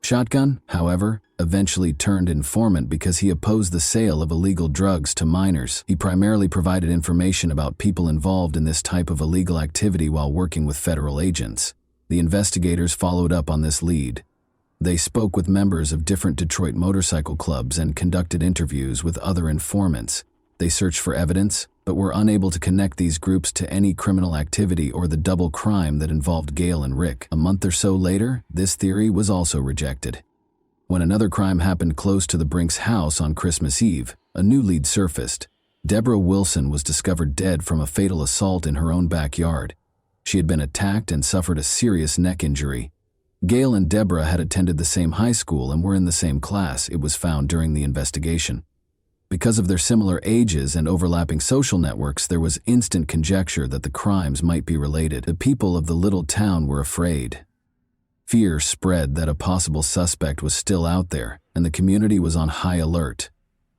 Shotgun, however, eventually turned informant because he opposed the sale of illegal drugs to minors. He primarily provided information about people involved in this type of illegal activity while working with federal agents. The investigators followed up on this lead. They spoke with members of different Detroit motorcycle clubs and conducted interviews with other informants. They searched for evidence, but were unable to connect these groups to any criminal activity or the double crime that involved Gail and Rick. A month or so later, this theory was also rejected. When another crime happened close to the Brinks' house on Christmas Eve, a new lead surfaced. Deborah Wilson was discovered dead from a fatal assault in her own backyard. She had been attacked and suffered a serious neck injury. Gail and Deborah had attended the same high school and were in the same class, it was found during the investigation. Because of their similar ages and overlapping social networks, there was instant conjecture that the crimes might be related. The people of the little town were afraid. Fear spread that a possible suspect was still out there, and the community was on high alert.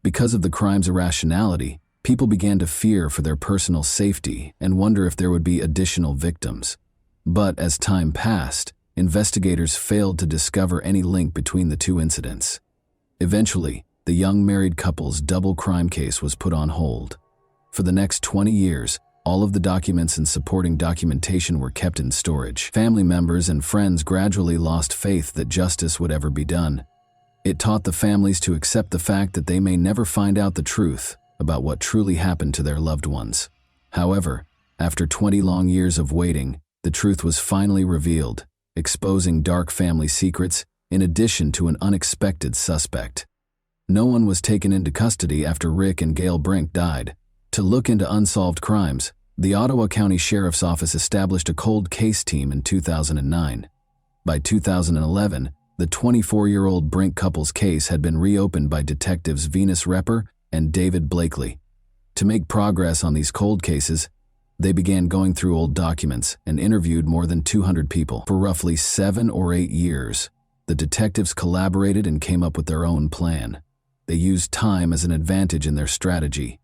Because of the crime's irrationality, people began to fear for their personal safety and wonder if there would be additional victims. But as time passed, investigators failed to discover any link between the two incidents. Eventually, the young married couple's double crime case was put on hold. For the next 20 years, all of the documents and supporting documentation were kept in storage. Family members and friends gradually lost faith that justice would ever be done. It taught the families to accept the fact that they may never find out the truth about what truly happened to their loved ones. However, after 20 long years of waiting, the truth was finally revealed, exposing dark family secrets in addition to an unexpected suspect. No one was taken into custody after Rick and Gail Brink died. To look into unsolved crimes, the Ottawa County Sheriff's Office established a cold case team in 2009. By 2011, the 24-year-old Brink couple's case had been reopened by detectives Venus Repper and David Blakely. To make progress on these cold cases, they began going through old documents and interviewed more than 200 people. For roughly 7 or 8 years, the detectives collaborated and came up with their own plan. They used time as an advantage in their strategy.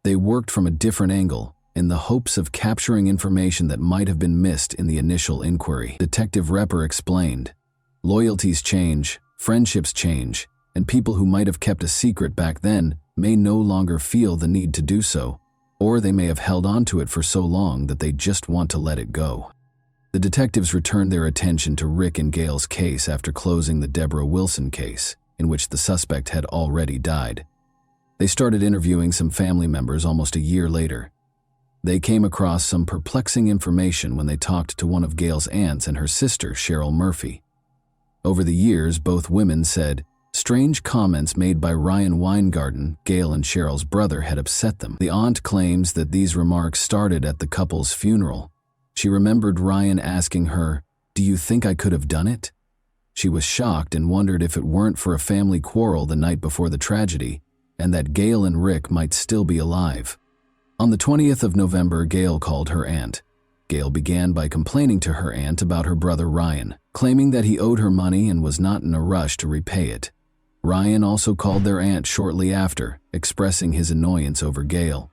They worked from a different angle, in the hopes of capturing information that might have been missed in the initial inquiry. Detective Repper explained, "Loyalties change, friendships change, and people who might have kept a secret back then may no longer feel the need to do so, or they may have held on to it for so long that they just want to let it go." The detectives returned their attention to Rick and Gail's case after closing the Deborah Wilson case, in which the suspect had already died. They started interviewing some family members almost a year later. They came across some perplexing information when they talked to one of Gail's aunts and her sister, Cheryl Murphy. Over the years, both women said strange comments made by Ryan Weingarten, Gail and Cheryl's brother, had upset them. The aunt claims that these remarks started at the couple's funeral. She remembered Ryan asking her, "Do you think I could have done it?" She was shocked and wondered if it weren't for a family quarrel the night before the tragedy, and that Gail and Rick might still be alive. On the 20th of November, Gail called her aunt. Gail began by complaining to her aunt about her brother Ryan, claiming that he owed her money and was not in a rush to repay it. Ryan also called their aunt shortly after, expressing his annoyance over Gail.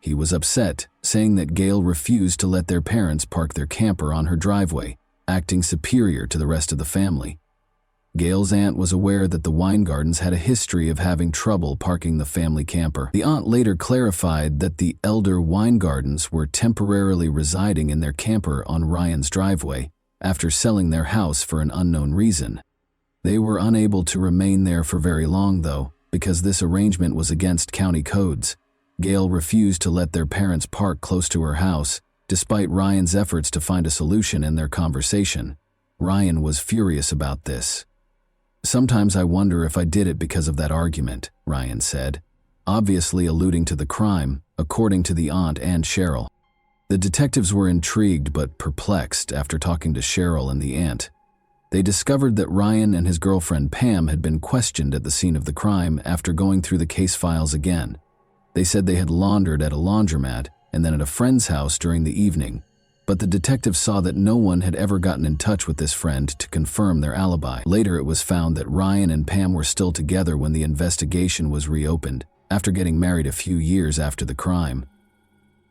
He was upset, saying that Gail refused to let their parents park their camper on her driveway, acting superior to the rest of the family. Gail's aunt was aware that the Weingardens had a history of having trouble parking the family camper. The aunt later clarified that the elder Weingardens were temporarily residing in their camper on Ryan's driveway after selling their house for an unknown reason. They were unable to remain there for very long, though, because this arrangement was against county codes. Gail refused to let their parents park close to her house, despite Ryan's efforts to find a solution in their conversation. Ryan was furious about this. "Sometimes I wonder if I did it because of that argument," Ryan said, obviously alluding to the crime, according to the aunt and Cheryl. The detectives were intrigued but perplexed after talking to Cheryl and the aunt. They discovered that Ryan and his girlfriend Pam had been questioned at the scene of the crime after going through the case files again. They said they had laundered at a laundromat and then at a friend's house during the evening, but the detectives saw that no one had ever gotten in touch with this friend to confirm their alibi. Later, it was found that Ryan and Pam were still together when the investigation was reopened, after getting married a few years after the crime.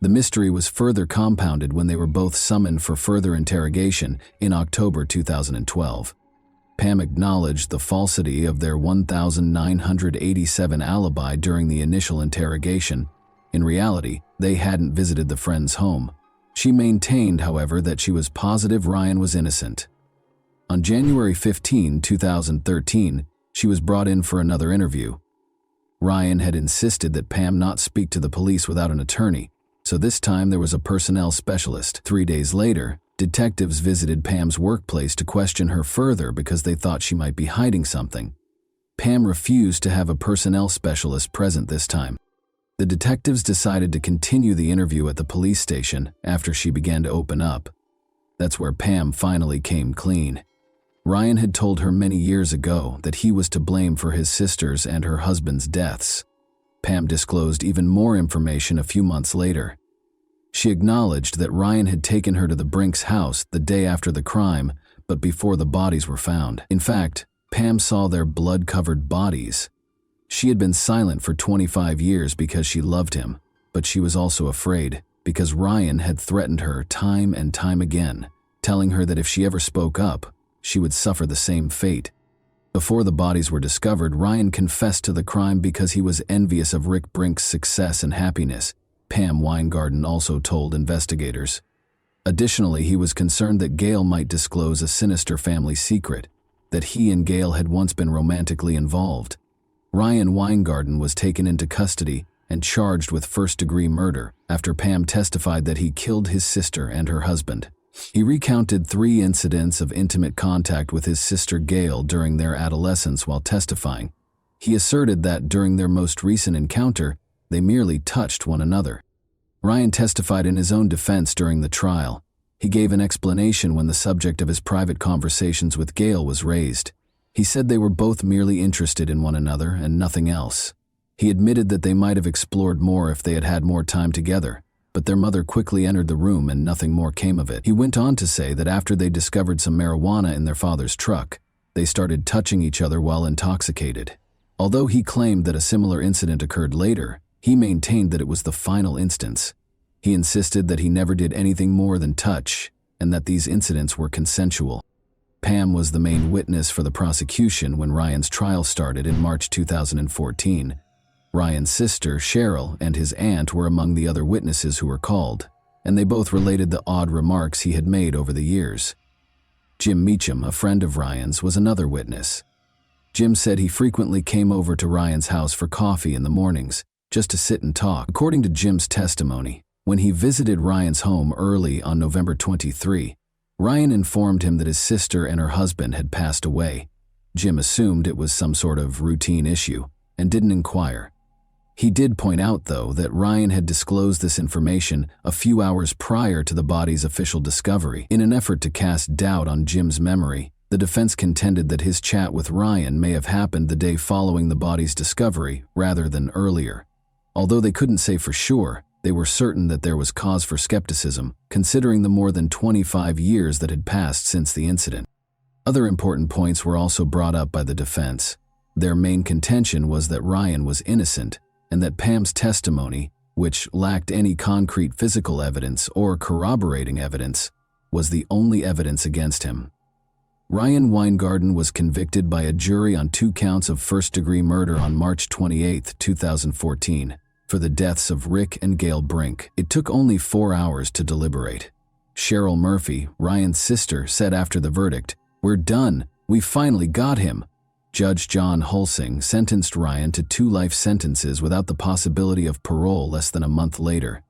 The mystery was further compounded when they were both summoned for further interrogation in October 2012. Pam acknowledged the falsity of their 1987 alibi during the initial interrogation. In reality, they hadn't visited the friend's home. She maintained, however, that she was positive Ryan was innocent. On January 15, 2013, she was brought in for another interview. Ryan had insisted that Pam not speak to the police without an attorney, so this time there was a personnel specialist. 3 days later, detectives visited Pam's workplace to question her further because they thought she might be hiding something. Pam refused to have a personnel specialist present this time. The detectives decided to continue the interview at the police station after she began to open up. That's where Pam finally came clean. Ryan had told her many years ago that he was to blame for his sister's and her husband's deaths. Pam disclosed even more information a few months later. She acknowledged that Ryan had taken her to the Brinks house the day after the crime, but before the bodies were found. In fact, Pam saw their blood-covered bodies. She had been silent for 25 years because she loved him, but she was also afraid because Ryan had threatened her time and time again, telling her that if she ever spoke up, she would suffer the same fate. Before the bodies were discovered, Ryan confessed to the crime because he was envious of Rick Brink's success and happiness, Pam Weingarten also told investigators. Additionally, he was concerned that Gail might disclose a sinister family secret, that he and Gail had once been romantically involved. Ryan Weingarten was taken into custody and charged with first-degree murder after Pam testified that he killed his sister and her husband. He recounted 3 incidents of intimate contact with his sister Gail during their adolescence while testifying. He asserted that during their most recent encounter, they merely touched one another. Ryan testified in his own defense during the trial. He gave an explanation when the subject of his private conversations with Gail was raised. He said they were both merely interested in one another and nothing else. He admitted that they might have explored more if they had had more time together, but their mother quickly entered the room and nothing more came of it. He went on to say that after they discovered some marijuana in their father's truck, they started touching each other while intoxicated. Although he claimed that a similar incident occurred later, he maintained that it was the final instance. He insisted that he never did anything more than touch, and that these incidents were consensual. Pam was the main witness for the prosecution when Ryan's trial started in March 2014. Ryan's sister, Cheryl, and his aunt were among the other witnesses who were called, and they both related the odd remarks he had made over the years. Jim Meacham, a friend of Ryan's, was another witness. Jim said he frequently came over to Ryan's house for coffee in the mornings, just to sit and talk. According to Jim's testimony, when he visited Ryan's home early on November 23, Ryan informed him that his sister and her husband had passed away. Jim assumed it was some sort of routine issue and didn't inquire. He did point out, though, that Ryan had disclosed this information a few hours prior to the body's official discovery. In an effort to cast doubt on Jim's memory, the defense contended that his chat with Ryan may have happened the day following the body's discovery rather than earlier. Although they couldn't say for sure, they were certain that there was cause for skepticism, considering the more than 25 years that had passed since the incident. Other important points were also brought up by the defense. Their main contention was that Ryan was innocent, and that Pam's testimony, which lacked any concrete physical evidence or corroborating evidence, was the only evidence against him. Ryan Weingarten was convicted by a jury on 2 counts of first-degree murder on March 28, 2014, for the deaths of Rick and Gail Brink. It took only 4 hours to deliberate. Cheryl Murphy, Ryan's sister, said after the verdict, "We're done. We finally got him." Judge John Hulsing sentenced Ryan to 2 life sentences without the possibility of parole less than a month later.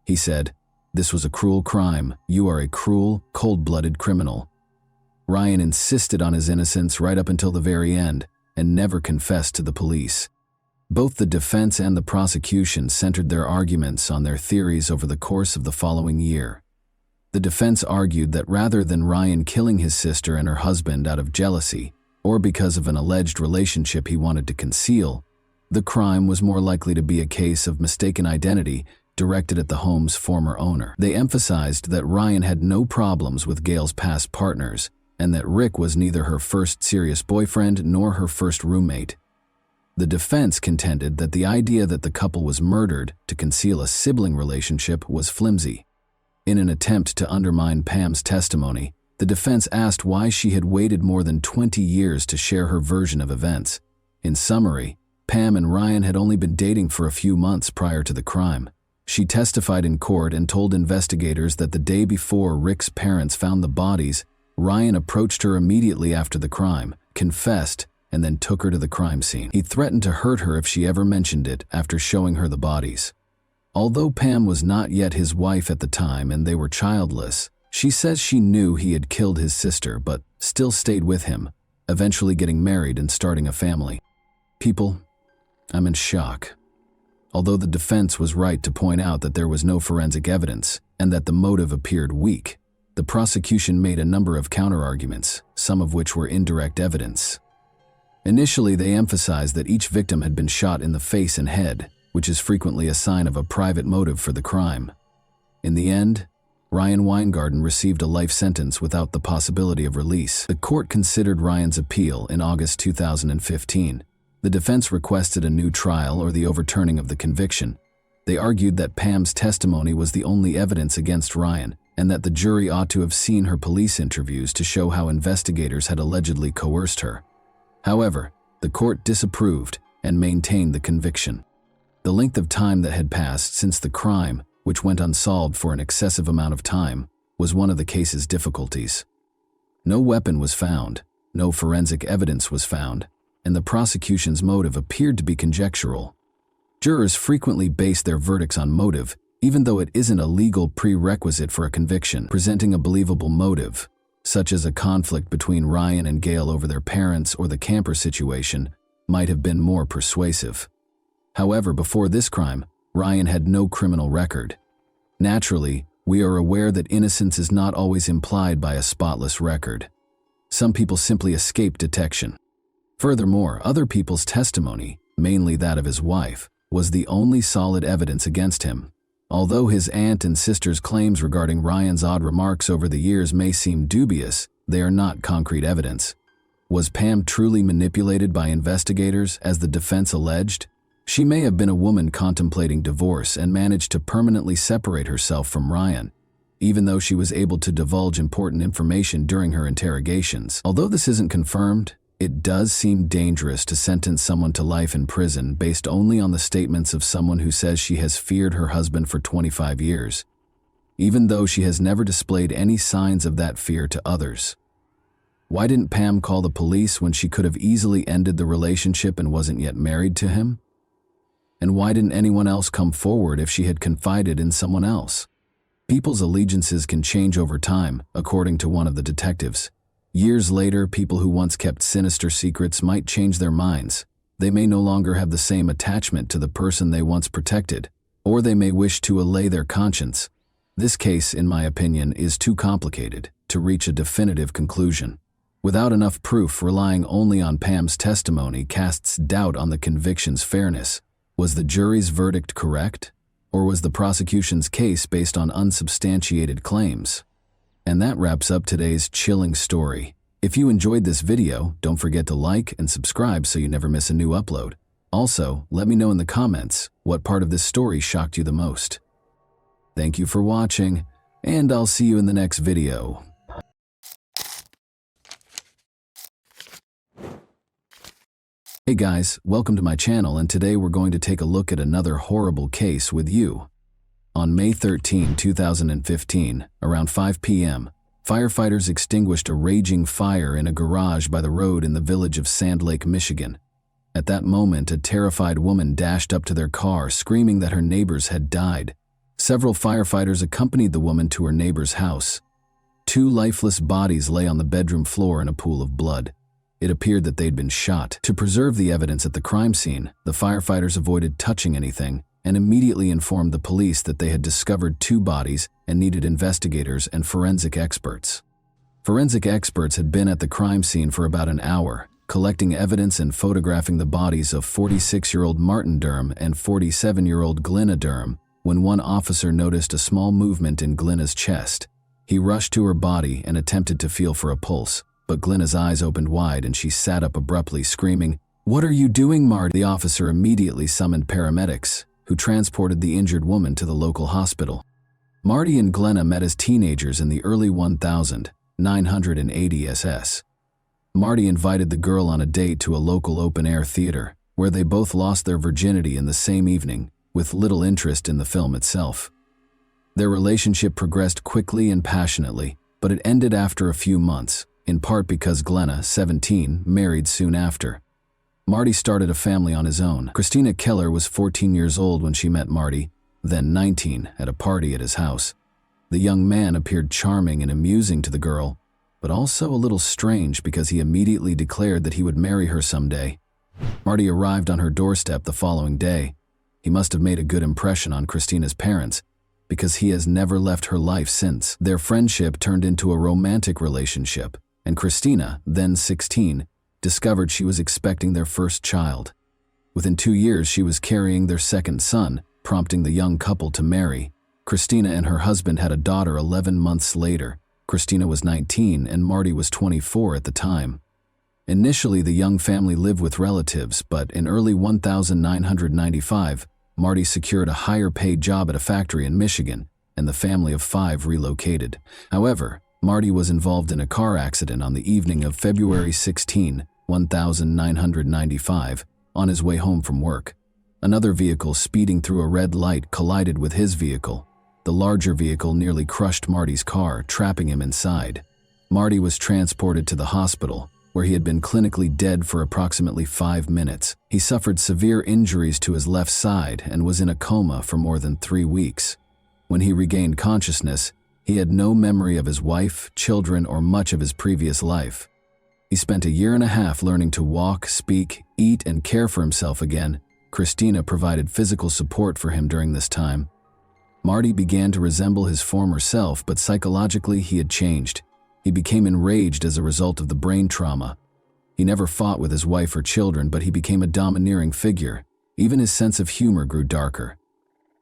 He said, "This was a cruel crime. You are a cruel, cold-blooded criminal." Ryan insisted on his innocence right up until the very end and never confessed to the police. Both the defense and the prosecution centered their arguments on their theories over the course of the following year. The defense argued that rather than Ryan killing his sister and her husband out of jealousy or because of an alleged relationship he wanted to conceal, the crime was more likely to be a case of mistaken identity directed at the home's former owner. They emphasized that Ryan had no problems with Gail's past partners and that Rick was neither her first serious boyfriend nor her first roommate. The defense contended that the idea that the couple was murdered to conceal a sibling relationship was flimsy. In an attempt to undermine Pam's testimony, the defense asked why she had waited more than 20 years to share her version of events. In summary, Pam and Ryan had only been dating for a few months prior to the crime. She testified in court and told investigators that the day before Rick's parents found the bodies, Ryan approached her immediately after the crime, confessed, and then took her to the crime scene. He threatened to hurt her if she ever mentioned it after showing her the bodies. Although Pam was not yet his wife at the time and they were childless, she says she knew he had killed his sister but still stayed with him, eventually getting married and starting a family. People, I'm in shock. Although the defense was right to point out that there was no forensic evidence and that the motive appeared weak, the prosecution made a number of counterarguments, some of which were indirect evidence. Initially, they emphasized that each victim had been shot in the face and head, which is frequently a sign of a private motive for the crime. In the end, Ryan Weingarten received a life sentence without the possibility of release. The court considered Ryan's appeal in August 2015. The defense requested a new trial or the overturning of the conviction. They argued that Pam's testimony was the only evidence against Ryan, and that the jury ought to have seen her police interviews to show how investigators had allegedly coerced her. However, the court disapproved and maintained the conviction. The length of time that had passed since the crime, which went unsolved for an excessive amount of time, was one of the case's difficulties. No weapon was found, no forensic evidence was found, and the prosecution's motive appeared to be conjectural. Jurors frequently base their verdicts on motive, even though it isn't a legal prerequisite for a conviction. Presenting a believable motive, such as a conflict between Ryan and Gail over their parents or the camper situation, might have been more persuasive. However, before this crime, Ryan had no criminal record. Naturally, we are aware that innocence is not always implied by a spotless record. Some people simply escape detection. Furthermore, other people's testimony, mainly that of his wife, was the only solid evidence against him. Although his aunt and sister's claims regarding Ryan's odd remarks over the years may seem dubious, they are not concrete evidence. Was Pam truly manipulated by investigators, as the defense alleged? She may have been a woman contemplating divorce and managed to permanently separate herself from Ryan, even though she was able to divulge important information during her interrogations. Although this isn't confirmed, it does seem dangerous to sentence someone to life in prison based only on the statements of someone who says she has feared her husband for 25 years, even though she has never displayed any signs of that fear to others. Why didn't Pam call the police when she could have easily ended the relationship and wasn't yet married to him? And why didn't anyone else come forward if she had confided in someone else? People's allegiances can change over time, according to one of the detectives. Years later, people who once kept sinister secrets might change their minds. They may no longer have the same attachment to the person they once protected, or they may wish to allay their conscience. This case, in my opinion, is too complicated to reach a definitive conclusion. Without enough proof, relying only on Pam's testimony casts doubt on the conviction's fairness. Was the jury's verdict correct? Or was the prosecution's case based on unsubstantiated claims? And that wraps up today's chilling story. If you enjoyed this video, don't forget to like and subscribe so you never miss a new upload. Also, let me know in the comments what part of this story shocked you the most. Thank you for watching, and I'll see you in the next video. Hey guys, welcome to my channel, and today we're going to take a look at another horrible case with you. On May 13, 2015, around 5 p.m., firefighters extinguished a raging fire in a garage by the road in the village of Sand Lake, Michigan. At that moment, a terrified woman dashed up to their car, screaming that her neighbors had died. Several firefighters accompanied the woman to her neighbor's house. Two lifeless bodies lay on the bedroom floor in a pool of blood. It appeared that they'd been shot. To preserve the evidence at the crime scene, the firefighters avoided touching anything and immediately informed the police that they had discovered two bodies and needed investigators and forensic experts. Forensic experts had been at the crime scene for about an hour, collecting evidence and photographing the bodies of 46-year-old Martin Durham and 47-year-old Glenna Durham, when one officer noticed a small movement in Glenna's chest. He rushed to her body and attempted to feel for a pulse, but Glenna's eyes opened wide and she sat up abruptly, screaming, "What are you doing, Marty?" The officer immediately summoned paramedics, who transported the injured woman to the local hospital. Marty and Glenna met as teenagers in the early 1980 SS. Marty invited the girl on a date to a local open-air theater, where they both lost their virginity in the same evening, with little interest in the film itself. Their relationship progressed quickly and passionately, but it ended after a few months, in part because Glenna, 17, married soon after. Marty started a family on his own. Christina Keller was 14 years old when she met Marty, then 19, at a party at his house. The young man appeared charming and amusing to the girl, but also a little strange because he immediately declared that he would marry her someday. Marty arrived on her doorstep the following day. He must have made a good impression on Christina's parents, because he has never left her life since. Their friendship turned into a romantic relationship, and Christina, then 16, discovered she was expecting their first child. Within 2 years, she was carrying their second son, prompting the young couple to marry. Christina and her husband had a daughter 11 months later. Christina was 19 and Marty was 24 at the time. Initially, the young family lived with relatives, but in early 1995, Marty secured a higher-paid job at a factory in Michigan, and the family of 5 relocated. However, Marty was involved in a car accident on the evening of February 16, 1995, on his way home from work. Another vehicle speeding through a red light collided with his vehicle. The larger vehicle nearly crushed Marty's car, trapping him inside. Marty was transported to the hospital, where he had been clinically dead for approximately 5 minutes. He suffered severe injuries to his left side and was in a coma for more than 3 weeks. When he regained consciousness, he had no memory of his wife, children, or much of his previous life. He spent 1.5 years learning to walk, speak, eat, and care for himself again. Christina provided physical support for him during this time. Marty began to resemble his former self, but psychologically he had changed. He became enraged as a result of the brain trauma. He never fought with his wife or children, but he became a domineering figure. Even his sense of humor grew darker.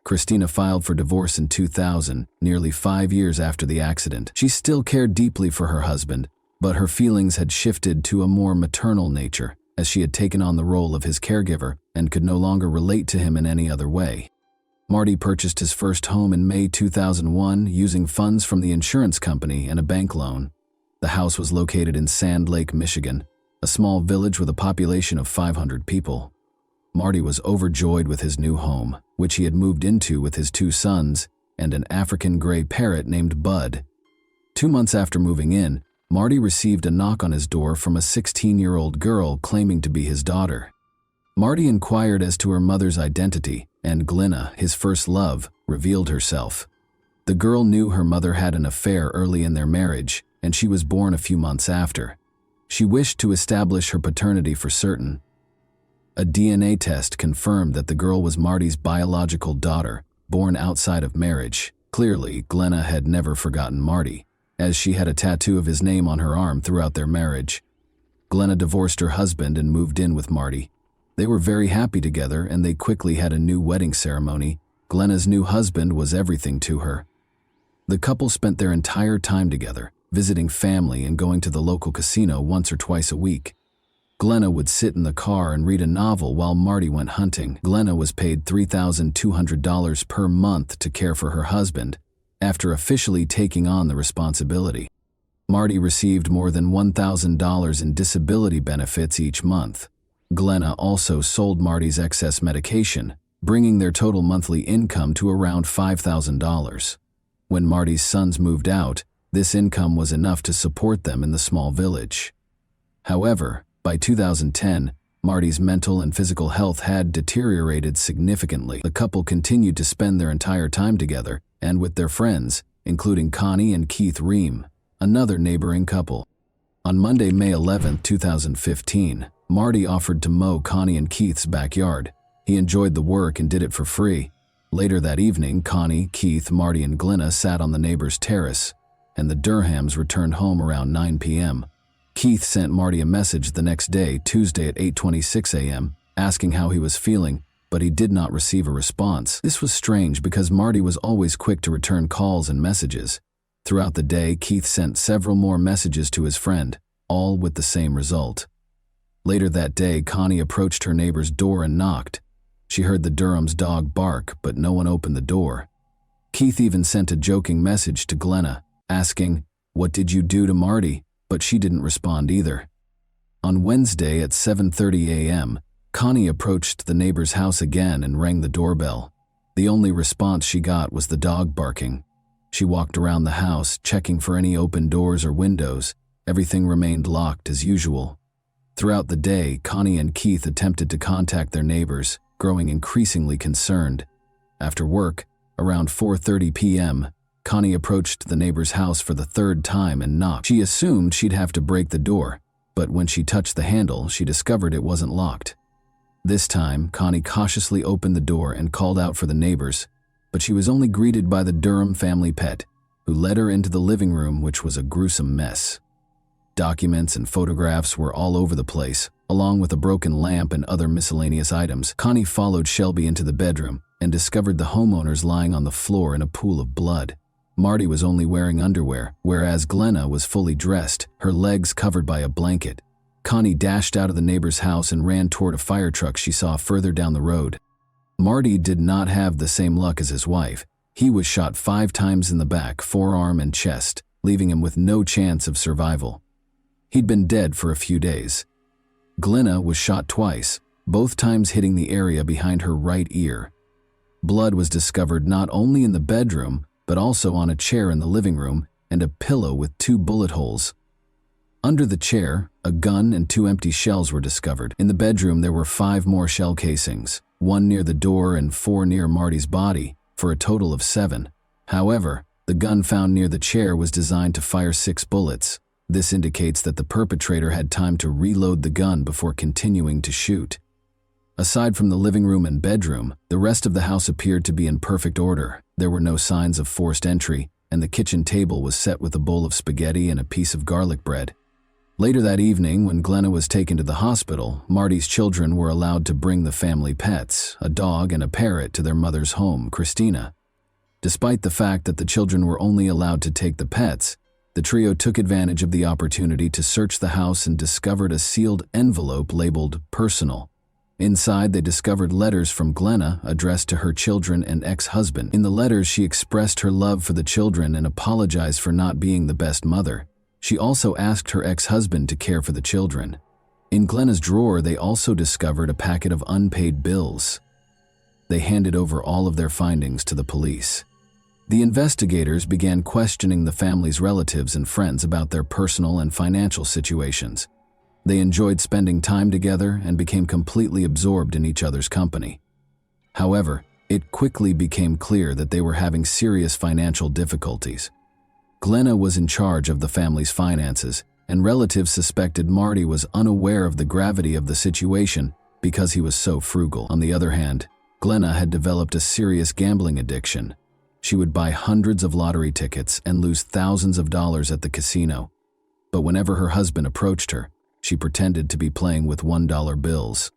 Christina filed for divorce in 2000, nearly 5 years after the accident. She still cared deeply for her husband, but her feelings had shifted to a more maternal nature, as she had taken on the role of his caregiver and could no longer relate to him in any other way. Marty purchased his first home in May 2001 using funds from the insurance company and a bank loan. The house was located in Sand Lake, Michigan, a small village with a population of 500 people. Marty was overjoyed with his new home, which he had moved into with his 2 sons and an African gray parrot named Bud. 2 months after moving in, Marty received a knock on his door from a 16-year-old girl claiming to be his daughter. Marty inquired as to her mother's identity, and Glenna, his first love, revealed herself. The girl knew her mother had an affair early in their marriage, and she was born a few months after. She wished to establish her paternity for certain. A DNA test confirmed that the girl was Marty's biological daughter, born outside of marriage. Clearly, Glenna had never forgotten Marty, as she had a tattoo of his name on her arm throughout their marriage. Glenna divorced her husband and moved in with Marty. They were very happy together, and they quickly had a new wedding ceremony. Glenna's new husband was everything to her. The couple spent their entire time together, visiting family and going to the local casino once or twice a week. Glenna would sit in the car and read a novel while Marty went hunting. Glenna was paid $3,200 per month to care for her husband, after officially taking on the responsibility. Marty received more than $1,000 in disability benefits each month. Glenna also sold Marty's excess medication, bringing their total monthly income to around $5,000. When Marty's sons moved out, this income was enough to support them in the small village. However, by 2010, Marty's mental and physical health had deteriorated significantly. The couple continued to spend their entire time together and with their friends, including Connie and Keith Ream, another neighboring couple. On Monday, May 11, 2015, Marty offered to mow Connie and Keith's backyard. He enjoyed the work and did it for free. Later that evening, Connie, Keith, Marty, and Glenna sat on the neighbor's terrace, and the Durhams returned home around 9 p.m. Keith sent Marty a message the next day, Tuesday at 8:26 a.m., asking how he was feeling, but he did not receive a response. This was strange because Marty was always quick to return calls and messages. Throughout the day, Keith sent several more messages to his friend, all with the same result. Later that day, Connie approached her neighbor's door and knocked. She heard the Durham's dog bark, but no one opened the door. Keith even sent a joking message to Glenna, asking, "What did you do to Marty?" But she didn't respond either. On Wednesday at 7:30 a.m., Connie approached the neighbor's house again and rang the doorbell. The only response she got was the dog barking. She walked around the house, checking for any open doors or windows. Everything remained locked as usual. Throughout the day, Connie and Keith attempted to contact their neighbors, growing increasingly concerned. After work, around 4:30 p.m., Connie approached the neighbor's house for the third time and knocked. She assumed she'd have to break the door, but when she touched the handle, she discovered it wasn't locked. This time, Connie cautiously opened the door and called out for the neighbors, but she was only greeted by the Durham family pet, who led her into the living room, which was a gruesome mess. Documents and photographs were all over the place, along with a broken lamp and other miscellaneous items. Connie followed Shelby into the bedroom and discovered the homeowners lying on the floor in a pool of blood. Marty was only wearing underwear, whereas Glenna was fully dressed, her legs covered by a blanket. Connie dashed out of the neighbor's house and ran toward a fire truck she saw further down the road. Marty did not have the same luck as his wife. He was shot 5 times in the back, forearm, and chest, leaving him with no chance of survival. He'd been dead for a few days. Glenna was shot twice, both times hitting the area behind her right ear. Blood was discovered not only in the bedroom, but also on a chair in the living room and a pillow with 2 bullet holes. Under the chair, a gun and 2 empty shells were discovered. In the bedroom, there were 5 more shell casings, 1 near the door and 4 near Marty's body, for a total of 7. However, the gun found near the chair was designed to fire 6 bullets. This indicates that the perpetrator had time to reload the gun before continuing to shoot. Aside from the living room and bedroom, the rest of the house appeared to be in perfect order. There were no signs of forced entry, and the kitchen table was set with a bowl of spaghetti and a piece of garlic bread. Later that evening, when Glenna was taken to the hospital, Marty's children were allowed to bring the family pets, a dog and a parrot, to their mother's home, Christina. Despite the fact that the children were only allowed to take the pets, the trio took advantage of the opportunity to search the house and discovered a sealed envelope labeled "Personal." Inside, they discovered letters from Glenna addressed to her children and ex-husband. In the letters, she expressed her love for the children and apologized for not being the best mother. She also asked her ex-husband to care for the children. In Glenna's drawer, they also discovered a packet of unpaid bills. They handed over all of their findings to the police. The investigators began questioning the family's relatives and friends about their personal and financial situations. They enjoyed spending time together and became completely absorbed in each other's company. However, it quickly became clear that they were having serious financial difficulties. Glenna was in charge of the family's finances, and relatives suspected Marty was unaware of the gravity of the situation because he was so frugal. On the other hand, Glenna had developed a serious gambling addiction. She would buy hundreds of lottery tickets and lose thousands of dollars at the casino. But whenever her husband approached her, she pretended to be playing with $1 bills.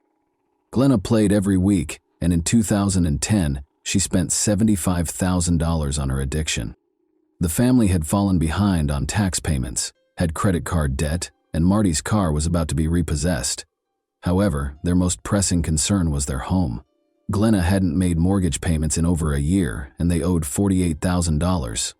Glenna played every week, and in 2010, she spent $75,000 on her addiction. The family had fallen behind on tax payments, had credit card debt, and Marty's car was about to be repossessed. However, their most pressing concern was their home. Glenna hadn't made mortgage payments in over a year, and they owed $48,000.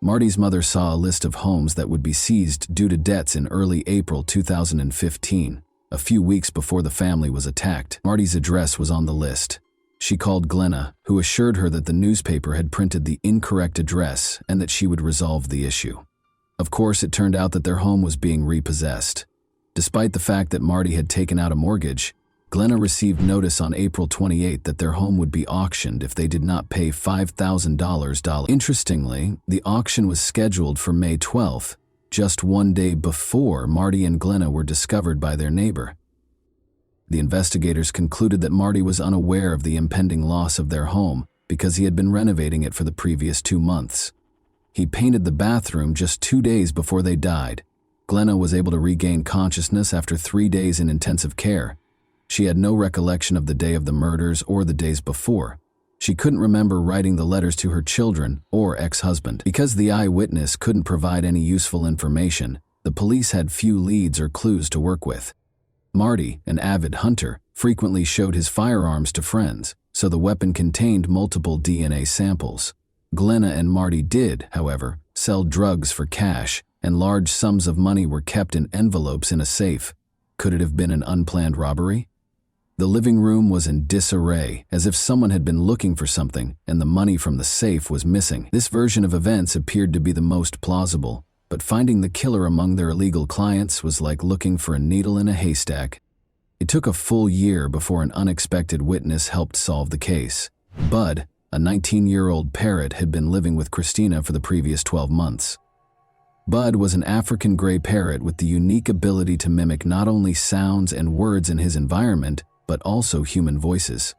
Marty's mother saw a list of homes that would be seized due to debts in early April 2015, a few weeks before the family was attacked. Marty's address was on the list. She called Glenna, who assured her that the newspaper had printed the incorrect address and that she would resolve the issue. Of course, it turned out that their home was being repossessed. Despite the fact that Marty had taken out a mortgage, Glenna received notice on April 28 that their home would be auctioned if they did not pay $5,000. Interestingly, the auction was scheduled for May 12th, just one day before Marty and Glenna were discovered by their neighbor. The investigators concluded that Marty was unaware of the impending loss of their home because he had been renovating it for the previous 2 months. He painted the bathroom just 2 days before they died. Glenna was able to regain consciousness after 3 days in intensive care. She had no recollection of the day of the murders or the days before. She couldn't remember writing the letters to her children or ex-husband. Because the eyewitness couldn't provide any useful information, the police had few leads or clues to work with. Marty, an avid hunter, frequently showed his firearms to friends, so the weapon contained multiple DNA samples. Glenna and Marty did, however, sell drugs for cash, and large sums of money were kept in envelopes in a safe. Could it have been an unplanned robbery? The living room was in disarray, as if someone had been looking for something and the money from the safe was missing. This version of events appeared to be the most plausible, but finding the killer among their illegal clients was like looking for a needle in a haystack. It took a full year before an unexpected witness helped solve the case. Bud, a 19-year-old parrot, had been living with Christina for the previous 12 months. Bud was an African gray parrot with the unique ability to mimic not only sounds and words in his environment, but also human voices.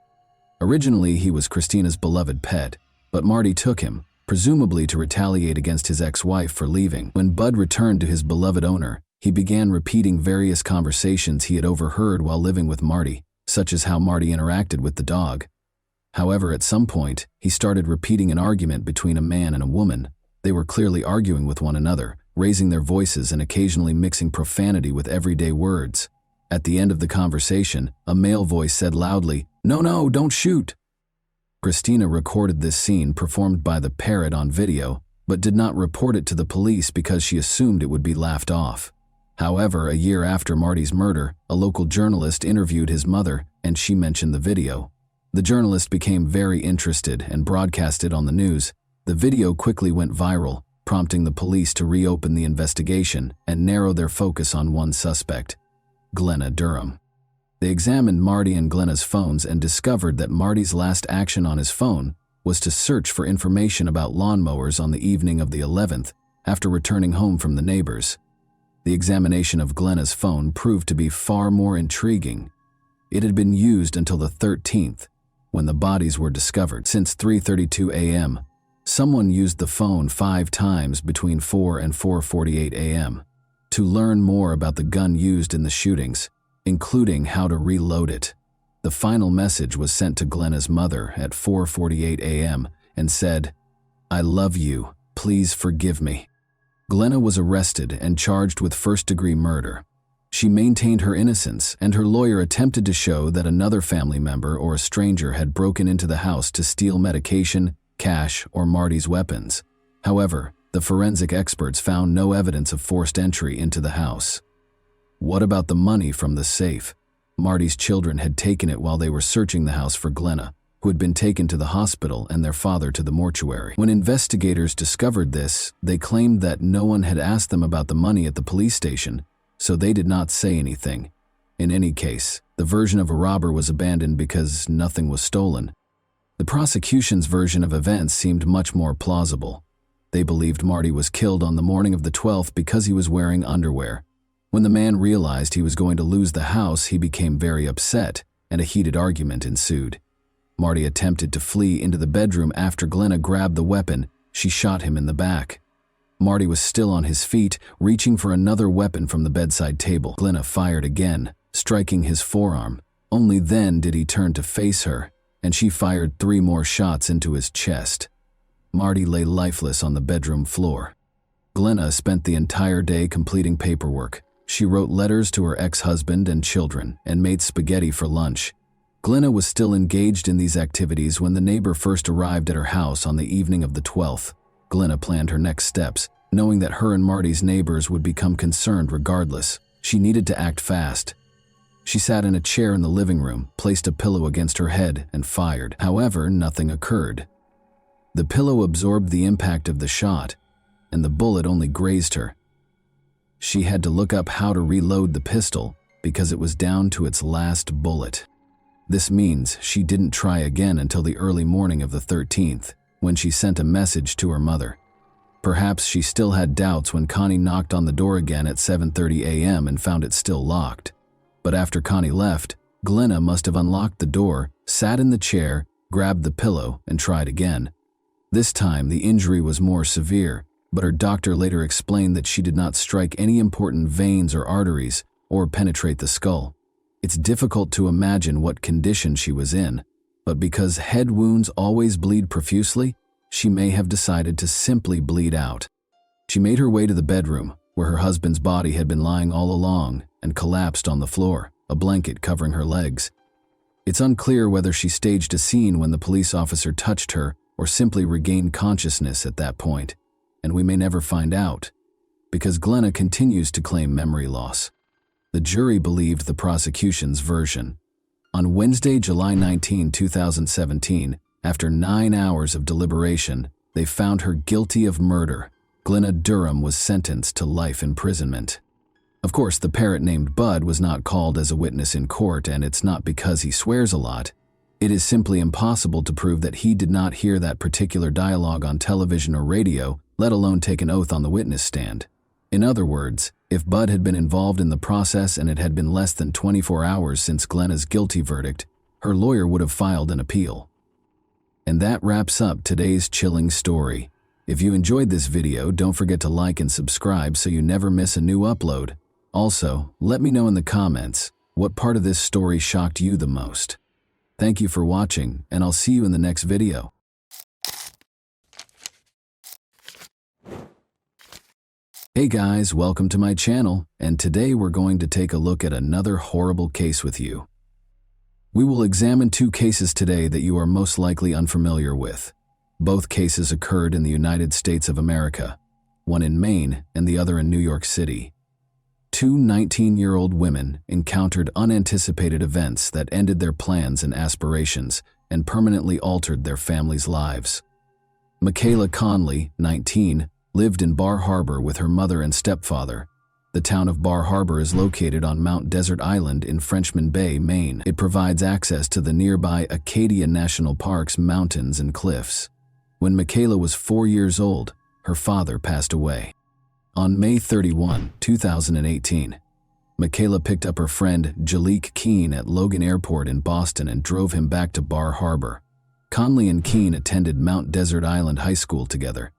Originally, he was Christina's beloved pet, but Marty took him, presumably to retaliate against his ex-wife for leaving. When Bud returned to his beloved owner, he began repeating various conversations he had overheard while living with Marty, such as how Marty interacted with the dog. However, at some point, he started repeating an argument between a man and a woman. They were clearly arguing with one another, raising their voices and occasionally mixing profanity with everyday words. At the end of the conversation, a male voice said loudly, "No, don't shoot." Christina recorded this scene performed by the parrot on video, but did not report it to the police because she assumed it would be laughed off. However, a year after Marty's murder, a local journalist interviewed his mother, and she mentioned the video. The journalist became very interested and broadcast it on the news. The video quickly went viral, prompting the police to reopen the investigation and narrow their focus on one suspect, Glenna Durham. They examined Marty and Glenna's phones and discovered that Marty's last action on his phone was to search for information about lawnmowers on the evening of the 11th after returning home from the neighbors. The examination of Glenna's phone proved to be far more intriguing. It had been used until the 13th, when the bodies were discovered. Since 3:32 a.m., someone used the phone 5 times between 4 and 4:48 a.m. to learn more about the gun used in the shootings, including how to reload it. The final message was sent to Glenna's mother at 4:48 a.m. and said, "I love you, please forgive me." Glenna was arrested and charged with first-degree murder. She maintained her innocence, and her lawyer attempted to show that another family member or a stranger had broken into the house to steal medication, cash, or Marty's weapons. However, the forensic experts found no evidence of forced entry into the house. What about the money from the safe? Marty's children had taken it while they were searching the house for Glenna, who had been taken to the hospital, and their father to the mortuary. When investigators discovered this, they claimed that no one had asked them about the money at the police station, so they did not say anything. In any case, the version of a robber was abandoned because nothing was stolen. The prosecution's version of events seemed much more plausible. They believed Marty was killed on the morning of the 12th because he was wearing underwear. When the man realized he was going to lose the house, he became very upset, and a heated argument ensued. Marty attempted to flee into the bedroom after Glenna grabbed the weapon. She shot him in the back. Marty was still on his feet, reaching for another weapon from the bedside table. Glenna fired again, striking his forearm. Only then did he turn to face her, and she fired 3 more shots into his chest. Marty lay lifeless on the bedroom floor. Glenna spent the entire day completing paperwork. She wrote letters to her ex-husband and children and made spaghetti for lunch. Glenna was still engaged in these activities when the neighbor first arrived at her house on the evening of the 12th. Glenna planned her next steps, knowing that her and Marty's neighbors would become concerned regardless. She needed to act fast. She sat in a chair in the living room, placed a pillow against her head, and fired. However, nothing occurred. The pillow absorbed the impact of the shot, and the bullet only grazed her. she had to look up how to reload the pistol because it was down to its last bullet. This means she didn't try again until the early morning of the 13th, when she sent a message to her mother. Perhaps she still had doubts when Connie knocked on the door again at 7:30 a.m. and found it still locked. But after Connie left, Glenna must have unlocked the door, sat in the chair, grabbed the pillow, and tried again. This time, the injury was more severe, but her doctor later explained that she did not strike any important veins or arteries or penetrate the skull. It's difficult to imagine what condition she was in, but because head wounds always bleed profusely, she may have decided to simply bleed out. She made her way to the bedroom, where her husband's body had been lying all along, and collapsed on the floor, a blanket covering her legs. It's unclear whether she staged a scene when the police officer touched her or simply regained consciousness at that point, and we may never find out, because Glenna continues to claim memory loss. The jury believed the prosecution's version. On Wednesday, July 19, 2017, after 9 hours of deliberation, they found her guilty of murder. Glenna Durham was sentenced to life imprisonment. Of course, the parrot named Bud was not called as a witness in court, and it's not because he swears a lot. It is simply impossible to prove that he did not hear that particular dialogue on television or radio, let alone take an oath on the witness stand. In other words, if Bud had been involved in the process and it had been less than 24 hours since Glenna's guilty verdict, her lawyer would have filed an appeal. And that wraps up today's chilling story. If you enjoyed this video, don't forget to like and subscribe so you never miss a new upload. Also, let me know in the comments, what part of this story shocked you the most? Thank you for watching, and I'll see you in the next video. Hey guys, welcome to my channel, and today we're going to take a look at another horrible case with you. We will examine 2 cases today that you are most likely unfamiliar with. Both cases occurred in the United States of America, one in Maine and the other in New York City. 2 19-year-old women encountered unanticipated events that ended their plans and aspirations and permanently altered their families' lives. Michaela Conley, 19, lived in Bar Harbor with her mother and stepfather. The town of Bar Harbor is located on Mount Desert Island in Frenchman Bay, Maine. It provides access to the nearby Acadia National Park's mountains and cliffs. When Michaela was 4 years old, her father passed away. On May 31, 2018, Michaela picked up her friend Jalik Keene at Logan Airport in Boston and drove him back to Bar Harbor. Conley and Keene attended Mount Desert Island High School together.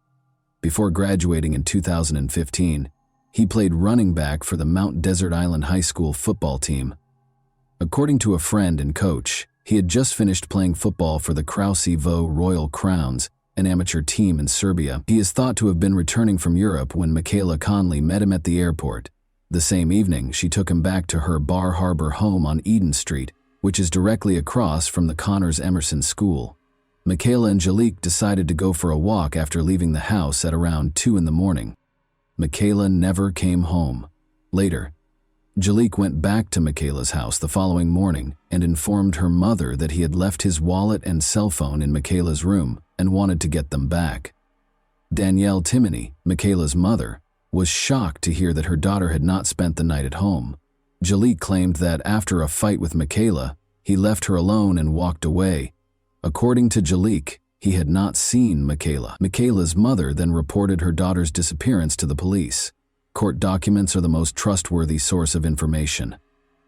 Before graduating in 2015, he played running back for the Mount Desert Island High School football team. According to a friend and coach, he had just finished playing football for the Krausevo Royal Crowns, an amateur team in Serbia. He is thought to have been returning from Europe when Michaela Conley met him at the airport. The same evening, she took him back to her Bar Harbor home on Eden Street, which is directly across from the Connors Emerson School. Michaela and Jalik decided to go for a walk after leaving the house at around 2 in the morning. Michaela never came home. Later, Jalik went back to Michaela's house the following morning and informed her mother that he had left his wallet and cell phone in Michaela's room and wanted to get them back. Danielle Timoney, Michaela's mother, was shocked to hear that her daughter had not spent the night at home. Jalik claimed that after a fight with Michaela, he left her alone and walked away. According to Jalik, he had not seen Michaela. Michaela's mother then reported her daughter's disappearance to the police. Court documents are the most trustworthy source of information.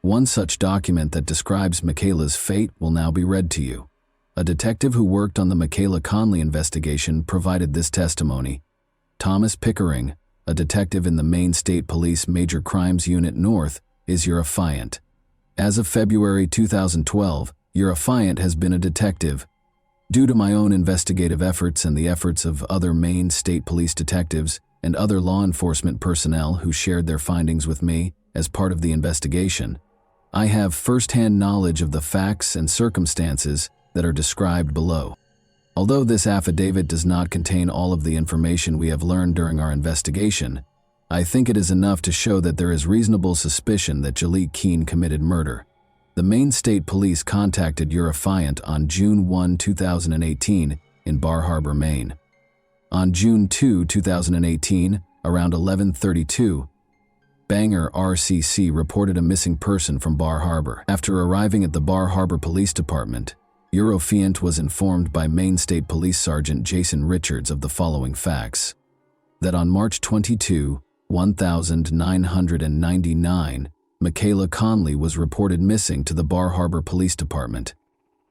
One such document that describes Michaela's fate will now be read to you. A detective who worked on the Michaela Conley investigation provided this testimony. Thomas Pickering, a detective in the Maine State Police Major Crimes Unit North, is your affiant. As of February 2012, your affiant has been a detective. Due to my own investigative efforts and the efforts of other Maine State Police detectives and other law enforcement personnel who shared their findings with me as part of the investigation, I have first-hand knowledge of the facts and circumstances that are described below. Although this affidavit does not contain all of the information we have learned during our investigation, I think it is enough to show that there is reasonable suspicion that Jalik Keene committed murder. The Maine State Police contacted your affiant on June 1, 2018 in Bar Harbor, Maine. On June 2, 2018, around 11:32, Bangor RCC reported a missing person from Bar Harbor. After arriving at the Bar Harbor Police Department, Eurofient was informed by Maine State Police Sergeant Jason Richards of the following facts: that on March 22, 1999, Michaela Conley was reported missing to the Bar Harbor Police Department,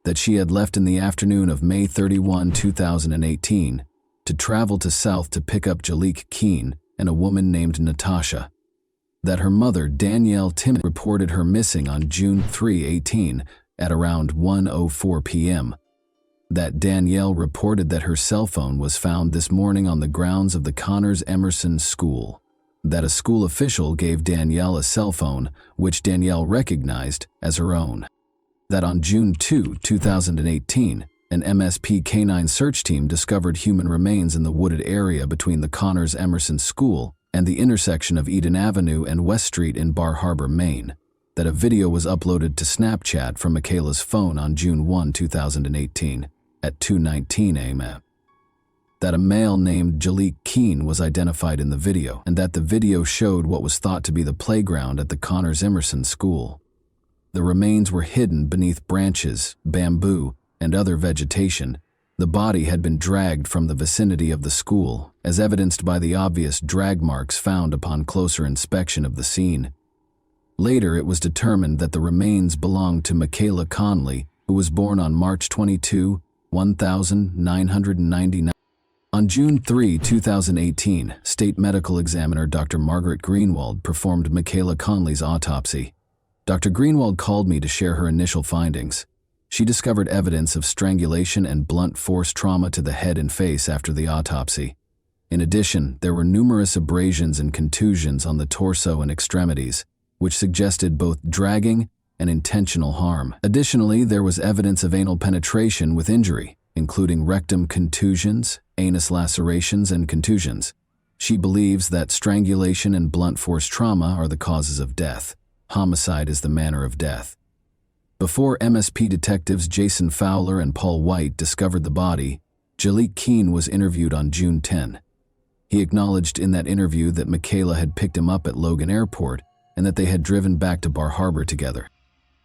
that she had left in the afternoon of May 31, 2018, to travel to South to pick up Jaliek Keene and a woman named Natasha, that her mother, Danielle Timmons, reported her missing on June 3, 18, at around 1:04 p.m., that Danielle reported that her cell phone was found this morning on the grounds of the Connors Emerson School, that a school official gave Danielle a cell phone, which Danielle recognized as her own, that on June 2, 2018, an MSP canine search team discovered human remains in the wooded area between the Connors Emerson School and the intersection of Eden Avenue and West Street in Bar Harbor, Maine, that a video was uploaded to Snapchat from Michaela's phone on June 1, 2018, at 2:19 a.m., that a male named Jaliek Keene was identified in the video, and that the video showed what was thought to be the playground at the Connors Emerson School. The remains were hidden beneath branches, bamboo, and other vegetation. The body had been dragged from the vicinity of the school, as evidenced by the obvious drag marks found upon closer inspection of the scene. Later, it was determined that the remains belonged to Michaela Conley, who was born on March 22, 1999. On June 3, 2018, State Medical Examiner Dr. Margaret Greenwald performed Michaela Conley's autopsy. Dr. Greenwald called me to share her initial findings. She discovered evidence of strangulation and blunt force trauma to the head and face after the autopsy. In addition, there were numerous abrasions and contusions on the torso and extremities, which suggested both dragging and intentional harm. Additionally, there was evidence of anal penetration with injury, including rectum contusions, anus lacerations, and contusions. She believes that strangulation and blunt force trauma are the causes of death. Homicide is the manner of death. Before MSP detectives Jason Fowler and Paul White discovered the body, Jaliek Keene was interviewed on June 10. He acknowledged in that interview that Michaela had picked him up at Logan Airport and that they had driven back to Bar Harbor together.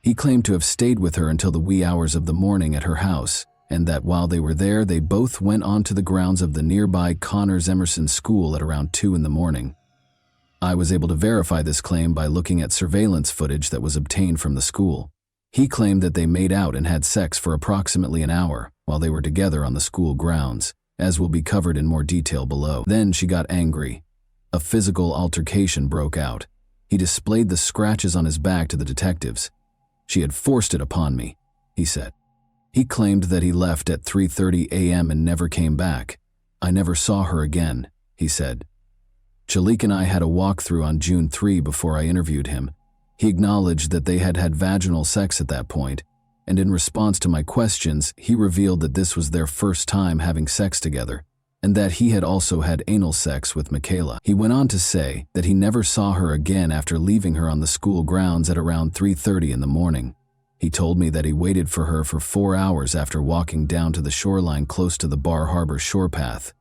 He claimed to have stayed with her until the wee hours of the morning at her house, and that while they were there, they both went onto the grounds of the nearby Connors Emerson School at around 2 in the morning. I was able to verify this claim by looking at surveillance footage that was obtained from the school. He claimed that they made out and had sex for approximately an hour while they were together on the school grounds, as will be covered in more detail below. Then she got angry. A physical altercation broke out. He displayed the scratches on his back to the detectives. "She had forced it upon me," he said. He claimed that he left at 3:30 a.m. and never came back. "I never saw her again," he said. Jaliek and I had a walkthrough on June 3 before I interviewed him. He acknowledged that they had had vaginal sex at that point, and in response to my questions, he revealed that this was their first time having sex together, and that he had also had anal sex with Michaela. He went on to say that he never saw her again after leaving her on the school grounds at around 3:30 in the morning. He told me that he waited for her for 4 hours after walking down to the shoreline close to the Bar Harbor shore path.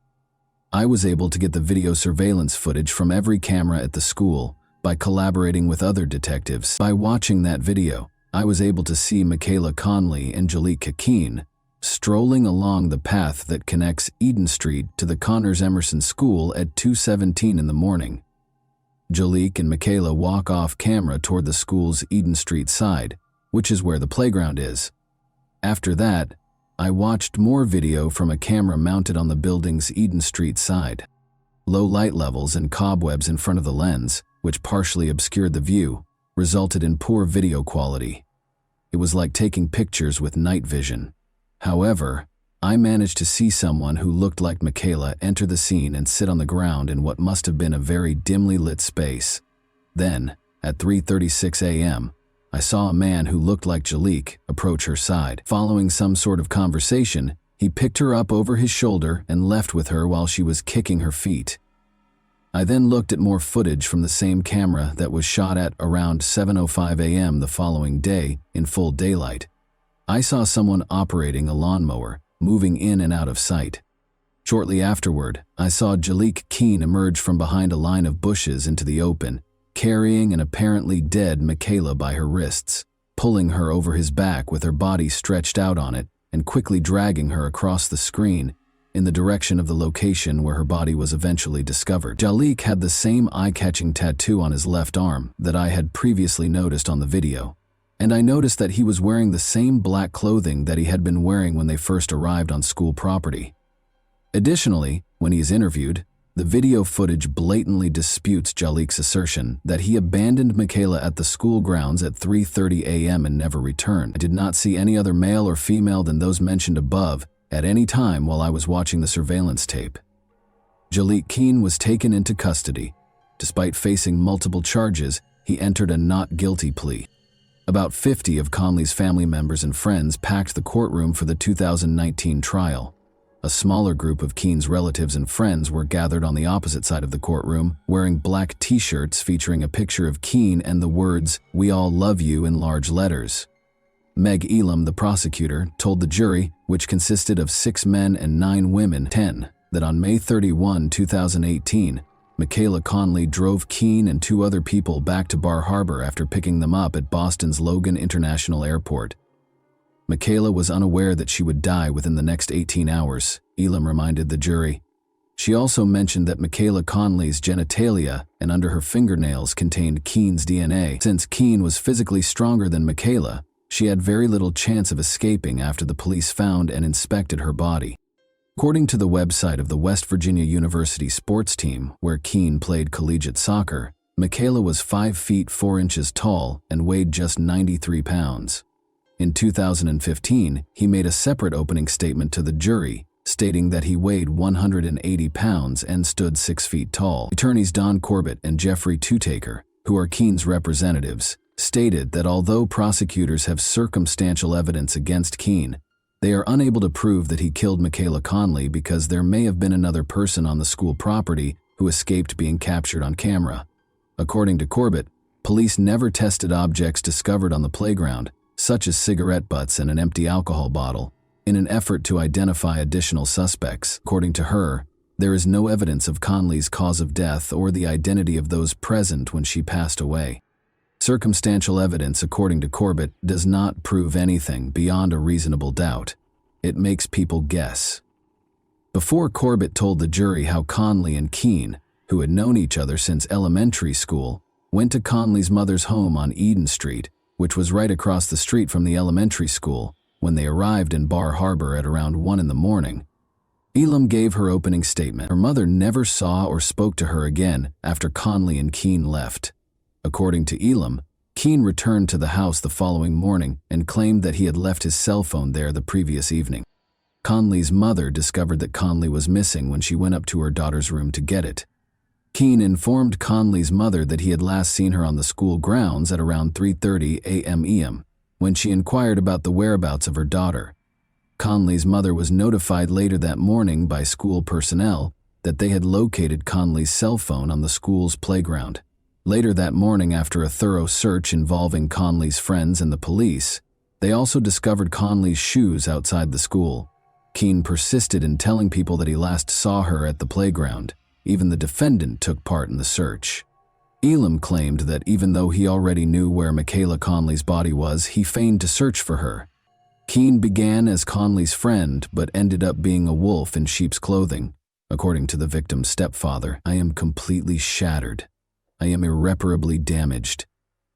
I was able to get the video surveillance footage from every camera at the school by collaborating with other detectives. By watching that video, I was able to see Michaela Conley and Jaliek Keene strolling along the path that connects Eden Street to the Connors Emerson School at 2:17 in the morning. Jaliek and Michaela walk off camera toward the school's Eden Street side, which is where the playground is. After that, I watched more video from a camera mounted on the building's Eden Street side. Low light levels and cobwebs in front of the lens, which partially obscured the view, resulted in poor video quality. It was like taking pictures with night vision. However, I managed to see someone who looked like Michaela enter the scene and sit on the ground in what must have been a very dimly lit space. Then, at 3:36 a.m., I saw a man who looked like Jaliek approach her side. Following some sort of conversation, he picked her up over his shoulder and left with her while she was kicking her feet. I then looked at more footage from the same camera that was shot at around 7:05 a.m. the following day in full daylight. I saw someone operating a lawnmower, moving in and out of sight. Shortly afterward, I saw Jaliek Keene emerge from behind a line of bushes into the open. carrying an apparently dead Michaela by her wrists, pulling her over his back with her body stretched out on it, and quickly dragging her across the screen in the direction of the location where her body was eventually discovered. Jalik had the same eye-catching tattoo on his left arm that I had previously noticed on the video, and I noticed that he was wearing the same black clothing that he had been wearing when they first arrived on school property. Additionally, when he is interviewed, the video footage blatantly disputes Jalik's assertion that he abandoned Michaela at the school grounds at 3:30 a.m. and never returned. I did not see any other male or female than those mentioned above at any time while I was watching the surveillance tape. Jalik Keene was taken into custody. Despite facing multiple charges, he entered a not guilty plea. About 50 of Conley's family members and friends packed the courtroom for the 2019 trial. A smaller group of Keene's relatives and friends were gathered on the opposite side of the courtroom, wearing black t-shirts featuring a picture of Keene and the words, "We all love you" in large letters. Meg Elam, the prosecutor, told the jury, which consisted of 6 men and 9 women, that on May 31, 2018, Michaela Conley drove Keene and 2 other people back to Bar Harbor after picking them up at Boston's Logan International Airport. Michaela was unaware that she would die within the next 18 hours, Elam reminded the jury. She also mentioned that Michaela Conley's genitalia and under her fingernails contained Keene's DNA. Since Keene was physically stronger than Michaela, she had very little chance of escaping after the police found and inspected her body. According to the website of the West Virginia University sports team, where Keene played collegiate soccer, Michaela was 5 feet 4 inches tall and weighed just 93 pounds. In 2015, he made a separate opening statement to the jury, stating that he weighed 180 pounds and stood 6 feet tall. Attorneys Don Corbett and Jeffrey Tutaker, who are Keene's representatives, stated that although prosecutors have circumstantial evidence against Keene, they are unable to prove that he killed Michaela Conley because there may have been another person on the school property who escaped being captured on camera. According to Corbett, police never tested objects discovered on the playground, such as cigarette butts and an empty alcohol bottle, in an effort to identify additional suspects. According to her, there is no evidence of Conley's cause of death or the identity of those present when she passed away. Circumstantial evidence, according to Corbett, does not prove anything beyond a reasonable doubt. It makes people guess. Before Corbett told the jury how Conley and Keene, who had known each other since elementary school, went to Conley's mother's home on Eden Street, which was right across the street from the elementary school, when they arrived in Bar Harbor at around 1 in the morning. Elam gave her opening statement. Her mother never saw or spoke to her again after Conley and Keene left. According to Elam, Keene returned to the house the following morning and claimed that he had left his cell phone there the previous evening. Conley's mother discovered that Conley was missing when she went up to her daughter's room to get it. Keene informed Conley's mother that he had last seen her on the school grounds at around 3:30 a.m. when she inquired about the whereabouts of her daughter. Conley's mother was notified later that morning by school personnel that they had located Conley's cell phone on the school's playground. Later that morning, after a thorough search involving Conley's friends and the police, they also discovered Conley's shoes outside the school. Keene persisted in telling people that he last saw her at the playground. Even the defendant took part in the search. Elam claimed that even though he already knew where Michaela Conley's body was, he feigned to search for her. Keene began as Conley's friend, but ended up being a wolf in sheep's clothing. According to the victim's stepfather, "I am completely shattered. I am irreparably damaged.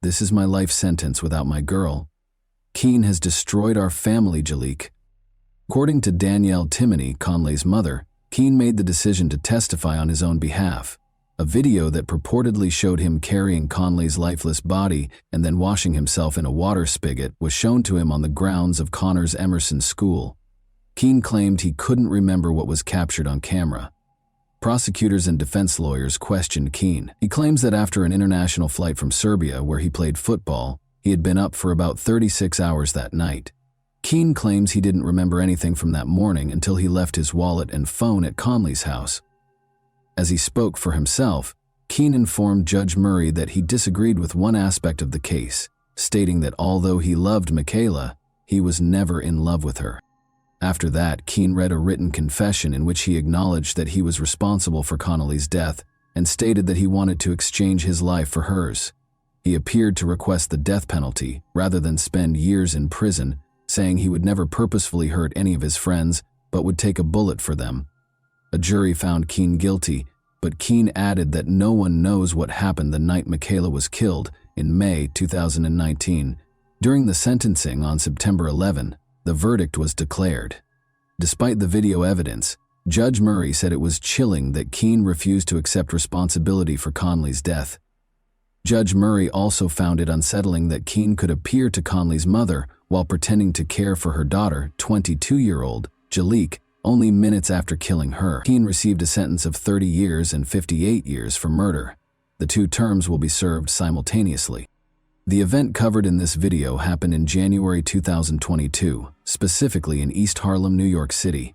This is my life sentence without my girl. Keene has destroyed our family, Jalik." According to Danielle Timoney, Conley's mother, Keene made the decision to testify on his own behalf. A video that purportedly showed him carrying Conley's lifeless body and then washing himself in a water spigot was shown to him on the grounds of Connors Emerson School. Keene claimed he couldn't remember what was captured on camera. Prosecutors and defense lawyers questioned Keene. He claims that after an international flight from Serbia, where he played football, he had been up for about 36 hours that night. Keene claims he didn't remember anything from that morning until he left his wallet and phone at Conley's house. As he spoke for himself, Keene informed Judge Murray that he disagreed with one aspect of the case, stating that although he loved Michaela, he was never in love with her. After that, Keene read a written confession in which he acknowledged that he was responsible for Conley's death and stated that he wanted to exchange his life for hers. He appeared to request the death penalty rather than spend years in prison, saying he would never purposefully hurt any of his friends, but would take a bullet for them. A jury found Keene guilty, but Keene added that no one knows what happened the night Michaela was killed in May 2019. During the sentencing on September 11, the verdict was declared. Despite the video evidence, Judge Murray said it was chilling that Keene refused to accept responsibility for Conley's death. Judge Murray also found it unsettling that Keene could appear to Conley's mother while pretending to care for her daughter, 22-year-old Jaliek, only minutes after killing her. Keene received a sentence of 30 years and 58 years for murder. The two terms will be served simultaneously. The event covered in this video happened in January 2022, specifically in East Harlem, New York City.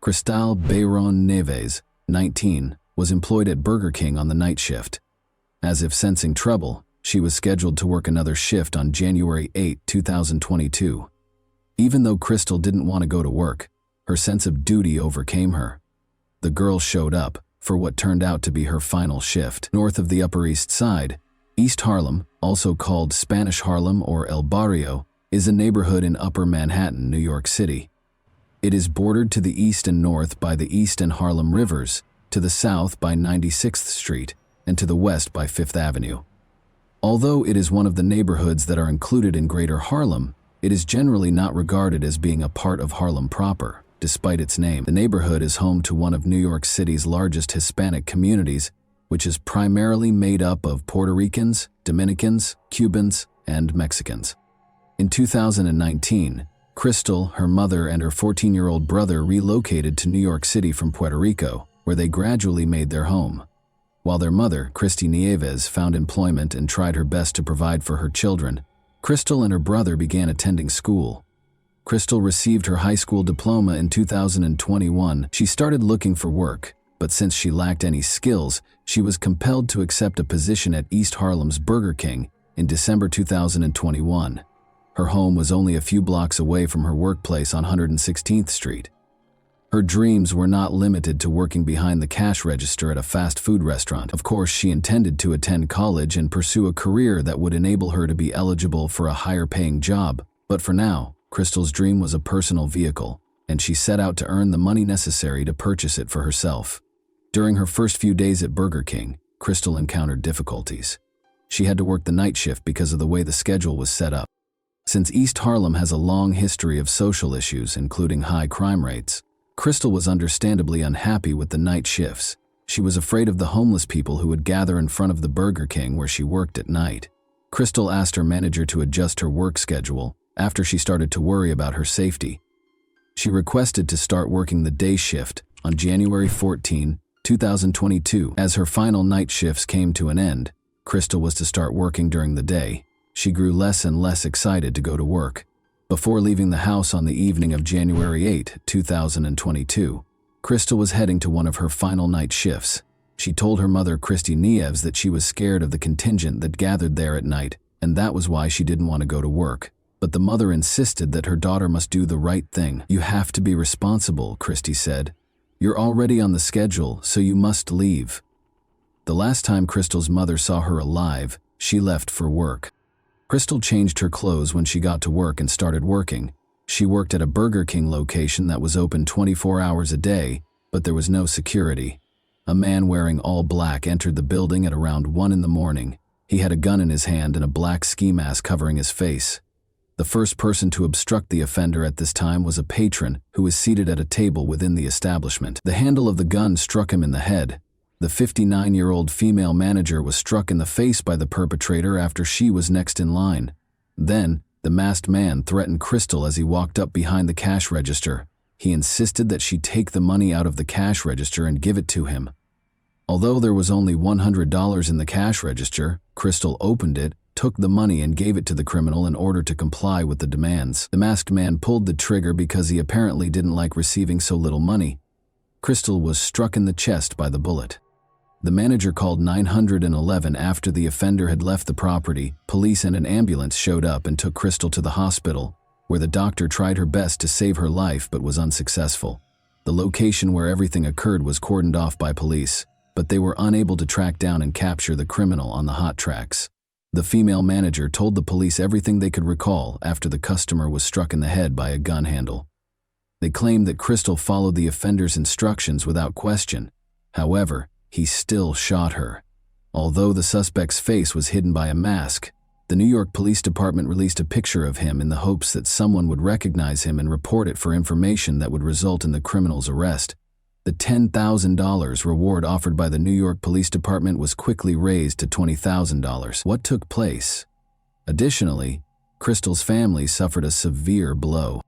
Cristal Bayron Neves, 19, was employed at Burger King on the night shift. As if sensing trouble, she was scheduled to work another shift on January 8, 2022. Even though Crystal didn't want to go to work, her sense of duty overcame her. The girl showed up for what turned out to be her final shift. North of the Upper East Side, East Harlem, also called Spanish Harlem or El Barrio, is a neighborhood in Upper Manhattan, New York City. It is bordered to the east and north by the East and Harlem Rivers, to the south by 96th Street, and to the west by 5th Avenue. Although it is one of the neighborhoods that are included in Greater Harlem, it is generally not regarded as being a part of Harlem proper, despite its name. The neighborhood is home to one of New York City's largest Hispanic communities, which is primarily made up of Puerto Ricans, Dominicans, Cubans, and Mexicans. In 2019, Crystal, her mother, and her 14-year-old brother relocated to New York City from Puerto Rico, where they gradually made their home. While their mother, Christy Nieves, found employment and tried her best to provide for her children, Crystal and her brother began attending school. Crystal received her high school diploma in 2021. She started looking for work, but since she lacked any skills, she was compelled to accept a position at East Harlem's Burger King in December 2021. Her home was only a few blocks away from her workplace on 116th Street. Her dreams were not limited to working behind the cash register at a fast food restaurant. Of course, she intended to attend college and pursue a career that would enable her to be eligible for a higher-paying job. But for now, Crystal's dream was a personal vehicle, and she set out to earn the money necessary to purchase it for herself. During her first few days at Burger King, Crystal encountered difficulties. She had to work the night shift because of the way the schedule was set up. Since East Harlem has a long history of social issues, including high crime rates, Crystal was understandably unhappy with the night shifts. She was afraid of the homeless people who would gather in front of the Burger King where she worked at night. Crystal asked her manager to adjust her work schedule after she started to worry about her safety. She requested to start working the day shift on January 14, 2022. As her final night shifts came to an end, Crystal was to start working during the day. She grew less and less excited to go to work. Before leaving the house on the evening of January 8, 2022, Crystal was heading to one of her final night shifts. She told her mother, Christy Nieves, that she was scared of the contingent that gathered there at night, and that was why she didn't want to go to work. But the mother insisted that her daughter must do the right thing. "You have to be responsible," Christy said. "You're already on the schedule, so you must leave." The last time Crystal's mother saw her alive, she left for work. Crystal changed her clothes when she got to work and started working. She worked at a Burger King location that was open 24 hours a day, but there was no security. A man wearing all black entered the building at around 1 in the morning. He had a gun in his hand and a black ski mask covering his face. The first person to obstruct the offender at this time was a patron who was seated at a table within the establishment. The handle of the gun struck him in the head. The 59-year-old female manager was struck in the face by the perpetrator after she was next in line. Then, the masked man threatened Crystal as he walked up behind the cash register. He insisted that she take the money out of the cash register and give it to him. Although there was only $100 in the cash register, Crystal opened it, took the money and gave it to the criminal in order to comply with the demands. The masked man pulled the trigger because he apparently didn't like receiving so little money. Crystal was struck in the chest by the bullet. The manager called 911 after the offender had left the property. Police and an ambulance showed up and took Crystal to the hospital, where the doctor tried her best to save her life but was unsuccessful. The location where everything occurred was cordoned off by police, but they were unable to track down and capture the criminal on the hot tracks. The female manager told the police everything they could recall after the customer was struck in the head by a gun handle. They claimed that Crystal followed the offender's instructions without question. However, he still shot her. Although the suspect's face was hidden by a mask, the New York Police Department released a picture of him in the hopes that someone would recognize him and report it for information that would result in the criminal's arrest. The $10,000 reward offered by the New York Police Department was quickly raised to $20,000. What took place? Additionally, Crystal's family suffered a severe blow.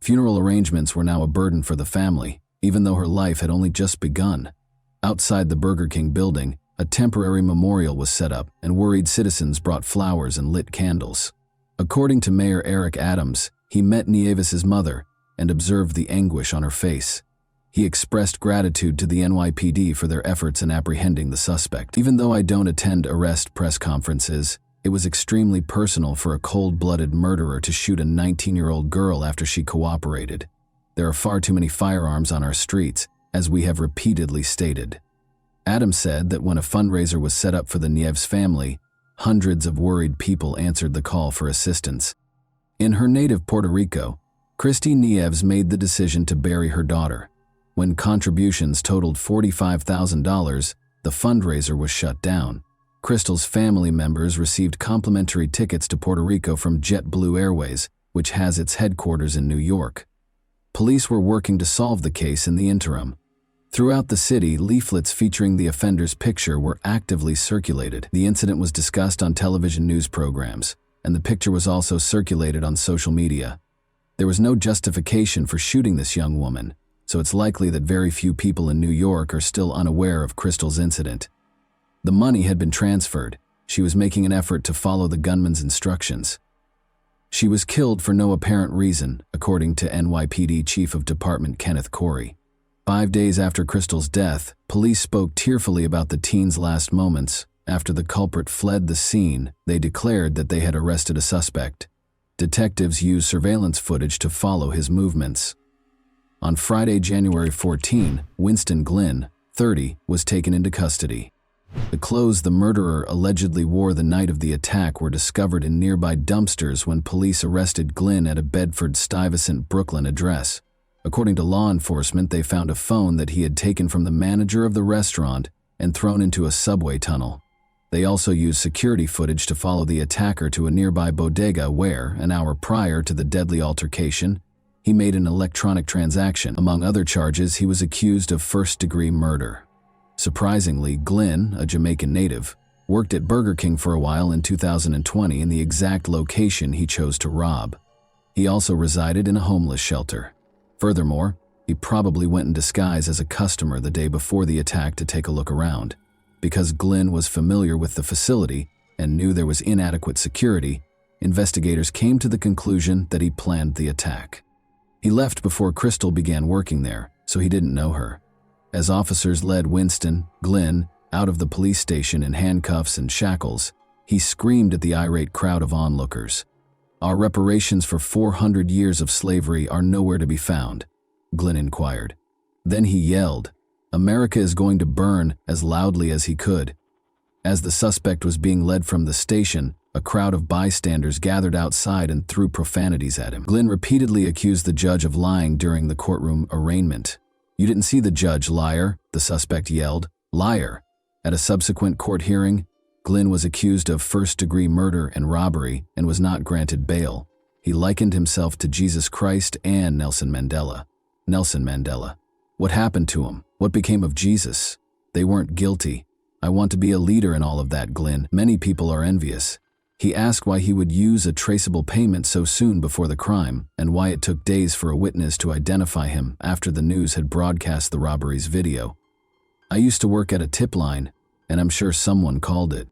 Funeral arrangements were now a burden for the family, even though her life had only just begun. Outside the Burger King building, a temporary memorial was set up, and worried citizens brought flowers and lit candles. According to Mayor Eric Adams, he met Nieves' mother and observed the anguish on her face. He expressed gratitude to the NYPD for their efforts in apprehending the suspect. Even though I don't attend arrest press conferences, it was extremely personal for a cold-blooded murderer to shoot a 19-year-old girl after she cooperated. There are far too many firearms on our streets, as we have repeatedly stated. Adams said that when a fundraiser was set up for the Nieves family, hundreds of worried people answered the call for assistance. In her native Puerto Rico, Christy Nieves made the decision to bury her daughter. When contributions totaled $45,000, the fundraiser was shut down. Crystal's family members received complimentary tickets to Puerto Rico from JetBlue Airways, which has its headquarters in New York. Police were working to solve the case in the interim. Throughout the city, leaflets featuring the offender's picture were actively circulated. The incident was discussed on television news programs, and the picture was also circulated on social media. There was no justification for shooting this young woman, so it's likely that very few people in New York are still unaware of Crystal's incident. The money had been transferred. She was making an effort to follow the gunman's instructions. She was killed for no apparent reason, according to NYPD Chief of Department Kenneth Corey. 5 days after Crystal's death, police spoke tearfully about the teen's last moments. After the culprit fled the scene, they declared that they had arrested a suspect. Detectives used surveillance footage to follow his movements. On Friday, January 14, Winston Glynn, 30, was taken into custody. The clothes the murderer allegedly wore the night of the attack were discovered in nearby dumpsters when police arrested Glynn at a Bedford-Stuyvesant, Brooklyn address. According to law enforcement, they found a phone that he had taken from the manager of the restaurant and thrown into a subway tunnel. They also used security footage to follow the attacker to a nearby bodega where, an hour prior to the deadly altercation, he made an electronic transaction. Among other charges, he was accused of first-degree murder. Surprisingly, Glynn, a Jamaican native, worked at Burger King for a while in 2020 in the exact location he chose to rob. He also resided in a homeless shelter. Furthermore, he probably went in disguise as a customer the day before the attack to take a look around. Because Glynn was familiar with the facility and knew there was inadequate security, investigators came to the conclusion that he planned the attack. He left before Crystal began working there, so he didn't know her. As officers led Winston, Glynn, out of the police station in handcuffs and shackles, he screamed at the irate crowd of onlookers. "Our reparations for 400 years of slavery are nowhere to be found," Glynn inquired. Then he yelled, "America is going to burn," as loudly as he could. As the suspect was being led from the station, a crowd of bystanders gathered outside and threw profanities at him. Glynn repeatedly accused the judge of lying during the courtroom arraignment. "You didn't see the judge, liar," the suspect yelled. "Liar." At a subsequent court hearing, Glynn was accused of first-degree murder and robbery and was not granted bail. He likened himself to Jesus Christ and Nelson Mandela. Nelson Mandela. What happened to him? What became of Jesus? They weren't guilty. "I want to be a leader in all of that, Glynn. Many people are envious." He asked why he would use a traceable payment so soon before the crime, and why it took days for a witness to identify him after the news had broadcast the robbery's video. "I used to work at a tip line, and I'm sure someone called it.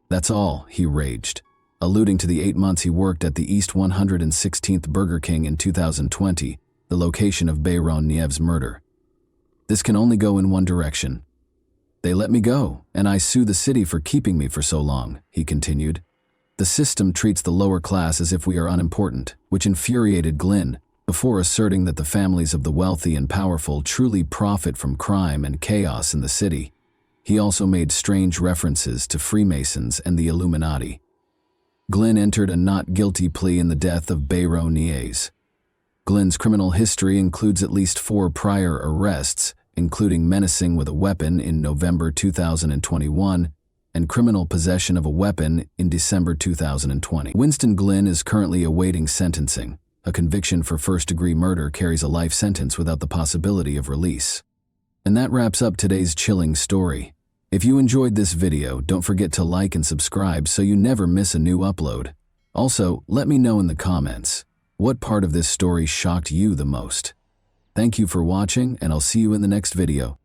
That's all," he raged, alluding to the 8 months he worked at the East 116th Burger King in 2020, the location of Bayron Nieves' murder. "This can only go in one direction. They let me go, and I sue the city for keeping me for so long," he continued. "The system treats the lower class as if we are unimportant," which infuriated Glynn. before asserting that the families of the wealthy and powerful truly profit from crime and chaos in the city. He also made strange references to Freemasons and the Illuminati. Glynn entered a not guilty plea in the death of Bayro Nies. Glynn's criminal history includes at least 4 prior arrests, including menacing with a weapon in November 2021 and criminal possession of a weapon in December 2020. Winston Glynn is currently awaiting sentencing. A conviction for first-degree murder carries a life sentence without the possibility of release. And that wraps up today's chilling story. If you enjoyed this video, don't forget to like and subscribe so you never miss a new upload. Also, let me know in the comments, what part of this story shocked you the most? Thank you for watching, and I'll see you in the next video.